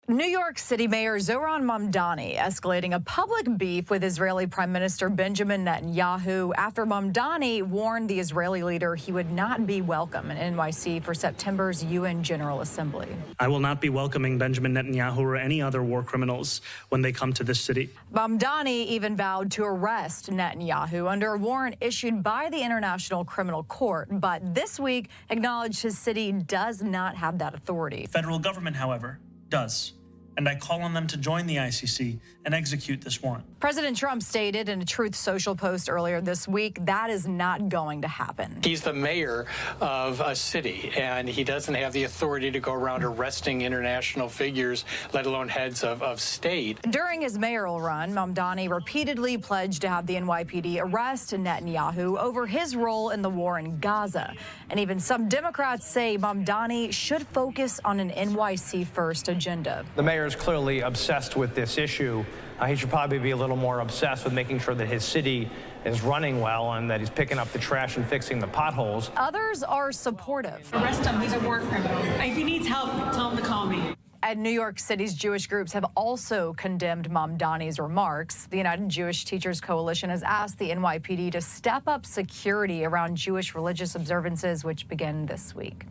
New York City Mayor Zohran Mamdani escalating a public beef with Israeli Prime Minister Benjamin Netanyahu after Mamdani warned the Israeli leader he would not be welcome in NYC for September's UN General Assembly. I will not be welcoming Benjamin Netanyahu or any other war criminals when they come to this city. Mamdani even vowed to arrest Netanyahu under a warrant issued by the International Criminal Court, but this week acknowledged his city does not have that authority. Federal government, however, does. and I call on them to join the ICC and execute this warrant. President Trump stated in a Truth Social post earlier this week that is not going to happen. He's the mayor of a city, and he doesn't have the authority to go around arresting international figures, let alone heads of state. During his mayoral run, Mamdani repeatedly pledged to have the NYPD arrest Netanyahu over his role in the war in Gaza. And even some Democrats say Mamdani should focus on an NYC-first agenda. The mayor is clearly obsessed with this issue. He should probably be a little more obsessed with making sure that his city is running well and that he's picking up the trash and fixing the potholes. Others are supportive. Arrest him. He's a war criminal. If he needs help, tell him to call me. And New York City's Jewish groups have also condemned Mamdani's remarks. The United Jewish Teachers Coalition has asked the NYPD to step up security around Jewish religious observances, which begin this week.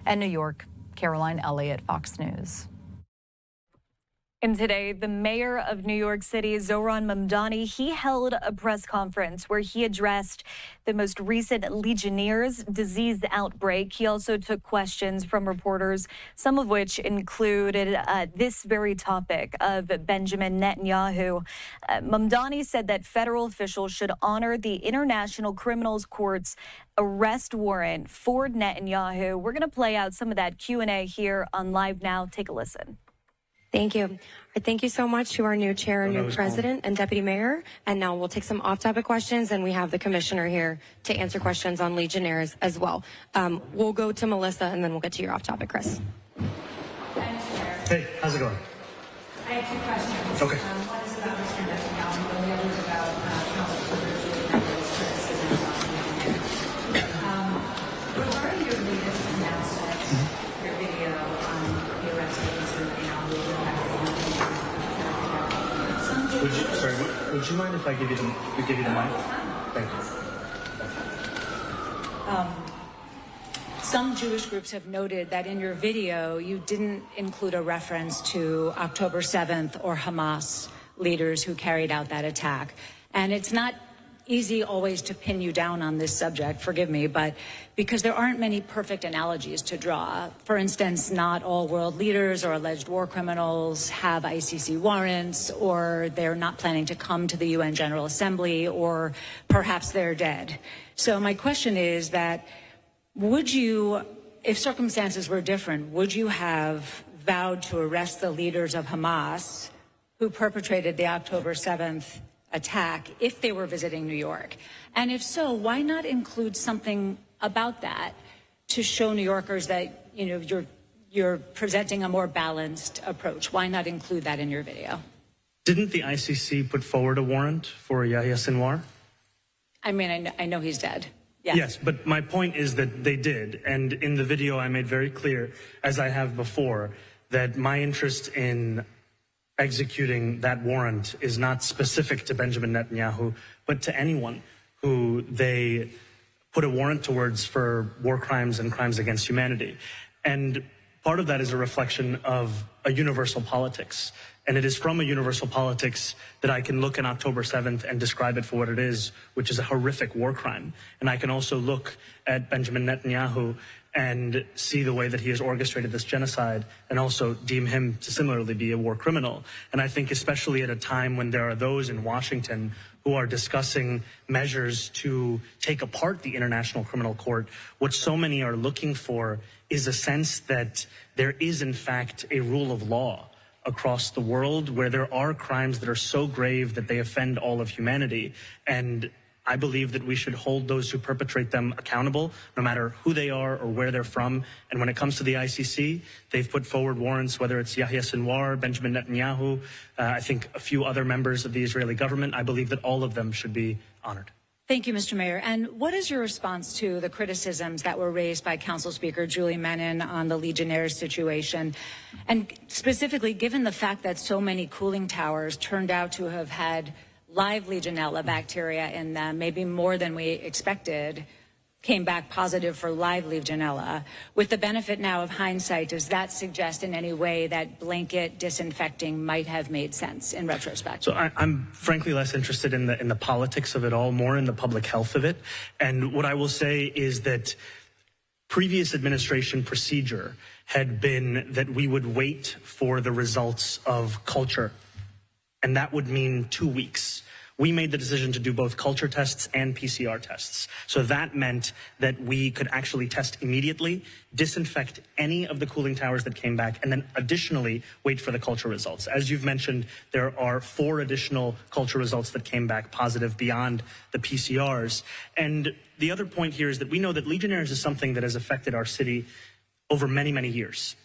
In New York, Caroline Elliott, Fox News. And today, the mayor of New York City, Zohran Mamdani, he held a press conference where he addressed the most recent Legionnaires' disease outbreak. He also took questions from reporters, some of which included this very topic of Benjamin Netanyahu. Mamdani said that federal officials should honor the International Criminals Court's arrest warrant for Netanyahu. We're going to play out some of that Q&A here on Live Now. Take a listen. Thank you. Thank you so much to our new chair, new president, and deputy mayor. And now we'll take some off-topic questions, and we have the commissioner here to answer questions on Legionnaires as well. We'll go to Melissa, and then we'll get to your off-topic, Chris. Hey, how's it going? I have two questions. Okay. One is about Mr. Netanyahu, and the other is about Council regarding your latest announcement, your video on the arrest of Mr. Netanyahu. Would you mind if I give you the mic? Thank you. Some Jewish groups have noted that in your video, you didn't include a reference to October 7th or Hamas leaders who carried out that attack. And it's not easy always to pin you down on this subject, forgive me, but because there aren't many perfect analogies to draw. For instance, not all world leaders or alleged war criminals have ICC warrants, or they're not planning to come to the UN General Assembly, or perhaps they're dead. So my question is that would you, if circumstances were different, would you have vowed to arrest the leaders of Hamas who perpetrated the October 7th attack if they were visiting New York? And if so, why not include something about that to show New Yorkers that, you know, you're presenting a more balanced approach? Why not include that in your video? Didn't the ICC put forward a warrant for Yahya Sinwar? I mean, I know he's dead. Yeah. Yes, but my point is that they did. And in the video, I made very clear, as I have before, that my interest in executing that warrant is not specific to Benjamin Netanyahu, but to anyone who they put a warrant towards for war crimes and crimes against humanity. And part of that is a reflection of a universal politics. And it is from a universal politics that I can look at October 7th and describe it for what it is, which is a horrific war crime. And I can also look at Benjamin Netanyahu and see the way that he has orchestrated this genocide and also deem him to similarly be a war criminal. And I think especially at a time when there are those in Washington who are discussing measures to take apart the International Criminal Court, what so many are looking for is a sense that there is in fact a rule of law across the world where there are crimes that are so grave that they offend all of humanity. And I believe that we should hold those who perpetrate them accountable, no matter who they are or where they're from. And when it comes to the ICC, they've put forward warrants, whether it's Yahya Sinwar, Benjamin Netanyahu, I think a few other members of the Israeli government. I believe that all of them should be honored. Thank you, Mr. Mayor. And what is your response to the criticisms that were raised by Council Speaker Julie Menin on the Legionnaires situation? And specifically, given the fact that so many cooling towers turned out to have had live Legionella bacteria in them, maybe more than we expected, came back positive for live Legionella. With the benefit now of hindsight, does that suggest in any way that blanket disinfecting might have made sense in retrospect? So I'm frankly less interested in the politics of it all, more in the public health of it. And what I will say is that previous administration procedure had been that we would wait for the results of culture, and that would mean 2 weeks. We made the decision to do both culture tests and PCR tests. So that meant that we could actually test immediately, disinfect any of the cooling towers that came back, and then additionally wait for the culture results. As you've mentioned, there are 4 additional culture results that came back positive beyond the PCRs. And the other point here is that we know that Legionnaires is something that has affected our city over many, many years.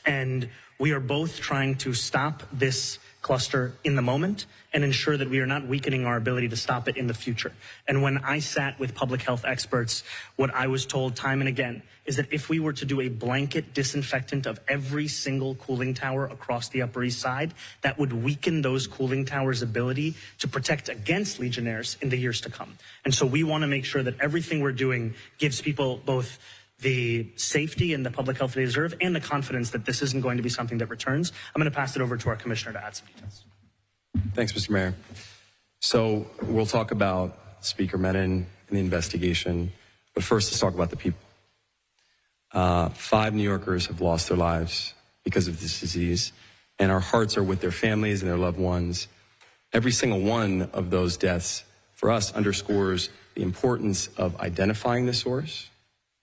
And we are both trying to stop this cluster in the moment and ensure that we are not weakening our ability to stop it in the future. And when I sat with public health experts, what I was told time and again is that if we were to do a blanket disinfectant of every single cooling tower across the Upper East Side, that would weaken those cooling towers' ability to protect against Legionnaires in the years to come. And so we want to make sure that everything we're doing gives people both the safety and the public health they deserve and the confidence that this isn't going to be something that returns. I'm going to pass it over to our commissioner to add some details. Thanks, Mr. Mayor. So we'll talk about Speaker Menon and the investigation, but first let's talk about the people. 5 New Yorkers have lost their lives because of this disease, and our hearts are with their families and their loved ones. Every single one of those deaths for us underscores the importance of identifying the source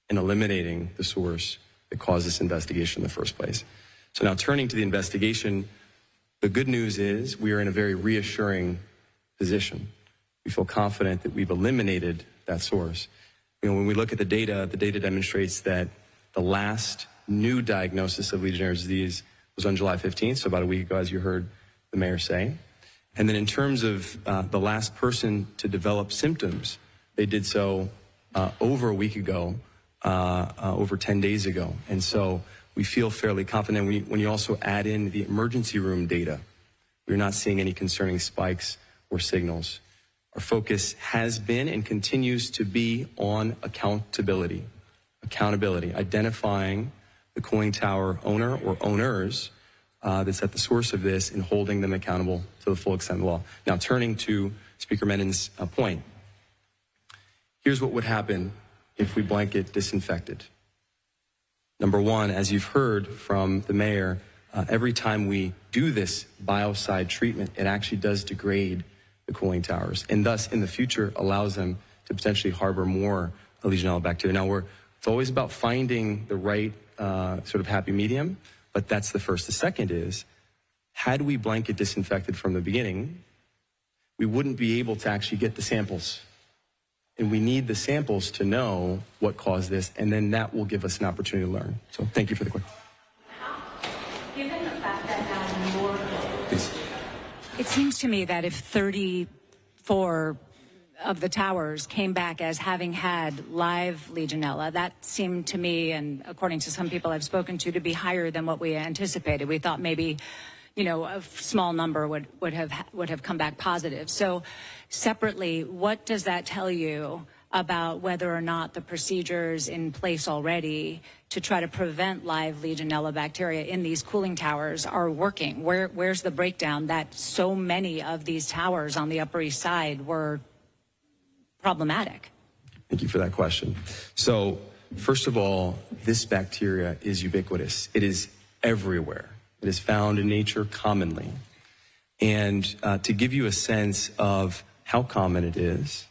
and eliminating the source that caused this investigation in the first place. So now turning to the investigation, the good news is we are in a very reassuring position. We feel confident that we've eliminated that source. You know, when we look at the data demonstrates that the last new diagnosis of Legionnaire's disease was on July 15th, so about a week ago, as you heard the mayor say. And then in terms of the last person to develop symptoms, they did so over a week ago, over 10 days ago. And so we feel fairly confident. When you also add in the emergency room data, we're not seeing any concerning spikes or signals. Our focus has been and continues to be on accountability, identifying the cooling tower owner or owners that's at the source of this and holding them accountable to the full extent of the law. Now, turning to Speaker Menon's point, here's what would happen if we blanket disinfected. Number one, as you've heard from the mayor, every time we do this biocide treatment, it actually does degrade the cooling towers, and thus in the future allows them to potentially harbor more Legionella bacteria. Now, it's always about finding the right sort of happy medium, but that's the first. The second is, had we blanket disinfected from the beginning, we wouldn't be able to actually get the samples. And we need the samples to know what caused this, and then that will give us an opportunity to learn. So thank you for the question. Given the fact that more, Please. It seems to me that if 34 of the towers came back as having had live Legionella, that seemed to me, and according to some people I've spoken to be higher than what we anticipated. We thought maybe, you know, a small number would have come back positive. So separately, what does that tell you about whether or not the procedures in place already to try to prevent live Legionella bacteria in these cooling towers are working? Where's the breakdown that so many of these towers on the Upper East Side were problematic? Thank you for that question. So first of all, this bacteria is ubiquitous. It is everywhere. It is found in nature commonly. And to give you a sense of how common it is,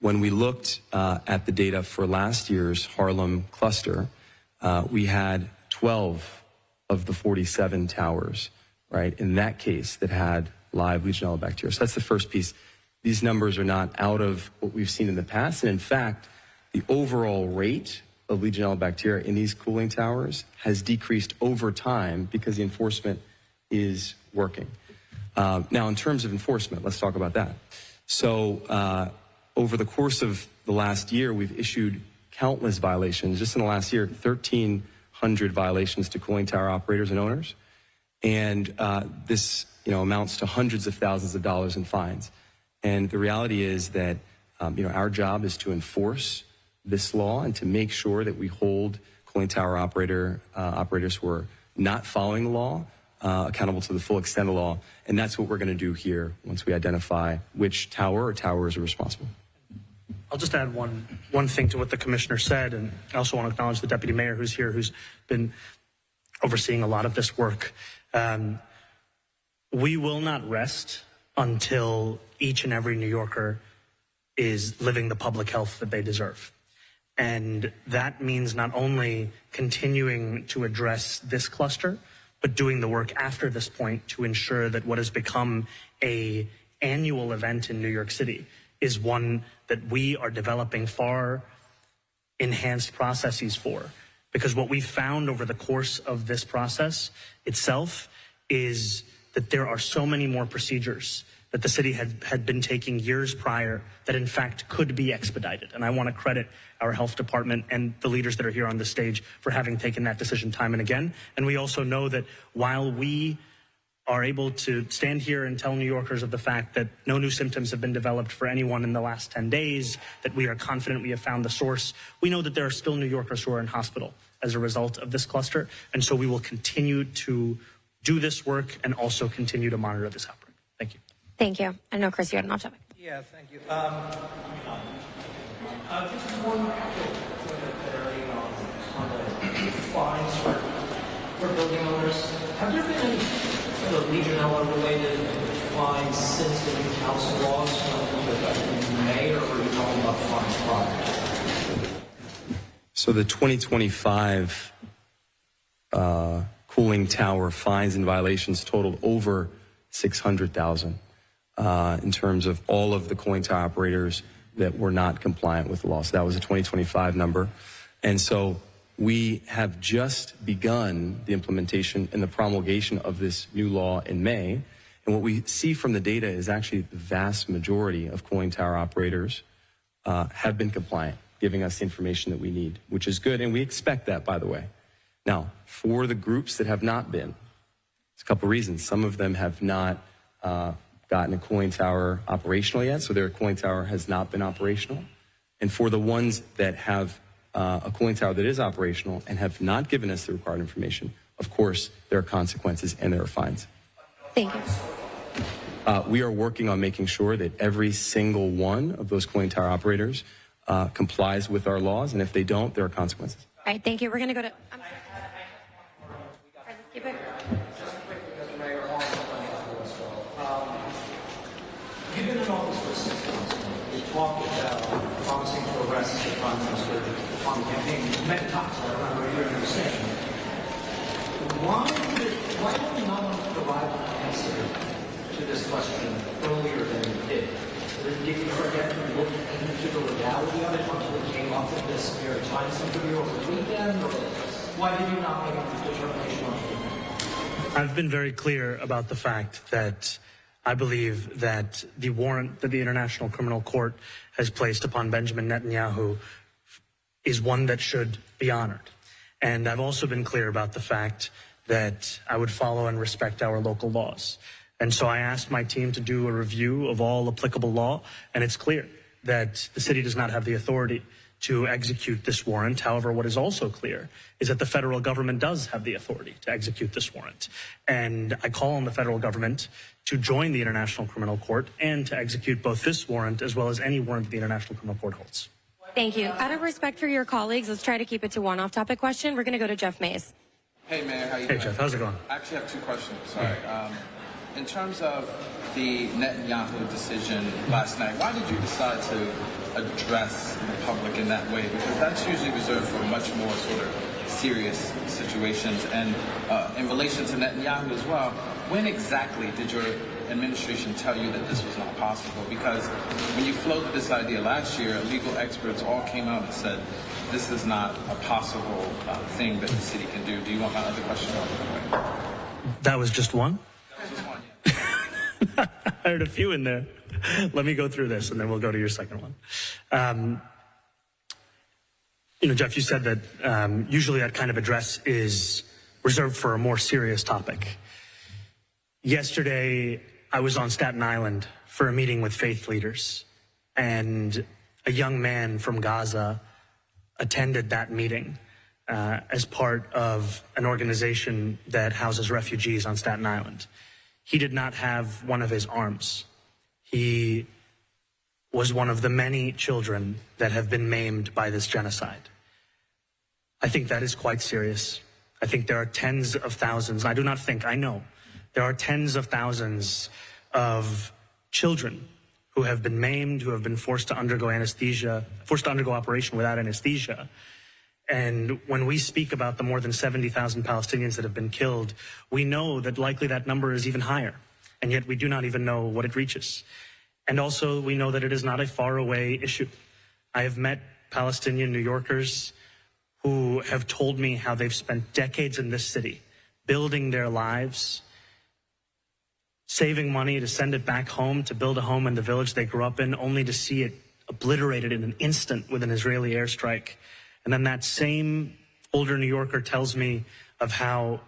when we looked at the data for last year's Harlem cluster, we had 12 of the 47 towers, right, in that case that had live Legionella bacteria. So that's the first piece. These numbers are not out of what we've seen in the past. And in fact, the overall rate of Legionella bacteria in these cooling towers has decreased over time because the enforcement is working. Now, in terms of enforcement, let's talk about that. So over the course of the last year, we've issued countless violations. Just in the last year, 1,300 violations to cooling tower operators and owners. And this amounts to hundreds of thousands of dollars in fines. And the reality is that our job is to enforce this law and to make sure that we hold cooling tower operators who are not following the law accountable to the full extent of the law. And that's what we're going to do here once we identify which tower or towers are responsible. I'll just add one thing to what the commissioner said, and I also want to acknowledge the deputy mayor who's here, who's been overseeing a lot of this work. We will not rest until each and every New Yorker is living the public health that they deserve. And that means not only continuing to address this cluster, but doing the work after this point to ensure that what has become an annual event in New York City is one that we are developing far enhanced processes for. Because what we found over the course of this process itself is that there are so many more procedures that the city had been taking years prior that in fact could be expedited. And I want to credit our health department and the leaders that are here on the stage for having taken that decision time and again. And we also know that while we are able to stand here and tell New Yorkers of the fact that no new symptoms have been developed for anyone in the last 10 days, that we are confident we have found the source, we know that there are still New Yorkers who are in hospital as a result of this cluster. And so we will continue to do this work and also continue to monitor this outbreak. Thank you. Thank you. I know, Chris, you had an off-topic. Yeah, thank you. Just one quick point of clarity on the fines for building owners. Have there been any sort of Legionella-related fines since the new council laws went into effect in May, or were you talking about fines prior? So the 2025 cooling tower fines and violations totaled over 600,000 in terms of all of the cooling tower operators that were not compliant with the law. So that was a 2025 number. And so we have just begun the implementation and the promulgation of this new law in May. And what we see from the data is actually the vast majority of cooling tower operators have been compliant, giving us the information that we need, which is good. And we expect that, by the way. Now, for the groups that have not been, there's a couple reasons. Some of them have not gotten a cooling tower operational yet, so their cooling tower has not been operational. And for the ones that have a cooling tower that is operational and have not given us the required information, of course, there are consequences and there are fines. Thank you. We are working on making sure that every single one of those cooling tower operators complies with our laws, and if they don't, there are consequences. All right, thank you. We're going to go to... Keep it. You've been in office for 6 months. You talked about promising to arrest the Prime Minister on the campaign many times. I remember hearing you saying, why did we not provide an answer to this question earlier than you did? Did you forget to look into the legality of it until it came up in this very time interview over the weekend? Or why did you not make a determination on it? I've been very clear about the fact that I believe that the warrant that the International Criminal Court has placed upon Benjamin Netanyahu is one that should be honored. And I've also been clear about the fact that I would follow and respect our local laws. And so I asked my team to do a review of all applicable law, and it's clear that the city does not have the authority to execute this warrant. However, what is also clear is that the federal government does have the authority to execute this warrant. And I call on the federal government to join the International Criminal Court and to execute both this warrant as well as any warrant that the International Criminal Court holds. Thank you. Out of respect for your colleagues, let's try to keep it to one off-topic question. We're going to go to Jeff Mays. Hey, Mayor, how you doing? Hey, Jeff, how's it going? I actually have 2 questions. Sorry. In terms of the Netanyahu decision last night, why did you decide to address the public in that way? Because that's usually reserved for much more sort of serious situations. And in relation to Netanyahu as well, when exactly did your administration tell you that this was not possible? Because when you floated this idea last year, legal experts all came out and said this is not a possible thing that the city can do. Do you want my other question? That was just one? That was just one, I heard a few in there. Let me go through this, and then we'll go to your second one. Jeff, you said that usually that kind of address is reserved for a more serious topic. Yesterday, I was on Staten Island for a meeting with faith leaders, and a young man from Gaza attended that meeting as part of an organization that houses refugees on Staten Island. He did not have one of his arms. He was one of the many children that have been maimed by this genocide. I think that is quite serious. I think there are tens of thousands, I do not think, I know, there are tens of thousands of children who have been maimed, who have been forced to undergo anesthesia, forced to undergo operation without anesthesia. And when we speak about the more than 70,000 Palestinians that have been killed, we know that likely that number is even higher, and yet we do not even know what it reaches. And also, we know that it is not a faraway issue. I have met Palestinian New Yorkers who have told me how they've spent decades in this city, building their lives, saving money to send it back home, to build a home in the village they grew up in, only to see it obliterated in an instant with an Israeli airstrike. And then that same older New Yorker tells me of how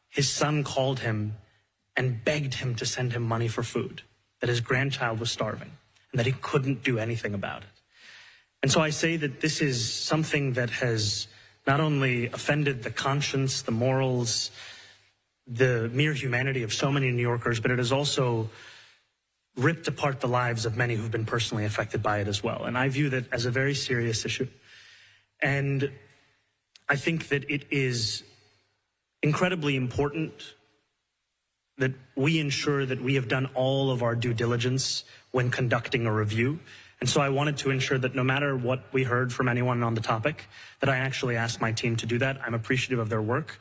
his son called him and begged him to send him money for food, that his grandchild was starving, and that he couldn't do anything about it. And so I say that this is something that has not only offended the conscience, the morals, the mere humanity of so many New Yorkers, but it has also ripped apart the lives of many who've been personally affected by it as well. And I view that as a very serious issue. And I think that it is incredibly important that we ensure that we have done all of our due diligence when conducting a review. And so I wanted to ensure that no matter what we heard from anyone on the topic, that I actually asked my team to do that. I'm appreciative of their work.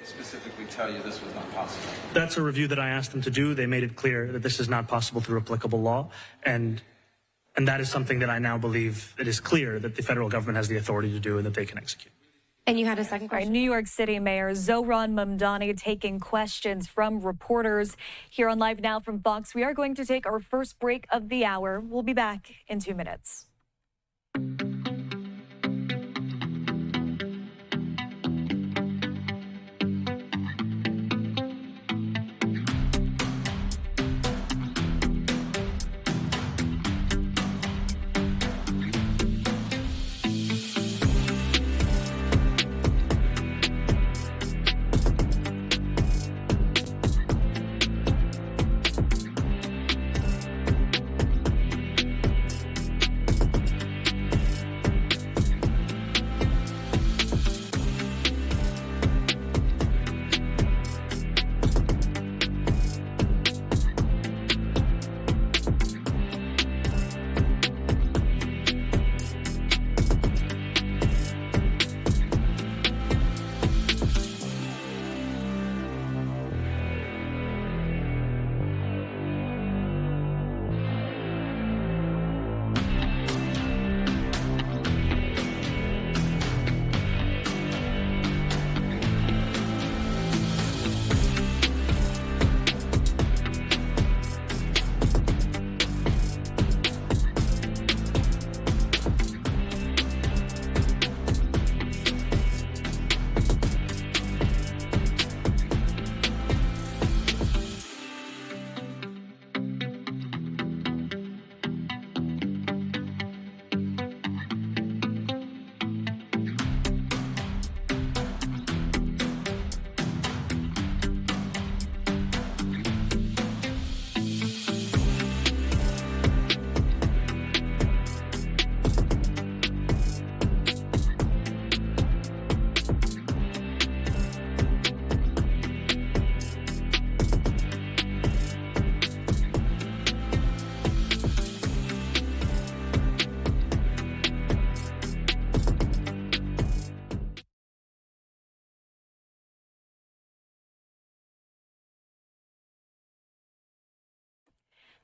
Specifically tell you this was not possible? That's a review that I asked them to do. They made it clear that this is not possible through applicable law. And that is something that I now believe it is clear that the federal government has the authority to do and that they can execute. And you had a second question? All right, New York City Mayor Zohran Mamdani taking questions from reporters here on Live Now from Fox. We are going to take our first break of the hour. We'll be back in 2 minutes.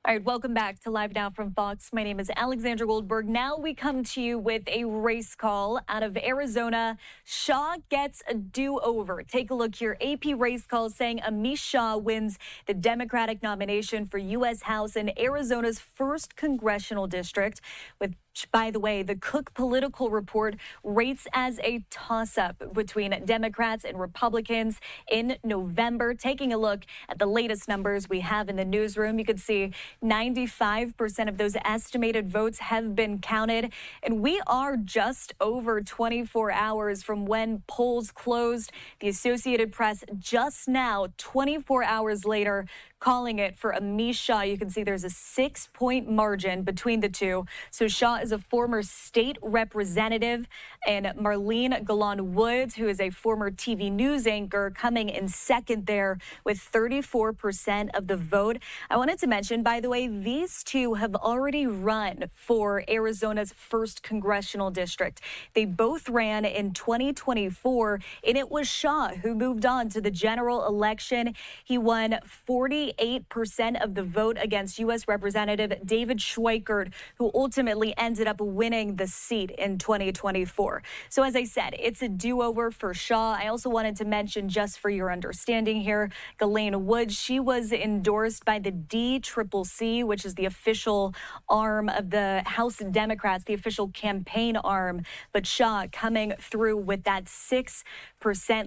All right, welcome back to Live Now from Fox. My name is Alexandra Goldberg. Now we come to you with a race call out of Arizona. Shaw gets a do-over. Take a look here. AP race call saying Amish Shaw wins the Democratic nomination for U.S. House in Arizona's 1st congressional district, with, by the way, the Cook Political Report rates as a toss-up between Democrats and Republicans in November. Taking a look at the latest numbers we have in the newsroom, you can see 95% of those estimated votes have been counted, and we are just over 24 hours from when polls closed. The Associated Press just now, 24 hours later, calling it for Amish Shah. You can see there's a 6-point margin between the two. So Shah is a former state representative, and Marlene Galan Woods, who is a former TV news anchor, coming in second there with 34% of the vote. I wanted to mention, by the way, these two have already run for Arizona's 1st congressional district. They both ran in 2024, and it was Shah who moved on to the general election. He won 48% of the vote against U.S. Representative David Schweikert, who ultimately ended up winning the seat in 2024. So as I said, it's a do-over for Shah. I also wanted to mention, just for your understanding here, Ghislaine Woods, she was endorsed by the DCCC, which is the official arm of the House Democrats, the official campaign arm. But Shah coming through with that 6%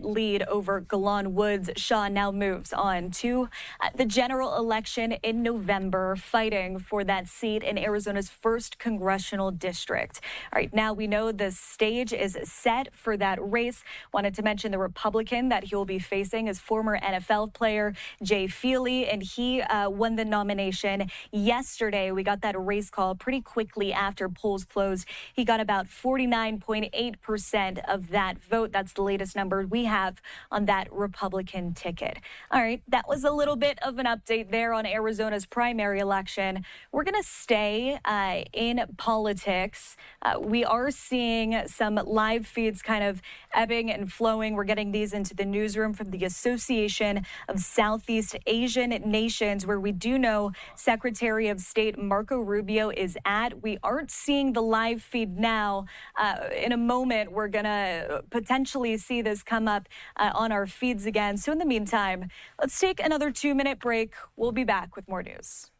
lead over Galan Woods. Shah now moves on to the general election in November, fighting for that seat in Arizona's 1st congressional district. All right, now we know the stage is set for that race. Wanted to mention the Republican that he will be facing is former NFL player Jay Feely, and he won the nomination yesterday. We got that race call pretty quickly after polls closed. He got about 49.8% of that vote. That's the latest number we have on that Republican ticket. All right, that was a little bit of an update there on Arizona's primary election. We're going to stay in politics. We are seeing some live feeds kind of ebbing and flowing. We're getting these into the newsroom from the Association of Southeast Asian Nations, where we do know Secretary of State Marco Rubio is at. We aren't seeing the live feed now. In a moment, we're going to potentially see this come up on our feeds again. So in the meantime, let's take another 2-minute break. We'll be back with more news.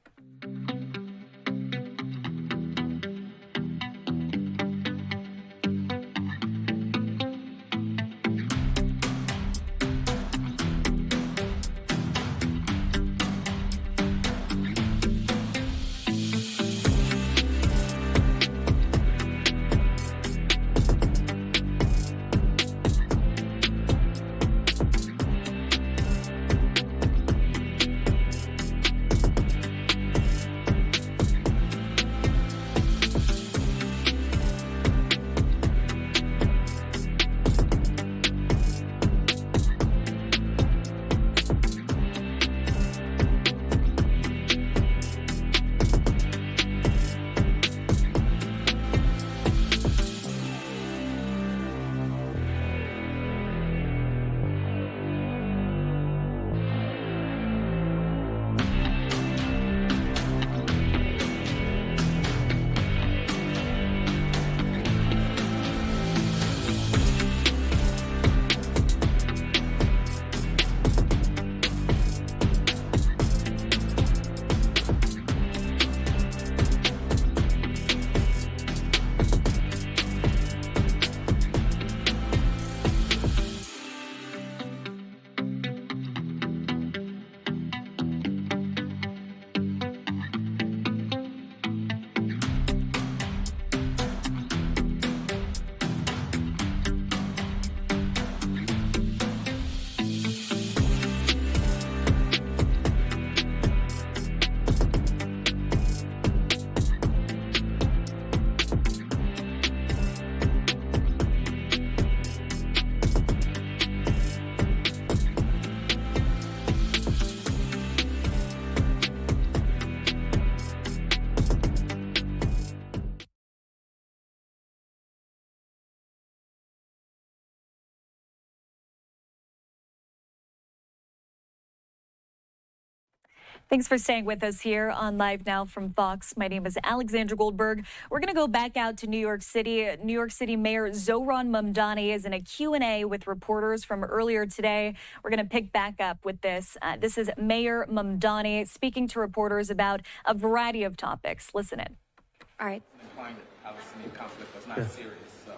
Thanks for staying with us here on Live Now from Fox. My name is Alexandra Goldberg. We're going to go back out to New York City. New York City Mayor Zohran Mamdani is in a Q&A with reporters from earlier today. We're going to pick back up with this. This is Mayor Mamdani speaking to reporters about a variety of topics. Listen in. All right. Implying that Palestinian conflict was not serious, so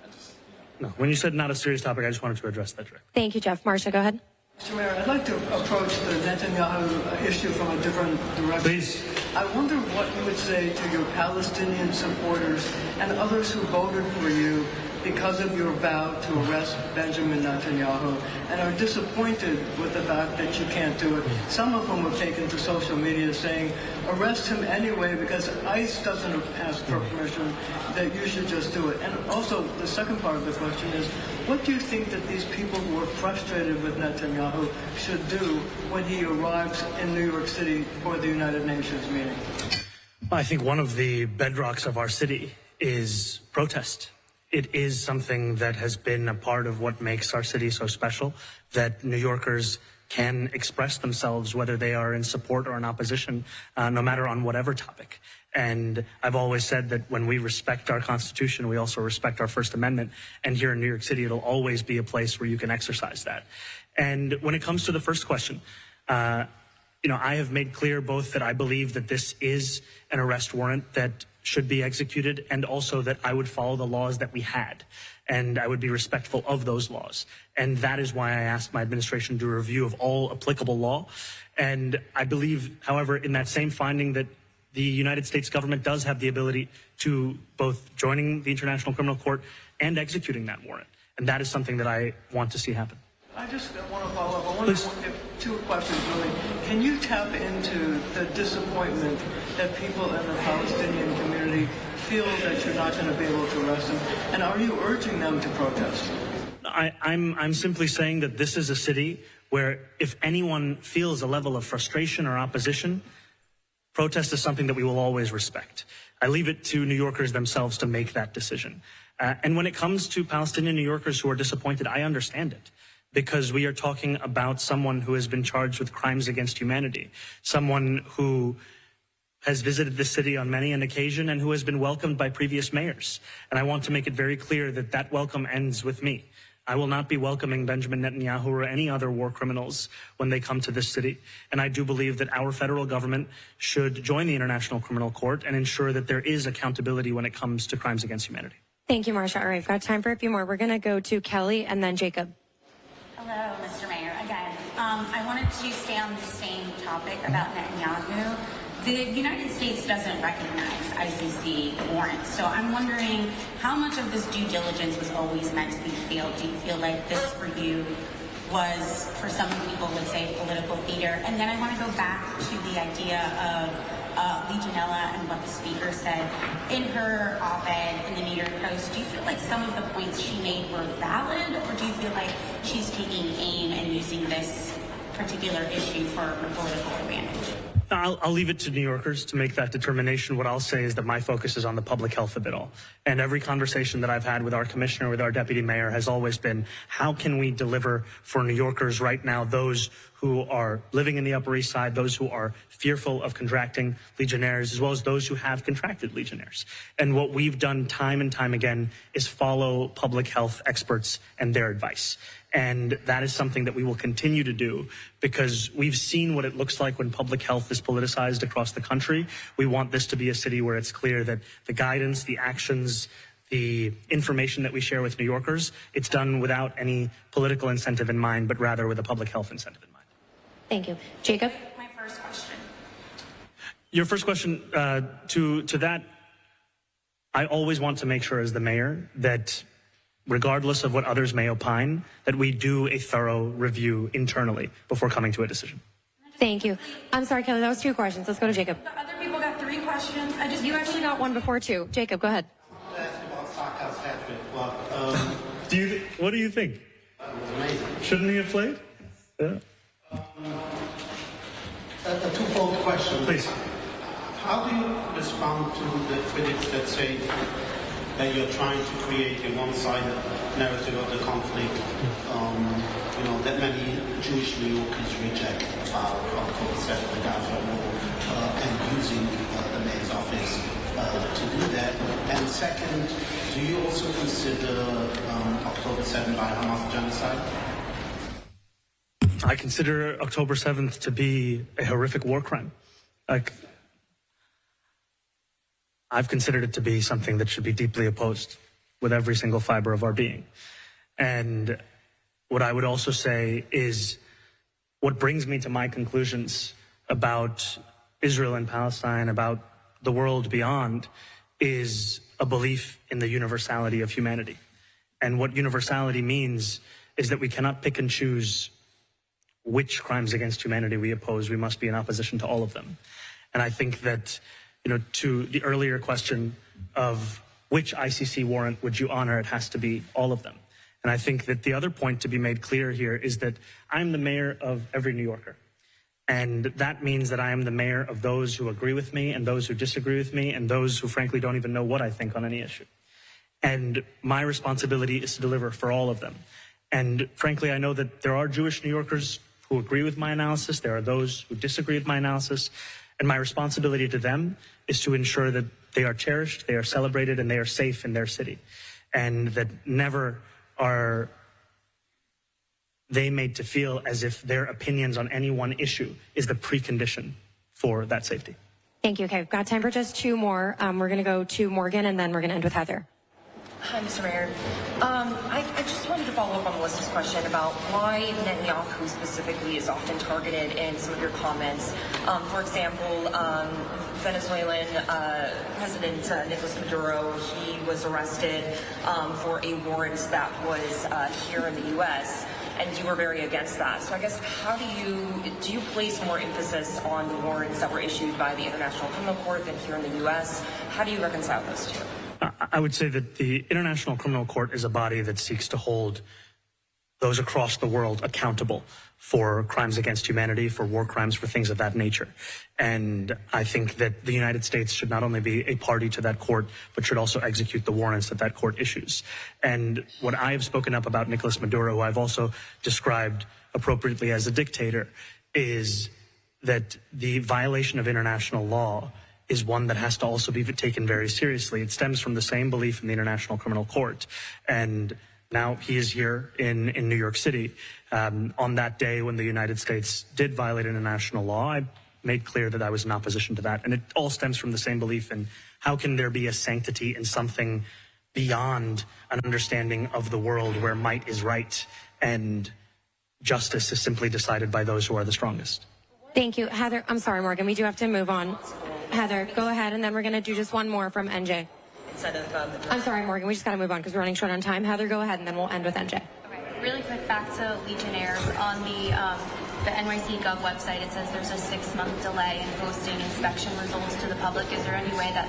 I just, No, when you said not a serious topic, I just wanted to address that directly. Thank you, Jeff. Marcia, go ahead. Mr. Mayor, I'd like to approach the Netanyahu issue from a different direction. Please. I wonder what you would say to your Palestinian supporters and others who voted for you because of your vow to arrest Benjamin Netanyahu and are disappointed with the fact that you can't do it. Some of them have taken to social media saying, arrest him anyway because ICE doesn't ask for permission, that you should just do it. And also, the second part of the question is, what do you think that these people who are frustrated with Netanyahu should do when he arrives in New York City for the United Nations meeting? I think one of the bedrocks of our city is protest. It is something that has been a part of what makes our city so special, that New Yorkers can express themselves, whether they are in support or in opposition, no matter on whatever topic. And I've always said that when we respect our Constitution, we also respect our First Amendment. And here in New York City, it'll always be a place where you can exercise that. And when it comes to the first question, I have made clear both that I believe that this is an arrest warrant that should be executed, and also that I would follow the laws that we had, and I would be respectful of those laws. And that is why I asked my administration to do a review of all applicable law. And I believe, however, in that same finding, that the United States government does have the ability to both joining the International Criminal Court and executing that warrant. And that is something that I want to see happen. I just want to follow up. I want to two questions, really. Can you tap into the disappointment that people in the Palestinian community feel that you're not going to be able to arrest them? And are you urging them to protest? I'm simply saying that this is a city where if anyone feels a level of frustration or opposition, protest is something that we will always respect. I leave it to New Yorkers themselves to make that decision. And when it comes to Palestinian New Yorkers who are disappointed, I understand it. Because we are talking about someone who has been charged with crimes against humanity, someone who has visited the city on many an occasion and who has been welcomed by previous mayors. And I want to make it very clear that that welcome ends with me. I will not be welcoming Benjamin Netanyahu or any other war criminals when they come to this city. And I do believe that our federal government should join the International Criminal Court and ensure that there is accountability when it comes to crimes against humanity. Thank you, Marsha. All right, we've got time for a few more. We're going to go to Kelly and then Jacob. Hello, Mr. Mayor. Again, I wanted to stay on the same topic about Netanyahu. The United States doesn't recognize ICC warrants, so I'm wondering how much of this due diligence was always meant to be field? Do you feel like this for you was, for some people would say, political theater? And then I want to go back to the idea of Legionella and what the speaker said in her op-ed in the New York Post. Do you feel like some of the points she made were valid, or do you feel like she's taking aim and using this particular issue for her political advantage? I'll leave it to New Yorkers to make that determination. What I'll say is that my focus is on the public health of it all. And every conversation that I've had with our commissioner, with our deputy mayor, has always been, how can we deliver for New Yorkers right now, those who are living in the Upper East Side, those who are fearful of contracting Legionnaires, as well as those who have contracted Legionnaires. And what we've done time and time again is follow public health experts and their advice. And that is something that we will continue to do, because we've seen what it looks like when public health is politicized across the country. We want this to be a city where it's clear that the guidance, the actions, the information that we share with New Yorkers, it's done without any political incentive in mind, but rather with a public health incentive in mind. Thank you. Jacob? My first question. Your first question, to that, I always want to make sure as the mayor that regardless of what others may opine, that we do a thorough review internally before coming to a decision. Thank you. I'm sorry, Kelly, that was 2 questions. Let's go to Jacob. The other people got 3 questions. You actually got 1 before 2. Jacob, go ahead. What do you think? Shouldn't he have played? Yeah. A twofold question. Please. How do you respond to the critics that say that you're trying to create a one-sided narrative of the conflict, that many Jewish New Yorkers reject about October 7th, the Gaza war, and using the mayor's office to do that? And second, do you also consider October 7th by Hamas genocide? I consider October 7th to be a horrific war crime. I've considered it to be something that should be deeply opposed with every single fiber of our being. And what I would also say is what brings me to my conclusions about Israel and Palestine, about the world beyond, is a belief in the universality of humanity. And what universality means is that we cannot pick and choose which crimes against humanity we oppose. We must be in opposition to all of them. And I think that, to the earlier question of which ICC warrant would you honor, it has to be all of them. And I think that the other point to be made clear here is that I'm the mayor of every New Yorker. And that means that I am the mayor of those who agree with me and those who disagree with me and those who frankly don't even know what I think on any issue. And my responsibility is to deliver for all of them. And frankly, I know that there are Jewish New Yorkers who agree with my analysis. There are those who disagree with my analysis. And my responsibility to them is to ensure that they are cherished, they are celebrated, and they are safe in their city. And that never are they made to feel as if their opinions on any one issue is the precondition for that safety. Thank you. Okay, we've got time for just two more. We're going to go to Morgan, and then we're going to end with Heather. Hi, Mr. Mayor. I just wanted to follow up on Melissa's question about why Netanyahu specifically is often targeted in some of your comments. For example, Venezuelan President Nicolas Maduro, he was arrested for a warrant that was here in the U.S., and you were very against that. So I guess how do you place more emphasis on the warrants that were issued by the International Criminal Court than here in the U.S.? How do you reconcile those two? I would say that the International Criminal Court is a body that seeks to hold those across the world accountable for crimes against humanity, for war crimes, for things of that nature. And I think that the United States should not only be a party to that court, but should also execute the warrants that that court issues. And what I have spoken up about Nicolas Maduro, who I've also described appropriately as a dictator, is that the violation of international law is one that has to also be taken very seriously. It stems from the same belief in the International Criminal Court. And now he is here in New York City. On that day when the United States did violate international law, I made clear that I was in opposition to that. And it all stems from the same belief in how can there be a sanctity in something beyond an understanding of the world where might is right and justice is simply decided by those who are the strongest. Thank you. Heather, I'm sorry, Morgan, we do have to move on. Heather, go ahead, and then we're going to do just one more from NJ. Instead of I'm sorry, Morgan, we just got to move on because we're running short on time. Heather, go ahead, and then we'll end with NJ. Okay, really quick, back to Legionnaires. On the NYC Gov website, it says there's a 6-month delay in posting inspection results to the public. Is there any way that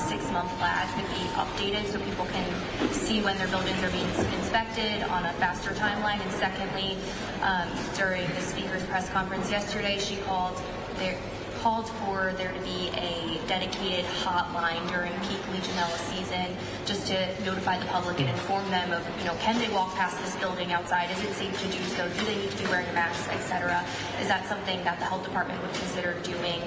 6-month lag could be updated so people can see when their buildings are being inspected on a faster timeline? And secondly, during the speaker's press conference yesterday, she called for there to be a dedicated hotline during peak Legionella season just to notify the public and inform them of, can they walk past this building outside? Is it safe to do so? Do they need to be wearing masks, etc.? Is that something that the health department would consider doing,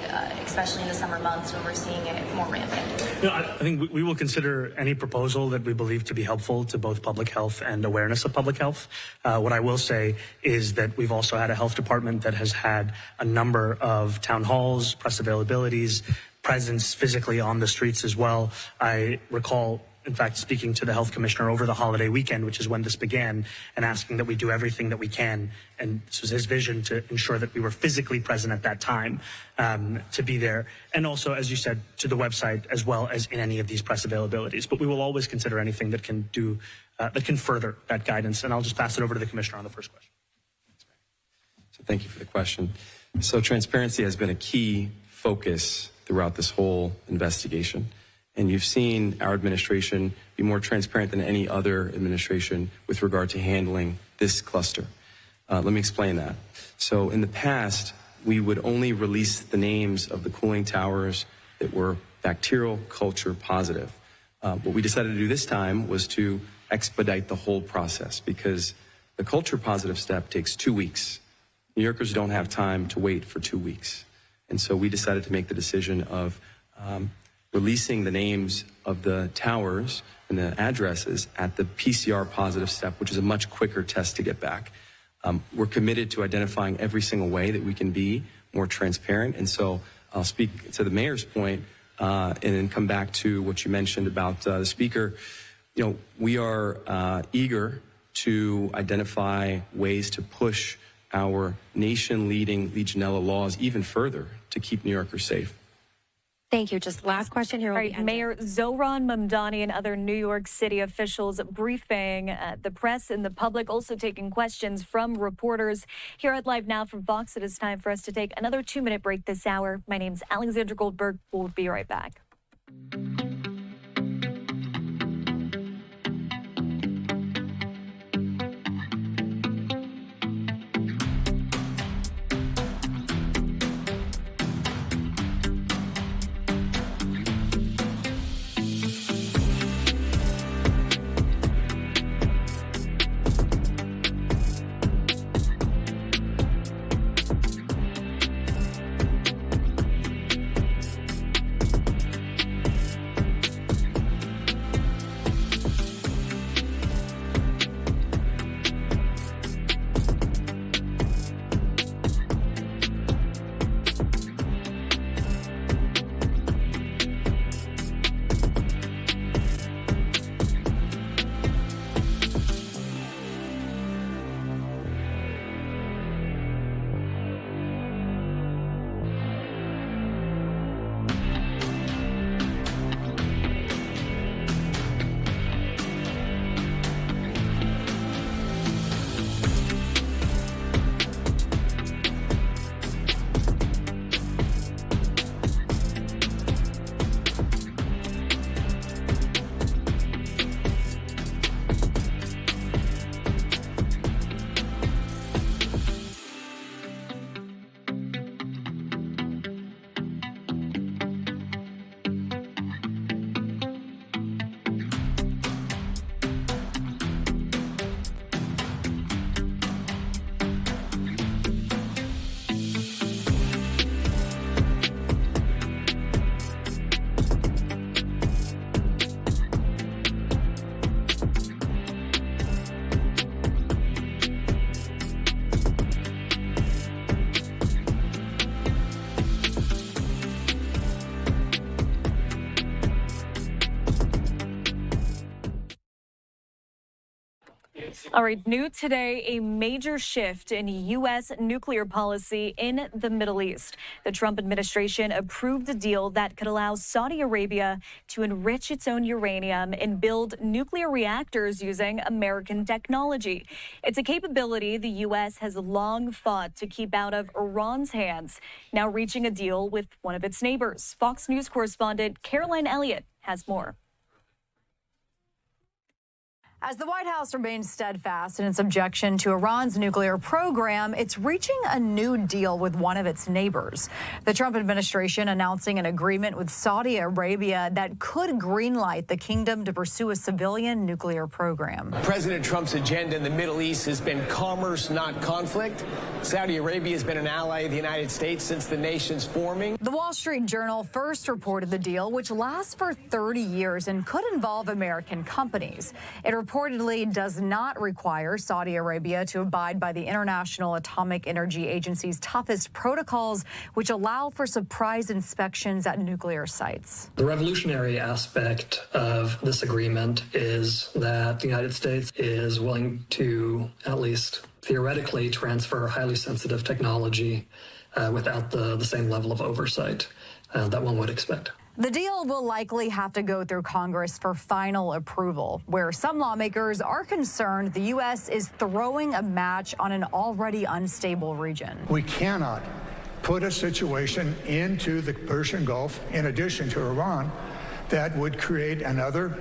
especially in the summer months when we're seeing it more rampant? I think we will consider any proposal that we believe to be helpful to both public health and awareness of public health. What I will say is that we've also had a health department that has had a number of town halls, press availabilities, presence physically on the streets as well. I recall, in fact, speaking to the health commissioner over the holiday weekend, which is when this began, and asking that we do everything that we can. And this was his vision, to ensure that we were physically present at that time, to be there. And also, as you said, to the website, as well as in any of these press availabilities. But we will always consider anything that can do, that can further that guidance. And I'll just pass it over to the commissioner on the first question. So thank you for the question. So transparency has been a key focus throughout this whole investigation. And you've seen our administration be more transparent than any other administration with regard to handling this cluster. Let me explain that. So in the past, we would only release the names of the cooling towers that were bacterial culture positive. What we decided to do this time was to expedite the whole process, because the culture positive step takes 2 weeks. New Yorkers don't have time to wait for 2 weeks. And so we decided to make the decision of releasing the names of the towers and the addresses at the PCR positive step, which is a much quicker test to get back. We're committed to identifying every single way that we can be more transparent. And so I'll speak to the mayor's point and then come back to what you mentioned about the speaker. We are eager to identify ways to push our nation-leading Legionella laws even further to keep New Yorkers safe. Thank you. Just last question here. All right, Mayor Zohran Mamdani and other New York City officials briefing the press and the public, also taking questions from reporters. Here at Live Now from Fox, it is time for us to take another 2-minute break this hour. My name's Alexandra Goldberg. We'll be right back. All right, new today, a major shift in U.S. nuclear policy in the Middle East. The Trump administration approved a deal that could allow Saudi Arabia to enrich its own uranium and build nuclear reactors using American technology. It's a capability the U.S. has long fought to keep out of Iran's hands, now reaching a deal with one of its neighbors. Fox News correspondent Caroline Elliott has more. As the White House remains steadfast in its objection to Iran's nuclear program, it's reaching a new deal with one of its neighbors. The Trump administration announcing an agreement with Saudi Arabia that could greenlight the kingdom to pursue a civilian nuclear program. President Trump's agenda in the Middle East has been commerce, not conflict. Saudi Arabia has been an ally of the United States since the nation's forming. The Wall Street Journal first reported the deal, which lasts for 30 years and could involve American companies. It reportedly does not require Saudi Arabia to abide by the International Atomic Energy Agency's toughest protocols, which allow for surprise inspections at nuclear sites. The revolutionary aspect of this agreement is that the United States is willing to, at least theoretically, transfer highly sensitive technology without the same level of oversight that one would expect. The deal will likely have to go through Congress for final approval, where some lawmakers are concerned the U.S. is throwing a match on an already unstable region. We cannot put a situation into the Persian Gulf, in addition to Iran, that would create another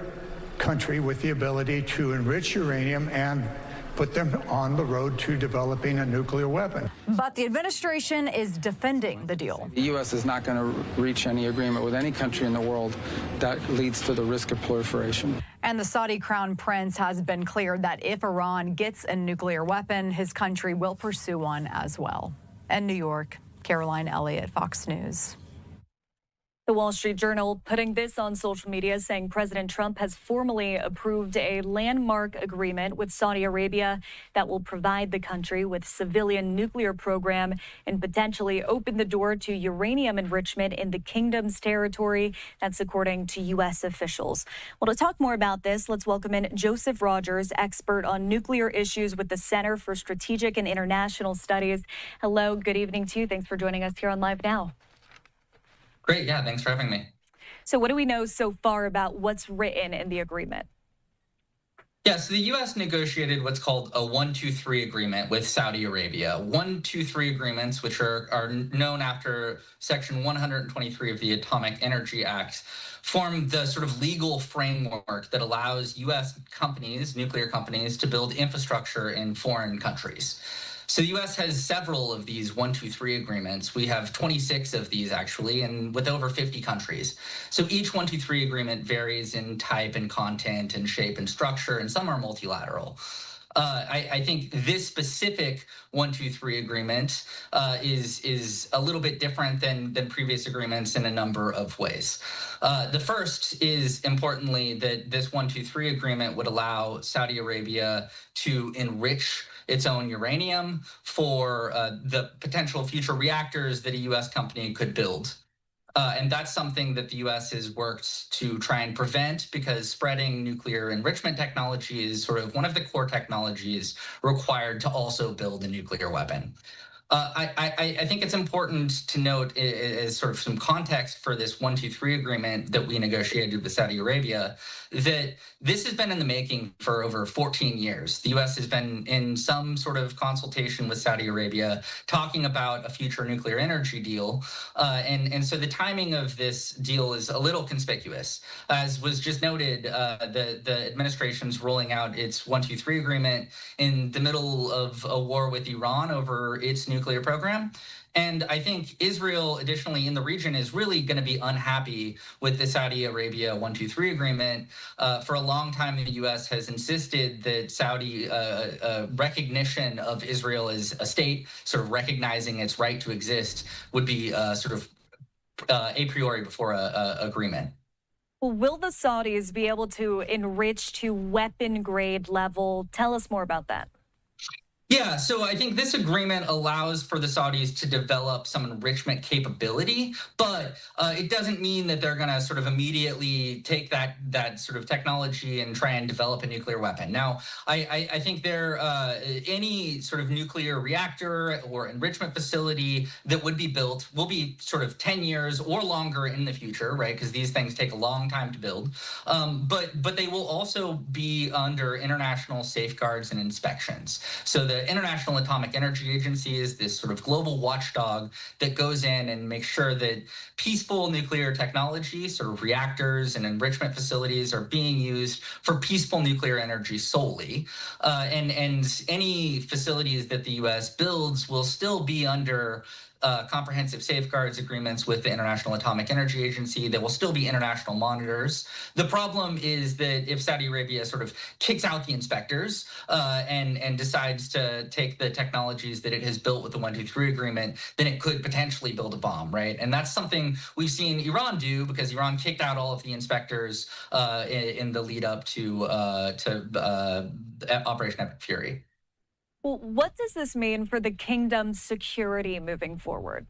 country with the ability to enrich uranium and put them on the road to developing a nuclear weapon. But the administration is defending the deal. The U.S. is not going to reach any agreement with any country in the world that leads to the risk of proliferation. And the Saudi crown prince has been clear that if Iran gets a nuclear weapon, his country will pursue one as well. In New York, Caroline Elliott, Fox News. The Wall Street Journal putting this on social media, saying President Trump has formally approved a landmark agreement with Saudi Arabia that will provide the country with civilian nuclear program and potentially open the door to uranium enrichment in the kingdom's territory. That's according to U.S. officials. Well, to talk more about this, let's welcome in Joseph Rogers, expert on nuclear issues with the Center for Strategic and International Studies. Hello, good evening to you. Thanks for joining us here on Live Now. Great. Yeah, thanks for having me. So what do we know so far about what's written in the agreement? Yeah, so the U.S. negotiated what's called a 1-2-3 agreement with Saudi Arabia. 1-2-3 agreements, which are known after Section 123 of the Atomic Energy Act, form the sort of legal framework that allows U.S. companies, nuclear companies, to build infrastructure in foreign countries. So the U.S. has several of these 1-2-3 agreements. We have 26 of these, actually, and with over 50 countries. So each 1-2-3 agreement varies in type and content and shape and structure, and some are multilateral. I think this specific 1-2-3 agreement is a little bit different than previous agreements in a number of ways. The first is, importantly, that this 1-2-3 agreement would allow Saudi Arabia to enrich its own uranium for the potential future reactors that a U.S. company could build. And that's something that the U.S. has worked to try and prevent, because spreading nuclear enrichment technology is sort of one of the core technologies required to also build a nuclear weapon. I think it's important to note, as sort of some context for this 1-2-3 agreement that we negotiated with Saudi Arabia, that this has been in the making for over 14 years. The U.S. has been in some sort of consultation with Saudi Arabia talking about a future nuclear energy deal. And so the timing of this deal is a little conspicuous. As was just noted, the administration's rolling out its 1-2-3 agreement in the middle of a war with Iran over its nuclear program. And I think Israel, additionally, in the region is really going to be unhappy with the Saudi Arabia 1-2-3 agreement. For a long time, the U.S. has insisted that Saudi recognition of Israel as a state, sort of recognizing its right to exist, would be sort of a priori before a agreement. Well, will the Saudis be able to enrich to weapon grade level? Tell us more about that. Yeah, so I think this agreement allows for the Saudis to develop some enrichment capability, but it doesn't mean that they're going to sort of immediately take that sort of technology and try and develop a nuclear weapon. Now, I think any sort of nuclear reactor or enrichment facility that would be built will be sort of 10 years or longer in the future, right? Because these things take a long time to build. But they will also be under international safeguards and inspections. So the International Atomic Energy Agency is this sort of global watchdog that goes in and makes sure that peaceful nuclear technology, sort of reactors and enrichment facilities, are being used for peaceful nuclear energy solely. And any facilities that the U.S. builds will still be under comprehensive safeguards agreements with the International Atomic Energy Agency. There will still be international monitors. The problem is that if Saudi Arabia sort of kicks out the inspectors and decides to take the technologies that it has built with the 1-2-3 agreement, then it could potentially build a bomb, right? And that's something we've seen Iran do, because Iran kicked out all of the inspectors in the lead up to Operation Epic Fury. Well, what does this mean for the kingdom's security moving forward?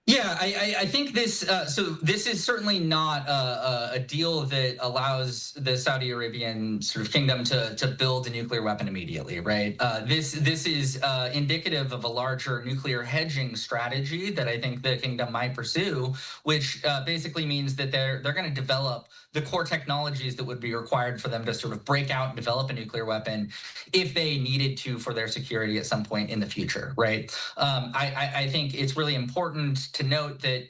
Yeah, I think this, so this is certainly not a deal that allows the Saudi Arabian sort of kingdom to build a nuclear weapon immediately, right? This is indicative of a larger nuclear hedging strategy that I think the kingdom might pursue, which basically means that they're going to develop the core technologies that would be required for them to sort of break out and develop a nuclear weapon if they needed to for their security at some point in the future, right? I think it's really important to note that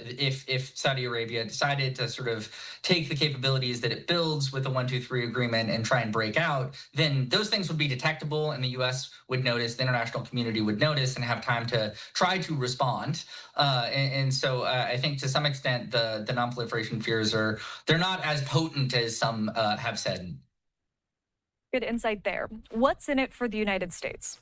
if Saudi Arabia decided to sort of take the capabilities that it builds with the 1-2-3 agreement and try and break out, then those things would be detectable, and the U.S. would notice, the international community would notice, and have time to try to respond. And so I think to some extent the non-proliferation fears they're not as potent as some have said. Good insight there. What's in it for the United States?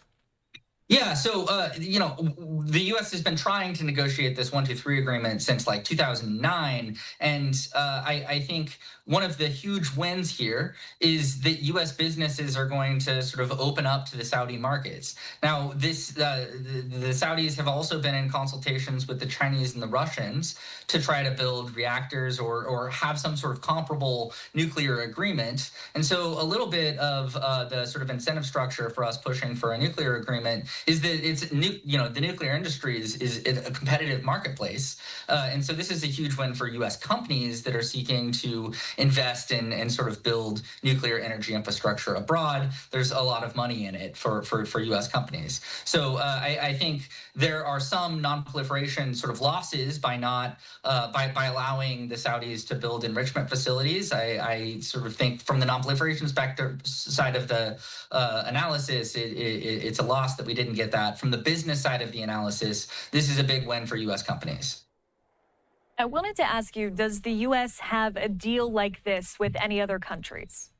Yeah, so, the U.S. has been trying to negotiate this 1-2-3 agreement since like 2009. And I think one of the huge wins here is that U.S. businesses are going to sort of open up to the Saudi markets. Now, the Saudis have also been in consultations with the Chinese and the Russians to try to build reactors or have some sort of comparable nuclear agreement. And so a little bit of the sort of incentive structure for us pushing for a nuclear agreement is that the nuclear industry is a competitive marketplace. And so this is a huge win for U.S. companies that are seeking to invest in and sort of build nuclear energy infrastructure abroad. There's a lot of money in it for U.S. companies. So I think there are some non-proliferation sort of losses by not by allowing the Saudis to build enrichment facilities. I sort of think from the non-proliferation side of the analysis, it's a loss that we didn't get that. From the business side of the analysis, this is a big win for U.S. companies. I wanted to ask you, does the U.S. have a deal like this with any other countries?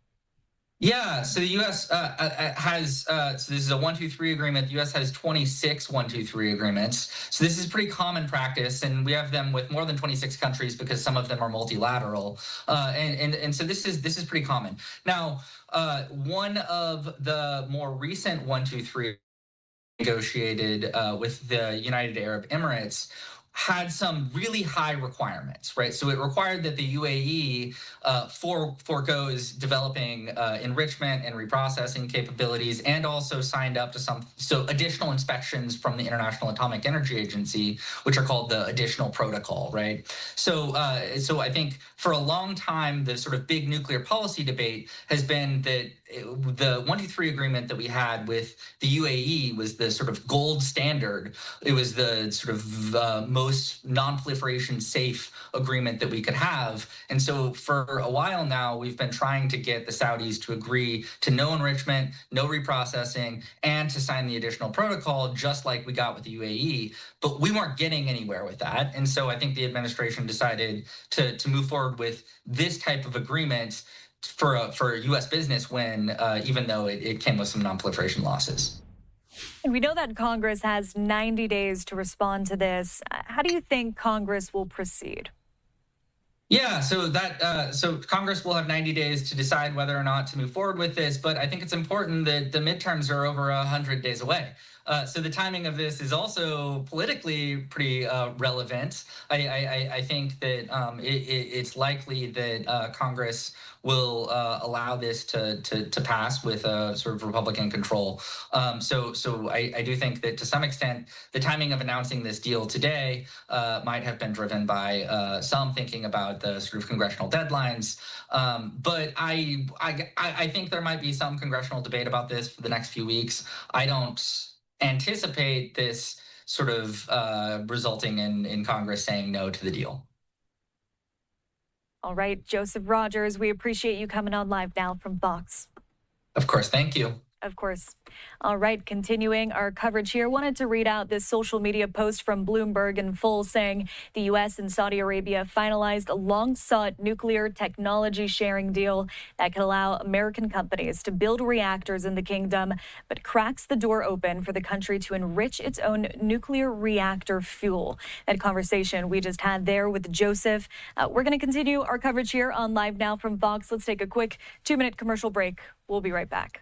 Yeah, so the U.S. has, so this is a 1-2-3 agreement. The U.S. has 26 1-2-3 agreements. So this is pretty common practice, and we have them with more than 26 countries because some of them are multilateral. And so this is pretty common. Now, one of the more recent 1-2-3 negotiated with the United Arab Emirates had some really high requirements, right? So it required that the UAE foregoes developing enrichment and reprocessing capabilities, and also signed up to additional inspections from the International Atomic Energy Agency, which are called the additional protocol, right? So I think for a long time, the sort of big nuclear policy debate has been that the 1-2-3 agreement that we had with the UAE was the sort of gold standard. It was the sort of most non-proliferation safe agreement that we could have. And so for a while now, we've been trying to get the Saudis to agree to no enrichment, no reprocessing, and to sign the additional protocol, just like we got with the UAE. But we weren't getting anywhere with that. And so I think the administration decided to move forward with this type of agreement for a U.S. business win, even though it came with some non-proliferation losses. And we know that Congress has 90 days to respond to this. How do you think Congress will proceed? Yeah, so Congress will have 90 days to decide whether or not to move forward with this, but I think it's important that the midterms are over 100 days away. So the timing of this is also politically pretty relevant. I think that it's likely that Congress will allow this to pass with a sort of Republican control. So I do think that to some extent, the timing of announcing this deal today might have been driven by some thinking about the sort of congressional deadlines. But I think there might be some congressional debate about this for the next few weeks. I don't anticipate this sort of resulting in Congress saying no to the deal. All right, Joseph Rogers, we appreciate you coming on live now from Fox. Of course, thank you. Of course. All right, continuing our coverage here, wanted to read out this social media post from Bloomberg in full saying the U.S. and Saudi Arabia finalized a long-sought nuclear technology sharing deal that could allow American companies to build reactors in the kingdom, but cracks the door open for the country to enrich its own nuclear reactor fuel. That conversation we just had there with Joseph. We're going to continue our coverage here on Live Now from Fox. Let's take a quick 2-minute commercial break. We'll be right back.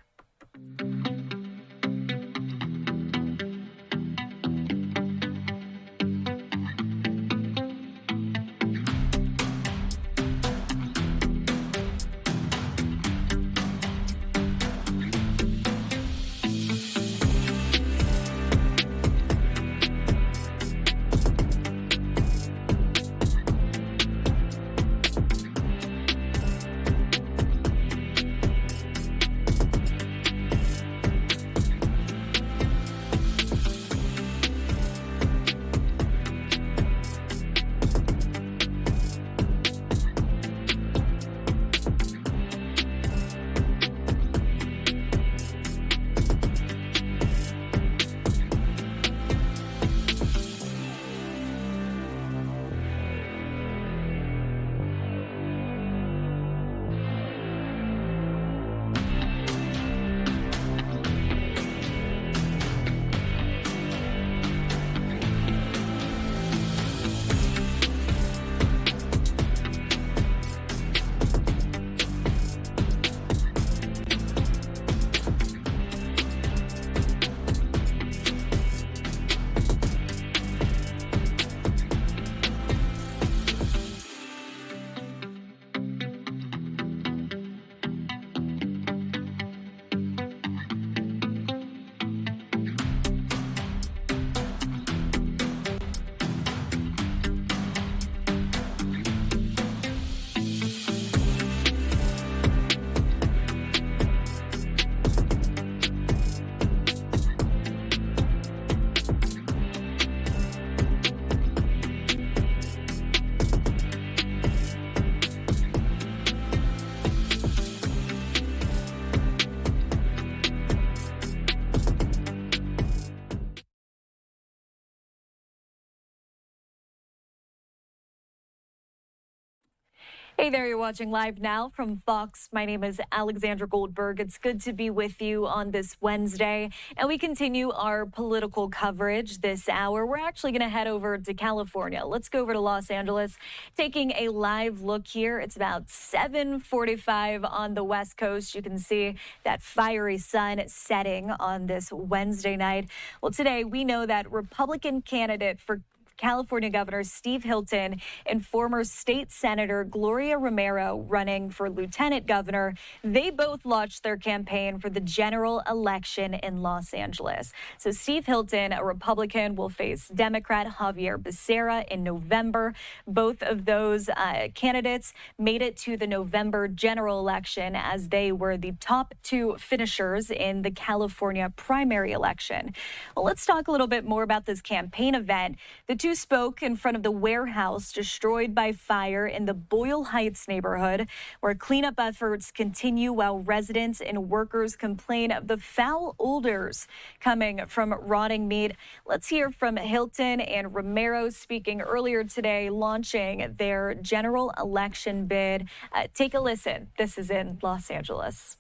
Hey there, you're watching Live Now from Fox. My name is Alexandra Goldberg. It's good to be with you on this Wednesday. And we continue our political coverage this hour. We're actually going to head over to California. Let's go over to Los Angeles, taking a live look here. It's about 7:45 on the West Coast. You can see that fiery sun setting on this Wednesday night. Well, today we know that Republican candidate for California Governor Steve Hilton and former state senator Gloria Romero running for lieutenant governor. They both launched their campaign for the general election in Los Angeles. So Steve Hilton, a Republican, will face Democrat Javier Becerra in November. Both of those candidates made it to the November general election as they were the top two finishers in the California primary election. Well, let's talk a little bit more about this campaign event. The two spoke in front of the warehouse destroyed by fire in the Boyle Heights neighborhood, where cleanup efforts continue while residents and workers complain of the foul odors coming from rotting meat. Let's hear from Hilton and Romero speaking earlier today, launching their general election bid. Take a listen. This is in Los Angeles.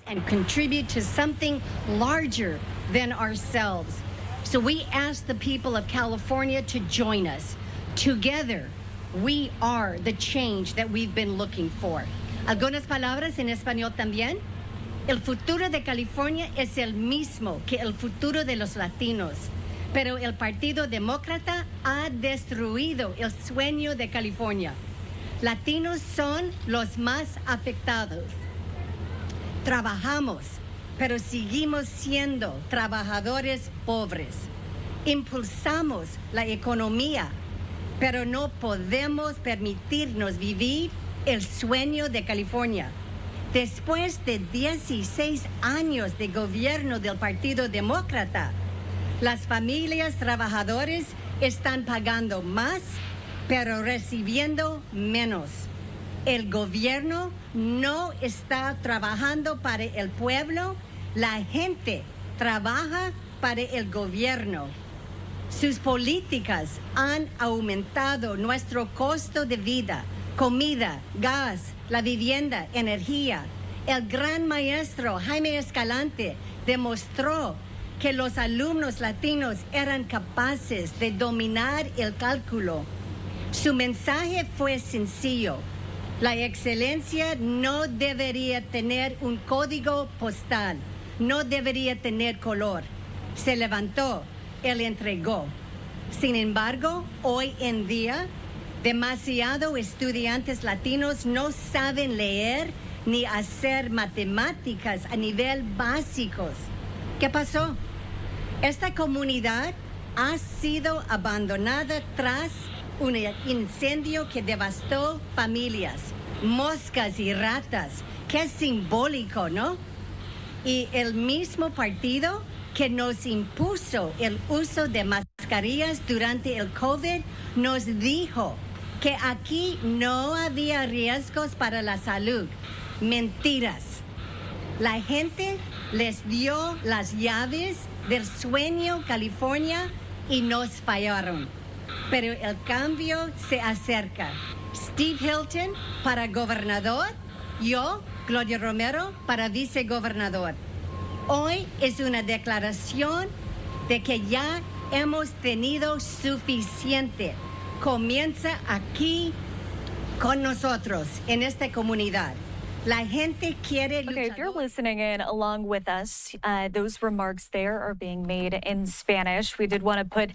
And contribute to something larger than ourselves. So we ask the people of California to join us. Together, we are the change that we've been looking for. Algunas palabras en español también. El futuro de California es el mismo que el futuro de los latinos. Pero el Partido Demócrata ha destruido el sueño de California. Latinos son los más afectados. Trabajamos, pero seguimos siendo trabajadores pobres. Impulsamos la economía, pero no podemos permitirnos vivir el sueño de California. Después de 16 años de gobierno del Partido Demócrata, las familias trabajadoras están pagando más, pero recibiendo menos. El gobierno no está trabajando para el pueblo, la gente trabaja para el gobierno. Sus políticas han aumentado nuestro costo de vida, comida, gas, la vivienda, energía. El gran maestro Jaime Escalante demostró que los alumnos latinos eran capaces de dominar el cálculo. Su mensaje fue sencillo. La excelencia no debería tener un código postal, no debería tener color. Se levantó, él entregó. Sin embargo, hoy en día, demasiados estudiantes latinos no saben leer ni hacer matemáticas a nivel básicos. ¿Qué pasó? Esta comunidad ha sido abandonada tras un incendio que devastó familias, moscas y ratas. Qué simbólico, ¿no? Y el mismo partido que nos impuso el uso de mascarillas durante el COVID nos dijo que aquí no había riesgos para la salud. Mentiras. La gente les dio las llaves del sueño California y nos fallaron. Pero el cambio se acerca. Steve Hilton para gobernador, yo, Gloria Romero, para vicegobernador. Hoy es una declaración de que ya hemos tenido suficiente. Comienza aquí con nosotros, en esta comunidad. La gente quiere luchar. Okay, if you're listening in along with us, those remarks there are being made in Spanish. We did want to put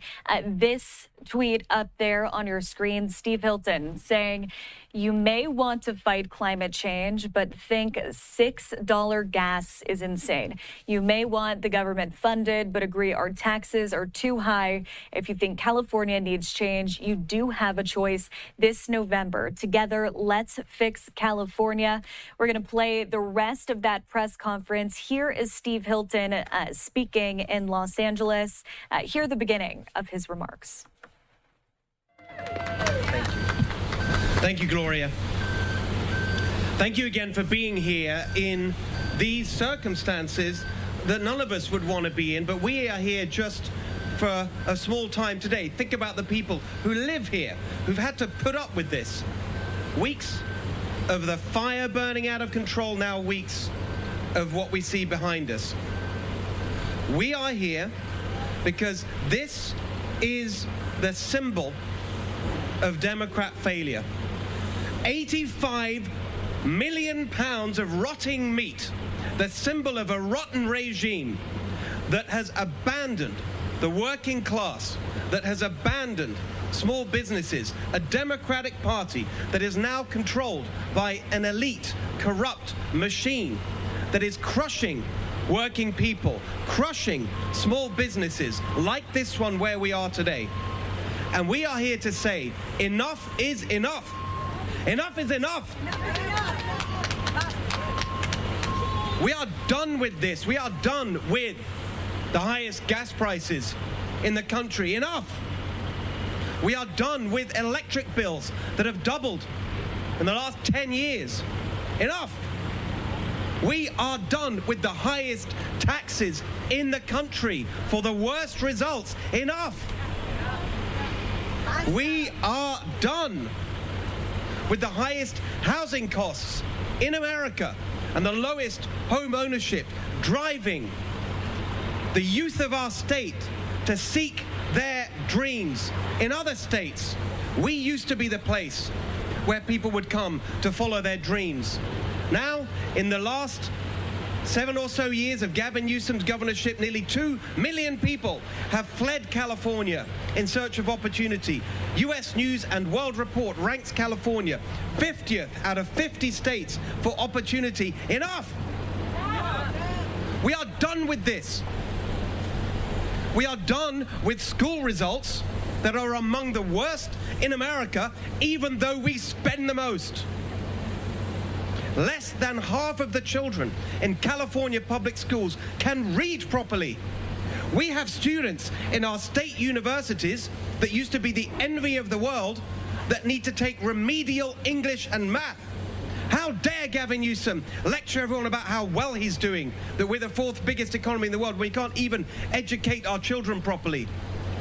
this tweet up there on your screen. Steve Hilton saying, "You may want to fight climate change, but think $6 gas is insane. You may want the government funded, but agree our taxes are too high. If you think California needs change, you do have a choice this November. Together, let's fix California." We're going to play the rest of that press conference. Here is Steve Hilton speaking in Los Angeles. Hear the beginning of his remarks. Thank you. Thank you, Gloria. Thank you again for being here in these circumstances that none of us would want to be in, but we are here just for a small time today. Think about the people who live here, who've had to put up with this. Weeks of the fire burning out of control, now weeks of what we see behind us. We are here because this is the symbol of Democrat failure. 85 million pounds of rotting meat, the symbol of a rotten regime that has abandoned the working class, that has abandoned small businesses, a Democratic Party that is now controlled by an elite, corrupt machine that is crushing working people, crushing small businesses like this one where we are today. And we are here to say, enough is enough. Enough is enough. We are done with this. We are done with the highest gas prices in the country. Enough. We are done with electric bills that have doubled in the last 10 years. Enough. We are done with the highest taxes in the country for the worst results. Enough. We are done with the highest housing costs in America and the lowest home ownership, driving the youth of our state to seek their dreams. In other states, we used to be the place where people would come to follow their dreams. Now, in the last 7 or so years of Gavin Newsom's governorship, nearly 2 million people have fled California in search of opportunity. U.S. News and World Report ranks California 50th out of 50 states for opportunity. Enough! We are done with this. We are done with school results that are among the worst in America, even though we spend the most. Less than half of the children in California public schools can read properly. We have students in our state universities that used to be the envy of the world that need to take remedial English and math. How dare Gavin Newsom lecture everyone about how well he's doing, that we're the 4th biggest economy in the world when we can't even educate our children properly.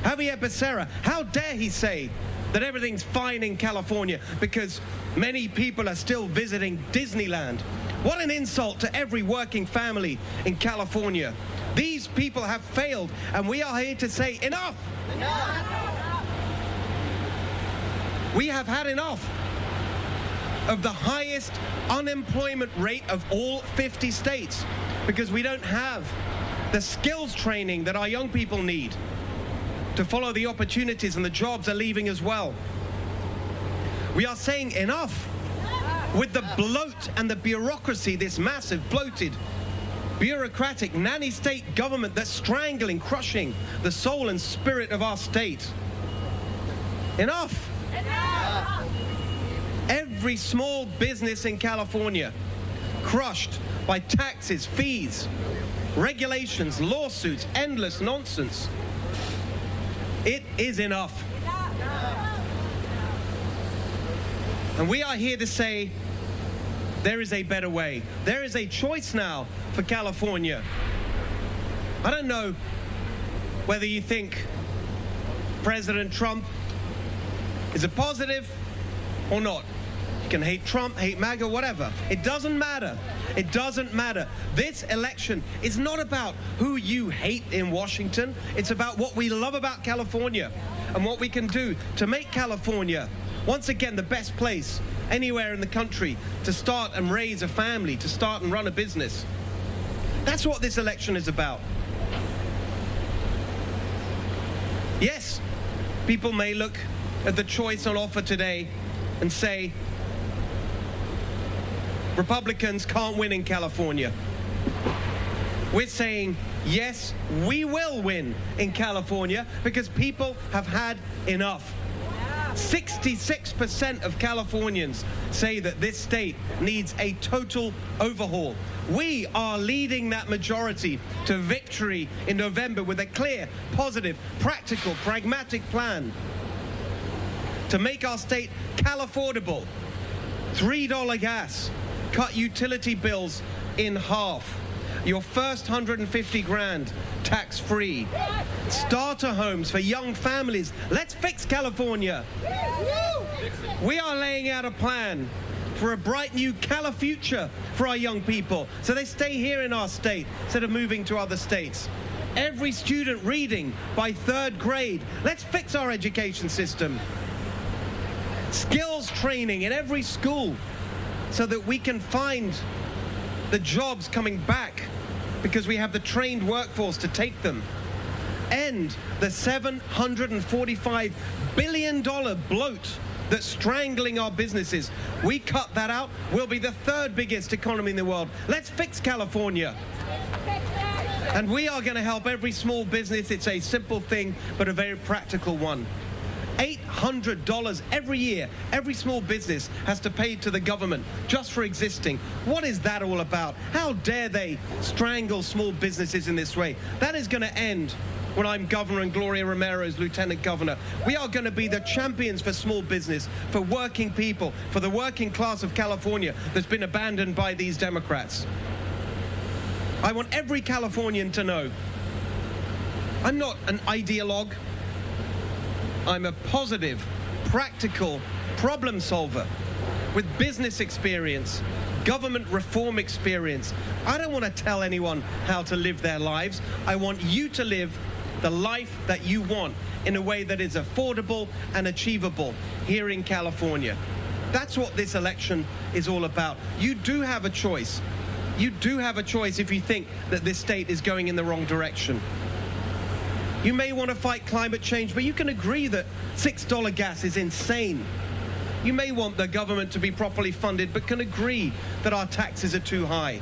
Javier Becerra, how dare he say that everything's fine in California because many people are still visiting Disneyland. What an insult to every working family in California. These people have failed, and we are here to say enough. Enough. We have had enough of the highest unemployment rate of all 50 states because we don't have the skills training that our young people need to follow the opportunities, and the jobs are leaving as well. We are saying enough with the bloat and the bureaucracy, this massive, bloated, bureaucratic, nanny state government that's strangling, crushing the soul and spirit of our state. Enough! Enough! Every small business in California crushed by taxes, fees, regulations, lawsuits, endless nonsense. It is enough. And we are here to say there is a better way. There is a choice now for California. I don't know whether you think President Trump is a positive or not. You can hate Trump, hate MAGA, whatever. It doesn't matter. It doesn't matter. This election is not about who you hate in Washington. It's about what we love about California and what we can do to make California, once again, the best place anywhere in the country to start and raise a family, to start and run a business. That's what this election is about. Yes, people may look at the choice on offer today and say, Republicans can't win in California. We're saying, yes, we will win in California because people have had enough. 66% of Californians say that this state needs a total overhaul. We are leading that majority to victory in November with a clear, positive, practical, pragmatic plan to make our state Cal-affordable. $3 gas, cut utility bills in half, your first 150 grand tax-free. Starter homes for young families. Let's fix California. We are laying out a plan for a bright new Cali future for our young people, so they stay here in our state instead of moving to other states. Every student reading by 3rd grade. Let's fix our education system. Skills training in every school so that we can find the jobs coming back because we have the trained workforce to take them. End the $745 billion bloat that's strangling our businesses. We cut that out, we'll be the 3rd biggest economy in the world. Let's fix California. And we are going to help every small business. It's a simple thing, but a very practical one. $800 every year, every small business has to pay to the government just for existing. What is that all about? How dare they strangle small businesses in this way? That is going to end when I'm governor and Gloria Romero is lieutenant governor. We are going to be the champions for small business, for working people, for the working class of California that's been abandoned by these Democrats. I want every Californian to know I'm not an ideologue. I'm a positive, practical problem solver with business experience, government reform experience. I don't want to tell anyone how to live their lives. I want you to live the life that you want in a way that is affordable and achievable here in California. That's what this election is all about. You do have a choice. You do have a choice if you think that this state is going in the wrong direction. You may want to fight climate change, but you can agree that $6 gas is insane. You may want the government to be properly funded, but can agree that our taxes are too high.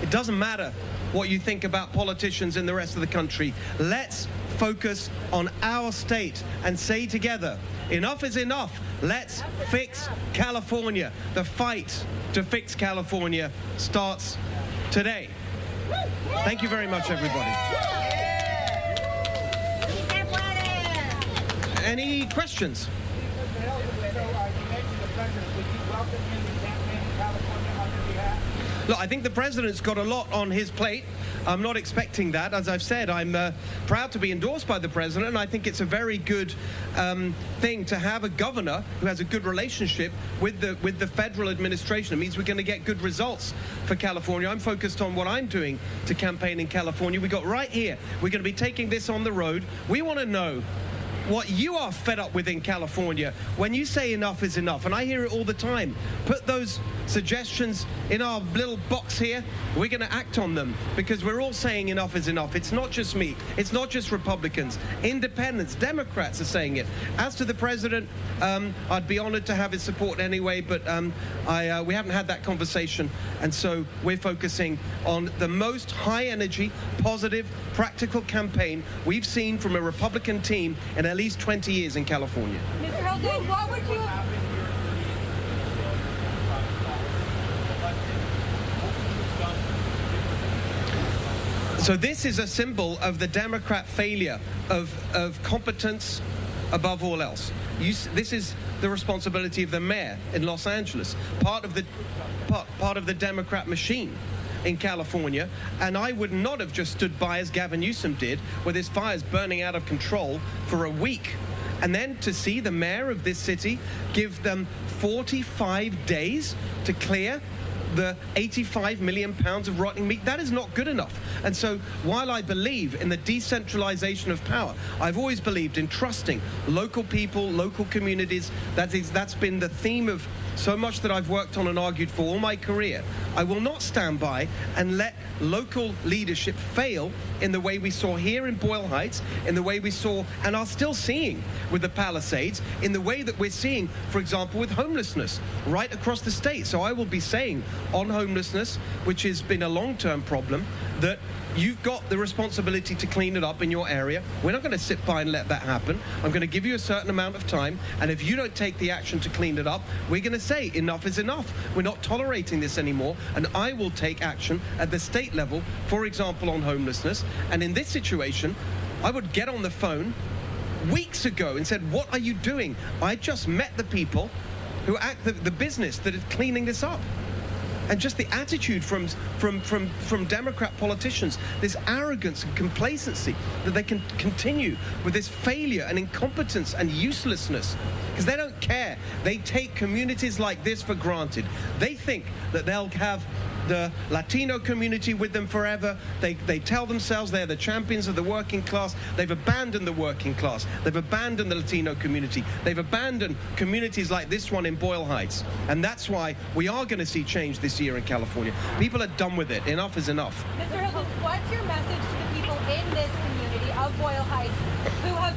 It doesn't matter what you think about politicians in the rest of the country. Let's focus on our state and say together, enough is enough. Let's fix California. The fight to fix California starts today. Thank you very much, everybody. Any questions? Look, I think the president's got a lot on his plate. I'm not expecting that. As I've said, I'm proud to be endorsed by the president, and I think it's a very good thing to have a governor who has a good relationship with the federal administration. It means we're going to get good results for California. I'm focused on what I'm doing to campaign in California. We got right here. We're going to be taking this on the road. We want to know what you are fed up with in California when you say enough is enough. And I hear it all the time. Put those suggestions in our little box here. We're going to act on them because we're all saying enough is enough. It's not just me. It's not just Republicans. Independents, Democrats are saying it. As to the president, I'd be honored to have his support anyway, but we haven't had that conversation. And so we're focusing on the most high energy, positive, practical campaign we've seen from a Republican team in at least 20 years in California. Mr. Hilding, what would you... So this is a symbol of the Democrat failure of competence above all else. This is the responsibility of the mayor in Los Angeles, part of the Democrat machine in California, and I would not have just stood by as Gavin Newsom did with his fires burning out of control for a week. And then to see the mayor of this city give them 45 days to clear the 85 million pounds of rotting meat, that is not good enough. And so while I believe in the decentralization of power, I've always believed in trusting local people, local communities. That's been the theme of so much that I've worked on and argued for all my career. I will not stand by and let local leadership fail in the way we saw here in Boyle Heights, in the way we saw and are still seeing with the Palisades, in the way that we're seeing, for example, with homelessness right across the state. So I will be saying on homelessness, which has been a long-term problem, that you've got the responsibility to clean it up in your area. We're not going to sit by and let that happen. I'm going to give you a certain amount of time, and if you don't take the action to clean it up, we're going to say enough is enough. We're not tolerating this anymore, and I will take action at the state level, for example, on homelessness. And in this situation, I would get on the phone weeks ago and said, what are you doing? I just met the people who act the business that is cleaning this up. And just the attitude from Democrat politicians, this arrogance and complacency that they can continue with this failure and incompetence and uselessness, because they don't care. They take communities like this for granted. They think that they'll have the Latino community with them forever. They tell themselves they're the champions of the working class. They've abandoned the working class. They've abandoned the Latino community. They've abandoned communities like this one in Boyle Heights. And that's why we are going to see change this year in California. People are done with it. Enough is enough. Mr. Hegseth, what's your message to the people in this community of Boyle Heights who have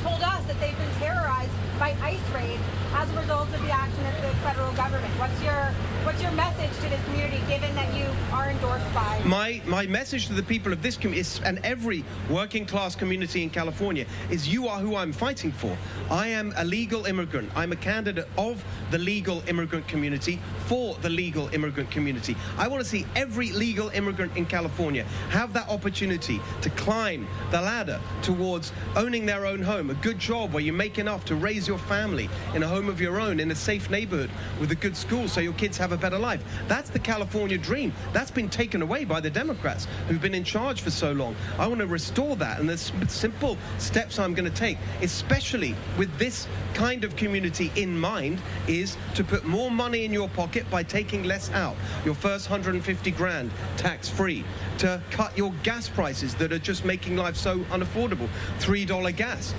told us that they've been terrorized by ICE raids as a result of the action of the federal government? What's your message to this community, given that you are endorsed by? My message to the people of this community and every working class community in California is you are who I'm fighting for. I am a legal immigrant. I'm a candidate of the legal immigrant community for the legal immigrant community. I want to see every legal immigrant in California have that opportunity to climb the ladder towards owning their own home, a good job where you make enough to raise your family in a home of your own, in a safe neighborhood with a good school so your kids have a better life. That's the California dream. That's been taken away by the Democrats who've been in charge for so long. I want to restore that, and the simple steps I'm going to take, especially with this kind of community in mind, is to put more money in your pocket by taking less out. Your first 150 grand tax-free, to cut your gas prices that are just making life so unaffordable, $3 gas,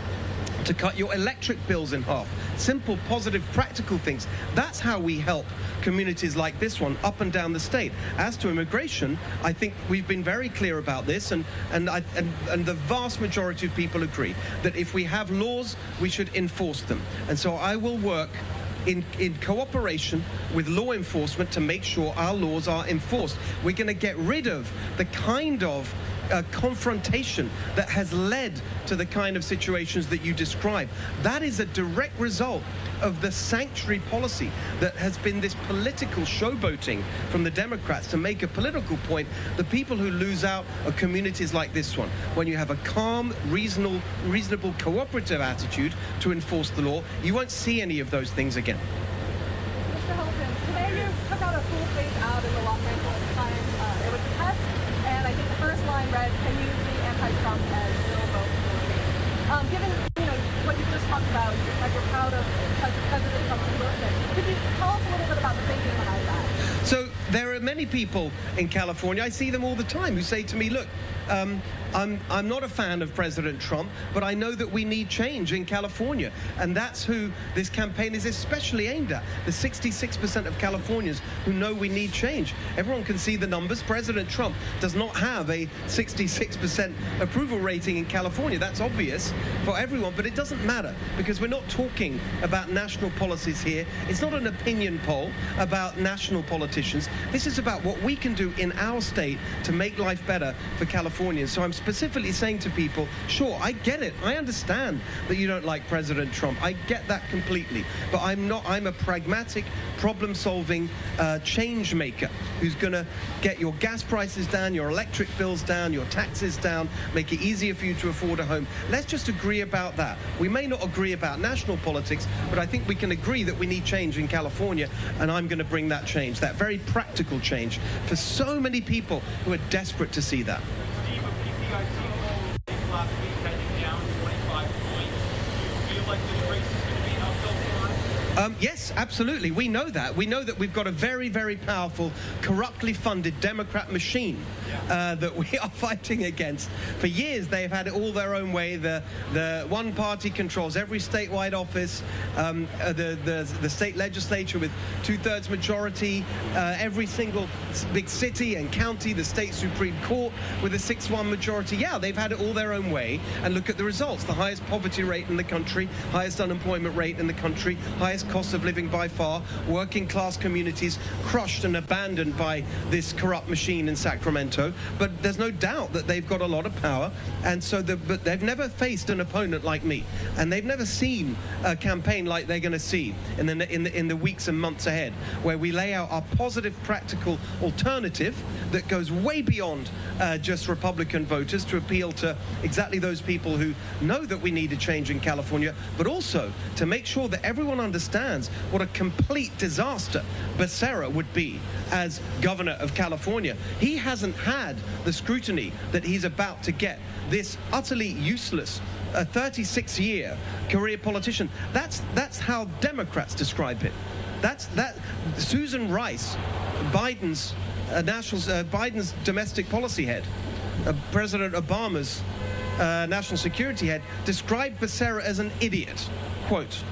to cut your electric bills in half. Simple, positive, practical things. That's how we help communities like this one up and down the state. As to immigration, I think we've been very clear about this, and the vast majority of people agree that if we have laws, we should enforce them. And so I will work in cooperation with law enforcement to make sure our laws are enforced. We're going to get rid of the kind of confrontation that has led to the kind of situations that you describe. That is a direct result of the sanctuary policy that has been this political showboating from the Democrats to make a political point. The people who lose out are communities like this one. When you have a calm, reasonable, cooperative attitude to enforce the law, you won't see any of those things again. Mr. Hamilton, today you took out a full page out in the Los Angeles Times. It was a test, and I think the first line read, "Can you be anti-Trump as zero vote for me?" Given what you just talked about, like you're proud of President Trump's endorsement, could you tell us a little bit about the thinking behind that? So there are many people in California, I see them all the time, who say to me, look, I'm not a fan of President Trump, but I know that we need change in California. And that's who this campaign is especially aimed at. The 66% of Californians who know we need change. Everyone can see the numbers. President Trump does not have a 66% approval rating in California. That's obvious for everyone, but it doesn't matter because we're not talking about national policies here. It's not an opinion poll about national politicians. This is about what we can do in our state to make life better for Californians. So I'm specifically saying to people, sure, I get it. I understand that you don't like President Trump. I get that completely. But I'm a pragmatic, problem-solving change maker who's going to get your gas prices down, your electric bills down, your taxes down, make it easier for you to afford a home. Let's just agree about that. We may not agree about national politics, but I think we can agree that we need change in California, and I'm going to bring that change, that very practical change for so many people who are desperate to see that. Last week, heading down 25 points. Do you feel like this race is going to be an uphill climb? Yes, absolutely. We know that. We know that we've got a very, very powerful, corruptly funded Democrat machine that we are fighting against. For years, they've had it all their own way. The one party controls every statewide office, the state legislature with 2/3 majority, every single big city and county, the state Supreme Court with a 6-1 majority. Yeah, they've had it all their own way. And look at the results. The highest poverty rate in the country, highest unemployment rate in the country, highest cost of living by far, working class communities crushed and abandoned by this corrupt machine in Sacramento. But there's no doubt that they've got a lot of power, and so but they've never faced an opponent like me, and they've never seen a campaign like they're going to see in the weeks and months ahead, where we lay out our positive, practical alternative that goes way beyond just Republican voters to appeal to exactly those people who know that we need a change in California, but also to make sure that everyone understands understands what a complete disaster Becerra would be as governor of California. He hasn't had the scrutiny that he's about to get. This utterly useless, 36-year career politician. That's how Democrats describe him. That Susan Rice, Biden's Biden's domestic policy head, President Obama's national security head, described Becerra as an idiot. Quote,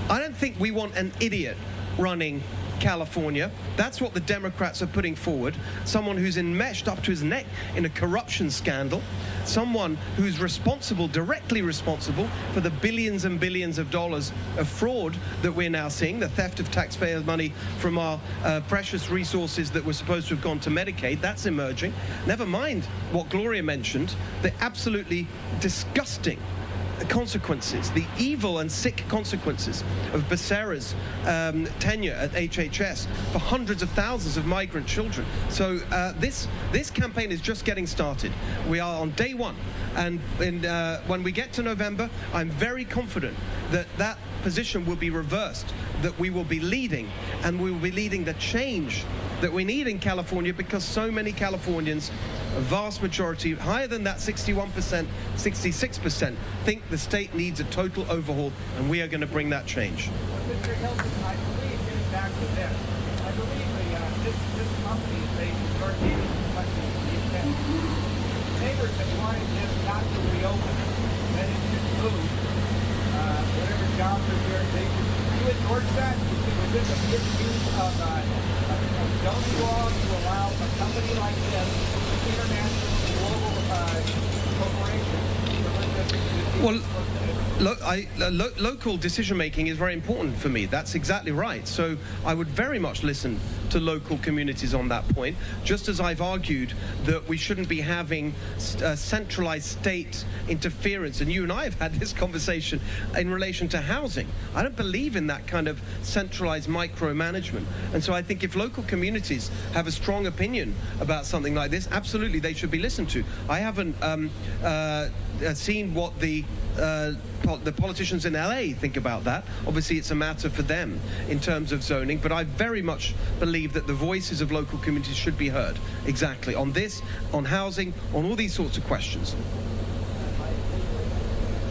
"I don't think we want an idiot running California." That's what the Democrats are putting forward. Someone who's enmeshed up to his neck in a corruption scandal. Someone who's responsible, directly responsible, for the billions and billions of dollars of fraud that we're now seeing, the theft of taxpayers' money from our precious resources that were supposed to have gone to Medicaid. That's emerging. Never mind what Gloria mentioned, the absolutely disgusting consequences, the evil and sick consequences of Becerra's tenure at HHS for hundreds of thousands of migrant children. So this campaign is just getting started. We are on day one, and when we get to November, I'm very confident that that position will be reversed, that we will be leading, and we will be leading the change that we need in California, because so many Californians, a vast majority, higher than that 61%, 66%, think the state needs a total overhaul, and we are going to bring that change. Mr. Hilton, I believe, getting back to this, I believe this company is based in York, Kentucky, neighbors have wanted this not to reopen, that it should move, whatever jobs are there, you endorse that? Was this a misuse of zoning law to allow a company like this, international global corporation, well, local decision-making is very important for me. That's exactly right. So I would very much listen to local communities on that point, just as I've argued that we shouldn't be having centralized state interference. And you and I have had this conversation in relation to housing. I don't believe in that kind of centralized micromanagement. And so I think if local communities have a strong opinion about something like this, absolutely they should be listened to. I haven't seen what the politicians in LA think about that. Obviously, it's a matter for them in terms of zoning, but I very much believe that the voices of local communities should be heard. Exactly. On this, on housing, on all these sorts of questions.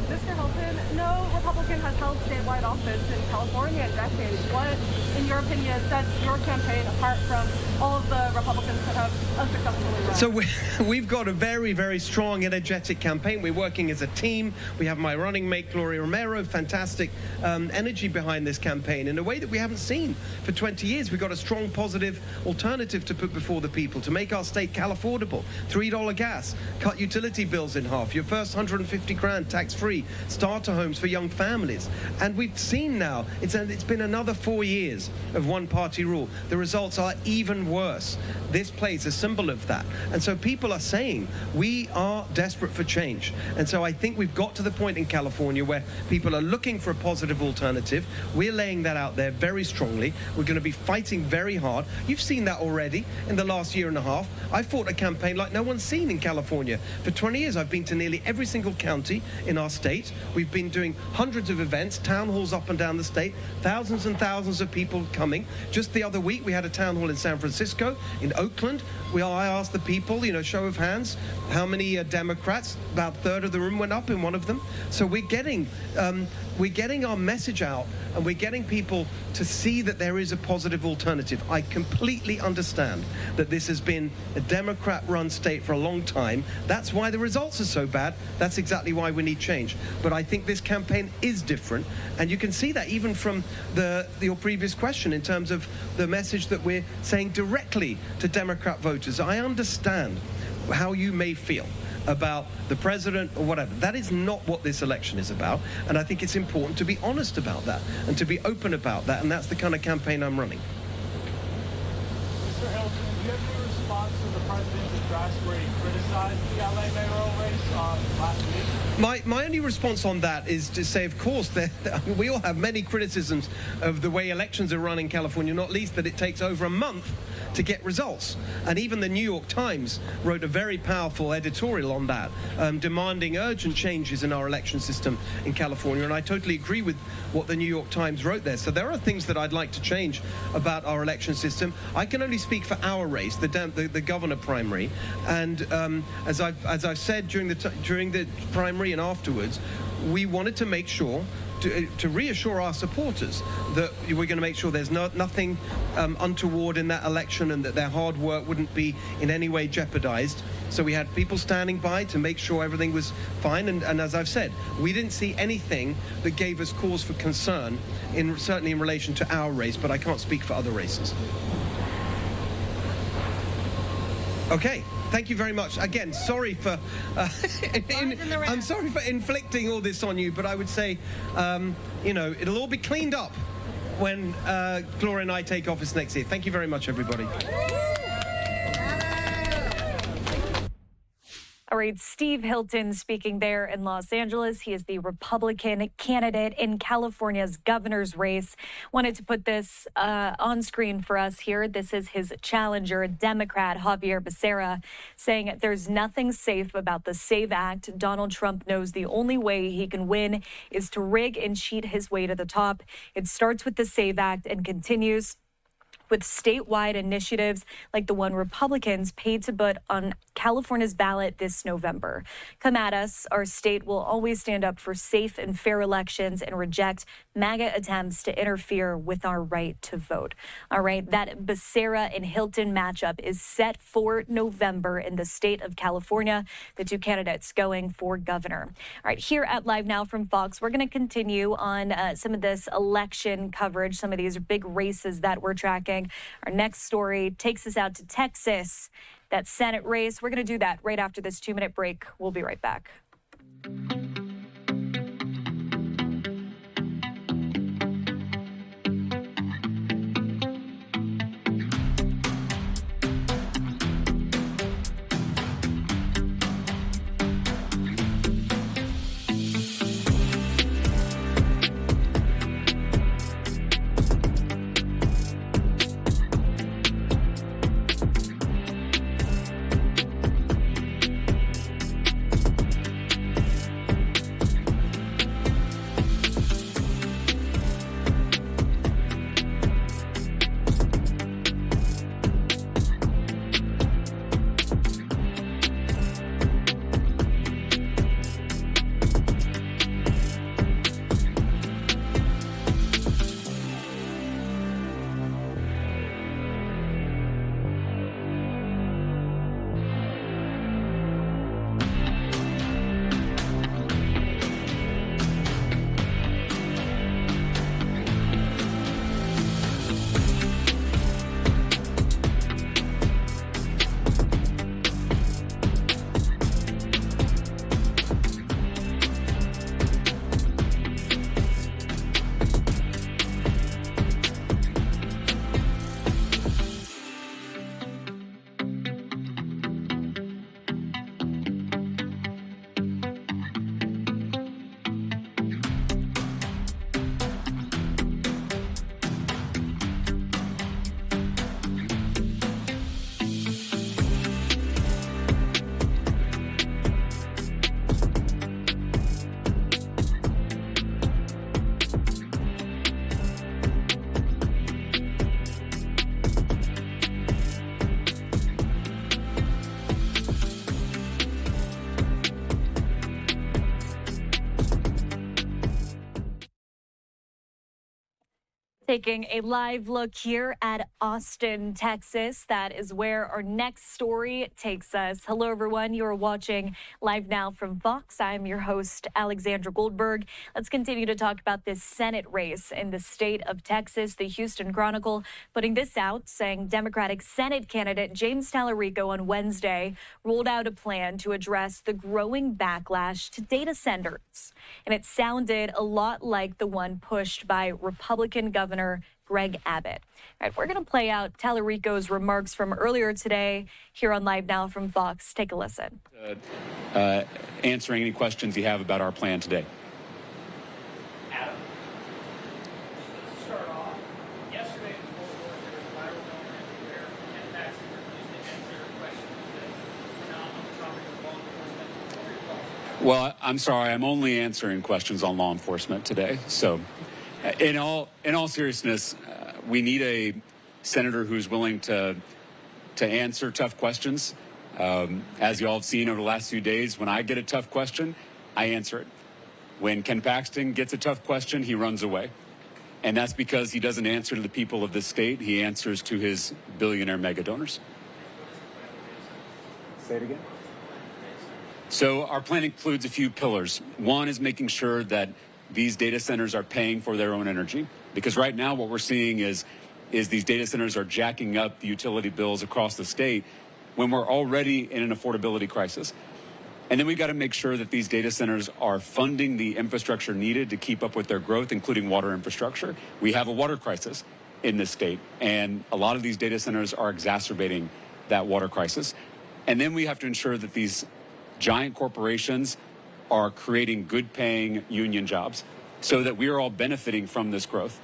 Mr. Hilton, no Republican has held statewide office in California in decades. What, in your opinion, sets your campaign apart from all of the Republicans that have unsuccessfully run? So we've got a very, very strong, energetic campaign. We're working as a team. We have my running mate, Gloria Romero, fantastic energy behind this campaign in a way that we haven't seen for 20 years. We've got a strong, positive alternative to put before the people to make our state Cal-affordable. $3 gas, cut utility bills in half, your first 150 grand tax-free, starter homes for young families. And we've seen now, it's been another 4 years of one-party rule. The results are even worse. This plays a symbol of that. And so people are saying we are desperate for change. And so I think we've got to the point in California where people are looking for a positive alternative. We're laying that out there very strongly. We're going to be fighting very hard. You've seen that already in the last year and a half. I fought a campaign like no one's seen in California. For 20 years, I've been to nearly every single county in our state. We've been doing hundreds of events, town halls up and down the state, thousands and thousands of people coming. Just the other week, we had a town hall in San Francisco, in Oakland. I asked the people, show of hands, how many Democrats? About a third of the room went up in one of them. So we're getting our message out, and we're getting people to see that there is a positive alternative. I completely understand that this has been a Democrat-run state for a long time. That's why the results are so bad. That's exactly why we need change. But I think this campaign is different, and you can see that even from your previous question in terms of the message that we're saying directly to Democrat voters. I understand how you may feel about the president or whatever. That is not what this election is about, and I think it's important to be honest about that and to be open about that, and that's the kind of campaign I'm running. Mr. Hilton, do you have any response to the president's address where he criticized the LA mayoral race last week? My only response on that is to say, of course, we all have many criticisms of the way elections are run in California, not least that it takes over a month to get results. And even the New York Times wrote a very powerful editorial on that, demanding urgent changes in our election system in California. And I totally agree with what the New York Times wrote there. So there are things that I'd like to change about our election system. I can only speak for our race, the governor primary. And as I've said during the primary and afterwards, we wanted to make sure to reassure our supporters that we're going to make sure there's nothing untoward in that election and that their hard work wouldn't be in any way jeopardized. So we had people standing by to make sure everything was fine. And as I've said, we didn't see anything that gave us cause for concern, certainly in relation to our race, but I can't speak for other races. Okay. Thank you very much. Again, sorry for I'm sorry for inflicting all this on you, but I would say, you know, it'll all be cleaned up when Gloria and I take office next year. Thank you very much, everybody. All right, Steve Hilton speaking there in Los Angeles. He is the Republican candidate in California's governor's race. Wanted to put this on screen for us here. This is his challenger, Democrat Javier Becerra, saying there's nothing safe about the SAVE Act. Donald Trump knows the only way he can win is to rig and cheat his way to the top. It starts with the SAVE Act and continues with statewide initiatives like the one Republicans paid to put on California's ballot this November. Come at us. Our state will always stand up for safe and fair elections and reject MAGA attempts to interfere with our right to vote. All right, that Becerra and Hilton matchup is set for November in the state of California, the two candidates going for governor. All right, here at Live Now from Fox, we're going to continue on some of this election coverage, some of these big races that we're tracking. Our next story takes us out to Texas, that Senate race. We're going to do that right after this 2-minute break. We'll be right back. Taking a live look here at Austin, Texas. That is where our next story takes us. Hello, everyone. You are watching Live Now from Fox. I'm your host, Alexandra Goldberg. Let's continue to talk about this Senate race in the state of Texas. The Houston Chronicle putting this out, saying Democratic Senate candidate James Tallarico on Wednesday rolled out a plan to address the growing backlash to data centers. And it sounded a lot like the one pushed by Republican Governor Greg Abbott. All right, we're going to play out Tallarico's remarks from earlier today here on Live Now from Fox. Take a listen. Answering any questions you have about our plan today. Adam, just to start off, yesterday in the Fort Worth, there was a viral moment where Well, I'm sorry. I'm only answering questions on law enforcement today. So in all seriousness, we need a senator who's willing to answer tough questions. As you all have seen over the last few days, when I get a tough question, I answer it. When Ken Paxton gets a tough question, he runs away. And that's because he doesn't answer to the people of this state. He answers to his billionaire mega donors. Say it again. So our plan includes a few pillars. One is making sure that these data centers are paying for their own energy. Because right now what we're seeing is these data centers are jacking up the utility bills across the state when we're already in an affordability crisis. And then we've got to make sure that these data centers are funding the infrastructure needed to keep up with their growth, including water infrastructure. We have a water crisis in this state, and a lot of these data centers are exacerbating that water crisis. And then we have to ensure that these giant corporations are creating good-paying union jobs so that we are all benefiting from this growth.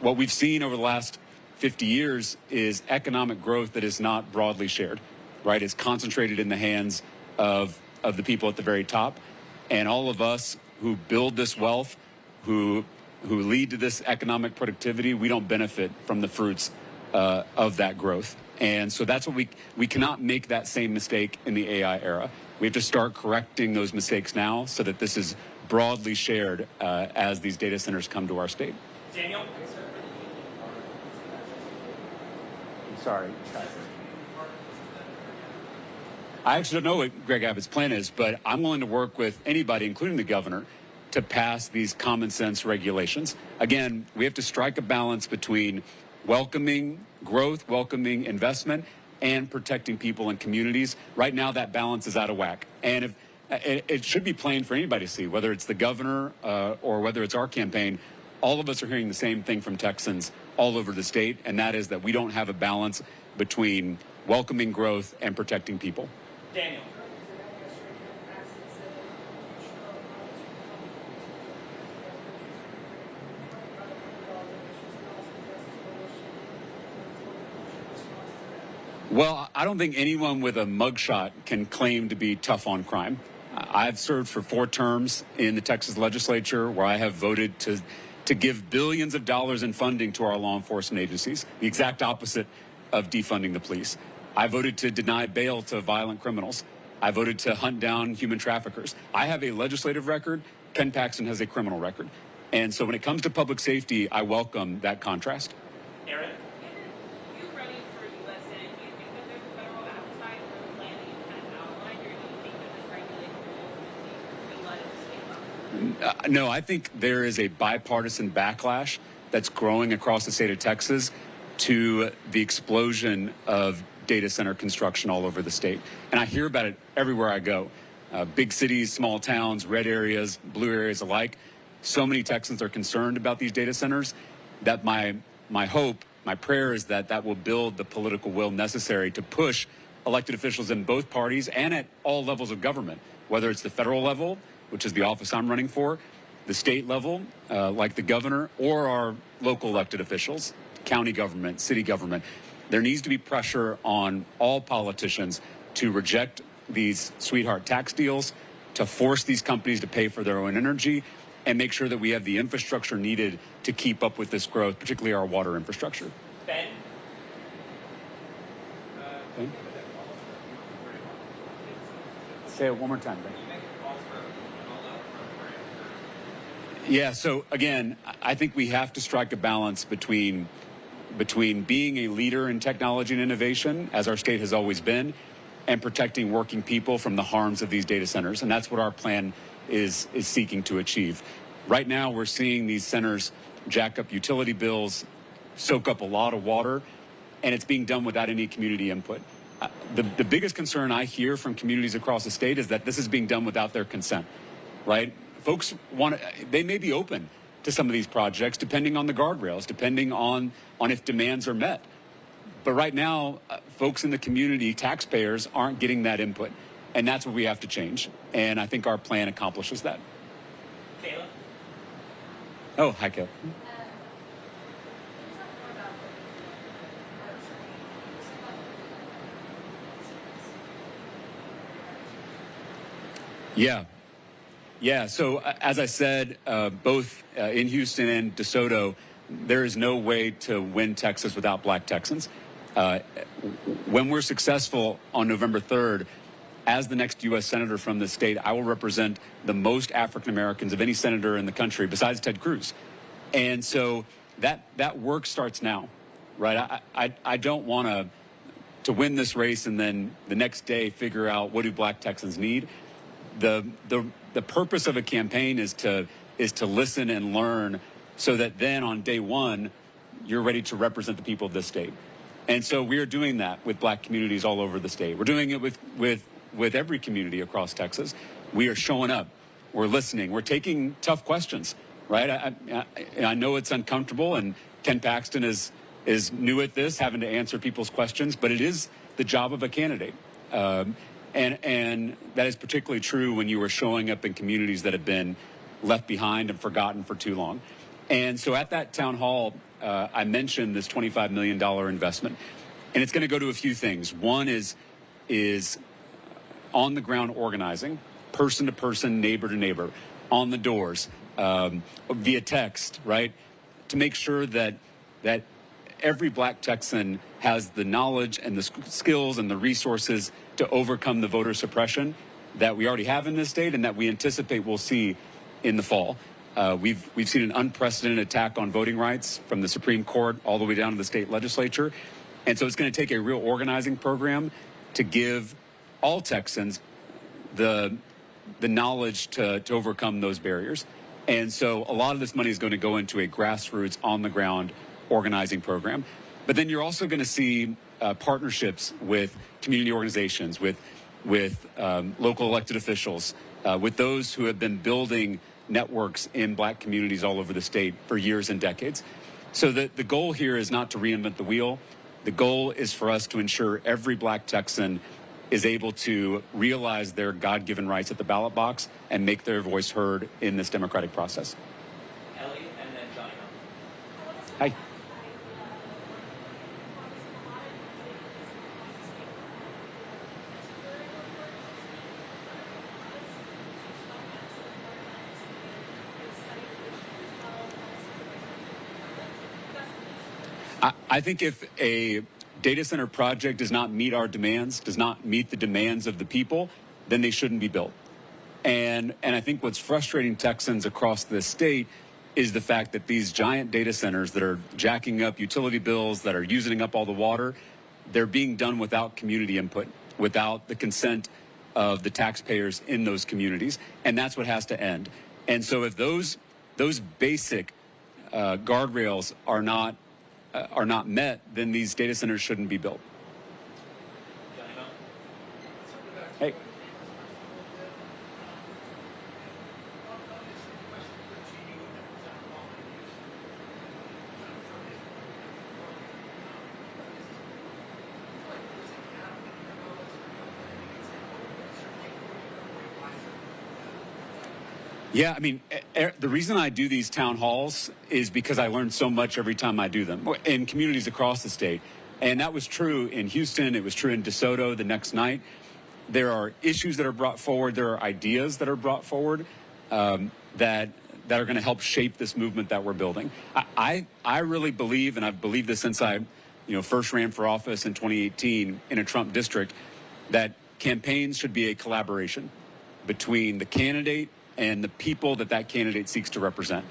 What we've seen over the last 50 years is economic growth that is not broadly shared, right? It's concentrated in the hands of the people at the very top. And all of us who build this wealth, who lead to this economic productivity, we don't benefit from the fruits of that growth. And so that's what we cannot make that same mistake in the AI era. We have to start correcting those mistakes now so that this is broadly shared as these data centers come to our state. Daniel? I'm sorry. I actually don't know what Greg Abbott's plan is, but I'm willing to work with anybody, including the governor, to pass these common sense regulations. Again, we have to strike a balance between welcoming growth, welcoming investment, and protecting people and communities. Right now, that balance is out of whack. And if it should be plain for anybody to see, whether it's the governor or whether it's our campaign, all of us are hearing the same thing from Texans all over the state, and that is that we don't have a balance between welcoming growth and protecting people. Daniel. Well, I don't think anyone with a mugshot can claim to be tough on crime. I've served for 4 terms in the Texas legislature where I have voted to give billions of dollars in funding to our law enforcement agencies, the exact opposite of defunding the police. I voted to deny bail to violent criminals. I voted to hunt down human traffickers. I have a legislative record. Ken Paxton has a criminal record. And so when it comes to public safety, I welcome that contrast. Aaron? No, I think there is a bipartisan backlash that's growing across the state of Texas to the explosion of data center construction all over the state. And I hear about it everywhere I go. Big cities, small towns, red areas, blue areas alike. So many Texans are concerned about these data centers that my hope, my prayer is that that will build the political will necessary to push elected officials in both parties and at all levels of government, whether it's the federal level, which is the office I'm running for, the state level, like the governor, or our local elected officials, county government, city government. There needs to be pressure on all politicians to reject these sweetheart tax deals, to force these companies to pay for their own energy, and make sure that we have the infrastructure needed to keep up with this growth, particularly our water infrastructure. Ben? Ben? Say it one more time, Ben. Yeah, so again, I think we have to strike a balance between being a leader in technology and innovation, as our state has always been, and protecting working people from the harms of these data centers. And that's what our plan is seeking to achieve. Right now, we're seeing these centers jack up utility bills, soak up a lot of water, and it's being done without any community input. The biggest concern I hear from communities across the state is that this is being done without their consent, right? Folks they may be open to some of these projects, depending on the guardrails, depending on if demands are met. But right now, folks in the community, taxpayers, aren't getting that input. And that's what we have to change. And I think our plan accomplishes that. Kayla? Oh, hi, Kayla. Yeah. Yeah, so as I said, both in Houston and DeSoto, there is no way to win Texas without Black Texans. When we're successful on November 3rd, as the next U.S. Senator from the state, I will represent the most African Americans of any senator in the country besides Ted Cruz. And so that work starts now, right? I don't want to win this race and then the next day figure out what do Black Texans need. The purpose of a campaign is to listen and learn so that then on day one, you're ready to represent the people of this state. And so we are doing that with Black communities all over the state. We're doing it with every community across Texas. We are showing up. We're listening. We're taking tough questions, right? I know it's uncomfortable, and Ken Paxton is new at this, having to answer people's questions, but it is the job of a candidate. And that is particularly true when you are showing up in communities that have been left behind and forgotten for too long. And so at that town hall, I mentioned this $25 million investment, and it's going to go to a few things. One is on the ground organizing, person to person, neighbor to neighbor, on the doors, via text, right? To make sure that every Black Texan has the knowledge and the skills and the resources to overcome the voter suppression that we already have in this state and that we anticipate we'll see in the fall. We've seen an unprecedented attack on voting rights from the Supreme Court all the way down to the state legislature. And so it's going to take a real organizing program to give all Texans the knowledge to overcome those barriers. And so a lot of this money is going to go into a grassroots, on-the-ground organizing program. But then you're also going to see partnerships with community organizations, with local elected officials, with those who have been building networks in Black communities all over the state for years and decades. So the goal here is not to reinvent the wheel. The goal is for us to ensure every Black Texan is able to realize their God-given rights at the ballot box and make their voice heard in this democratic process. Ellie and then Johnny. Hi. I think if a data center project does not meet our demands, does not meet the demands of the people, then they shouldn't be built. And I think what's frustrating Texans across this state is the fact that these giant data centers that are jacking up utility bills, that are using up all the water, they're being done without community input, without the consent of the taxpayers in those communities. And that's what has to end. And so if those basic guardrails are not met, then these data centers shouldn't be built. Hey. Yeah, I mean, the reason I do these town halls is because I learn so much every time I do them in communities across the state. And that was true in Houston. It was true in DeSoto the next night. There are issues that are brought forward. There are ideas that are brought forward that are going to help shape this movement that we're building. I really believe, and I've believed this since I first ran for office in 2018 in a Trump district, that campaigns should be a collaboration between the candidate and the people that candidate seeks to represent.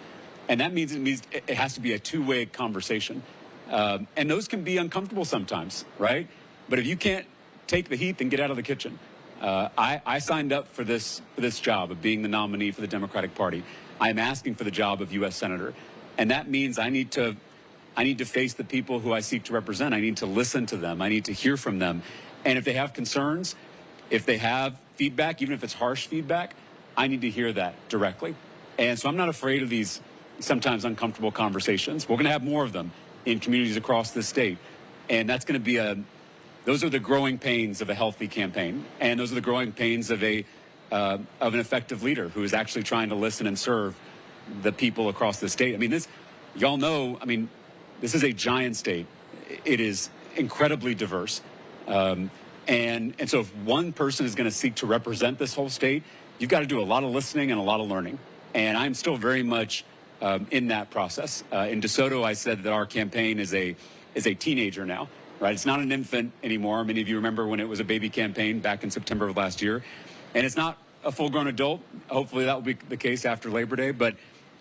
And that means it has to be a two-way conversation. And those can be uncomfortable sometimes, right? But if you can't take the heat, then get out of the kitchen. I signed up for this job of being the nominee for the Democratic Party. I'm asking for the job of U.S. Senator. And that means I need to face the people who I seek to represent. I need to listen to them. I need to hear from them. And if they have concerns, if they have feedback, even if it's harsh feedback, I need to hear that directly. And so I'm not afraid of these sometimes uncomfortable conversations. We're going to have more of them in communities across this state. And that's going to be those are the growing pains of a healthy campaign. And those are the growing pains of an effective leader who is actually trying to listen and serve the people across the state. I mean, y'all know, this is a giant state. It is incredibly diverse. And so if one person is going to seek to represent this whole state, you've got to do a lot of listening and a lot of learning. And I'm still very much in that process. In DeSoto, I said that our campaign is a teenager now, right? It's not an infant anymore. Many of you remember when it was a baby campaign back in September of last year. And it's not a full-grown adult. Hopefully that will be the case after Labor Day, but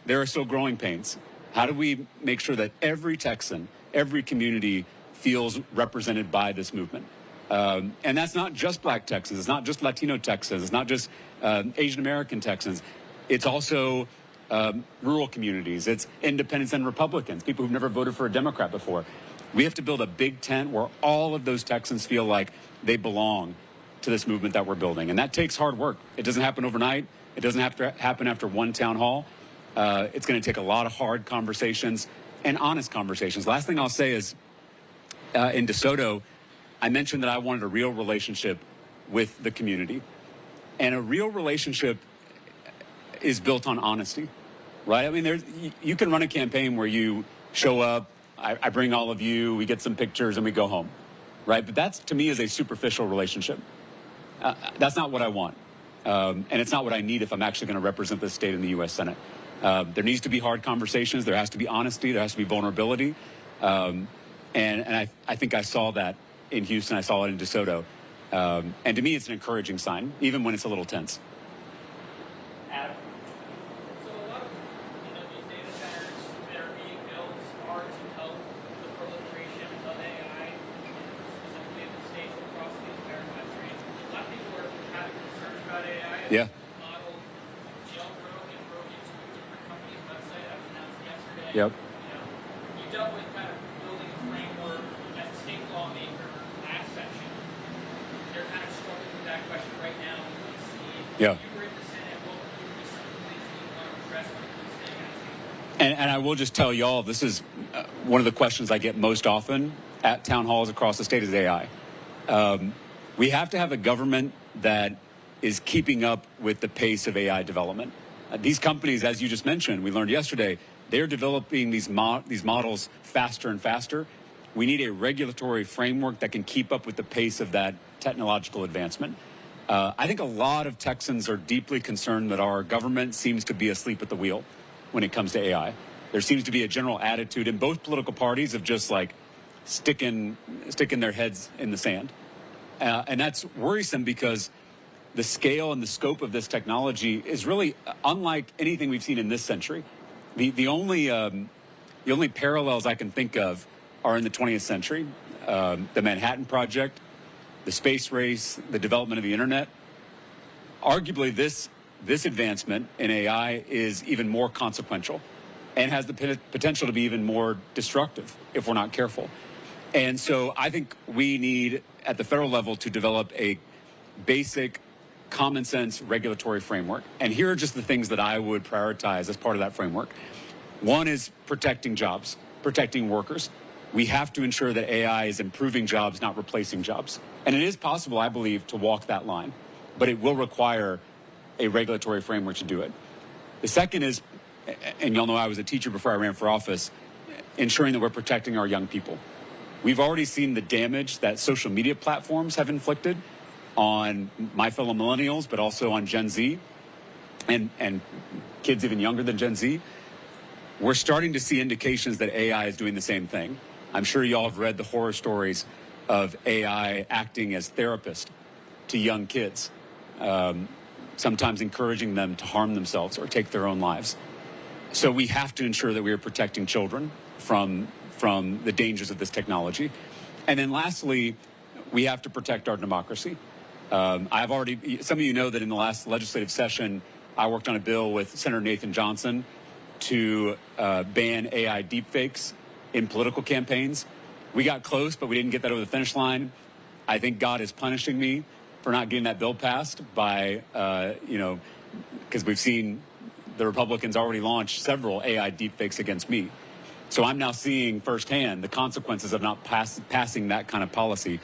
there are still growing pains. How do we make sure that every Texan, every community feels represented by this movement? And that's not just Black Texans. It's not just Latino Texans. It's not just Asian American Texans. It's also rural communities. It's independents and Republicans, people who've never voted for a Democrat before. We have to build a big tent where all of those Texans feel like they belong to this movement that we're building. And that takes hard work. It doesn't happen overnight. It doesn't have to happen after one town hall. It's going to take a lot of hard conversations and honest conversations. Last thing I'll say is in DeSoto, I mentioned that I wanted a real relationship with the community. And a real relationship is built on honesty, right? I mean, you can run a campaign where you show up, I bring all of you, we get some pictures, and we go home, right? But that, to me, is a superficial relationship. That's not what I want. And it's not what I need if I'm actually going to represent this state in the U.S. Senate. There needs to be hard conversations. There has to be honesty. There has to be vulnerability. And I think I saw that in Houston. I saw it in DeSoto. And to me, it's an encouraging sign, even when it's a little tense. Adam. So a lot of these data centers that are being built are to help the proliferation of AI, specifically in the states across the entire country. A lot of people are having concerns about AI. Yeah. Model jailbroke and broke into a different company's website that was announced yesterday. Yep. You dealt with kind of building a framework as a state lawmaker last session. They're kind of struggling with that question right now in D.C. Yeah. You were in the Senate. What would be some of the things you want to address when it comes to AI? And I will just tell y'all, this is one of the questions I get most often at town halls across the state is AI. We have to have a government that is keeping up with the pace of AI development. These companies, as you just mentioned, we learned yesterday, they're developing these models faster and faster. We need a regulatory framework that can keep up with the pace of that technological advancement. I think a lot of Texans are deeply concerned that our government seems to be asleep at the wheel when it comes to AI. There seems to be a general attitude in both political parties of just like sticking their heads in the sand. And that's worrisome because the scale and the scope of this technology is really unlike anything we've seen in this century. The only parallels I can think of are in the 20th century. The Manhattan Project, the space race, the development of the internet. Arguably, this advancement in AI is even more consequential and has the potential to be even more destructive if we're not careful. And so I think we need, at the federal level, to develop a basic common sense regulatory framework. And here are just the things that I would prioritize as part of that framework. One is protecting jobs, protecting workers. We have to ensure that AI is improving jobs, not replacing jobs. And it is possible, I believe, to walk that line, but it will require a regulatory framework to do it. The second is, and y'all know I was a teacher before I ran for office, ensuring that we're protecting our young people. We've already seen the damage that social media platforms have inflicted on my fellow millennials, but also on Gen Z and kids even younger than Gen Z. We're starting to see indications that AI is doing the same thing. I'm sure y'all have read the horror stories of AI acting as therapist to young kids, sometimes encouraging them to harm themselves or take their own lives. So we have to ensure that we are protecting children from the dangers of this technology. And then lastly, we have to protect our democracy. Some of you know that in the last legislative session, I worked on a bill with Senator Nathan Johnson to ban AI deepfakes in political campaigns. We got close, but we didn't get that over the finish line. I think God is punishing me for not getting that bill passed by, because we've seen the Republicans already launch several AI deepfakes against me. So I'm now seeing firsthand the consequences of not passing that kind of policy.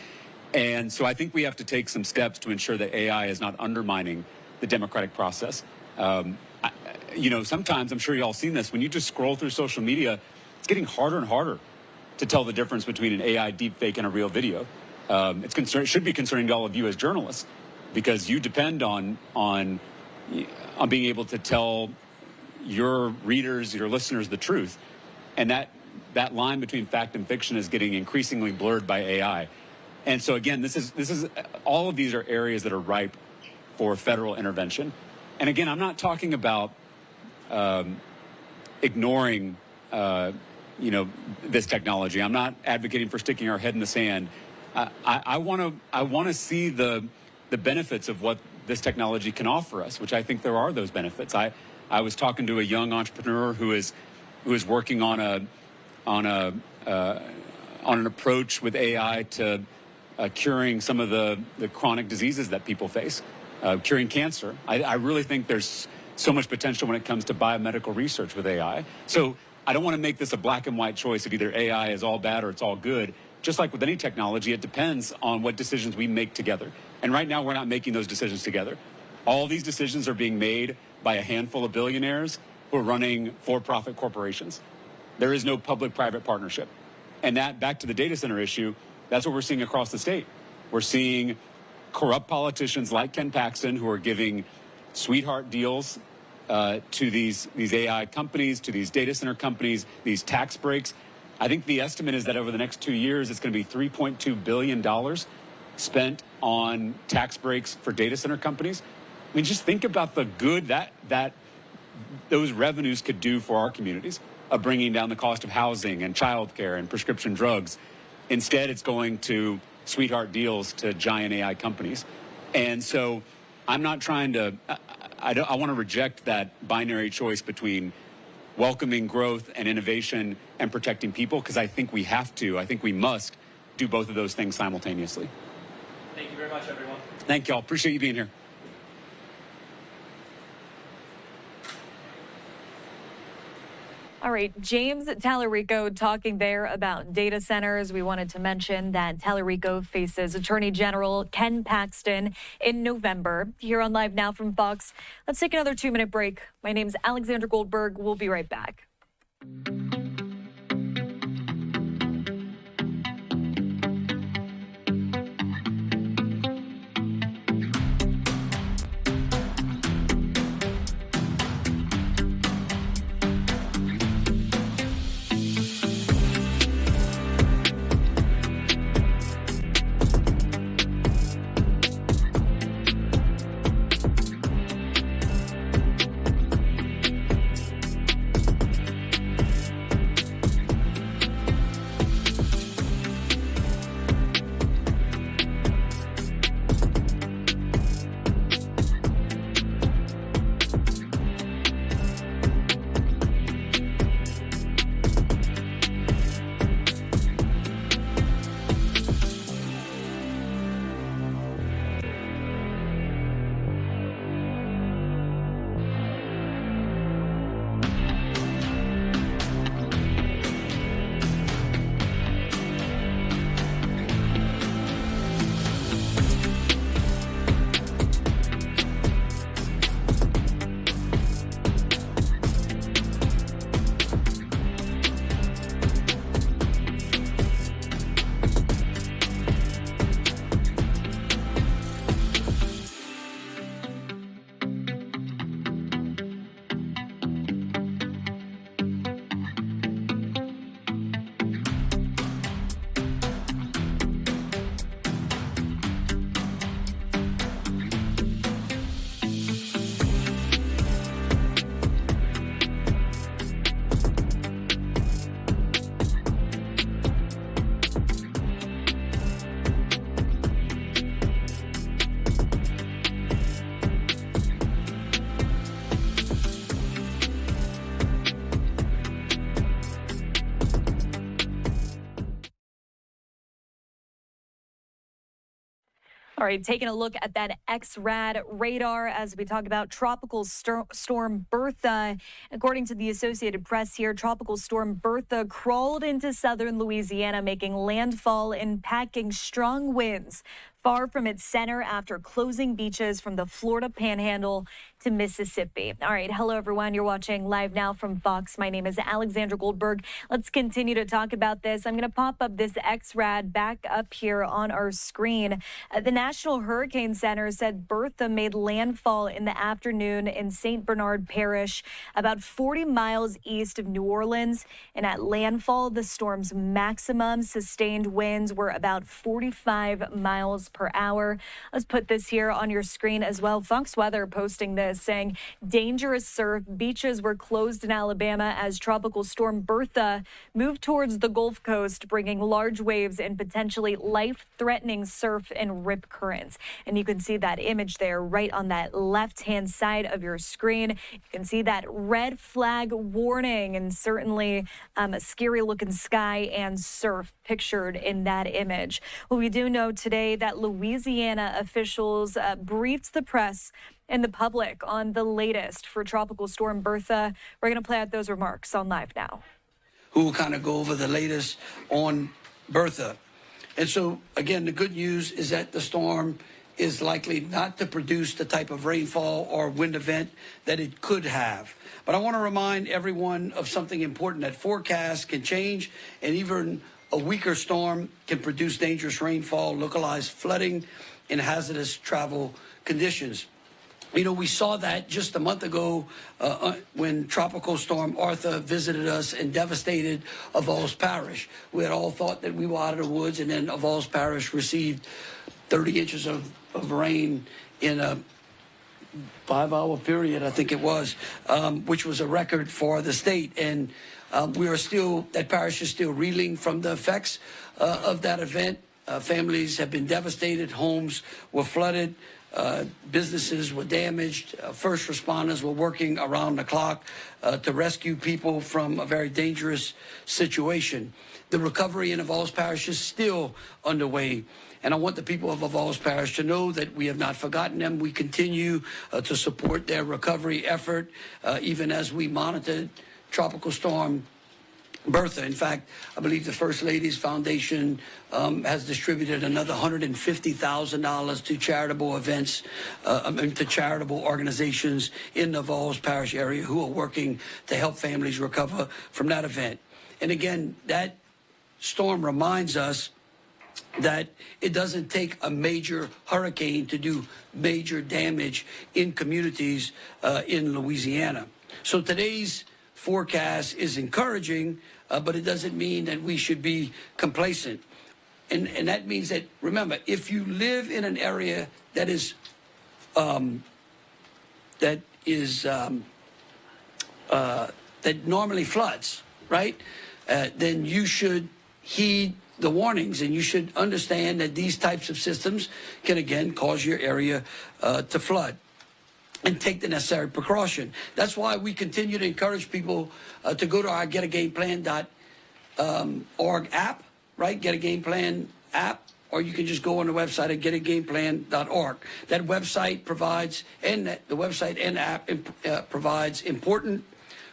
And so I think we have to take some steps to ensure that AI is not undermining the democratic process. Sometimes, I'm sure y'all seen this, when you just scroll through social media, it's getting harder and harder to tell the difference between an AI deepfake and a real video. It should be concerning to all of you as journalists, because you depend on being able to tell your readers, your listeners, the truth, and that line between fact and fiction is getting increasingly blurred by AI. And so again, this is all of these are areas that are ripe for federal intervention. And again, I'm not talking about ignoring this technology. I'm not advocating for sticking our head in the sand. I want to see the benefits of what this technology can offer us, which I think there are those benefits. I was talking to a young entrepreneur who is working on an approach with AI to curing some of the chronic diseases that people face, curing cancer. I really think there's so much potential when it comes to biomedical research with AI. So I don't want to make this a black and white choice of either AI is all bad or it's all good. Just like with any technology, it depends on what decisions we make together. And right now, we're not making those decisions together. All these decisions are being made by a handful of billionaires who are running for-profit corporations. There is no public-private partnership. And that, back to the data center issue, that's what we're seeing across the state. We're seeing corrupt politicians like Ken Paxton who are giving sweetheart deals to these AI companies, to these data center companies, these tax breaks. I think the estimate is that over the next 2 years, it's going to be $3.2 billion spent on tax breaks for data center companies. I mean, just think about the good that those revenues could do for our communities of bringing down the cost of housing and childcare and prescription drugs. Instead, it's going to sweetheart deals to giant AI companies. And so I'm not trying to, I want to reject that binary choice between welcoming growth and innovation and protecting people, because I think we have to, I think we must do both of those things simultaneously. Thank you very much, everyone. Thank y'all. Appreciate you being here. All right, James Tallarico talking there about data centers. We wanted to mention that Tallarico faces Attorney General Ken Paxton in November. Here on Live Now from Fox, let's take another 2-minute break. My name's Alexandra Goldberg. We'll be right back. All right, taking a look at that XRAD radar as we talk about Tropical Storm Bertha. According to the Associated Press here, Tropical Storm Bertha crawled into southern Louisiana, making landfall and packing strong winds far from its center after closing beaches from the Florida Panhandle to Mississippi. All right. Hello, everyone. You're watching live now from Fox. My name is Alexandra Goldberg. Let's continue to talk about this. I'm going to pop up this XRAD back up here on our screen. The National Hurricane Center said Bertha made landfall in the afternoon in St. Bernard Parish, about 40 miles east of New Orleans. And at landfall, the storm's maximum sustained winds were about 45 miles per hour. Let's put this here on your screen as well. Fox Weather posting this, saying dangerous surf. Beaches were closed in Alabama as Tropical Storm Bertha moved towards the Gulf Coast, bringing large waves and potentially life-threatening surf and rip currents. And you can see that image there right on that left-hand side of your screen. You can see that red flag warning and certainly a scary-looking sky and surf pictured in that image. Well, we do know today that Louisiana officials briefed the press and the public on the latest for Tropical Storm Bertha. We're going to play out those remarks on Live Now. Who will kind of go over the latest on Bertha. And so, again, the good news is that the storm is likely not to produce the type of rainfall or wind event that it could have. But I want to remind everyone of something important, that forecasts can change, and even a weaker storm can produce dangerous rainfall, localized flooding, and hazardous travel conditions. You know, we saw that just a month ago when Tropical Storm Bertha visited us and devastated Avals Parish. We had all thought that we were out of the woods, and then Avals Parish received 30 inches of rain in a 5-hour period, I think it was, which was a record for the state. And that parish is still reeling from the effects of that event. Families have been devastated. Homes were flooded. Businesses were damaged. First responders were working around the clock to rescue people from a very dangerous situation. The recovery in Avals Parish is still underway. And I want the people of Avals Parish to know that we have not forgotten them. We continue to support their recovery effort, even as we monitor Tropical Storm Bertha. In fact, I believe the First Lady's Foundation has distributed another $150,000 to charitable events, to charitable organizations in the Avals Parish area who are working to help families recover from that event. And again, that storm reminds us that it doesn't take a major hurricane to do major damage in communities in Louisiana. So today's forecast is encouraging, but it doesn't mean that we should be complacent. And that means that, remember, if you live in an area that normally floods, right, then you should heed the warnings, and you should understand that these types of systems can again cause your area to flood, and take the necessary precaution. That's why we continue to encourage people to go to our getagamePlan.org app, right? Get a Game Plan app, or you can just go on the website at getagamePlan.org. That website provides, the website and app provides important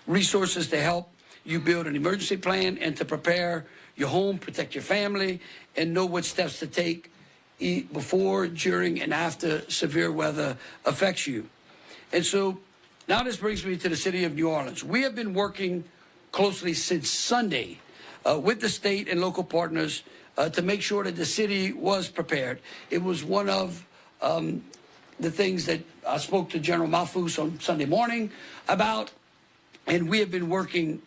resources to help you build an emergency plan and to prepare your home, protect your family, and know what steps to take before, during, and after severe weather affects you. And so now this brings me to the city of New Orleans. We have been working closely since Sunday with the state and local partners to make sure that the city was prepared. It was one of the things that I spoke to General Mahfouz on Sunday morning about, and we have been working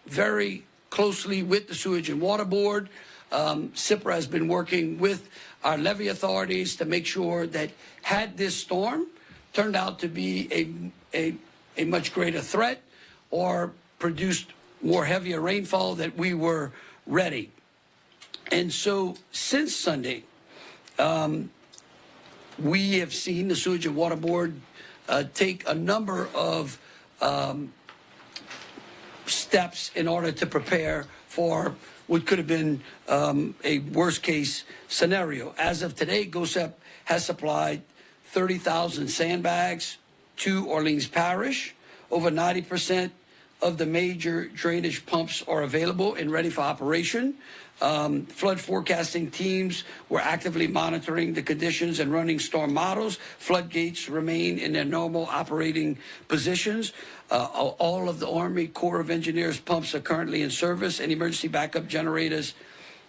very closely with the Sewage and Water Board. CIPRA has been working with our levee authorities to make sure that had this storm turned out to be a much greater threat or produced more heavier rainfall, that we were ready. And so since Sunday, we have seen the Sewage and Water Board take a number of steps in order to prepare for what could have been a worst-case scenario. As of today, GOSEP has supplied 30,000 sandbags to Orleans Parish. Over 90% of the major drainage pumps are available and ready for operation. Flood forecasting teams were actively monitoring the conditions and running storm models. Floodgates remain in their normal operating positions. All of the Army Corps of Engineers pumps are currently in service, and emergency backup generators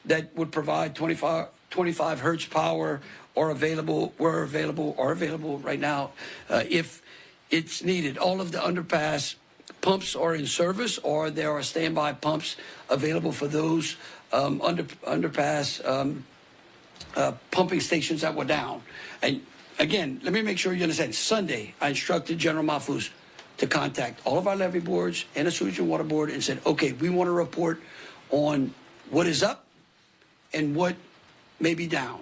that would provide 25 hertz power are available right now if it's needed. All of the underpass pumps are in service, or there are standby pumps available for those underpass pumping stations that were down. And again, let me make sure you understand. Sunday, I instructed General Mahfouz to contact all of our levee boards and the Sewage and Water Board and said, okay, we want to report on what is up and what may be down.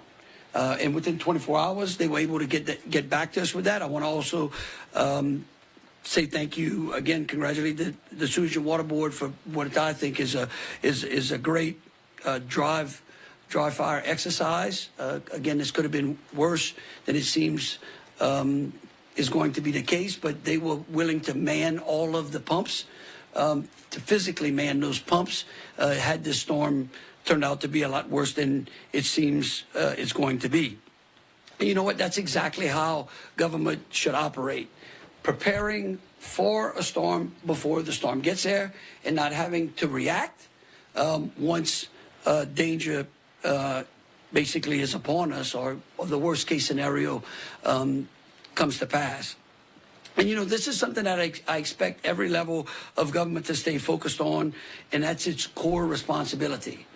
And within 24 hours, they were able to get back to us with that. I want to also say thank you again, congratulate the Sewage and Water Board for what I think is a great dry fire exercise. Again, this could have been worse than it seems is going to be the case, but they were willing to man all of the pumps, to physically man those pumps, had this storm turned out to be a lot worse than it seems it's going to be. And you know what? That's exactly how government should operate. Preparing for a storm before the storm gets there and not having to react once danger basically is upon us, or the worst case scenario comes to pass. And you know, this is something that I expect every level of government to stay focused on, and that's its core responsibility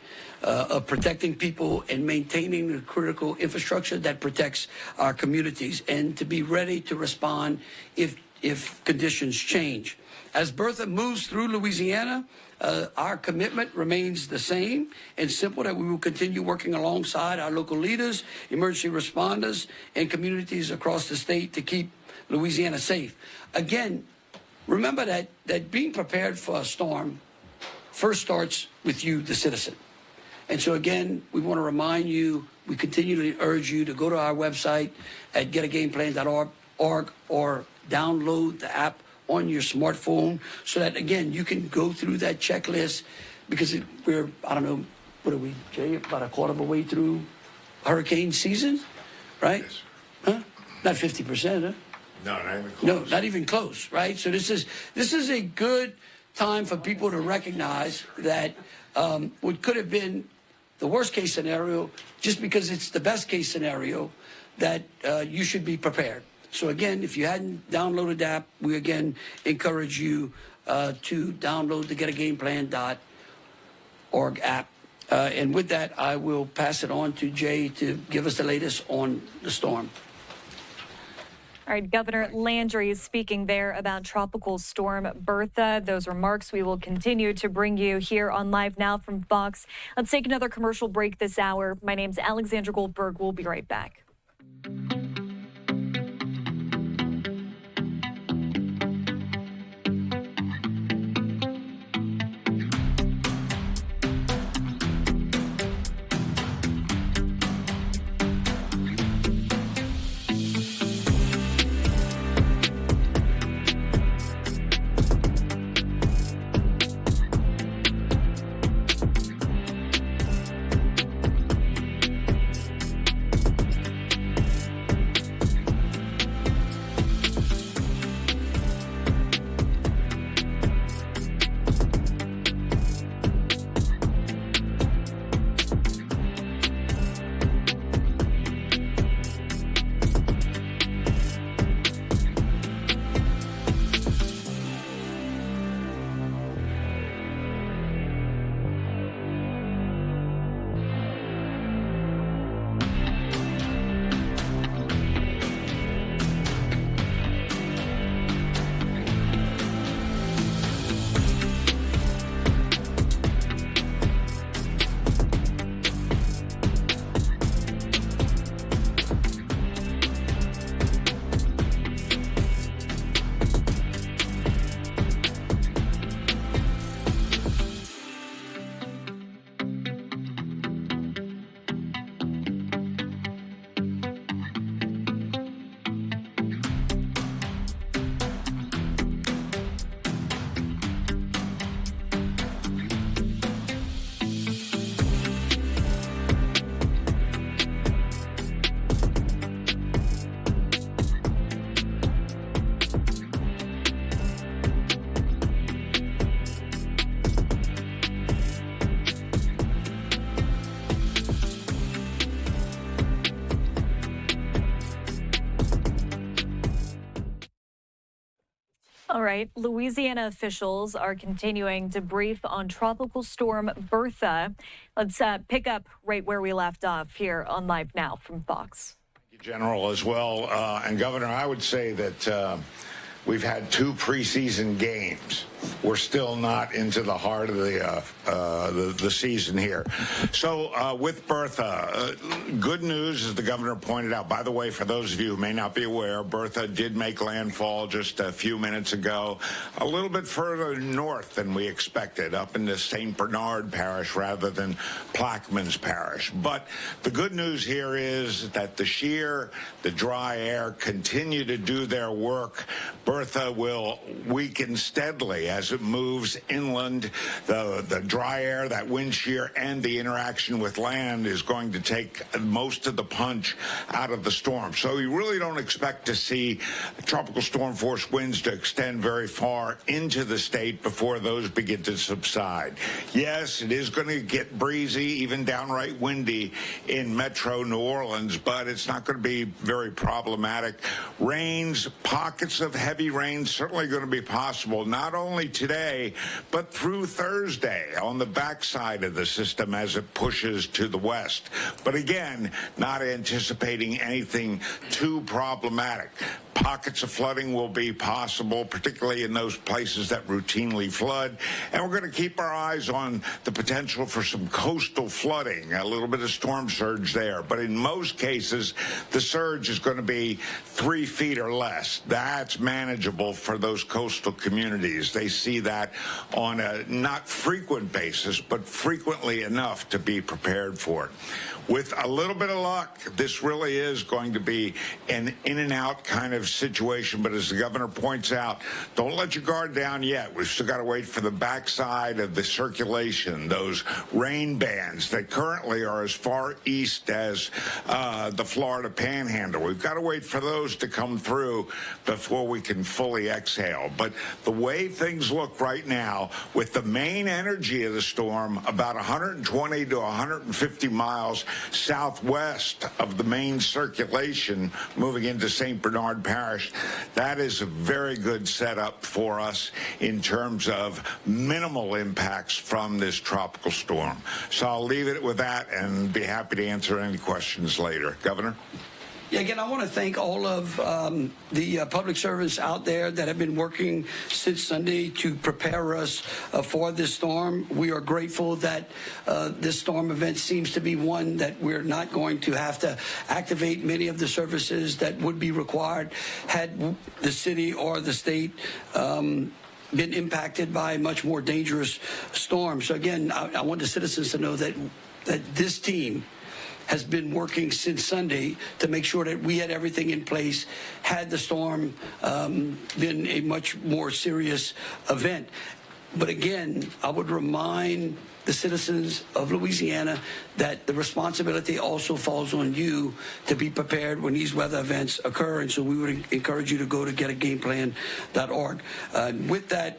of protecting people and maintaining the critical infrastructure that protects our communities, and to be ready to respond if conditions change. As Bertha moves through Louisiana, our commitment remains the same and simple, that we will continue working alongside our local leaders, emergency responders, and communities across the state to keep Louisiana safe. Again, remember that being prepared for a storm first starts with you, the citizen. And so again, we want to remind you, we continually urge you to go to our website at getagameplan.org or download the app on your smartphone, so that again, you can go through that checklist, because we're, I don't know, what are we, Jay, about a quarter of a way through hurricane season, right? Yes. Huh? Not 50%, huh? No, not even close. No, not even close, right? So this is a good time for people to recognize that what could have been the worst case scenario, just because it's the best case scenario, that you should be prepared. So again, if you hadn't downloaded the app, we again encourage you to download the getagameplan.org app. And with that, I will pass it on to Jay to give us the latest on the storm. All right, Governor Landry is speaking there about Tropical Storm Bertha. Those remarks we will continue to bring you here on Live Now from Fox. Let's take another commercial break this hour. My name's Alexandra Goldberg. We'll be right back. All right. Louisiana officials are continuing to brief on Tropical Storm Bertha. Let's pick up right where we left off here on Live Now from Fox. General as well. And Governor, I would say that we've had 2 preseason games. We're still not into the heart of the season here. So with Bertha, good news, as the governor pointed out. By the way, for those of you who may not be aware, Bertha did make landfall just a few minutes ago, a little bit further north than we expected, up into St. Bernard Parish rather than Plaquemines Parish. But the good news here is that the shear, the dry air continue to do their work. Bertha will weaken steadily as it moves inland. The dry air, that wind shear, and the interaction with land is going to take most of the punch out of the storm. So we really don't expect to see tropical storm force winds to extend very far into the state before those begin to subside. Yes, it is going to get breezy, even downright windy in metro New Orleans, but it's not going to be very problematic. Rains, pockets of heavy rain certainly going to be possible, not only today, but through Thursday on the backside of the system as it pushes to the west. But again, not anticipating anything too problematic. Pockets of flooding will be possible, particularly in those places that routinely flood. And we're going to keep our eyes on the potential for some coastal flooding, a little bit of storm surge there. But in most cases, the surge is going to be 3 feet or less. That's manageable for those coastal communities. They see that on a not frequent basis, but frequently enough to be prepared for it. With a little bit of luck, this really is going to be an in and out kind of situation. But as the governor points out, don't let your guard down yet. We've still got to wait for the backside of the circulation, those rain bands that currently are as far east as the Florida Panhandle. We've got to wait for those to come through before we can fully exhale. But the way things look right now, with the main energy of the storm about 120 to 150 miles southwest of the main circulation moving into St. Bernard Parish, that is a very good setup for us in terms of minimal impacts from this tropical storm. So I'll leave it with that and be happy to answer any questions later. Governor? Yeah, again, I want to thank all of the public servants out there that have been working since Sunday to prepare us for this storm. We are grateful that this storm event seems to be one that we're not going to have to activate many of the services that would be required had the city or the state been impacted by a much more dangerous storm. So again, I want the citizens to know that this team has been working since Sunday to make sure that we had everything in place had the storm been a much more serious event. But again, I would remind the citizens of Louisiana that the responsibility also falls on you to be prepared when these weather events occur. And so we would encourage you to go to getagameplan.org. With that,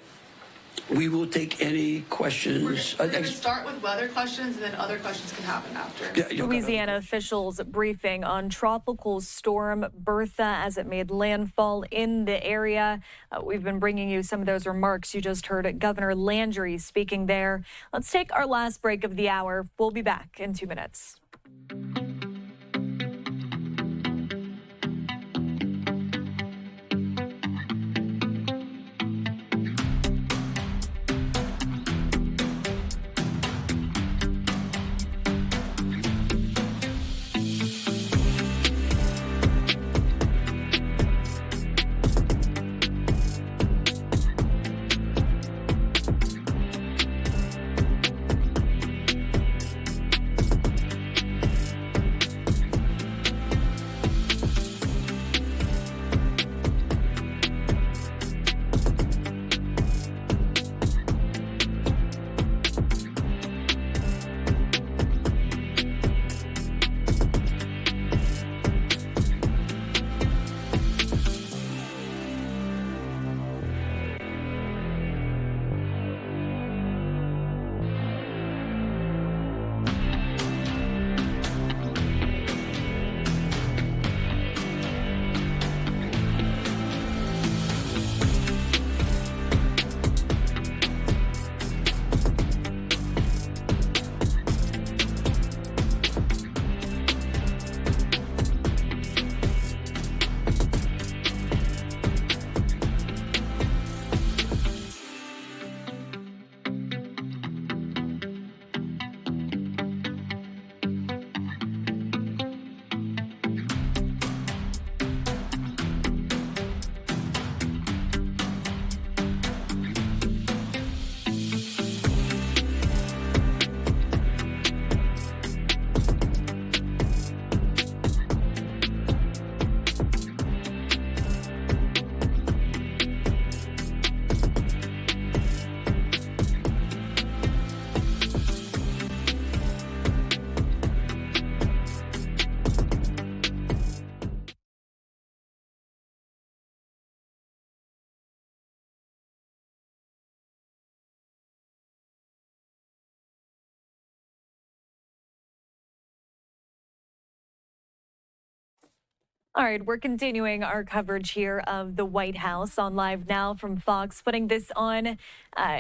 we will take any questions. We're going to start with weather questions, and then other questions can happen after. Louisiana officials briefing on Tropical Storm Bertha as it made landfall in the area. We've been bringing you some of those remarks. You just heard Governor Landry speaking there. Let's take our last break of the hour. We'll be back in 2 minutes. All right, we're continuing our coverage here of the White House on Live Now from Fox, putting this on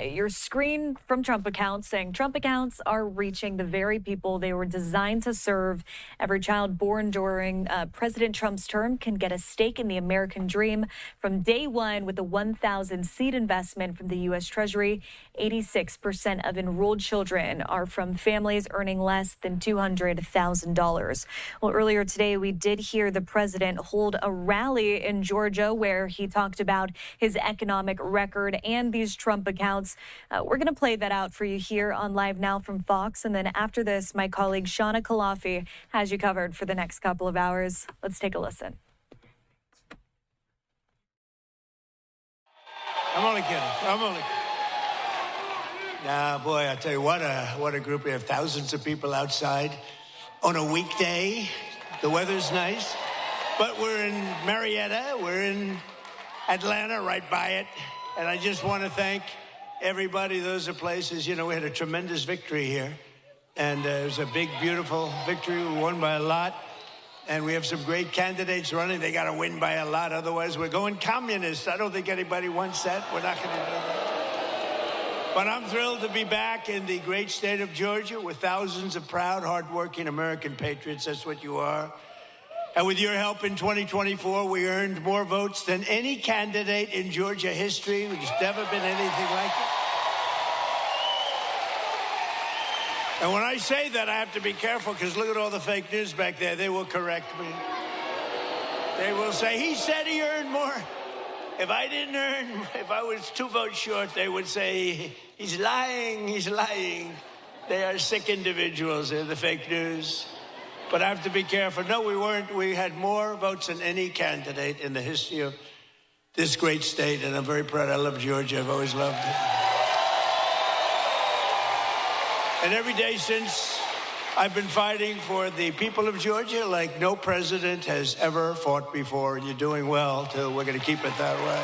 your screen from Trump accounts, saying Trump accounts are reaching the very people they were designed to serve. Every child born during President Trump's term can get a stake in the American dream from day one with a 1,000 seed investment from the U.S. Treasury. 86% of enrolled children are from families earning less than $200,000. Well, earlier today, we did hear the president hold a rally in Georgia where he talked about his economic record and these Trump accounts. We're going to play that out for you here on Live Now from Fox. And then after this, my colleague Shauna Kalafi has you covered for the next couple of hours. Let's take a listen. I'm only kidding. Nah, boy, I tell you what a group. We have thousands of people outside on a weekday. The weather's nice. But we're in Marietta, we're in Atlanta, right by it. And I just want to thank everybody. Those are places, you know, we had a tremendous victory here. And it was a big, beautiful victory. We won by a lot. And we have some great candidates running. They got to win by a lot. Otherwise, we're going communist. I don't think anybody wants that. We're not going to do that. But I'm thrilled to be back in the great state of Georgia with thousands of proud, hardworking American patriots. That's what you are. And with your help in 2024, we earned more votes than any candidate in Georgia history. There's never been anything like it. And when I say that, I have to be careful because look at all the fake news back there. They will correct me. They will say, he said he earned more. If I was 2 votes short, they would say, he's lying. They are sick individuals. They're the fake news. But I have to be careful. No, we weren't. We had more votes than any candidate in the history of this great state, and I'm very proud. I love Georgia. I've always loved it. And every day since, I've been fighting for the people of Georgia like no president has ever fought before, and you're doing well, too. We're going to keep it that way.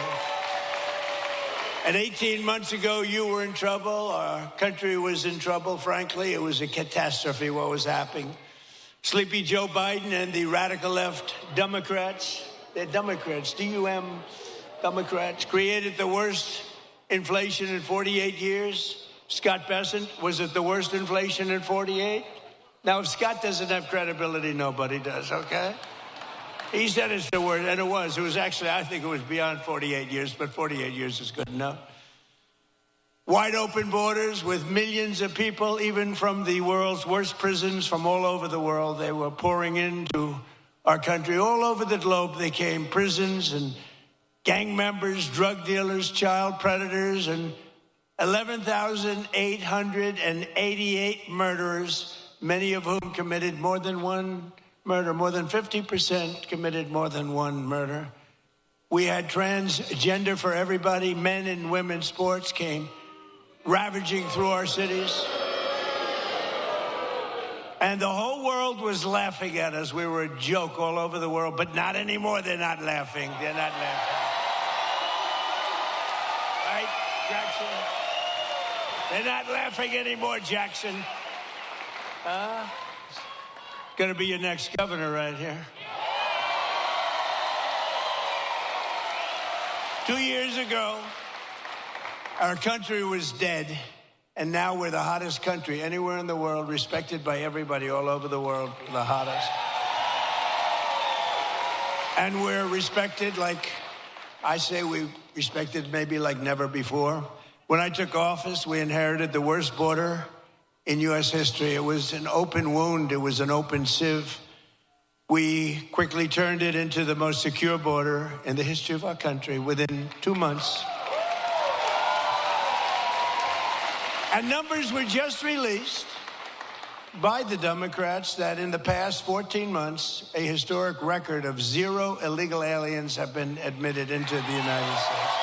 And 18 months ago, you were in trouble. Our country was in trouble, frankly. It was a catastrophe what was happening. Sleepy Joe Biden and the radical left Democrats, they're Democrats, D-U-M, Democrats, created the worst inflation in 48 years. Scott Bessent, was it the worst inflation in 48? Now, if Scott doesn't have credibility, nobody does, okay? He said it's the worst, and it was. It was actually, I think it was beyond 48 years, but 48 years is good enough. Wide open borders with millions of people, even from the world's worst prisons from all over the world. They were pouring into our country. All over the globe, they came. Prisons and gang members, drug dealers, child predators, and 11,888 murderers, many of whom committed more than one murder. More than 50% committed more than one murder. We had transgender for everybody. Men and women's sports came ravaging through our cities. And the whole world was laughing at us. We were a joke all over the world, but not anymore. They're not laughing. They're not laughing. Right, Jackson? They're not laughing anymore, Jackson. Gonna be your next governor right here. 2 years ago, our country was dead, and now we're the hottest country anywhere in the world, respected by everybody all over the world, the hottest. And we're respected like, I say we respected maybe like never before. When I took office, we inherited the worst border in U.S. history. It was an open wound. It was an open sieve. We quickly turned it into the most secure border in the history of our country within 2 months. And numbers were just released by the Democrats that in the past 14 months, a historic record of 0 illegal aliens have been admitted into the United States.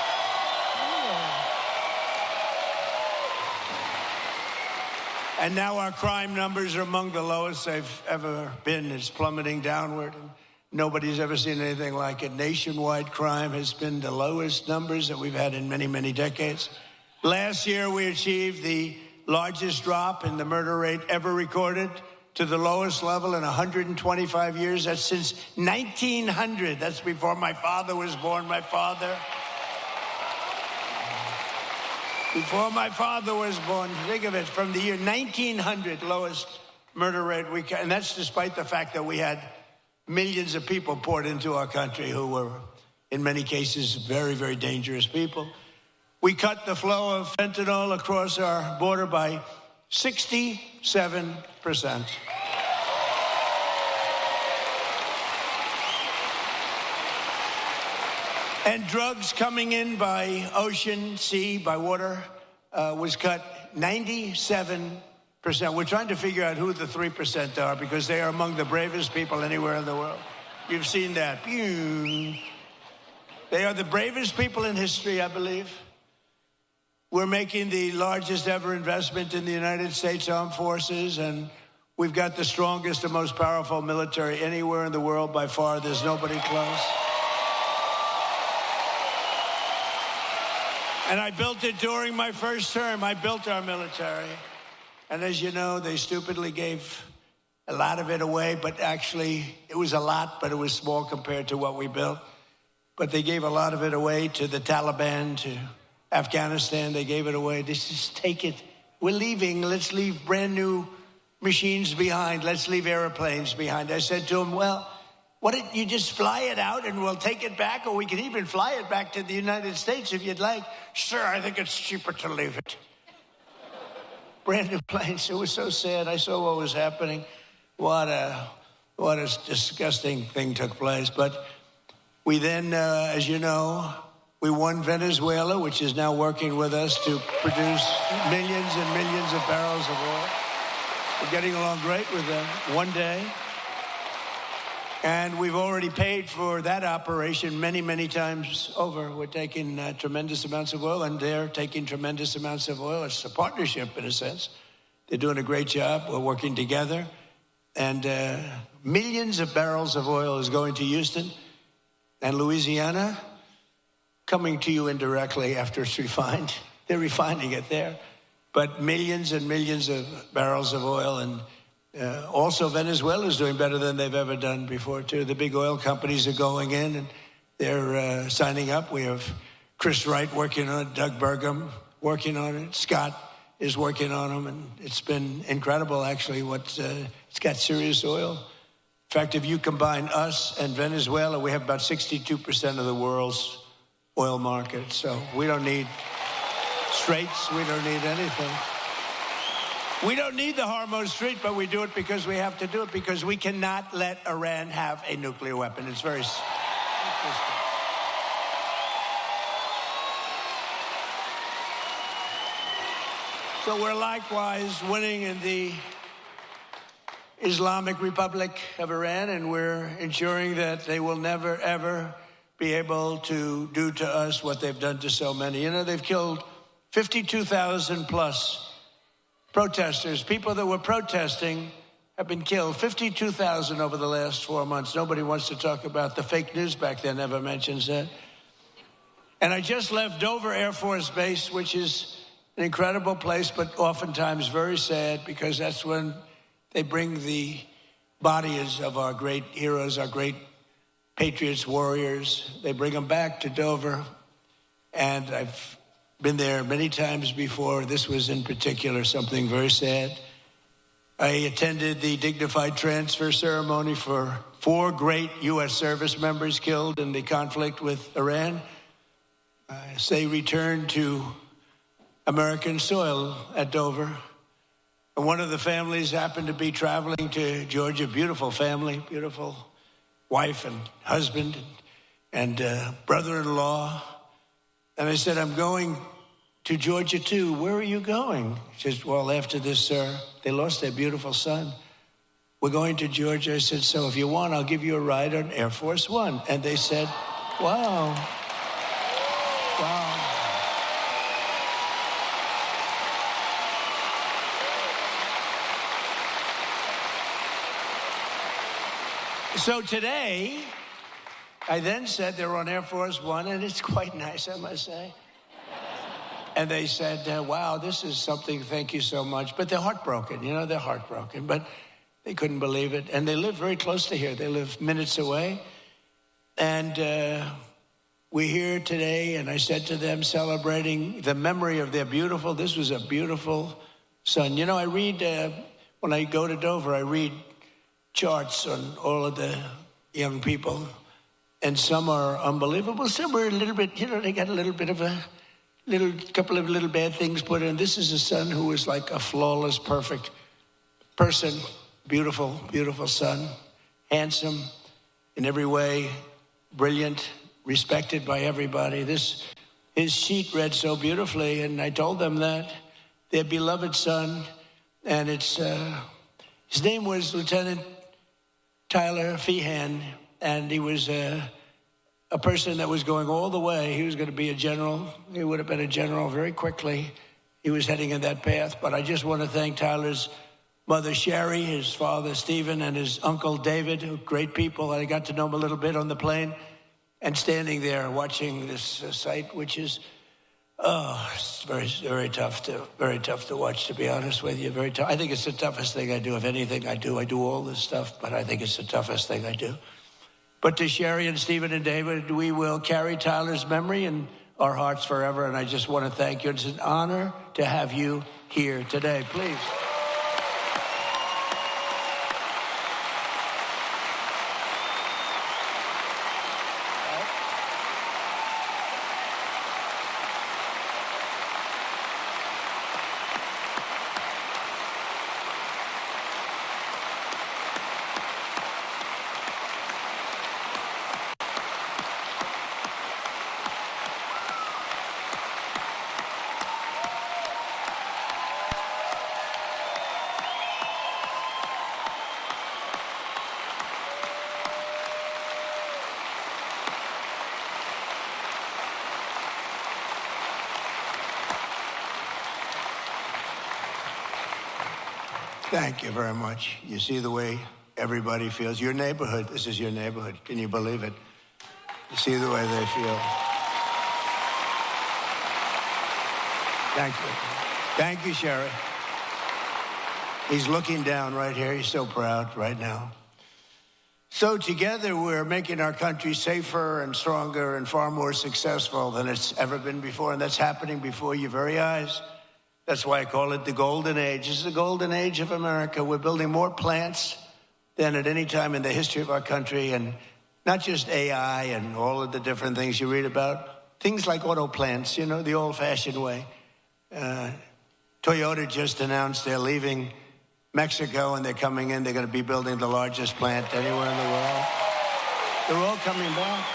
And now our crime numbers are among the lowest they've ever been. It's plummeting downward. And nobody's ever seen anything like it. Nationwide crime has been the lowest numbers that we've had in many, many decades. Last year, we achieved the largest drop in the murder rate ever recorded to the lowest level in 125 years. That's since 1900. That's before my father was born. Before my father was born, think of it, from the year 1900, lowest murder rate and that's despite the fact that we had millions of people poured into our country who were, in many cases, very, very dangerous people. We cut the flow of fentanyl across our border by 67%. And drugs coming in by ocean, sea, by water was cut 97%. We're trying to figure out who the 3% are because they are among the bravest people anywhere in the world. You've seen that. They are the bravest people in history, I believe. We're making the largest ever investment in the United States Armed Forces, and we've got the strongest and most powerful military anywhere in the world by far. There's nobody close. And I built it during my first term. I built our military. And as you know, they stupidly gave a lot of it away, but actually it was a lot, but it was small compared to what we built. But they gave a lot of it away to the Taliban, to Afghanistan. They gave it away. They just take it. We're leaving. Let's leave brand new machines behind. Let's leave airplanes behind. I said to him, well, why don't you just fly it out and we'll take it back, or we can even fly it back to the United States if you'd like. Sure, I think it's cheaper to leave it. Brand new planes. It was so sad. I saw what was happening. What a disgusting thing took place. But we then, as you know, we won Venezuela, which is now working with us to produce millions and millions of barrels of oil. We're getting along great with them. One day. And we've already paid for that operation many, many times over. We're taking tremendous amounts of oil, and they're taking tremendous amounts of oil. It's a partnership, in a sense. They're doing a great job. We're working together. And millions of barrels of oil is going to Houston and Louisiana, coming to you indirectly after it's refined. They're refining it there. But millions and millions of barrels of oil, and also Venezuela is doing better than they've ever done before, too. The big oil companies are going in, and they're signing up. We have Chris Wright working on it, Doug Burgum working on it, Scott is working on them, and it's been incredible, actually. It's got serious oil. In fact, if you combine us and Venezuela, we have about 62% of the world's oil market. So we don't need straits. We don't need anything. We don't need the Hormuz Strait, but we do it because we have to do it, because we cannot let Iran have a nuclear weapon. It's very simple. So we're likewise winning in the Islamic Republic of Iran, and we're ensuring that they will never, ever be able to do to us what they've done to so many. You know, they've killed 52,000 plus protesters. People that were protesting have been killed. 52,000 over the last 4 months. Nobody wants to talk about the fake news back there, never mentions that. And I just left Dover Air Force Base, which is an incredible place, but oftentimes very sad, because that's when they bring the bodies of our great heroes, our great patriots, warriors. They bring them back to Dover. And I've been there many times before. This was in particular something very sad. I attended the dignified transfer ceremony for 4 great U.S. service members killed in the conflict with Iran. As they returned to American soil at Dover. And one of the families happened to be traveling to Georgia. Beautiful family, beautiful wife and husband and brother-in-law. And I said, I'm going to Georgia too. Where are you going? She says, well, after this, sir, they lost their beautiful son. We're going to Georgia. I said, so if you want, I'll give you a ride on Air Force One. And they said, wow. Wow. So today, I then said they're on Air Force One, and it's quite nice, I must say. And they said, wow, this is something, thank you so much. But they're heartbroken, you know, they're heartbroken. But They couldn't believe it. And they live very close to here. They live minutes away. And we're here today, and I said to them, celebrating the memory of their beautiful, this was a beautiful son. You know, I read, when I go to Dover, I read charts on all of the young people, and some are unbelievable. Some are a little bit, you know, they got a little bit of a couple of little bad things put in. This is a son who is like a flawless, perfect person. Beautiful, beautiful son. Handsome in every way. Brilliant. Respected by everybody. His sheet read so beautifully, and I told them that. Their beloved son. And his name was Lieutenant Tyler Feehan, and he was a person that was going all the way. He was going to be a general. He would have been a general very quickly. He was heading in that path. But I just want to thank Tyler's mother, Sherry, his father, Stephen, and his uncle, David, who great people. I got to know him a little bit on the plane. And standing there watching this sight, which is, it's very, very tough to watch, to be honest with you. Very tough. I think it's the toughest thing I do. If anything I do all this stuff, but I think it's the toughest thing I do. But to Sherry and Stephen and David, we will carry Tyler's memory in our hearts forever. And I just want to thank you. It's an honor to have you here today. Please. Thank you very much. You see the way everybody feels. Your neighborhood, this is your neighborhood. Can you believe it? You see the way they feel. Thank you. Thank you, Sherry. He's looking down right here. He's so proud right now. So together we're making our country safer and stronger and far more successful than it's ever been before. And that's happening before your very eyes. That's why I call it the golden age. This is the golden age of America. We're building more plants than at any time in the history of our country. And not just AI and all of the different things you read about. Things like auto plants, you know, the old-fashioned way. Toyota just announced they're leaving Mexico and they're coming in. They're going to be building the largest plant anywhere in the world. They're all coming back.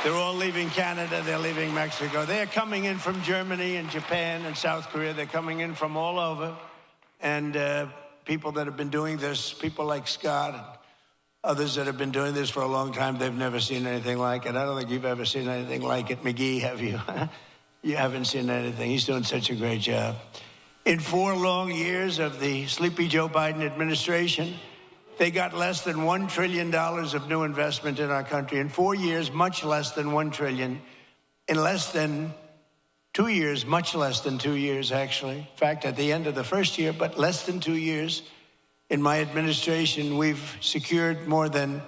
They're all leaving Canada. They're leaving Mexico. They're coming in from Germany and Japan and South Korea. They're coming in from all over. And people that have been doing this, people like Scott and others that have been doing this for a long time, they've never seen anything like it. I don't think you've ever seen anything like it. McGee, have you? You haven't seen anything. He's doing such a great job. In 4 long years of the sleepy Joe Biden administration, they got less than $1 trillion of new investment in our country. In 4 years, much less than $1 trillion. In less than 2 years, much less than 2 years, actually. In fact, at the end of the first year, but less than 2 years, in my administration, we've secured more than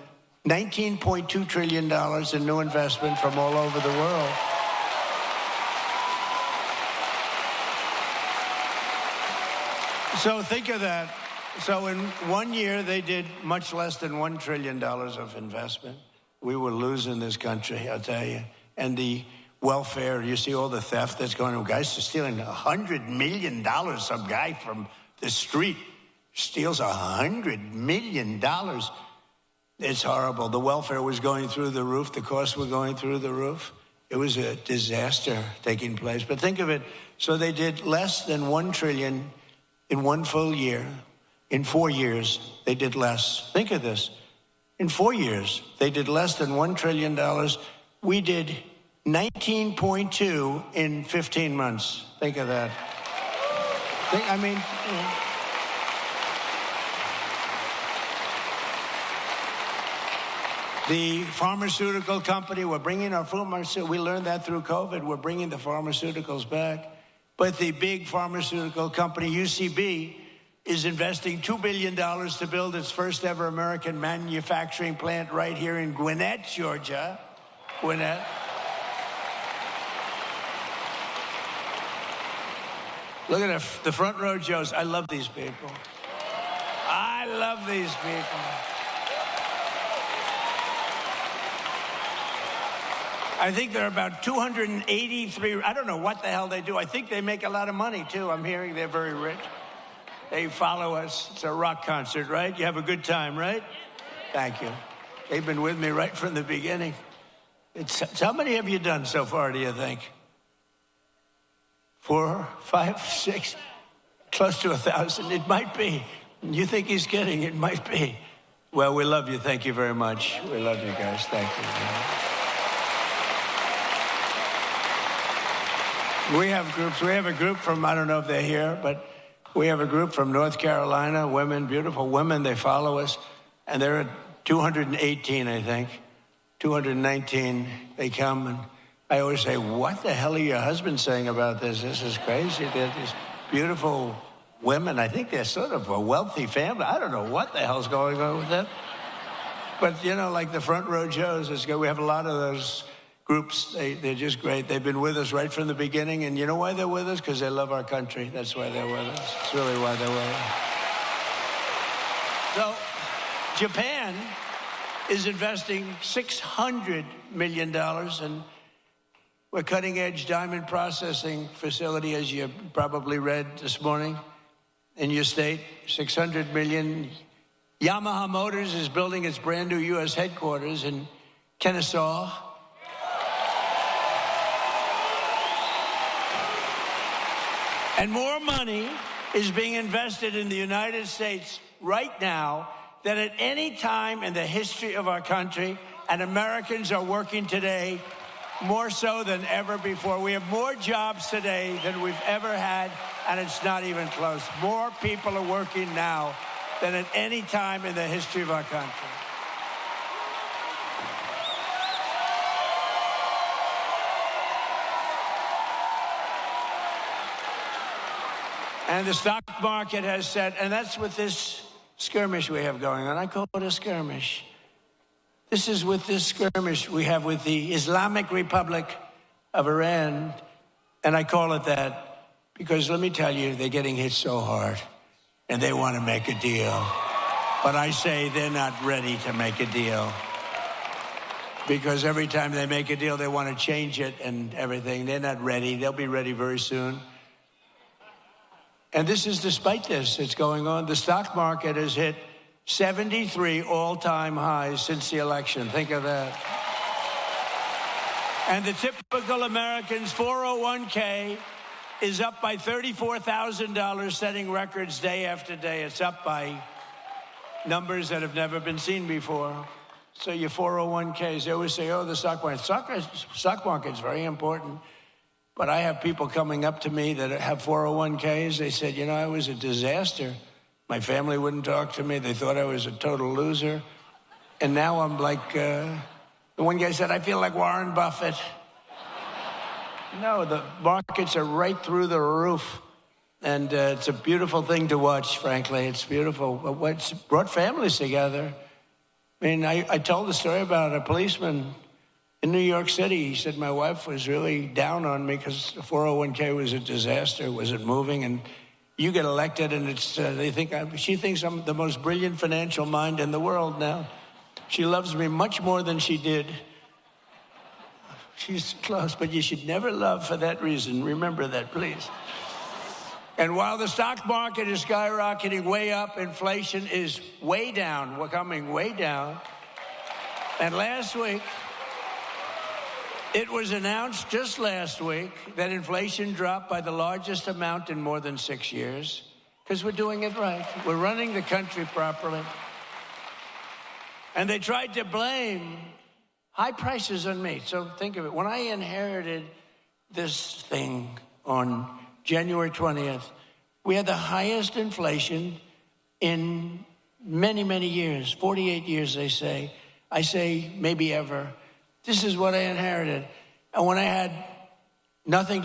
$19.2 trillion in new investment from all over the world. So think of that. So in 1 year, they did much less than $1 trillion of investment. We were losing this country, I'll tell you. And the welfare, you see all the theft that's going on. Guys are stealing $100 million. Some guy from the street steals $100 million. It's horrible. The welfare was going through the roof. The costs were going through the roof. It was a disaster taking place. But think of it. So they did less than $1 trillion in 1 full year. In 4 years, they did less. Think of this. In 4 years, they did less than $1 trillion. We did 19.2 in 15 months. Think of that. The pharmaceutical company, we're bringing our pharmaceuticals, we learned that through COVID, we're bringing the pharmaceuticals back. But the big pharmaceutical company, UCB, is investing $2 billion to build its first ever American manufacturing plant right here in Gwinnett, Georgia. Gwinnett. Look at the front row Joes. I love these people. I love these people. I think there are about 283. I don't know what the hell they do. I think they make a lot of money, too. I'm hearing they're very rich. They follow us. It's a rock concert, right? You have a good time, right? Thank you. They've been with me right from the beginning. How many have you done so far, do you think? 4, 5, 6, close to 1,000. It might be. You think he's kidding? It might be. Well, we love you. Thank you very much. We love you guys. Thank you. We have groups. We have a group from, I don't know if they're here, but we have a group from North Carolina, women, beautiful women. They follow us, and they're at 218, I think. 219. They come, and I always say, what the hell are your husbands saying about this? This is crazy. They're these beautiful women. I think they're sort of a wealthy family. I don't know what the hell's going on with them. But, you know, like the front row Joes, we have a lot of those groups. They're just great. They've been with us right from the beginning. And you know why they're with us? Because they love our country. That's why they're with us. It's really why they're with us. So, Japan is investing $600 million in a cutting-edge diamond processing facility, as you probably read this morning in your state. $600 million. Yamaha Motors is building its brand new U.S. headquarters in Kennesaw. And more money is being invested in the United States right now than at any time in the history of our country. And Americans are working today more so than ever before. We have more jobs today than we've ever had, and it's not even close. More people are working now than at any time in the history of our country. And the stock market has said, and that's with this skirmish we have going on. I call it a skirmish. This is with this skirmish we have with the Islamic Republic of Iran. And I call it that because, let me tell you, they're getting hit so hard. And they want to make a deal. But I say they're not ready to make a deal. Because every time they make a deal, they want to change it and everything. They're not ready. They'll be ready very soon. And this is despite this. It's going on. The stock market has hit 73 all-time highs since the election. Think of that. And the typical American's 401k is up by $34,000, setting records day after day. It's up by numbers that have never been seen before. So your 401ks, they always say, oh, the stock market. Stock market's very important. But I have people coming up to me that have 401ks. They said, you know, I was a disaster. My family wouldn't talk to me. They thought I was a total loser. And now I'm like, the one guy said, I feel like Warren Buffett. No, the markets are right through the roof. And it's a beautiful thing to watch, frankly. It's beautiful. It's brought families together. I mean, I told the story about a policeman in New York City. He said, my wife was really down on me because the 401k was a disaster, wasn't moving. And you get elected, and it's she thinks I'm the most brilliant financial mind in the world now. She loves me much more than she did. She's close, but you should never love for that reason. Remember that, please. And while the stock market is skyrocketing way up, inflation is way down. We're coming way down. And last week, it was announced just last week that inflation dropped by the largest amount in more than 6 years, because we're doing it right. We're running the country properly. And they tried to blame high prices on me. So think of it. When I inherited this thing on January 20th, we had the highest inflation in many, many years, 48 years, they say. I say maybe ever. This is what I inherited. And when I had nothing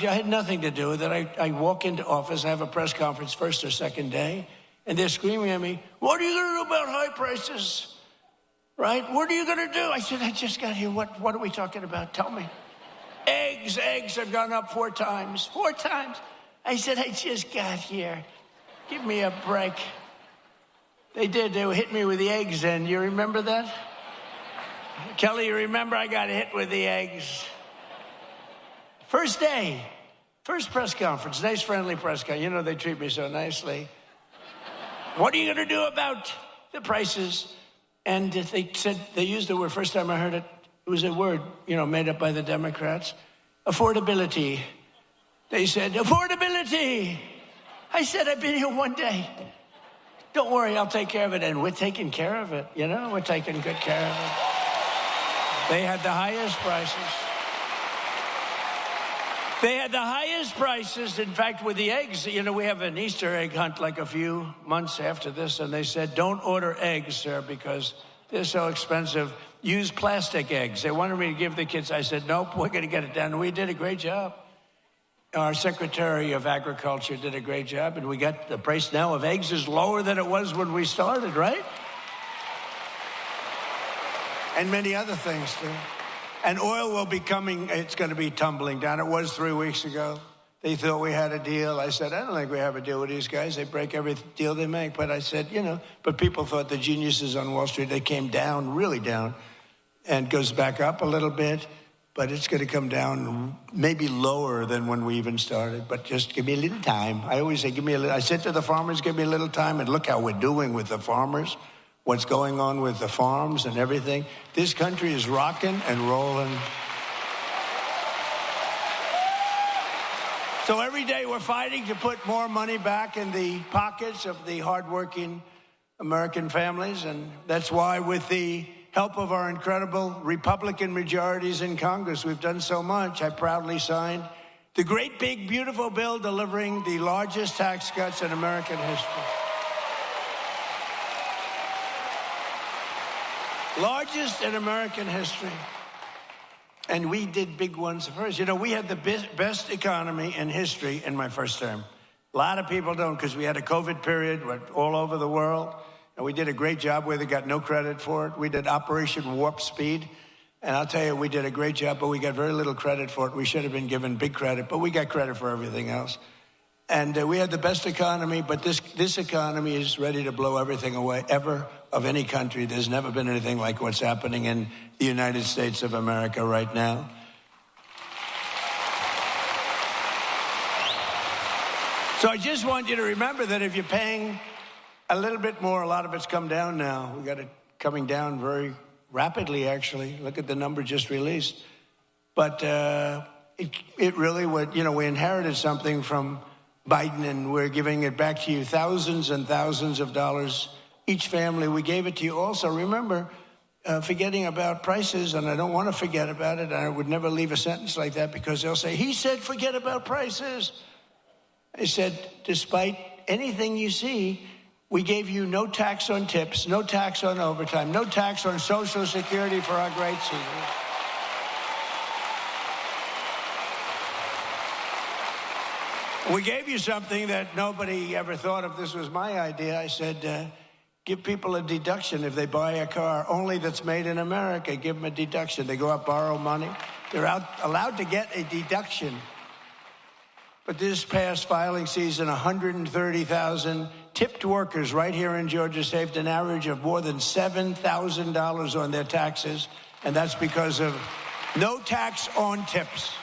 to do with it, I walk into office, I have a press conference first or second day, And they're screaming at me, what are you going to do about high prices? Right? What are you going to do? I said, I just got here. What are we talking about? Tell me. Eggs have gone up 4 times. 4 times. I said, I just got here. Give me a break. They did. They hit me with the eggs, and you remember that? Kelly, you remember I got hit with the eggs. First day, first press conference, nice friendly press conference. You know, they treat me so nicely. What are you going to do about the prices? And they said, they used the word, first time I heard it, it was a word, you know, made up by the Democrats. Affordability. They said, affordability. I said, I've been here 1 day. Don't worry, I'll take care of it. And we're taking care of it, you know? We're taking good care of it. They had the highest prices. They had the highest prices. In fact, with the eggs, you know, we have an Easter egg hunt like a few months after this, and they said, don't order eggs, sir, because they're so expensive. Use plastic eggs. They wanted me to give the kids. I said, nope, we're going to get it done. And we did a great job. Our Secretary of Agriculture did a great job, and we got the price now of eggs is lower than it was when we started, right? And many other things, too. And oil will be coming, it's going to be tumbling down. It was 3 weeks ago. They thought we had a deal. I said, I don't think we have a deal with these guys. They break every deal they make. But I said, you know, but people thought the geniuses on Wall Street, they came down, really down, and goes back up a little bit. But it's going to come down maybe lower than when we even started. But just give me a little time. I always say, give me a little. I said to the farmers, give me a little time. And look how we're doing with the farmers. What's going on with the farms and everything. This country is rocking and rolling. So every day we're fighting to put more money back in the pockets of the hardworking American families. And that's why with the help of our incredible Republican majorities in Congress, we've done so much. I proudly signed the great, big, beautiful bill delivering the largest tax cuts in American history. Largest in American history. And we did big ones first. You know, we had the best economy in history in my first term. A lot of people don't, because we had a COVID period all over the world. And we did a great job where they got no credit for it. We did Operation Warp Speed. And I'll tell you, we did a great job, but we got very little credit for it. We should have been given big credit, but we got credit for everything else. And we had the best economy, but this economy is ready to blow everything away, ever, of any country. There's never been anything like what's happening in the United States of America right now. So I just want you to remember that if you're paying a little bbit more, a lot of it's come down now. We got it coming down very rapidly, actually. Look at the number just released. But it really would, you know, we inherited something from Biden, and we're giving it back to you, thousands and thousands of dollars each family. We gave it to you also. Remember, forgetting about prices, and I don't want to forget about it. I would never leave a sentence like that, because they'll say, he said forget about prices. I said, despite anything you see, we gave you no tax on tips, no tax on overtime, no tax on Social Security for our great seniors. We gave you something that nobody ever thought of. This was my idea. I said, give people a deduction if they buy a car only that's made in America. Give them a deduction. They go out, borrow money. They're allowed to get a deduction. But this past filing season, 130,000 tipped workers right here in Georgia saved an average of more than $7,000 on their taxes. And that's because of no tax on tips.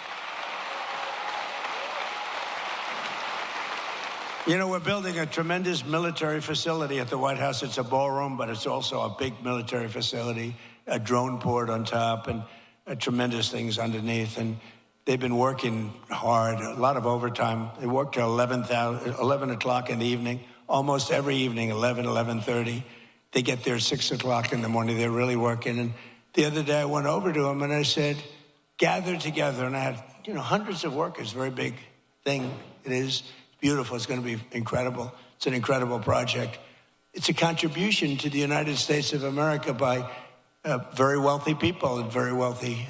You know, we're building a tremendous military facility at the White House. It's a ballroom, but it's also a big military facility, a drone port on top, and tremendous things underneath. And they've been working hard, a lot of overtime. They work till 11 o'clock in the evening, almost every evening, 11:30. They get there at 6 o'clock in the morning. They're really working. And the other day I went over to them and I said, gather together. And I had, you know, hundreds of workers, very big thing it is. Beautiful. It's going to be incredible. It's an incredible project. It's a contribution to the United States of America by very wealthy people and very wealthy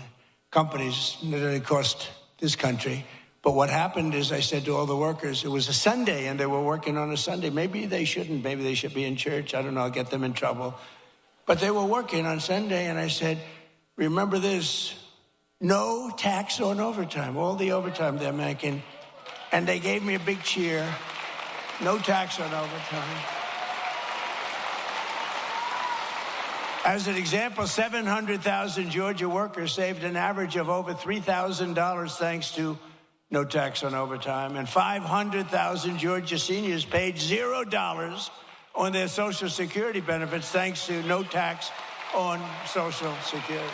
companies that it cost this country But what happened is I said to all the workers, it was a Sunday and they were working on a Sunday. Maybe they shouldn't. Maybe they should be in church. I don't know. I'll get them in trouble. But they were working on Sunday, and I said, remember this, no tax on overtime, all the overtime they're making. And they gave me a big cheer. No tax on overtime. As an example, 700,000 Georgia workers saved an average of over $3,000 thanks to no tax on overtime. And 500,000 Georgia seniors paid $0 on their Social Security benefits thanks to no tax on Social Security.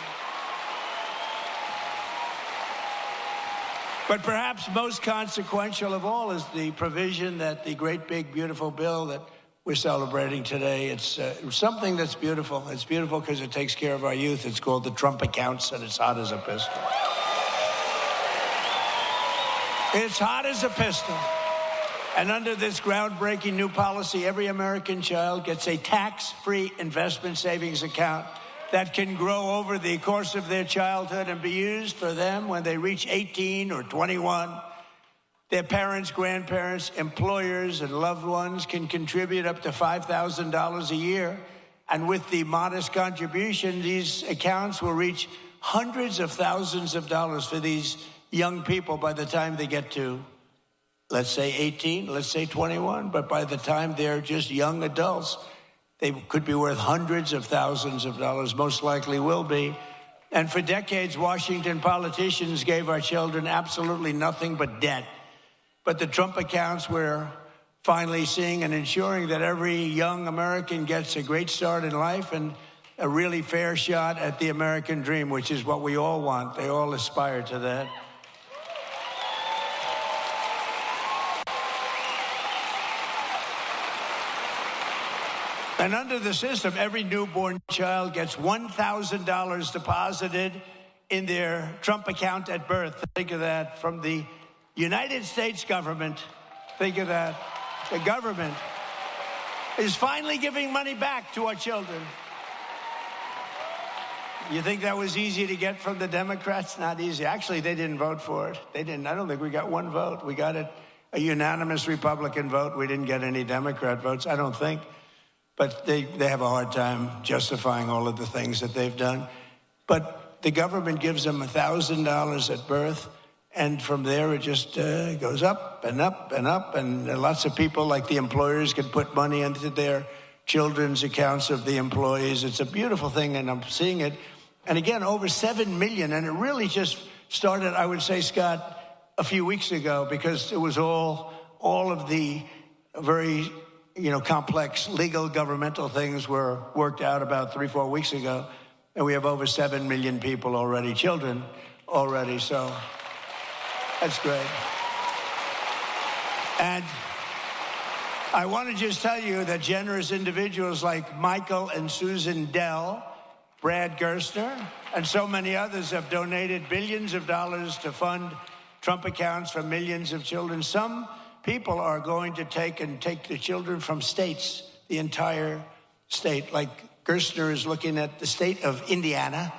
But perhaps most consequential of all is the provision that the great, big, beautiful bill that we're celebrating today. It's something that's beautiful. It's beautiful because it takes care of our youth. It's called the Trump accounts, and it's hot as a pistol. It's hot as a pistol. And under this groundbreaking new policy, every American child gets a tax-free investment savings account that can grow over the course of their childhood and be used for them when they reach 18 or 21. Their parents, grandparents, employers, and loved ones can contribute up to $5,000 a year. And with the modest contribution, these accounts will reach hundreds of thousands of dollars for these young people by the time they get to, let's say 18, let's say 21. But by the time they're just young adults, they could be worth hundreds of thousands of dollars, most likely will be. And for decades, Washington politicians gave our children absolutely nothing but debt. But the Trump accounts, we're finally seeing and ensuring that every young American gets a great start in life and a really fair shot at the American dream, which is what we all want. They all aspire to that. And under the system, every newborn child gets $1,000 deposited in their Trump account at birth. Think of that. From the United States government. Think of that. The government is finally giving money back to our children. You think that was easy to get from the Democrats? Not easy. Actually, they didn't vote for it. They didn't. I don't think we got one vote. We got a unanimous Republican vote. We didn't get any Democrat votes, I don't think. But they have a hard time justifying all of the things that they've done. But the government gives them $1,000 at birth, and from there it just goes up and up and up. And lots of people, like the employers, can put money into their children's accounts of the employees. It's a beautiful thing, and I'm seeing it. And again, over 7 million, and it really just started, I would say, Scott, a few weeks ago, because it was all of the very complex legal governmental things were worked out about 3-4 weeks ago. And we have over 7 million people already, children already. So that's great. And I want to just tell you that generous individuals like Michael and Susan Dell, Brad Gerstner, and so many others have donated billions of dollars to fund Trump accounts for millions of children. Some people are going to take the children from states, the entire state. Like Gerstner is looking at the state of Indiana,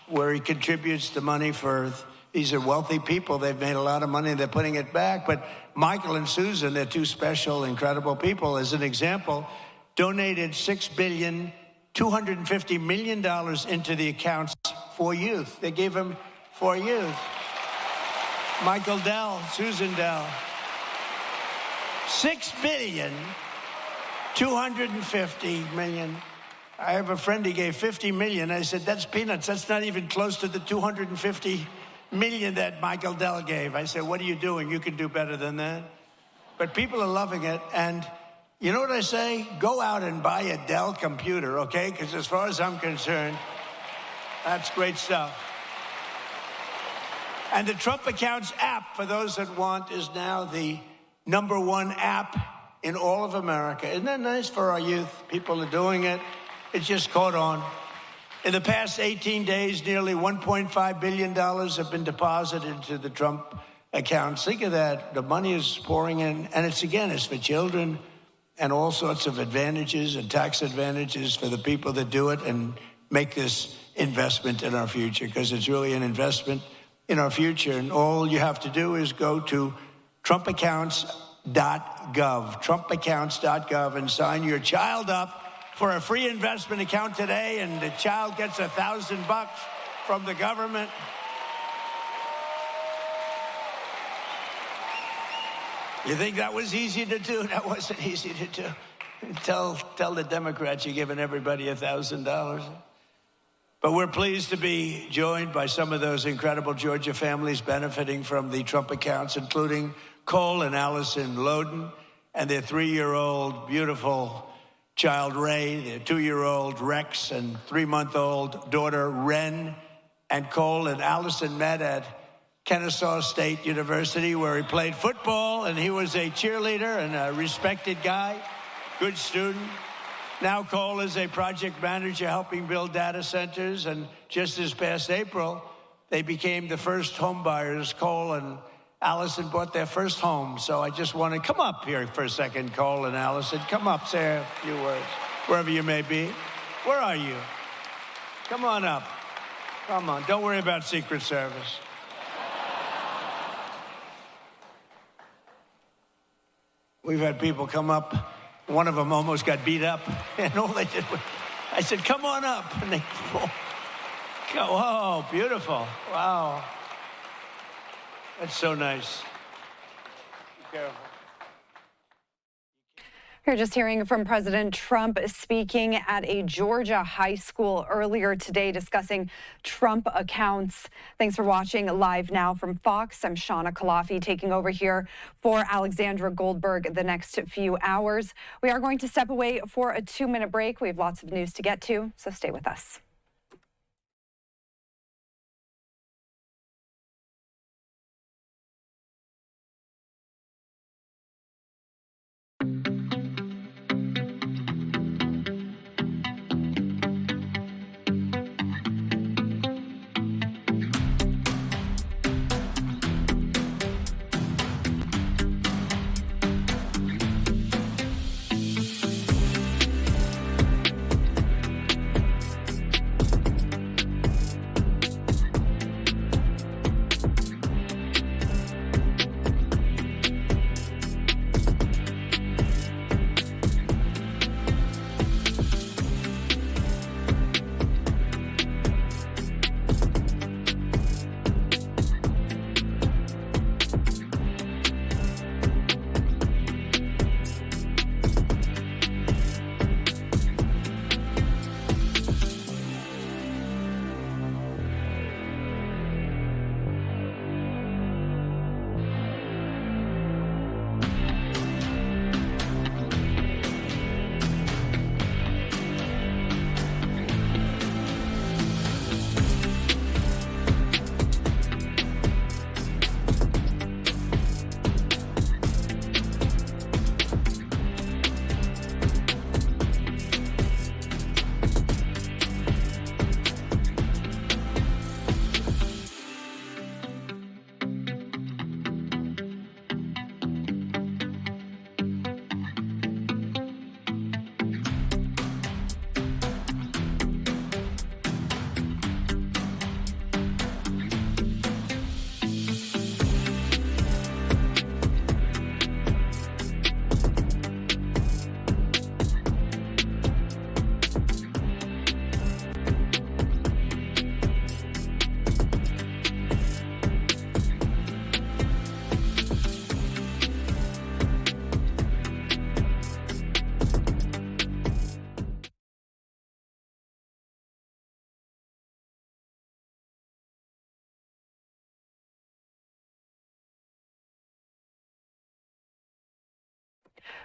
where he contributes the money for, these are wealthy people. They've made a lot of money. They're putting it back. But Michael and Susan, they're two special, incredible people. As an example, donated $6,250 million into the accounts for youth. They gave them for youth. Michael Dell, Susan Dell. $6,250 million. I have a friend, he gave $50 million. I said, that's peanuts. That's not even close to the $250 million that Michael Dell gave. I said, what are you doing? You can do better than that. But people are loving it. And you know what I say? Go out and buy a Dell computer, okay? Because as far as I'm concerned, that's great stuff. And the Trump Accounts app, for those that want, is now the #1 app in all of America. Isn't that nice for our youth? People are doing it. It just caught on. In the past 18 days, nearly $1.5 billion have been deposited into the Trump accounts. Think of that. The money is pouring in. And it's for children and all sorts of advantages and tax advantages for the people that do it and make this investment in our future, because it's really an investment in our future. And all you have to do is go to trumpaccounts.gov, trumpaccounts.gov, and sign your child up for a free investment account today, and the child gets $1,000 from the government. You think that was easy to do? That wasn't easy to do. Tell the Democrats you're giving everybody $1,000. But we're pleased to be joined by some of those incredible Georgia families benefiting from the Trump accounts, including Cole and Allison Loden and their 3-year-old beautiful child Ray, their 2-year-old Rex, and 3-month-old daughter Ren. And Cole and Allison met at Kennesaw State University, where he played football, and he was a cheerleader and a respected guy, good student. Now Cole is a project manager helping build data centers, and just this past April, they became the first home buyers. Cole and Allison bought their first home. So I just want to come up here for a second, Cole and Allison. Come up, say a few words, wherever you may be. Where are you? Come on up. Come on. Don't worry about Secret Service. We've had people come up. One of them almost got beat up, and all they did was, I said, come on up. And they go, oh, beautiful. Wow. That's so nice. Be careful. We're just hearing from President Trump speaking at a Georgia high school earlier today discussing Trump accounts. Thanks for watching Live Now from Fox. I'm Shauna Kalafi taking over here for Alexandra Goldberg the next few hours. We are going to step away for a 2-minute break. We have lots of news to get to, so stay with us.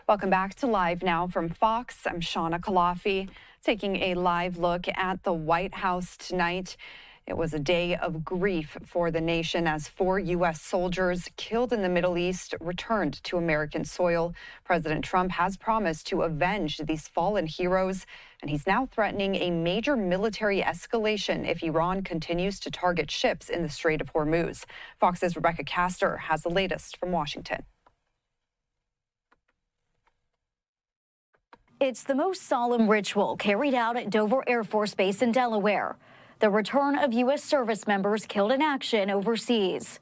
Welcome back to Live Now from Fox. I'm Shauna Kalafi, taking a live look at the White House tonight. It was a day of grief for the nation as 4 U.S. soldiers killed in the Middle East returned to American soil. President Trump has promised to avenge these fallen heroes, and he's now threatening a major military escalation if Iran continues to target ships in the Strait of Hormuz. Fox's Rebecca Castor has the latest from Washington. It's the most solemn ritual carried out at Dover Air Force Base in Delaware. the return of U.S. service members killed in action overseas.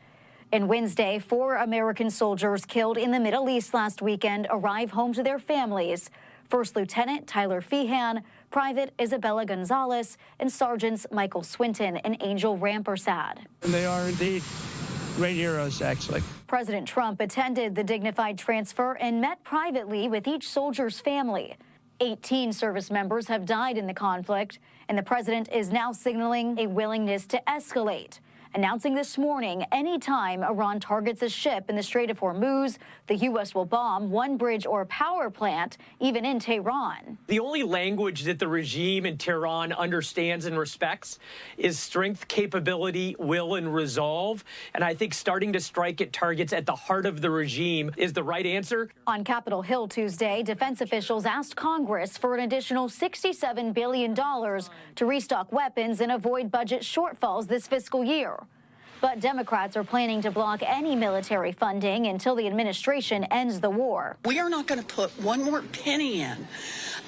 And Wednesday, 4 American soldiers killed in the Middle East last weekend arrive home to their families. First Lieutenant Tyler Feehan, Private Isabella Gonzalez, and Sergeants Michael Swinton and Angel Rampersad. And they are indeed great heroes, actually. President Trump attended the dignified transfer and met privately with each soldier's family. 18 service members have died in the conflict, and the president is now signaling a willingness to escalate, announcing this morning anytime Iran targets a ship in the Strait of Hormuz, the U.S. will bomb one bridge or power plant, even in Tehran. The only language that the regime in Tehran understands and respects is strength, capability, will, and resolve. And I think starting to strike at targets at the heart of the regime is the right answer. On Capitol Hill Tuesday, defense officials asked Congress for an additional $67 billion to restock weapons and avoid budget shortfalls this fiscal year. But Democrats are planning to block any military funding until the administration ends the war. We are not going to put one more penny in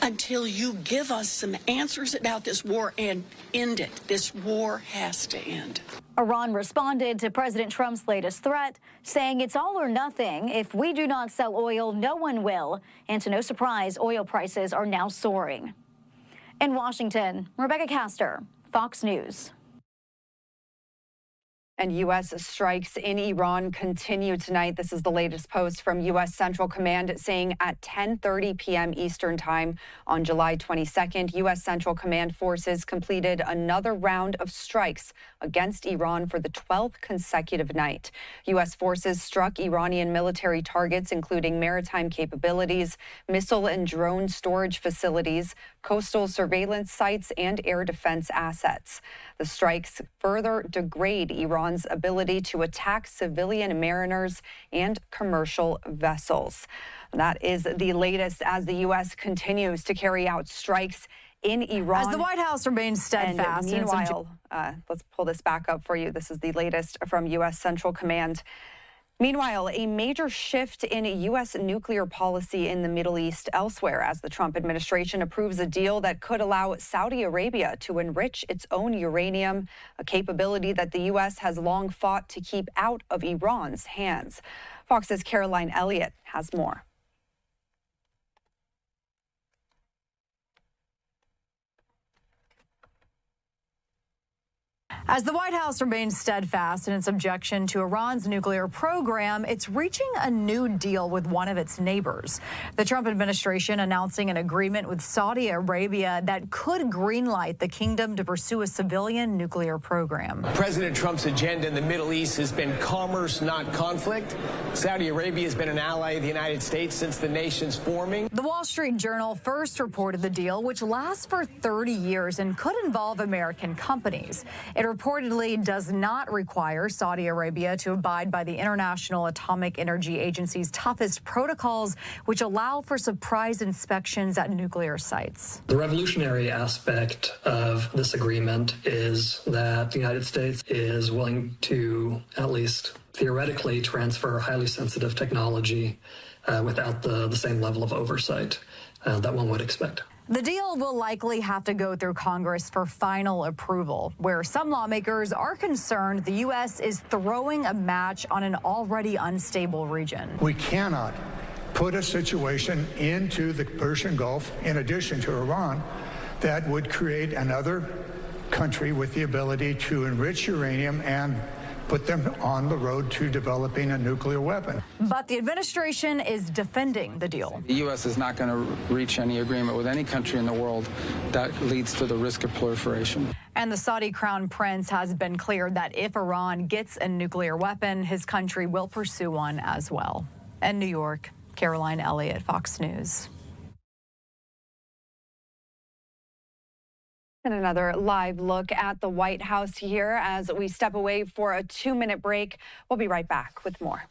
until you give us some answers about this war and end it. This war has to end. Iran responded to President Trump's latest threat, saying it's all or nothing. If we do not sell oil, no one will. And to no surprise, oil prices are now soaring. In Washington, Rebecca Castor, Fox News. And U.S. strikes in Iran continue tonight. This is the latest post from U.S. Central Command saying at 10:30 p.m. Eastern Time on July 22nd, U.S. Central Command forces completed another round of strikes against Iran for the 12th consecutive night. U.S. forces struck Iranian military targets, including maritime capabilities, missile and drone storage facilities, coastal surveillance sites, and air defense assets. The strikes further degrade Iran's ability to attack civilian mariners and commercial vessels. That is the latest as the U.S. continues to carry out strikes in Iran. As the White House remains steadfast. And meanwhile, let's pull this back up for you. This is the latest from U.S. Central Command. Meanwhile, a major shift in U.S. nuclear policy in the Middle East elsewhere as the Trump administration approves a deal that could allow Saudi Arabia to enrich its own uranium, a capability that the U.S. has long fought to keep out of Iran's hands. Fox's Caroline Elliott has more. As the White House remains steadfast in its objection to Iran's nuclear program, it's reaching a new deal with one of its neighbors. The Trump administration announcing an agreement with Saudi Arabia that could greenlight the kingdom to pursue a civilian nuclear program. President Trump's agenda in the Middle East has been commerce, not conflict. Saudi Arabia has been an ally of the United States since the nation's forming. The Wall Street Journal first reported the deal, which lasts for 30 years and could involve American companies. It reportedly does not require Saudi Arabia to abide by the International Atomic Energy Agency's toughest protocols, which allow for surprise inspections at nuclear sites. The revolutionary aspect of this agreement is that the United States is willing to, at least theoretically, transfer highly sensitive technology without the same level of oversight that one would expect. The deal will likely have to go through Congress for final approval, where some lawmakers are concerned the U.S. is throwing a match on an already unstable region. We cannot put a situation into the Persian Gulf, in addition to Iran, that would create another country with the ability to enrich uranium and put them on the road to developing a nuclear weapon. But the administration is defending the deal. The U.S. is not going to reach any agreement with any country in the world that leads to the risk of proliferation. And the Saudi crown prince has been clear that if Iran gets a nuclear weapon, his country will pursue one as well. In New York, Caroline Elliott, Fox News. And another live look at the White House here as we step away for a 2-minute break. We'll be right back with more.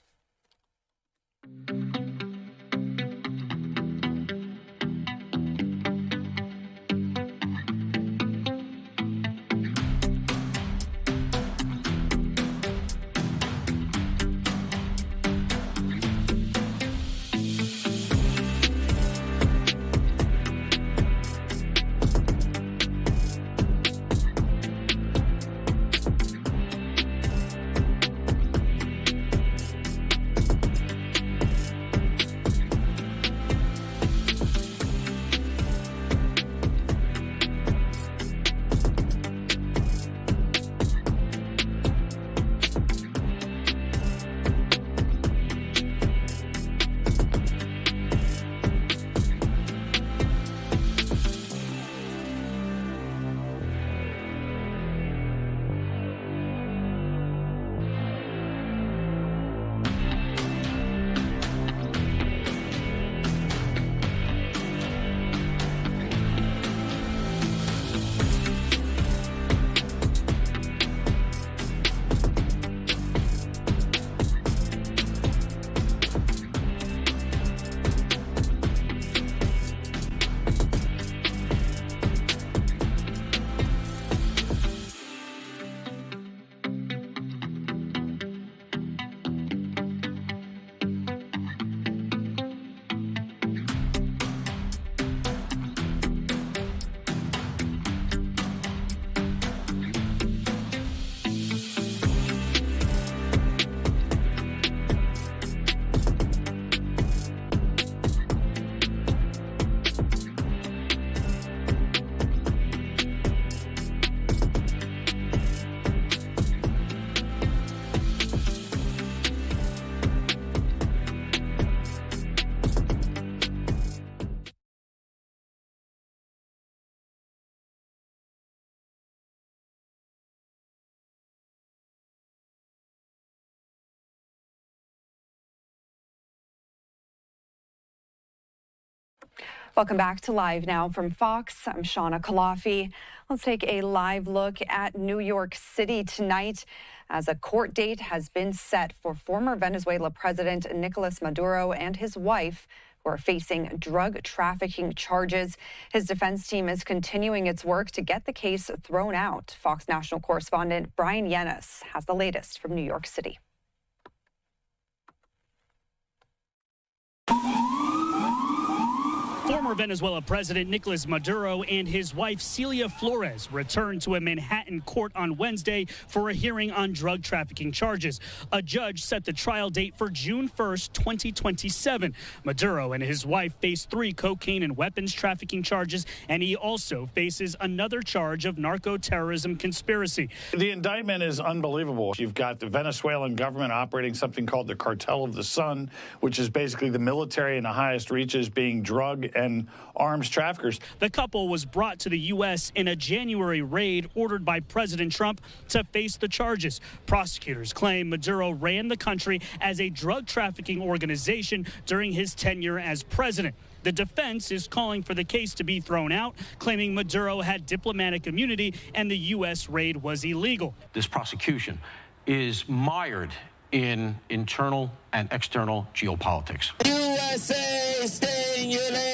Welcome back to Live Now from Fox. I'm Shauna Kalafi. Let's take a live look at New York City tonight as a court date has been set for former Venezuela President Nicolas Maduro and his wife, who are facing drug trafficking charges. His defense team is continuing its work to get the case thrown out. Fox national correspondent Brian Yanis has the latest from New York City. Former Venezuela President Nicolas Maduro and his wife Celia Flores returned to a Manhattan court on Wednesday for a hearing on drug trafficking charges. A judge set the trial date for June 1st, 2027. Maduro and his wife face 3 cocaine and weapons trafficking charges, and he also faces another charge of narco-terrorism conspiracy. The indictment is unbelievable. You've got the Venezuelan government operating something called the Cartel of the Sun, which is basically the military in the highest reaches being drug and arms traffickers. The couple was brought to the U.S. in a January raid ordered by President Trump to face the charges. Prosecutors claim Maduro ran the country as a drug trafficking organization during his tenure as president. The defense is calling for the case to be thrown out, claiming Maduro had diplomatic immunity and the U.S. raid was illegal. This prosecution is mired in internal and external geopolitics. USA, stay in your lane.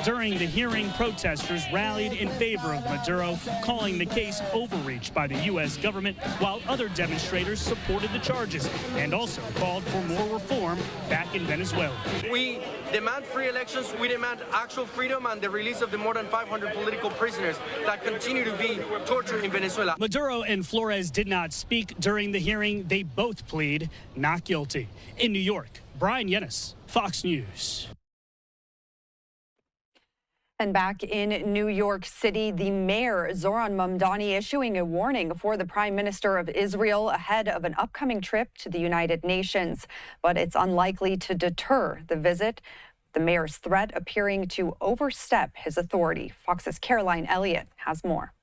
During the hearing, protesters rallied in favor of Maduro, calling the case overreach by the U.S. government, while other demonstrators supported the charges and also called for more reform back in Venezuela. We demand free elections, we demand actual freedom and the release of the more than 500 political prisoners that continue to be tortured in Venezuela. Maduro and Flores did not speak during the hearing. They both plead not guilty. In New York, Brian Yanis, Fox News. And back in New York City, the mayor, Zoran Mamdani, issuing a warning for the Prime Minister of Israel ahead of an upcoming trip to the United Nations. But it's unlikely to deter the visit. The mayor's threat appearing to overstep his authority. Fox's Caroline Elliott has more.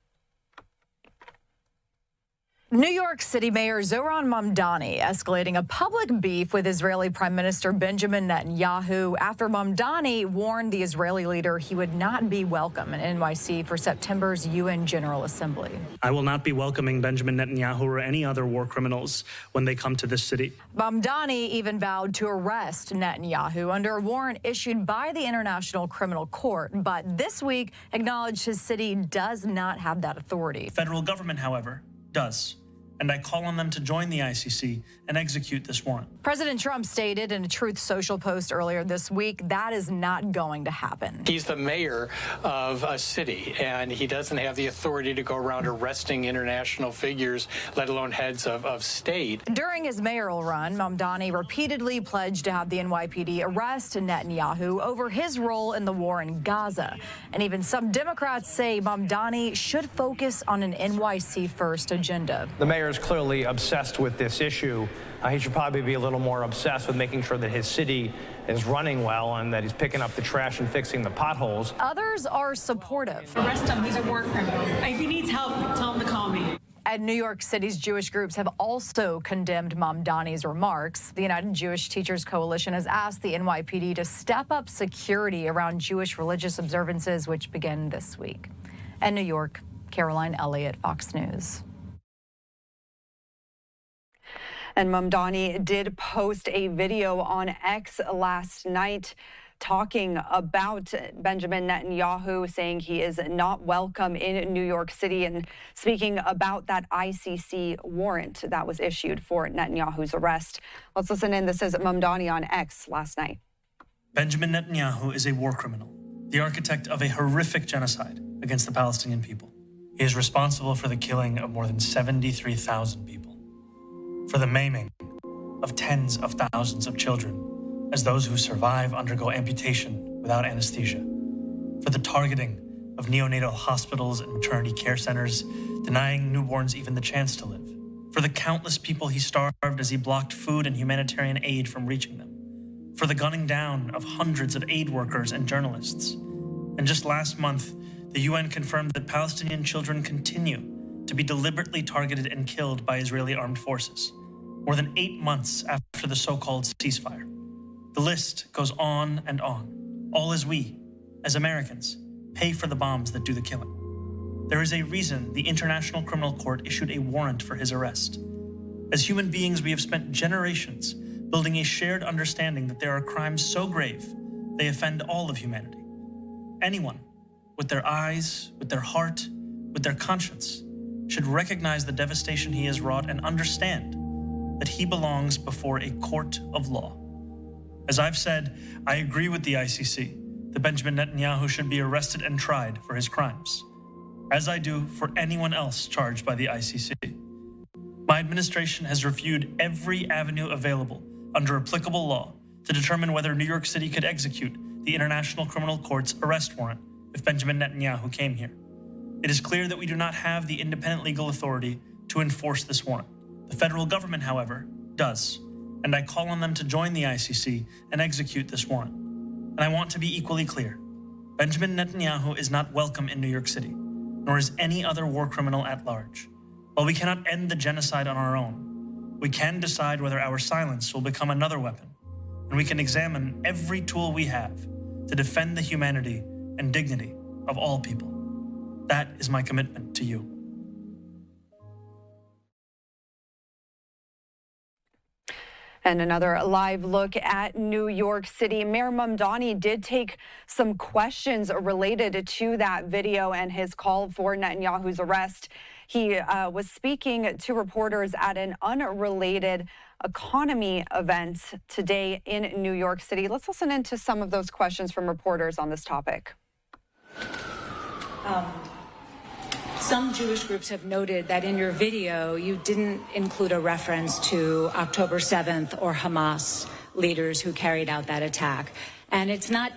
New York City Mayor Zoran Mamdani escalating a public beef with Israeli Prime Minister Benjamin Netanyahu after Mamdani warned the Israeli leader he would not be welcome in NYC for September's UN General Assembly. I will not be welcoming Benjamin Netanyahu or any other war criminals when they come to this city. Mamdani even vowed to arrest Netanyahu under a warrant issued by the International Criminal Court, but this week acknowledged his city does not have that authority. The federal government, however, does. And I call on them to join the ICC and execute this warrant. President Trump stated in a Truth Social post earlier this week that is not going to happen. He's the mayor of a city, and he doesn't have the authority to go around arresting international figures, let alone heads of state. During his mayoral run, Mamdani repeatedly pledged to have the NYPD arrest Netanyahu over his role in the war in Gaza. And even some Democrats say Mamdani should focus on an NYC-first agenda. The mayor is clearly obsessed with this issue. He should probably be a little more obsessed with making sure that his city is running well and that he's picking up the trash and fixing the potholes. Others are supportive. Arrest him. He's a war criminal. If he needs help, tell him to call me. And New York City's Jewish groups have also condemned Mamdani's remarks. The United Jewish Teachers Coalition has asked the NYPD to step up security around Jewish religious observances, which begin this week. In New York, Caroline Elliott, Fox News. And Mamdani did post a video on X last night talking about Benjamin Netanyahu, saying he is not welcome in New York City and speaking about that ICC warrant that was issued for Netanyahu's arrest. Let's listen in. This is Mamdani on X last night. Benjamin Netanyahu is a war criminal, the architect of a horrific genocide against the Palestinian people. He is responsible for the killing of more than 73,000 people, for the maiming of tens of thousands of children as those who survive undergo amputation without anesthesia, for the targeting of neonatal hospitals and maternity care centers, denying newborns even the chance to live, for the countless people he starved as he blocked food and humanitarian aid from reaching them, for the gunning down of hundreds of aid workers and journalists. And just last month, the UN confirmed that Palestinian children continue to be deliberately targeted and killed by Israeli armed forces, more than 8 months after the so-called ceasefire. The list goes on and on. All as we, as Americans, pay for the bombs that do the killing. There is a reason the International Criminal Court issued a warrant for his arrest. As human beings, we have spent generations building a shared understanding that there are crimes so grave they offend all of humanity. Anyone with their eyes, with their heart, with their conscience should recognize the devastation he has wrought and understand that he belongs before a court of law. As I've said, I agree with the ICC that Benjamin Netanyahu should be arrested and tried for his crimes, as I do for anyone else charged by the ICC. My administration has reviewed every avenue available under applicable law to determine whether New York City could execute the International Criminal Court's arrest warrant if Benjamin Netanyahu came here. It is clear that we do not have the independent legal authority to enforce this warrant. The federal government, however, does, and I call on them to join the ICC and execute this warrant. And I want to be equally clear. Benjamin Netanyahu is not welcome in New York City, nor is any other war criminal at large. While we cannot end the genocide on our own, we can decide whether our silence will become another weapon, and we can examine every tool we have to defend the humanity and dignity of all people. That is my commitment to you. And another live look at New York City. Mayor Mamdani did take some questions related to that video and his call for Netanyahu's arrest. He was speaking to reporters at an unrelated economy event today in New York City. Let's listen into some of those questions from reporters on this topic. Some Jewish groups have noted that in your video, you didn't include a reference to October 7th or Hamas leaders who carried out that attack. And it's not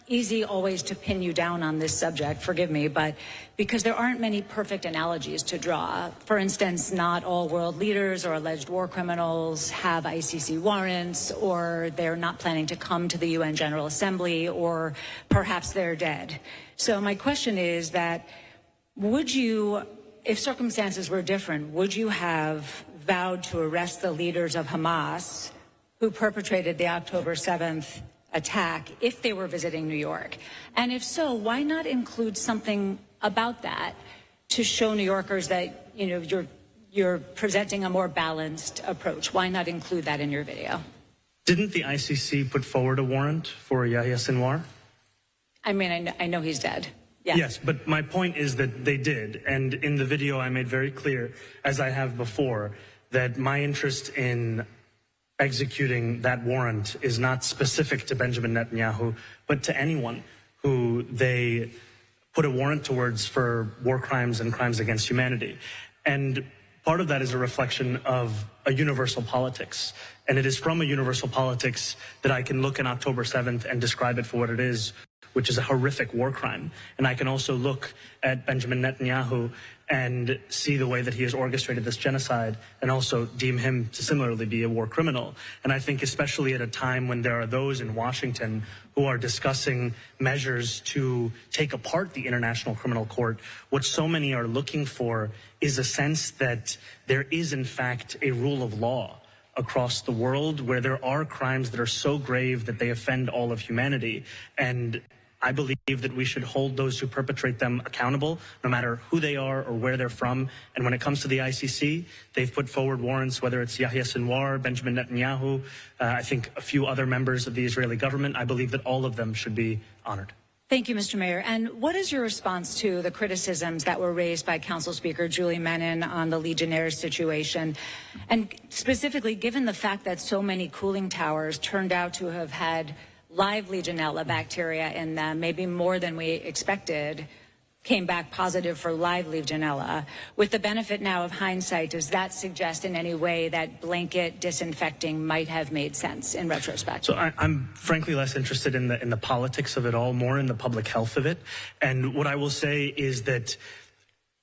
easy always to pin you down on this subject, forgive me, but because there aren't many perfect analogies to draw. For instance, not all world leaders or alleged war criminals have ICC warrants, or they're not planning to come to the UN General Assembly, or perhaps they're dead. So my question is that, would you, if circumstances were different, would you have vowed to arrest the leaders of Hamas who perpetrated the October 7th attack if they were visiting New York? And if so, why not include something about that to show New Yorkers that, you know, you're presenting a more balanced approach? Why not include that in your video? Didn't the ICC put forward a warrant for Yahya Sinwar? I mean, I know he's dead. Yeah. Yes, but my point is that they did. And in the video, I made very clear, as I have before, that my interest in executing that warrant is not specific to Benjamin Netanyahu, but to anyone who they put a warrant towards for war crimes and crimes against humanity. And part of that is a reflection of a universal politics. And it is from a universal politics that I can look in October 7th and describe it for what it is, which is a horrific war crime. And I can also look at Benjamin Netanyahu and see the way that he has orchestrated this genocide and also deem him to similarly be a war criminal. And I think especially at a time when there are those in Washington who are discussing measures to take apart the International Criminal Court, what so many are looking for is a sense that there is in fact a rule of law across the world where there are crimes that are so grave that they offend all of humanity. And I believe that we should hold those who perpetrate them accountable, no matter who they are or where they're from. And when it comes to the ICC, they've put forward warrants, whether it's Yahya Sinwar, Benjamin Netanyahu, I think a few other members of the Israeli government. I believe that all of them should be honored. Thank you, Mr. Mayor. And what is your response to the criticisms that were raised by Council Speaker Julie Menin on the Legionnaires situation? And specifically, given the fact that so many cooling towers turned out to have had live Legionella bacteria in them, maybe more than we expected, came back positive for live Legionella. With the benefit now of hindsight, does that suggest in any way that blanket disinfecting might have made sense in retrospect? So I'm frankly less interested in the politics of it all, more in the public health of it. And what I will say is that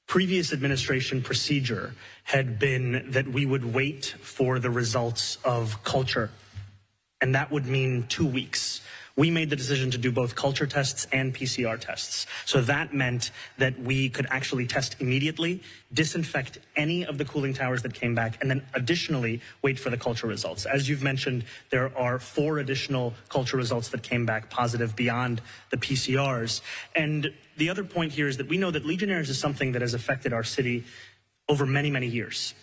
previous administration procedure had been that we would wait for the results of culture. And that would mean 2 weeks. we made the decision to do both culture tests and PCR tests. So that meant that we could actually test immediately, disinfect any of the cooling towers that came back, and then additionally wait for the culture results. As you've mentioned, there are 4 additional culture results that came back positive beyond the PCRs. And the other point here is that we know that Legionnaires is something that has affected our city over many, many years.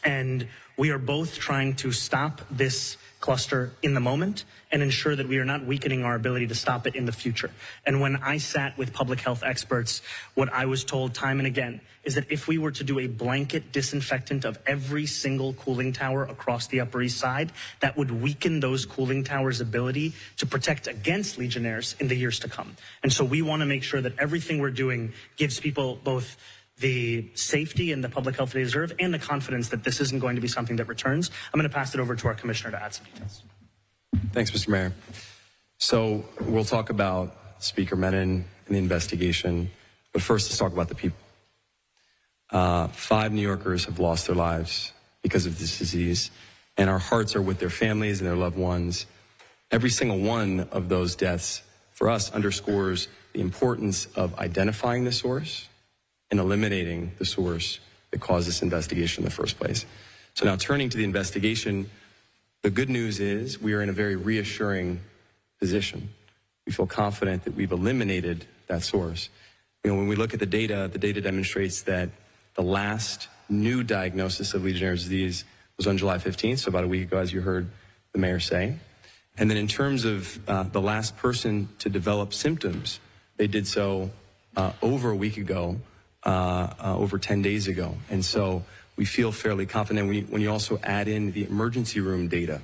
And we are both trying to stop this cluster in the moment and ensure that we are not weakening our ability to stop it in the future. And when I sat with public health experts, what I was told time and again is that if we were to do a blanket disinfectant of every single cooling tower across the Upper East Side, that would weaken those cooling towers' ability to protect against Legionnaires in the years to come. And so we want to make sure that everything we're doing gives people both the safety and the public health they deserve and the confidence that this isn't going to be something that returns. I'm going to pass it over to our commissioner to add some details. Thanks, Mr. Mayor. So we'll talk about Speaker Menon and the investigation, but first let's talk about the people. 5 New Yorkers have lost their lives because of this disease, and our hearts are with their families and their loved ones. Every single one of those deaths for us underscores the importance of identifying the source and eliminating the source that caused this investigation in the first place. So now turning to the investigation, the good news is we are in a very reassuring position. We feel confident that we've eliminated that source. You know, when we look at the data demonstrates that the last new diagnosis of Legionnaire's disease was on July 15th, so about a week ago, as you heard the mayor say. And then in terms of the last person to develop symptoms, they did so over a week ago, over 10 days ago. And so we feel fairly confident. When you also add in the emergency room data,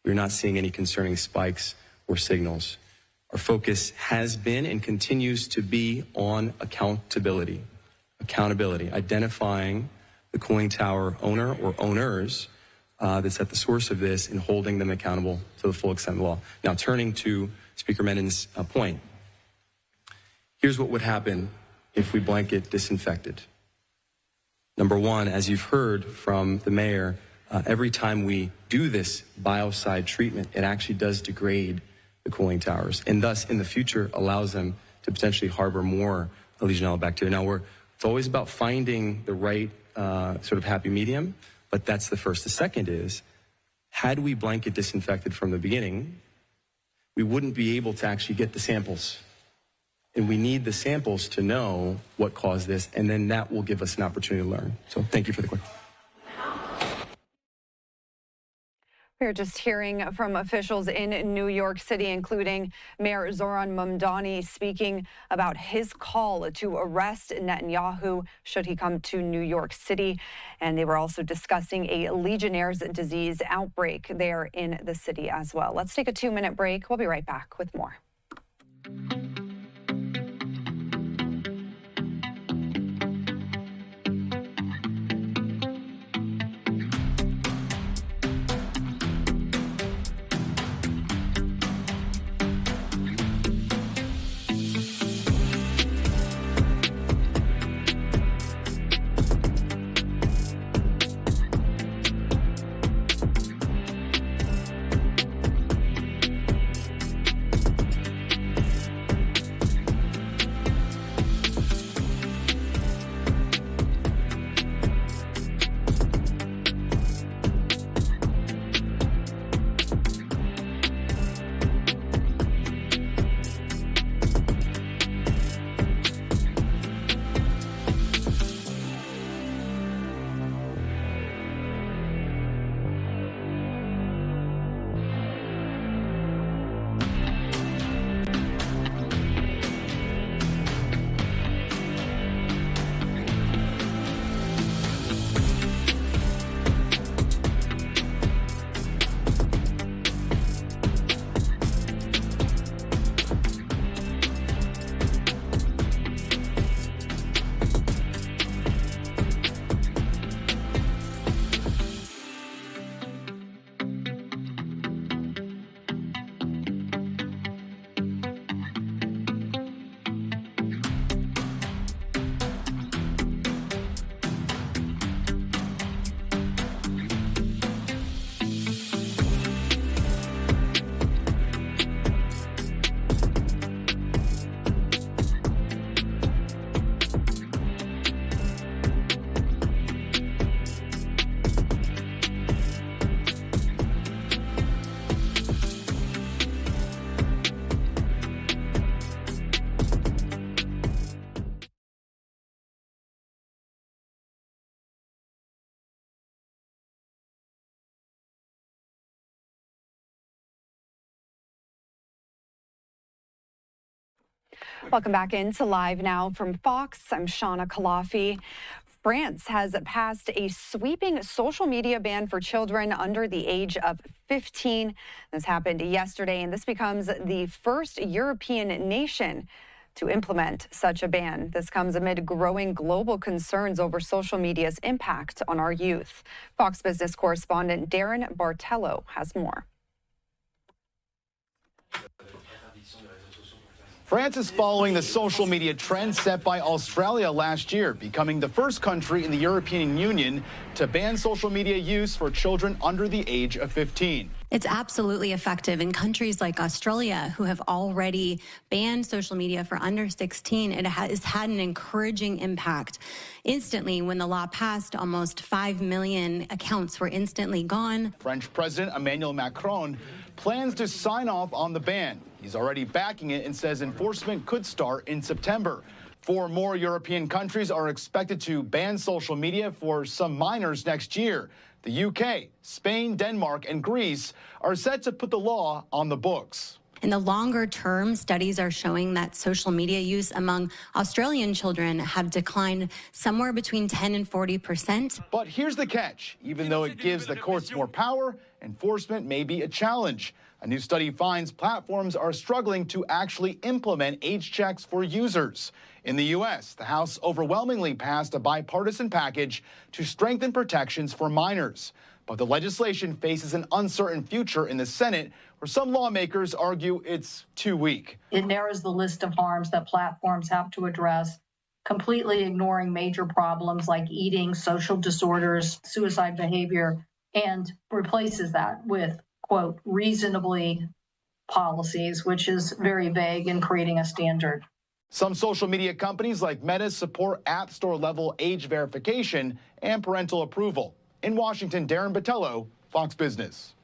we're not seeing any concerning spikes or signals. Our focus has been and continues to be on accountability, identifying the cooling tower owner or owners that's at the source of this and holding them accountable to the full extent of the law. Now, turning to Speaker Menon's point, here's what would happen if we blanket disinfected. Number one, as you've heard from the mayor, every time we do this biocide treatment, it actually does degrade the cooling towers, and thus in the future allows them to potentially harbor more Legionella bacteria. Now, it's always about finding the right sort of happy medium, but that's the first. The second is, had we blanket disinfected from the beginning, we wouldn't be able to actually get the samples. And we need the samples to know what caused this, and then that will give us an opportunity to learn. So thank you for the question. We're just hearing from officials in New York City, including Mayor Zohran Mamdani, speaking about his call to arrest Netanyahu should he come to New York City. And they were also discussing a Legionnaire's disease outbreak there in the city as well. Let's take a 2-minute break. We'll be right back with more. Welcome back into Live Now from Fox. I'm Shauna Kalafi. France has passed a sweeping social media ban for children under the age of 15. This happened yesterday, and this becomes the first European nation to implement such a ban. This comes amid growing global concerns over social media's impact on our youth. Fox Business correspondent Darren Bartello has more. France is following the social media trend set by Australia last year, becoming the first country in the European Union to ban social media use for children under the age of 15. It's absolutely effective in countries like Australia, who have already banned social media for under 16. It has had an encouraging impact. Instantly, when the law passed, almost 5 million accounts were instantly gone. French President Emmanuel Macron plans to sign off on the ban. He's already backing it and says enforcement could start in September. 4 more European countries are expected to ban social media for some minors next year. The UK, Spain, Denmark, and Greece are set to put the law on the books. In the longer term, studies are showing that social media use among Australian children have declined somewhere between 10 and 40%. But here's the catch. Even though it gives the courts more power, enforcement may be a challenge. A new study finds platforms are struggling to actually implement age checks for users. In the U.S., the House overwhelmingly passed a bipartisan package to strengthen protections for minors. But the legislation faces an uncertain future in the Senate, where some lawmakers argue it's too weak. It narrows the list of harms that platforms have to address, completely ignoring major problems like eating, social disorders, suicide behavior, and replaces that with, quote, reasonably policies, which is very vague in creating a standard. Some social media companies like Meta support App Store level age verification and parental approval. In Washington, Darren Bartello, Fox Business.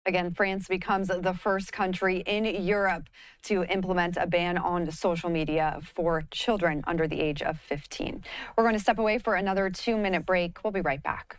Again, France becomes the first country in Europe to implement a ban on social media for children under the age of 15. We're going to step away for another 2-minute break. We'll be right back.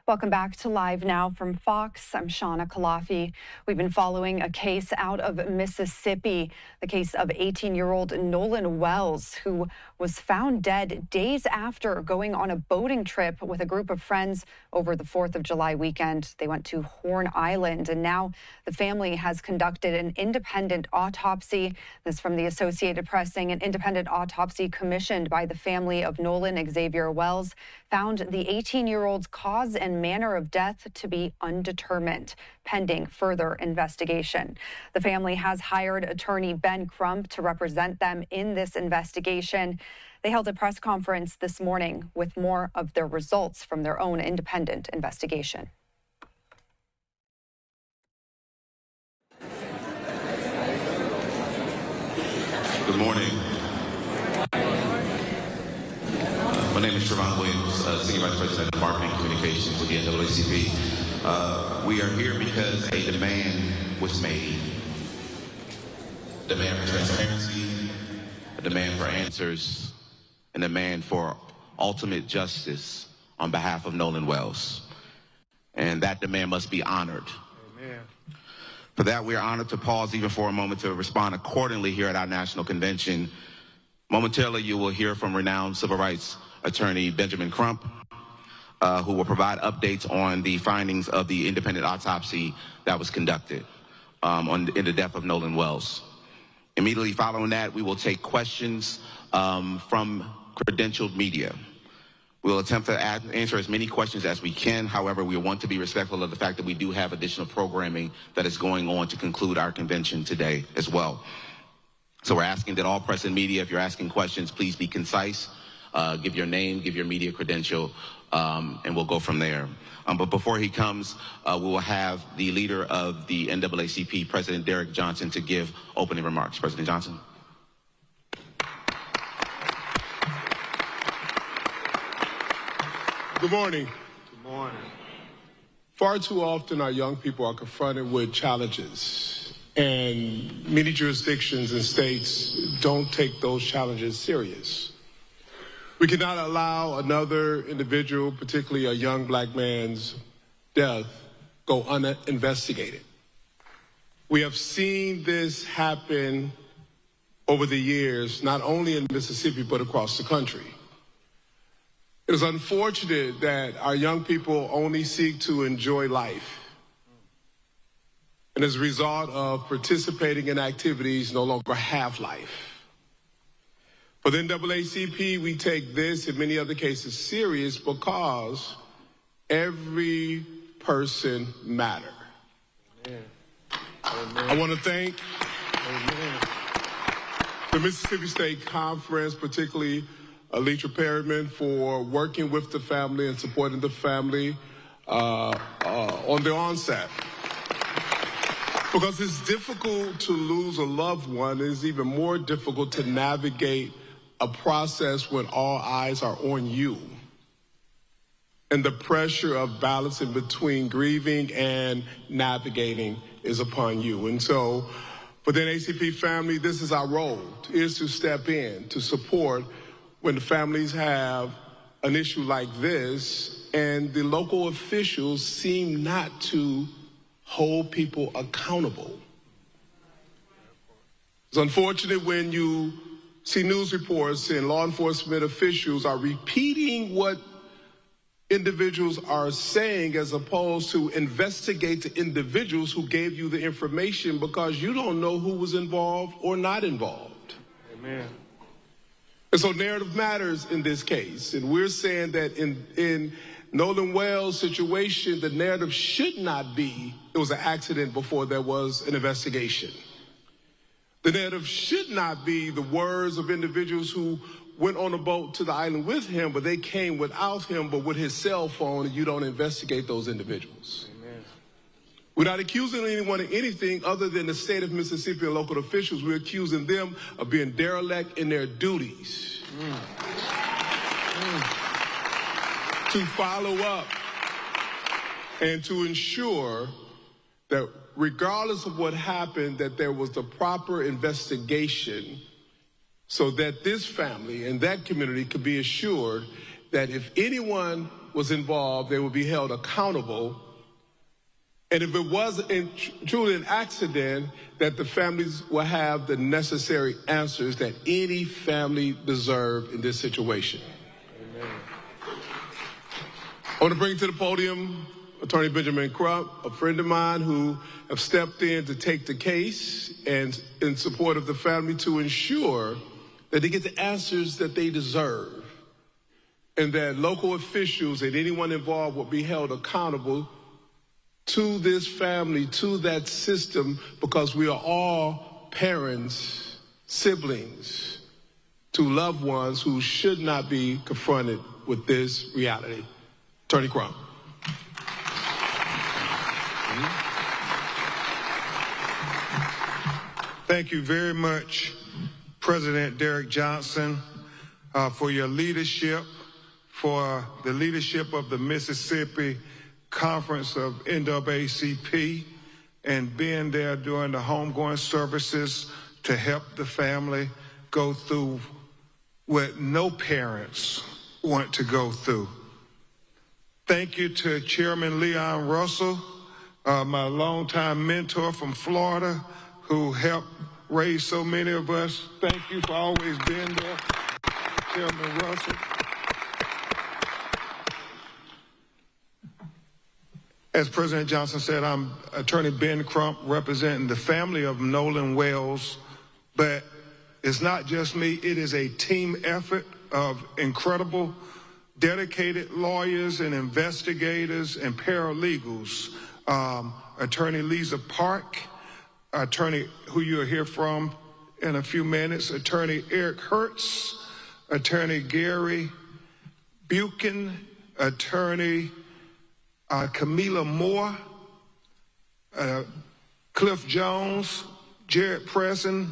Welcome back to Live Now from Fox. I'm Shauna Kalafi. We've been following a case out of Mississippi, the case of 18-year-old Nolan Wells, who was found dead days after going on a boating trip with a group of friends over the 4th of July weekend. They went to Horn Island, and now the family has conducted an independent autopsy. This from the Associated Press, saying an independent autopsy commissioned by the family of Nolan Xavier Wells found the 18-year-old's cause and manner of death to be undetermined, pending further investigation. The family has hired attorney Ben Crump to represent them in this investigation. They held a press conference this morning with more of their results from their own independent investigation. Good morning. My name is Trevon Williams, Senior Vice President of Marketing and Communications with the NAACP. We are here because a demand was made. Demand for transparency, a demand for answers, and a demand for ultimate justice on behalf of Nolan Wells. And that demand must be honored. Amen. For that, we are honored to pause even for a moment to respond accordingly here at our national convention. Momentarily, you will hear from renowned civil rights attorney Benjamin Crump, who will provide updates on the findings of the independent autopsy that was conducted in the death of Nolan Wells. Immediately following that, we will take questions from credentialed media. We'll attempt to answer as many questions as we can. However, we want to be respectful of the fact that we do have additional programming that is going on to conclude our convention today as well. So we're asking that all press and media, if you're asking questions, please be concise. Give your name, give your media credential, and we'll go from there. But before he comes, we will have the leader of the NAACP, President Derrick Johnson, to give opening remarks. President Johnson. Good morning. Good morning. Far too often our young people are confronted with challenges, and many jurisdictions and states don't take those challenges serious. We cannot allow another individual, particularly a young black man's death, go uninvestigated. We have seen this happen over the years, not only in Mississippi, but across the country. It is unfortunate that our young people only seek to enjoy life, and as a result of participating in activities no longer have life. For the NAACP, we take this and many other cases serious because every person matters. Amen. Amen. I want to thank the Mississippi State Conference, particularly Alitra Perryman, for working with the family and supporting the family on the onset. Because it's difficult to lose a loved one, it's even more difficult to navigate a process when all eyes are on you. And the pressure of balancing between grieving and navigating is upon you. And so for the NAACP family, this is our role, is to step in, to support when the families have an issue like this and the local officials seem not to hold people accountable. It's unfortunate when you see news reports and law enforcement officials are repeating what individuals are saying as opposed to investigate the individuals who gave you the information, because you don't know who was involved or not involved. Amen. And so narrative matters in this case. And we're saying that in Nolan Wells' situation, the narrative should not be it was an accident before there was an investigation. The narrative should not be the words of individuals who went on a boat to the island with him, but they came without him, but with his cell phone, and you don't investigate those individuals. Amen. We're not accusing anyone of anything other than the state of Mississippi and local officials. We're accusing them of being derelict in their duties. To follow up and to ensure that regardless of what happened, that there was the proper investigation so that this family and that community could be assured that if anyone was involved, they would be held accountable. And if it was truly an accident, that the families will have the necessary answers that any family deserved in this situation. Amen. I want to bring to the podium Attorney Benjamin Crump, a friend of mine who have stepped in to take the case and in support of the family to ensure that they get the answers that they deserve and that local officials and anyone involved will be held accountable to this family, to that system, because we are all parents, siblings, to loved ones who should not be confronted with this reality. Attorney Crump. Thank you very much, President Derrick Johnson, for your leadership, for the leadership of the Mississippi Conference of NAACP, and being there during the homegoing services to help the family go through what no parents want to go through. Thank you to Chairman Leon Russell, my longtime mentor from Florida, who helped raise so many of us. Thank you for always being there, Chairman Russell. As President Johnson said, I'm Attorney Ben Crump, representing the family of Nolan Wells, but it's not just me, it is a team effort of incredible, dedicated lawyers and investigators and paralegals. Attorney Lisa Park, attorney who you'll hear from in a few minutes, Attorney Eric Hertz, Attorney Gary Buchan, Attorney Camila Moore, Cliff Jones, Jared Presson,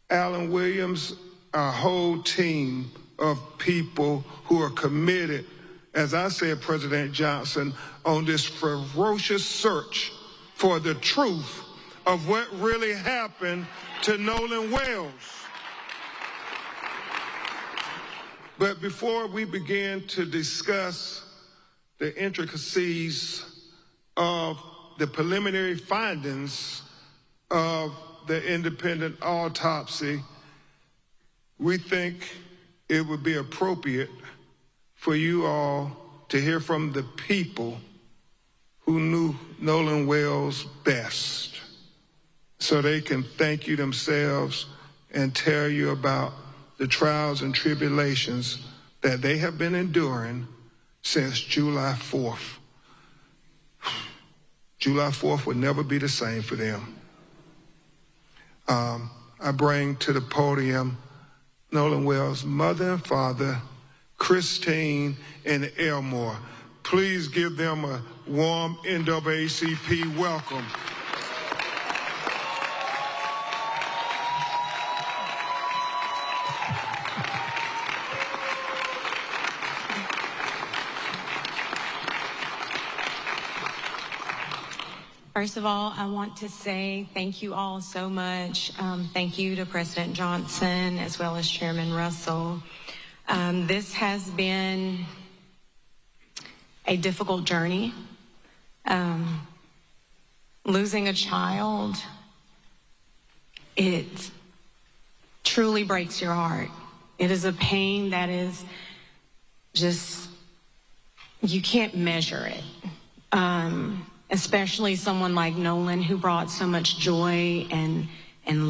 Alan Williams, our whole team of people who are committed, as I said, President Johnson, on this ferocious search for the truth of what really happened to Nolan Wells. But before we begin to discuss the intricacies of the preliminary findings of the independent autopsy, we think it would be appropriate for you all to hear from the people who knew Nolan Wells best, so they can thank you themselves and tell you about the trials and tribulations that they have been enduring since July 4th. July 4th would never be the same for them. I bring to the podium Nolan Wells' mother and father, Christine and Elmore. Please give them a warm NAACP welcome. First of all, I want to say thank you all so much. Thank you to President Johnson as well as Chairman Russell. This has been a difficult journey. Losing a child, it truly breaks your heart. It is a pain that is just, you can't measure it. Especially someone like Nolan, who brought so much joy and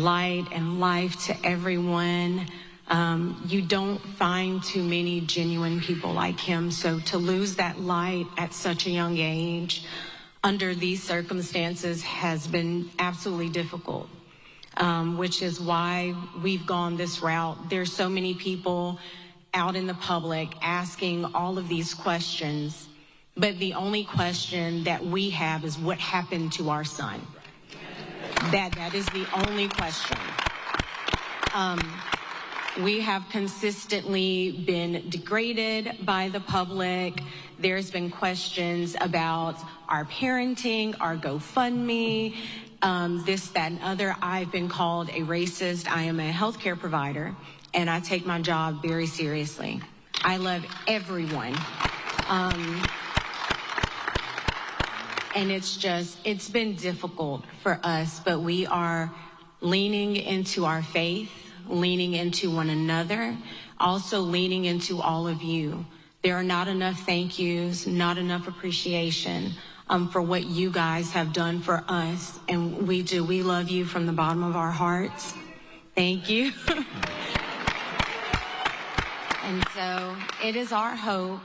light and life to everyone. You don't find too many genuine people like him. So to lose that light at such a young age under these circumstances has been absolutely difficult, which is why we've gone this route. There's so many people out in the public asking all of these questions, but the only question that we have is what happened to our son. That is the only question. We have consistently been degraded by the public. There's been questions about our parenting, our GoFundMe, this, that, and other. I've been called a racist. I am a healthcare provider, and I take my job very seriously. I love everyone. And it's been difficult for us, but we are leaning into our faith, leaning into one another, also leaning into all of you. There are not enough thank yous, not enough appreciation for what you guys have done for us. And we do. We love you from the bottom of our hearts. Thank you. And so it is our hope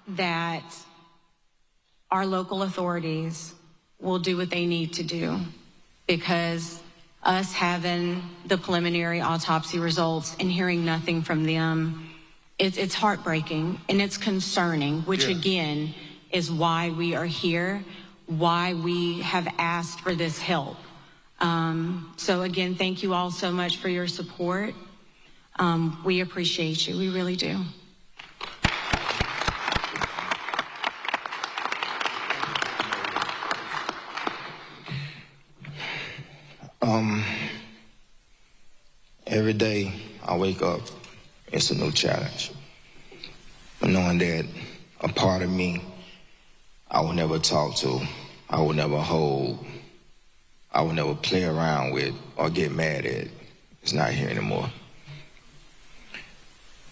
that our local authorities will do what they need to do, because us having the preliminary autopsy results and hearing nothing from them, it's heartbreaking and it's concerning, which again is why we are here, why we have asked for this help. So again, thank you all so much for your support. We appreciate you, we really do. Every day I wake up, it's a new challenge. But knowing that a part of me I will never talk to, I will never hold, I will never play around with or get mad at, it's not here anymore.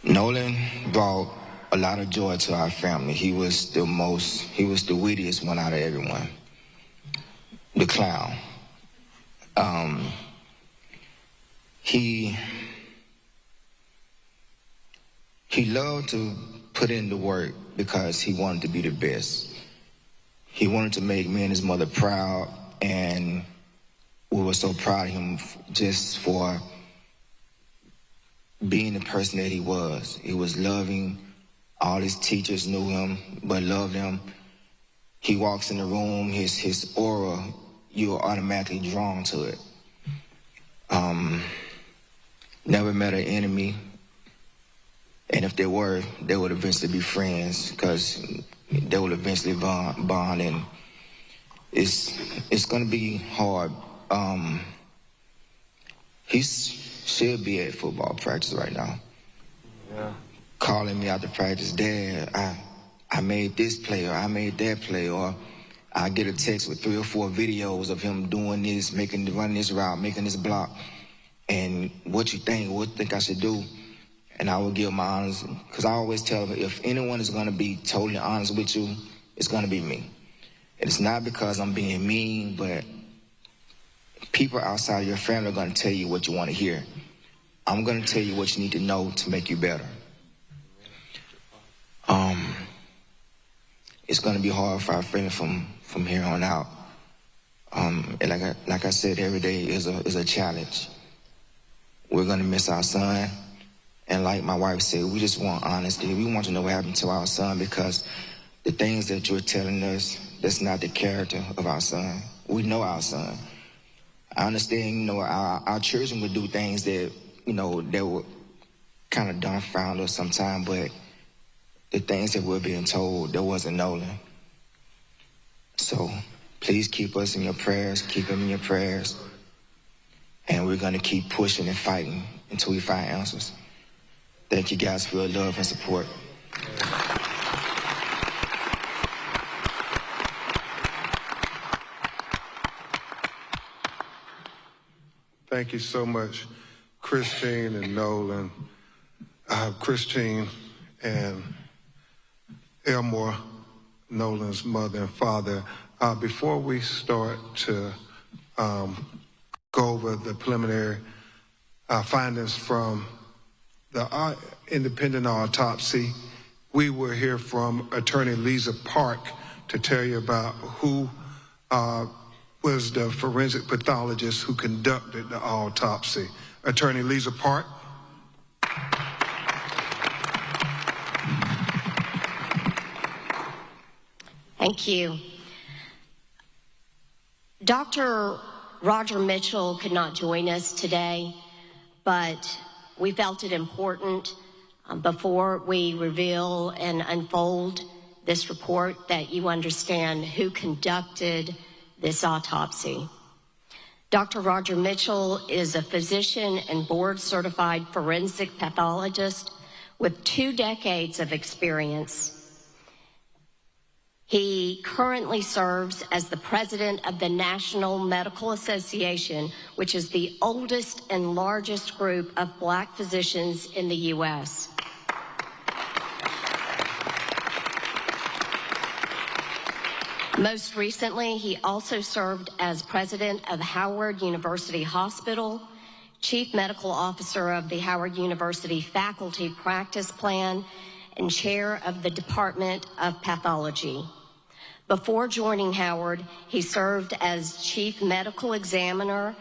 Nolan brought a lot of joy to our family. He was the wittiest one out of everyone. The clown. He loved to put in the work because he wanted to be the best. He wanted to make me and his mother proud, and we were so proud of him just for being the person that he was. He was loving. All his teachers knew him, but loved him. He walks in the room, his aura, you're automatically drawn to it. Never met an enemy. And if they were, they would eventually be friends, because they will eventually bond, and it's gonna be hard. He should be at football practice right now. Yeah. Calling me after practice, Dad, I made this play, or I made that play, or I get a text with 3 or 4 videos of him doing this, running this route, making this block. And what you think I should do? And I will give my honest, because I always tell them, if anyone is going to be totally honest with you, it's going to be me. And it's not because I'm being mean, but people outside of your family are going to tell you what you want to hear. I'm going to tell you what you need to know to make you better. It's going to be hard for our family from here on out. And like I said, every day is a challenge. We're going to miss our son. And like my wife said, we just want honesty. We want to know what happened to our son, because the things that you're telling us, that's not the character of our son. We know our son. I understand, our children would do things that, they would kind of dumbfound us sometimes, but the things that we're being told, that wasn't Nolan. So please keep us in your prayers, keep him in your prayers. And we're going to keep pushing and fighting until we find answers. Thank you guys for your love and support. Thank you so much, Christine and Nolan. Christine and Elmore, Nolan's mother and father. Before we start to go over the preliminary findings from the independent autopsy, we will hear from Attorney Lisa Park to tell you about who was the forensic pathologist who conducted the autopsy. Attorney Lisa Park. Thank you. Dr. Roger Mitchell could not join us today, but we felt it important before we reveal and unfold this report that you understand who conducted this autopsy. Dr. Roger Mitchell is a physician and board-certified forensic pathologist with 2 decades of experience. He currently serves as the president of the National Medical Association, which is the oldest and largest group of Black physicians in the U.S. Most recently, he also served as president of Howard University Hospital, chief medical officer of the Howard University Faculty Practice Plan, and chair of the Department of Pathology. Before joining Howard, he served as chief medical examiner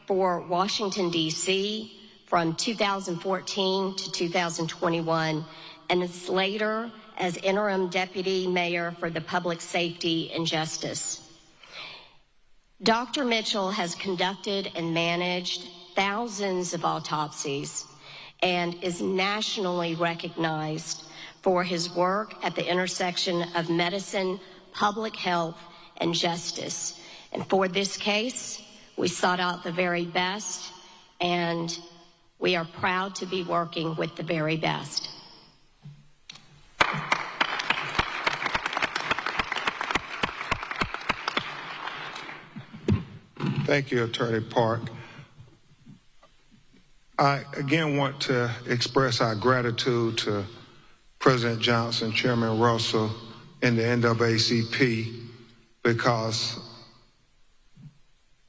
for Washington, D.C. from 2014 to 2021, and is later as interim deputy mayor for the Public Safety and Justice. Dr. Mitchell has conducted and managed thousands of autopsies and is nationally recognized for his work at the intersection of medicine, public health, and justice. And for this case, we sought out the very best, and we are proud to be working with the very best. Thank you, Attorney Park. I again want to express our gratitude to President Johnson, Chairman Russell, and the NAACP, because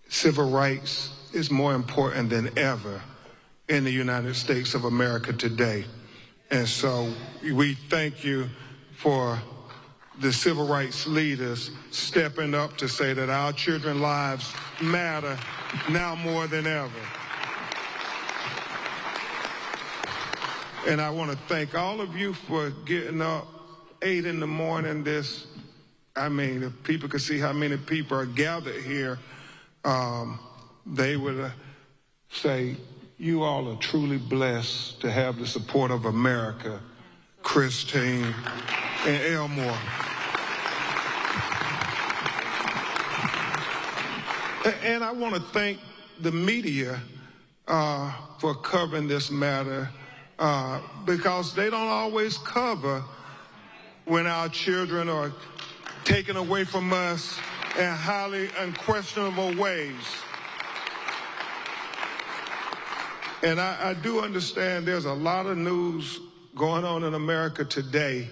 civil rights is more important than ever in the United States of America today. And so we thank you for the civil rights leaders stepping up to say that our children's lives matter now more than ever. And I want to thank all of you for getting up 8 in the morning if people could see how many people are gathered here, they would say, you all are truly blessed to have the support of America, Christine and Elmore. And I want to thank the media for covering this matter, because they don't always cover when our children are taken away from us in highly unquestionable ways. And I do understand there's a lot of news going on in America today.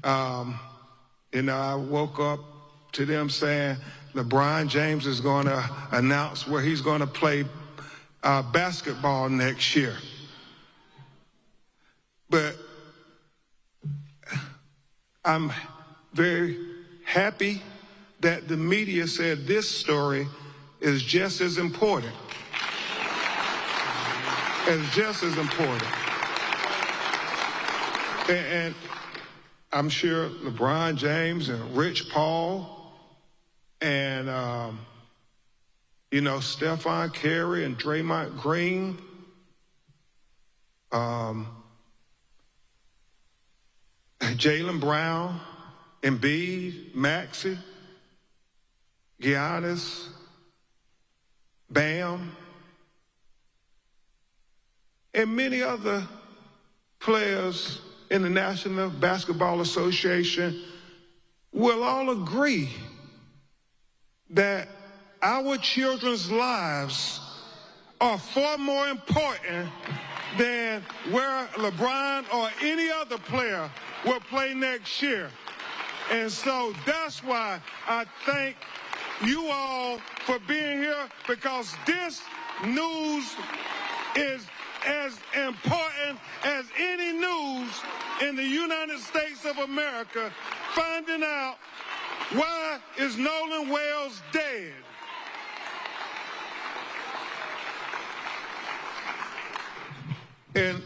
I woke up to them saying LeBron James is going to announce where he's going to play basketball next year. But I'm very happy that the media said this story is just as important. It's just as important. And I'm sure LeBron James and Rich Paul and, Stephon Curry and Draymond Green, Jaylen Brown, Embiid, Maxey, Giannis, Bam, and many other players in the National Basketball Association will all agree that our children's lives are far more important than where LeBron or any other player will play next year. And so that's why I thank you all for being here, because this news is as important as any news in the United States of America, finding out why is Nolan Wells dead. And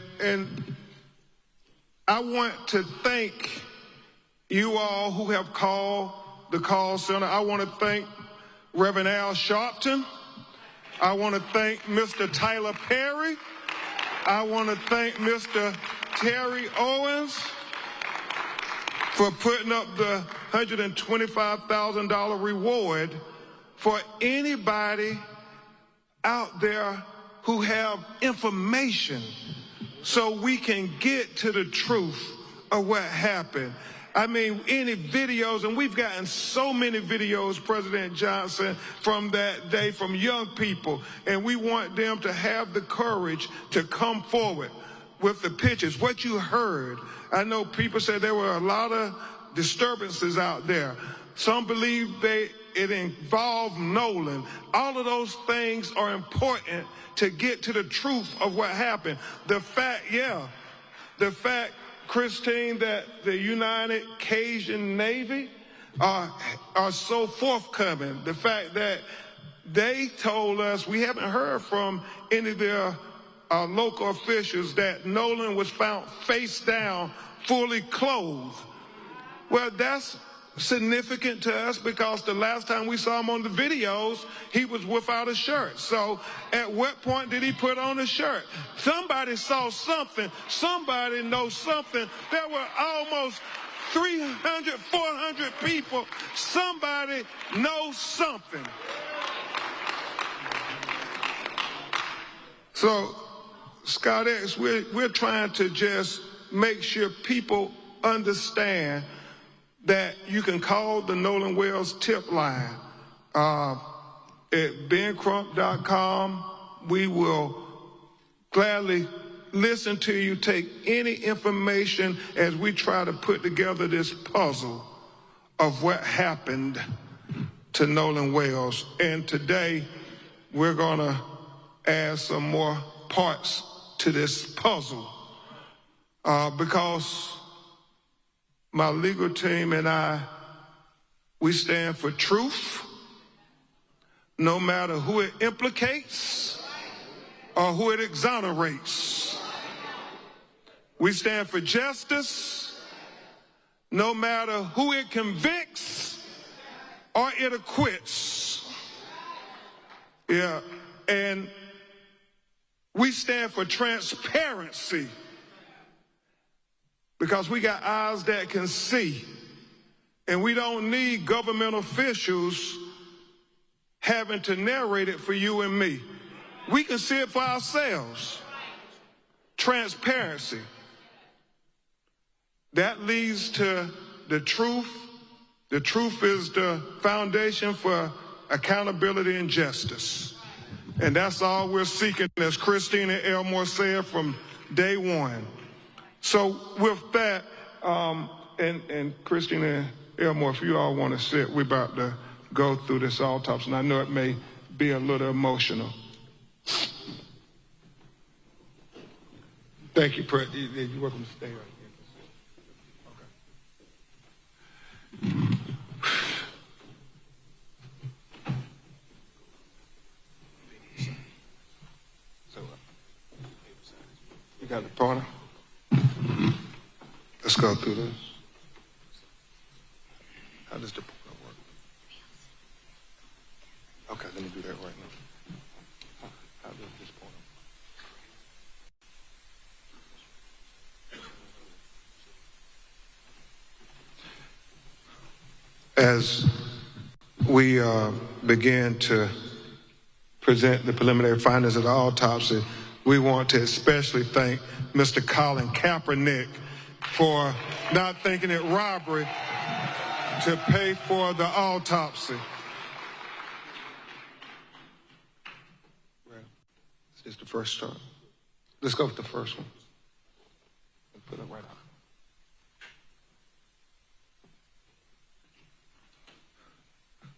I want to thank you all who have called the call center. I want to thank Reverend Al Sharpton. I want to thank Mr. Tyler Perry. I want to thank Mr. Terry Owens for putting up the $125,000 reward for anybody out there who have information so we can get to the truth of what happened. I mean, any videos, and we've gotten so many videos, President Johnson, from that day from young people, and we want them to have the courage to come forward with the pictures. What you heard, I know people said there were a lot of disturbances out there. Some believe it involved Nolan. All of those things are important to get to the truth of what happened. The fact, Christine, that the United Cajun Navy are so forthcoming. The fact that they told us, we haven't heard from any of their local officials, that Nolan was found face down, fully clothed. Well, that's significant to us because the last time we saw him on the videos, he was without a shirt. So at what point did he put on a shirt? Somebody saw something. Somebody knows something. There were almost 300, 400 people. Somebody knows something. So, Scott X, we're trying to just make sure people understand that you can call the Nolan Wells tip line at bencrump.com. We will gladly listen to you, take any information as we try to put together this puzzle of what happened to Nolan Wells. And today, we're going to add some more parts to this puzzle because my legal team and I, we stand for truth, no matter who it implicates or who it exonerates. We stand for justice, no matter who it convicts or it acquits. Yeah, and we stand for transparency, because we got eyes that can see, and we don't need government officials having to narrate it for you and me. We can see it for ourselves. Transparency. That leads to the truth. The truth is the foundation for accountability and justice. And that's all we're seeking, as Christina Elmore said from day one. So with that, and Christina Elmore, if you all want to sit, we're about to go through this autopsy, and I know it may be a little emotional. Thank you, you're welcome to stay right here. Okay. So, you got the pointer? Let's go through this. How does the pointer work? Okay, let me do that right now. How does this pointer? As we begin to present the preliminary findings of the autopsy, we want to especially thank Mr. Colin Kaepernick for not thinking it robbery to pay for the autopsy. Well, this is the first start. Let's go with the first one. Put it right on.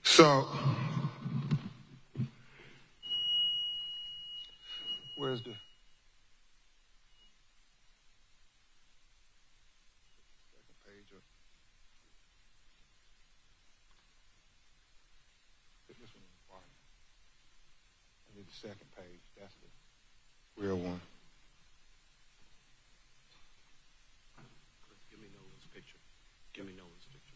So, where's the... The second page, that's the real one. Give me Nolan's picture. Give me Nolan's picture.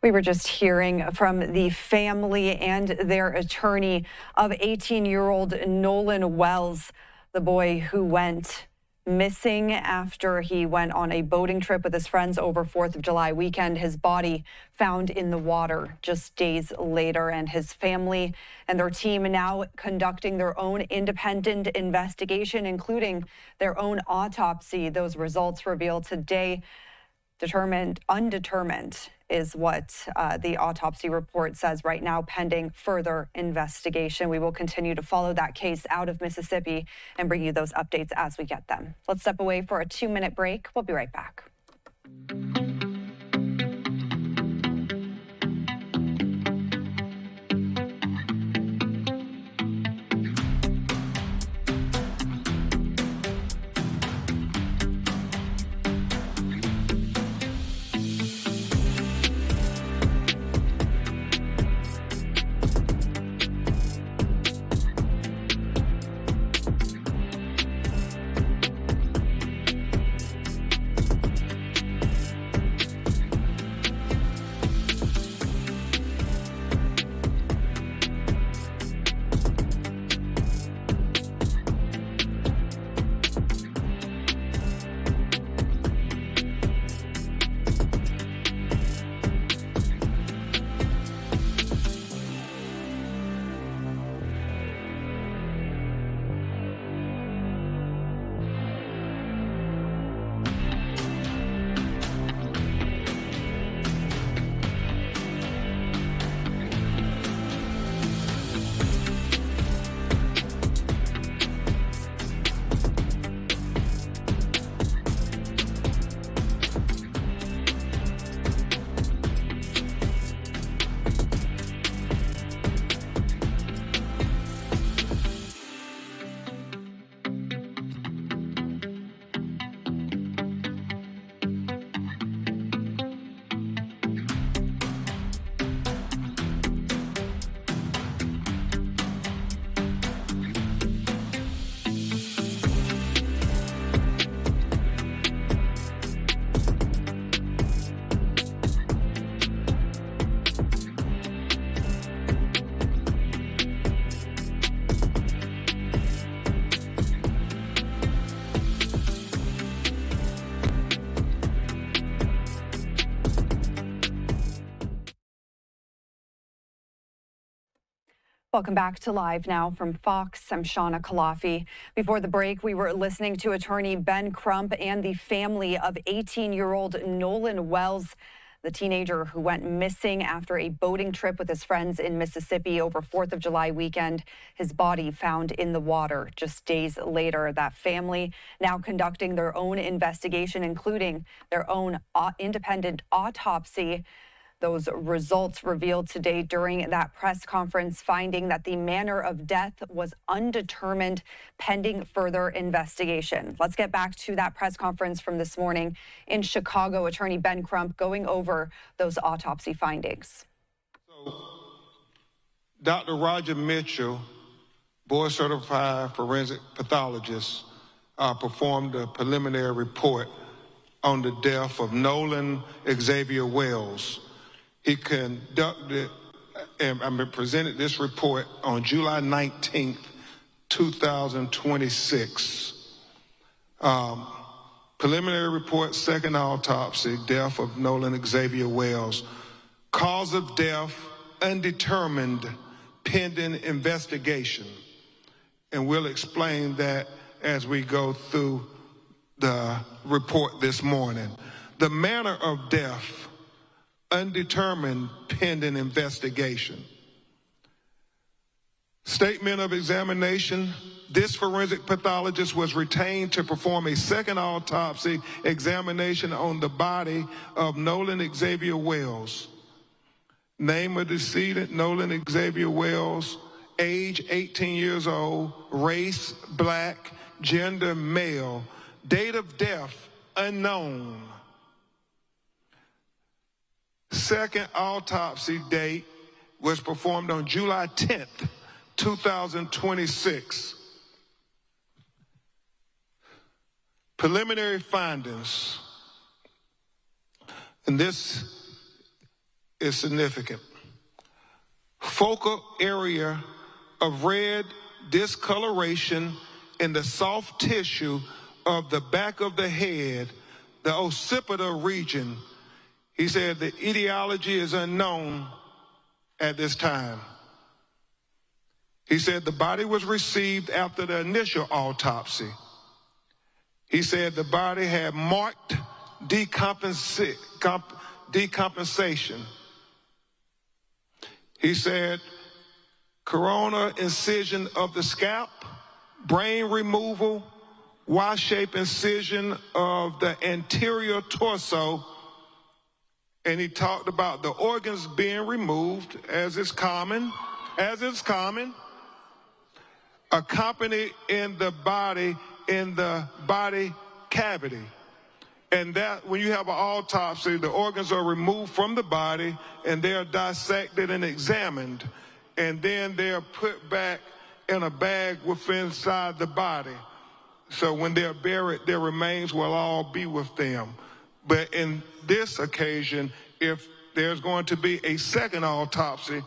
We were just hearing from the family and their attorney of 18-year-old Nolan Wells, the boy who went Missing after he went on a boating trip with his friends over 4th of July weekend. His body found in the water just days later, and his family and their team now conducting their own independent investigation, including their own autopsy. Those results revealed today. Undetermined is what the autopsy report says right now, pending further investigation. We will continue to follow that case out of Mississippi and bring you those updates as we get them. Let's step away for a 2-minute break. We'll be right back. Welcome back to Live Now from Fox. I'm Shauna Kalafi. Before the break, we were listening to attorney Ben Crump and the family of 18-year-old Nolan Wells, the teenager who went missing after a boating trip with his friends in Mississippi over 4th of July weekend. His body found in the water just days later. That family now conducting their own investigation, including their own independent autopsy. Those results revealed today during that press conference, finding that the manner of death was undetermined, pending further investigation. Let's get back to that press conference from this morning in Chicago. Attorney Ben Crump going over those autopsy findings. So, Dr. Roger Mitchell, board-certified forensic pathologist, performed a preliminary report on the death of Nolan Xavier Wells. He conducted and presented this report on July 19th, 2026. Preliminary report, second autopsy, death of Nolan Xavier Wells. Cause of death, undetermined, pending investigation. And we'll explain that as we go through the report this morning. The manner of death, undetermined, pending investigation. Statement of examination. This forensic pathologist was retained to perform a second autopsy examination on the body of Nolan Xavier Wells. Name of decedent, Nolan Xavier Wells. Age, 18 years old. Race, black. Gender, male. Date of death, unknown. Second autopsy date was performed on July 10th, 2026. Preliminary findings, and this is significant. Focal area of red discoloration in the soft tissue of the back of the head, the occipital region. He said the etiology is unknown at this time. He said the body was received after the initial autopsy. He said the body had marked decompensation. He said corona incision of the scalp, brain removal, Y-shaped incision of the anterior torso, and he talked about the organs being removed, as is common, accompanied in the body cavity. And that when you have an autopsy, the organs are removed from the body and they are dissected and examined, and then they are put back in a bag inside the body. So when they're buried, their remains will all be with them. But in this occasion, if there's going to be a second autopsy,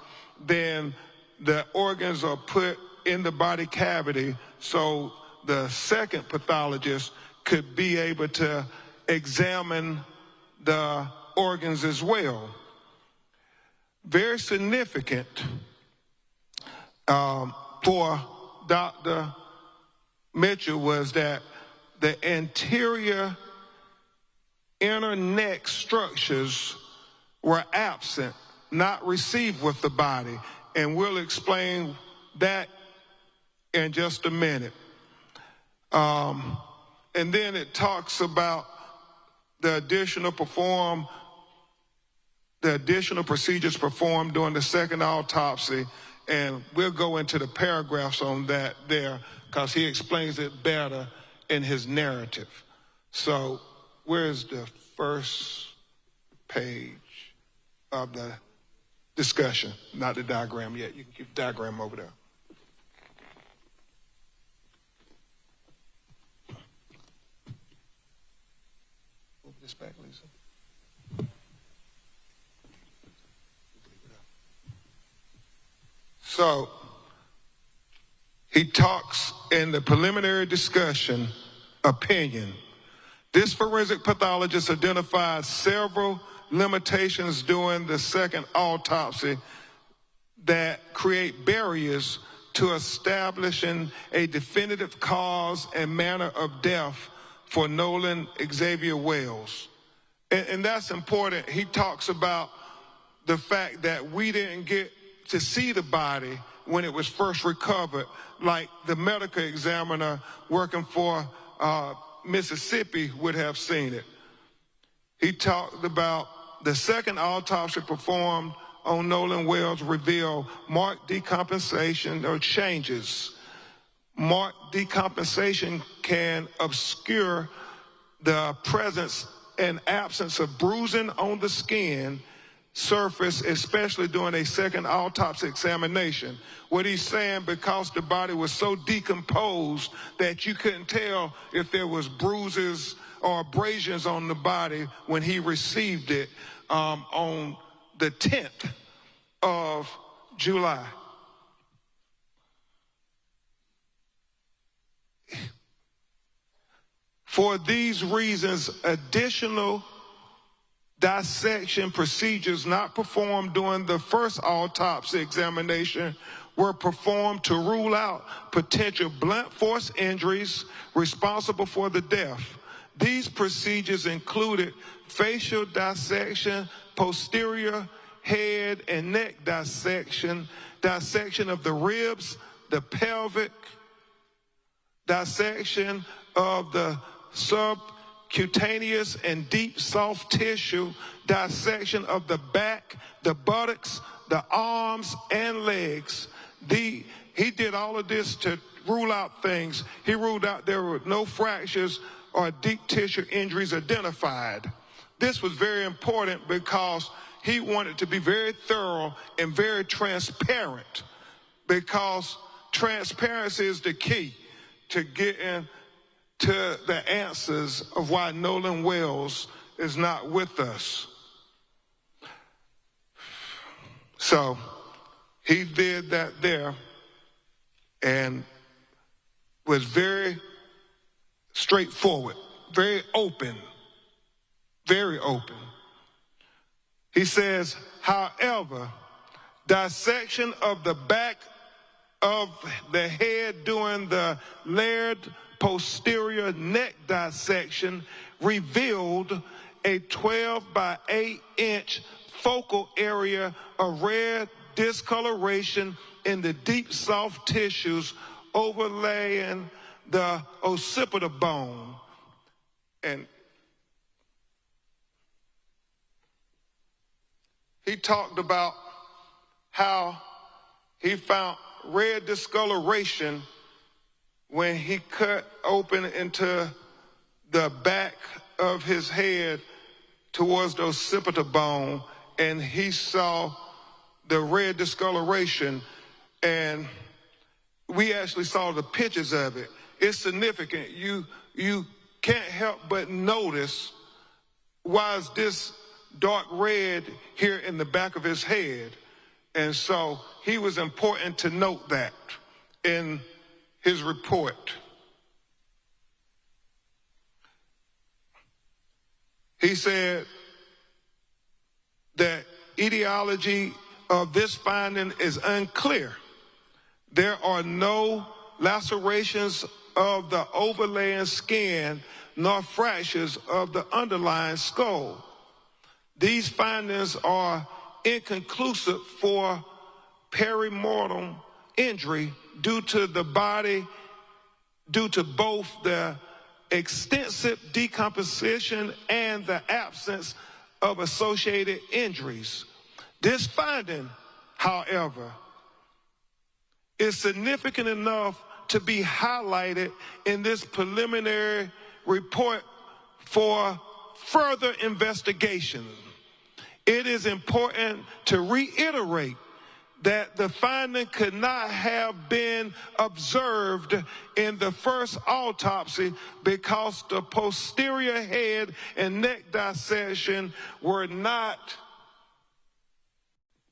then the organs are put in the body cavity so the second pathologist could be able to examine the organs as well. Very significant for Dr. Mitchell was that the anterior inner neck structures were absent, not received with the body. And we'll explain that in just a minute. And then it talks about the additional procedures performed during the second autopsy. And we'll go into the paragraphs on that there because he explains it better in his narrative. So where's the first page of the discussion? Not the diagram yet. You can keep the diagram over there. Move this back, Lisa. So he talks in the preliminary discussion opinion. This forensic pathologist identified several limitations during the second autopsy that create barriers to establishing a definitive cause and manner of death for Nolan Xavier Wells. And that's important. He talks about the fact that we didn't get to see the body when it was first recovered, like the medical examiner working for Mississippi would have seen it. He talked about the second autopsy performed on Nolan Wells revealed marked decompensation or changes. Marked decompensation can obscure the presence and absence of bruising on the skin surface, especially during a second autopsy examination. What he's saying, because the body was so decomposed that you couldn't tell if there was bruises or abrasions on the body when he received it on the 10th of July. For these reasons, additional dissection procedures not performed during the first autopsy examination were performed to rule out potential blunt force injuries responsible for the death. These procedures included facial dissection, posterior head and neck dissection, dissection of the ribs, the pelvic, dissection of the subcutaneous and deep soft tissue, dissection of the back, the buttocks, the arms, and legs. He did all of this to rule out things. He ruled out there were no fractures or deep tissue injuries identified. This was very important because he wanted to be very thorough and very transparent, because transparency is the key to getting to the answers of why Nolan Wells is not with us. So he did that there and was very straightforward, very open, very open. He says, however, dissection of the back of the head during the layered posterior neck dissection revealed a 12 by 8 inch focal area of red discoloration in the deep soft tissues overlaying the occipital bone. And he talked about how he found red discoloration when he cut open into the back of his head towards the occipital bone, and he saw the red discoloration, and we actually saw the pictures of it. It's significant. You can't help but notice, why is this dark red here in the back of his head? And so he was important to note that in his report. He said that etiology of this finding is unclear. There are no lacerations of the overlaying skin nor fractures of the underlying skull. These findings are inconclusive for perimortem injury due to both the extensive decomposition and the absence of associated injuries. This finding, however, is significant enough to be highlighted in this preliminary report for further investigation. It is important to reiterate that the finding could not have been observed in the first autopsy because the posterior head and neck dissection were not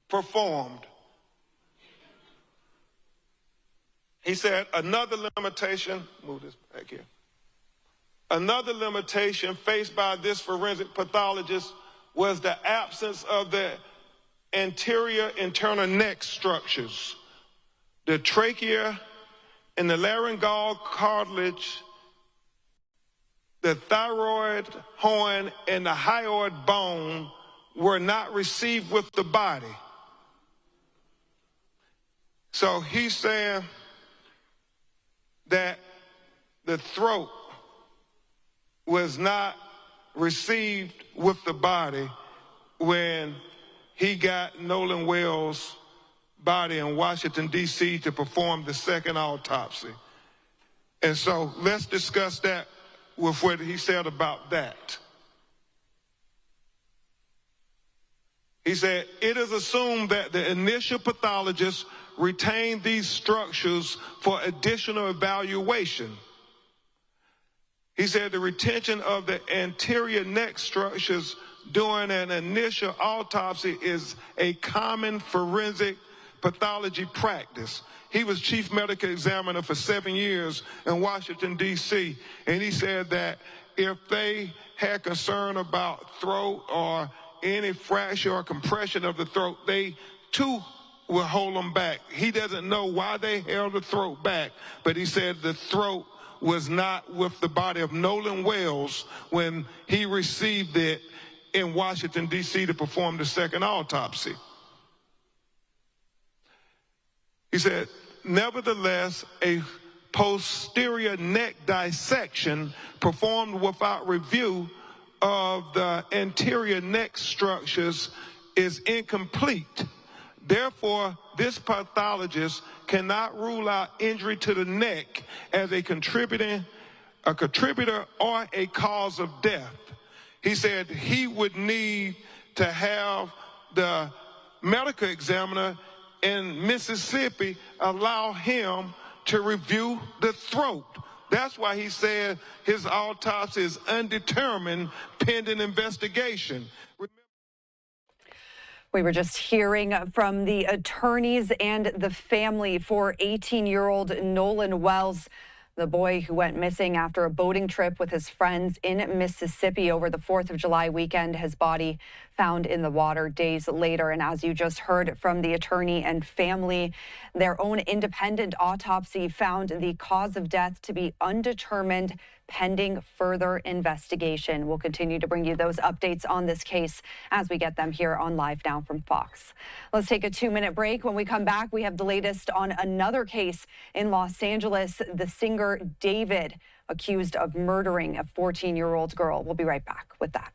performed. He said another limitation, move this back here. Another limitation faced by this forensic pathologist was the absence of the anterior internal neck structures. The trachea and the laryngeal cartilage, the thyroid horn, and the hyoid bone were not received with the body. So he's saying that the throat was not received with the body when he got Nolan Wells' body in Washington, D.C. to perform the second autopsy. And so let's discuss that with what he said about that. He said, it is assumed that the initial pathologist retained these structures for additional evaluation. He said the retention of the anterior neck structures during an initial autopsy is a common forensic pathology practice. He was chief medical examiner for 7 years in Washington, D.C., and he said that if they had concern about throat or any fracture or compression of the throat, they too will hold them back. He doesn't know why they held the throat back, but he said the throat was not with the body of Nolan Wells when he received it in Washington, D.C. to perform the second autopsy. He said, nevertheless, a posterior neck dissection performed without review of the anterior neck structures is incomplete. Therefore, this pathologist cannot rule out injury to the neck as a contributor or a cause of death. He said he would need to have the medical examiner in Mississippi allow him to review the throat. That's why he said his autopsy is undetermined pending investigation. We were just hearing from the attorneys and the family for 18-year-old Nolan Wells. The boy who went missing after a boating trip with his friends in Mississippi over the 4th of July weekend, his body found in the water days later. And as you just heard from the attorney and family, their own independent autopsy found the cause of death to be undetermined, pending further investigation. We'll continue to bring you those updates on this case as we get them here on Live Now from Fox. Let's take a 2-minute break. When we come back, we have the latest on another case in Los Angeles. The singer David, accused of murdering a 14-year-old girl. We'll be right back with that.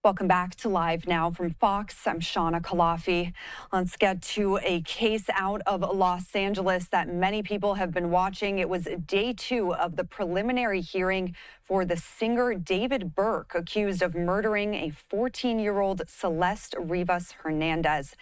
Welcome back to Live Now from Fox. I'm Shauna Kalafi. Let's get to a case out of Los Angeles that many people have been watching. It was day 2 of the preliminary hearing for the singer David Burke, accused of murdering a 14-year-old Celeste Rivas Hernandez.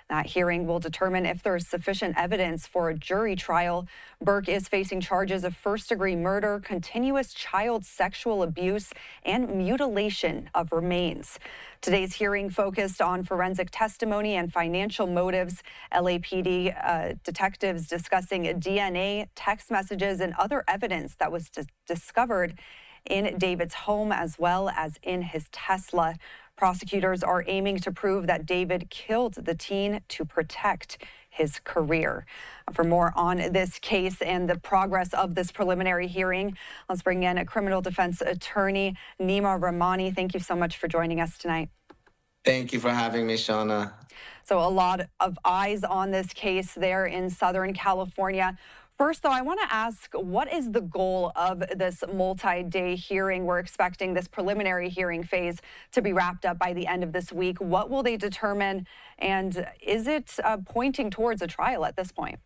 That hearing will determine if there is sufficient evidence for a jury trial. Burke is facing charges of first-degree murder, continuous child sexual abuse, and mutilation of remains. Today's hearing focused on forensic testimony and financial motives. LAPD detectives discussing DNA, text messages, and other evidence that was discovered in David's home as well as in his Tesla. Prosecutors are aiming to prove that David killed the teen to protect his career. For more on this case and the progress of this preliminary hearing, let's bring in a criminal defense attorney, Nima Rahmani. Thank you so much for joining us tonight. Thank you for having me, Shauna. So a lot of eyes on this case there in Southern California. First, though, I want to ask, what is the goal of this multi-day hearing? We're expecting this preliminary hearing phase to be wrapped up by the end of this week. What will they determine? And is it pointing towards a trial at this point?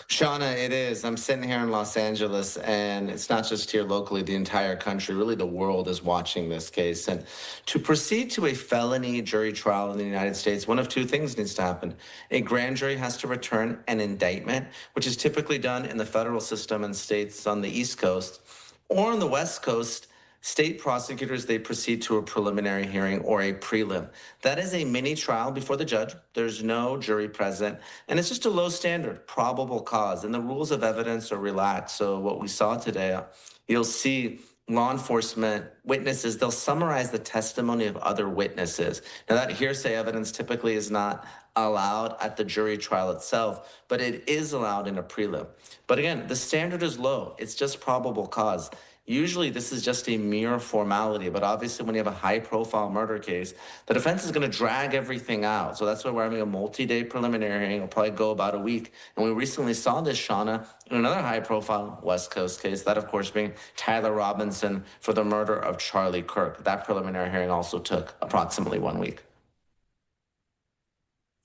Shauna, it is. I'm sitting here in Los Angeles, and it's not just here locally, the entire country, really the world is watching this case. And to proceed to a felony jury trial in the United States, one of two things needs to happen. A grand jury has to return an indictment, which is typically done in the federal system in states on the East Coast, or on the West Coast. State prosecutors, they proceed to a preliminary hearing or a prelim. That is a mini trial before the judge. There's no jury present, and it's just a low standard, probable cause, and the rules of evidence are relaxed. So what we saw today, you'll see law enforcement witnesses, they'll summarize the testimony of other witnesses. Now, that hearsay evidence typically is not allowed at the jury trial itself, but it is allowed in a prelim. But again, the standard is low. It's just probable cause. Usually this is just a mere formality, but obviously when you have a high-profile murder case, the defense is going to drag everything out. So that's why we're having a multi-day preliminary hearing. It'll probably go about a week. And we recently saw this, Shauna, in another high-profile West Coast case, that, of course, being Tyler Robinson for the murder of Charlie Kirk. That preliminary hearing also took approximately 1 week.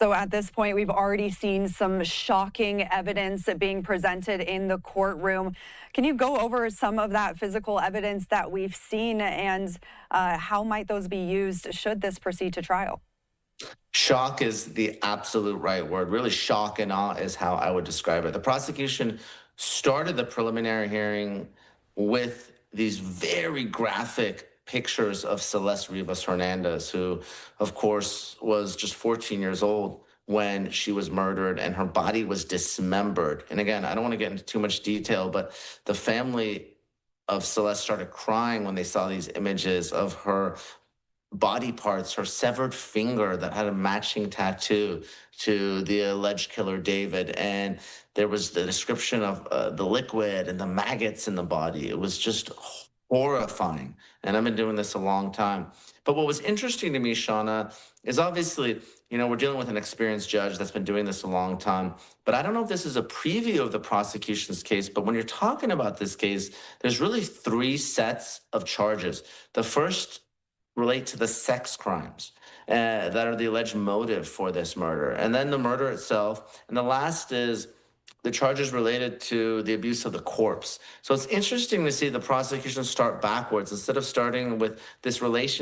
So at this point, we've already seen some shocking evidence being presented in the courtroom. Can you go over some of that physical evidence that we've seen and how might those be used should this proceed to trial? Shock is the absolute right word. Really, shock and awe is how I would describe it. The prosecution started the preliminary hearing with these very graphic pictures of Celeste Rivas Hernandez, who, of course, was just 14 years old when she was murdered and her body was dismembered. And again, I don't want to get into too much detail, but the family of Celeste started crying when they saw these images of her body parts, her severed finger that had a matching tattoo to the alleged killer David. And there was the description of the liquid and the maggots in the body. It was just horrifying. And I've been doing this a long time. But what was interesting to me, Shauna, is obviously, you know, we're dealing with an experienced judge that's been doing this a long time. But I don't know if this is a preview of the prosecution's case, but when you're talking about this case, there's really 3 sets of charges. The first relate to the sex crimes that are the alleged motive for this murder, and then the murder itself. And the last is the charges related to the abuse of the corpse. So it's interesting to see the prosecution start backwards instead of starting with this relation